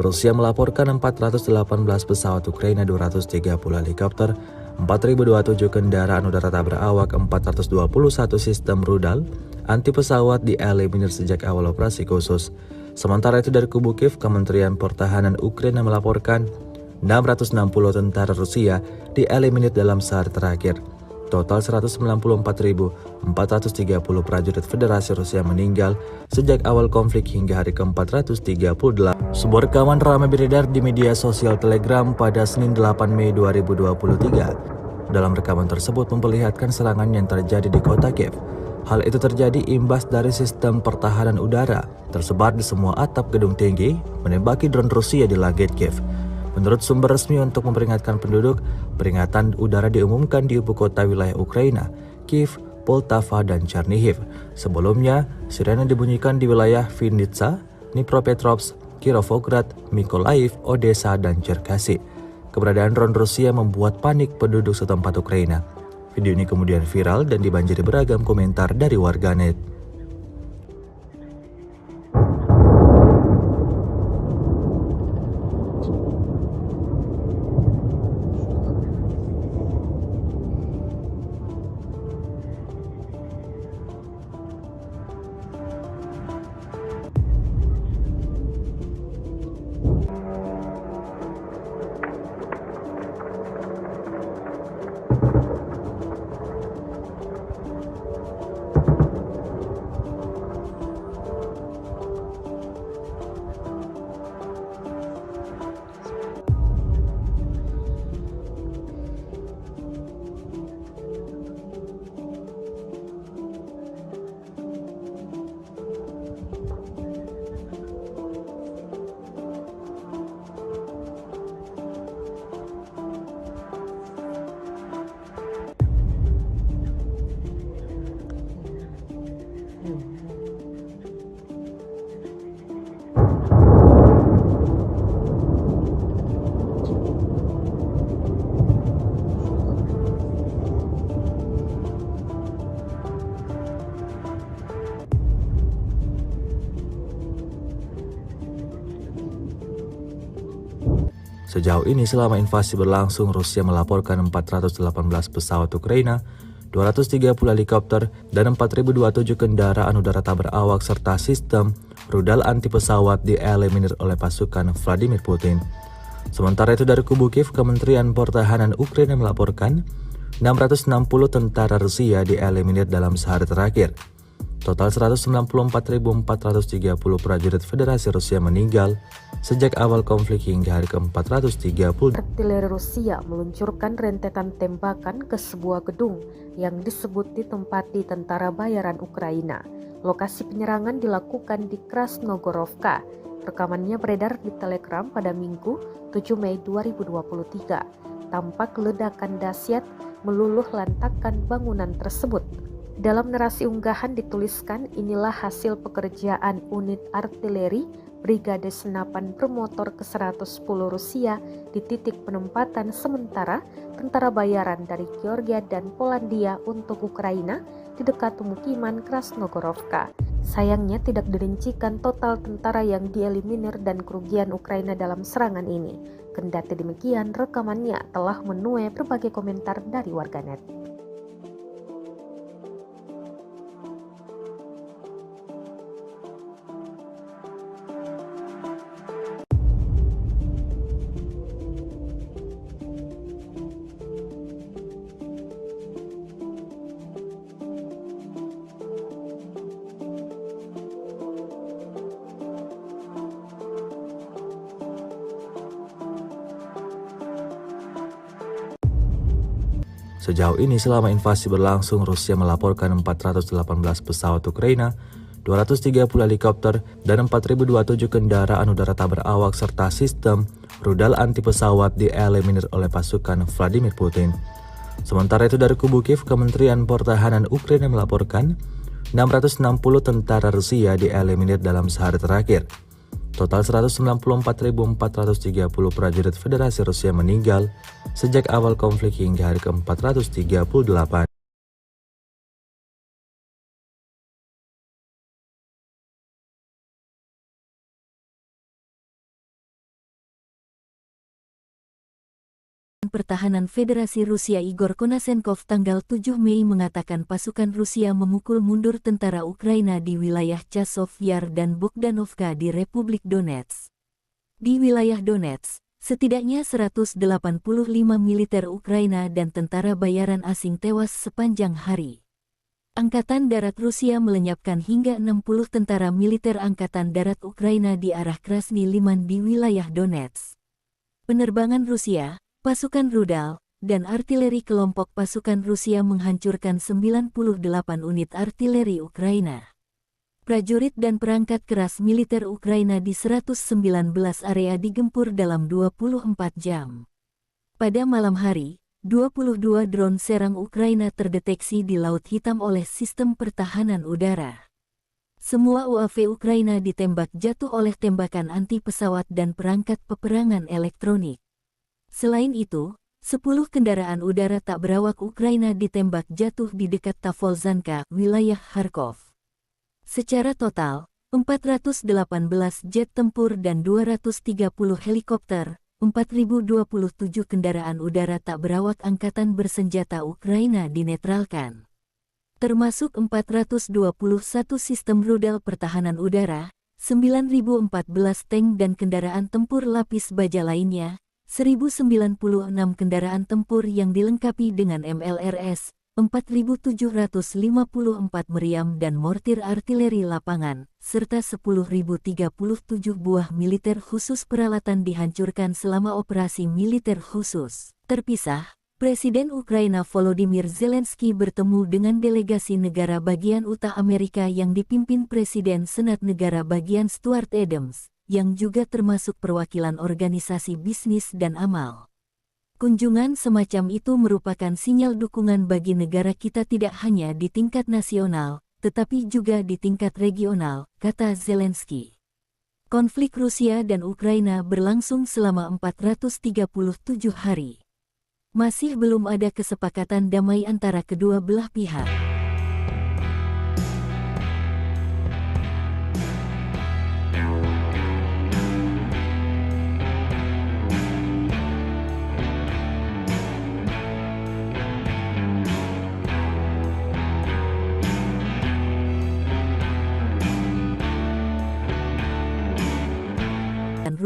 Rusia melaporkan 418 pesawat Ukraina, 230 helikopter, 4.027 kendaraan udara tak berawak, 421 sistem rudal anti pesawat dieliminir sejak awal operasi khusus. Sementara itu dari kubu Kiev, Kementerian Pertahanan Ukraina melaporkan 660 tentara Rusia dieliminir dalam sehari terakhir. Total 194.430 prajurit Federasi Rusia meninggal sejak awal konflik hingga hari ke-438. Sebuah rekaman ramai beredar di media sosial Telegram pada Senin 8 Mei 2023. Dalam rekaman tersebut memperlihatkan serangan yang terjadi di kota Kiev. Hal itu terjadi imbas dari sistem pertahanan udara tersebar di semua atap gedung tinggi menembaki drone Rusia di langit Kiev. Menurut sumber resmi untuk memperingatkan penduduk, peringatan udara diumumkan di ibu kota wilayah Ukraina, Kiev, Poltava, dan Chernihiv. Sebelumnya, sirene dibunyikan di wilayah Vinnytsia, Dnipropetrovsk, Kirovograd, Mykolaiv, Odessa, dan Cherkasy. Keberadaan drone Rusia membuat panik penduduk setempat Ukraina. Video ini kemudian viral dan dibanjiri beragam komentar dari warganet. Sejauh ini selama invasi berlangsung, Rusia melaporkan 418 pesawat Ukraina, 230 helikopter, dan 4.027 kendaraan udara tak berawak serta sistem rudal anti pesawat dieliminir oleh pasukan Vladimir Putin. Sementara itu dari kubu Kiev, Kementerian Pertahanan Ukraina melaporkan 660 tentara Rusia dieliminir dalam sehari terakhir. Total 194.430 prajurit Federasi Rusia meninggal sejak awal konflik hingga hari ke-430. Artileri Rusia meluncurkan rentetan tembakan ke sebuah gedung yang disebut ditempati tentara bayaran Ukraina. Lokasi penyerangan dilakukan di Krasnogorovka. Rekamannya beredar di Telegram pada Minggu 7 Mei 2023. Tampak ledakan dahsyat meluluh lantakkan bangunan tersebut. Dalam narasi unggahan dituliskan, inilah hasil pekerjaan unit artileri Brigade Senapan Bermotor ke-110 Rusia di titik penempatan sementara tentara bayaran dari Georgia dan Polandia untuk Ukraina di dekat pemukiman Krasnogorovka. Sayangnya tidak dirincikan total tentara yang dieliminir dan kerugian Ukraina dalam serangan ini. Kendati demikian, rekamannya telah menuai berbagai komentar dari warganet. Sejauh ini selama invasi berlangsung, Rusia melaporkan 418 pesawat Ukraina, 230 helikopter, dan 4.027 kendaraan udara tak berawak serta sistem rudal anti pesawat dieliminir oleh pasukan Vladimir Putin. Sementara itu dari kubu Kiev, Kementerian Pertahanan Ukraina melaporkan 660 tentara Rusia dieliminir dalam sehari terakhir. Total 194.430 prajurit Federasi Rusia meninggal sejak awal konflik hingga hari ke-438. Pertahanan Federasi Rusia Igor Konasenkov tanggal 7 Mei mengatakan pasukan Rusia memukul mundur tentara Ukraina di wilayah Chasov Yar dan Bogdanovka di Republik Donetsk. Di wilayah Donetsk, setidaknya 185 militer Ukraina dan tentara bayaran asing tewas sepanjang hari. Angkatan Darat Rusia melenyapkan hingga 60 tentara militer Angkatan Darat Ukraina di arah Krasny Liman di wilayah Donetsk. Penerbangan Rusia, pasukan rudal, dan artileri kelompok pasukan Rusia menghancurkan 98 unit artileri Ukraina. Prajurit dan perangkat keras militer Ukraina di 119 area digempur dalam 24 jam. Pada malam hari, 22 drone serang Ukraina terdeteksi di Laut Hitam oleh sistem pertahanan udara. Semua UAV Ukraina ditembak jatuh oleh tembakan anti-pesawat dan perangkat peperangan elektronik. Selain itu, 10 kendaraan udara tak berawak Ukraina ditembak jatuh di dekat Tavolzhanka, wilayah Kharkov. Secara total, 418 jet tempur dan 230 helikopter, 4.027 kendaraan udara tak berawak angkatan bersenjata Ukraina dinetralkan. Termasuk 421 sistem rudal pertahanan udara, 9.014 tank dan kendaraan tempur lapis baja lainnya, 1.096 kendaraan tempur yang dilengkapi dengan MLRS, 4.754 meriam dan mortir artileri lapangan, serta 10.037 buah militer khusus peralatan dihancurkan selama operasi militer khusus. Terpisah, Presiden Ukraina Volodymyr Zelensky bertemu dengan delegasi negara bagian Utah Amerika yang dipimpin Presiden Senat Negara Bagian Stuart Adams, yang juga termasuk perwakilan organisasi bisnis dan amal. Kunjungan semacam itu merupakan sinyal dukungan bagi negara kita tidak hanya di tingkat nasional, tetapi juga di tingkat regional, kata Zelensky. Konflik Rusia dan Ukraina berlangsung selama 437 hari. Masih belum ada kesepakatan damai antara kedua belah pihak.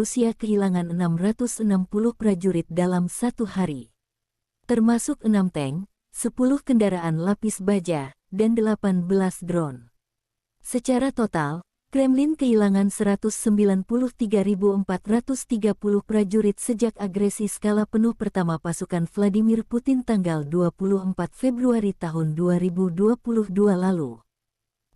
Rusia kehilangan 660 prajurit dalam satu hari. Termasuk 6 tank, 10 kendaraan lapis baja, dan 18 drone. Secara total, Kremlin kehilangan 193.430 prajurit sejak agresi skala penuh pertama pasukan Vladimir Putin tanggal 24 Februari tahun 2022 lalu.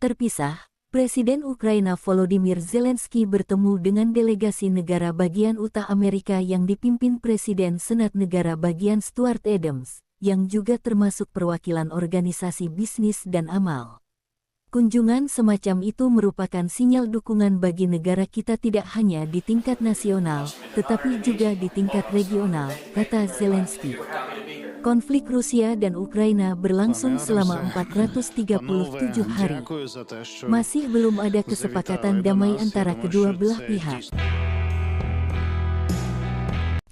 Terpisah, Presiden Ukraina Volodymyr Zelensky bertemu dengan delegasi negara bagian Utah Amerika yang dipimpin Presiden Senat Negara Bagian Stuart Adams, yang juga termasuk perwakilan organisasi bisnis dan amal. Kunjungan semacam itu merupakan sinyal dukungan bagi negara kita tidak hanya di tingkat nasional, tetapi juga di tingkat regional, kata Zelensky. Konflik Rusia dan Ukraina berlangsung selama 437 hari. Masih belum ada kesepakatan damai antara kedua belah pihak.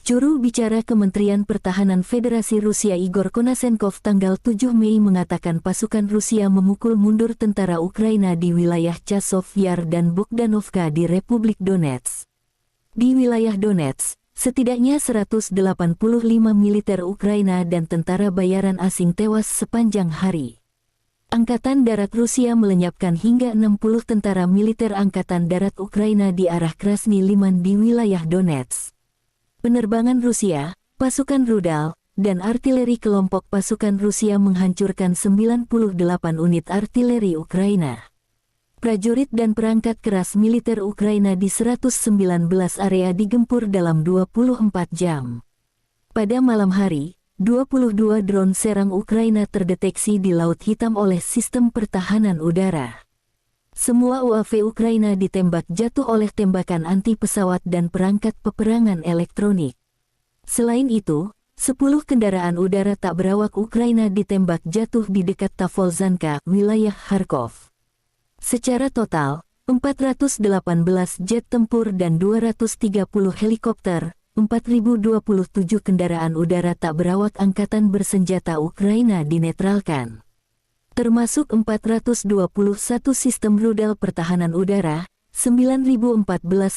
Juru bicara Kementerian Pertahanan Federasi Rusia Igor Konasenkov tanggal 7 Mei mengatakan pasukan Rusia memukul mundur tentara Ukraina di wilayah Chasov Yar dan Bogdanovka di Republik Donetsk. Di wilayah Donetsk, setidaknya 185 militer Ukraina dan tentara bayaran asing tewas sepanjang hari. Angkatan Darat Rusia melenyapkan hingga 60 tentara militer Angkatan Darat Ukraina di arah Krasny Liman di wilayah Donetsk. Penerbangan Rusia, pasukan rudal, dan artileri kelompok pasukan Rusia menghancurkan 98 unit artileri Ukraina. Prajurit dan perangkat keras militer Ukraina di 119 area digempur dalam 24 jam. Pada malam hari, 22 drone serang Ukraina terdeteksi di Laut Hitam oleh sistem pertahanan udara. Semua UAV Ukraina ditembak jatuh oleh tembakan anti-pesawat dan perangkat peperangan elektronik. Selain itu, 10 kendaraan udara tak berawak Ukraina ditembak jatuh di dekat Tavolzhanka, wilayah Kharkov. Secara total, 418 jet tempur dan 230 helikopter, 4.027 kendaraan udara tak berawak angkatan bersenjata Ukraina dinetralkan. Termasuk 421 sistem rudal pertahanan udara, 9.014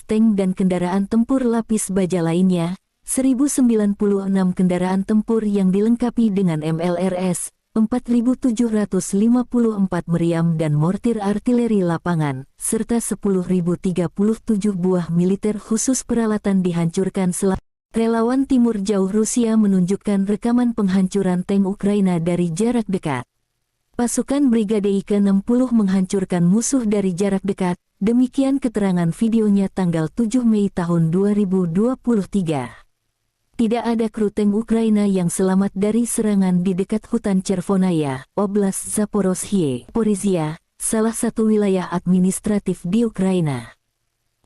tank dan kendaraan tempur lapis baja lainnya, 1.096 kendaraan tempur yang dilengkapi dengan MLRS, 4.754 meriam dan mortir artileri lapangan, serta 10.037 buah militer khusus peralatan dihancurkan selama Relawan Timur Jauh Rusia menunjukkan rekaman penghancuran tank Ukraina dari jarak dekat. Pasukan Brigade ke-60 menghancurkan musuh dari jarak dekat, demikian keterangan videonya tanggal 7 Mei tahun 2023. Tidak ada kru tank Ukraina yang selamat dari serangan di dekat hutan Chervonaya, Oblast Zaporozhye, Porizia, salah satu wilayah administratif di Ukraina.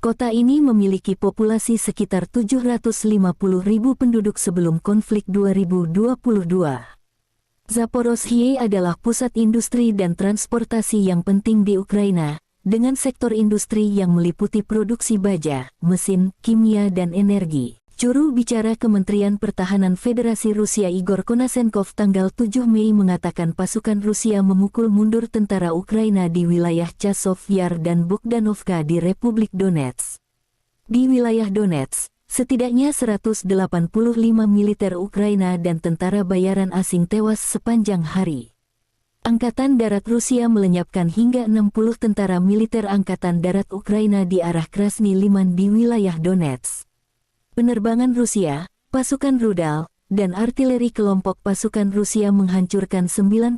Kota ini memiliki populasi sekitar 750.000 penduduk sebelum konflik 2022. Zaporozhye adalah pusat industri dan transportasi yang penting di Ukraina, dengan sektor industri yang meliputi produksi baja, mesin, kimia dan energi. Juru bicara Kementerian Pertahanan Federasi Rusia Igor Konasenkov tanggal 7 Mei mengatakan pasukan Rusia memukul mundur tentara Ukraina di wilayah Chasov Yar dan Bogdanovka di Republik Donetsk. Di wilayah Donetsk, setidaknya 185 militer Ukraina dan tentara bayaran asing tewas sepanjang hari. Angkatan Darat Rusia melenyapkan hingga 60 tentara militer Angkatan Darat Ukraina di arah Krasny Liman di wilayah Donetsk. Penerbangan Rusia, pasukan rudal, dan artileri kelompok pasukan Rusia menghancurkan 98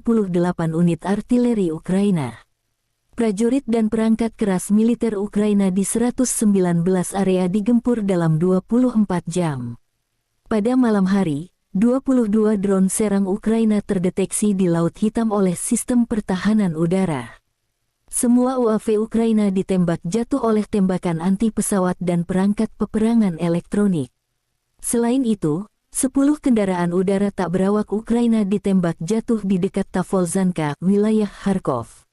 unit artileri Ukraina. Prajurit dan perangkat keras militer Ukraina di 119 area digempur dalam 24 jam. Pada malam hari, 22 drone serang Ukraina terdeteksi di Laut Hitam oleh sistem pertahanan udara. Semua UAV Ukraina ditembak jatuh oleh tembakan anti-pesawat dan perangkat peperangan elektronik. Selain itu, 10 kendaraan udara tak berawak Ukraina ditembak jatuh di dekat Tavolzhanka, wilayah Kharkov.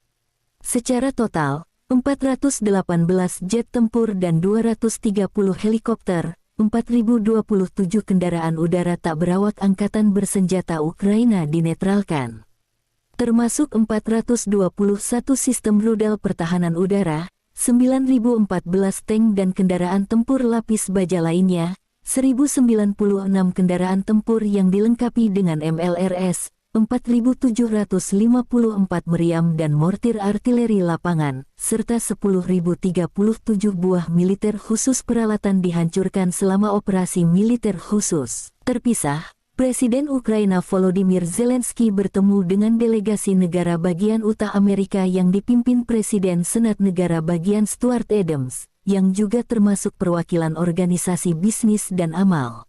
Secara total, 418 jet tempur dan 230 helikopter, 4.027 kendaraan udara tak berawak angkatan bersenjata Ukraina dinetralkan. Termasuk 421 sistem rudal pertahanan udara, 9.014 tank dan kendaraan tempur lapis baja lainnya, 1.096 kendaraan tempur yang dilengkapi dengan MLRS, 4.754 meriam dan mortir artileri lapangan, serta 10.037 buah militer khusus peralatan dihancurkan selama operasi militer khusus. Terpisah, Presiden Ukraina Volodymyr Zelensky bertemu dengan delegasi negara bagian Utah Amerika yang dipimpin Presiden Senat Negara Bagian Stuart Adams, yang juga termasuk perwakilan organisasi bisnis dan amal.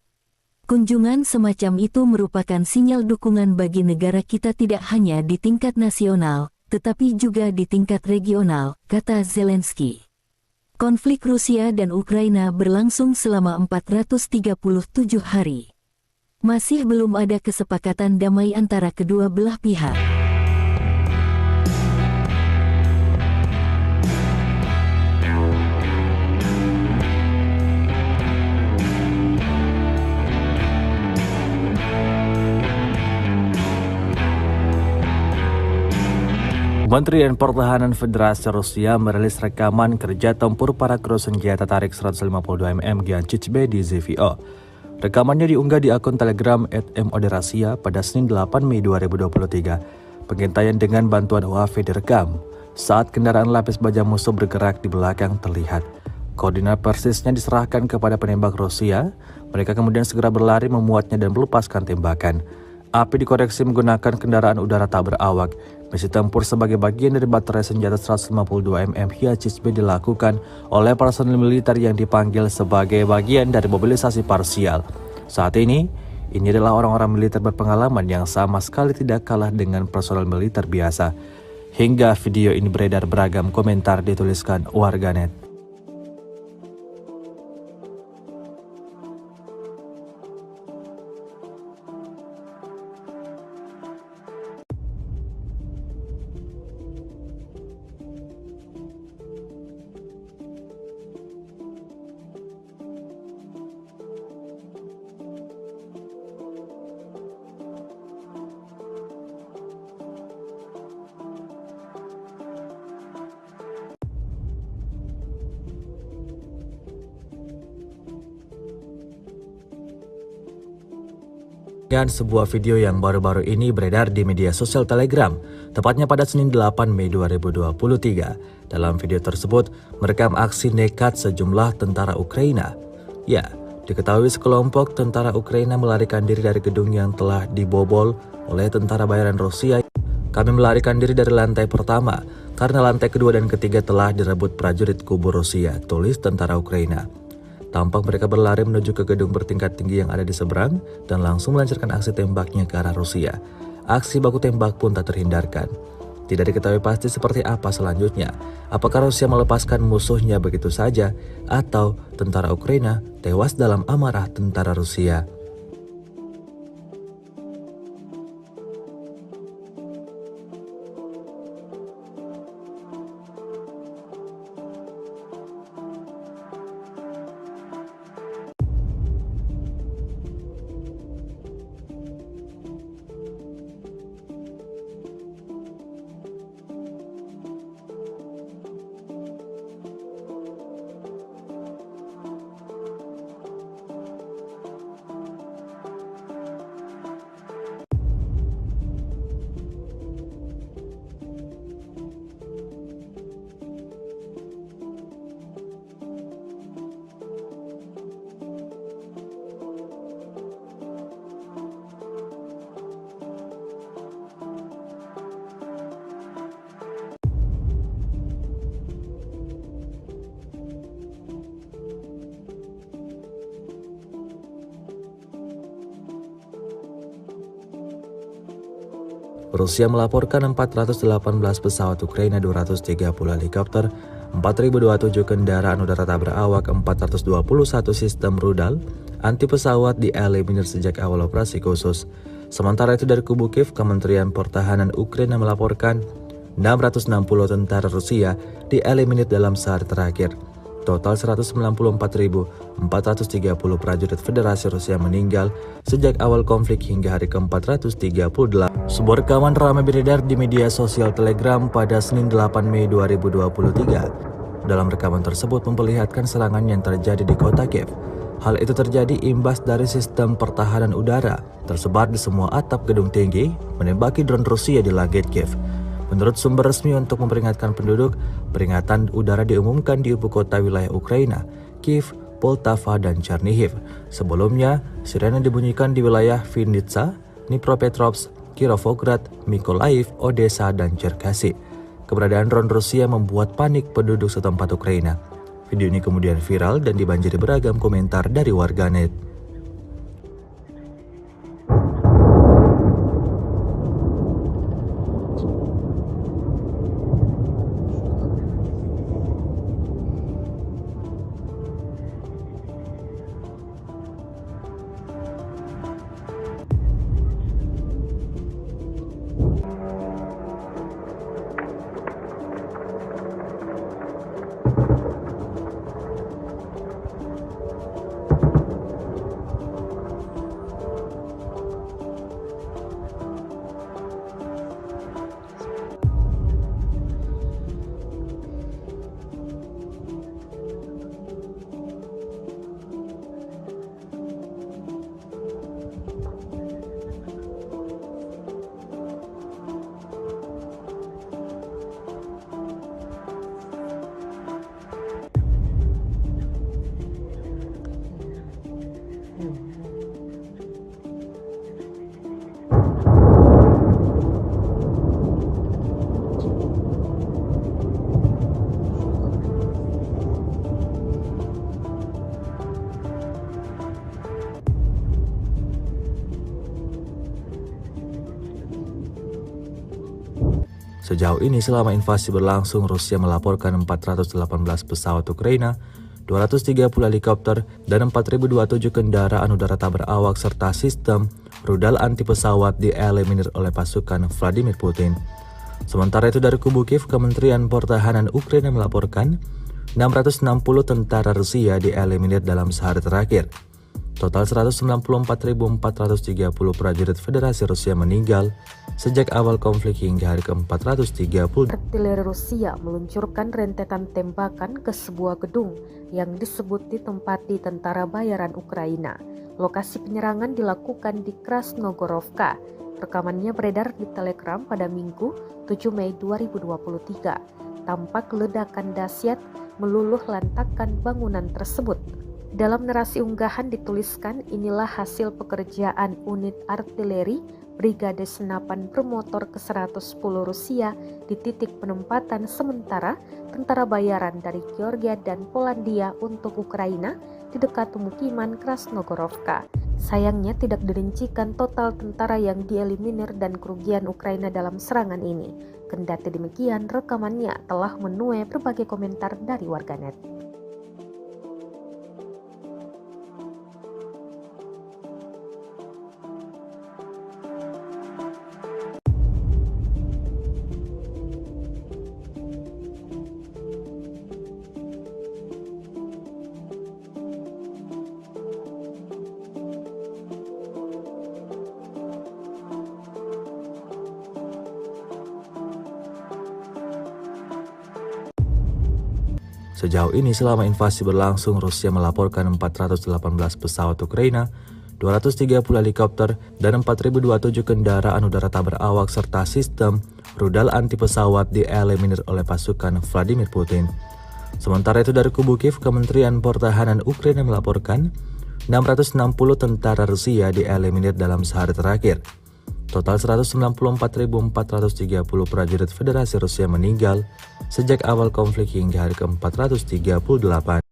Kunjungan semacam itu merupakan sinyal dukungan bagi negara kita tidak hanya di tingkat nasional, tetapi juga di tingkat regional, kata Zelensky. Konflik Rusia dan Ukraina berlangsung selama 437 hari. Masih belum ada kesepakatan damai antara kedua belah pihak. Kementerian Pertahanan Federasi Rusia merilis rekaman kerja tempur para kru senjata tarik 152 mm Giancic-B di ZVO. Rekamannya diunggah di akun Telegram @moderasia pada Senin 8 Mei 2023. Pengintaian dengan bantuan UAV direkam. Saat kendaraan lapis baja musuh bergerak di belakang terlihat. Koordinat persisnya diserahkan kepada penembak Rusia. Mereka kemudian segera berlari memuatnya dan melepaskan tembakan. Api dikoreksi menggunakan kendaraan udara tak berawak. Misi tempur sebagai bagian dari baterai senjata 152 mm Giancic-B dilakukan oleh personel militer yang dipanggil sebagai bagian dari mobilisasi parsial. Saat ini adalah orang-orang militer berpengalaman yang sama sekali tidak kalah dengan personel militer biasa. Hingga video ini beredar beragam komentar dituliskan warganet. Dan sebuah video yang baru-baru ini beredar di media sosial Telegram, tepatnya pada Senin 8 Mei 2023. Dalam video tersebut, merekam aksi nekat sejumlah tentara Ukraina. Ya, Diketahui sekelompok tentara Ukraina melarikan diri dari gedung yang telah dibobol oleh tentara bayaran Rusia. Kami melarikan diri dari lantai pertama karena lantai kedua dan ketiga telah direbut prajurit kubu Rusia, tulis tentara Ukraina. Tampak mereka berlari menuju ke gedung bertingkat tinggi yang ada di seberang dan langsung melancarkan aksi tembaknya ke arah Rusia. Aksi baku tembak pun tak terhindarkan. Tidak diketahui pasti seperti apa selanjutnya. Apakah Rusia melepaskan musuhnya begitu saja atau tentara Ukraina tewas dalam amarah tentara Rusia. Rusia melaporkan 418 pesawat Ukraina, 230 helikopter, 4.027 kendaraan udara tak berawak, 421 sistem rudal anti pesawat dieliminir sejak awal operasi khusus. Sementara itu dari kubu Kiev, Kementerian Pertahanan Ukraina melaporkan 660 tentara Rusia dieliminir dalam sehari terakhir. Total 194.430 prajurit Federasi Rusia meninggal sejak awal konflik hingga hari ke-438. Sebuah rekaman ramai beredar di media sosial Telegram pada Senin 8 Mei 2023. Dalam rekaman tersebut memperlihatkan serangan yang terjadi di kota Kiev. Hal itu terjadi imbas dari sistem pertahanan udara tersebar di semua atap gedung tinggi menembaki drone Rusia di langit Kiev. Menurut sumber resmi untuk memperingatkan penduduk, peringatan udara diumumkan di ibu kota wilayah Ukraina, Kiev, Poltava, dan Chernihiv. Sebelumnya, sirene dibunyikan di wilayah Vinnytsia, Dnipropetrovsk, Kirovograd, Mykolaiv, Odessa, dan Cherkasy. Keberadaan drone Rusia membuat panik penduduk setempat Ukraina. Video ini kemudian viral dan dibanjiri beragam komentar dari warganet. Sejauh ini selama invasi berlangsung, Rusia melaporkan 418 pesawat Ukraina, 230 helikopter, dan 4.027 kendaraan udara tak berawak serta sistem rudal anti pesawat dieliminir oleh pasukan Vladimir Putin. Sementara itu dari kubu Kiev, Kementerian Pertahanan Ukraina melaporkan 660 tentara Rusia dieliminir dalam sehari terakhir. Total 194.430 prajurit Federasi Rusia meninggal sejak awal konflik hingga hari ke-430. Artileri Rusia meluncurkan rentetan tembakan ke sebuah gedung yang disebut ditempati tentara bayaran Ukraina. Lokasi penyerangan dilakukan di Krasnogorovka. Rekamannya beredar di Telegram pada Minggu 7 Mei 2023. Tampak ledakan dahsyat meluluh lantakkan bangunan tersebut. Dalam narasi unggahan dituliskan, inilah hasil pekerjaan unit artileri Brigade Senapan Bermotor ke-110 Rusia di titik penempatan sementara tentara bayaran dari Georgia dan Polandia untuk Ukraina di dekat pemukiman Krasnogorovka. Sayangnya tidak dirincikan total tentara yang dieliminir dan kerugian Ukraina dalam serangan ini. Kendati demikian, rekamannya telah menuai berbagai komentar dari warganet. Sejauh ini selama invasi berlangsung, Rusia melaporkan 418 pesawat Ukraina, 230 helikopter, dan 4.027 kendaraan udara tak berawak serta sistem rudal anti pesawat dieliminir oleh pasukan Vladimir Putin. Sementara itu dari kubu Kiev, Kementerian Pertahanan Ukraina melaporkan 660 tentara Rusia dieliminir dalam sehari terakhir. Total 194.430 prajurit Federasi Rusia meninggal sejak awal konflik hingga hari ke-438.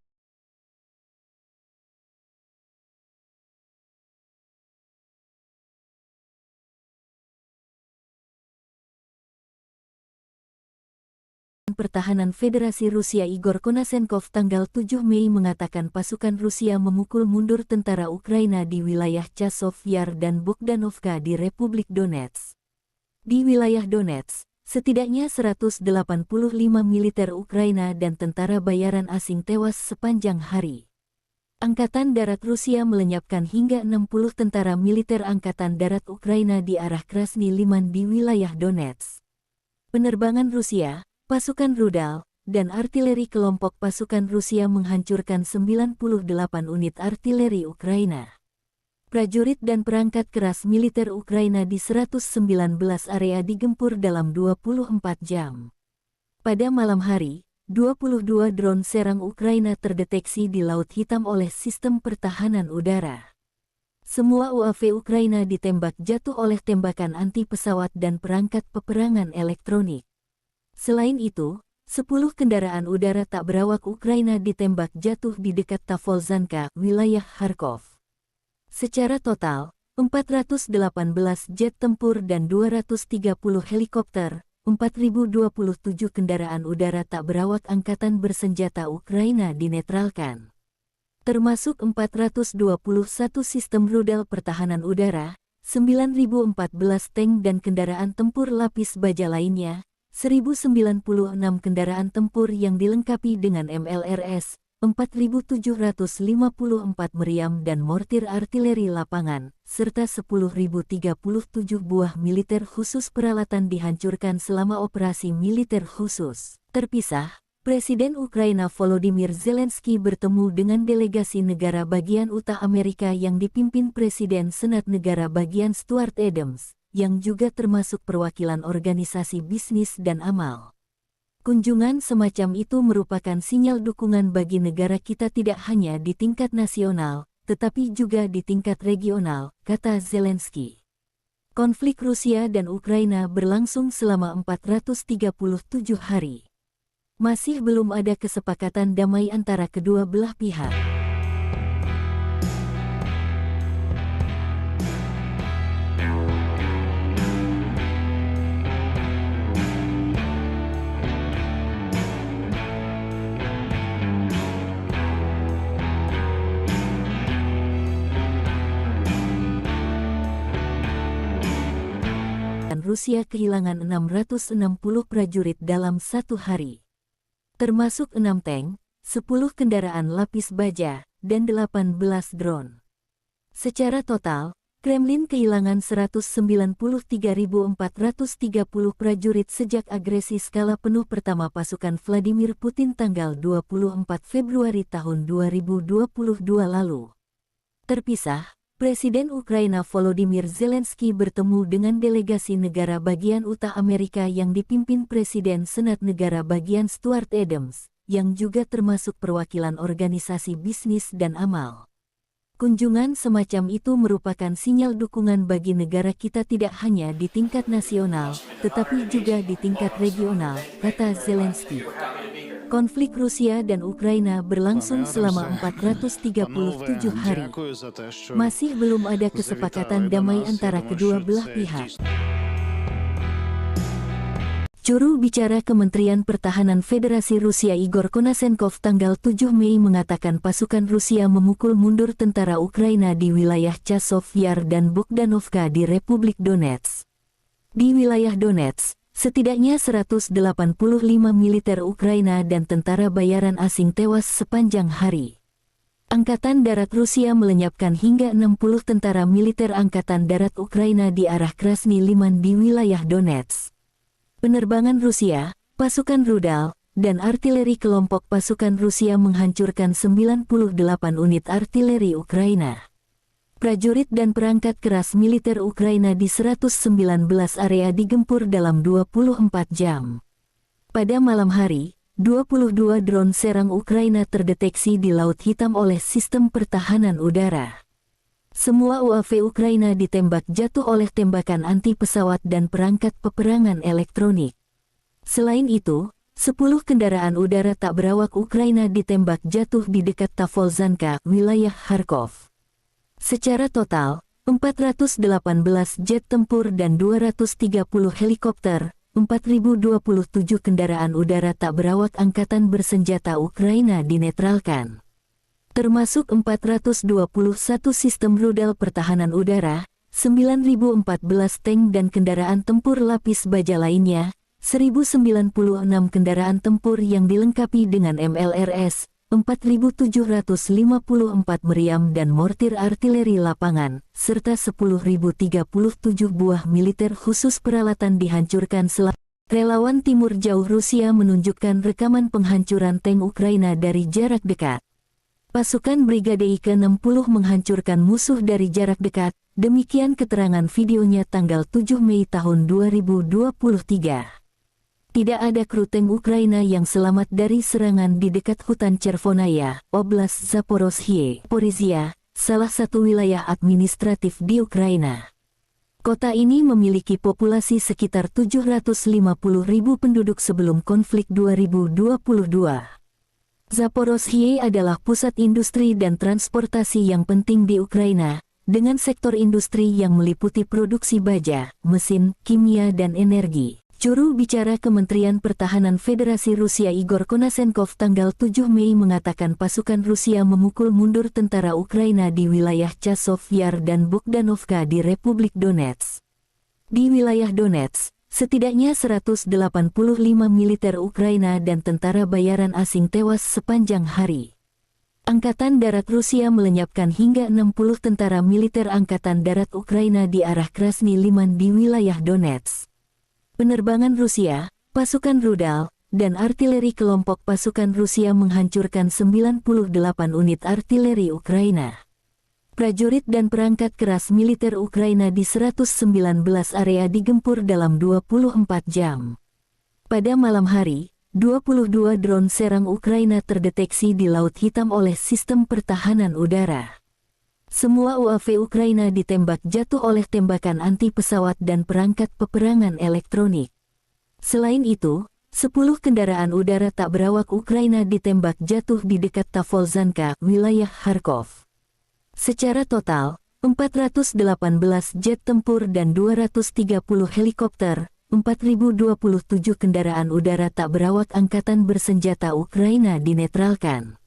Pertahanan Federasi Rusia Igor Konasenkov tanggal 7 Mei mengatakan pasukan Rusia memukul mundur tentara Ukraina di wilayah Chasov Yar dan Bogdanovka di Republik Donetsk. Di wilayah Donetsk, setidaknya 185 militer Ukraina dan tentara bayaran asing tewas sepanjang hari. Angkatan Darat Rusia melenyapkan hingga 60 tentara militer Angkatan Darat Ukraina di arah Krasny Liman di wilayah Donetsk. Penerbangan Rusia, pasukan rudal, dan artileri kelompok pasukan Rusia menghancurkan 98 unit artileri Ukraina. Prajurit dan perangkat keras militer Ukraina di 119 area digempur dalam 24 jam. Pada malam hari, 22 drone serang Ukraina terdeteksi di Laut Hitam oleh sistem pertahanan udara. Semua UAV Ukraina ditembak jatuh oleh tembakan anti pesawat dan perangkat peperangan elektronik. Selain itu, 10 kendaraan udara tak berawak Ukraina ditembak jatuh di dekat Tavolzhanka, wilayah Kharkov. Secara total, 418 jet tempur dan 230 helikopter, 4.027 kendaraan udara tak berawak angkatan bersenjata Ukraina dinetralkan. Termasuk 421 sistem rudal pertahanan udara, 9.014 tank dan kendaraan tempur lapis baja lainnya, 1.096 kendaraan tempur yang dilengkapi dengan MLRS, 4.754 meriam dan mortir artileri lapangan, serta 10.037 buah militer khusus peralatan dihancurkan selama operasi militer khusus. Terpisah, Presiden Ukraina Volodymyr Zelensky bertemu dengan delegasi negara bagian Utah Amerika yang dipimpin Presiden Senat Negara bagian Stuart Adams, yang juga termasuk perwakilan organisasi bisnis dan amal. Kunjungan semacam itu merupakan sinyal dukungan bagi negara kita tidak hanya di tingkat nasional, tetapi juga di tingkat regional, kata Zelensky. Konflik Rusia dan Ukraina berlangsung selama 437 hari. Masih belum ada kesepakatan damai antara kedua belah pihak. Rusia kehilangan 660 prajurit dalam satu hari. Termasuk 6 tank, 10 kendaraan lapis baja, dan 18 drone. Secara total, Kremlin kehilangan 193.430 prajurit sejak agresi skala penuh pertama pasukan Vladimir Putin tanggal 24 Februari tahun 2022 lalu. Terpisah, Presiden Ukraina Volodymyr Zelensky bertemu dengan delegasi negara bagian Utah Amerika yang dipimpin Presiden Senat Negara bagian Stuart Adams, yang juga termasuk perwakilan organisasi bisnis dan amal. Kunjungan semacam itu merupakan sinyal dukungan bagi negara kita tidak hanya di tingkat nasional, tetapi juga di tingkat regional, kata Zelensky. Konflik Rusia dan Ukraina berlangsung selama 437 hari. Masih belum ada kesepakatan damai antara kedua belah pihak. Juru bicara Kementerian Pertahanan Federasi Rusia Igor Konasenkov tanggal 7 Mei mengatakan pasukan Rusia memukul mundur tentara Ukraina di wilayah Chasov Yar dan Bogdanovka di Republik Donetsk. Di wilayah Donetsk, setidaknya 185 militer Ukraina dan tentara bayaran asing tewas sepanjang hari. Angkatan Darat Rusia melenyapkan hingga 60 tentara militer Angkatan Darat Ukraina di arah Krasny Liman di wilayah Donetsk. Penerbangan Rusia, pasukan rudal, dan artileri kelompok pasukan Rusia menghancurkan 98 unit artileri Ukraina. Prajurit dan perangkat keras militer Ukraina di 119 area digempur dalam 24 jam. Pada malam hari, 22 drone serang Ukraina terdeteksi di Laut Hitam oleh sistem pertahanan udara. Semua UAV Ukraina ditembak jatuh oleh tembakan anti-pesawat dan perangkat peperangan elektronik. Selain itu, 10 kendaraan udara tak berawak Ukraina ditembak jatuh di dekat Tavolzhanka, wilayah Kharkov. Secara total, 418 jet tempur dan 230 helikopter, 4.027 kendaraan udara tak berawak angkatan bersenjata Ukraina dinetralkan. Termasuk 421 sistem rudal pertahanan udara, 9.014 tank dan kendaraan tempur lapis baja lainnya, 1.096 kendaraan tempur yang dilengkapi dengan MLRS, 4.754 meriam dan mortir artileri lapangan, serta 10.037 buah militer khusus peralatan dihancurkan selama. Relawan Timur Jauh Rusia menunjukkan rekaman penghancuran tank Ukraina dari jarak dekat. Pasukan Brigade I-60 menghancurkan musuh dari jarak dekat, demikian keterangan videonya tanggal 7 Mei tahun 2023. Tidak ada kru tank Ukraina yang selamat dari serangan di dekat hutan Chervonaya, Oblast Zaporozhye, Porizia, salah satu wilayah administratif di Ukraina. Kota ini memiliki populasi sekitar 750.000 penduduk sebelum konflik 2022. Zaporozhye adalah pusat industri dan transportasi yang penting di Ukraina, dengan sektor industri yang meliputi produksi baja, mesin, kimia dan energi. Juru bicara Kementerian Pertahanan Federasi Rusia Igor Konasenkov tanggal 7 Mei mengatakan pasukan Rusia memukul mundur tentara Ukraina di wilayah Chasov Yar dan Bogdanovka di Republik Donetsk. Di wilayah Donetsk, setidaknya 185 militer Ukraina dan tentara bayaran asing tewas sepanjang hari. Angkatan Darat Rusia melenyapkan hingga 60 tentara militer Angkatan Darat Ukraina di arah Krasny Liman di wilayah Donetsk. Penerbangan Rusia, pasukan rudal, dan artileri kelompok pasukan Rusia menghancurkan 98 unit artileri Ukraina. Prajurit dan perangkat keras militer Ukraina di 119 area digempur dalam 24 jam. Pada malam hari, 22 drone serang Ukraina terdeteksi di Laut Hitam oleh sistem pertahanan udara. Semua UAV Ukraina ditembak jatuh oleh tembakan anti-pesawat dan perangkat peperangan elektronik. Selain itu, 10 kendaraan udara tak berawak Ukraina ditembak jatuh di dekat Tavolzhanka, wilayah Kharkov. Secara total, 418 jet tempur dan 230 helikopter, 4.027 kendaraan udara tak berawak angkatan bersenjata Ukraina dinetralkan.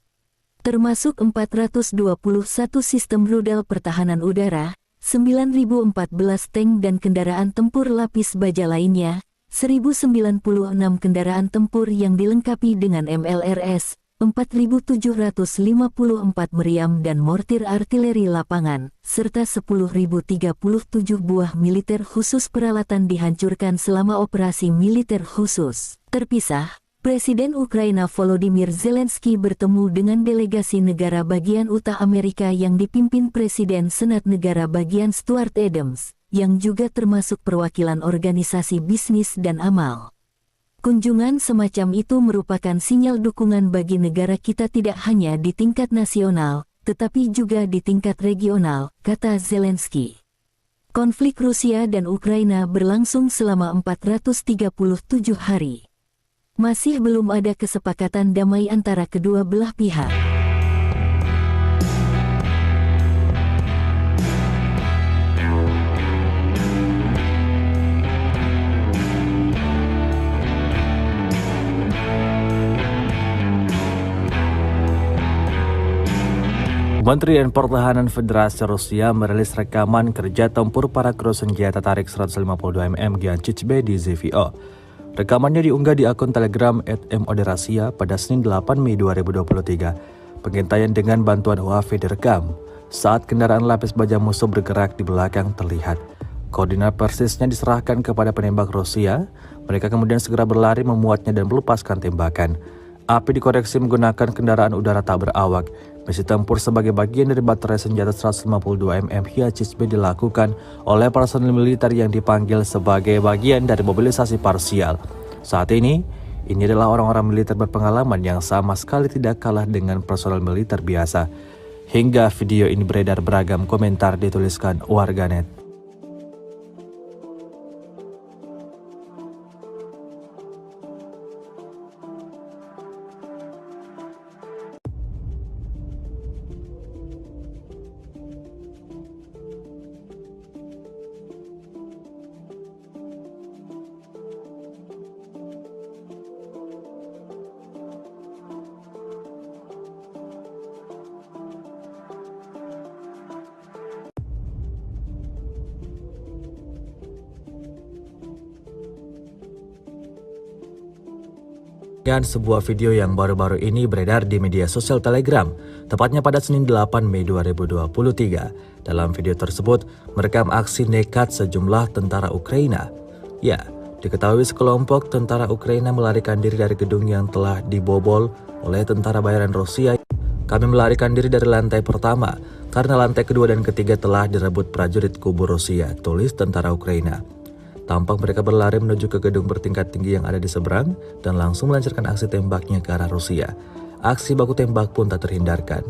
Termasuk 421 sistem rudal pertahanan udara, 9.014 tank dan kendaraan tempur lapis baja lainnya, 1.096 kendaraan tempur yang dilengkapi dengan MLRS, 4.754 meriam dan mortir artileri lapangan, serta 10.037 buah militer khusus peralatan dihancurkan selama operasi militer khusus. Terpisah, Presiden Ukraina Volodymyr Zelensky bertemu dengan delegasi negara bagian Utah Amerika yang dipimpin Presiden Senat Negara Bagian Stuart Adams, yang juga termasuk perwakilan organisasi bisnis dan amal. Kunjungan semacam itu merupakan sinyal dukungan bagi negara kita tidak hanya di tingkat nasional, tetapi juga di tingkat regional, kata Zelensky. Konflik Rusia dan Ukraina berlangsung selama 437 hari. Masih belum ada kesepakatan damai antara kedua belah pihak. Kementerian Pertahanan Federasi Rusia merilis rekaman kerja tempur para kru senjata tarik 152 mm Giancic-B di ZVO. Rekamannya diunggah di akun Telegram @moderasia pada Senin 8 Mei 2023. Pengintaian dengan bantuan UAV direkam saat kendaraan lapis baja musuh bergerak di belakang terlihat. Koordinat persisnya diserahkan kepada penembak Rusia. Mereka kemudian segera berlari memuatnya dan melepaskan tembakan. Api dikoreksi menggunakan kendaraan udara tak berawak. Misi tempur sebagai bagian dari baterai senjata 152 mm Giancic-B dilakukan oleh personil militer yang dipanggil sebagai bagian dari mobilisasi parsial. Saat ini adalah orang-orang militer berpengalaman yang sama sekali tidak kalah dengan personil militer biasa. Hingga video ini beredar, beragam komentar dituliskan warganet. Dan sebuah video yang baru-baru ini beredar di media sosial Telegram, tepatnya pada Senin 8 Mei 2023. Dalam video tersebut, merekam aksi nekat sejumlah tentara Ukraina. Ya, diketahui sekelompok tentara Ukraina melarikan diri dari gedung yang telah dibobol oleh tentara bayaran Rusia. Kami melarikan diri dari lantai pertama, karena lantai kedua dan ketiga telah direbut prajurit kubu Rusia, tulis tentara Ukraina. Tampak mereka berlari menuju ke gedung bertingkat tinggi yang ada di seberang dan langsung melancarkan aksi tembaknya ke arah Rusia. Aksi baku tembak pun tak terhindarkan.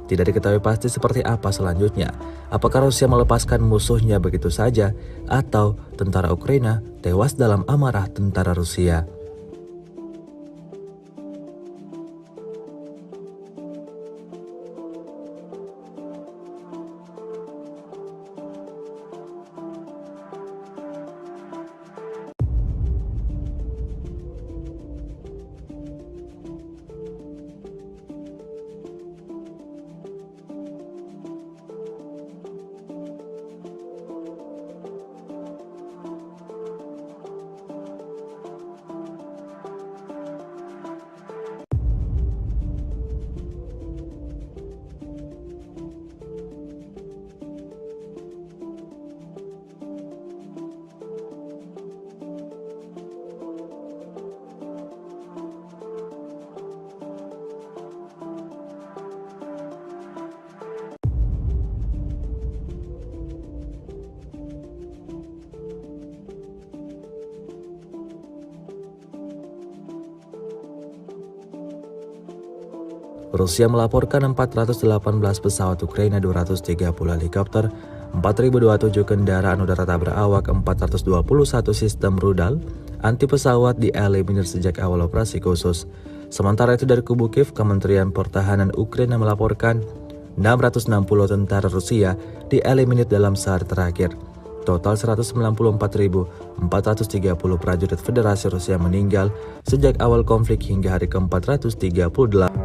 Tidak diketahui pasti seperti apa selanjutnya. Apakah Rusia melepaskan musuhnya begitu saja atau tentara Ukraina tewas dalam amarah tentara Rusia. Rusia melaporkan 418 pesawat Ukraina, 230 helikopter, 4.027 kendaraan udara tak berawak, 421 sistem rudal anti pesawat dieliminir sejak awal operasi khusus. Sementara itu dari kubu Kiev, Kementerian Pertahanan Ukraina melaporkan 660 tentara Rusia dieliminir dalam sehari terakhir. Total 194.430 prajurit Federasi Rusia meninggal sejak awal konflik hingga hari ke-438.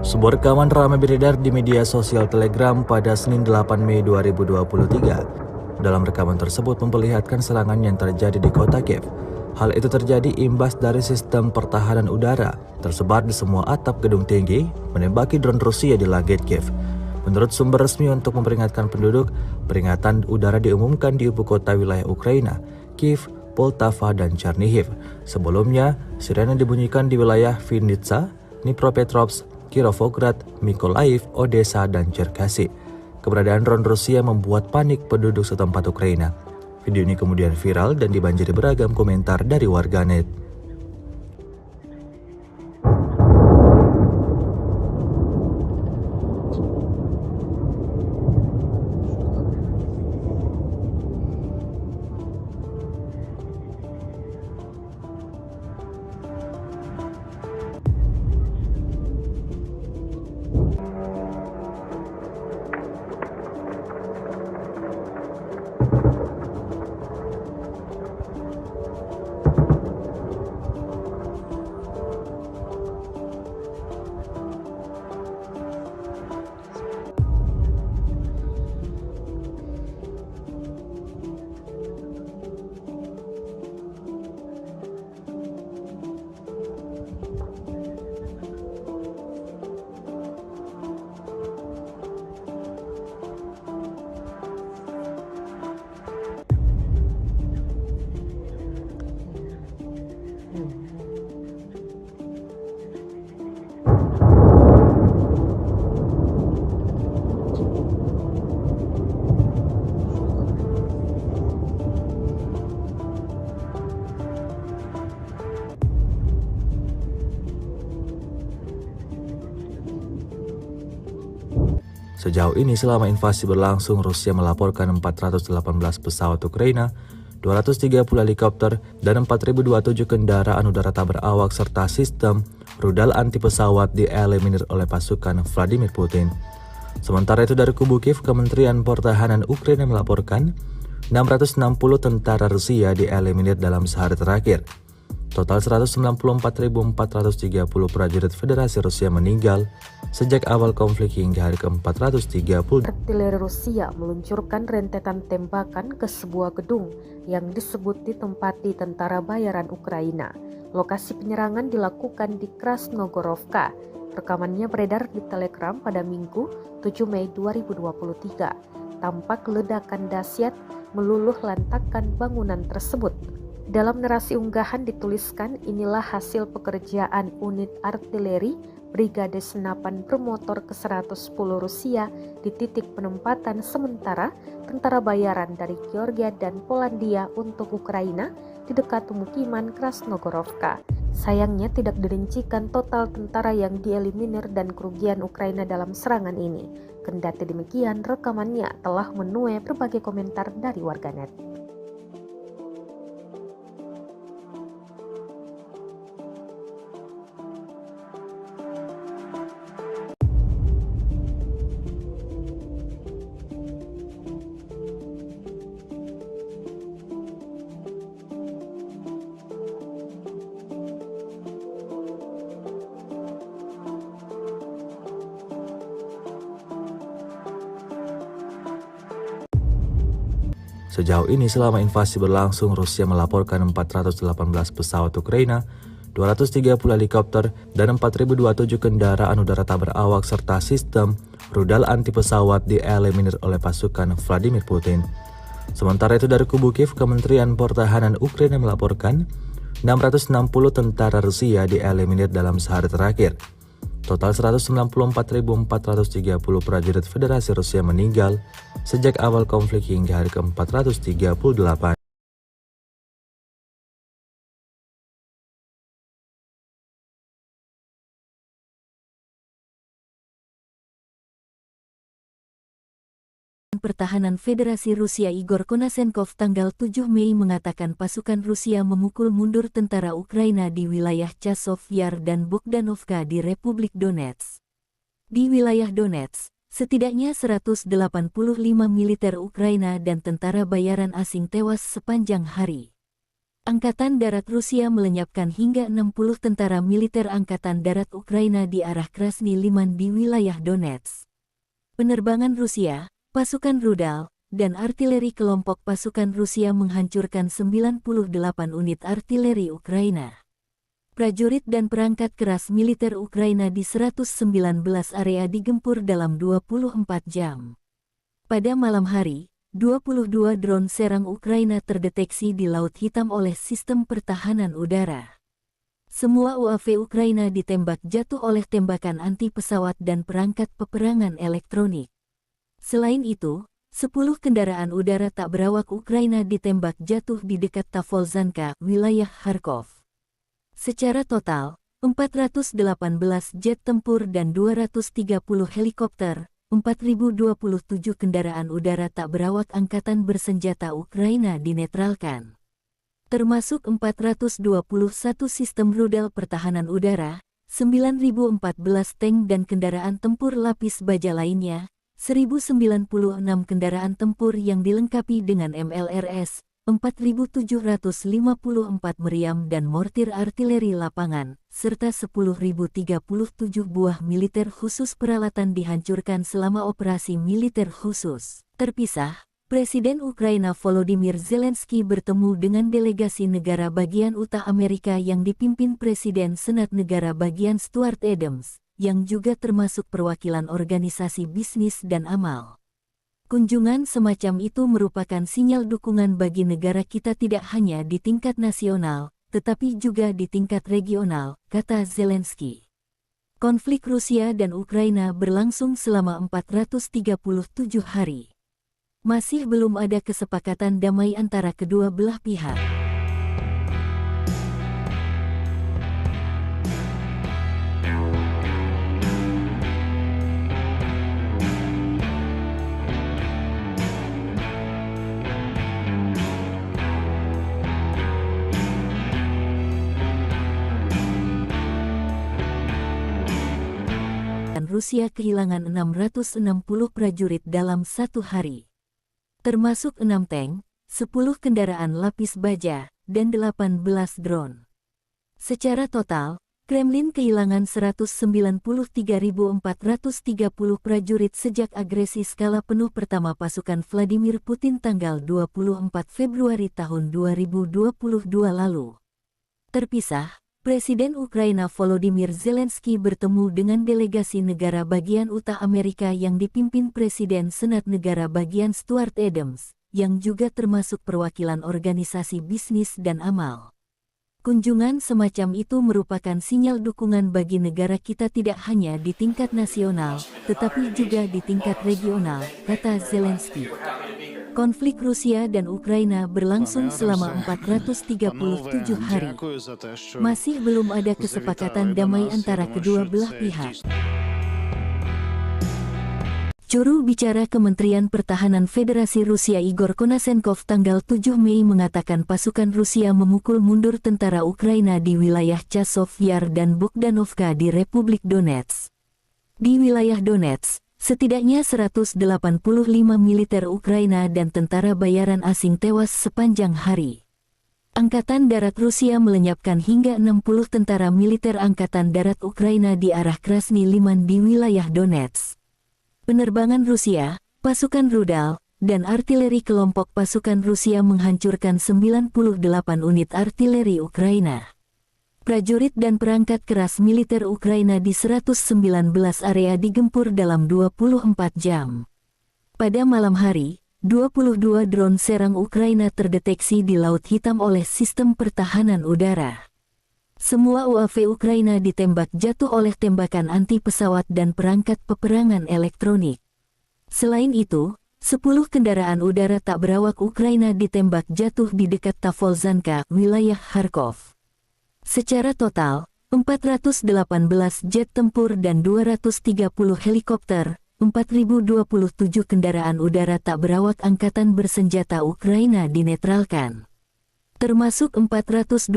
Sebuah rekaman ramai beredar di media sosial Telegram pada Senin 8 Mei 2023. Dalam rekaman tersebut memperlihatkan serangan yang terjadi di kota Kiev. Hal itu terjadi imbas dari sistem pertahanan udara tersebar di semua atap gedung tinggi menembaki drone Rusia di langit Kiev. Menurut sumber resmi untuk memperingatkan penduduk, peringatan udara diumumkan di ibu kota wilayah Ukraina, Kiev, Poltava, dan Chernihiv. Sebelumnya, sirene dibunyikan di wilayah Vinnytsia, Dnipropetrovsk, Kirovograd, Mykolaiv, Odessa, dan Cherkasy. Keberadaan drone Rusia membuat panik penduduk setempat Ukraina. Video ini kemudian viral dan dibanjiri beragam komentar dari warganet. Sejauh ini selama invasi berlangsung, Rusia melaporkan 418 pesawat Ukraina, 230 helikopter, dan 4.027 kendaraan udara tak berawak serta sistem rudal anti pesawat dieliminir oleh pasukan Vladimir Putin. Sementara itu dari kubu Kiev, Kementerian Pertahanan Ukraina melaporkan 660 tentara Rusia dieliminir dalam sehari terakhir. Total 194.430 prajurit Federasi Rusia meninggal sejak awal konflik hingga hari ke-430. Artileri Rusia meluncurkan rentetan tembakan ke sebuah gedung yang disebut ditempati tentara bayaran Ukraina. Lokasi penyerangan dilakukan di Krasnogorovka. Rekamannya beredar di Telegram pada Minggu 7 Mei 2023. Tampak ledakan dahsyat meluluh lantakkan bangunan tersebut. Dalam narasi unggahan dituliskan, inilah hasil pekerjaan unit artileri Brigade Senapan Bermotor ke-110 Rusia di titik penempatan sementara tentara bayaran dari Georgia dan Polandia untuk Ukraina di dekat pemukiman Krasnogorovka. Sayangnya tidak dirincikan total tentara yang dieliminir dan kerugian Ukraina dalam serangan ini. Kendati demikian, rekamannya telah menuai berbagai komentar dari warganet. Sejauh ini selama invasi berlangsung, Rusia melaporkan 418 pesawat Ukraina, 230 helikopter, dan 4.027 kendaraan udara tak berawak serta sistem rudal anti pesawat dieliminir oleh pasukan Vladimir Putin. Sementara itu dari kubu Kiev, Kementerian Pertahanan Ukraina melaporkan 660 tentara Rusia dieliminir dalam sehari terakhir. Total 194.430 prajurit Federasi Rusia meninggal sejak awal konflik hingga hari ke-438. Pertahanan Federasi Rusia Igor Konasenkov tanggal 7 Mei mengatakan pasukan Rusia memukul mundur tentara Ukraina di wilayah Chasov Yar dan Bogdanovka di Republik Donetsk. Di wilayah Donetsk, setidaknya 185 militer Ukraina dan tentara bayaran asing tewas sepanjang hari. Angkatan Darat Rusia melenyapkan hingga 60 tentara militer Angkatan Darat Ukraina di arah Krasny Liman di wilayah Donetsk. Penerbangan Rusia, pasukan rudal, dan artileri kelompok pasukan Rusia menghancurkan 98 unit artileri Ukraina. Prajurit dan perangkat keras militer Ukraina di 119 area digempur dalam 24 jam. Pada malam hari, 22 drone serang Ukraina terdeteksi di Laut Hitam oleh sistem pertahanan udara. Semua UAV Ukraina ditembak jatuh oleh tembakan anti pesawat dan perangkat peperangan elektronik. Selain itu, 10 kendaraan udara tak berawak Ukraina ditembak jatuh di dekat Tavolzhanka, wilayah Kharkov. Secara total, 418 jet tempur dan 230 helikopter, 4.027 kendaraan udara tak berawak angkatan bersenjata Ukraina dinetralkan. Termasuk 421 sistem rudal pertahanan udara, 9.014 tank dan kendaraan tempur lapis baja lainnya, 1.096 kendaraan tempur yang dilengkapi dengan MLRS, 4.754 meriam dan mortir artileri lapangan, serta 10.037 buah militer khusus peralatan dihancurkan selama operasi militer khusus. Terpisah, Presiden Ukraina Volodymyr Zelensky bertemu dengan delegasi negara bagian Utah Amerika yang dipimpin Presiden Senat Negara bagian Stuart Adams, yang juga termasuk perwakilan organisasi bisnis dan amal. Kunjungan semacam itu merupakan sinyal dukungan bagi negara kita tidak hanya di tingkat nasional, tetapi juga di tingkat regional, kata Zelensky. Konflik Rusia dan Ukraina berlangsung selama 437 hari. Masih belum ada kesepakatan damai antara kedua belah pihak. Rusia kehilangan 660 prajurit dalam satu hari. Termasuk 6 tank, 10 kendaraan lapis baja, dan 18 drone. Secara total, Kremlin kehilangan 193.430 prajurit sejak agresi skala penuh pertama pasukan Vladimir Putin tanggal 24 Februari tahun 2022 lalu. Terpisah, Presiden Ukraina Volodymyr Zelensky bertemu dengan delegasi negara bagian Utah Amerika yang dipimpin Presiden Senat Negara bagian Stuart Adams, yang juga termasuk perwakilan organisasi bisnis dan amal. Kunjungan semacam itu merupakan sinyal dukungan bagi negara kita tidak hanya di tingkat nasional, tetapi juga di tingkat regional, kata Zelensky. Konflik Rusia dan Ukraina berlangsung selama 437 hari. Masih belum ada kesepakatan damai antara kedua belah pihak. Juru bicara Kementerian Pertahanan Federasi Rusia Igor Konasenkov tanggal 7 Mei mengatakan pasukan Rusia memukul mundur tentara Ukraina di wilayah Chasov Yar dan Bogdanovka di Republik Donetsk. Di wilayah Donetsk, setidaknya 185 militer Ukraina dan tentara bayaran asing tewas sepanjang hari. Angkatan Darat Rusia melenyapkan hingga 60 tentara militer Angkatan Darat Ukraina di arah Krasny Liman di wilayah Donetsk. Penerbangan Rusia, pasukan rudal, dan artileri kelompok pasukan Rusia menghancurkan 98 unit artileri Ukraina. Prajurit dan perangkat keras militer Ukraina di 119 area digempur dalam 24 jam. Pada malam hari, 22 drone serang Ukraina terdeteksi di Laut Hitam oleh sistem pertahanan udara. Semua UAV Ukraina ditembak jatuh oleh tembakan anti-pesawat dan perangkat peperangan elektronik. Selain itu, 10 kendaraan udara tak berawak Ukraina ditembak jatuh di dekat Tavolzhanka, wilayah Kharkov. Secara total, 418 jet tempur dan 230 helikopter, 4.027 kendaraan udara tak berawak angkatan bersenjata Ukraina dinetralkan. Termasuk 421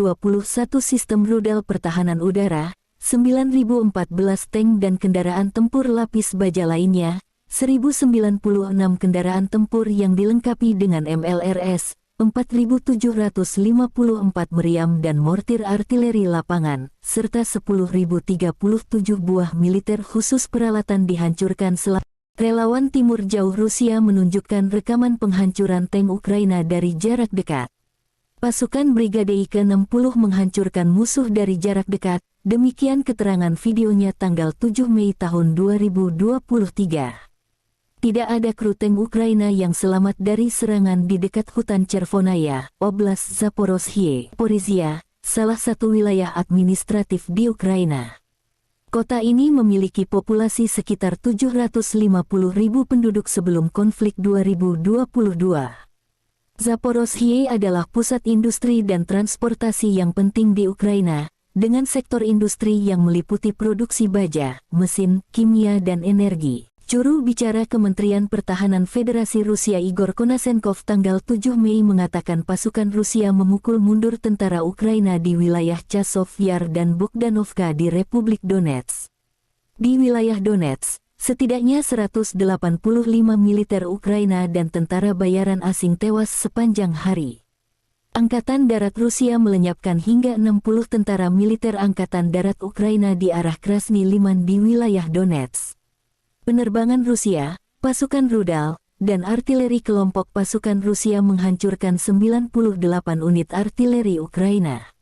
sistem rudal pertahanan udara, 9.014 tank dan kendaraan tempur lapis baja lainnya, 1.096 kendaraan tempur yang dilengkapi dengan MLRS, 4.754 meriam dan mortir artileri lapangan, serta 10.037 buah militer khusus peralatan dihancurkan selama. Relawan Timur Jauh Rusia menunjukkan rekaman penghancuran tank Ukraina dari jarak dekat. Pasukan Brigade ke-60 menghancurkan musuh dari jarak dekat, demikian keterangan videonya tanggal 7 Mei tahun 2023. Tidak ada kru tank Ukraina yang selamat dari serangan di dekat hutan Chervonaya, Oblast Zaporozhye, Porizia, salah satu wilayah administratif di Ukraina. Kota ini memiliki populasi sekitar 750.000 penduduk sebelum konflik 2022. Zaporozhye adalah pusat industri dan transportasi yang penting di Ukraina, dengan sektor industri yang meliputi produksi baja, mesin, kimia dan energi. Juru bicara Kementerian Pertahanan Federasi Rusia Igor Konasenkov tanggal 7 Mei mengatakan pasukan Rusia memukul mundur tentara Ukraina di wilayah Chasov Yar dan Bogdanovka di Republik Donetsk. Di wilayah Donetsk, setidaknya 185 militer Ukraina dan tentara bayaran asing tewas sepanjang hari. Angkatan Darat Rusia melenyapkan hingga 60 tentara militer Angkatan Darat Ukraina di arah Krasny Liman di wilayah Donetsk. Penerbangan Rusia, pasukan rudal, dan artileri kelompok pasukan Rusia menghancurkan 98 unit artileri Ukraina.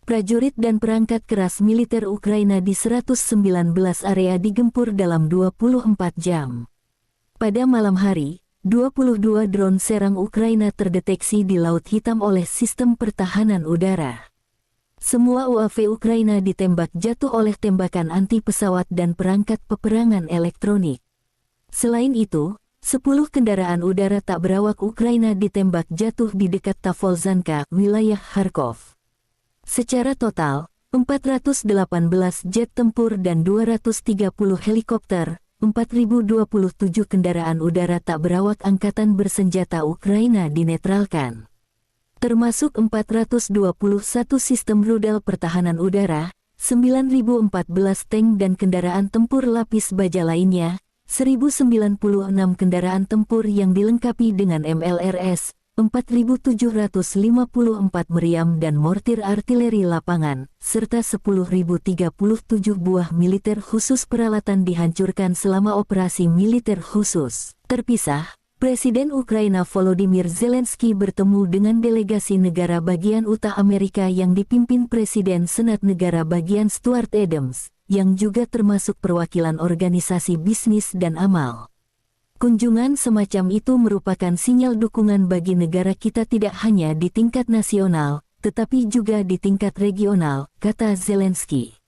Prajurit dan perangkat keras militer Ukraina di 119 area digempur dalam 24 jam. Pada malam hari, 22 drone serang Ukraina terdeteksi di Laut Hitam oleh sistem pertahanan udara. Semua UAV Ukraina ditembak jatuh oleh tembakan anti-pesawat dan perangkat peperangan elektronik. Selain itu, 10 kendaraan udara tak berawak Ukraina ditembak jatuh di dekat Tavolzhanka, wilayah Kharkov. Secara total, 418 jet tempur dan 230 helikopter, 4.027 kendaraan udara tak berawak angkatan bersenjata Ukraina dinetralkan. Termasuk 421 sistem rudal pertahanan udara, 9.014 tank dan kendaraan tempur lapis baja lainnya, 1.096 kendaraan tempur yang dilengkapi dengan MLRS, 4.754 meriam dan mortir artileri lapangan, serta 10.037 buah militer khusus peralatan dihancurkan selama operasi militer khusus. Terpisah, Presiden Ukraina Volodymyr Zelensky bertemu dengan delegasi negara bagian Utah Amerika yang dipimpin Presiden Senat Negara bagian Stuart Adams, yang juga termasuk perwakilan organisasi bisnis dan amal. Kunjungan semacam itu merupakan sinyal dukungan bagi negara kita tidak hanya di tingkat nasional, tetapi juga di tingkat regional, kata Zelensky.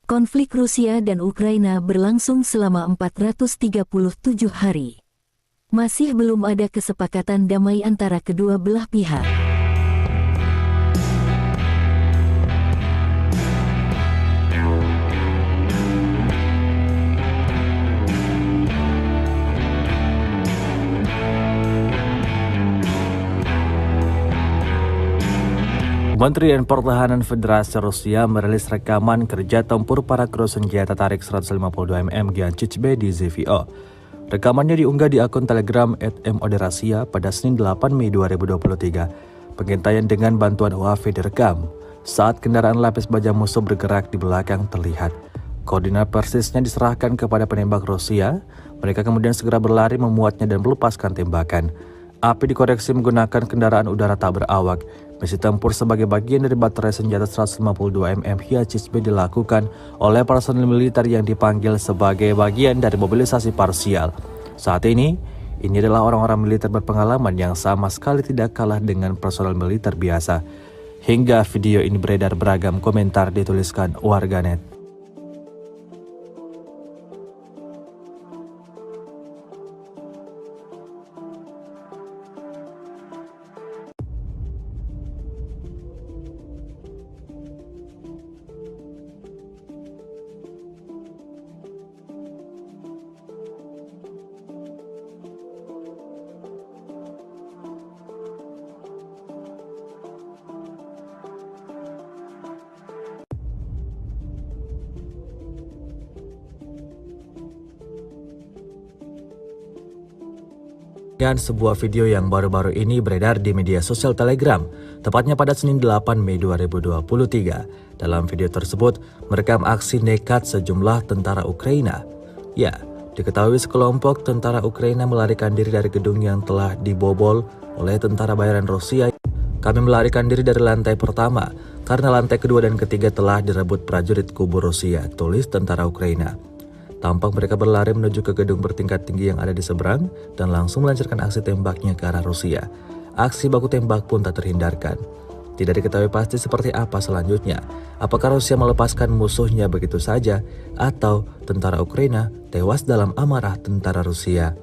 Konflik Rusia dan Ukraina berlangsung selama 437 hari. Masih belum ada kesepakatan damai antara kedua belah pihak. Kementerian Pertahanan Federasi Rusia merilis rekaman kerja tempur para kru senjata tarik 152 mm Giancic-B di ZVO. Rekamannya diunggah di akun Telegram @moderasia pada Senin 8 Mei 2023. Pengintaian dengan bantuan UAV direkam saat kendaraan lapis baja musuh bergerak di belakang terlihat. Koordinat persisnya diserahkan kepada penembak Rusia. Mereka kemudian segera berlari memuatnya dan melepaskan tembakan. Api dikoreksi menggunakan kendaraan udara tak berawak. Misi tempur sebagai bagian dari baterai senjata 152 mm Giancic-B dilakukan oleh personil militer yang dipanggil sebagai bagian dari mobilisasi parsial. Saat ini adalah orang-orang militer berpengalaman yang sama sekali tidak kalah dengan personel militer biasa. Hingga video ini beredar, beragam komentar dituliskan warganet. Dan sebuah video yang baru-baru ini beredar di media sosial Telegram, tepatnya pada Senin 8 Mei 2023. Dalam video tersebut, merekam aksi nekat sejumlah tentara Ukraina. Ya, diketahui sekelompok tentara Ukraina melarikan diri dari gedung yang telah dibobol oleh tentara bayaran Rusia. Kami melarikan diri dari lantai pertama, karena lantai kedua dan ketiga telah direbut prajurit kubu Rusia, tulis tentara Ukraina. Tampak mereka berlari menuju ke gedung bertingkat tinggi yang ada di seberang dan langsung melancarkan aksi tembaknya ke arah Rusia. Aksi baku tembak pun tak terhindarkan. Tidak diketahui pasti seperti apa selanjutnya. Apakah Rusia melepaskan musuhnya begitu saja atau tentara Ukraina tewas dalam amarah tentara Rusia.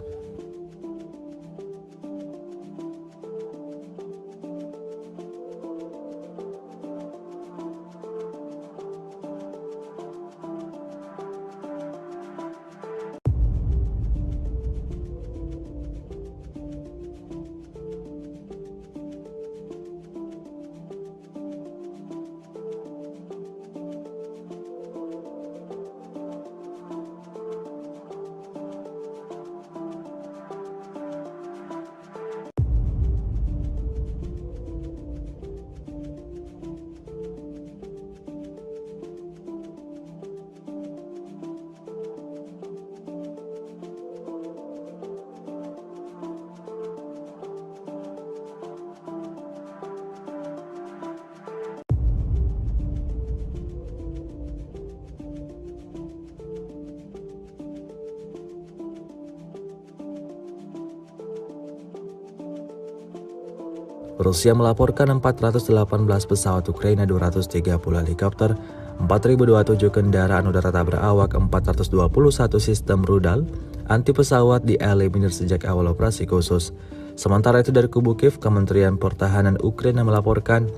Rusia melaporkan 418 pesawat Ukraina, 230 helikopter, 4.027 kendaraan udara tak berawak, 421 sistem rudal anti pesawat dieliminir sejak awal operasi khusus. Sementara itu dari kubu Kiev, Kementerian Pertahanan Ukraina melaporkan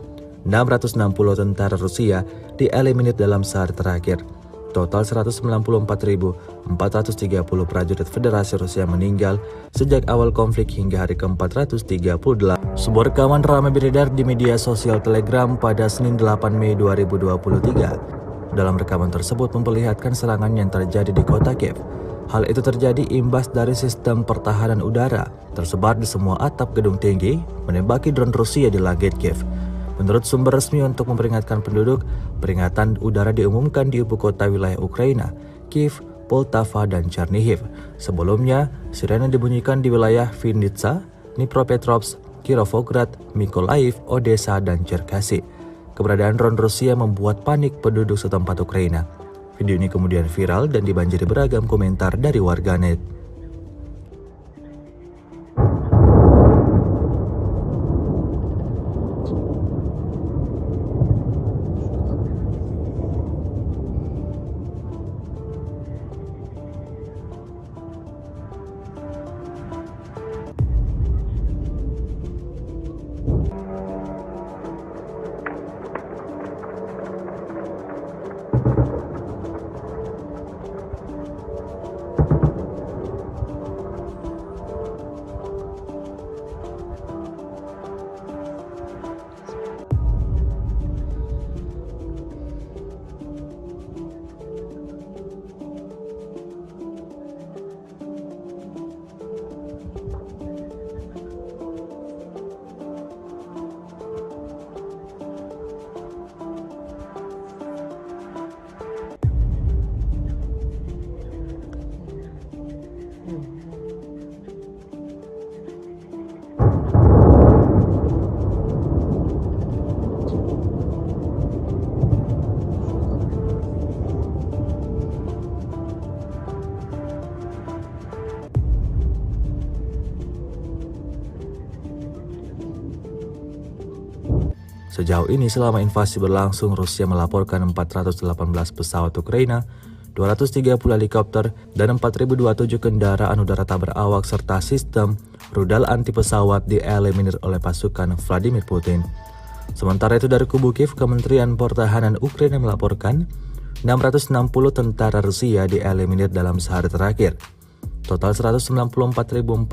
660 tentara Rusia dieliminir dalam sehari terakhir. Total 194.430 prajurit Federasi Rusia meninggal sejak awal konflik hingga hari ke-438. Sebuah rekaman ramai beredar di media sosial Telegram pada Senin 8 Mei 2023. Dalam rekaman tersebut memperlihatkan serangan yang terjadi di kota Kiev. Hal itu terjadi imbas dari sistem pertahanan udara tersebar di semua atap gedung tinggi menembaki drone Rusia di langit Kiev. Menurut sumber resmi untuk memperingatkan penduduk, peringatan udara diumumkan di ibu kota wilayah Ukraina, Kiev, Poltava, dan Chernihiv. Sebelumnya, sirene dibunyikan di wilayah Vinnytsia, Dnipropetrovsk, Kirovograd, Mykolaiv, Odessa, dan Cherkasy. Keberadaan drone Rusia membuat panik penduduk setempat Ukraina. Video ini kemudian viral dan dibanjiri beragam komentar dari warganet. Sejauh ini selama invasi berlangsung, Rusia melaporkan 418 pesawat Ukraina, 230 helikopter, dan 4.027 kendaraan udara tak berawak serta sistem rudal anti pesawat dieliminir oleh pasukan Vladimir Putin. Sementara itu dari kubu Kiev, Kementerian Pertahanan Ukraina melaporkan 660 tentara Rusia dieliminir dalam sehari terakhir. Total 194.430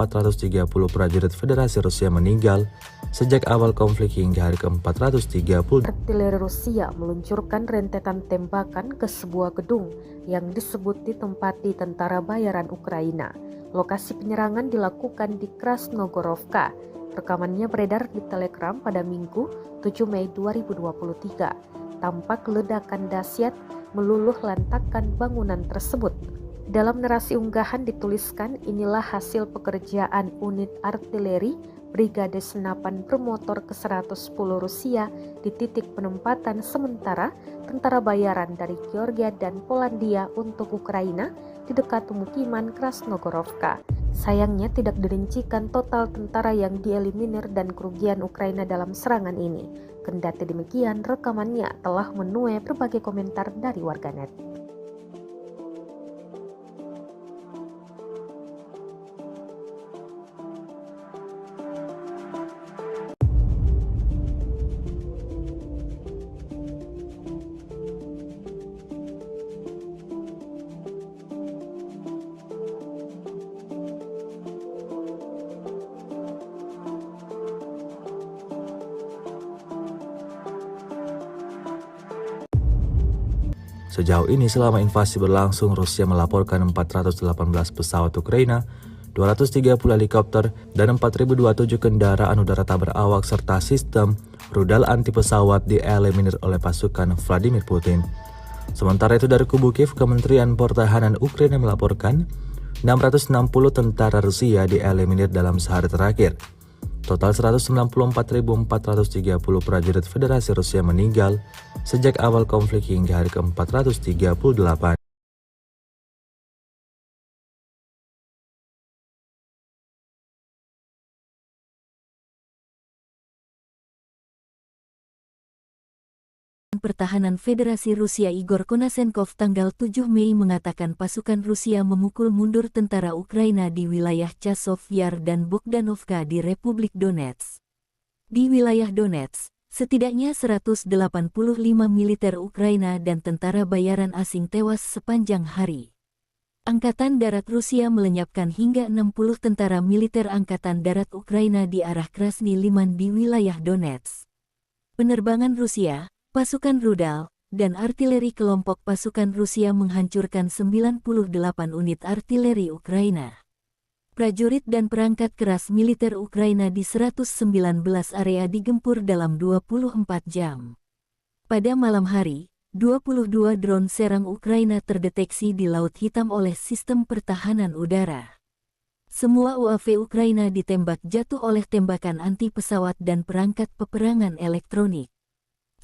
prajurit Federasi Rusia meninggal sejak awal konflik hingga hari ke-430. Artileri Rusia meluncurkan rentetan tembakan ke sebuah gedung yang disebut ditempati tentara bayaran Ukraina. Lokasi penyerangan dilakukan di Krasnogorovka. Rekamannya beredar di Telegram pada Minggu 7 Mei 2023. Tampak ledakan dahsyat meluluh lantakkan bangunan tersebut. Dalam narasi unggahan dituliskan, inilah hasil pekerjaan unit artileri Brigade Senapan Bermotor ke-110 Rusia di titik penempatan sementara tentara bayaran dari Georgia dan Polandia untuk Ukraina di dekat pemukiman Krasnogorovka. Sayangnya tidak dirincikan total tentara yang dieliminir dan kerugian Ukraina dalam serangan ini. Kendati demikian, rekamannya telah menuai berbagai komentar dari warganet. Sejauh ini selama invasi berlangsung, Rusia melaporkan 418 pesawat Ukraina, 230 helikopter, dan 4.027 kendaraan udara tak berawak serta sistem rudal anti pesawat dieliminir oleh pasukan Vladimir Putin. Sementara itu dari kubu Kiev, Kementerian Pertahanan Ukraina melaporkan 660 tentara Rusia dieliminir dalam sehari terakhir. Total 194.430 prajurit Federasi Rusia meninggal sejak awal konflik hingga hari ke-438. Pertahanan Federasi Rusia Igor Konasenkov tanggal 7 Mei mengatakan pasukan Rusia memukul mundur tentara Ukraina di wilayah Chasov Yar dan Bogdanovka di Republik Donetsk. Di wilayah Donetsk, setidaknya 185 militer Ukraina dan tentara bayaran asing tewas sepanjang hari. Angkatan Darat Rusia melenyapkan hingga 60 tentara militer Angkatan Darat Ukraina di arah Krasny Liman di wilayah Donetsk. Penerbangan Rusia, pasukan rudal, dan artileri kelompok pasukan Rusia menghancurkan 98 unit artileri Ukraina. Prajurit dan perangkat keras militer Ukraina di 119 area digempur dalam 24 jam. Pada malam hari, 22 drone serang Ukraina terdeteksi di Laut Hitam oleh sistem pertahanan udara. Semua UAV Ukraina ditembak jatuh oleh tembakan anti pesawat dan perangkat peperangan elektronik.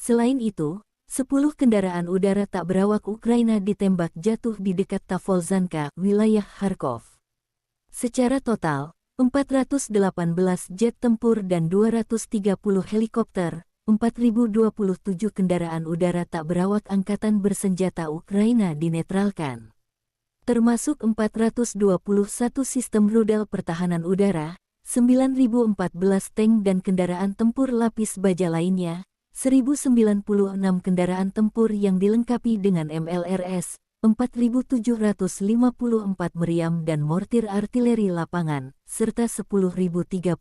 Selain itu, 10 kendaraan udara tak berawak Ukraina ditembak jatuh di dekat Tavolzhanka, wilayah Kharkov. Secara total, 418 jet tempur dan 230 helikopter, 4.027 kendaraan udara tak berawak angkatan bersenjata Ukraina dinetralkan. Termasuk 421 sistem rudal pertahanan udara, 9.014 tank dan kendaraan tempur lapis baja lainnya, 1.096 kendaraan tempur yang dilengkapi dengan MLRS, 4.754 meriam dan mortir artileri lapangan, serta 10.037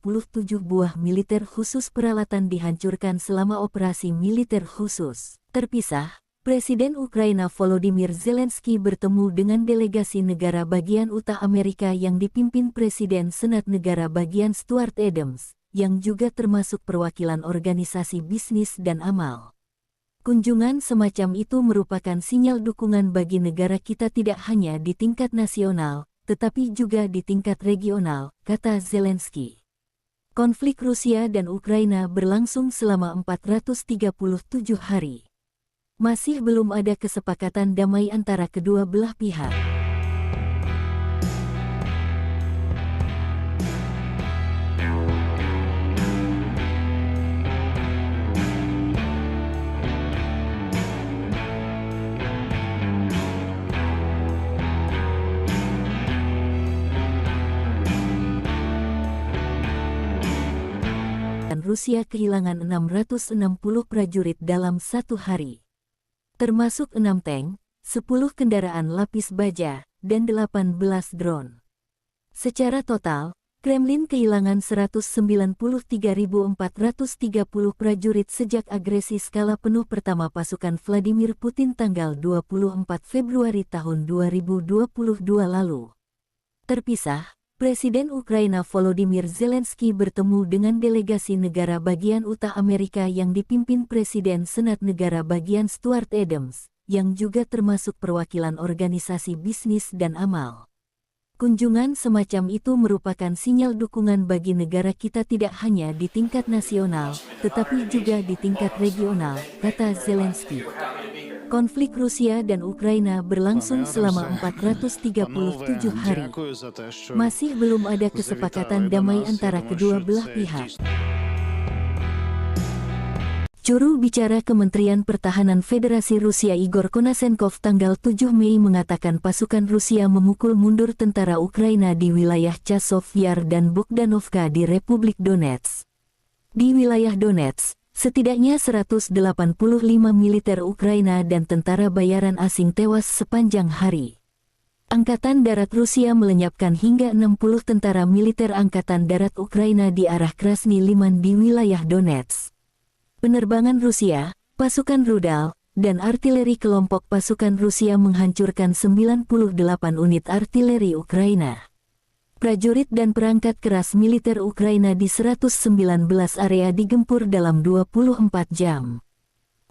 buah militer khusus peralatan dihancurkan selama operasi militer khusus. Terpisah, Presiden Ukraina Volodymyr Zelensky bertemu dengan delegasi negara bagian Utah Amerika yang dipimpin Presiden Senat Negara Bagian Stuart Adams, yang juga termasuk perwakilan organisasi bisnis dan amal. Kunjungan semacam itu merupakan sinyal dukungan bagi negara kita tidak hanya di tingkat nasional, tetapi juga di tingkat regional, kata Zelensky. Konflik Rusia dan Ukraina berlangsung selama 437 hari. Masih belum ada kesepakatan damai antara kedua belah pihak. Rusia kehilangan 660 prajurit dalam satu hari. Termasuk 6 tank, 10 kendaraan lapis baja, dan 18 drone. Secara total, Kremlin kehilangan 193.430 prajurit sejak agresi skala penuh pertama pasukan Vladimir Putin tanggal 24 Februari tahun 2022 lalu. Terpisah, Presiden Ukraina Volodymyr Zelensky bertemu dengan delegasi negara bagian Utah Amerika yang dipimpin Presiden Senat Negara Bagian Stuart Adams, yang juga termasuk perwakilan organisasi bisnis dan amal. Kunjungan semacam itu merupakan sinyal dukungan bagi negara kita tidak hanya di tingkat nasional, tetapi juga di tingkat regional, kata Zelensky. Konflik Rusia dan Ukraina berlangsung selama 437 hari. Masih belum ada kesepakatan damai antara kedua belah pihak. Juru bicara Kementerian Pertahanan Federasi Rusia Igor Konasenkov tanggal 7 Mei mengatakan pasukan Rusia memukul mundur tentara Ukraina di wilayah Chasov Yar dan Bogdanovka di Republik Donetsk. Di wilayah Donetsk, setidaknya 185 militer Ukraina dan tentara bayaran asing tewas sepanjang hari. Angkatan Darat Rusia melenyapkan hingga 60 tentara militer Angkatan Darat Ukraina di arah Krasny Liman di wilayah Donetsk. Penerbangan Rusia, pasukan rudal, dan artileri kelompok pasukan Rusia menghancurkan 98 unit artileri Ukraina. Prajurit dan perangkat keras militer Ukraina di 119 area digempur dalam 24 jam.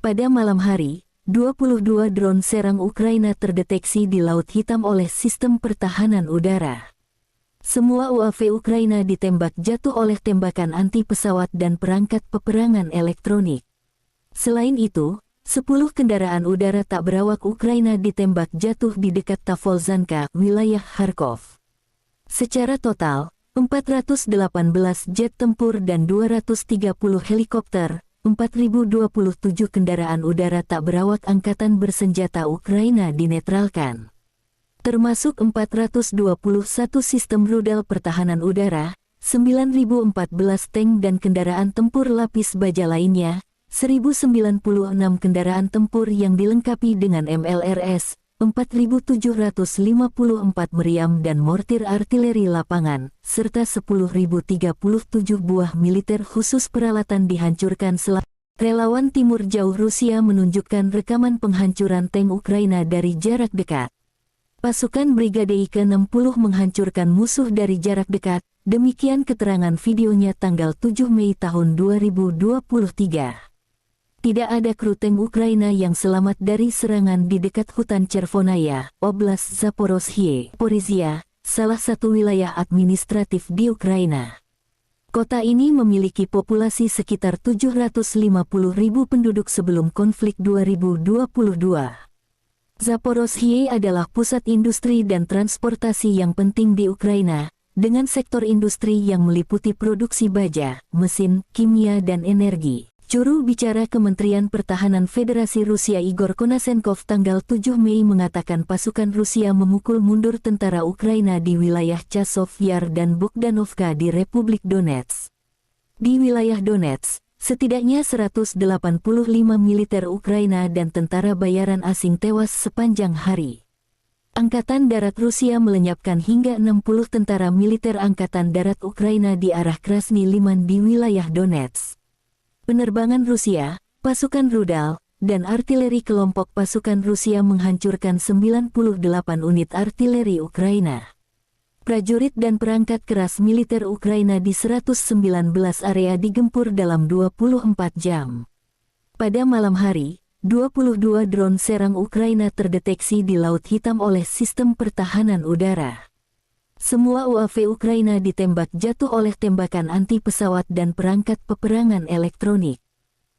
Pada malam hari, 22 drone serang Ukraina terdeteksi di Laut Hitam oleh sistem pertahanan udara. Semua UAV Ukraina ditembak jatuh oleh tembakan anti pesawat dan perangkat peperangan elektronik. Selain itu, 10 kendaraan udara tak berawak Ukraina ditembak jatuh di dekat Tavolzhanka, wilayah Kharkov. Secara total, 418 jet tempur dan 230 helikopter, 4.027 kendaraan udara tak berawak angkatan bersenjata Ukraina dinetralkan. Termasuk 421 sistem rudal pertahanan udara, 9.014 tank dan kendaraan tempur lapis baja lainnya, 1.096 kendaraan tempur yang dilengkapi dengan MLRS, 4.754 meriam dan mortir artileri lapangan, serta 10.037 buah militer khusus peralatan dihancurkan selama Relawan Timur Jauh Rusia menunjukkan rekaman penghancuran tank Ukraina dari jarak dekat. Pasukan Brigade ke-60 menghancurkan musuh dari jarak dekat, demikian keterangan videonya tanggal 7 Mei tahun 2023. Tidak ada kru tank Ukraina yang selamat dari serangan di dekat hutan Chervonaya, Oblast Zaporozhye, Porizia, salah satu wilayah administratif di Ukraina. Kota ini memiliki populasi sekitar 750.000 penduduk sebelum konflik 2022. Zaporozhye adalah pusat industri dan transportasi yang penting di Ukraina, dengan sektor industri yang meliputi produksi baja, mesin, kimia dan energi. Juru bicara Kementerian Pertahanan Federasi Rusia Igor Konasenkov tanggal 7 Mei mengatakan pasukan Rusia memukul mundur tentara Ukraina di wilayah Chasov Yar dan Bogdanovka di Republik Donetsk. Di wilayah Donetsk, setidaknya 185 militer Ukraina dan tentara bayaran asing tewas sepanjang hari. Angkatan Darat Rusia melenyapkan hingga 60 tentara militer Angkatan Darat Ukraina di arah Krasny Liman di wilayah Donetsk. Penerbangan Rusia, pasukan rudal, dan artileri kelompok pasukan Rusia menghancurkan 98 unit artileri Ukraina. Prajurit dan perangkat keras militer Ukraina di 119 area digempur dalam 24 jam. Pada malam hari, 22 drone serang Ukraina terdeteksi di Laut Hitam oleh sistem pertahanan udara. Semua UAV Ukraina ditembak jatuh oleh tembakan anti-pesawat dan perangkat peperangan elektronik.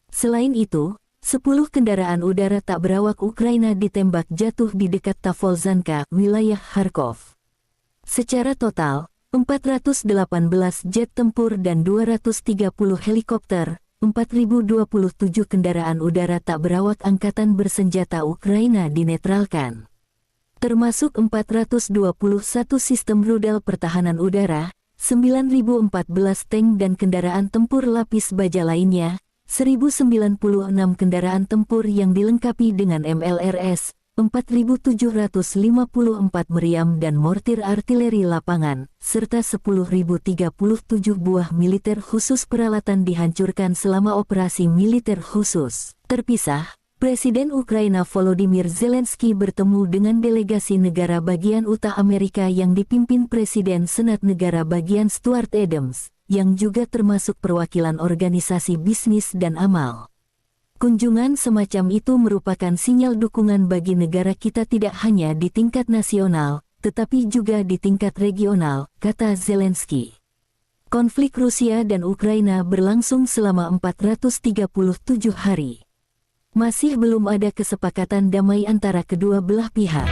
Selain itu, 10 kendaraan udara tak berawak Ukraina ditembak jatuh di dekat Tavolzhanka, wilayah Kharkov. Secara total, 418 jet tempur dan 230 helikopter, 4.027 kendaraan udara tak berawak angkatan bersenjata Ukraina dinetralkan. Termasuk 421 sistem rudal pertahanan udara, 9.014 tank dan kendaraan tempur lapis baja lainnya, 1.096 kendaraan tempur yang dilengkapi dengan MLRS, 4.754 meriam dan mortir artileri lapangan, serta 10.037 buah militer khusus peralatan dihancurkan selama operasi militer khusus. Terpisah, Presiden Ukraina Volodymyr Zelensky bertemu dengan delegasi negara bagian Utah Amerika yang dipimpin Presiden Senat Negara bagian Stuart Adams, yang juga termasuk perwakilan organisasi bisnis dan amal. Kunjungan semacam itu merupakan sinyal dukungan bagi negara kita tidak hanya di tingkat nasional, tetapi juga di tingkat regional, kata Zelensky. Konflik Rusia dan Ukraina berlangsung selama 437 hari. Masih belum ada kesepakatan damai antara kedua belah pihak.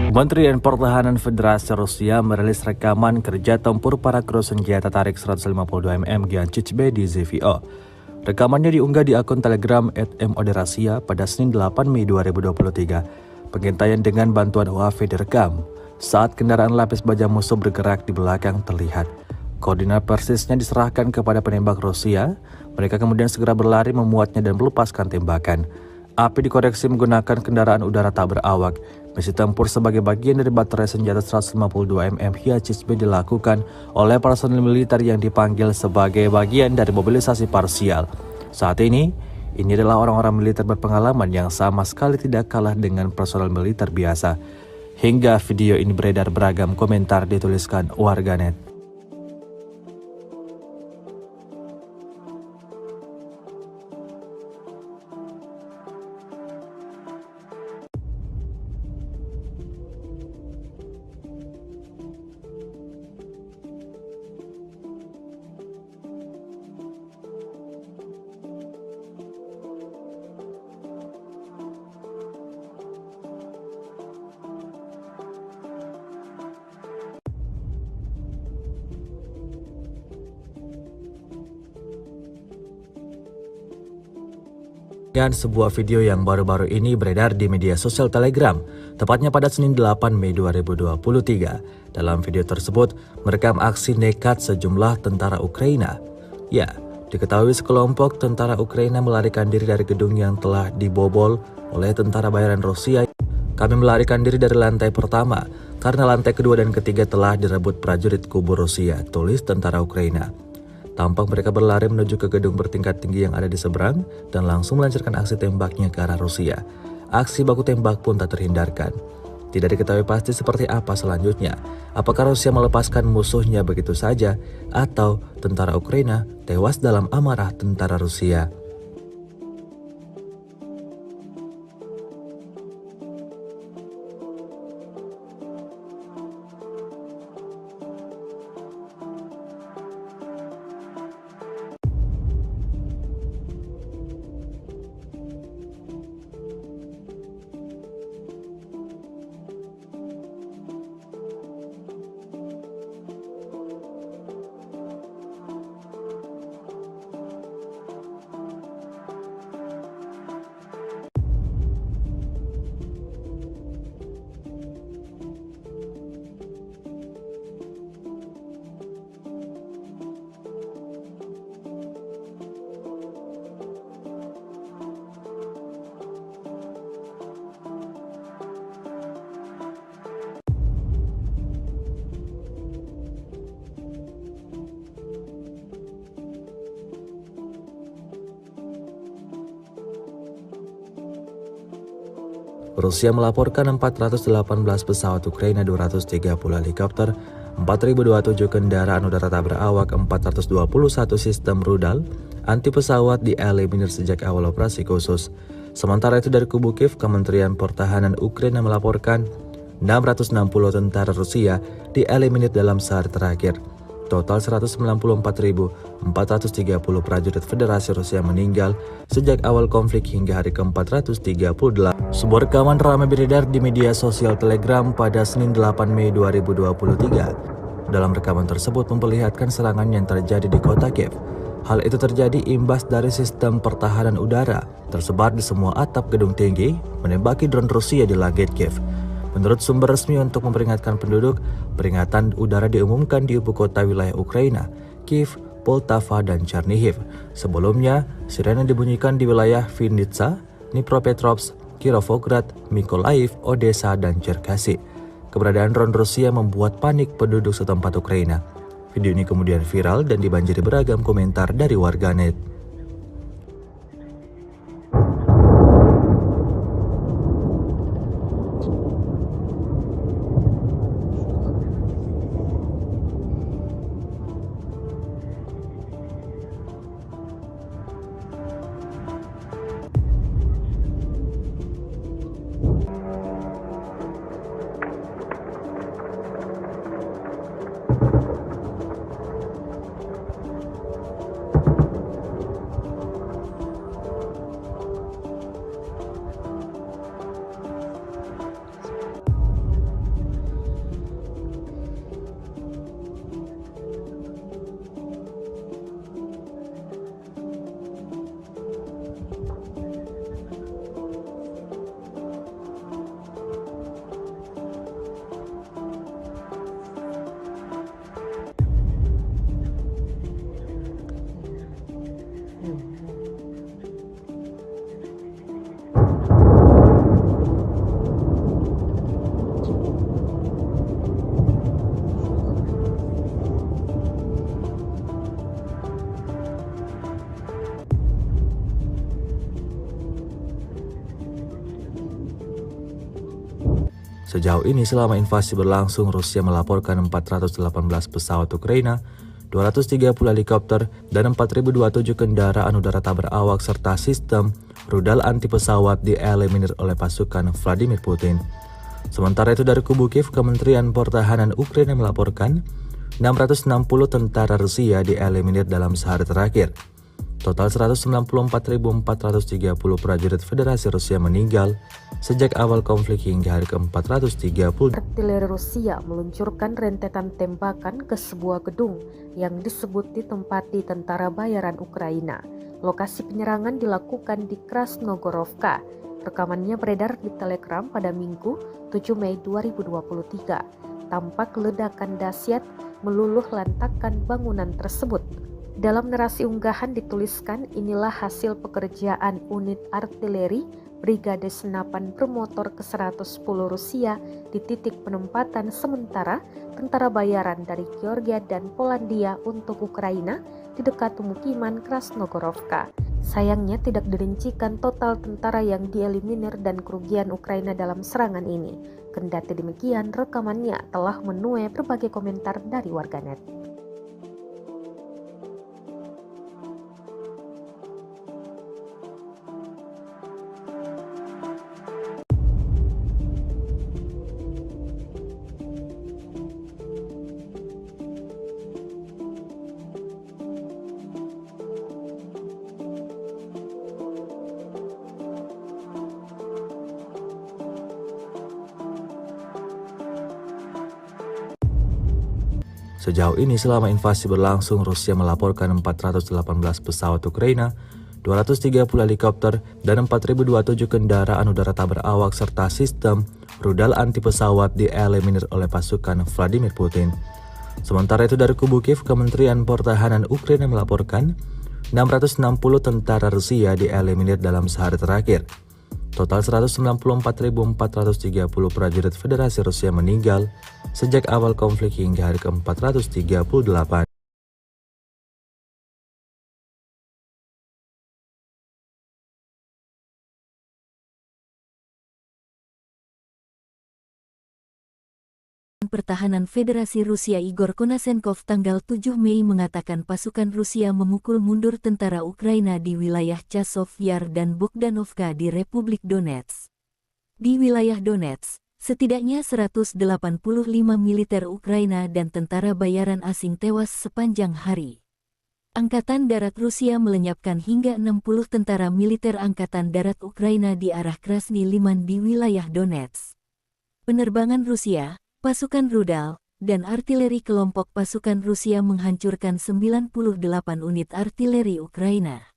Kementerian Pertahanan Federasi Rusia merilis rekaman kerja tempur para kru senjata tarik 152 mm Giancic-B di ZVO. Rekamannya diunggah di akun Telegram @moderasia pada Senin 8 Mei 2023. Pengintaian dengan bantuan UAV direkam. Saat kendaraan lapis baja musuh bergerak di belakang terlihat. Koordinat persisnya diserahkan kepada penembak Rusia. Mereka kemudian segera berlari memuatnya dan melepaskan tembakan. Api dikoreksi menggunakan kendaraan udara tak berawak. Misi tempur sebagai bagian dari baterai senjata 152 mm Giancic-B dilakukan oleh personil militer yang dipanggil sebagai bagian dari mobilisasi parsial. Saat ini adalah orang-orang militer berpengalaman yang sama sekali tidak kalah dengan personel militer biasa. Hingga video ini beredar beragam komentar dituliskan warganet. Dan sebuah video yang baru-baru ini beredar di media sosial Telegram, tepatnya pada Senin 8 Mei 2023. Dalam video tersebut, merekam aksi nekat sejumlah tentara Ukraina. Ya, Diketahui sekelompok tentara Ukraina melarikan diri dari gedung yang telah dibobol oleh tentara bayaran Rusia. Kami melarikan diri dari lantai pertama karena lantai kedua dan ketiga telah direbut prajurit kubu Rusia, tulis tentara Ukraina. Tampak mereka berlari menuju ke gedung bertingkat tinggi yang ada di seberang dan langsung melancarkan aksi tembaknya ke arah Rusia. Aksi baku tembak pun tak terhindarkan. Tidak diketahui pasti seperti apa selanjutnya. Apakah Rusia melepaskan musuhnya begitu saja atau tentara Ukraina tewas dalam amarah tentara Rusia. Rusia melaporkan 418 pesawat Ukraina, 230 helikopter, 4.027 kendaraan udara tak berawak, 421 sistem rudal anti pesawat dieliminir sejak awal operasi khusus. Sementara itu dari kubu Kiev, Kementerian Pertahanan Ukraina melaporkan 660 tentara Rusia dieliminir dalam sehari terakhir. Total 194.430 prajurit Federasi Rusia meninggal sejak awal konflik hingga hari ke-438. Sebuah rekaman ramai beredar di media sosial Telegram pada Senin 8 Mei 2023. Dalam rekaman tersebut memperlihatkan serangan yang terjadi di kota Kiev. Hal itu terjadi imbas dari sistem pertahanan udara tersebar di semua atap gedung tinggi menembaki drone Rusia di langit Kiev. Menurut sumber resmi untuk memperingatkan penduduk, peringatan udara diumumkan di ibu kota wilayah Ukraina, Kiev, Poltava, dan Chernihiv. Sebelumnya, sirene dibunyikan di wilayah Vinnytsia, Dnipropetrovsk, Kirovograd, Mykolaiv, Odessa, dan Cherkasy. Keberadaan drone Rusia membuat panik penduduk setempat Ukraina. Video ini kemudian viral dan dibanjiri beragam komentar dari warganet. Sejauh ini selama invasi berlangsung, Rusia melaporkan 418 pesawat Ukraina, 230 helikopter, dan 4.027 kendaraan udara tak berawak serta sistem rudal anti pesawat dieliminir oleh pasukan Vladimir Putin. Sementara itu dari kubu Kiev, Kementerian Pertahanan Ukraina melaporkan 660 tentara Rusia dieliminir dalam sehari terakhir. Total 194.430 prajurit Federasi Rusia meninggal sejak awal konflik hingga hari ke-430. Artileri Rusia meluncurkan rentetan tembakan ke sebuah gedung yang disebut ditempati tentara bayaran Ukraina. Lokasi penyerangan dilakukan di Krasnogorovka. Rekamannya beredar di Telegram pada Minggu 7 Mei 2023. Tampak ledakan dahsyat meluluh lantakkan bangunan tersebut. Dalam narasi unggahan dituliskan, inilah hasil pekerjaan unit artileri Brigade Senapan Bermotor ke-110 Rusia di titik penempatan sementara tentara bayaran dari Georgia dan Polandia untuk Ukraina di dekat pemukiman Krasnogorovka. Sayangnya tidak dirincikan total tentara yang dieliminir dan kerugian Ukraina dalam serangan ini. Kendati demikian, rekamannya telah menuai berbagai komentar dari warganet. Sejauh ini selama invasi berlangsung, Rusia melaporkan 418 pesawat Ukraina, 230 helikopter, dan 4.027 kendaraan udara tak berawak serta sistem rudal anti pesawat dieliminir oleh pasukan Vladimir Putin. Sementara itu dari kubu Kiev, Kementerian Pertahanan Ukraina melaporkan 660 tentara Rusia dieliminir dalam sehari terakhir. Total 194.430 prajurit Federasi Rusia meninggal sejak awal konflik hingga hari ke-438. Pertahanan Federasi Rusia Igor Konasenkov tanggal 7 Mei mengatakan pasukan Rusia memukul mundur tentara Ukraina di wilayah Chasov Yar dan Bogdanovka di Republik Donetsk. Di wilayah Donetsk, setidaknya 185 militer Ukraina dan tentara bayaran asing tewas sepanjang hari. Angkatan Darat Rusia melenyapkan hingga 60 tentara militer Angkatan Darat Ukraina di arah Krasny Liman di wilayah Donetsk. Penerbangan Rusia, pasukan rudal, dan artileri kelompok pasukan Rusia menghancurkan 98 unit artileri Ukraina.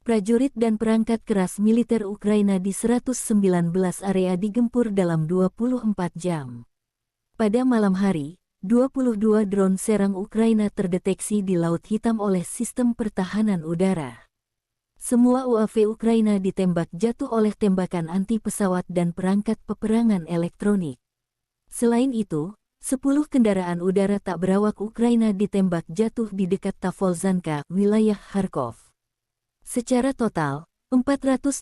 Prajurit dan perangkat keras militer Ukraina di 119 area digempur dalam 24 jam. Pada malam hari, 22 drone serang Ukraina terdeteksi di Laut Hitam oleh sistem pertahanan udara. Semua UAV Ukraina ditembak jatuh oleh tembakan anti pesawat dan perangkat peperangan elektronik. Selain itu, 10 kendaraan udara tak berawak Ukraina ditembak jatuh di dekat Tavolzhanka, wilayah Kharkov. Secara total, 418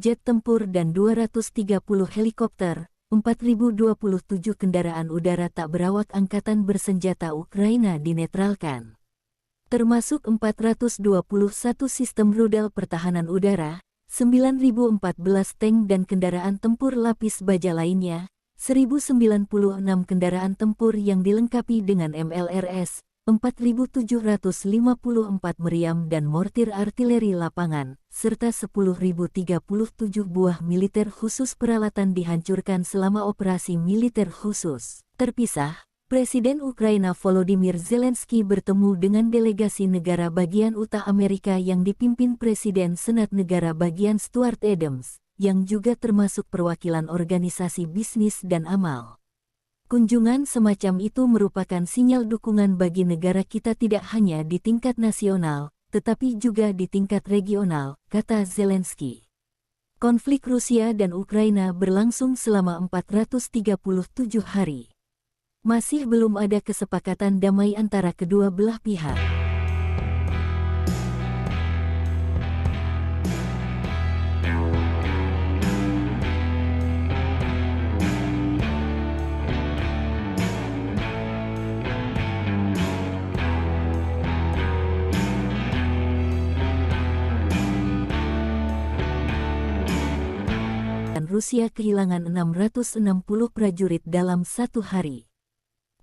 jet tempur dan 230 helikopter, 4.027 kendaraan udara tak berawak angkatan bersenjata Ukraina dinetralkan. Termasuk 421 sistem rudal pertahanan udara, 9.014 tank dan kendaraan tempur lapis baja lainnya, 1.096 kendaraan tempur yang dilengkapi dengan MLRS, 4.754 meriam dan mortir artileri lapangan, serta 10.037 buah militer khusus peralatan dihancurkan selama operasi militer khusus. Terpisah, Presiden Ukraina Volodymyr Zelensky bertemu dengan delegasi negara bagian Utah Amerika yang dipimpin Presiden Senat Negara Bagian Stuart Adams, yang juga termasuk perwakilan organisasi bisnis dan amal. Kunjungan semacam itu merupakan sinyal dukungan bagi negara kita tidak hanya di tingkat nasional, tetapi juga di tingkat regional, kata Zelensky. Konflik Rusia dan Ukraina berlangsung selama 437 hari. Masih belum ada kesepakatan damai antara kedua belah pihak. Rusia kehilangan 660 prajurit dalam satu hari.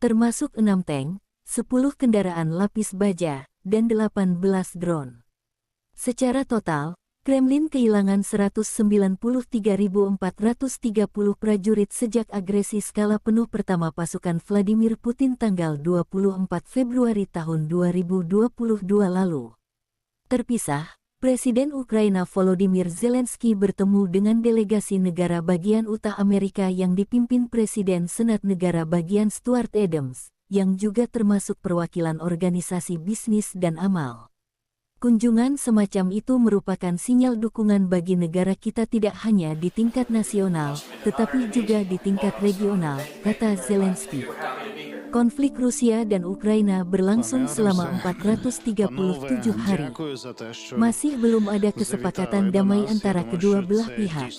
Termasuk 6 tank, 10 kendaraan lapis baja, dan 18 drone. Secara total, Kremlin kehilangan 193.430 prajurit sejak agresi skala penuh pertama pasukan Vladimir Putin tanggal 24 Februari tahun 2022 lalu. Terpisah, Presiden Ukraina Volodymyr Zelensky bertemu dengan delegasi negara bagian Utah Amerika yang dipimpin Presiden Senat Negara Bagian Stuart Adams, yang juga termasuk perwakilan organisasi bisnis dan amal. Kunjungan semacam itu merupakan sinyal dukungan bagi negara kita tidak hanya di tingkat nasional, tetapi juga di tingkat regional, kata Zelensky. Konflik Rusia dan Ukraina berlangsung selama 437 hari. Masih belum ada kesepakatan damai antara kedua belah pihak.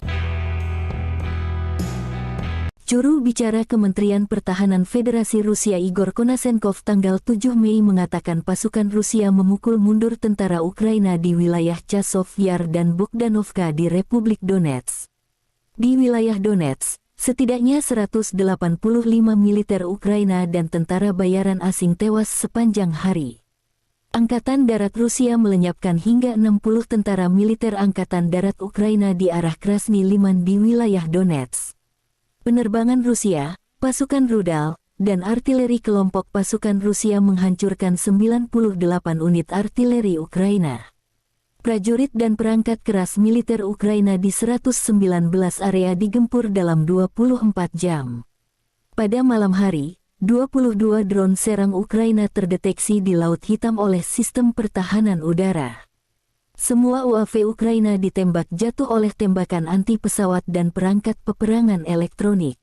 Juru bicara Kementerian Pertahanan Federasi Rusia Igor Konasenkov tanggal 7 Mei mengatakan pasukan Rusia memukul mundur tentara Ukraina di wilayah Chasov Yar dan Bogdanovka di Republik Donetsk. Di wilayah Donetsk, setidaknya 185 militer Ukraina dan tentara bayaran asing tewas sepanjang hari. Angkatan Darat Rusia melenyapkan hingga 60 tentara militer Angkatan Darat Ukraina di arah Krasny Liman di wilayah Donetsk. Penerbangan Rusia, pasukan rudal, dan artileri kelompok pasukan Rusia menghancurkan 98 unit artileri Ukraina. Prajurit dan perangkat keras militer Ukraina di 119 area digempur dalam 24 jam. Pada malam hari, 22 drone serang Ukraina terdeteksi di Laut Hitam oleh sistem pertahanan udara. Semua UAV Ukraina ditembak jatuh oleh tembakan anti pesawat dan perangkat peperangan elektronik.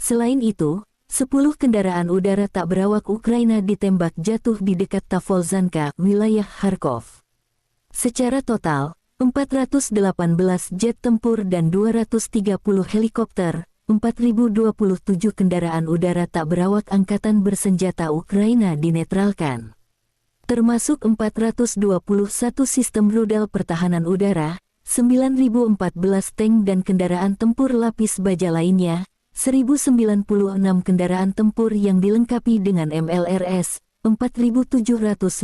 Selain itu, 10 kendaraan udara tak berawak Ukraina ditembak jatuh di dekat Tavolzhanka, wilayah Kharkov. Secara total, 418 jet tempur dan 230 helikopter, 4.027 kendaraan udara tak berawak angkatan bersenjata Ukraina dinetralkan. Termasuk 421 sistem rudal pertahanan udara, 9.014 tank dan kendaraan tempur lapis baja lainnya, 1.096 kendaraan tempur yang dilengkapi dengan MLRS, 4.754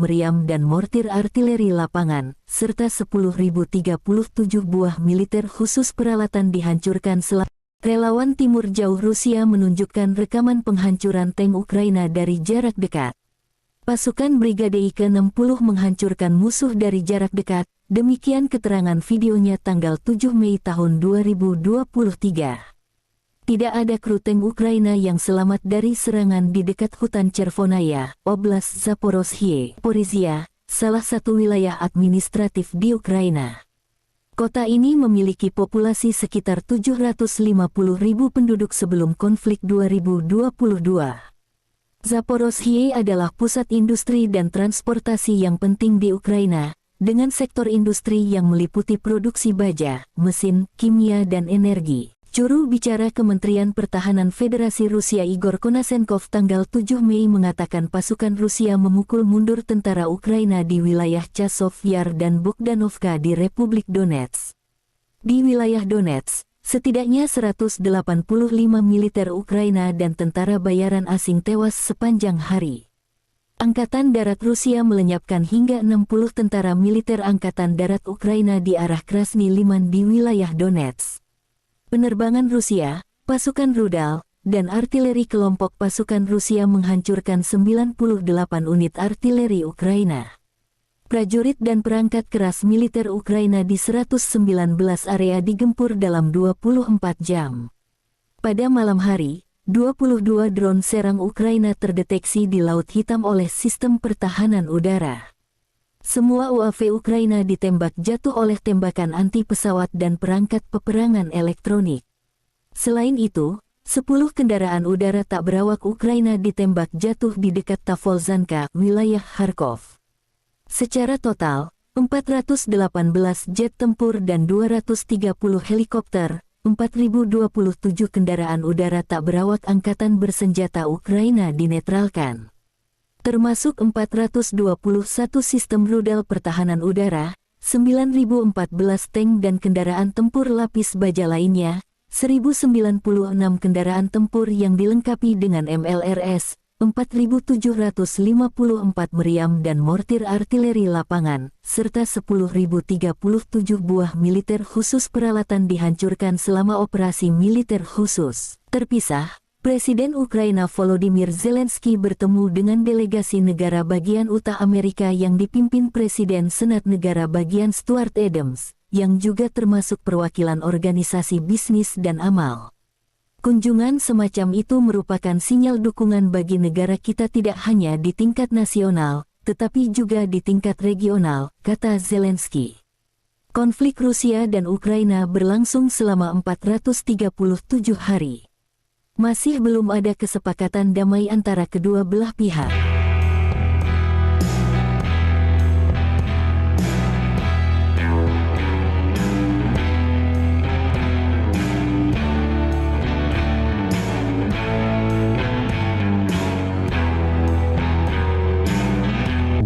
meriam dan mortir artileri lapangan, serta 10.037 buah militer khusus peralatan dihancurkan selama. Relawan Timur Jauh Rusia menunjukkan rekaman penghancuran tank Ukraina dari jarak dekat. Pasukan Brigade ke-60 menghancurkan musuh dari jarak dekat, demikian keterangan videonya tanggal 7 Mei tahun 2023. Tidak ada kru tank Ukraina yang selamat dari serangan di dekat hutan Chervonaya, Oblast Zaporozhye, Porizia, salah satu wilayah administratif di Ukraina. Kota ini memiliki populasi sekitar 750.000 penduduk sebelum konflik 2022. Zaporozhye adalah pusat industri dan transportasi yang penting di Ukraina, dengan sektor industri yang meliputi produksi baja, mesin, kimia dan energi. Juru bicara Kementerian Pertahanan Federasi Rusia Igor Konasenkov tanggal 7 Mei mengatakan pasukan Rusia memukul mundur tentara Ukraina di wilayah Chasov Yar dan Bogdanovka di Republik Donetsk. Di wilayah Donetsk, setidaknya 185 militer Ukraina dan tentara bayaran asing tewas sepanjang hari. Angkatan Darat Rusia melenyapkan hingga 60 tentara militer Angkatan Darat Ukraina di arah Krasny Liman di wilayah Donetsk. Penerbangan Rusia, pasukan rudal, dan artileri kelompok pasukan Rusia menghancurkan 98 unit artileri Ukraina. Prajurit dan perangkat keras militer Ukraina di 119 area digempur dalam 24 jam. Pada malam hari, 22 drone serang Ukraina terdeteksi di Laut Hitam oleh sistem pertahanan udara. Semua UAV Ukraina ditembak jatuh oleh tembakan anti pesawat dan perangkat peperangan elektronik. Selain itu, 10 kendaraan udara tak berawak Ukraina ditembak jatuh di dekat Tavolzhanka, wilayah Kharkov. Secara total, 418 jet tempur dan 230 helikopter, 4.027 kendaraan udara tak berawak angkatan bersenjata Ukraina dinetralkan. Termasuk 421 sistem rudal pertahanan udara, 9.014 tank dan kendaraan tempur lapis baja lainnya, 1.096 kendaraan tempur yang dilengkapi dengan MLRS, 4.754 meriam dan mortir artileri lapangan, serta 10.037 buah militer khusus peralatan dihancurkan selama operasi militer khusus. Terpisah, Presiden Ukraina Volodymyr Zelensky bertemu dengan delegasi negara bagian Utah Amerika yang dipimpin Presiden Senat Negara bagian Stuart Adams, yang juga termasuk perwakilan organisasi bisnis dan amal. Kunjungan semacam itu merupakan sinyal dukungan bagi negara kita tidak hanya di tingkat nasional, tetapi juga di tingkat regional, kata Zelensky. Konflik Rusia dan Ukraina berlangsung selama 437 hari. Masih belum ada kesepakatan damai antara kedua belah pihak.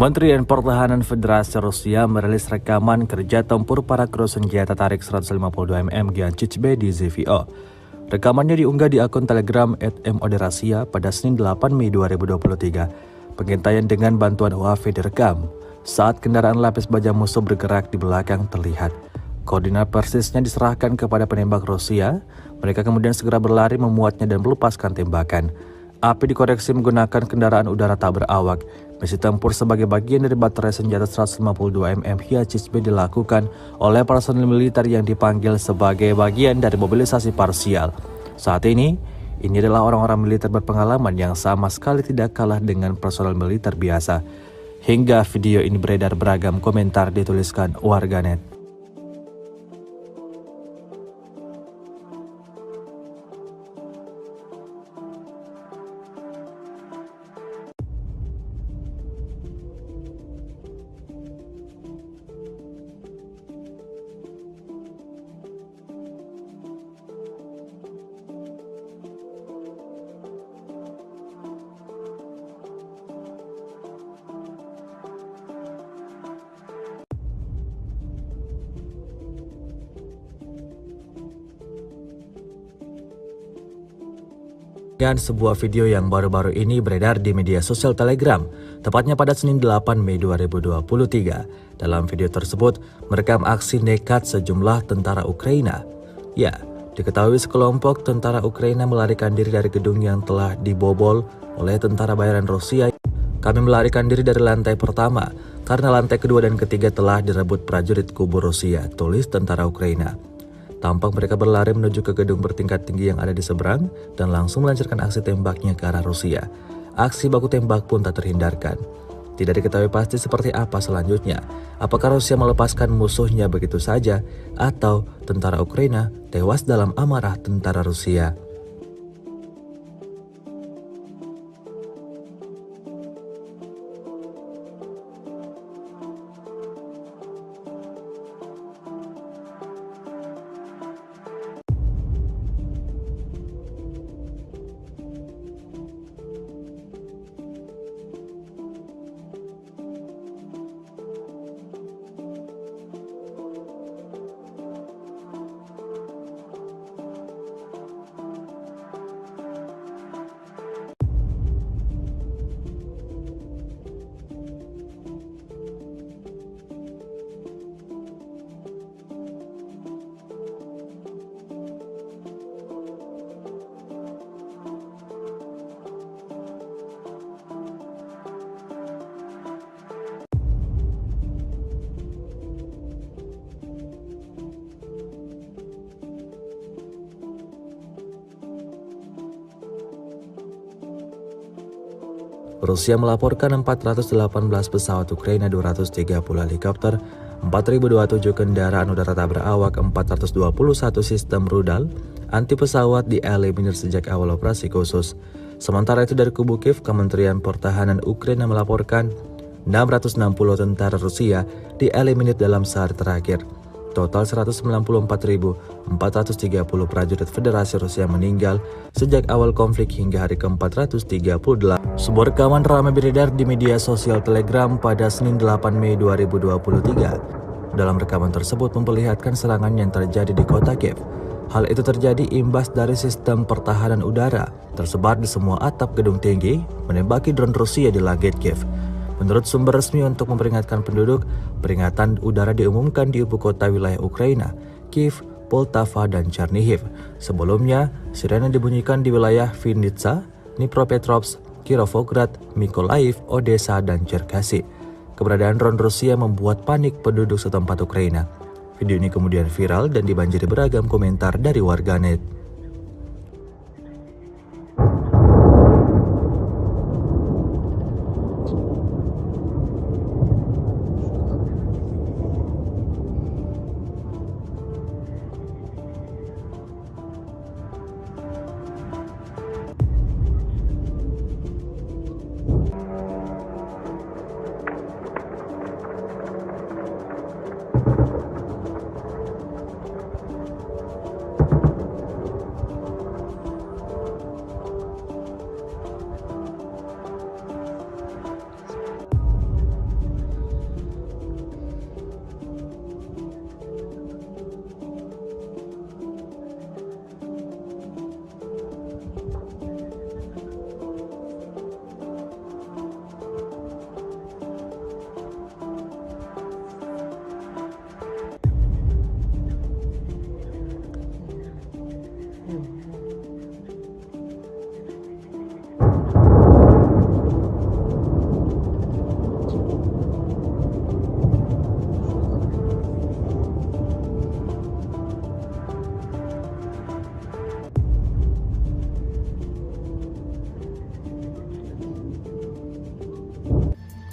Kementerian Pertahanan Federasi Rusia merilis rekaman kerja tempur para kru senjata tarik 152 mm Giancic-B di ZVO. Rekamannya diunggah di akun Telegram @moderasia pada Senin 8 Mei 2023. Pengintaian dengan bantuan UAV direkam saat kendaraan lapis baja musuh bergerak di belakang terlihat. Koordinat persisnya diserahkan kepada penembak Rusia. Mereka kemudian segera berlari memuatnya dan melepaskan tembakan. Api dikoreksi menggunakan kendaraan udara tak berawak. Misi tempur sebagai bagian dari baterai senjata 152 mm Giancic-B dilakukan oleh personel militer yang dipanggil sebagai bagian dari mobilisasi parsial. Saat ini adalah orang-orang militer berpengalaman yang sama sekali tidak kalah dengan personel militer biasa. Hingga video ini beredar, beragam komentar dituliskan warganet. Dan sebuah video yang baru-baru ini beredar di media sosial Telegram, tepatnya pada Senin 8 Mei 2023. Dalam video tersebut, merekam aksi nekat sejumlah tentara Ukraina. Ya, diketahui sekelompok tentara Ukraina melarikan diri dari gedung yang telah dibobol oleh tentara bayaran Rusia. Kami melarikan diri dari lantai pertama, karena lantai kedua dan ketiga telah direbut prajurit kubu Rusia, tulis tentara Ukraina. Tampak mereka berlari menuju ke gedung bertingkat tinggi yang ada di seberang dan langsung melancarkan aksi tembaknya ke arah Rusia. Aksi baku tembak pun tak terhindarkan. Tidak diketahui pasti seperti apa selanjutnya. Apakah Rusia melepaskan musuhnya begitu saja atau tentara Ukraina tewas dalam amarah tentara Rusia. Rusia melaporkan 418 pesawat Ukraina, 230 helikopter, 4.027 kendaraan udara tak berawak, 421 sistem rudal anti pesawat dieliminir sejak awal operasi khusus. Sementara itu dari kubu Kiev, Kementerian Pertahanan Ukraina melaporkan 660 tentara Rusia dieliminir dalam sehari terakhir. Total 194.430 prajurit Federasi Rusia meninggal sejak awal konflik hingga hari ke-438. Sebuah rekaman ramai beredar di media sosial Telegram pada Senin 8 Mei 2023. Dalam rekaman tersebut memperlihatkan serangan yang terjadi di kota Kiev. Hal itu terjadi imbas dari sistem pertahanan udara tersebar di semua atap gedung tinggi menembaki drone Rusia di langit Kiev. Menurut sumber resmi untuk memperingatkan penduduk, peringatan udara diumumkan di ibu kota wilayah Ukraina, Kiev, Poltava, dan Chernihiv. Sebelumnya, sirene dibunyikan di wilayah Vinnytsia, Dnipropetrovsk, Kirovograd, Mykolaiv, Odessa, dan Cherkasy. Keberadaan drone Rusia membuat panik penduduk setempat Ukraina. Video ini kemudian viral dan dibanjiri beragam komentar dari warganet.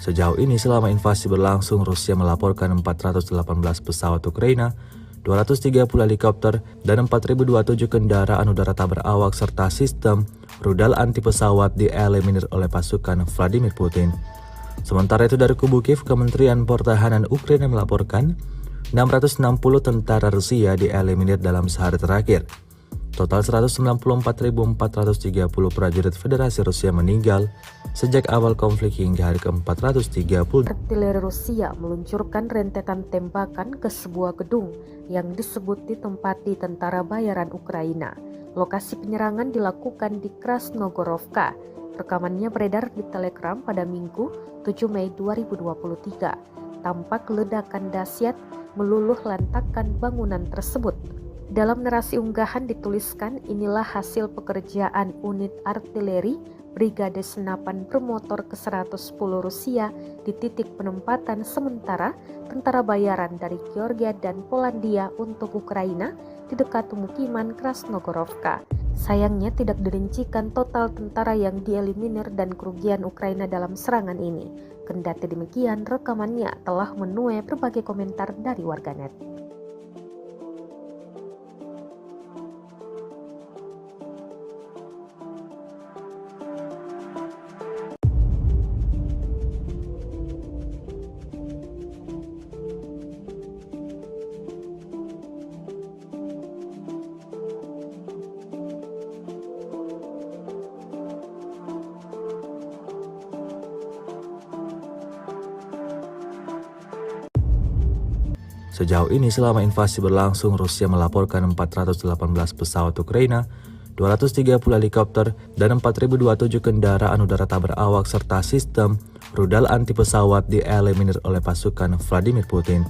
Sejauh ini selama invasi berlangsung, Rusia melaporkan 418 pesawat Ukraina, 230 helikopter, dan 4.027 kendaraan udara tak berawak serta sistem rudal anti pesawat dieliminir oleh pasukan Vladimir Putin. Sementara itu dari kubu Kiev, Kementerian Pertahanan Ukraina melaporkan 660 tentara Rusia dieliminir dalam sehari terakhir. Total 194.430 prajurit Federasi Rusia meninggal sejak awal konflik hingga hari ke-430. Artileri Rusia meluncurkan rentetan tembakan ke sebuah gedung yang disebut ditempati tentara bayaran Ukraina. Lokasi penyerangan dilakukan di Krasnogorovka. Rekamannya beredar di Telegram pada Minggu 7 Mei 2023. Tampak ledakan dahsyat meluluh lantakkan bangunan tersebut. Dalam narasi unggahan dituliskan, inilah hasil pekerjaan unit artileri Brigade Senapan Bermotor ke-110 Rusia di titik penempatan sementara tentara bayaran dari Georgia dan Polandia untuk Ukraina di dekat pemukiman Krasnogorovka. Sayangnya tidak dirincikan total tentara yang dieliminir dan kerugian Ukraina dalam serangan ini. Kendati demikian, rekamannya telah menuai berbagai komentar dari warganet. Sejauh ini selama invasi berlangsung, Rusia melaporkan 418 pesawat Ukraina, 230 helikopter, dan 4.027 kendaraan udara tak berawak serta sistem rudal anti pesawat dieliminir oleh pasukan Vladimir Putin.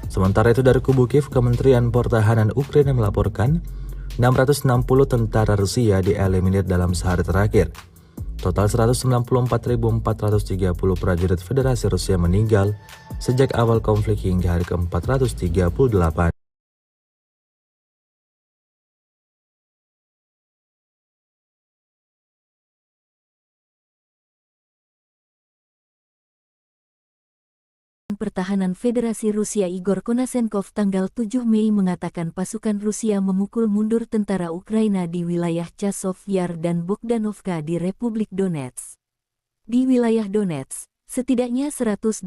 Sementara itu dari kubu Kiev, Kementerian Pertahanan Ukraina melaporkan 660 tentara Rusia dieliminir dalam sehari terakhir. Total 194.430 prajurit Federasi Rusia meninggal sejak awal konflik hingga hari ke-438. Pertahanan Federasi Rusia Igor Konasenkov tanggal 7 Mei mengatakan pasukan Rusia memukul mundur tentara Ukraina di wilayah Chasov Yar dan Bogdanovka di Republik Donetsk. Di wilayah Donetsk, setidaknya 185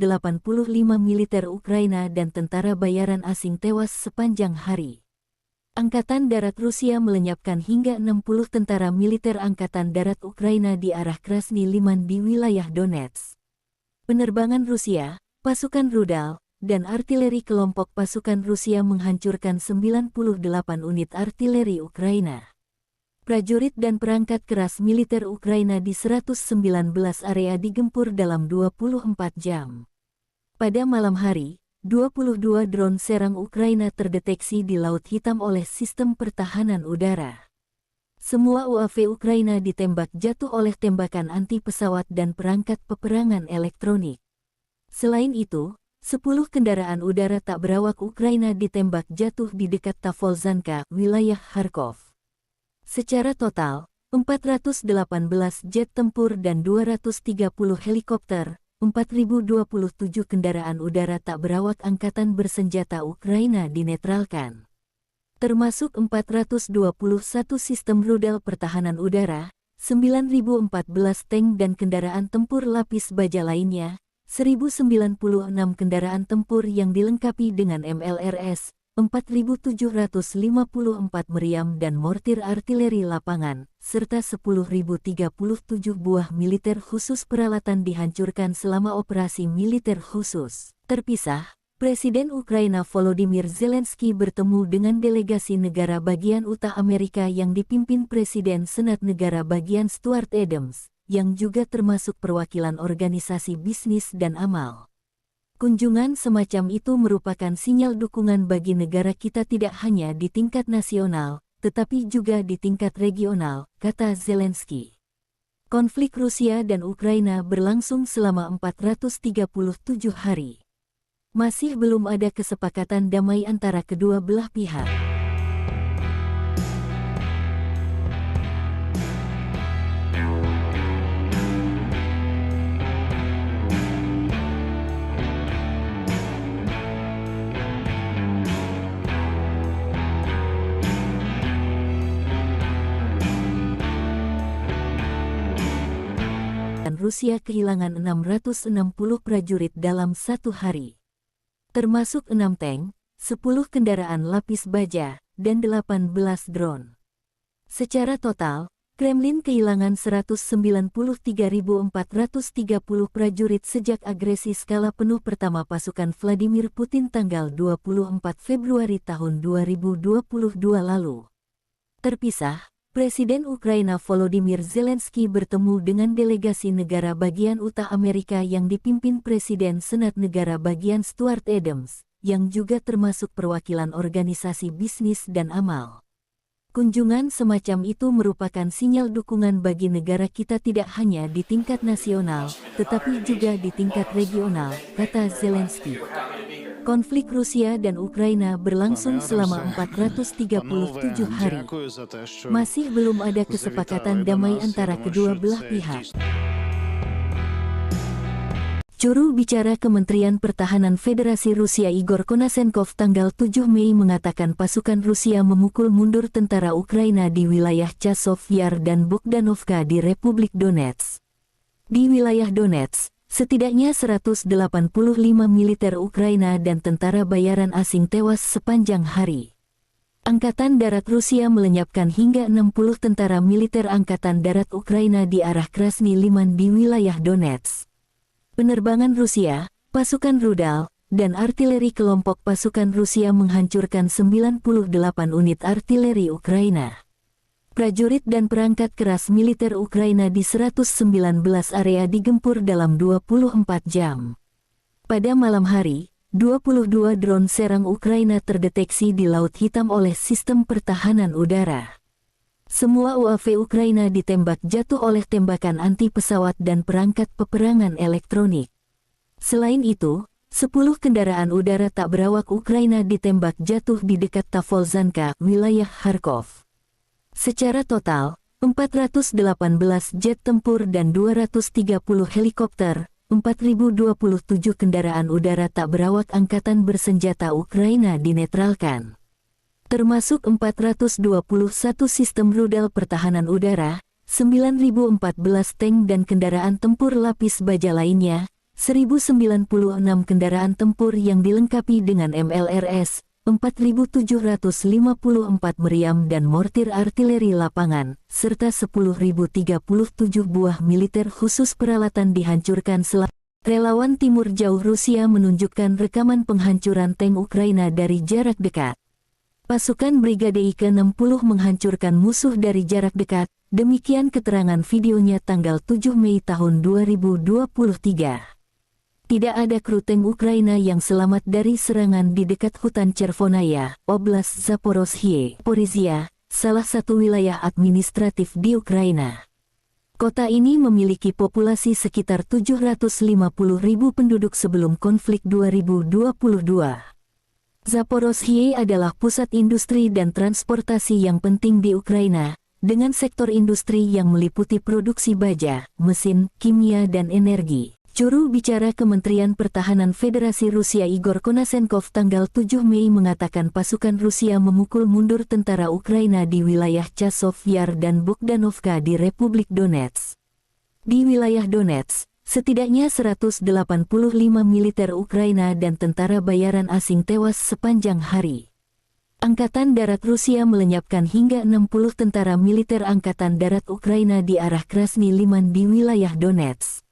militer Ukraina dan tentara bayaran asing tewas sepanjang hari. Angkatan Darat Rusia melenyapkan hingga 60 tentara militer Angkatan Darat Ukraina di arah Krasny Liman di wilayah Donetsk. Penerbangan Rusia, pasukan rudal, dan artileri kelompok pasukan Rusia menghancurkan 98 unit artileri Ukraina. Prajurit dan perangkat keras militer Ukraina di 119 area digempur dalam 24 jam. Pada malam hari, 22 drone serang Ukraina terdeteksi di Laut Hitam oleh sistem pertahanan udara. Semua UAV Ukraina ditembak jatuh oleh tembakan anti pesawat dan perangkat peperangan elektronik. Selain itu, 10 kendaraan udara tak berawak Ukraina ditembak jatuh di dekat Tavolzhanka, wilayah Kharkov. Secara total, 418 jet tempur dan 230 helikopter, 4.027 kendaraan udara tak berawak angkatan bersenjata Ukraina dinetralkan. Termasuk 421 sistem rudal pertahanan udara, 9.014 tank dan kendaraan tempur lapis baja lainnya, 1.096 kendaraan tempur yang dilengkapi dengan MLRS, 4.754 meriam dan mortir artileri lapangan, serta 10.037 buah militer khusus peralatan dihancurkan selama operasi militer khusus. Terpisah, Presiden Ukraina Volodymyr Zelensky bertemu dengan delegasi negara bagian Utah Amerika yang dipimpin Presiden Senat Negara bagian Stuart Adams, yang juga termasuk perwakilan organisasi bisnis dan amal. Kunjungan semacam itu merupakan sinyal dukungan bagi negara kita tidak hanya di tingkat nasional, tetapi juga di tingkat regional, kata Zelensky. Konflik Rusia dan Ukraina berlangsung selama 437 hari. Masih belum ada kesepakatan damai antara kedua belah pihak. Rusia kehilangan 660 prajurit dalam satu hari. Termasuk 6 tank, 10 kendaraan lapis baja, dan 18 drone. Secara total, Kremlin kehilangan 193.430 prajurit sejak agresi skala penuh pertama pasukan Vladimir Putin tanggal 24 Februari tahun 2022 lalu. Terpisah, Presiden Ukraina Volodymyr Zelensky bertemu dengan delegasi negara bagian utara Amerika yang dipimpin Presiden Senat Negara Bagian Stuart Adams, yang juga termasuk perwakilan organisasi bisnis dan amal. Kunjungan semacam itu merupakan sinyal dukungan bagi negara kita tidak hanya di tingkat nasional, tetapi juga di tingkat regional, kata Zelensky. Konflik Rusia dan Ukraina berlangsung selama 437 hari. Masih belum ada kesepakatan damai antara kedua belah pihak. Juru bicara Kementerian Pertahanan Federasi Rusia Igor Konasenkov tanggal 7 Mei mengatakan pasukan Rusia memukul mundur tentara Ukraina di wilayah Chasov Yar dan Bogdanovka di Republik Donetsk. Di wilayah Donetsk, setidaknya 185 militer Ukraina dan tentara bayaran asing tewas sepanjang hari. Angkatan Darat Rusia melenyapkan hingga 60 tentara militer Angkatan Darat Ukraina di arah Krasny Liman di wilayah Donetsk. Penerbangan Rusia, pasukan rudal, dan artileri kelompok pasukan Rusia menghancurkan 98 unit artileri Ukraina. Prajurit dan perangkat keras militer Ukraina di 119 area digempur dalam 24 jam. Pada malam hari, 22 drone serang Ukraina terdeteksi di Laut Hitam oleh sistem pertahanan udara. Semua UAV Ukraina ditembak jatuh oleh tembakan anti-pesawat dan perangkat peperangan elektronik. Selain itu, 10 kendaraan udara tak berawak Ukraina ditembak jatuh di dekat Tavolzhanka, wilayah Kharkov. Secara total, 418 jet tempur dan 230 helikopter, 4.027 kendaraan udara tak berawak angkatan bersenjata Ukraina dinetralkan. Termasuk 421 sistem rudal pertahanan udara, 9.014 tank dan kendaraan tempur lapis baja lainnya, 1.096 kendaraan tempur yang dilengkapi dengan MLRS, 4.754 meriam dan mortir artileri lapangan, serta 10.037 buah militer khusus peralatan dihancurkan selama. Relawan Timur Jauh Rusia menunjukkan rekaman penghancuran tank Ukraina dari jarak dekat. Pasukan Brigade I-60 menghancurkan musuh dari jarak dekat, demikian keterangan videonya tanggal 7 Mei tahun 2023. Tidak ada kru tank Ukraina yang selamat dari serangan di dekat hutan Chervonaya, Oblast Zaporozhye, Porizia, salah satu wilayah administratif di Ukraina. Kota ini memiliki populasi sekitar 750.000 penduduk sebelum konflik 2022. Zaporozhye adalah pusat industri dan transportasi yang penting di Ukraina, dengan sektor industri yang meliputi produksi baja, mesin, kimia dan energi. Juru bicara Kementerian Pertahanan Federasi Rusia Igor Konasenkov tanggal 7 Mei mengatakan pasukan Rusia memukul mundur tentara Ukraina di wilayah Chasov Yar dan Bogdanovka di Republik Donetsk. Di wilayah Donetsk, setidaknya 185 militer Ukraina dan tentara bayaran asing tewas sepanjang hari. Angkatan Darat Rusia melenyapkan hingga 60 tentara militer Angkatan Darat Ukraina di arah Krasny Liman di wilayah Donetsk.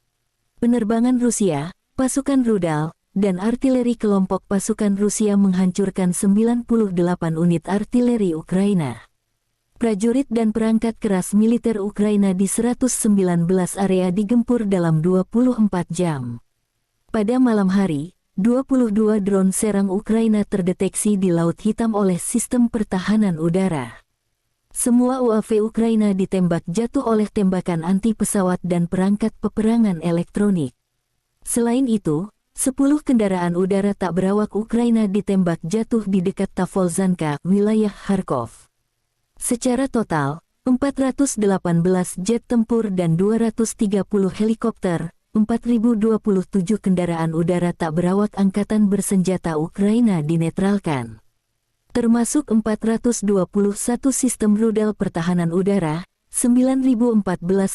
Penerbangan Rusia, pasukan rudal, dan artileri kelompok pasukan Rusia menghancurkan 98 unit artileri Ukraina. Prajurit dan perangkat keras militer Ukraina di 119 area digempur dalam 24 jam. Pada malam hari, 22 drone serang Ukraina terdeteksi di Laut Hitam oleh sistem pertahanan udara. Semua UAV Ukraina ditembak jatuh oleh tembakan anti-pesawat dan perangkat peperangan elektronik. Selain itu, 10 kendaraan udara tak berawak Ukraina ditembak jatuh di dekat Tavolzhanka, wilayah Kharkov. Secara total, 418 jet tempur dan 230 helikopter, 4.027 kendaraan udara tak berawak angkatan bersenjata Ukraina dinetralkan. Termasuk 421 sistem rudal pertahanan udara, 9.014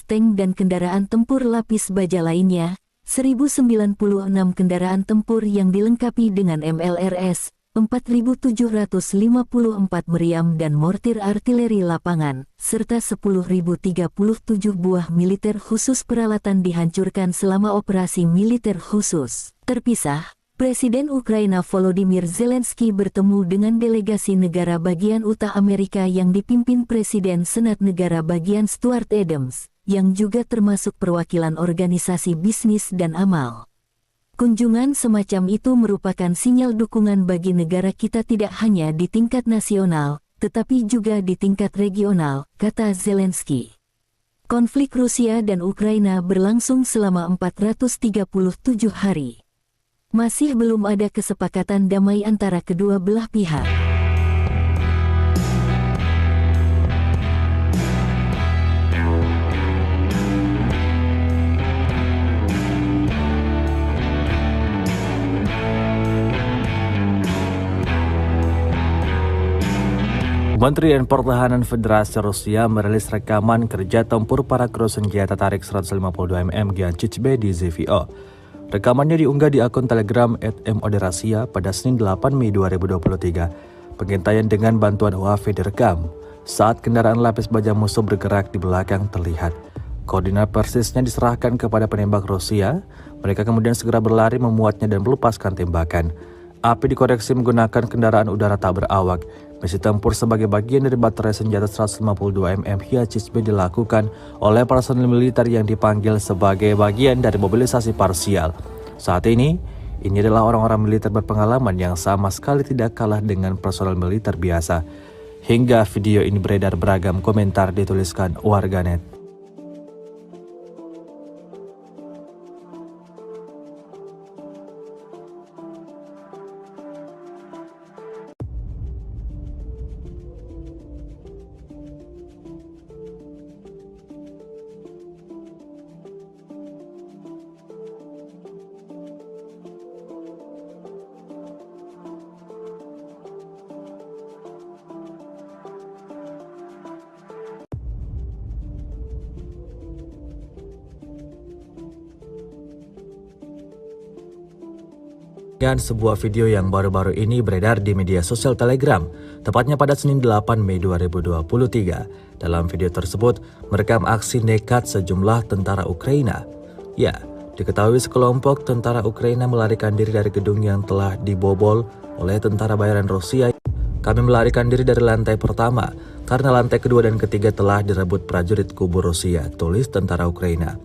tank dan kendaraan tempur lapis baja lainnya, 1.096 kendaraan tempur yang dilengkapi dengan MLRS, 4.754 meriam dan mortir artileri lapangan, serta 10.037 buah militer khusus peralatan dihancurkan selama operasi militer khusus. Terpisah, Presiden Ukraina Volodymyr Zelensky bertemu dengan delegasi negara bagian utara Amerika yang dipimpin Presiden Senat Negara Bagian Stuart Adams, yang juga termasuk perwakilan organisasi bisnis dan amal. Kunjungan semacam itu merupakan sinyal dukungan bagi negara kita tidak hanya di tingkat nasional, tetapi juga di tingkat regional, kata Zelensky. Konflik Rusia dan Ukraina berlangsung selama 437 hari. Masih belum ada kesepakatan damai antara kedua belah pihak. Kementerian Pertahanan Federasi Rusia merilis rekaman kerja tempur para kru senjata tarik 152 mm Giancic-B di ZVO. Rekamannya diunggah di akun Telegram @moderasia pada Senin 8 Mei 2023. Pengintaian dengan bantuan UAV direkam saat kendaraan lapis baja musuh bergerak di belakang terlihat. Koordinat persisnya diserahkan kepada penembak Rusia. Mereka kemudian segera berlari memuatnya dan melepaskan tembakan. Api dikoreksi menggunakan kendaraan udara tak berawak. Misi tempur sebagai bagian dari baterai senjata 152 mm Giancic-B dilakukan oleh personil militer yang dipanggil sebagai bagian dari mobilisasi parsial. Saat ini adalah orang-orang militer berpengalaman yang sama sekali tidak kalah dengan personil militer biasa. Hingga video ini beredar, beragam komentar dituliskan warganet. Dan sebuah video yang baru-baru ini beredar di media sosial Telegram, tepatnya pada Senin 8 Mei 2023. Dalam video tersebut, merekam aksi nekat sejumlah tentara Ukraina. Ya, diketahui sekelompok tentara Ukraina melarikan diri dari gedung yang telah dibobol oleh tentara bayaran Rusia. Kami melarikan diri dari lantai pertama, karena lantai kedua dan ketiga telah direbut prajurit kubu Rusia, tulis tentara Ukraina.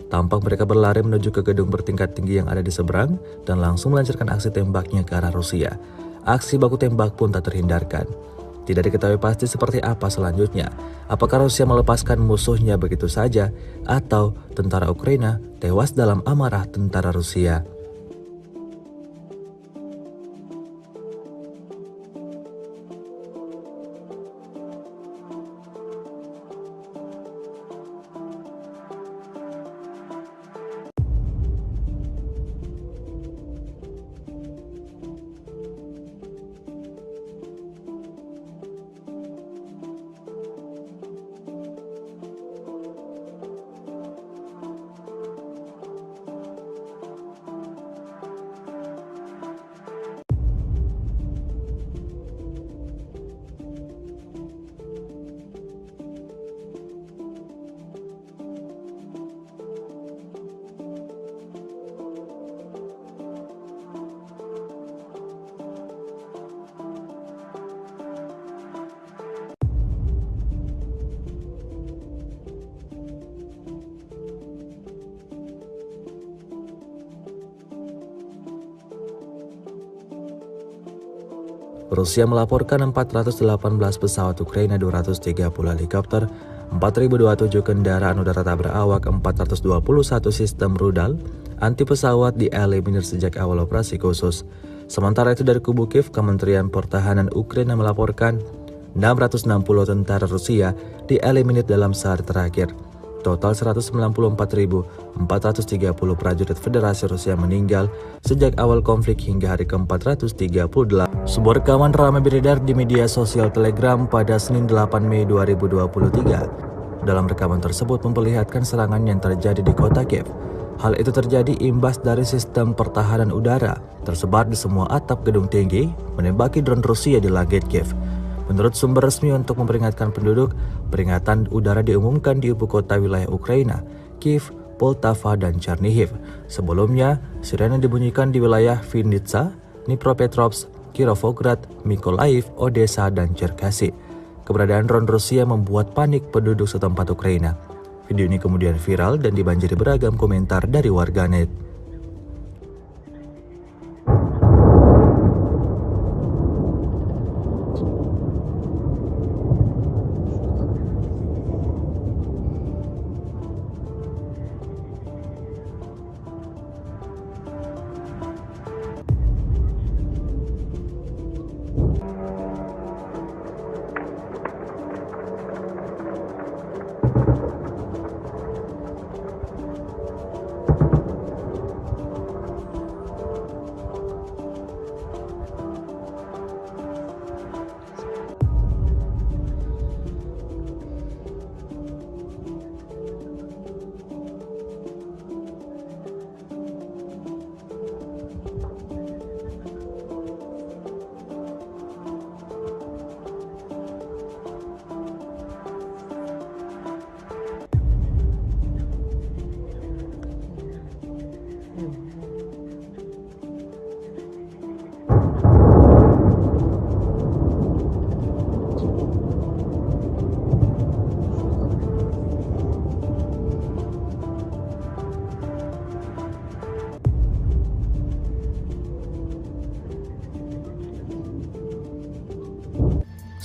Tampak mereka berlari menuju ke gedung bertingkat tinggi yang ada di seberang dan langsung melancarkan aksi tembaknya ke arah Rusia. Aksi baku tembak pun tak terhindarkan. Tidak diketahui pasti seperti apa selanjutnya. Apakah Rusia melepaskan musuhnya begitu saja atau tentara Ukraina tewas dalam amarah tentara Rusia. Rusia melaporkan 418 pesawat Ukraina, 230 helikopter, 4.027 kendaraan udara tak berawak, 421 sistem rudal anti pesawat dieliminir sejak awal operasi khusus. Sementara itu dari kubu Kiev, Kementerian Pertahanan Ukraina melaporkan 660 tentara Rusia dieliminir dalam sehari terakhir. Total 194.430 prajurit Federasi Rusia meninggal sejak awal konflik hingga hari ke-438. Sebuah rekaman ramai beredar di media sosial Telegram pada Senin 8 Mei 2023. Dalam rekaman tersebut memperlihatkan serangan yang terjadi di kota Kiev. Hal itu terjadi imbas dari sistem pertahanan udara tersebar di semua atap gedung tinggi menembaki drone Rusia di langit Kiev. Menurut sumber resmi untuk memperingatkan penduduk, peringatan udara diumumkan di ibu kota wilayah Ukraina, Kiev, Poltava, dan Chernihiv. Sebelumnya, sirene dibunyikan di wilayah Vinnytsia, Dnipropetrovsk, Kirovograd, Mykolaiv, Odessa, dan Cherkasy. Keberadaan drone Rusia membuat panik penduduk setempat Ukraina. Video ini kemudian viral dan dibanjiri beragam komentar dari warganet.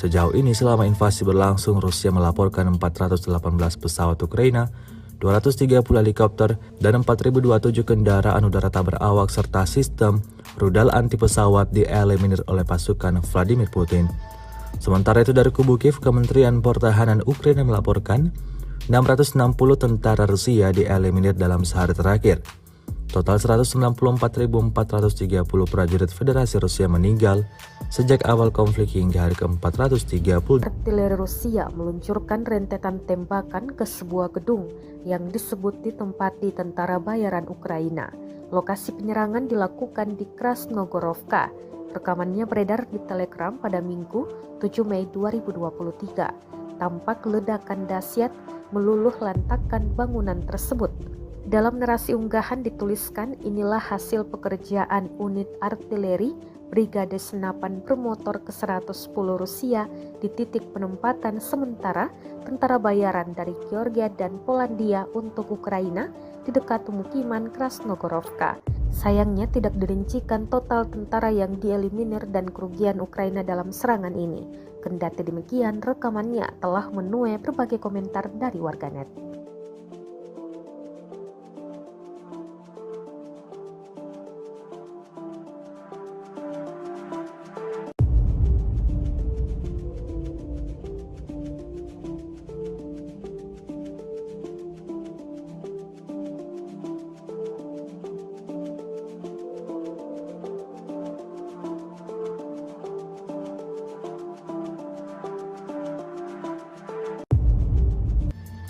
Sejauh ini selama invasi berlangsung, Rusia melaporkan 418 pesawat Ukraina, 230 helikopter, dan 4.027 kendaraan udara tak berawak serta sistem rudal anti pesawat dieliminir oleh pasukan Vladimir Putin. Sementara itu dari kubu Kiev, Kementerian Pertahanan Ukraina melaporkan 660 tentara Rusia dieliminir dalam sehari terakhir. Total 194.430 prajurit Federasi Rusia meninggal sejak awal konflik hingga hari ke-430. Artileri Rusia meluncurkan rentetan tembakan ke sebuah gedung yang disebut ditempati tentara bayaran Ukraina. Lokasi penyerangan dilakukan di Krasnogorovka. Rekamannya beredar di Telegram pada Minggu 7 Mei 2023. Tampak ledakan dahsyat meluluh lantakkan bangunan tersebut. Dalam narasi unggahan dituliskan, inilah hasil pekerjaan unit artileri Brigade Senapan Bermotor ke-110 Rusia di titik penempatan sementara tentara bayaran dari Georgia dan Polandia untuk Ukraina di dekat pemukiman Krasnogorovka. Sayangnya tidak dirincikan total tentara yang dieliminir dan kerugian Ukraina dalam serangan ini. Kendati demikian, rekamannya telah menuai berbagai komentar dari warganet.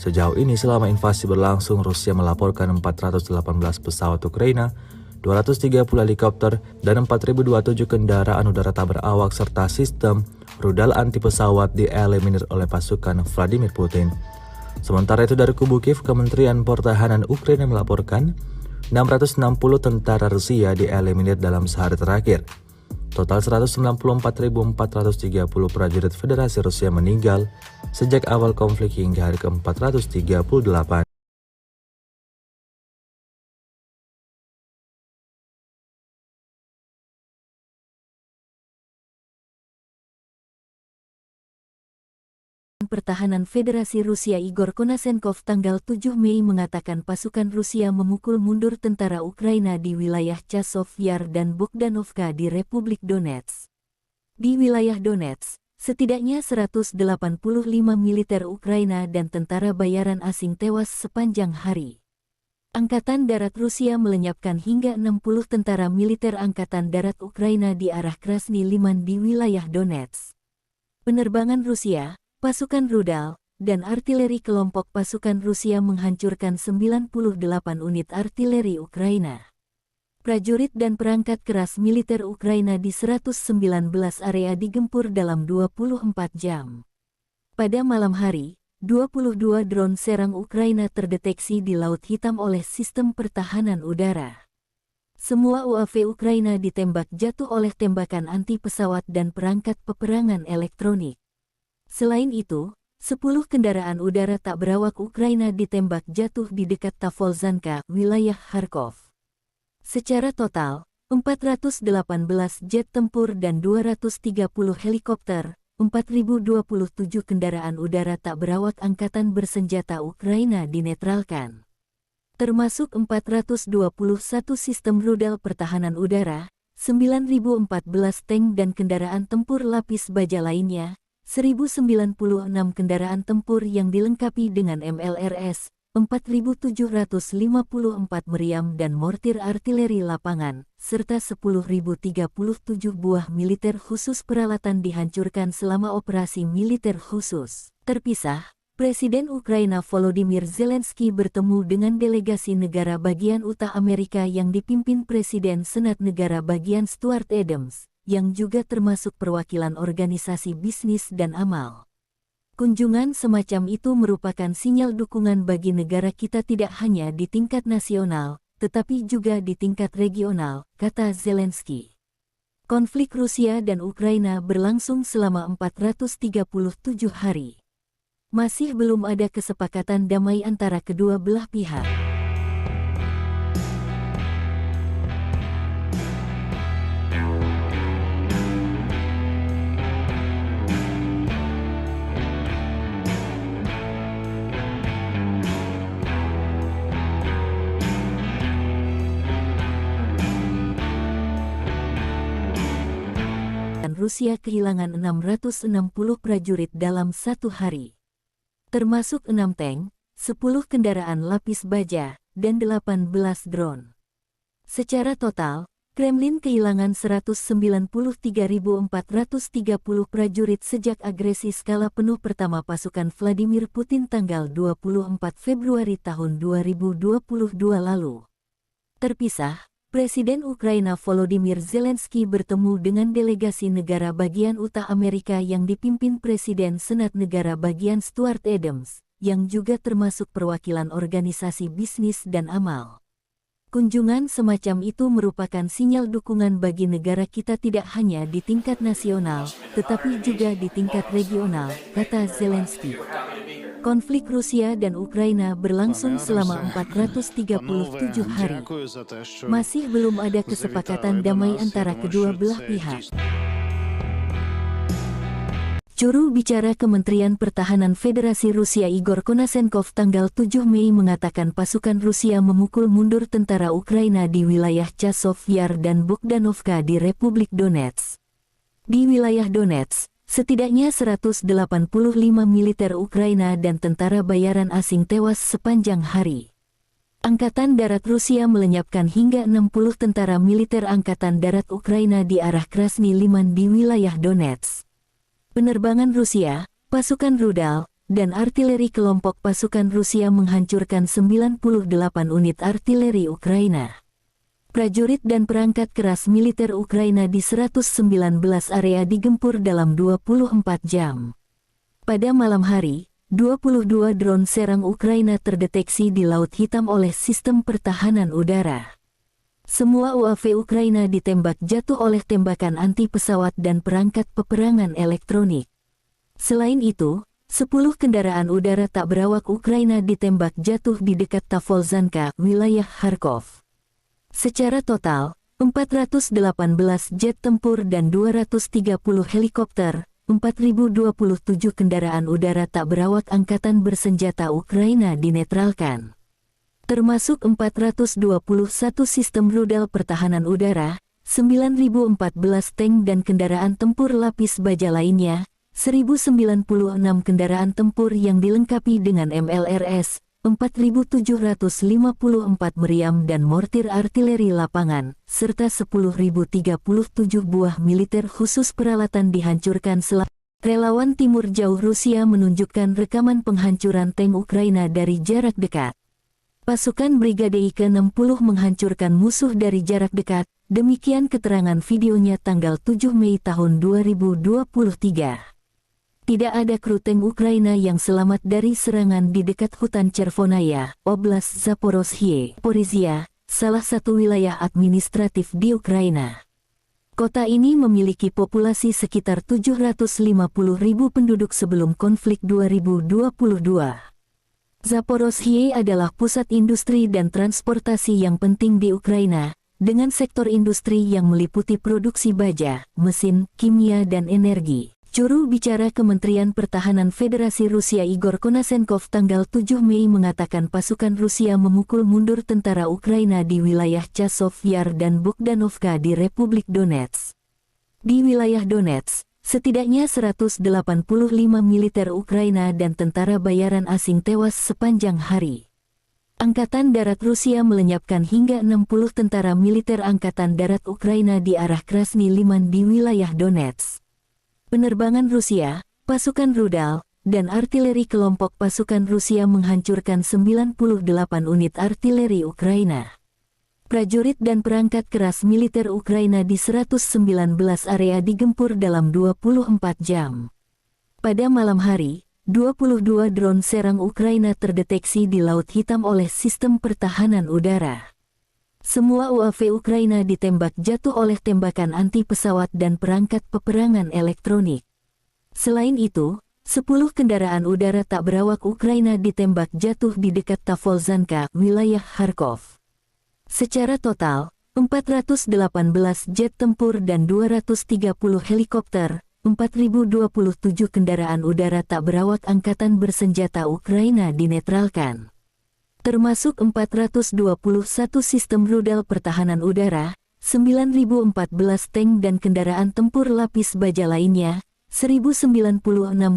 Sejauh ini selama invasi berlangsung, Rusia melaporkan 418 pesawat Ukraina, 230 helikopter, dan 4.027 kendaraan udara tak berawak serta sistem rudal anti pesawat dieliminir oleh pasukan Vladimir Putin. Sementara itu dari kubu Kiev, Kementerian Pertahanan Ukraina melaporkan 660 tentara Rusia dieliminir dalam sehari terakhir. Total 194.430 prajurit Federasi Rusia meninggal sejak awal konflik hingga hari ke-438. Pertahanan Federasi Rusia Igor Konasenkov tanggal 7 Mei mengatakan pasukan Rusia memukul mundur tentara Ukraina di wilayah Chasov Yar dan Bogdanovka di Republik Donetsk. Di wilayah Donetsk, setidaknya 185 militer Ukraina dan tentara bayaran asing tewas sepanjang hari. Angkatan Darat Rusia melenyapkan hingga 60 tentara militer Angkatan Darat Ukraina di arah Krasny Liman di wilayah Donetsk. Penerbangan Rusia, pasukan rudal, dan artileri kelompok pasukan Rusia menghancurkan 98 unit artileri Ukraina. Prajurit dan perangkat keras militer Ukraina di 119 area digempur dalam 24 jam. Pada malam hari, 22 drone serang Ukraina terdeteksi di Laut Hitam oleh sistem pertahanan udara. Semua UAV Ukraina ditembak jatuh oleh tembakan anti-pesawat dan perangkat peperangan elektronik. Selain itu, 10 kendaraan udara tak berawak Ukraina ditembak jatuh di dekat Tavolzhanka, wilayah Kharkov. Secara total, 418 jet tempur dan 230 helikopter, 4.027 kendaraan udara tak berawak angkatan bersenjata Ukraina dinetralkan. Termasuk 421 sistem rudal pertahanan udara, 9.014 tank dan kendaraan tempur lapis baja lainnya, 1.096 kendaraan tempur yang dilengkapi dengan MLRS, 4.754 meriam dan mortir artileri lapangan, serta 10.037 buah militer khusus peralatan dihancurkan selama operasi militer khusus. Terpisah, Presiden Ukraina Volodymyr Zelensky bertemu dengan delegasi negara bagian Utah Amerika yang dipimpin Presiden Senat Negara bagian Stuart Adams, yang juga termasuk perwakilan organisasi bisnis dan amal. Kunjungan semacam itu merupakan sinyal dukungan bagi negara kita tidak hanya di tingkat nasional, tetapi juga di tingkat regional, kata Zelensky. Konflik Rusia dan Ukraina berlangsung selama 437 hari. Masih belum ada kesepakatan damai antara kedua belah pihak. Dan Rusia kehilangan 660 prajurit dalam satu hari. Termasuk 6 tank, 10 kendaraan lapis baja, dan 18 drone. Secara total, Kremlin kehilangan 193.430 prajurit sejak agresi skala penuh pertama pasukan Vladimir Putin tanggal 24 Februari tahun 2022 lalu. Terpisah, Presiden Ukraina Volodymyr Zelensky bertemu dengan delegasi negara bagian Utah Amerika yang dipimpin Presiden Senat Negara bagian Stuart Adams, yang juga termasuk perwakilan organisasi bisnis dan amal. Kunjungan semacam itu merupakan sinyal dukungan bagi negara kita tidak hanya di tingkat nasional, tetapi juga di tingkat regional, kata Zelensky. Konflik Rusia dan Ukraina berlangsung selama 437 hari. Masih belum ada kesepakatan damai antara kedua belah pihak. Juru bicara Kementerian Pertahanan Federasi Rusia Igor Konasenkov tanggal 7 Mei mengatakan pasukan Rusia memukul mundur tentara Ukraina di wilayah Chasov Yar dan Bogdanovka di Republik Donetsk. Di wilayah Donetsk, setidaknya 185 militer Ukraina dan tentara bayaran asing tewas sepanjang hari. Angkatan Darat Rusia melenyapkan hingga 60 tentara militer Angkatan Darat Ukraina di arah Krasny Liman di wilayah Donetsk. Penerbangan Rusia, pasukan rudal, dan artileri kelompok pasukan Rusia menghancurkan 98 unit artileri Ukraina. Prajurit dan perangkat keras militer Ukraina di 119 area digempur dalam 24 jam. Pada malam hari, 22 drone serang Ukraina terdeteksi di Laut Hitam oleh sistem pertahanan udara. Semua UAV Ukraina ditembak jatuh oleh tembakan anti-pesawat dan perangkat peperangan elektronik. Selain itu, 10 kendaraan udara tak berawak Ukraina ditembak jatuh di dekat Tavolzhanka, wilayah Kharkov. Secara total, 418 jet tempur dan 230 helikopter, 4.027 kendaraan udara tak berawak angkatan bersenjata Ukraina dinetralkan. Termasuk 421 sistem rudal pertahanan udara, 9.014 tank dan kendaraan tempur lapis baja lainnya, 1.096 kendaraan tempur yang dilengkapi dengan MLRS, 4.754 meriam dan mortir artileri lapangan, serta 10.037 buah militer khusus peralatan dihancurkan selama Relawan Timur Jauh Rusia menunjukkan rekaman penghancuran tank Ukraina dari jarak dekat. Pasukan Brigade ke-60 menghancurkan musuh dari jarak dekat, demikian keterangan videonya tanggal 7 Mei tahun 2023. Tidak ada kru tank Ukraina yang selamat dari serangan di dekat hutan Chervonaya, Oblast Zaporozhye, Porizia, salah satu wilayah administratif di Ukraina. Kota ini memiliki populasi sekitar 750.000 penduduk sebelum konflik 2022. Zaporozhye adalah pusat industri dan transportasi yang penting di Ukraina, dengan sektor industri yang meliputi produksi baja, mesin, kimia dan energi. Juru bicara Kementerian Pertahanan Federasi Rusia Igor Konasenkov tanggal 7 Mei mengatakan pasukan Rusia memukul mundur tentara Ukraina di wilayah Chasov Yar dan Bogdanovka di Republik Donetsk. Di wilayah Donetsk, setidaknya 185 militer Ukraina dan tentara bayaran asing tewas sepanjang hari. Angkatan Darat Rusia melenyapkan hingga 60 tentara militer Angkatan Darat Ukraina di arah Krasny Liman di wilayah Donetsk. Penerbangan Rusia, pasukan rudal, dan artileri kelompok pasukan Rusia menghancurkan 98 unit artileri Ukraina. Prajurit dan perangkat keras militer Ukraina di 119 area digempur dalam 24 jam. Pada malam hari, 22 drone serang Ukraina terdeteksi di Laut Hitam oleh sistem pertahanan udara. Semua UAV Ukraina ditembak jatuh oleh tembakan anti-pesawat dan perangkat peperangan elektronik. Selain itu, 10 kendaraan udara tak berawak Ukraina ditembak jatuh di dekat Tavolzhanka, wilayah Kharkov. Secara total, 418 jet tempur dan 230 helikopter, 4.027 kendaraan udara tak berawak angkatan bersenjata Ukraina dinetralkan. Termasuk 421 sistem rudal pertahanan udara, 9.014 tank dan kendaraan tempur lapis baja lainnya, 1.096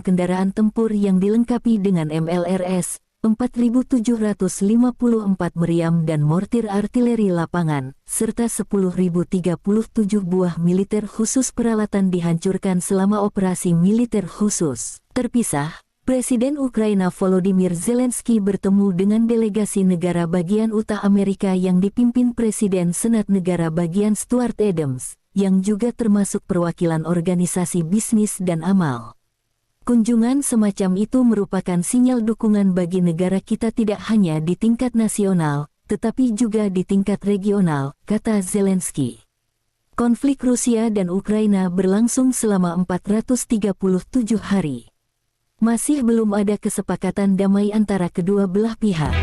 kendaraan tempur yang dilengkapi dengan MLRS, 4.754 meriam dan mortir artileri lapangan, serta 10.037 buah militer khusus peralatan dihancurkan selama operasi militer khusus. Terpisah, Presiden Ukraina Volodymyr Zelensky bertemu dengan delegasi negara bagian Utah Amerika yang dipimpin Presiden Senat Negara Bagian Stuart Adams, yang juga termasuk perwakilan organisasi bisnis dan amal. Kunjungan semacam itu merupakan sinyal dukungan bagi negara kita tidak hanya di tingkat nasional, tetapi juga di tingkat regional, kata Zelensky. Konflik Rusia dan Ukraina berlangsung selama 437 hari. Masih belum ada kesepakatan damai antara kedua belah pihak.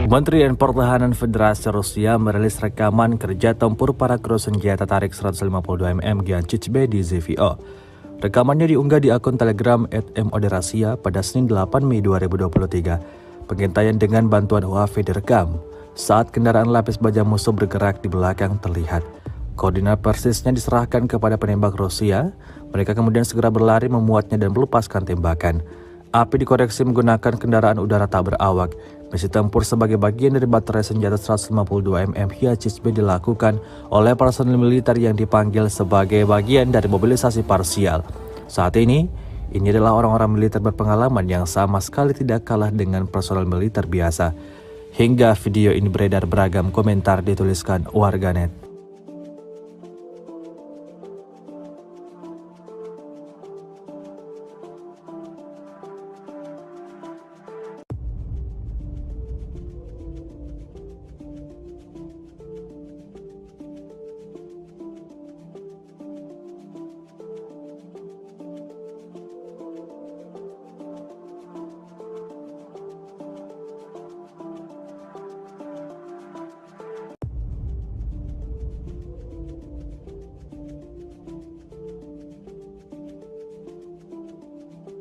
Kementerian Pertahanan Federasi Rusia merilis rekaman kerja tempur para kru senjata tarik 152 mm Giancic-B di ZVO. Rekamannya diunggah di akun Telegram @moderasia pada Senin 8 Mei 2023. Pengintaian dengan bantuan UAV direkam saat kendaraan lapis baja musuh bergerak di belakang terlihat. Koordinat persisnya diserahkan kepada penembak Rusia. Mereka kemudian segera berlari memuatnya dan melepaskan tembakan. Api dikoreksi menggunakan kendaraan udara tak berawak. Misi tempur sebagai bagian dari baterai senjata 152 mm Giancic-B dilakukan oleh personil militer yang dipanggil sebagai bagian dari mobilisasi parsial. Saat ini adalah orang-orang militer berpengalaman yang sama sekali tidak kalah dengan personel militer biasa. Hingga video ini beredar, beragam komentar dituliskan warganet.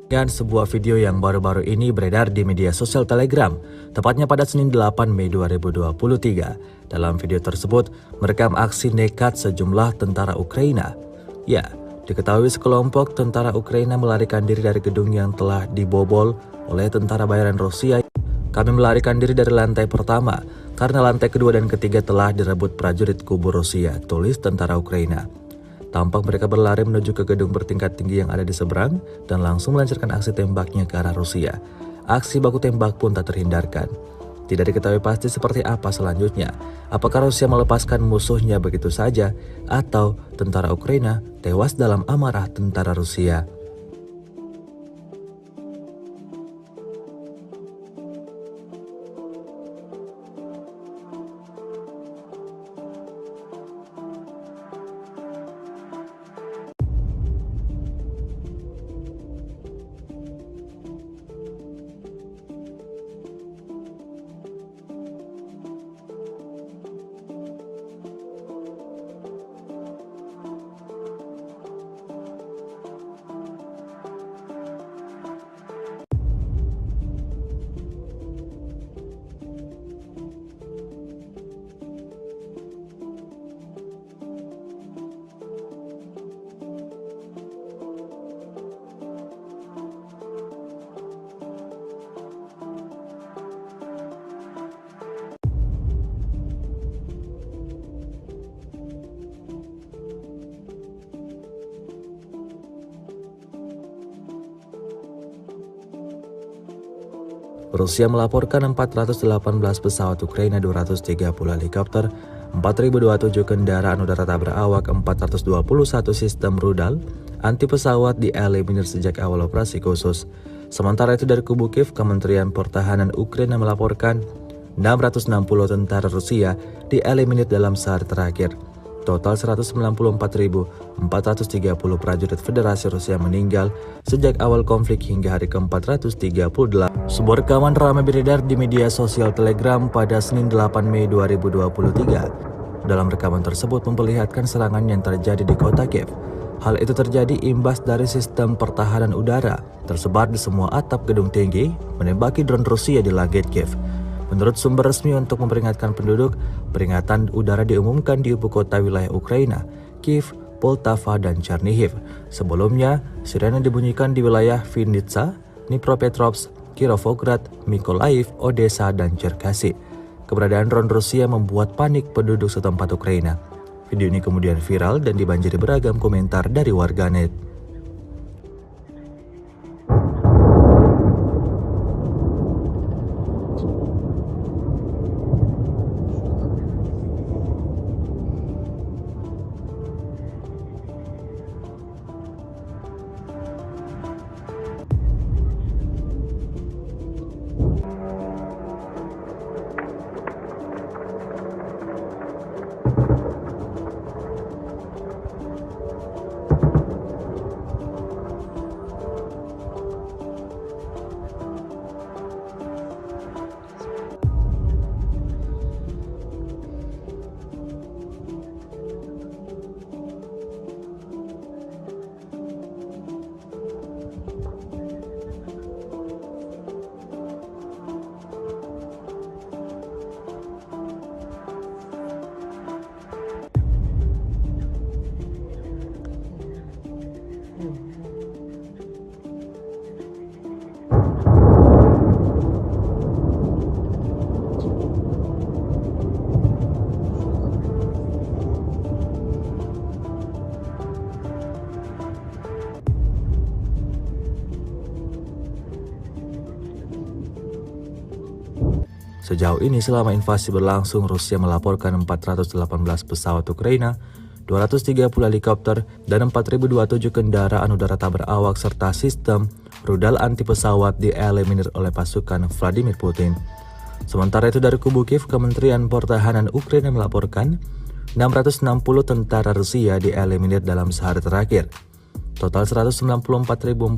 Dan sebuah video yang baru-baru ini beredar di media sosial Telegram, tepatnya pada Senin 8 Mei 2023. Dalam video tersebut, merekam aksi nekat sejumlah tentara Ukraina. Ya, Diketahui sekelompok tentara Ukraina melarikan diri dari gedung yang telah dibobol oleh tentara bayaran Rusia. Kami melarikan diri dari lantai pertama karena lantai kedua dan ketiga telah direbut prajurit kubu Rusia, tulis tentara Ukraina. Tampak mereka berlari menuju ke gedung bertingkat tinggi yang ada di seberang dan langsung melancarkan aksi tembaknya ke arah Rusia. Aksi baku tembak pun tak terhindarkan. Tidak diketahui pasti seperti apa selanjutnya. Apakah Rusia melepaskan musuhnya begitu saja atau tentara Ukraina tewas dalam amarah tentara Rusia. Rusia melaporkan 418 pesawat Ukraina, 230 helikopter, 4.027 kendaraan udara tak berawak, 421 sistem rudal anti pesawat dieliminir sejak awal operasi khusus. Sementara itu dari kubu Kiev, Kementerian Pertahanan Ukraina melaporkan 660 tentara Rusia dieliminir dalam sehari terakhir. Total 194.430 prajurit Federasi Rusia meninggal sejak awal konflik hingga hari ke-438. Sebuah rekaman ramai beredar di media sosial Telegram pada Senin 8 Mei 2023. Dalam rekaman tersebut memperlihatkan serangan yang terjadi di kota Kiev. Hal itu terjadi imbas dari sistem pertahanan udara tersebar di semua atap gedung tinggi menembaki drone Rusia di langit Kiev. Menurut sumber resmi untuk memperingatkan penduduk, peringatan udara diumumkan di ibu kota wilayah Ukraina, Kiev, Poltava, dan Chernihiv. Sebelumnya, sirene dibunyikan di wilayah Vinnytsia, Dnipropetrovsk, Kirovograd, Mykolaiv, Odessa, dan Cherkasy. Keberadaan drone Rusia membuat panik penduduk setempat Ukraina. Video ini kemudian viral dan dibanjiri beragam komentar dari warganet. Sejauh ini selama invasi berlangsung, Rusia melaporkan 418 pesawat Ukraina, 230 helikopter, dan 4.027 kendaraan udara tak berawak serta sistem rudal anti pesawat dieliminir oleh pasukan Vladimir Putin. Sementara itu dari kubu Kiev, Kementerian Pertahanan Ukraina melaporkan 660 tentara Rusia dieliminir dalam sehari terakhir. Total 194.430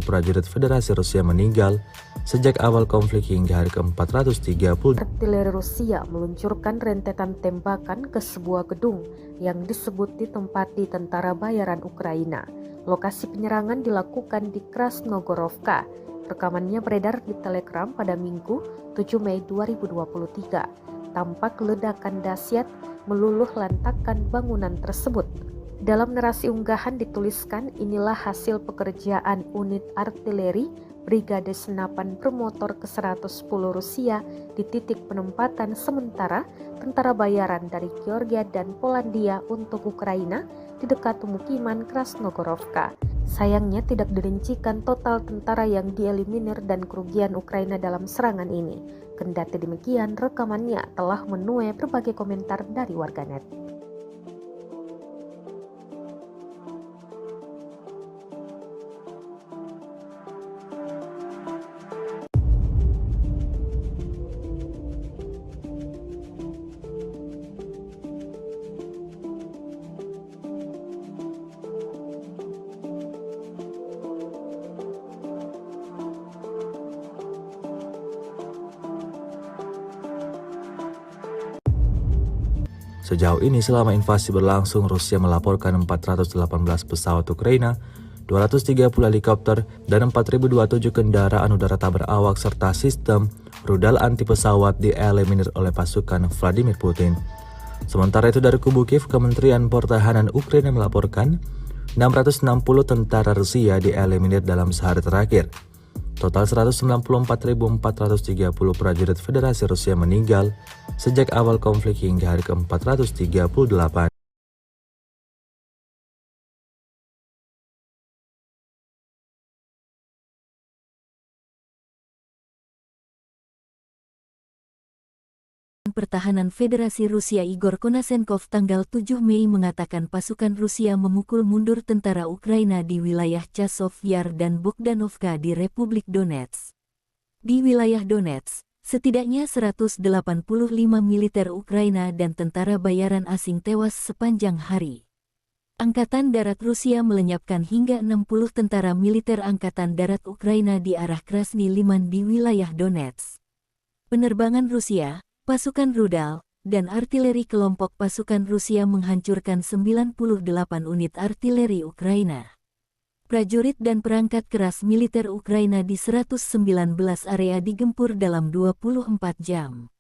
prajurit Federasi Rusia meninggal sejak awal konflik hingga hari ke-430. Artileri Rusia meluncurkan rentetan tembakan ke sebuah gedung yang disebut ditempati tentara bayaran Ukraina. Lokasi penyerangan dilakukan di Krasnogorovka. Rekamannya beredar di Telegram pada Minggu 7 Mei 2023. Tampak ledakan dahsyat meluluh lantakkan bangunan tersebut. Dalam narasi unggahan dituliskan, inilah hasil pekerjaan unit artileri Brigade Senapan Bermotor ke-110 Rusia di titik penempatan sementara tentara bayaran dari Georgia dan Polandia untuk Ukraina di dekat pemukiman Krasnogorovka. Sayangnya tidak dirincikan total tentara yang dieliminir dan kerugian Ukraina dalam serangan ini. Kendati demikian, rekamannya telah menuai berbagai komentar dari warganet. Sejauh ini selama invasi berlangsung, Rusia melaporkan 418 pesawat Ukraina, 230 helikopter, dan 4.027 kendaraan udara tak berawak serta sistem rudal anti pesawat dieliminir oleh pasukan Vladimir Putin. Sementara itu dari kubu Kiev, Kementerian Pertahanan Ukraina melaporkan 660 tentara Rusia dieliminir dalam sehari terakhir. Total 194.430 prajurit Federasi Rusia meninggal sejak awal konflik hingga hari ke-438. Pertahanan Federasi Rusia Igor Konasenkov tanggal 7 Mei mengatakan pasukan Rusia memukul mundur tentara Ukraina di wilayah Chasov Yar dan Bogdanovka di Republik Donetsk. Di wilayah Donetsk, setidaknya 185 militer Ukraina dan tentara bayaran asing tewas sepanjang hari. Angkatan Darat Rusia melenyapkan hingga 60 tentara militer Angkatan Darat Ukraina di arah Krasny Liman di wilayah Donetsk. Penerbangan Rusia, pasukan rudal, dan artileri kelompok pasukan Rusia menghancurkan 98 unit artileri Ukraina. Prajurit dan perangkat keras militer Ukraina di 119 area digempur dalam 24 jam.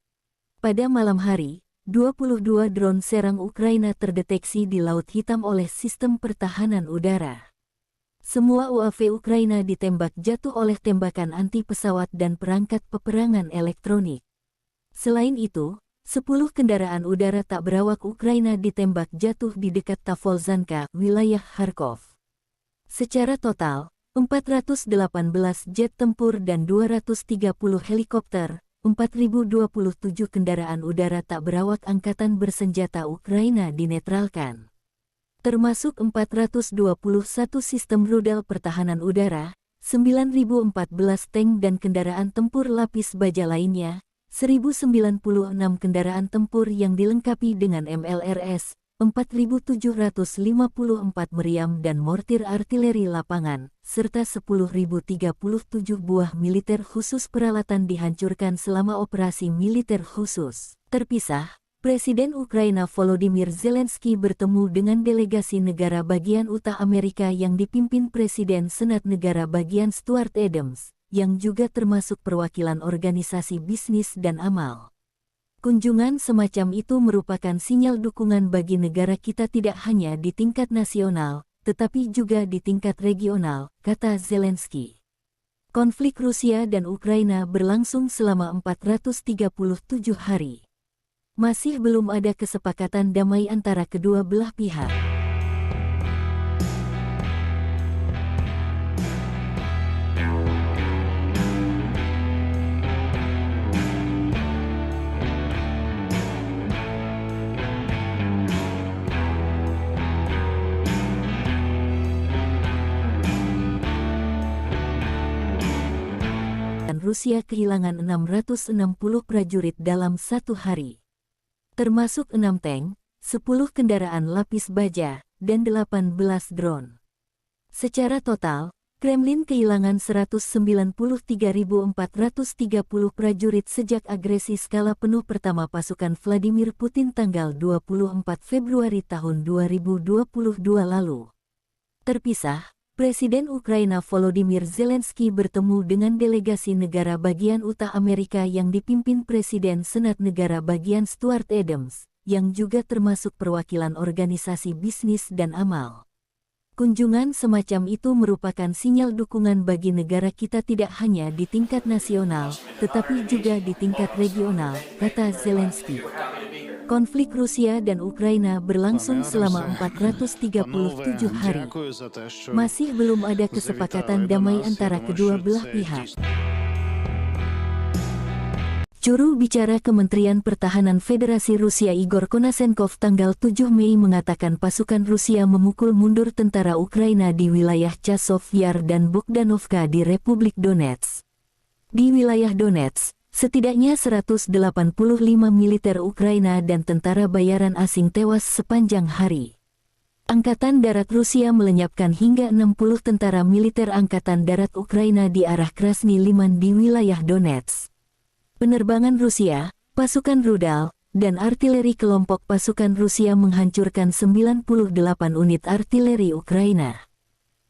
Pada malam hari, 22 drone serang Ukraina terdeteksi di Laut Hitam oleh sistem pertahanan udara. Semua UAV Ukraina ditembak jatuh oleh tembakan anti pesawat dan perangkat peperangan elektronik. Selain itu, 10 kendaraan udara tak berawak Ukraina ditembak jatuh di dekat Tavolzhanka, wilayah Kharkov. Secara total, 418 jet tempur dan 230 helikopter, 4.027 kendaraan udara tak berawak angkatan bersenjata Ukraina dinetralkan. Termasuk 421 sistem rudal pertahanan udara, 9.014 tank dan kendaraan tempur lapis baja lainnya, 1.096 kendaraan tempur yang dilengkapi dengan MLRS, 4.754 meriam dan mortir artileri lapangan, serta 10.037 buah militer khusus peralatan dihancurkan selama operasi militer khusus. Terpisah, Presiden Ukraina Volodymyr Zelensky bertemu dengan delegasi negara bagian Utah Amerika yang dipimpin Presiden Senat Negara bagian Stuart Adams, yang juga termasuk perwakilan organisasi bisnis dan amal. Kunjungan semacam itu merupakan sinyal dukungan bagi negara kita tidak hanya di tingkat nasional, tetapi juga di tingkat regional, kata Zelensky. Konflik Rusia dan Ukraina berlangsung selama 437 hari. Masih belum ada kesepakatan damai antara kedua belah pihak. Rusia kehilangan 660 prajurit dalam satu hari. Termasuk 6 tank, 10 kendaraan lapis baja, dan 18 drone. Secara total, Kremlin kehilangan 193.430 prajurit sejak agresi skala penuh pertama pasukan Vladimir Putin tanggal 24 Februari tahun 2022 lalu. Terpisah, Presiden Ukraina Volodymyr Zelensky bertemu dengan delegasi negara bagian Utah Amerika yang dipimpin Presiden Senat Negara bagian Stuart Adams, yang juga termasuk perwakilan organisasi bisnis dan amal. Kunjungan semacam itu merupakan sinyal dukungan bagi negara kita tidak hanya di tingkat nasional, tetapi juga di tingkat regional, kata Zelensky. Konflik Rusia dan Ukraina berlangsung selama 437 hari. Masih belum ada kesepakatan damai antara kedua belah pihak. Juru bicara Kementerian Pertahanan Federasi Rusia Igor Konasenkov tanggal 7 Mei mengatakan pasukan Rusia memukul mundur tentara Ukraina di wilayah Chasov Yar dan Bogdanovka di Republik Donetsk. Di wilayah Donetsk, setidaknya 185 militer Ukraina dan tentara bayaran asing tewas sepanjang hari. Angkatan Darat Rusia melenyapkan hingga 60 tentara militer Angkatan Darat Ukraina di arah Krasny Liman di wilayah Donetsk. Penerbangan Rusia, pasukan rudal, dan artileri kelompok pasukan Rusia menghancurkan 98 unit artileri Ukraina.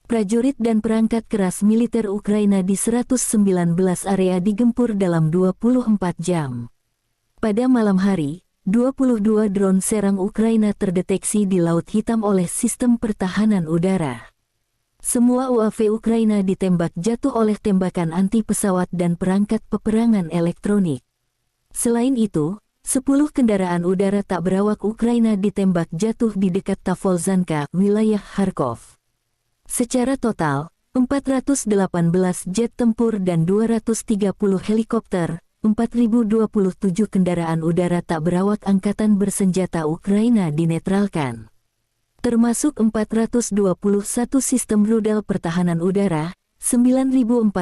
Prajurit dan perangkat keras militer Ukraina di 119 area digempur dalam 24 jam. Pada malam hari, 22 drone serang Ukraina terdeteksi di Laut Hitam oleh sistem pertahanan udara. Semua UAV Ukraina ditembak jatuh oleh tembakan anti-pesawat dan perangkat peperangan elektronik. Selain itu, 10 kendaraan udara tak berawak Ukraina ditembak jatuh di dekat Tavolzhanka, wilayah Kharkov. Secara total, 418 jet tempur dan 230 helikopter, 4.027 kendaraan udara tak berawak angkatan bersenjata Ukraina dinetralkan. Termasuk 421 sistem rudal pertahanan udara, 9.014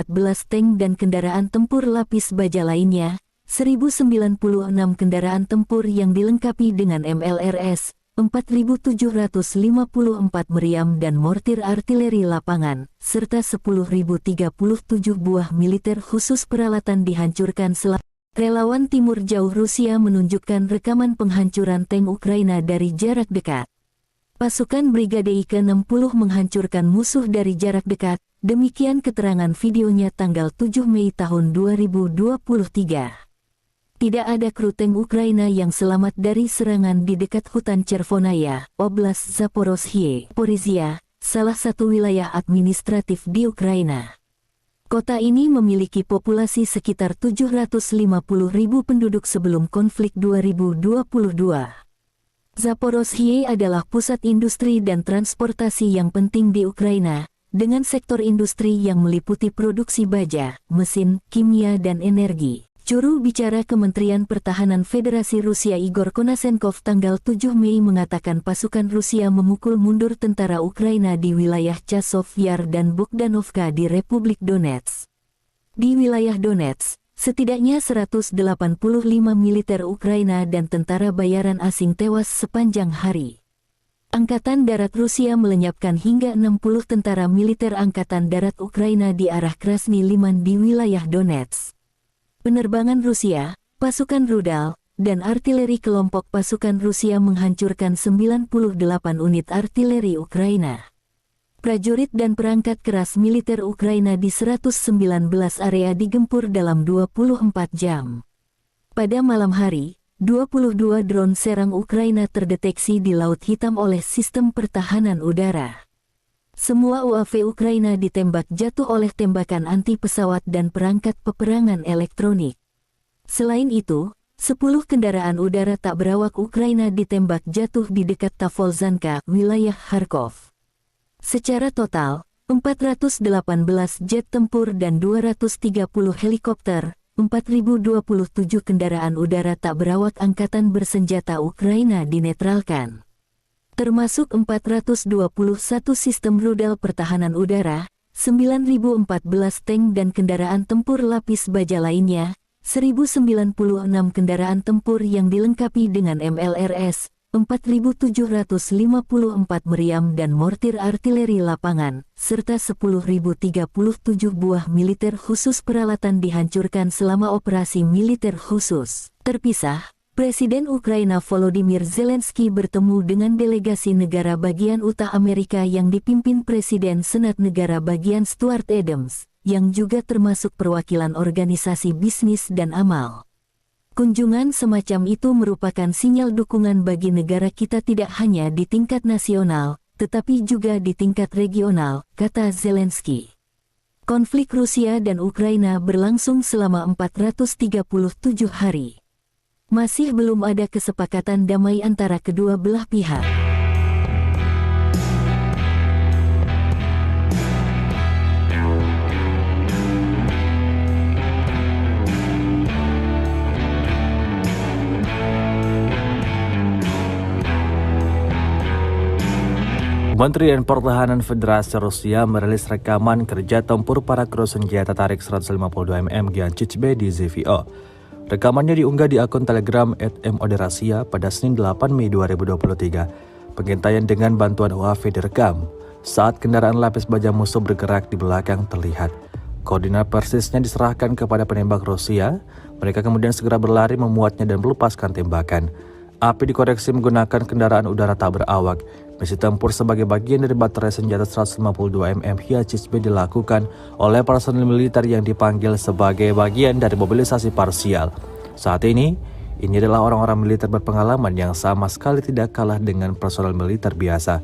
tank dan kendaraan tempur lapis baja lainnya, 1.096 kendaraan tempur yang dilengkapi dengan MLRS, 4.754 meriam dan mortir artileri lapangan, serta 10.037 buah militer khusus peralatan dihancurkan selama. Relawan Timur Jauh Rusia menunjukkan rekaman penghancuran tank Ukraina dari jarak dekat. Pasukan Brigade I-60 menghancurkan musuh dari jarak dekat, demikian keterangan videonya tanggal 7 Mei tahun 2023. Tidak ada kru tank Ukraina yang selamat dari serangan di dekat hutan Chervonaya, Oblast Zaporozhye, Porizia, salah satu wilayah administratif di Ukraina. Kota ini memiliki populasi sekitar 750.000 penduduk sebelum konflik 2022. Zaporozhye adalah pusat industri dan transportasi yang penting di Ukraina, dengan sektor industri yang meliputi produksi baja, mesin, kimia dan energi. Juru bicara Kementerian Pertahanan Federasi Rusia Igor Konasenkov tanggal 7 Mei mengatakan pasukan Rusia memukul mundur tentara Ukraina di wilayah Chasov Yar dan Bogdanovka di Republik Donetsk. Di wilayah Donetsk, setidaknya 185 militer Ukraina dan tentara bayaran asing tewas sepanjang hari. Angkatan Darat Rusia melenyapkan hingga 60 tentara militer Angkatan Darat Ukraina di arah Krasny Liman di wilayah Donetsk. Penerbangan Rusia, pasukan rudal, dan artileri kelompok pasukan Rusia menghancurkan 98 unit artileri Ukraina. Prajurit dan perangkat keras militer Ukraina di 119 area digempur dalam 24 jam. Pada malam hari, 22 drone serang Ukraina terdeteksi di Laut Hitam oleh sistem pertahanan udara. Semua UAV Ukraina ditembak jatuh oleh tembakan anti-pesawat dan perangkat peperangan elektronik. Selain itu, 10 kendaraan udara tak berawak Ukraina ditembak jatuh di dekat Tavolzhanka, wilayah Kharkov. Secara total, 418 jet tempur dan 230 helikopter, 4.027 kendaraan udara tak berawak angkatan bersenjata Ukraina dinetralkan. Termasuk 421 sistem rudal pertahanan udara, 9.014 tank dan kendaraan tempur lapis baja lainnya, 1.096 kendaraan tempur yang dilengkapi dengan MLRS, 4.754 meriam dan mortir artileri lapangan, serta 10.037 buah militer khusus peralatan dihancurkan selama operasi militer khusus. Terpisah, Presiden Ukraina Volodymyr Zelensky bertemu dengan delegasi negara bagian Utah Amerika yang dipimpin Presiden Senat Negara Bagian Stuart Adams, yang juga termasuk perwakilan organisasi bisnis dan amal. Kunjungan semacam itu merupakan sinyal dukungan bagi negara kita tidak hanya di tingkat nasional, tetapi juga di tingkat regional, kata Zelensky. Konflik Rusia dan Ukraina berlangsung selama 437 hari. Masih belum ada kesepakatan damai antara kedua belah pihak. Kementerian Pertahanan Federasi Rusia merilis rekaman kerja tempur para kru senjata tarik 152 mm Giancic-B di ZVO. Rekamannya diunggah di akun Telegram @moderasia pada Senin 8 Mei 2023. Pengintaian dengan bantuan UAV direkam. Saat kendaraan lapis baja musuh bergerak di belakang terlihat. Koordinat persisnya diserahkan kepada penembak Rusia. Mereka kemudian segera berlari memuatnya dan melepaskan tembakan. Api dikoreksi menggunakan kendaraan udara tak berawak. Misi tempur sebagai bagian dari baterai senjata 152 mm Giancic-B dilakukan oleh personel militer yang dipanggil sebagai bagian dari mobilisasi parsial. Saat ini adalah orang-orang militer berpengalaman yang sama sekali tidak kalah dengan personel militer biasa.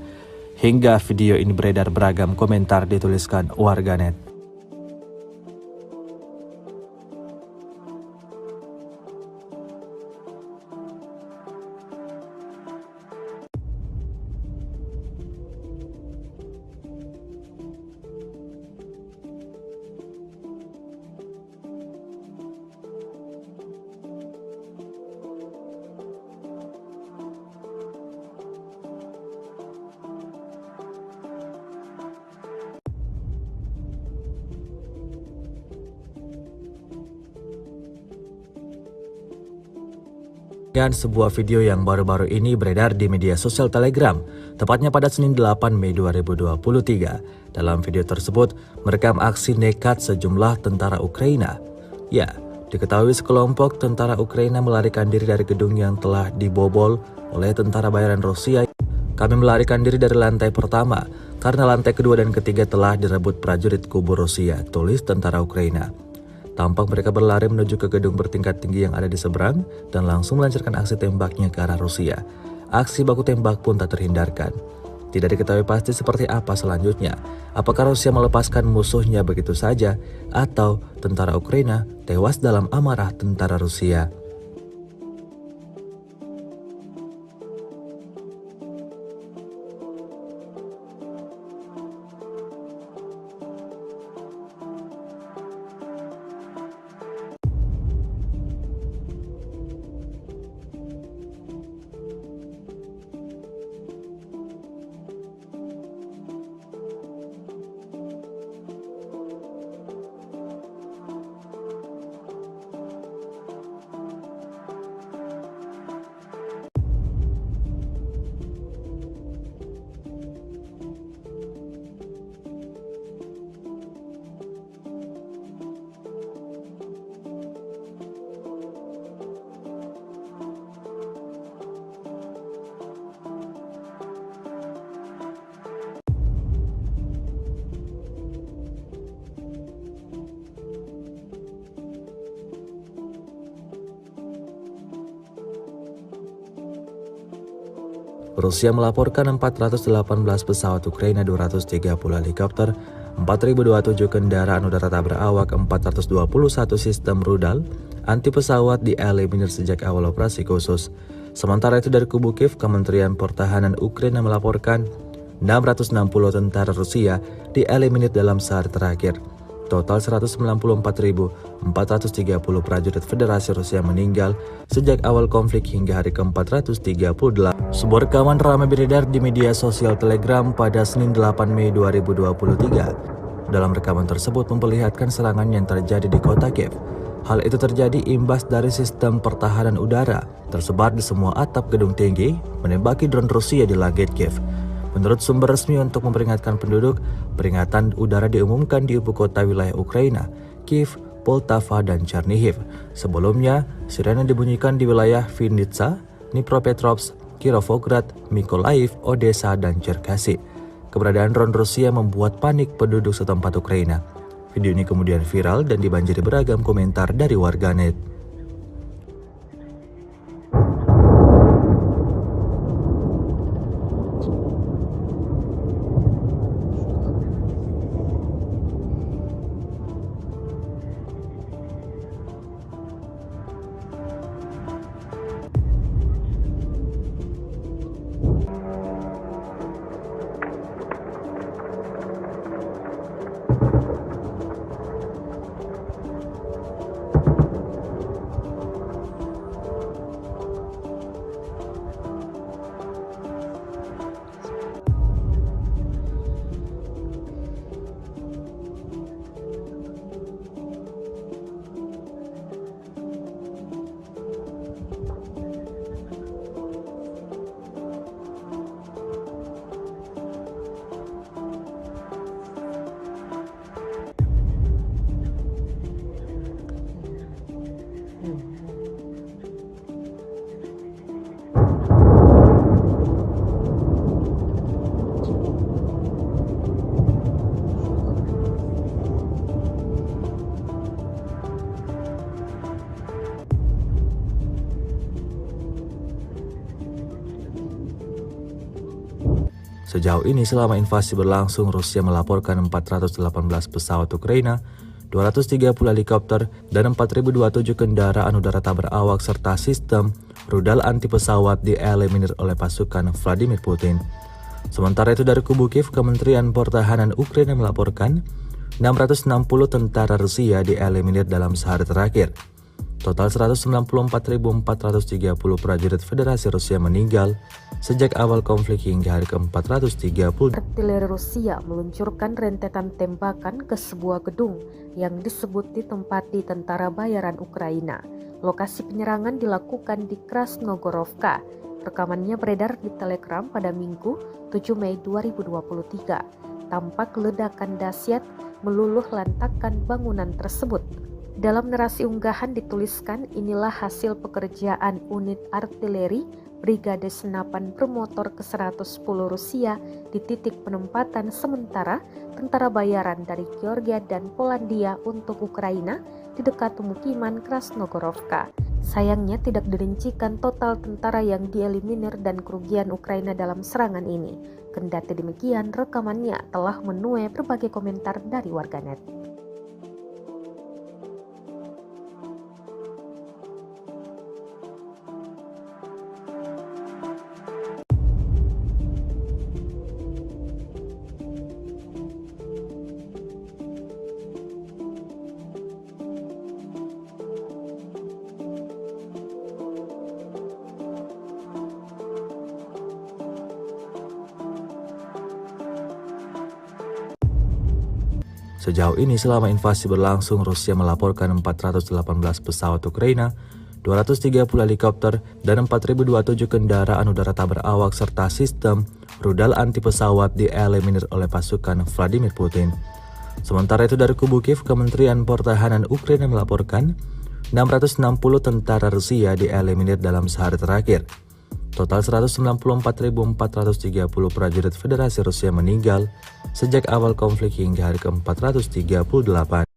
Hingga video ini beredar, beragam komentar dituliskan warganet. Dan sebuah video yang baru-baru ini beredar di media sosial Telegram, tepatnya pada Senin 8 Mei 2023. Dalam video tersebut, merekam aksi nekat sejumlah tentara Ukraina. Ya, diketahui sekelompok tentara Ukraina melarikan diri dari gedung yang telah dibobol oleh tentara bayaran Rusia. Kami melarikan diri dari lantai pertama, karena lantai kedua dan ketiga telah direbut prajurit kubu Rusia, tulis tentara Ukraina. Tampak mereka berlari menuju ke gedung bertingkat tinggi yang ada di seberang dan langsung melancarkan aksi tembaknya ke arah Rusia. Aksi baku tembak pun tak terhindarkan. Tidak diketahui pasti seperti apa selanjutnya. Apakah Rusia melepaskan musuhnya begitu saja atau tentara Ukraina tewas dalam amarah tentara Rusia. Rusia melaporkan 418 pesawat Ukraina, 230 helikopter, 4.027 kendaraan udara tak berawak, 421 sistem rudal anti pesawat dieliminir sejak awal operasi khusus. Sementara itu dari kubu Kiev, Kementerian Pertahanan Ukraina melaporkan 660 tentara Rusia dieliminir dalam sehari terakhir. Total 194.430 prajurit Federasi Rusia meninggal sejak awal konflik hingga hari ke-438. Sebuah rekaman ramai beredar di media sosial Telegram pada Senin 8 Mei 2023. Dalam rekaman tersebut memperlihatkan serangan yang terjadi di kota Kiev. Hal itu terjadi imbas dari sistem pertahanan udara tersebar di semua atap gedung tinggi menembaki drone Rusia di langit Kiev. Menurut sumber resmi untuk memperingatkan penduduk, peringatan udara diumumkan di ibu kota wilayah Ukraina, Kiev, Poltava, dan Chernihiv. Sebelumnya, sirene dibunyikan di wilayah Vinnytsia, Dnipropetrovsk, Kirovograd, Mykolaiv, Odessa, dan Cherkasy. Keberadaan drone Rusia membuat panik penduduk setempat Ukraina. Video ini kemudian viral dan dibanjiri beragam komentar dari warganet. Sejauh ini selama invasi berlangsung, Rusia melaporkan 418 pesawat Ukraina, 230 helikopter, dan 4.027 kendaraan udara tak berawak serta sistem rudal anti pesawat dieliminir oleh pasukan Vladimir Putin. Sementara itu dari kubu Kiev, Kementerian Pertahanan Ukraina melaporkan 660 tentara Rusia dieliminir dalam sehari terakhir. Total 194.430 prajurit Federasi Rusia meninggal sejak awal konflik hingga hari ke-430. Artileri Rusia meluncurkan rentetan tembakan ke sebuah gedung yang disebut ditempati tentara bayaran Ukraina. Lokasi penyerangan dilakukan di Krasnogorovka. Rekamannya beredar di Telegram pada Minggu 7 Mei 2023. Tampak ledakan dahsyat meluluh lantakkan bangunan tersebut. Dalam narasi unggahan dituliskan, inilah hasil pekerjaan unit artileri Brigade Senapan Bermotor ke-110 Rusia di titik penempatan sementara tentara bayaran dari Georgia dan Polandia untuk Ukraina di dekat pemukiman Krasnogorovka. Sayangnya tidak dirincikan total tentara yang dieliminir dan kerugian Ukraina dalam serangan ini. Kendati demikian, rekamannya telah menuai berbagai komentar dari warganet. Sejauh ini selama invasi berlangsung, Rusia melaporkan 418 pesawat Ukraina, 230 helikopter, dan 4.027 kendaraan udara tak berawak serta sistem rudal anti pesawat dieliminir oleh pasukan Vladimir Putin. Sementara itu dari kubu Kiev, Kementerian Pertahanan Ukraina melaporkan 660 tentara Rusia dieliminir dalam sehari terakhir. Total 194.430 prajurit Federasi Rusia meninggal sejak awal konflik hingga hari ke-438.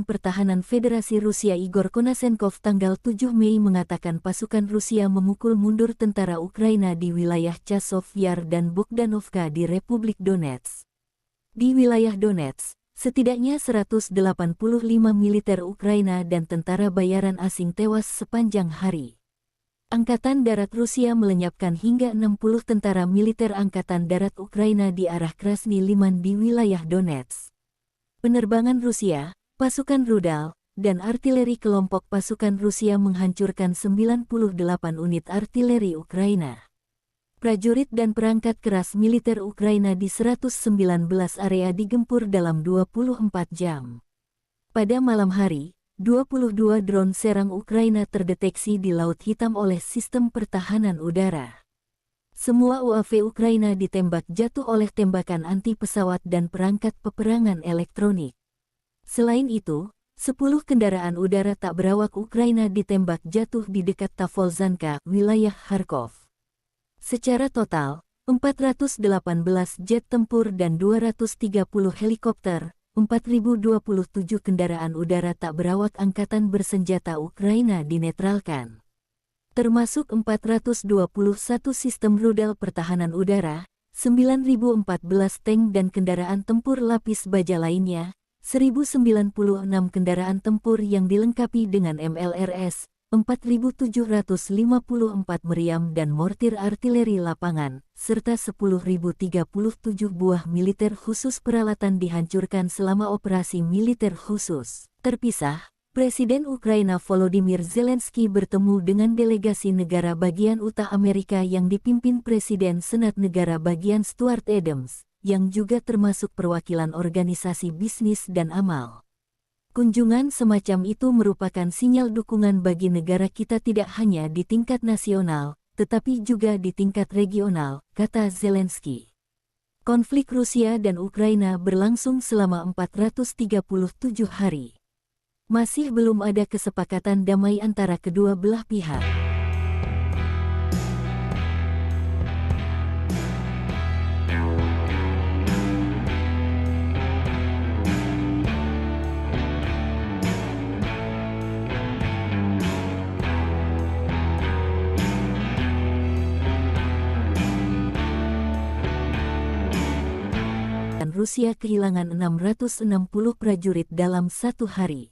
Pertahanan Federasi Rusia Igor Konasenkov tanggal 7 Mei mengatakan pasukan Rusia memukul mundur tentara Ukraina di wilayah Chasov Yar dan Bogdanovka di Republik Donetsk. Di wilayah Donetsk, setidaknya 185 militer Ukraina dan tentara bayaran asing tewas sepanjang hari. Angkatan Darat Rusia melenyapkan hingga 60 tentara militer Angkatan Darat Ukraina di arah Krasny Liman di wilayah Donetsk. Penerbangan Rusia, pasukan rudal, dan artileri kelompok pasukan Rusia menghancurkan 98 unit artileri Ukraina. Prajurit dan perangkat keras militer Ukraina di 119 area digempur dalam 24 jam. Pada malam hari, 22 drone serang Ukraina terdeteksi di Laut Hitam oleh sistem pertahanan udara. Semua UAV Ukraina ditembak jatuh oleh tembakan anti pesawat dan perangkat peperangan elektronik. Selain itu, 10 kendaraan udara tak berawak Ukraina ditembak jatuh di dekat Tavolzhanka, wilayah Kharkov. Secara total, 418 jet tempur dan 230 helikopter, 4.027 kendaraan udara tak berawak angkatan bersenjata Ukraina dinetralkan. Termasuk 421 sistem rudal pertahanan udara, 9.014 tank dan kendaraan tempur lapis baja lainnya, 1.096 kendaraan tempur yang dilengkapi dengan MLRS, 4.754 meriam dan mortir artileri lapangan, serta 10.037 buah militer khusus peralatan dihancurkan selama operasi militer khusus. Terpisah, Presiden Ukraina Volodymyr Zelensky bertemu dengan delegasi negara bagian Utah Amerika yang dipimpin Presiden Senat Negara Bagian Stuart Adams, yang juga termasuk perwakilan organisasi bisnis dan amal. Kunjungan semacam itu merupakan sinyal dukungan bagi negara kita tidak hanya di tingkat nasional, tetapi juga di tingkat regional, kata Zelensky. Konflik Rusia dan Ukraina berlangsung selama 437 hari. Masih belum ada kesepakatan damai antara kedua belah pihak. Rusia kehilangan 660 prajurit dalam satu hari.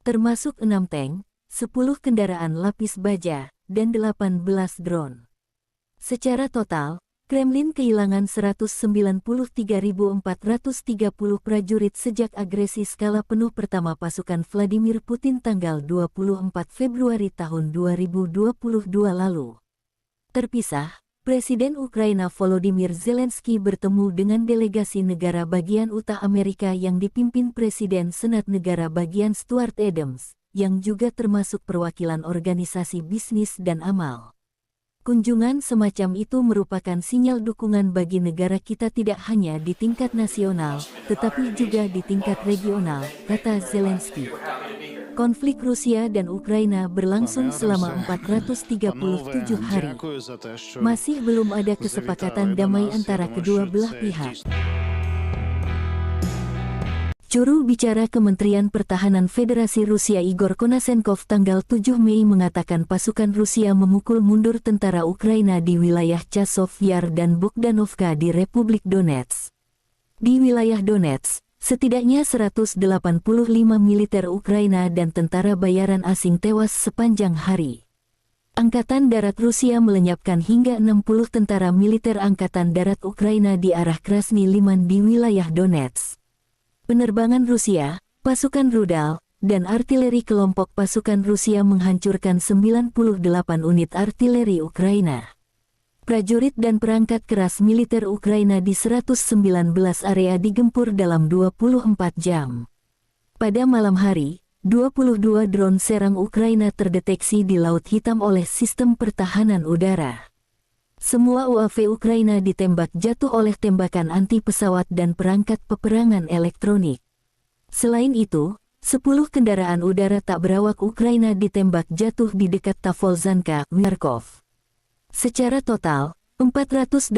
Termasuk 6 tank, 10 kendaraan lapis baja, dan 18 drone. Secara total, Kremlin kehilangan 193.430 prajurit sejak agresi skala penuh pertama pasukan Vladimir Putin tanggal 24 Februari tahun 2022 lalu. Terpisah, Presiden Ukraina Volodymyr Zelensky bertemu dengan delegasi negara bagian Utah Amerika yang dipimpin Presiden Senat Negara bagian Stuart Adams, yang juga termasuk perwakilan organisasi bisnis dan amal. Kunjungan semacam itu merupakan sinyal dukungan bagi negara kita tidak hanya di tingkat nasional, tetapi juga di tingkat regional, kata Zelensky. Konflik Rusia dan Ukraina berlangsung selama 437 hari. Masih belum ada kesepakatan damai antara kedua belah pihak. Juru bicara Kementerian Pertahanan Federasi Rusia Igor Konasenkov tanggal 7 Mei mengatakan pasukan Rusia memukul mundur tentara Ukraina di wilayah Chasov Yar dan Bogdanovka di Republik Donetsk. Di wilayah Donetsk, setidaknya 185 militer Ukraina dan tentara bayaran asing tewas sepanjang hari. Angkatan Darat Rusia melenyapkan hingga 60 tentara militer Angkatan Darat Ukraina di arah Krasny Liman di wilayah Donetsk. Penerbangan Rusia, pasukan rudal, dan artileri kelompok pasukan Rusia menghancurkan 98 unit artileri Ukraina. Prajurit dan perangkat keras militer Ukraina di 119 area digempur dalam 24 jam. Pada malam hari, 22 drone serang Ukraina terdeteksi di Laut Hitam oleh sistem pertahanan udara. Semua UAV Ukraina ditembak jatuh oleh tembakan anti-pesawat dan perangkat peperangan elektronik. Selain itu, 10 kendaraan udara tak berawak Ukraina ditembak jatuh di dekat Tavolzhanka, Kharkov. Secara total, 418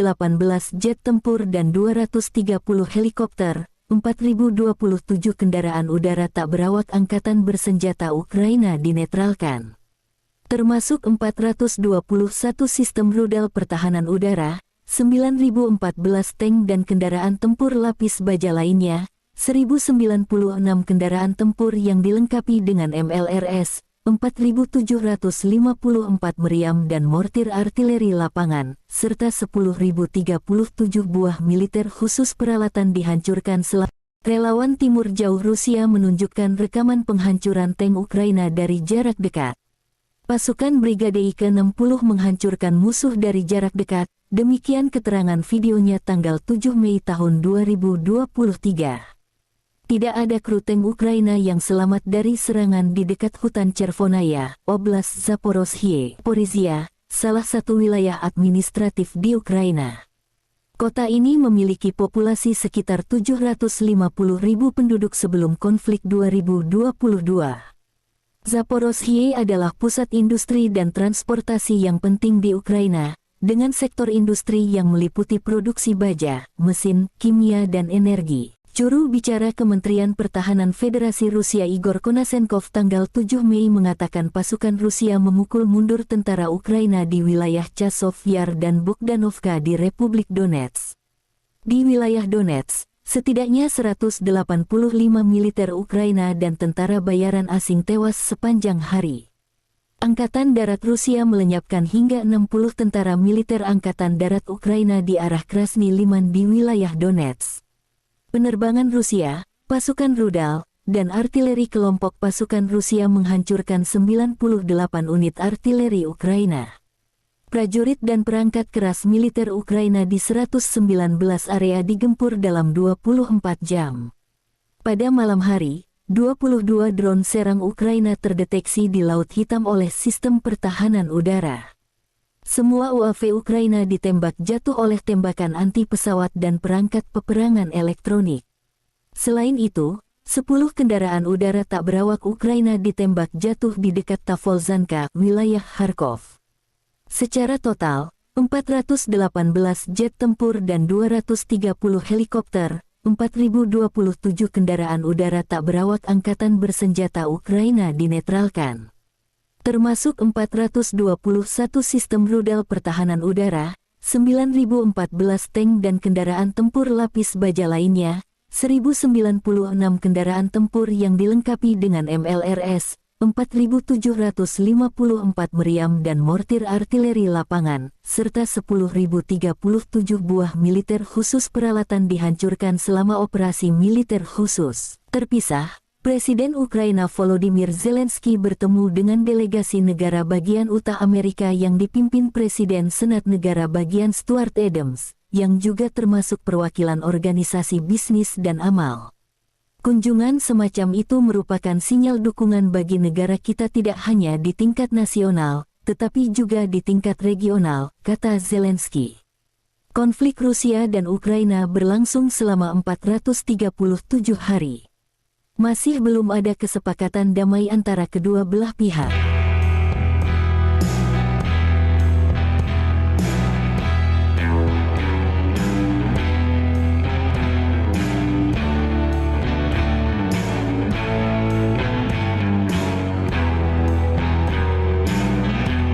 jet tempur dan 230 helikopter, 4.027 kendaraan udara tak berawak angkatan bersenjata Ukraina dinetralkan. Termasuk 421 sistem rudal pertahanan udara, 9.014 tank dan kendaraan tempur lapis baja lainnya, 1.096 kendaraan tempur yang dilengkapi dengan MLRS, 4.754 meriam dan mortir artileri lapangan, serta 10.037 buah militer khusus peralatan dihancurkan Relawan Timur Jauh Rusia menunjukkan rekaman penghancuran tank Ukraina dari jarak dekat. Pasukan Brigade ke-60 menghancurkan musuh dari jarak dekat, demikian keterangan videonya tanggal 7 Mei tahun 2023. Tidak ada kru tank Ukraina yang selamat dari serangan di dekat hutan Chervonaya, Oblast Zaporozhye, Porizia, salah satu wilayah administratif di Ukraina. Kota ini memiliki populasi sekitar 750.000 penduduk sebelum konflik 2022. Zaporozhye adalah pusat industri dan transportasi yang penting di Ukraina, dengan sektor industri yang meliputi produksi baja, mesin, kimia dan energi. Juru bicara Kementerian Pertahanan Federasi Rusia Igor Konasenkov tanggal 7 Mei mengatakan pasukan Rusia memukul mundur tentara Ukraina di wilayah Chasov Yar dan Bogdanovka di Republik Donetsk. Di wilayah Donetsk, setidaknya 185 militer Ukraina dan tentara bayaran asing tewas sepanjang hari. Angkatan Darat Rusia melenyapkan hingga 60 tentara militer Angkatan Darat Ukraina di arah Krasny Liman di wilayah Donetsk. Penerbangan Rusia, pasukan rudal, dan artileri kelompok pasukan Rusia menghancurkan 98 unit artileri Ukraina. Prajurit dan perangkat keras militer Ukraina di 119 area digempur dalam 24 jam. Pada malam hari, 22 drone serang Ukraina terdeteksi di Laut Hitam oleh sistem pertahanan udara. Semua UAV Ukraina ditembak jatuh oleh tembakan anti-pesawat dan perangkat peperangan elektronik. Selain itu, 10 kendaraan udara tak berawak Ukraina ditembak jatuh di dekat Tavolzhanka, wilayah Kharkov. Secara total, 418 jet tempur dan 230 helikopter, 4.027 kendaraan udara tak berawak angkatan bersenjata Ukraina dinetralkan. Termasuk 421 sistem rudal pertahanan udara, 9.014 tank dan kendaraan tempur lapis baja lainnya, 1.096 kendaraan tempur yang dilengkapi dengan MLRS, 4.754 meriam dan mortir artileri lapangan, serta 10.037 buah militer khusus peralatan dihancurkan selama operasi militer khusus. Terpisah, Presiden Ukraina Volodymyr Zelensky bertemu dengan delegasi negara bagian Utah Amerika yang dipimpin Presiden Senat Negara bagian Stuart Adams, yang juga termasuk perwakilan organisasi bisnis dan amal. Kunjungan semacam itu merupakan sinyal dukungan bagi negara kita tidak hanya di tingkat nasional, tetapi juga di tingkat regional, kata Zelensky. Konflik Rusia dan Ukraina berlangsung selama 437 hari. Masih belum ada kesepakatan damai antara kedua belah pihak.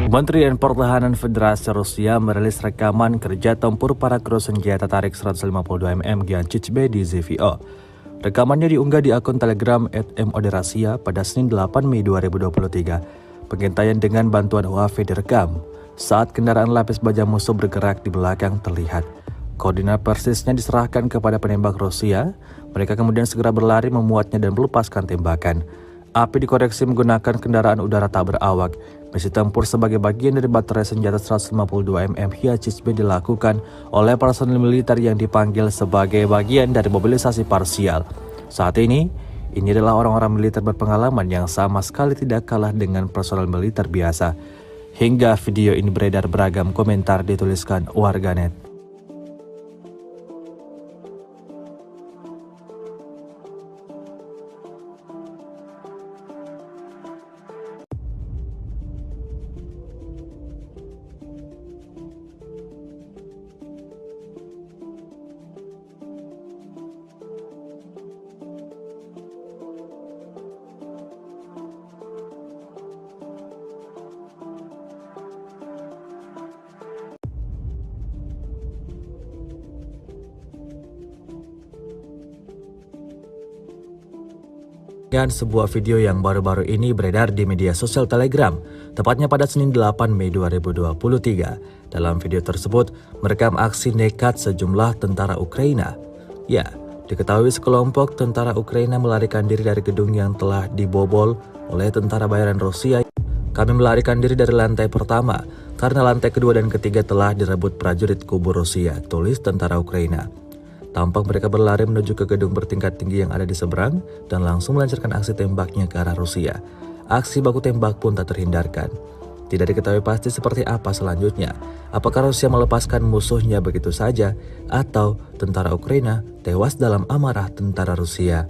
Kementerian Pertahanan Federasi Rusia merilis rekaman kerja tempur para kru senjata tarik 152 mm Giancic-B di ZVO. Rekamannya diunggah di akun Telegram @moderasia pada Senin 8 Mei 2023. Pengintaian dengan bantuan UAV direkam saat kendaraan lapis baja musuh bergerak di belakang terlihat. Koordinat persisnya diserahkan kepada penembak Rusia. Mereka kemudian segera berlari memuatnya dan melepaskan tembakan. Api dikoreksi menggunakan kendaraan udara tak berawak. Misi tempur sebagai bagian dari baterai senjata 152 mm Giancic-B dilakukan oleh personil militer yang dipanggil sebagai bagian dari mobilisasi parsial. Saat ini adalah orang-orang militer berpengalaman yang sama sekali tidak kalah dengan personel militer biasa. Hingga video ini beredar, beragam komentar dituliskan warganet. Dan sebuah video yang baru-baru ini beredar di media sosial Telegram, tepatnya pada Senin 8 Mei 2023. Dalam video tersebut, merekam aksi nekat sejumlah tentara Ukraina. Ya, diketahui sekelompok tentara Ukraina melarikan diri dari gedung yang telah dibobol oleh tentara bayaran Rusia. Kami melarikan diri dari lantai pertama, karena lantai kedua dan ketiga telah direbut prajurit kubu Rusia, tulis tentara Ukraina. Tampak mereka berlari menuju ke gedung bertingkat tinggi yang ada di seberang dan langsung melancarkan aksi tembaknya ke arah Rusia. Aksi baku tembak pun tak terhindarkan. Tidak diketahui pasti seperti apa selanjutnya. Apakah Rusia melepaskan musuhnya begitu saja atau tentara Ukraina tewas dalam amarah tentara Rusia.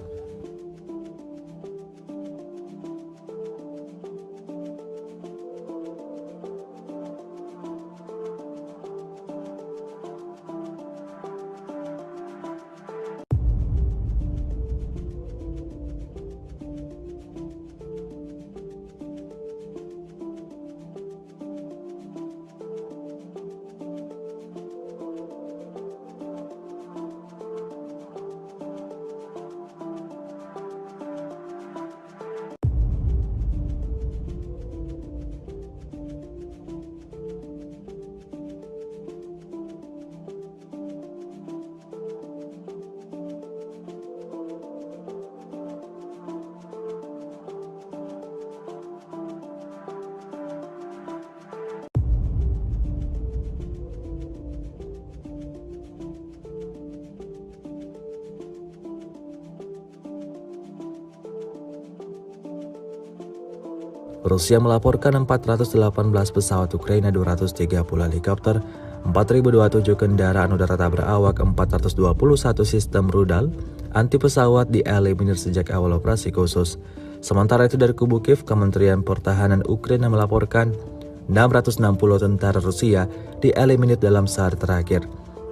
Rusia melaporkan 418 pesawat Ukraina, 230 helikopter, 4.027 kendaraan udara tak berawak, 421 sistem rudal anti pesawat dieliminir sejak awal operasi khusus. Sementara itu dari kubu Kiev, Kementerian Pertahanan Ukraina melaporkan 660 tentara Rusia dieliminir dalam sehari terakhir.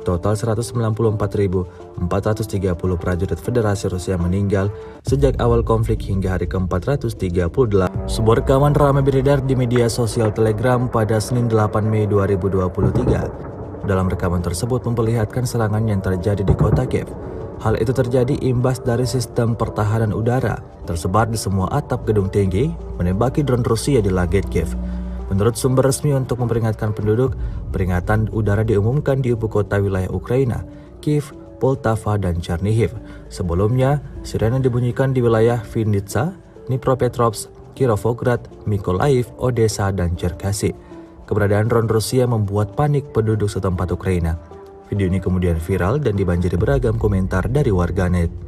Total 194.430 prajurit Federasi Rusia meninggal sejak awal konflik hingga hari ke-438. Sebuah rekaman ramai beredar di media sosial Telegram pada Senin 8 Mei 2023. Dalam rekaman tersebut memperlihatkan serangan yang terjadi di kota Kiev. Hal itu terjadi imbas dari sistem pertahanan udara tersebar di semua atap gedung tinggi menembaki drone Rusia di langit Kiev. Menurut sumber resmi untuk memperingatkan penduduk, peringatan udara diumumkan di ibu kota wilayah Ukraina, Kiev, Poltava, dan Chernihiv. Sebelumnya, sirene dibunyikan di wilayah Vinnytsia, Dnipropetrovsk, Kirovograd, Mykolaiv, Odessa, dan Cherkasy. Keberadaan drone Rusia membuat panik penduduk setempat Ukraina. Video ini kemudian viral dan dibanjiri beragam komentar dari warganet.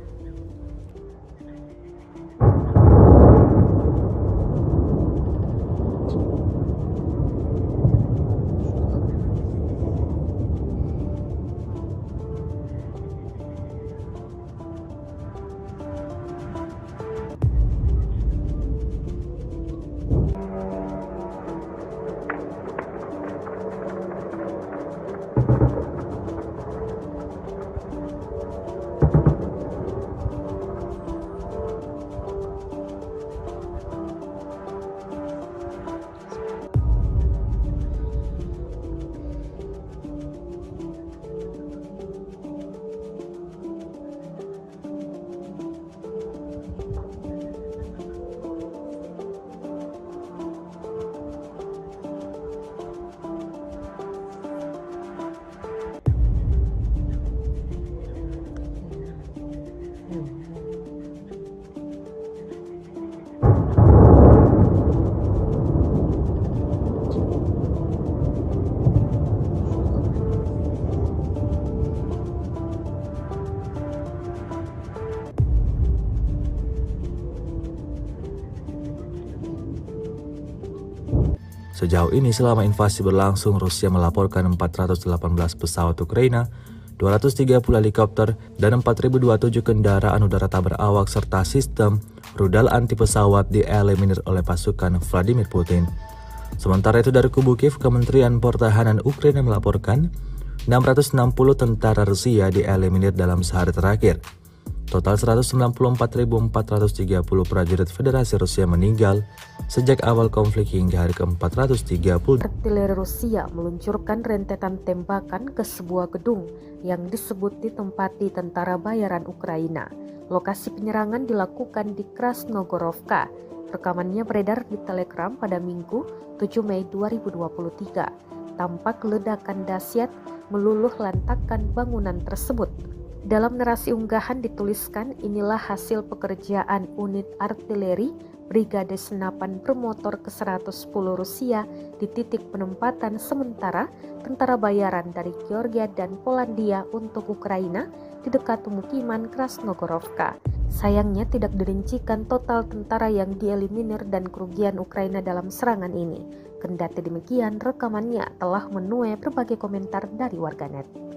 Sejauh ini selama invasi berlangsung, Rusia melaporkan 418 pesawat Ukraina, 230 helikopter, dan 4.027 kendaraan udara tak berawak serta sistem rudal anti pesawat dieliminir oleh pasukan Vladimir Putin. Sementara itu dari kubu Kiev, Kementerian Pertahanan Ukraina melaporkan 660 tentara Rusia dieliminir dalam sehari terakhir. Total 194.430 prajurit Federasi Rusia meninggal sejak awal konflik hingga hari ke-430. Artileri Rusia meluncurkan rentetan tembakan ke sebuah gedung yang disebut ditempati tentara bayaran Ukraina. Lokasi penyerangan dilakukan di Krasnogorovka. Rekamannya beredar di Telegram pada Minggu 7 Mei 2023. Tampak ledakan dahsyat meluluh lantakkan bangunan tersebut. Dalam narasi unggahan dituliskan, inilah hasil pekerjaan unit artileri Brigade Senapan Bermotor ke-110 Rusia di titik penempatan sementara tentara bayaran dari Georgia dan Polandia untuk Ukraina di dekat pemukiman Krasnogorovka. Sayangnya tidak dirincikan total tentara yang dieliminir dan kerugian Ukraina dalam serangan ini. Kendati demikian, rekamannya telah menuai berbagai komentar dari warganet.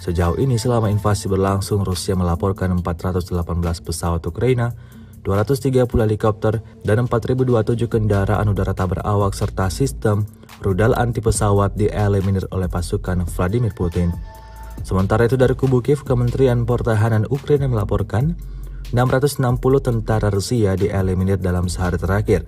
Sejauh ini selama invasi berlangsung, Rusia melaporkan 418 pesawat Ukraina, 230 helikopter, dan 4.027 kendaraan udara tak berawak serta sistem rudal anti pesawat dieliminir oleh pasukan Vladimir Putin. Sementara itu dari kubu Kiev, Kementerian Pertahanan Ukraina melaporkan 660 tentara Rusia dieliminir dalam sehari terakhir.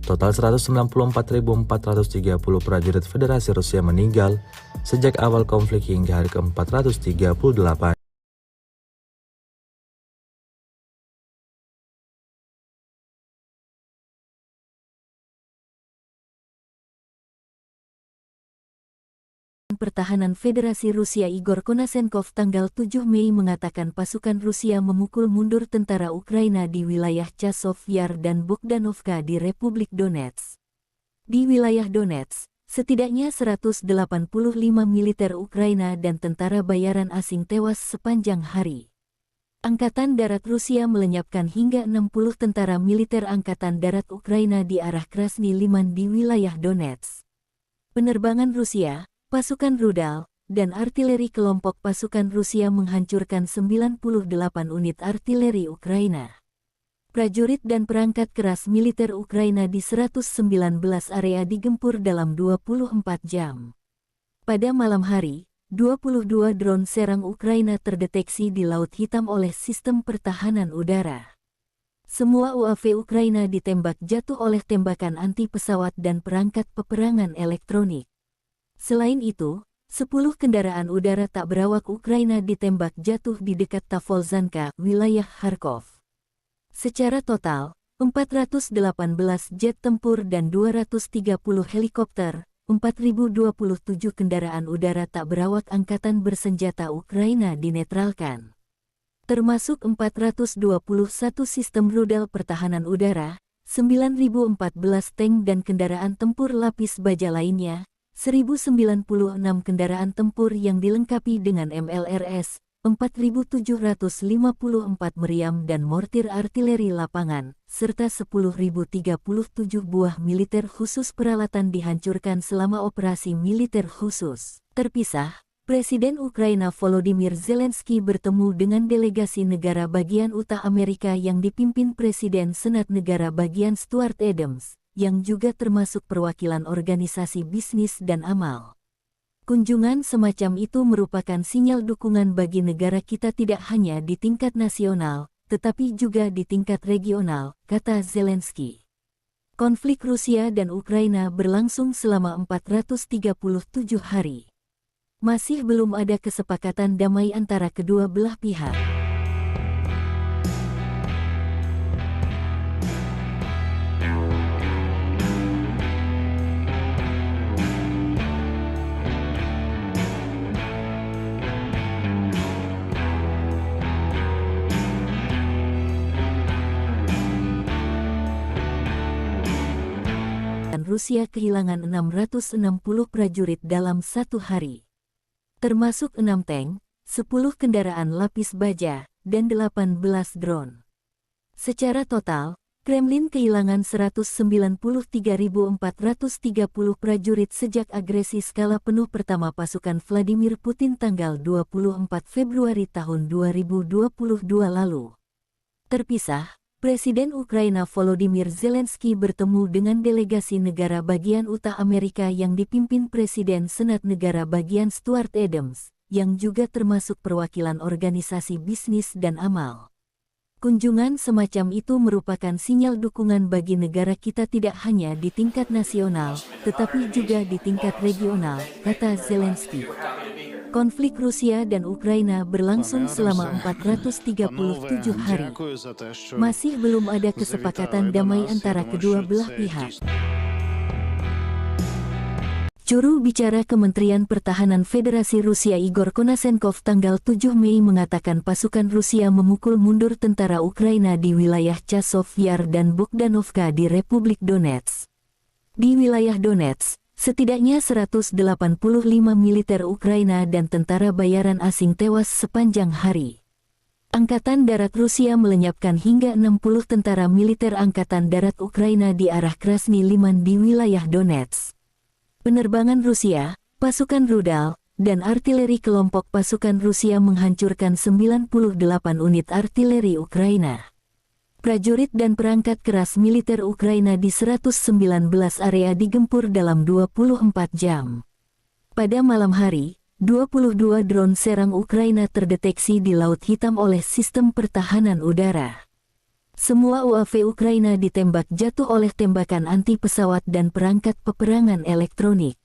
Total 194.430 prajurit Federasi Rusia meninggal sejak awal konflik hingga hari ke-438. Pertahanan Federasi Rusia Igor Konasenkov tanggal 7 Mei mengatakan pasukan Rusia memukul mundur tentara Ukraina di wilayah Chasov Yar dan Bogdanovka di Republik Donetsk. Di wilayah Donetsk, setidaknya 185 militer Ukraina dan tentara bayaran asing tewas sepanjang hari. Angkatan Darat Rusia melenyapkan hingga 60 tentara militer Angkatan Darat Ukraina di arah Krasny Liman di wilayah Donetsk. Penerbangan Rusia, pasukan rudal, dan artileri kelompok pasukan Rusia menghancurkan 98 unit artileri Ukraina. Prajurit dan perangkat keras militer Ukraina di 119 area digempur dalam 24 jam. Pada malam hari, 22 drone serang Ukraina terdeteksi di Laut Hitam oleh sistem pertahanan udara. Semua UAV Ukraina ditembak jatuh oleh tembakan anti-pesawat dan perangkat peperangan elektronik. Selain itu, 10 kendaraan udara tak berawak Ukraina ditembak jatuh di dekat Tavolzhanka, wilayah Kharkov. Secara total, 418 jet tempur dan 230 helikopter, 4.027 kendaraan udara tak berawak angkatan bersenjata Ukraina dinetralkan. Termasuk 421 sistem rudal pertahanan udara, 9.014 tank dan kendaraan tempur lapis baja lainnya, 1.096 kendaraan tempur yang dilengkapi dengan MLRS, 4.754 meriam dan mortir artileri lapangan, serta 10.037 buah militer khusus peralatan dihancurkan selama operasi militer khusus. Terpisah, Presiden Ukraina Volodymyr Zelensky bertemu dengan delegasi negara bagian utara Amerika yang dipimpin Presiden Senat Negara Bagian Stuart Adams, yang juga termasuk perwakilan organisasi bisnis dan amal. Kunjungan semacam itu merupakan sinyal dukungan bagi negara kita tidak hanya di tingkat nasional, tetapi juga di tingkat regional, kata Zelensky. Konflik Rusia dan Ukraina berlangsung selama 437 hari. Masih belum ada kesepakatan damai antara kedua belah pihak. Rusia kehilangan 660 prajurit dalam satu hari. Termasuk 6 tank, 10 kendaraan lapis baja, dan 18 drone. Secara total, Kremlin kehilangan 193.430 prajurit sejak agresi skala penuh pertama pasukan Vladimir Putin tanggal 24 Februari tahun 2022 lalu. Terpisah, Presiden Ukraina Volodymyr Zelensky bertemu dengan delegasi negara bagian utara Amerika yang dipimpin Presiden Senat Negara Bagian Stuart Adams, yang juga termasuk perwakilan organisasi bisnis dan amal. Kunjungan semacam itu merupakan sinyal dukungan bagi negara kita tidak hanya di tingkat nasional, tetapi juga di tingkat regional, kata Zelensky. Konflik Rusia dan Ukraina berlangsung selama 437 hari. Masih belum ada kesepakatan damai antara kedua belah pihak. Juru bicara Kementerian Pertahanan Federasi Rusia Igor Konasenkov tanggal 7 Mei mengatakan pasukan Rusia memukul mundur tentara Ukraina di wilayah Chasov Yar dan Bogdanovka di Republik Donetsk. Di wilayah Donetsk, setidaknya 185 militer Ukraina dan tentara bayaran asing tewas sepanjang hari. Angkatan Darat Rusia melenyapkan hingga 60 tentara militer Angkatan Darat Ukraina di arah Krasny Liman di wilayah Donetsk. Penerbangan Rusia, pasukan rudal, dan artileri kelompok pasukan Rusia menghancurkan 98 unit artileri Ukraina. Prajurit dan perangkat keras militer Ukraina di 119 area digempur dalam 24 jam. Pada malam hari, 22 drone serang Ukraina terdeteksi di Laut Hitam oleh sistem pertahanan udara. Semua UAV Ukraina ditembak jatuh oleh tembakan anti-pesawat dan perangkat peperangan elektronik.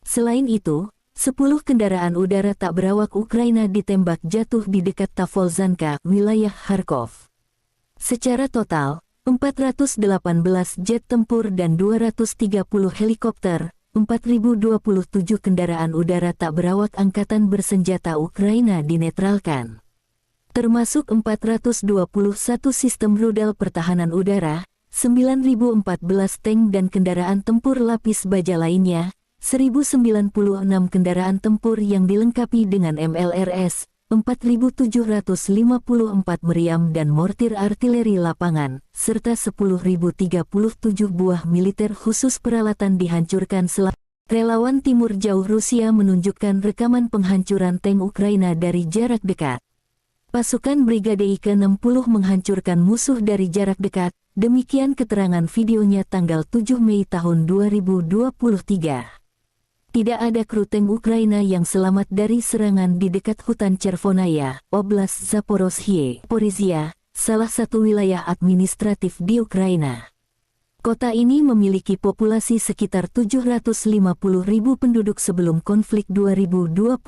Selain itu, 10 kendaraan udara tak berawak Ukraina ditembak jatuh di dekat Tavolzhanka, wilayah Kharkov. Secara total, 418 jet tempur dan 230 helikopter, 4.027 kendaraan udara tak berawak angkatan bersenjata Ukraina dinetralkan. Termasuk 421 sistem rudal pertahanan udara, 9.014 tank dan kendaraan tempur lapis baja lainnya, 1.096 kendaraan tempur yang dilengkapi dengan MLRS, 4.754 meriam dan mortir artileri lapangan, serta 10.037 buah militer khusus peralatan dihancurkan selama Relawan Timur Jauh Rusia menunjukkan rekaman penghancuran tank Ukraina dari jarak dekat. Pasukan Brigade ke-60 menghancurkan musuh dari jarak dekat, demikian keterangan videonya tanggal 7 Mei tahun 2023. Tidak ada kru tank Ukraina yang selamat dari serangan di dekat hutan Chervonaya, Oblast Zaporozhye, Porizia, salah satu wilayah administratif di Ukraina. Kota ini memiliki populasi sekitar 750.000 penduduk sebelum konflik 2022.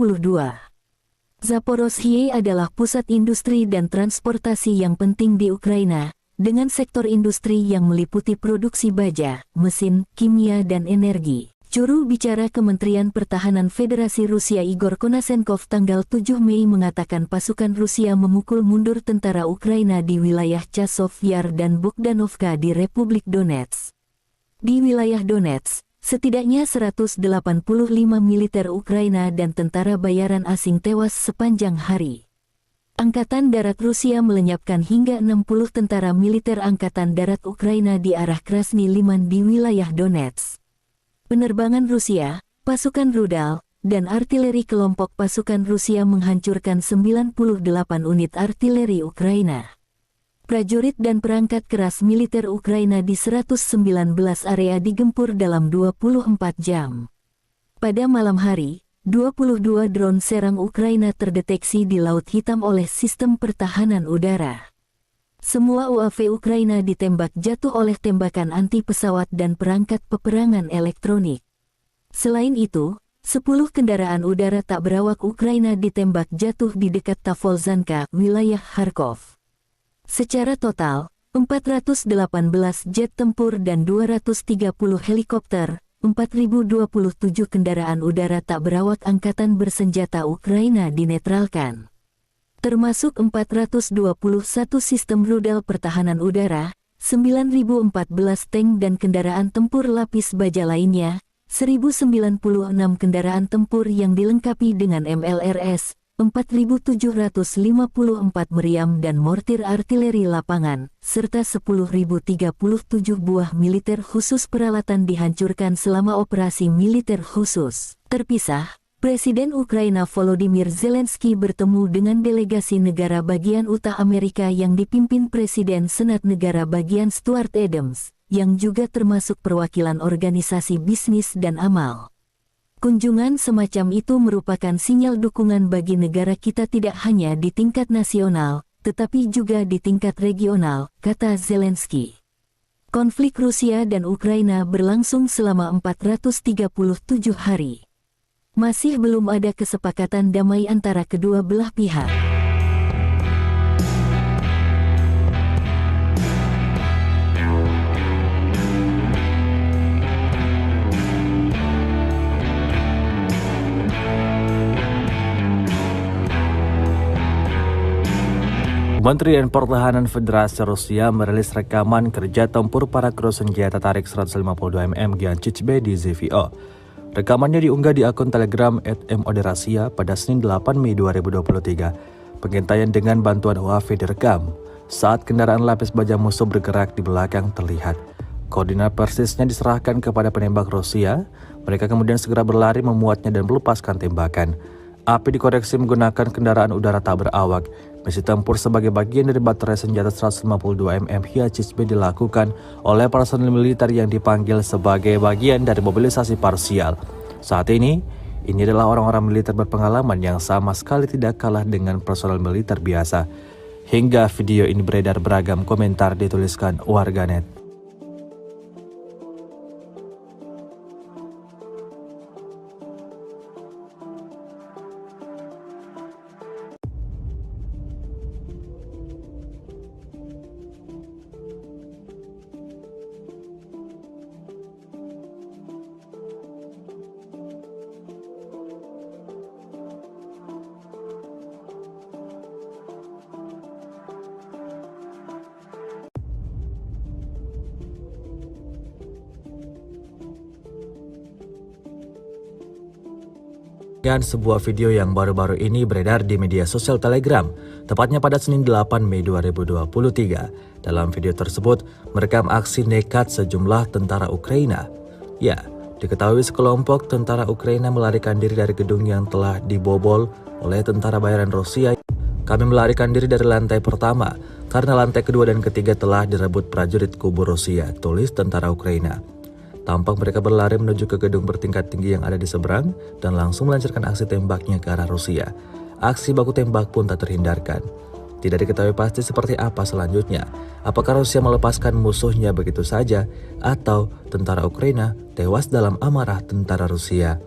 Zaporozhye adalah pusat industri dan transportasi yang penting di Ukraina, dengan sektor industri yang meliputi produksi baja, mesin, kimia dan energi. Juru bicara Kementerian Pertahanan Federasi Rusia Igor Konasenkov tanggal 7 Mei mengatakan pasukan Rusia memukul mundur tentara Ukraina di wilayah Chasov Yar dan Bogdanovka di Republik Donetsk. Di wilayah Donetsk, setidaknya 185 militer Ukraina dan tentara bayaran asing tewas sepanjang hari. Angkatan Darat Rusia melenyapkan hingga 60 tentara militer Angkatan Darat Ukraina di arah Krasny Liman di wilayah Donetsk. Penerbangan Rusia, pasukan rudal, dan artileri kelompok pasukan Rusia menghancurkan 98 unit artileri Ukraina. Prajurit dan perangkat keras militer Ukraina di 119 area digempur dalam 24 jam. Pada malam hari, 22 drone serang Ukraina terdeteksi di Laut Hitam oleh sistem pertahanan udara. Semua UAV Ukraina ditembak jatuh oleh tembakan anti-pesawat dan perangkat peperangan elektronik. Selain itu, 10 kendaraan udara tak berawak Ukraina ditembak jatuh di dekat Tavolzhanka, wilayah Kharkov. Secara total, 418 jet tempur dan 230 helikopter, 4.027 kendaraan udara tak berawak angkatan bersenjata Ukraina dinetralkan. Termasuk 421 sistem rudal pertahanan udara, 9.014 tank dan kendaraan tempur lapis baja lainnya, 1.096 kendaraan tempur yang dilengkapi dengan MLRS, 4.754 meriam dan mortir artileri lapangan, serta 10.037 buah militer khusus peralatan dihancurkan selama operasi militer khusus. Terpisah, Presiden Ukraina Volodymyr Zelensky bertemu dengan delegasi negara bagian Utah Amerika yang dipimpin Presiden Senat Negara Bagian Stuart Adams, yang juga termasuk perwakilan organisasi bisnis dan amal. Kunjungan semacam itu merupakan sinyal dukungan bagi negara kita tidak hanya di tingkat nasional, tetapi juga di tingkat regional, kata Zelensky. Konflik Rusia dan Ukraina berlangsung selama 437 hari. Masih belum ada kesepakatan damai antara kedua belah pihak. Kementerian Pertahanan Federasi Rusia merilis rekaman kerja tempur para kru senjata tarik 152 mm Giancic B di ZVO. Rekamannya diunggah di akun Telegram @moderasia pada Senin 8 Mei 2023. Pengintaian dengan bantuan UAV direkam. Saat kendaraan lapis baja musuh bergerak di belakang terlihat. Koordinat persisnya diserahkan kepada penembak Rusia. Mereka kemudian segera berlari memuatnya dan melepaskan tembakan. Api dikoreksi menggunakan kendaraan udara tak berawak. Misi tempur sebagai bagian dari baterai senjata 152 mm Giancic B dilakukan oleh personil militer yang dipanggil sebagai bagian dari mobilisasi parsial. Saat ini adalah orang-orang militer berpengalaman yang sama sekali tidak kalah dengan personel militer biasa. Hingga video ini beredar beragam komentar dituliskan warganet. Dan sebuah video yang baru-baru ini beredar di media sosial Telegram, tepatnya pada Senin 8 Mei 2023. Dalam video tersebut, merekam aksi nekat sejumlah tentara Ukraina. Ya, Diketahui sekelompok tentara Ukraina melarikan diri dari gedung yang telah dibobol oleh tentara bayaran Rusia. Kami melarikan diri dari lantai pertama karena lantai kedua dan ketiga telah direbut prajurit kubu Rusia, tulis tentara Ukraina. Tampak mereka berlari menuju ke gedung bertingkat tinggi yang ada di seberang dan langsung melancarkan aksi tembaknya ke arah Rusia. Aksi baku tembak pun tak terhindarkan. Tidak diketahui pasti seperti apa selanjutnya. Apakah Rusia melepaskan musuhnya begitu saja atau tentara Ukraina tewas dalam amarah tentara Rusia.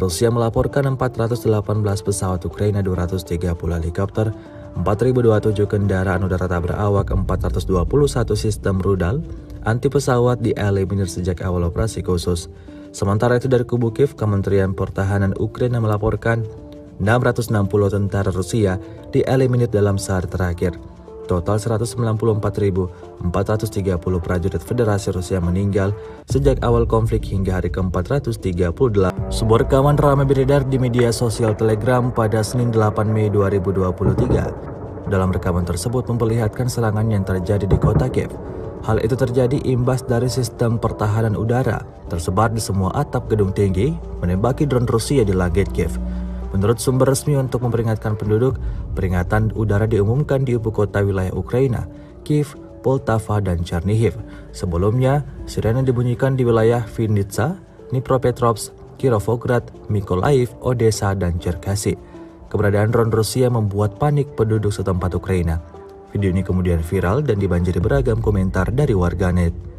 Rusia melaporkan 418 pesawat Ukraina, 230 helikopter, 4.027 kendaraan udara tak berawak, 421 sistem rudal anti pesawat dieliminir sejak awal operasi khusus. Sementara itu dari kubu Kiev, Kementerian Pertahanan Ukraina melaporkan 660 tentara Rusia dieliminir dalam sehari terakhir. Total 194.430 prajurit Federasi Rusia meninggal sejak awal konflik hingga hari ke-438. Sebuah rekaman ramai beredar di media sosial Telegram pada Senin 8 Mei 2023. Dalam rekaman tersebut memperlihatkan serangan yang terjadi di kota Kiev. Hal itu terjadi imbas dari sistem pertahanan udara tersebar di semua atap gedung tinggi menembaki drone Rusia di langit Kiev. Menurut sumber resmi untuk memperingatkan penduduk, peringatan udara diumumkan di ibu kota wilayah Ukraina, Kiev, Poltava, dan Chernihiv. Sebelumnya, sirene dibunyikan di wilayah Vinnytsia, Dnipropetrovsk, Kirovograd, Mykolaiv, Odessa, dan Cherkasy. Keberadaan drone Rusia membuat panik penduduk setempat Ukraina. Video ini kemudian viral dan dibanjiri beragam komentar dari warganet.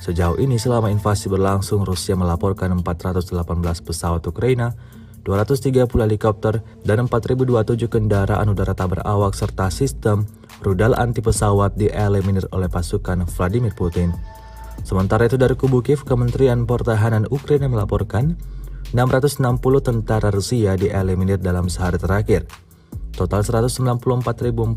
Sejauh ini selama invasi berlangsung, Rusia melaporkan 418 pesawat Ukraina, 230 helikopter, dan 4.027 kendaraan udara tak berawak serta sistem rudal anti pesawat dieliminir oleh pasukan Vladimir Putin. Sementara itu dari kubu Kiev, Kementerian Pertahanan Ukraina melaporkan 660 tentara Rusia dieliminir dalam sehari terakhir. Total 194.430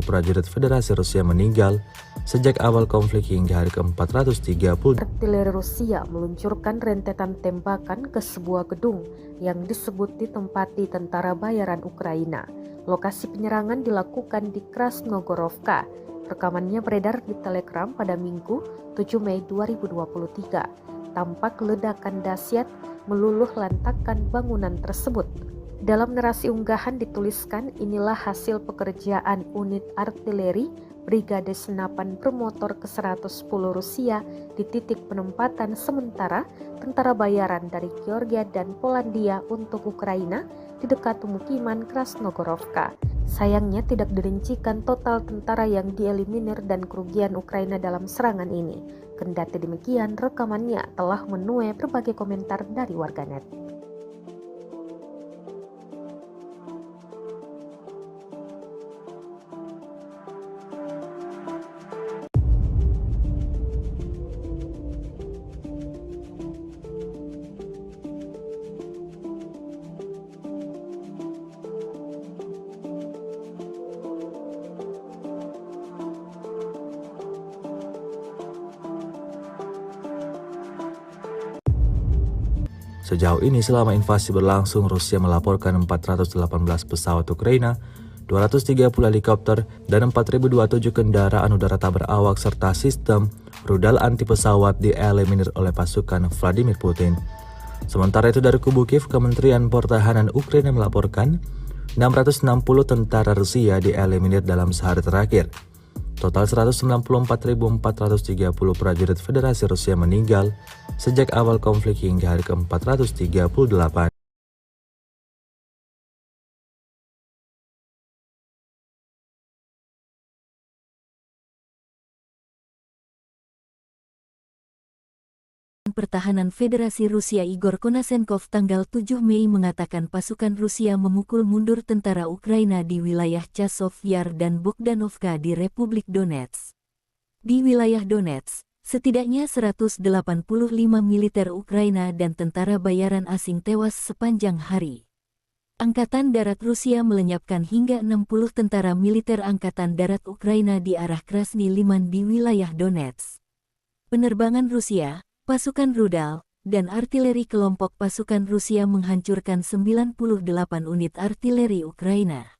prajurit Federasi Rusia meninggal sejak awal konflik hingga hari ke-430. Artileri Rusia meluncurkan rentetan tembakan ke sebuah gedung yang disebut ditempati tentara bayaran Ukraina. Lokasi penyerangan dilakukan di Krasnogorovka. Rekamannya beredar di Telegram pada Minggu 7 Mei 2023. Tampak ledakan dahsyat meluluh lantakkan bangunan tersebut. Dalam narasi unggahan dituliskan, inilah hasil pekerjaan unit artileri Brigade Senapan Bermotor ke-110 Rusia di titik penempatan sementara tentara bayaran dari Georgia dan Polandia untuk Ukraina di dekat pemukiman Krasnogorovka. Sayangnya tidak dirincikan total tentara yang dieliminir dan kerugian Ukraina dalam serangan ini. Kendati demikian, rekamannya telah menuai berbagai komentar dari warganet. Sejauh ini selama invasi berlangsung, Rusia melaporkan 418 pesawat Ukraina, 230 helikopter, dan 4.027 kendaraan udara tak berawak serta sistem rudal anti pesawat dieliminir oleh pasukan Vladimir Putin. Sementara itu dari kubu Kiev, Kementerian Pertahanan Ukraina melaporkan 660 tentara Rusia dieliminir dalam sehari terakhir. Total 194.430 prajurit Federasi Rusia meninggal sejak awal konflik hingga hari ke-438. Pertahanan Federasi Rusia Igor Konasenkov tanggal 7 Mei mengatakan pasukan Rusia memukul mundur tentara Ukraina di wilayah Chasov Yar dan Bogdanovka di Republik Donetsk. Di wilayah Donetsk, setidaknya 185 militer Ukraina dan tentara bayaran asing tewas sepanjang hari. Angkatan Darat Rusia melenyapkan hingga 60 tentara militer Angkatan Darat Ukraina di arah Krasny Liman di wilayah Donetsk. Penerbangan Rusia, pasukan rudal, dan artileri kelompok pasukan Rusia menghancurkan 98 unit artileri Ukraina.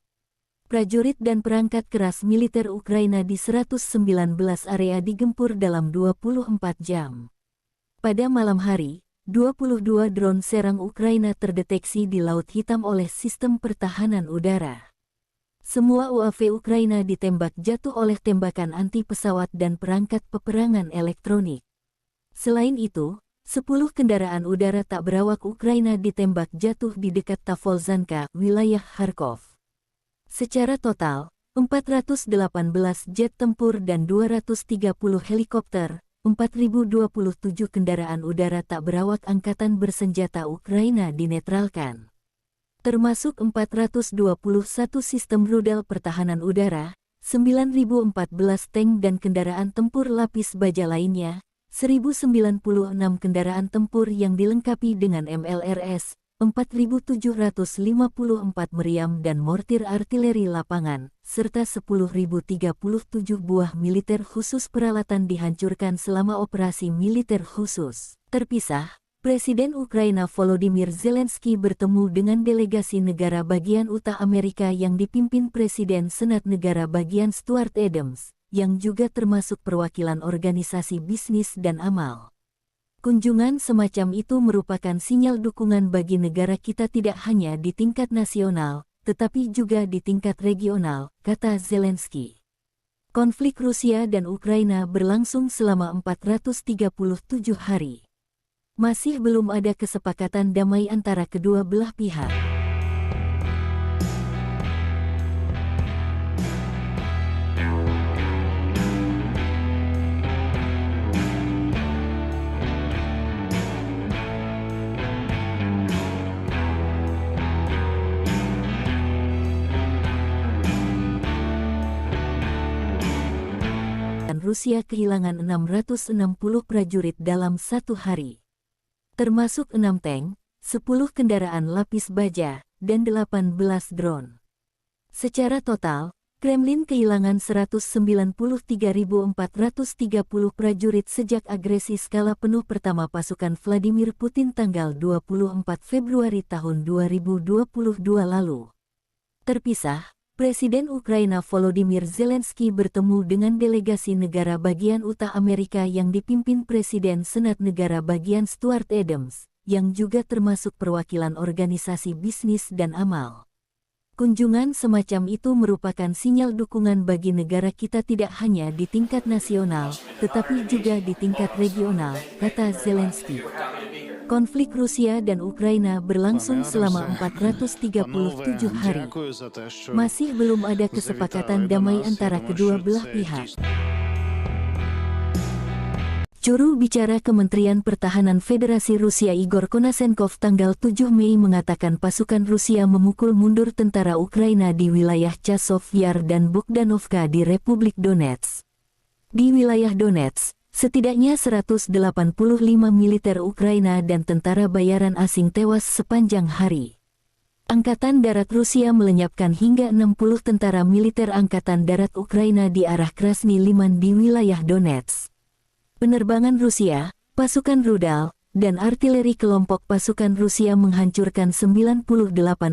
Prajurit dan perangkat keras militer Ukraina di 119 area digempur dalam 24 jam. Pada malam hari, 22 drone serang Ukraina terdeteksi di Laut Hitam oleh sistem pertahanan udara. Semua UAV Ukraina ditembak jatuh oleh tembakan anti pesawat dan perangkat peperangan elektronik. Selain itu, 10 kendaraan udara tak berawak Ukraina ditembak jatuh di dekat Tavolzhanka, wilayah Kharkov. Secara total, 418 jet tempur dan 230 helikopter, 4.027 kendaraan udara tak berawak angkatan bersenjata Ukraina dinetralkan. Termasuk 421 sistem rudal pertahanan udara, 9.014 tank dan kendaraan tempur lapis baja lainnya, 1.096 kendaraan tempur yang dilengkapi dengan MLRS, 4.754 meriam dan mortir artileri lapangan, serta 10.037 buah militer khusus peralatan dihancurkan selama operasi militer khusus. Terpisah, Presiden Ukraina Volodymyr Zelensky bertemu dengan delegasi negara bagian Utah Amerika yang dipimpin Presiden Senat Negara bagian Stuart Adams, yang juga termasuk perwakilan organisasi bisnis dan amal. Kunjungan semacam itu merupakan sinyal dukungan bagi negara kita tidak hanya di tingkat nasional, tetapi juga di tingkat regional, kata Zelensky. Konflik Rusia dan Ukraina berlangsung selama 437 hari. Masih belum ada kesepakatan damai antara kedua belah pihak. Rusia kehilangan 660 prajurit dalam satu hari. Termasuk 6 tank, 10 kendaraan lapis baja, dan 18 drone. Secara total, Kremlin kehilangan 193.430 prajurit sejak agresi skala penuh pertama pasukan Vladimir Putin tanggal 24 Februari tahun 2022 lalu. Terpisah, Presiden Ukraina Volodymyr Zelensky bertemu dengan delegasi negara bagian Utah Amerika yang dipimpin Presiden Senat Negara bagian Stuart Adams, yang juga termasuk perwakilan organisasi bisnis dan amal. Kunjungan semacam itu merupakan sinyal dukungan bagi negara kita tidak hanya di tingkat nasional, tetapi juga di tingkat regional, kata Zelensky. Konflik Rusia dan Ukraina berlangsung selama 437 hari. Masih belum ada kesepakatan damai antara kedua belah pihak. Juru bicara Kementerian Pertahanan Federasi Rusia Igor Konasenkov tanggal 7 Mei mengatakan pasukan Rusia memukul mundur tentara Ukraina di wilayah Chasov Yar dan Bogdanovka di Republik Donetsk. Di wilayah Donetsk, setidaknya 185 militer Ukraina dan tentara bayaran asing tewas sepanjang hari. Angkatan Darat Rusia melenyapkan hingga 60 tentara militer Angkatan Darat Ukraina di arah Krasny Liman di wilayah Donetsk. Penerbangan Rusia, pasukan rudal, dan artileri kelompok pasukan Rusia menghancurkan 98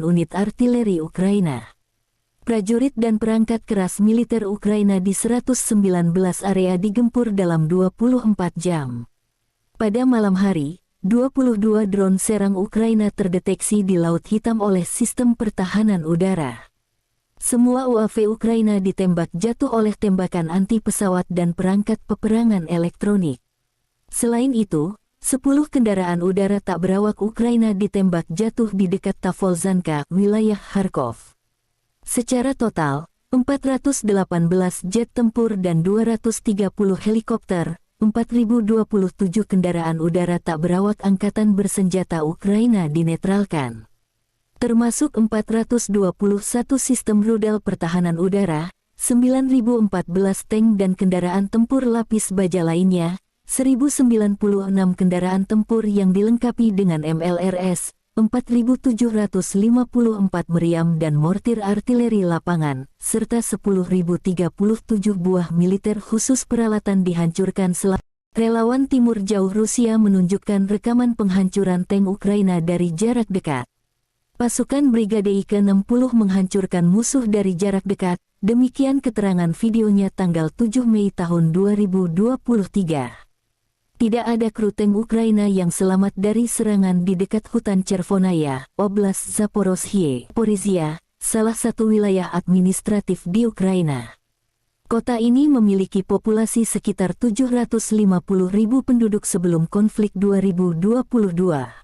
unit artileri Ukraina. Prajurit dan perangkat keras militer Ukraina di 119 area digempur dalam 24 jam. Pada malam hari, 22 drone serang Ukraina terdeteksi di Laut Hitam oleh sistem pertahanan udara. Semua UAV Ukraina ditembak jatuh oleh tembakan anti-pesawat dan perangkat peperangan elektronik. Selain itu, 10 kendaraan udara tak berawak Ukraina ditembak jatuh di dekat Tavolzhanka, wilayah Kharkov. Secara total, 418 jet tempur dan 230 helikopter, 4.027 kendaraan udara tak berawak angkatan bersenjata Ukraina dinetralkan. Termasuk 421 sistem rudal pertahanan udara, 9.014 tank dan kendaraan tempur lapis baja lainnya, 1.096 kendaraan tempur yang dilengkapi dengan MLRS, 4.754 meriam dan mortir artileri lapangan, serta 10.037 buah militer khusus peralatan dihancurkan Relawan Timur Jauh Rusia menunjukkan rekaman penghancuran tank Ukraina dari jarak dekat. Pasukan Brigade ke-60 menghancurkan musuh dari jarak dekat, demikian keterangan videonya tanggal 7 Mei tahun 2023. Tidak ada kru tank Ukraina yang selamat dari serangan di dekat hutan Chervonaya, Oblast Zaporozhye, Porizia, salah satu wilayah administratif di Ukraina. Kota ini memiliki populasi sekitar 750.000 penduduk sebelum konflik 2022.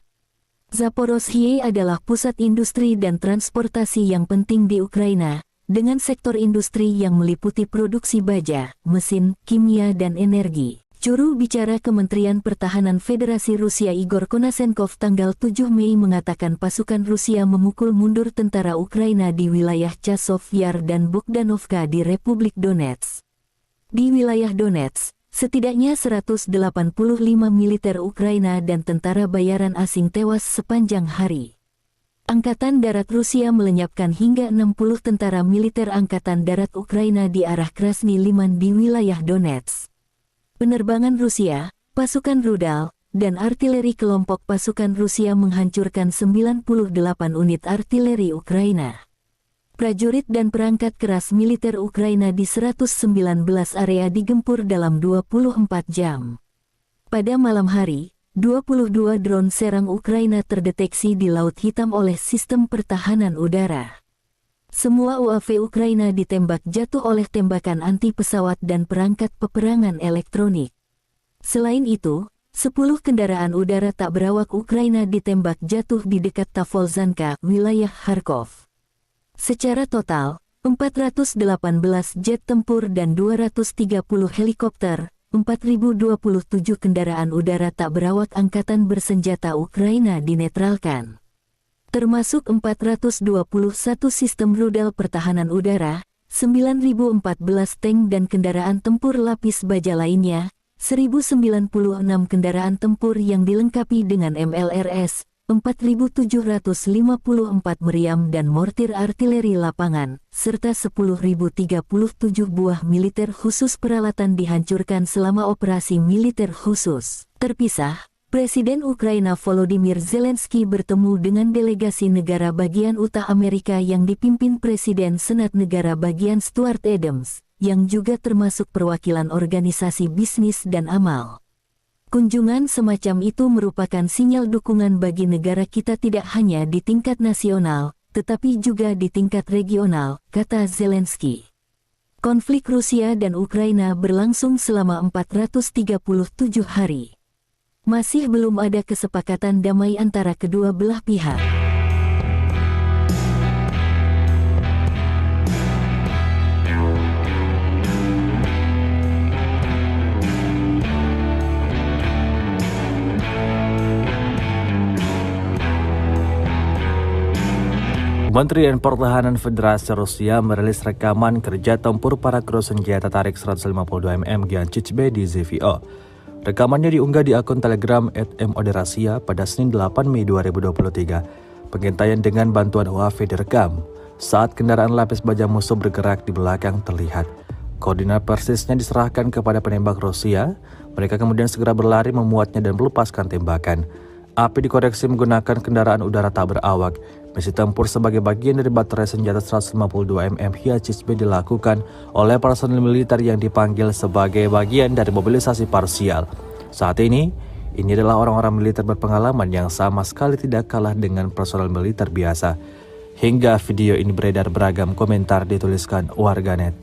Zaporozhye adalah pusat industri dan transportasi yang penting di Ukraina, dengan sektor industri yang meliputi produksi baja, mesin, kimia dan energi. Juru bicara Kementerian Pertahanan Federasi Rusia Igor Konasenkov tanggal 7 Mei mengatakan pasukan Rusia memukul mundur tentara Ukraina di wilayah Chasov Yar dan Bogdanovka di Republik Donetsk. Di wilayah Donetsk, setidaknya 185 militer Ukraina dan tentara bayaran asing tewas sepanjang hari. Angkatan Darat Rusia melenyapkan hingga 60 tentara militer Angkatan Darat Ukraina di arah Krasny Liman di wilayah Donetsk. Penerbangan Rusia, pasukan rudal, dan artileri kelompok pasukan Rusia menghancurkan 98 unit artileri Ukraina. Prajurit dan perangkat keras militer Ukraina di 119 area digempur dalam 24 jam. Pada malam hari, 22 drone serang Ukraina terdeteksi di Laut Hitam oleh sistem pertahanan udara. Semua UAV Ukraina ditembak jatuh oleh tembakan anti-pesawat dan perangkat peperangan elektronik. Selain itu, 10 kendaraan udara tak berawak Ukraina ditembak jatuh di dekat Tavolzhanka, wilayah Kharkov. Secara total, 418 jet tempur dan 230 helikopter, 4.027 kendaraan udara tak berawak angkatan bersenjata Ukraina dinetralkan. Termasuk 421 sistem rudal pertahanan udara, 9.014 tank dan kendaraan tempur lapis baja lainnya, 1.096 kendaraan tempur yang dilengkapi dengan MLRS, 4.754 meriam dan mortir artileri lapangan, serta 10.037 buah militer khusus peralatan dihancurkan selama operasi militer khusus. Terpisah, Presiden Ukraina Volodymyr Zelensky bertemu dengan delegasi negara bagian Utah Amerika yang dipimpin Presiden Senat Negara Bagian Stuart Adams, yang juga termasuk perwakilan organisasi bisnis dan amal. Kunjungan semacam itu merupakan sinyal dukungan bagi negara kita tidak hanya di tingkat nasional, tetapi juga di tingkat regional, kata Zelensky. Konflik Rusia dan Ukraina berlangsung selama 437 hari. Masih belum ada kesepakatan damai antara kedua belah pihak. Kementerian Pertahanan Federasi Rusia merilis rekaman kerja tempur para kru senjata tarik 152 mm Giancic-B di ZVO. Rekamannya diunggah di akun Telegram @moderasia pada Senin 8 Mei 2023. Pengintaian dengan bantuan UAV direkam. Saat kendaraan lapis baja musuh bergerak di belakang terlihat. Koordinat persisnya diserahkan kepada penembak Rusia. Mereka kemudian segera berlari memuatnya dan melepaskan tembakan. Api dikoreksi menggunakan kendaraan udara tak berawak. Misi tempur sebagai bagian dari baterai senjata 152 mm Giancic-B dilakukan oleh personil militer yang dipanggil sebagai bagian dari mobilisasi parsial. Saat ini adalah orang-orang militer berpengalaman yang sama sekali tidak kalah dengan personel militer biasa. Hingga video ini beredar, beragam komentar dituliskan warganet.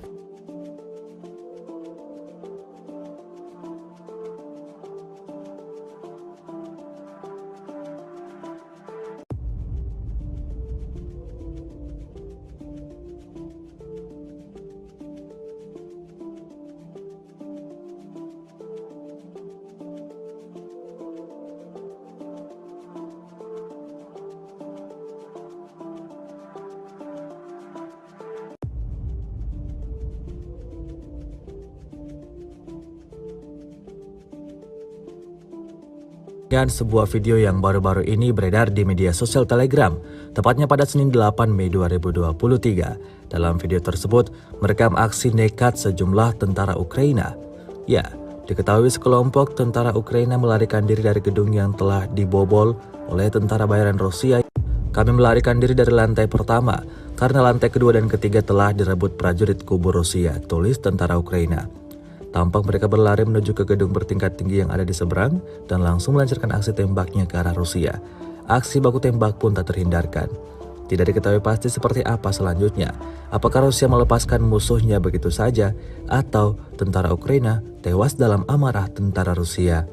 Dan sebuah video yang baru-baru ini beredar di media sosial Telegram, tepatnya pada Senin 8 Mei 2023. Dalam video tersebut, merekam aksi nekat sejumlah tentara Ukraina. Ya, diketahui sekelompok tentara Ukraina melarikan diri dari gedung yang telah dibobol oleh tentara bayaran Rusia. Kami melarikan diri dari lantai pertama, karena lantai kedua dan ketiga telah direbut prajurit kubu Rusia, tulis tentara Ukraina. Tampak mereka berlari menuju ke gedung bertingkat tinggi yang ada di seberang dan langsung melancarkan aksi tembaknya ke arah Rusia. Aksi baku tembak pun tak terhindarkan. Tidak diketahui pasti seperti apa selanjutnya. Apakah Rusia melepaskan musuhnya begitu saja atau tentara Ukraina tewas dalam amarah tentara Rusia.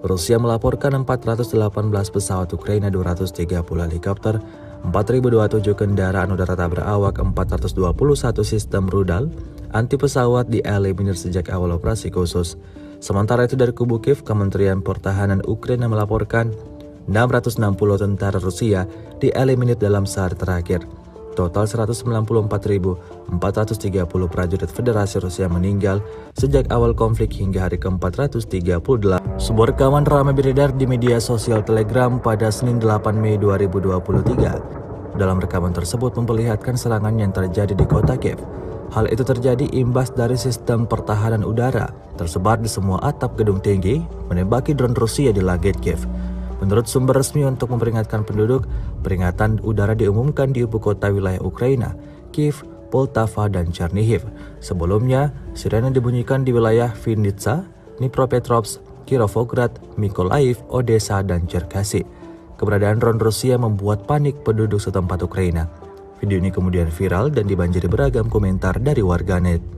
Rusia melaporkan 418 pesawat Ukraina, 230 helikopter, 4.027 kendaraan udara tak berawak, 421 sistem rudal anti pesawat dieliminir sejak awal operasi khusus. Sementara itu dari kubu Kiev, Kementerian Pertahanan Ukraina melaporkan 660 tentara Rusia dieliminir dalam sehari terakhir. Total 194.430 prajurit Federasi Rusia meninggal sejak awal konflik hingga hari ke-438. Sebuah rekaman ramai beredar di media sosial Telegram pada Senin 8 Mei 2023. Dalam rekaman tersebut memperlihatkan serangan yang terjadi di kota Kiev. Hal itu terjadi imbas dari sistem pertahanan udara tersebar di semua atap gedung tinggi menembaki drone Rusia di langit Kiev. Menurut sumber resmi untuk memperingatkan penduduk, peringatan udara diumumkan di ibu kota wilayah Ukraina, Kiev, Poltava, dan Chernihiv. Sebelumnya, sirene dibunyikan di wilayah Vinnytsia, Dnipropetrovsk, Kirovograd, Mykolaiv, Odessa, dan Cherkasy. Keberadaan drone Rusia membuat panik penduduk setempat Ukraina. Video ini kemudian viral dan dibanjiri beragam komentar dari warganet.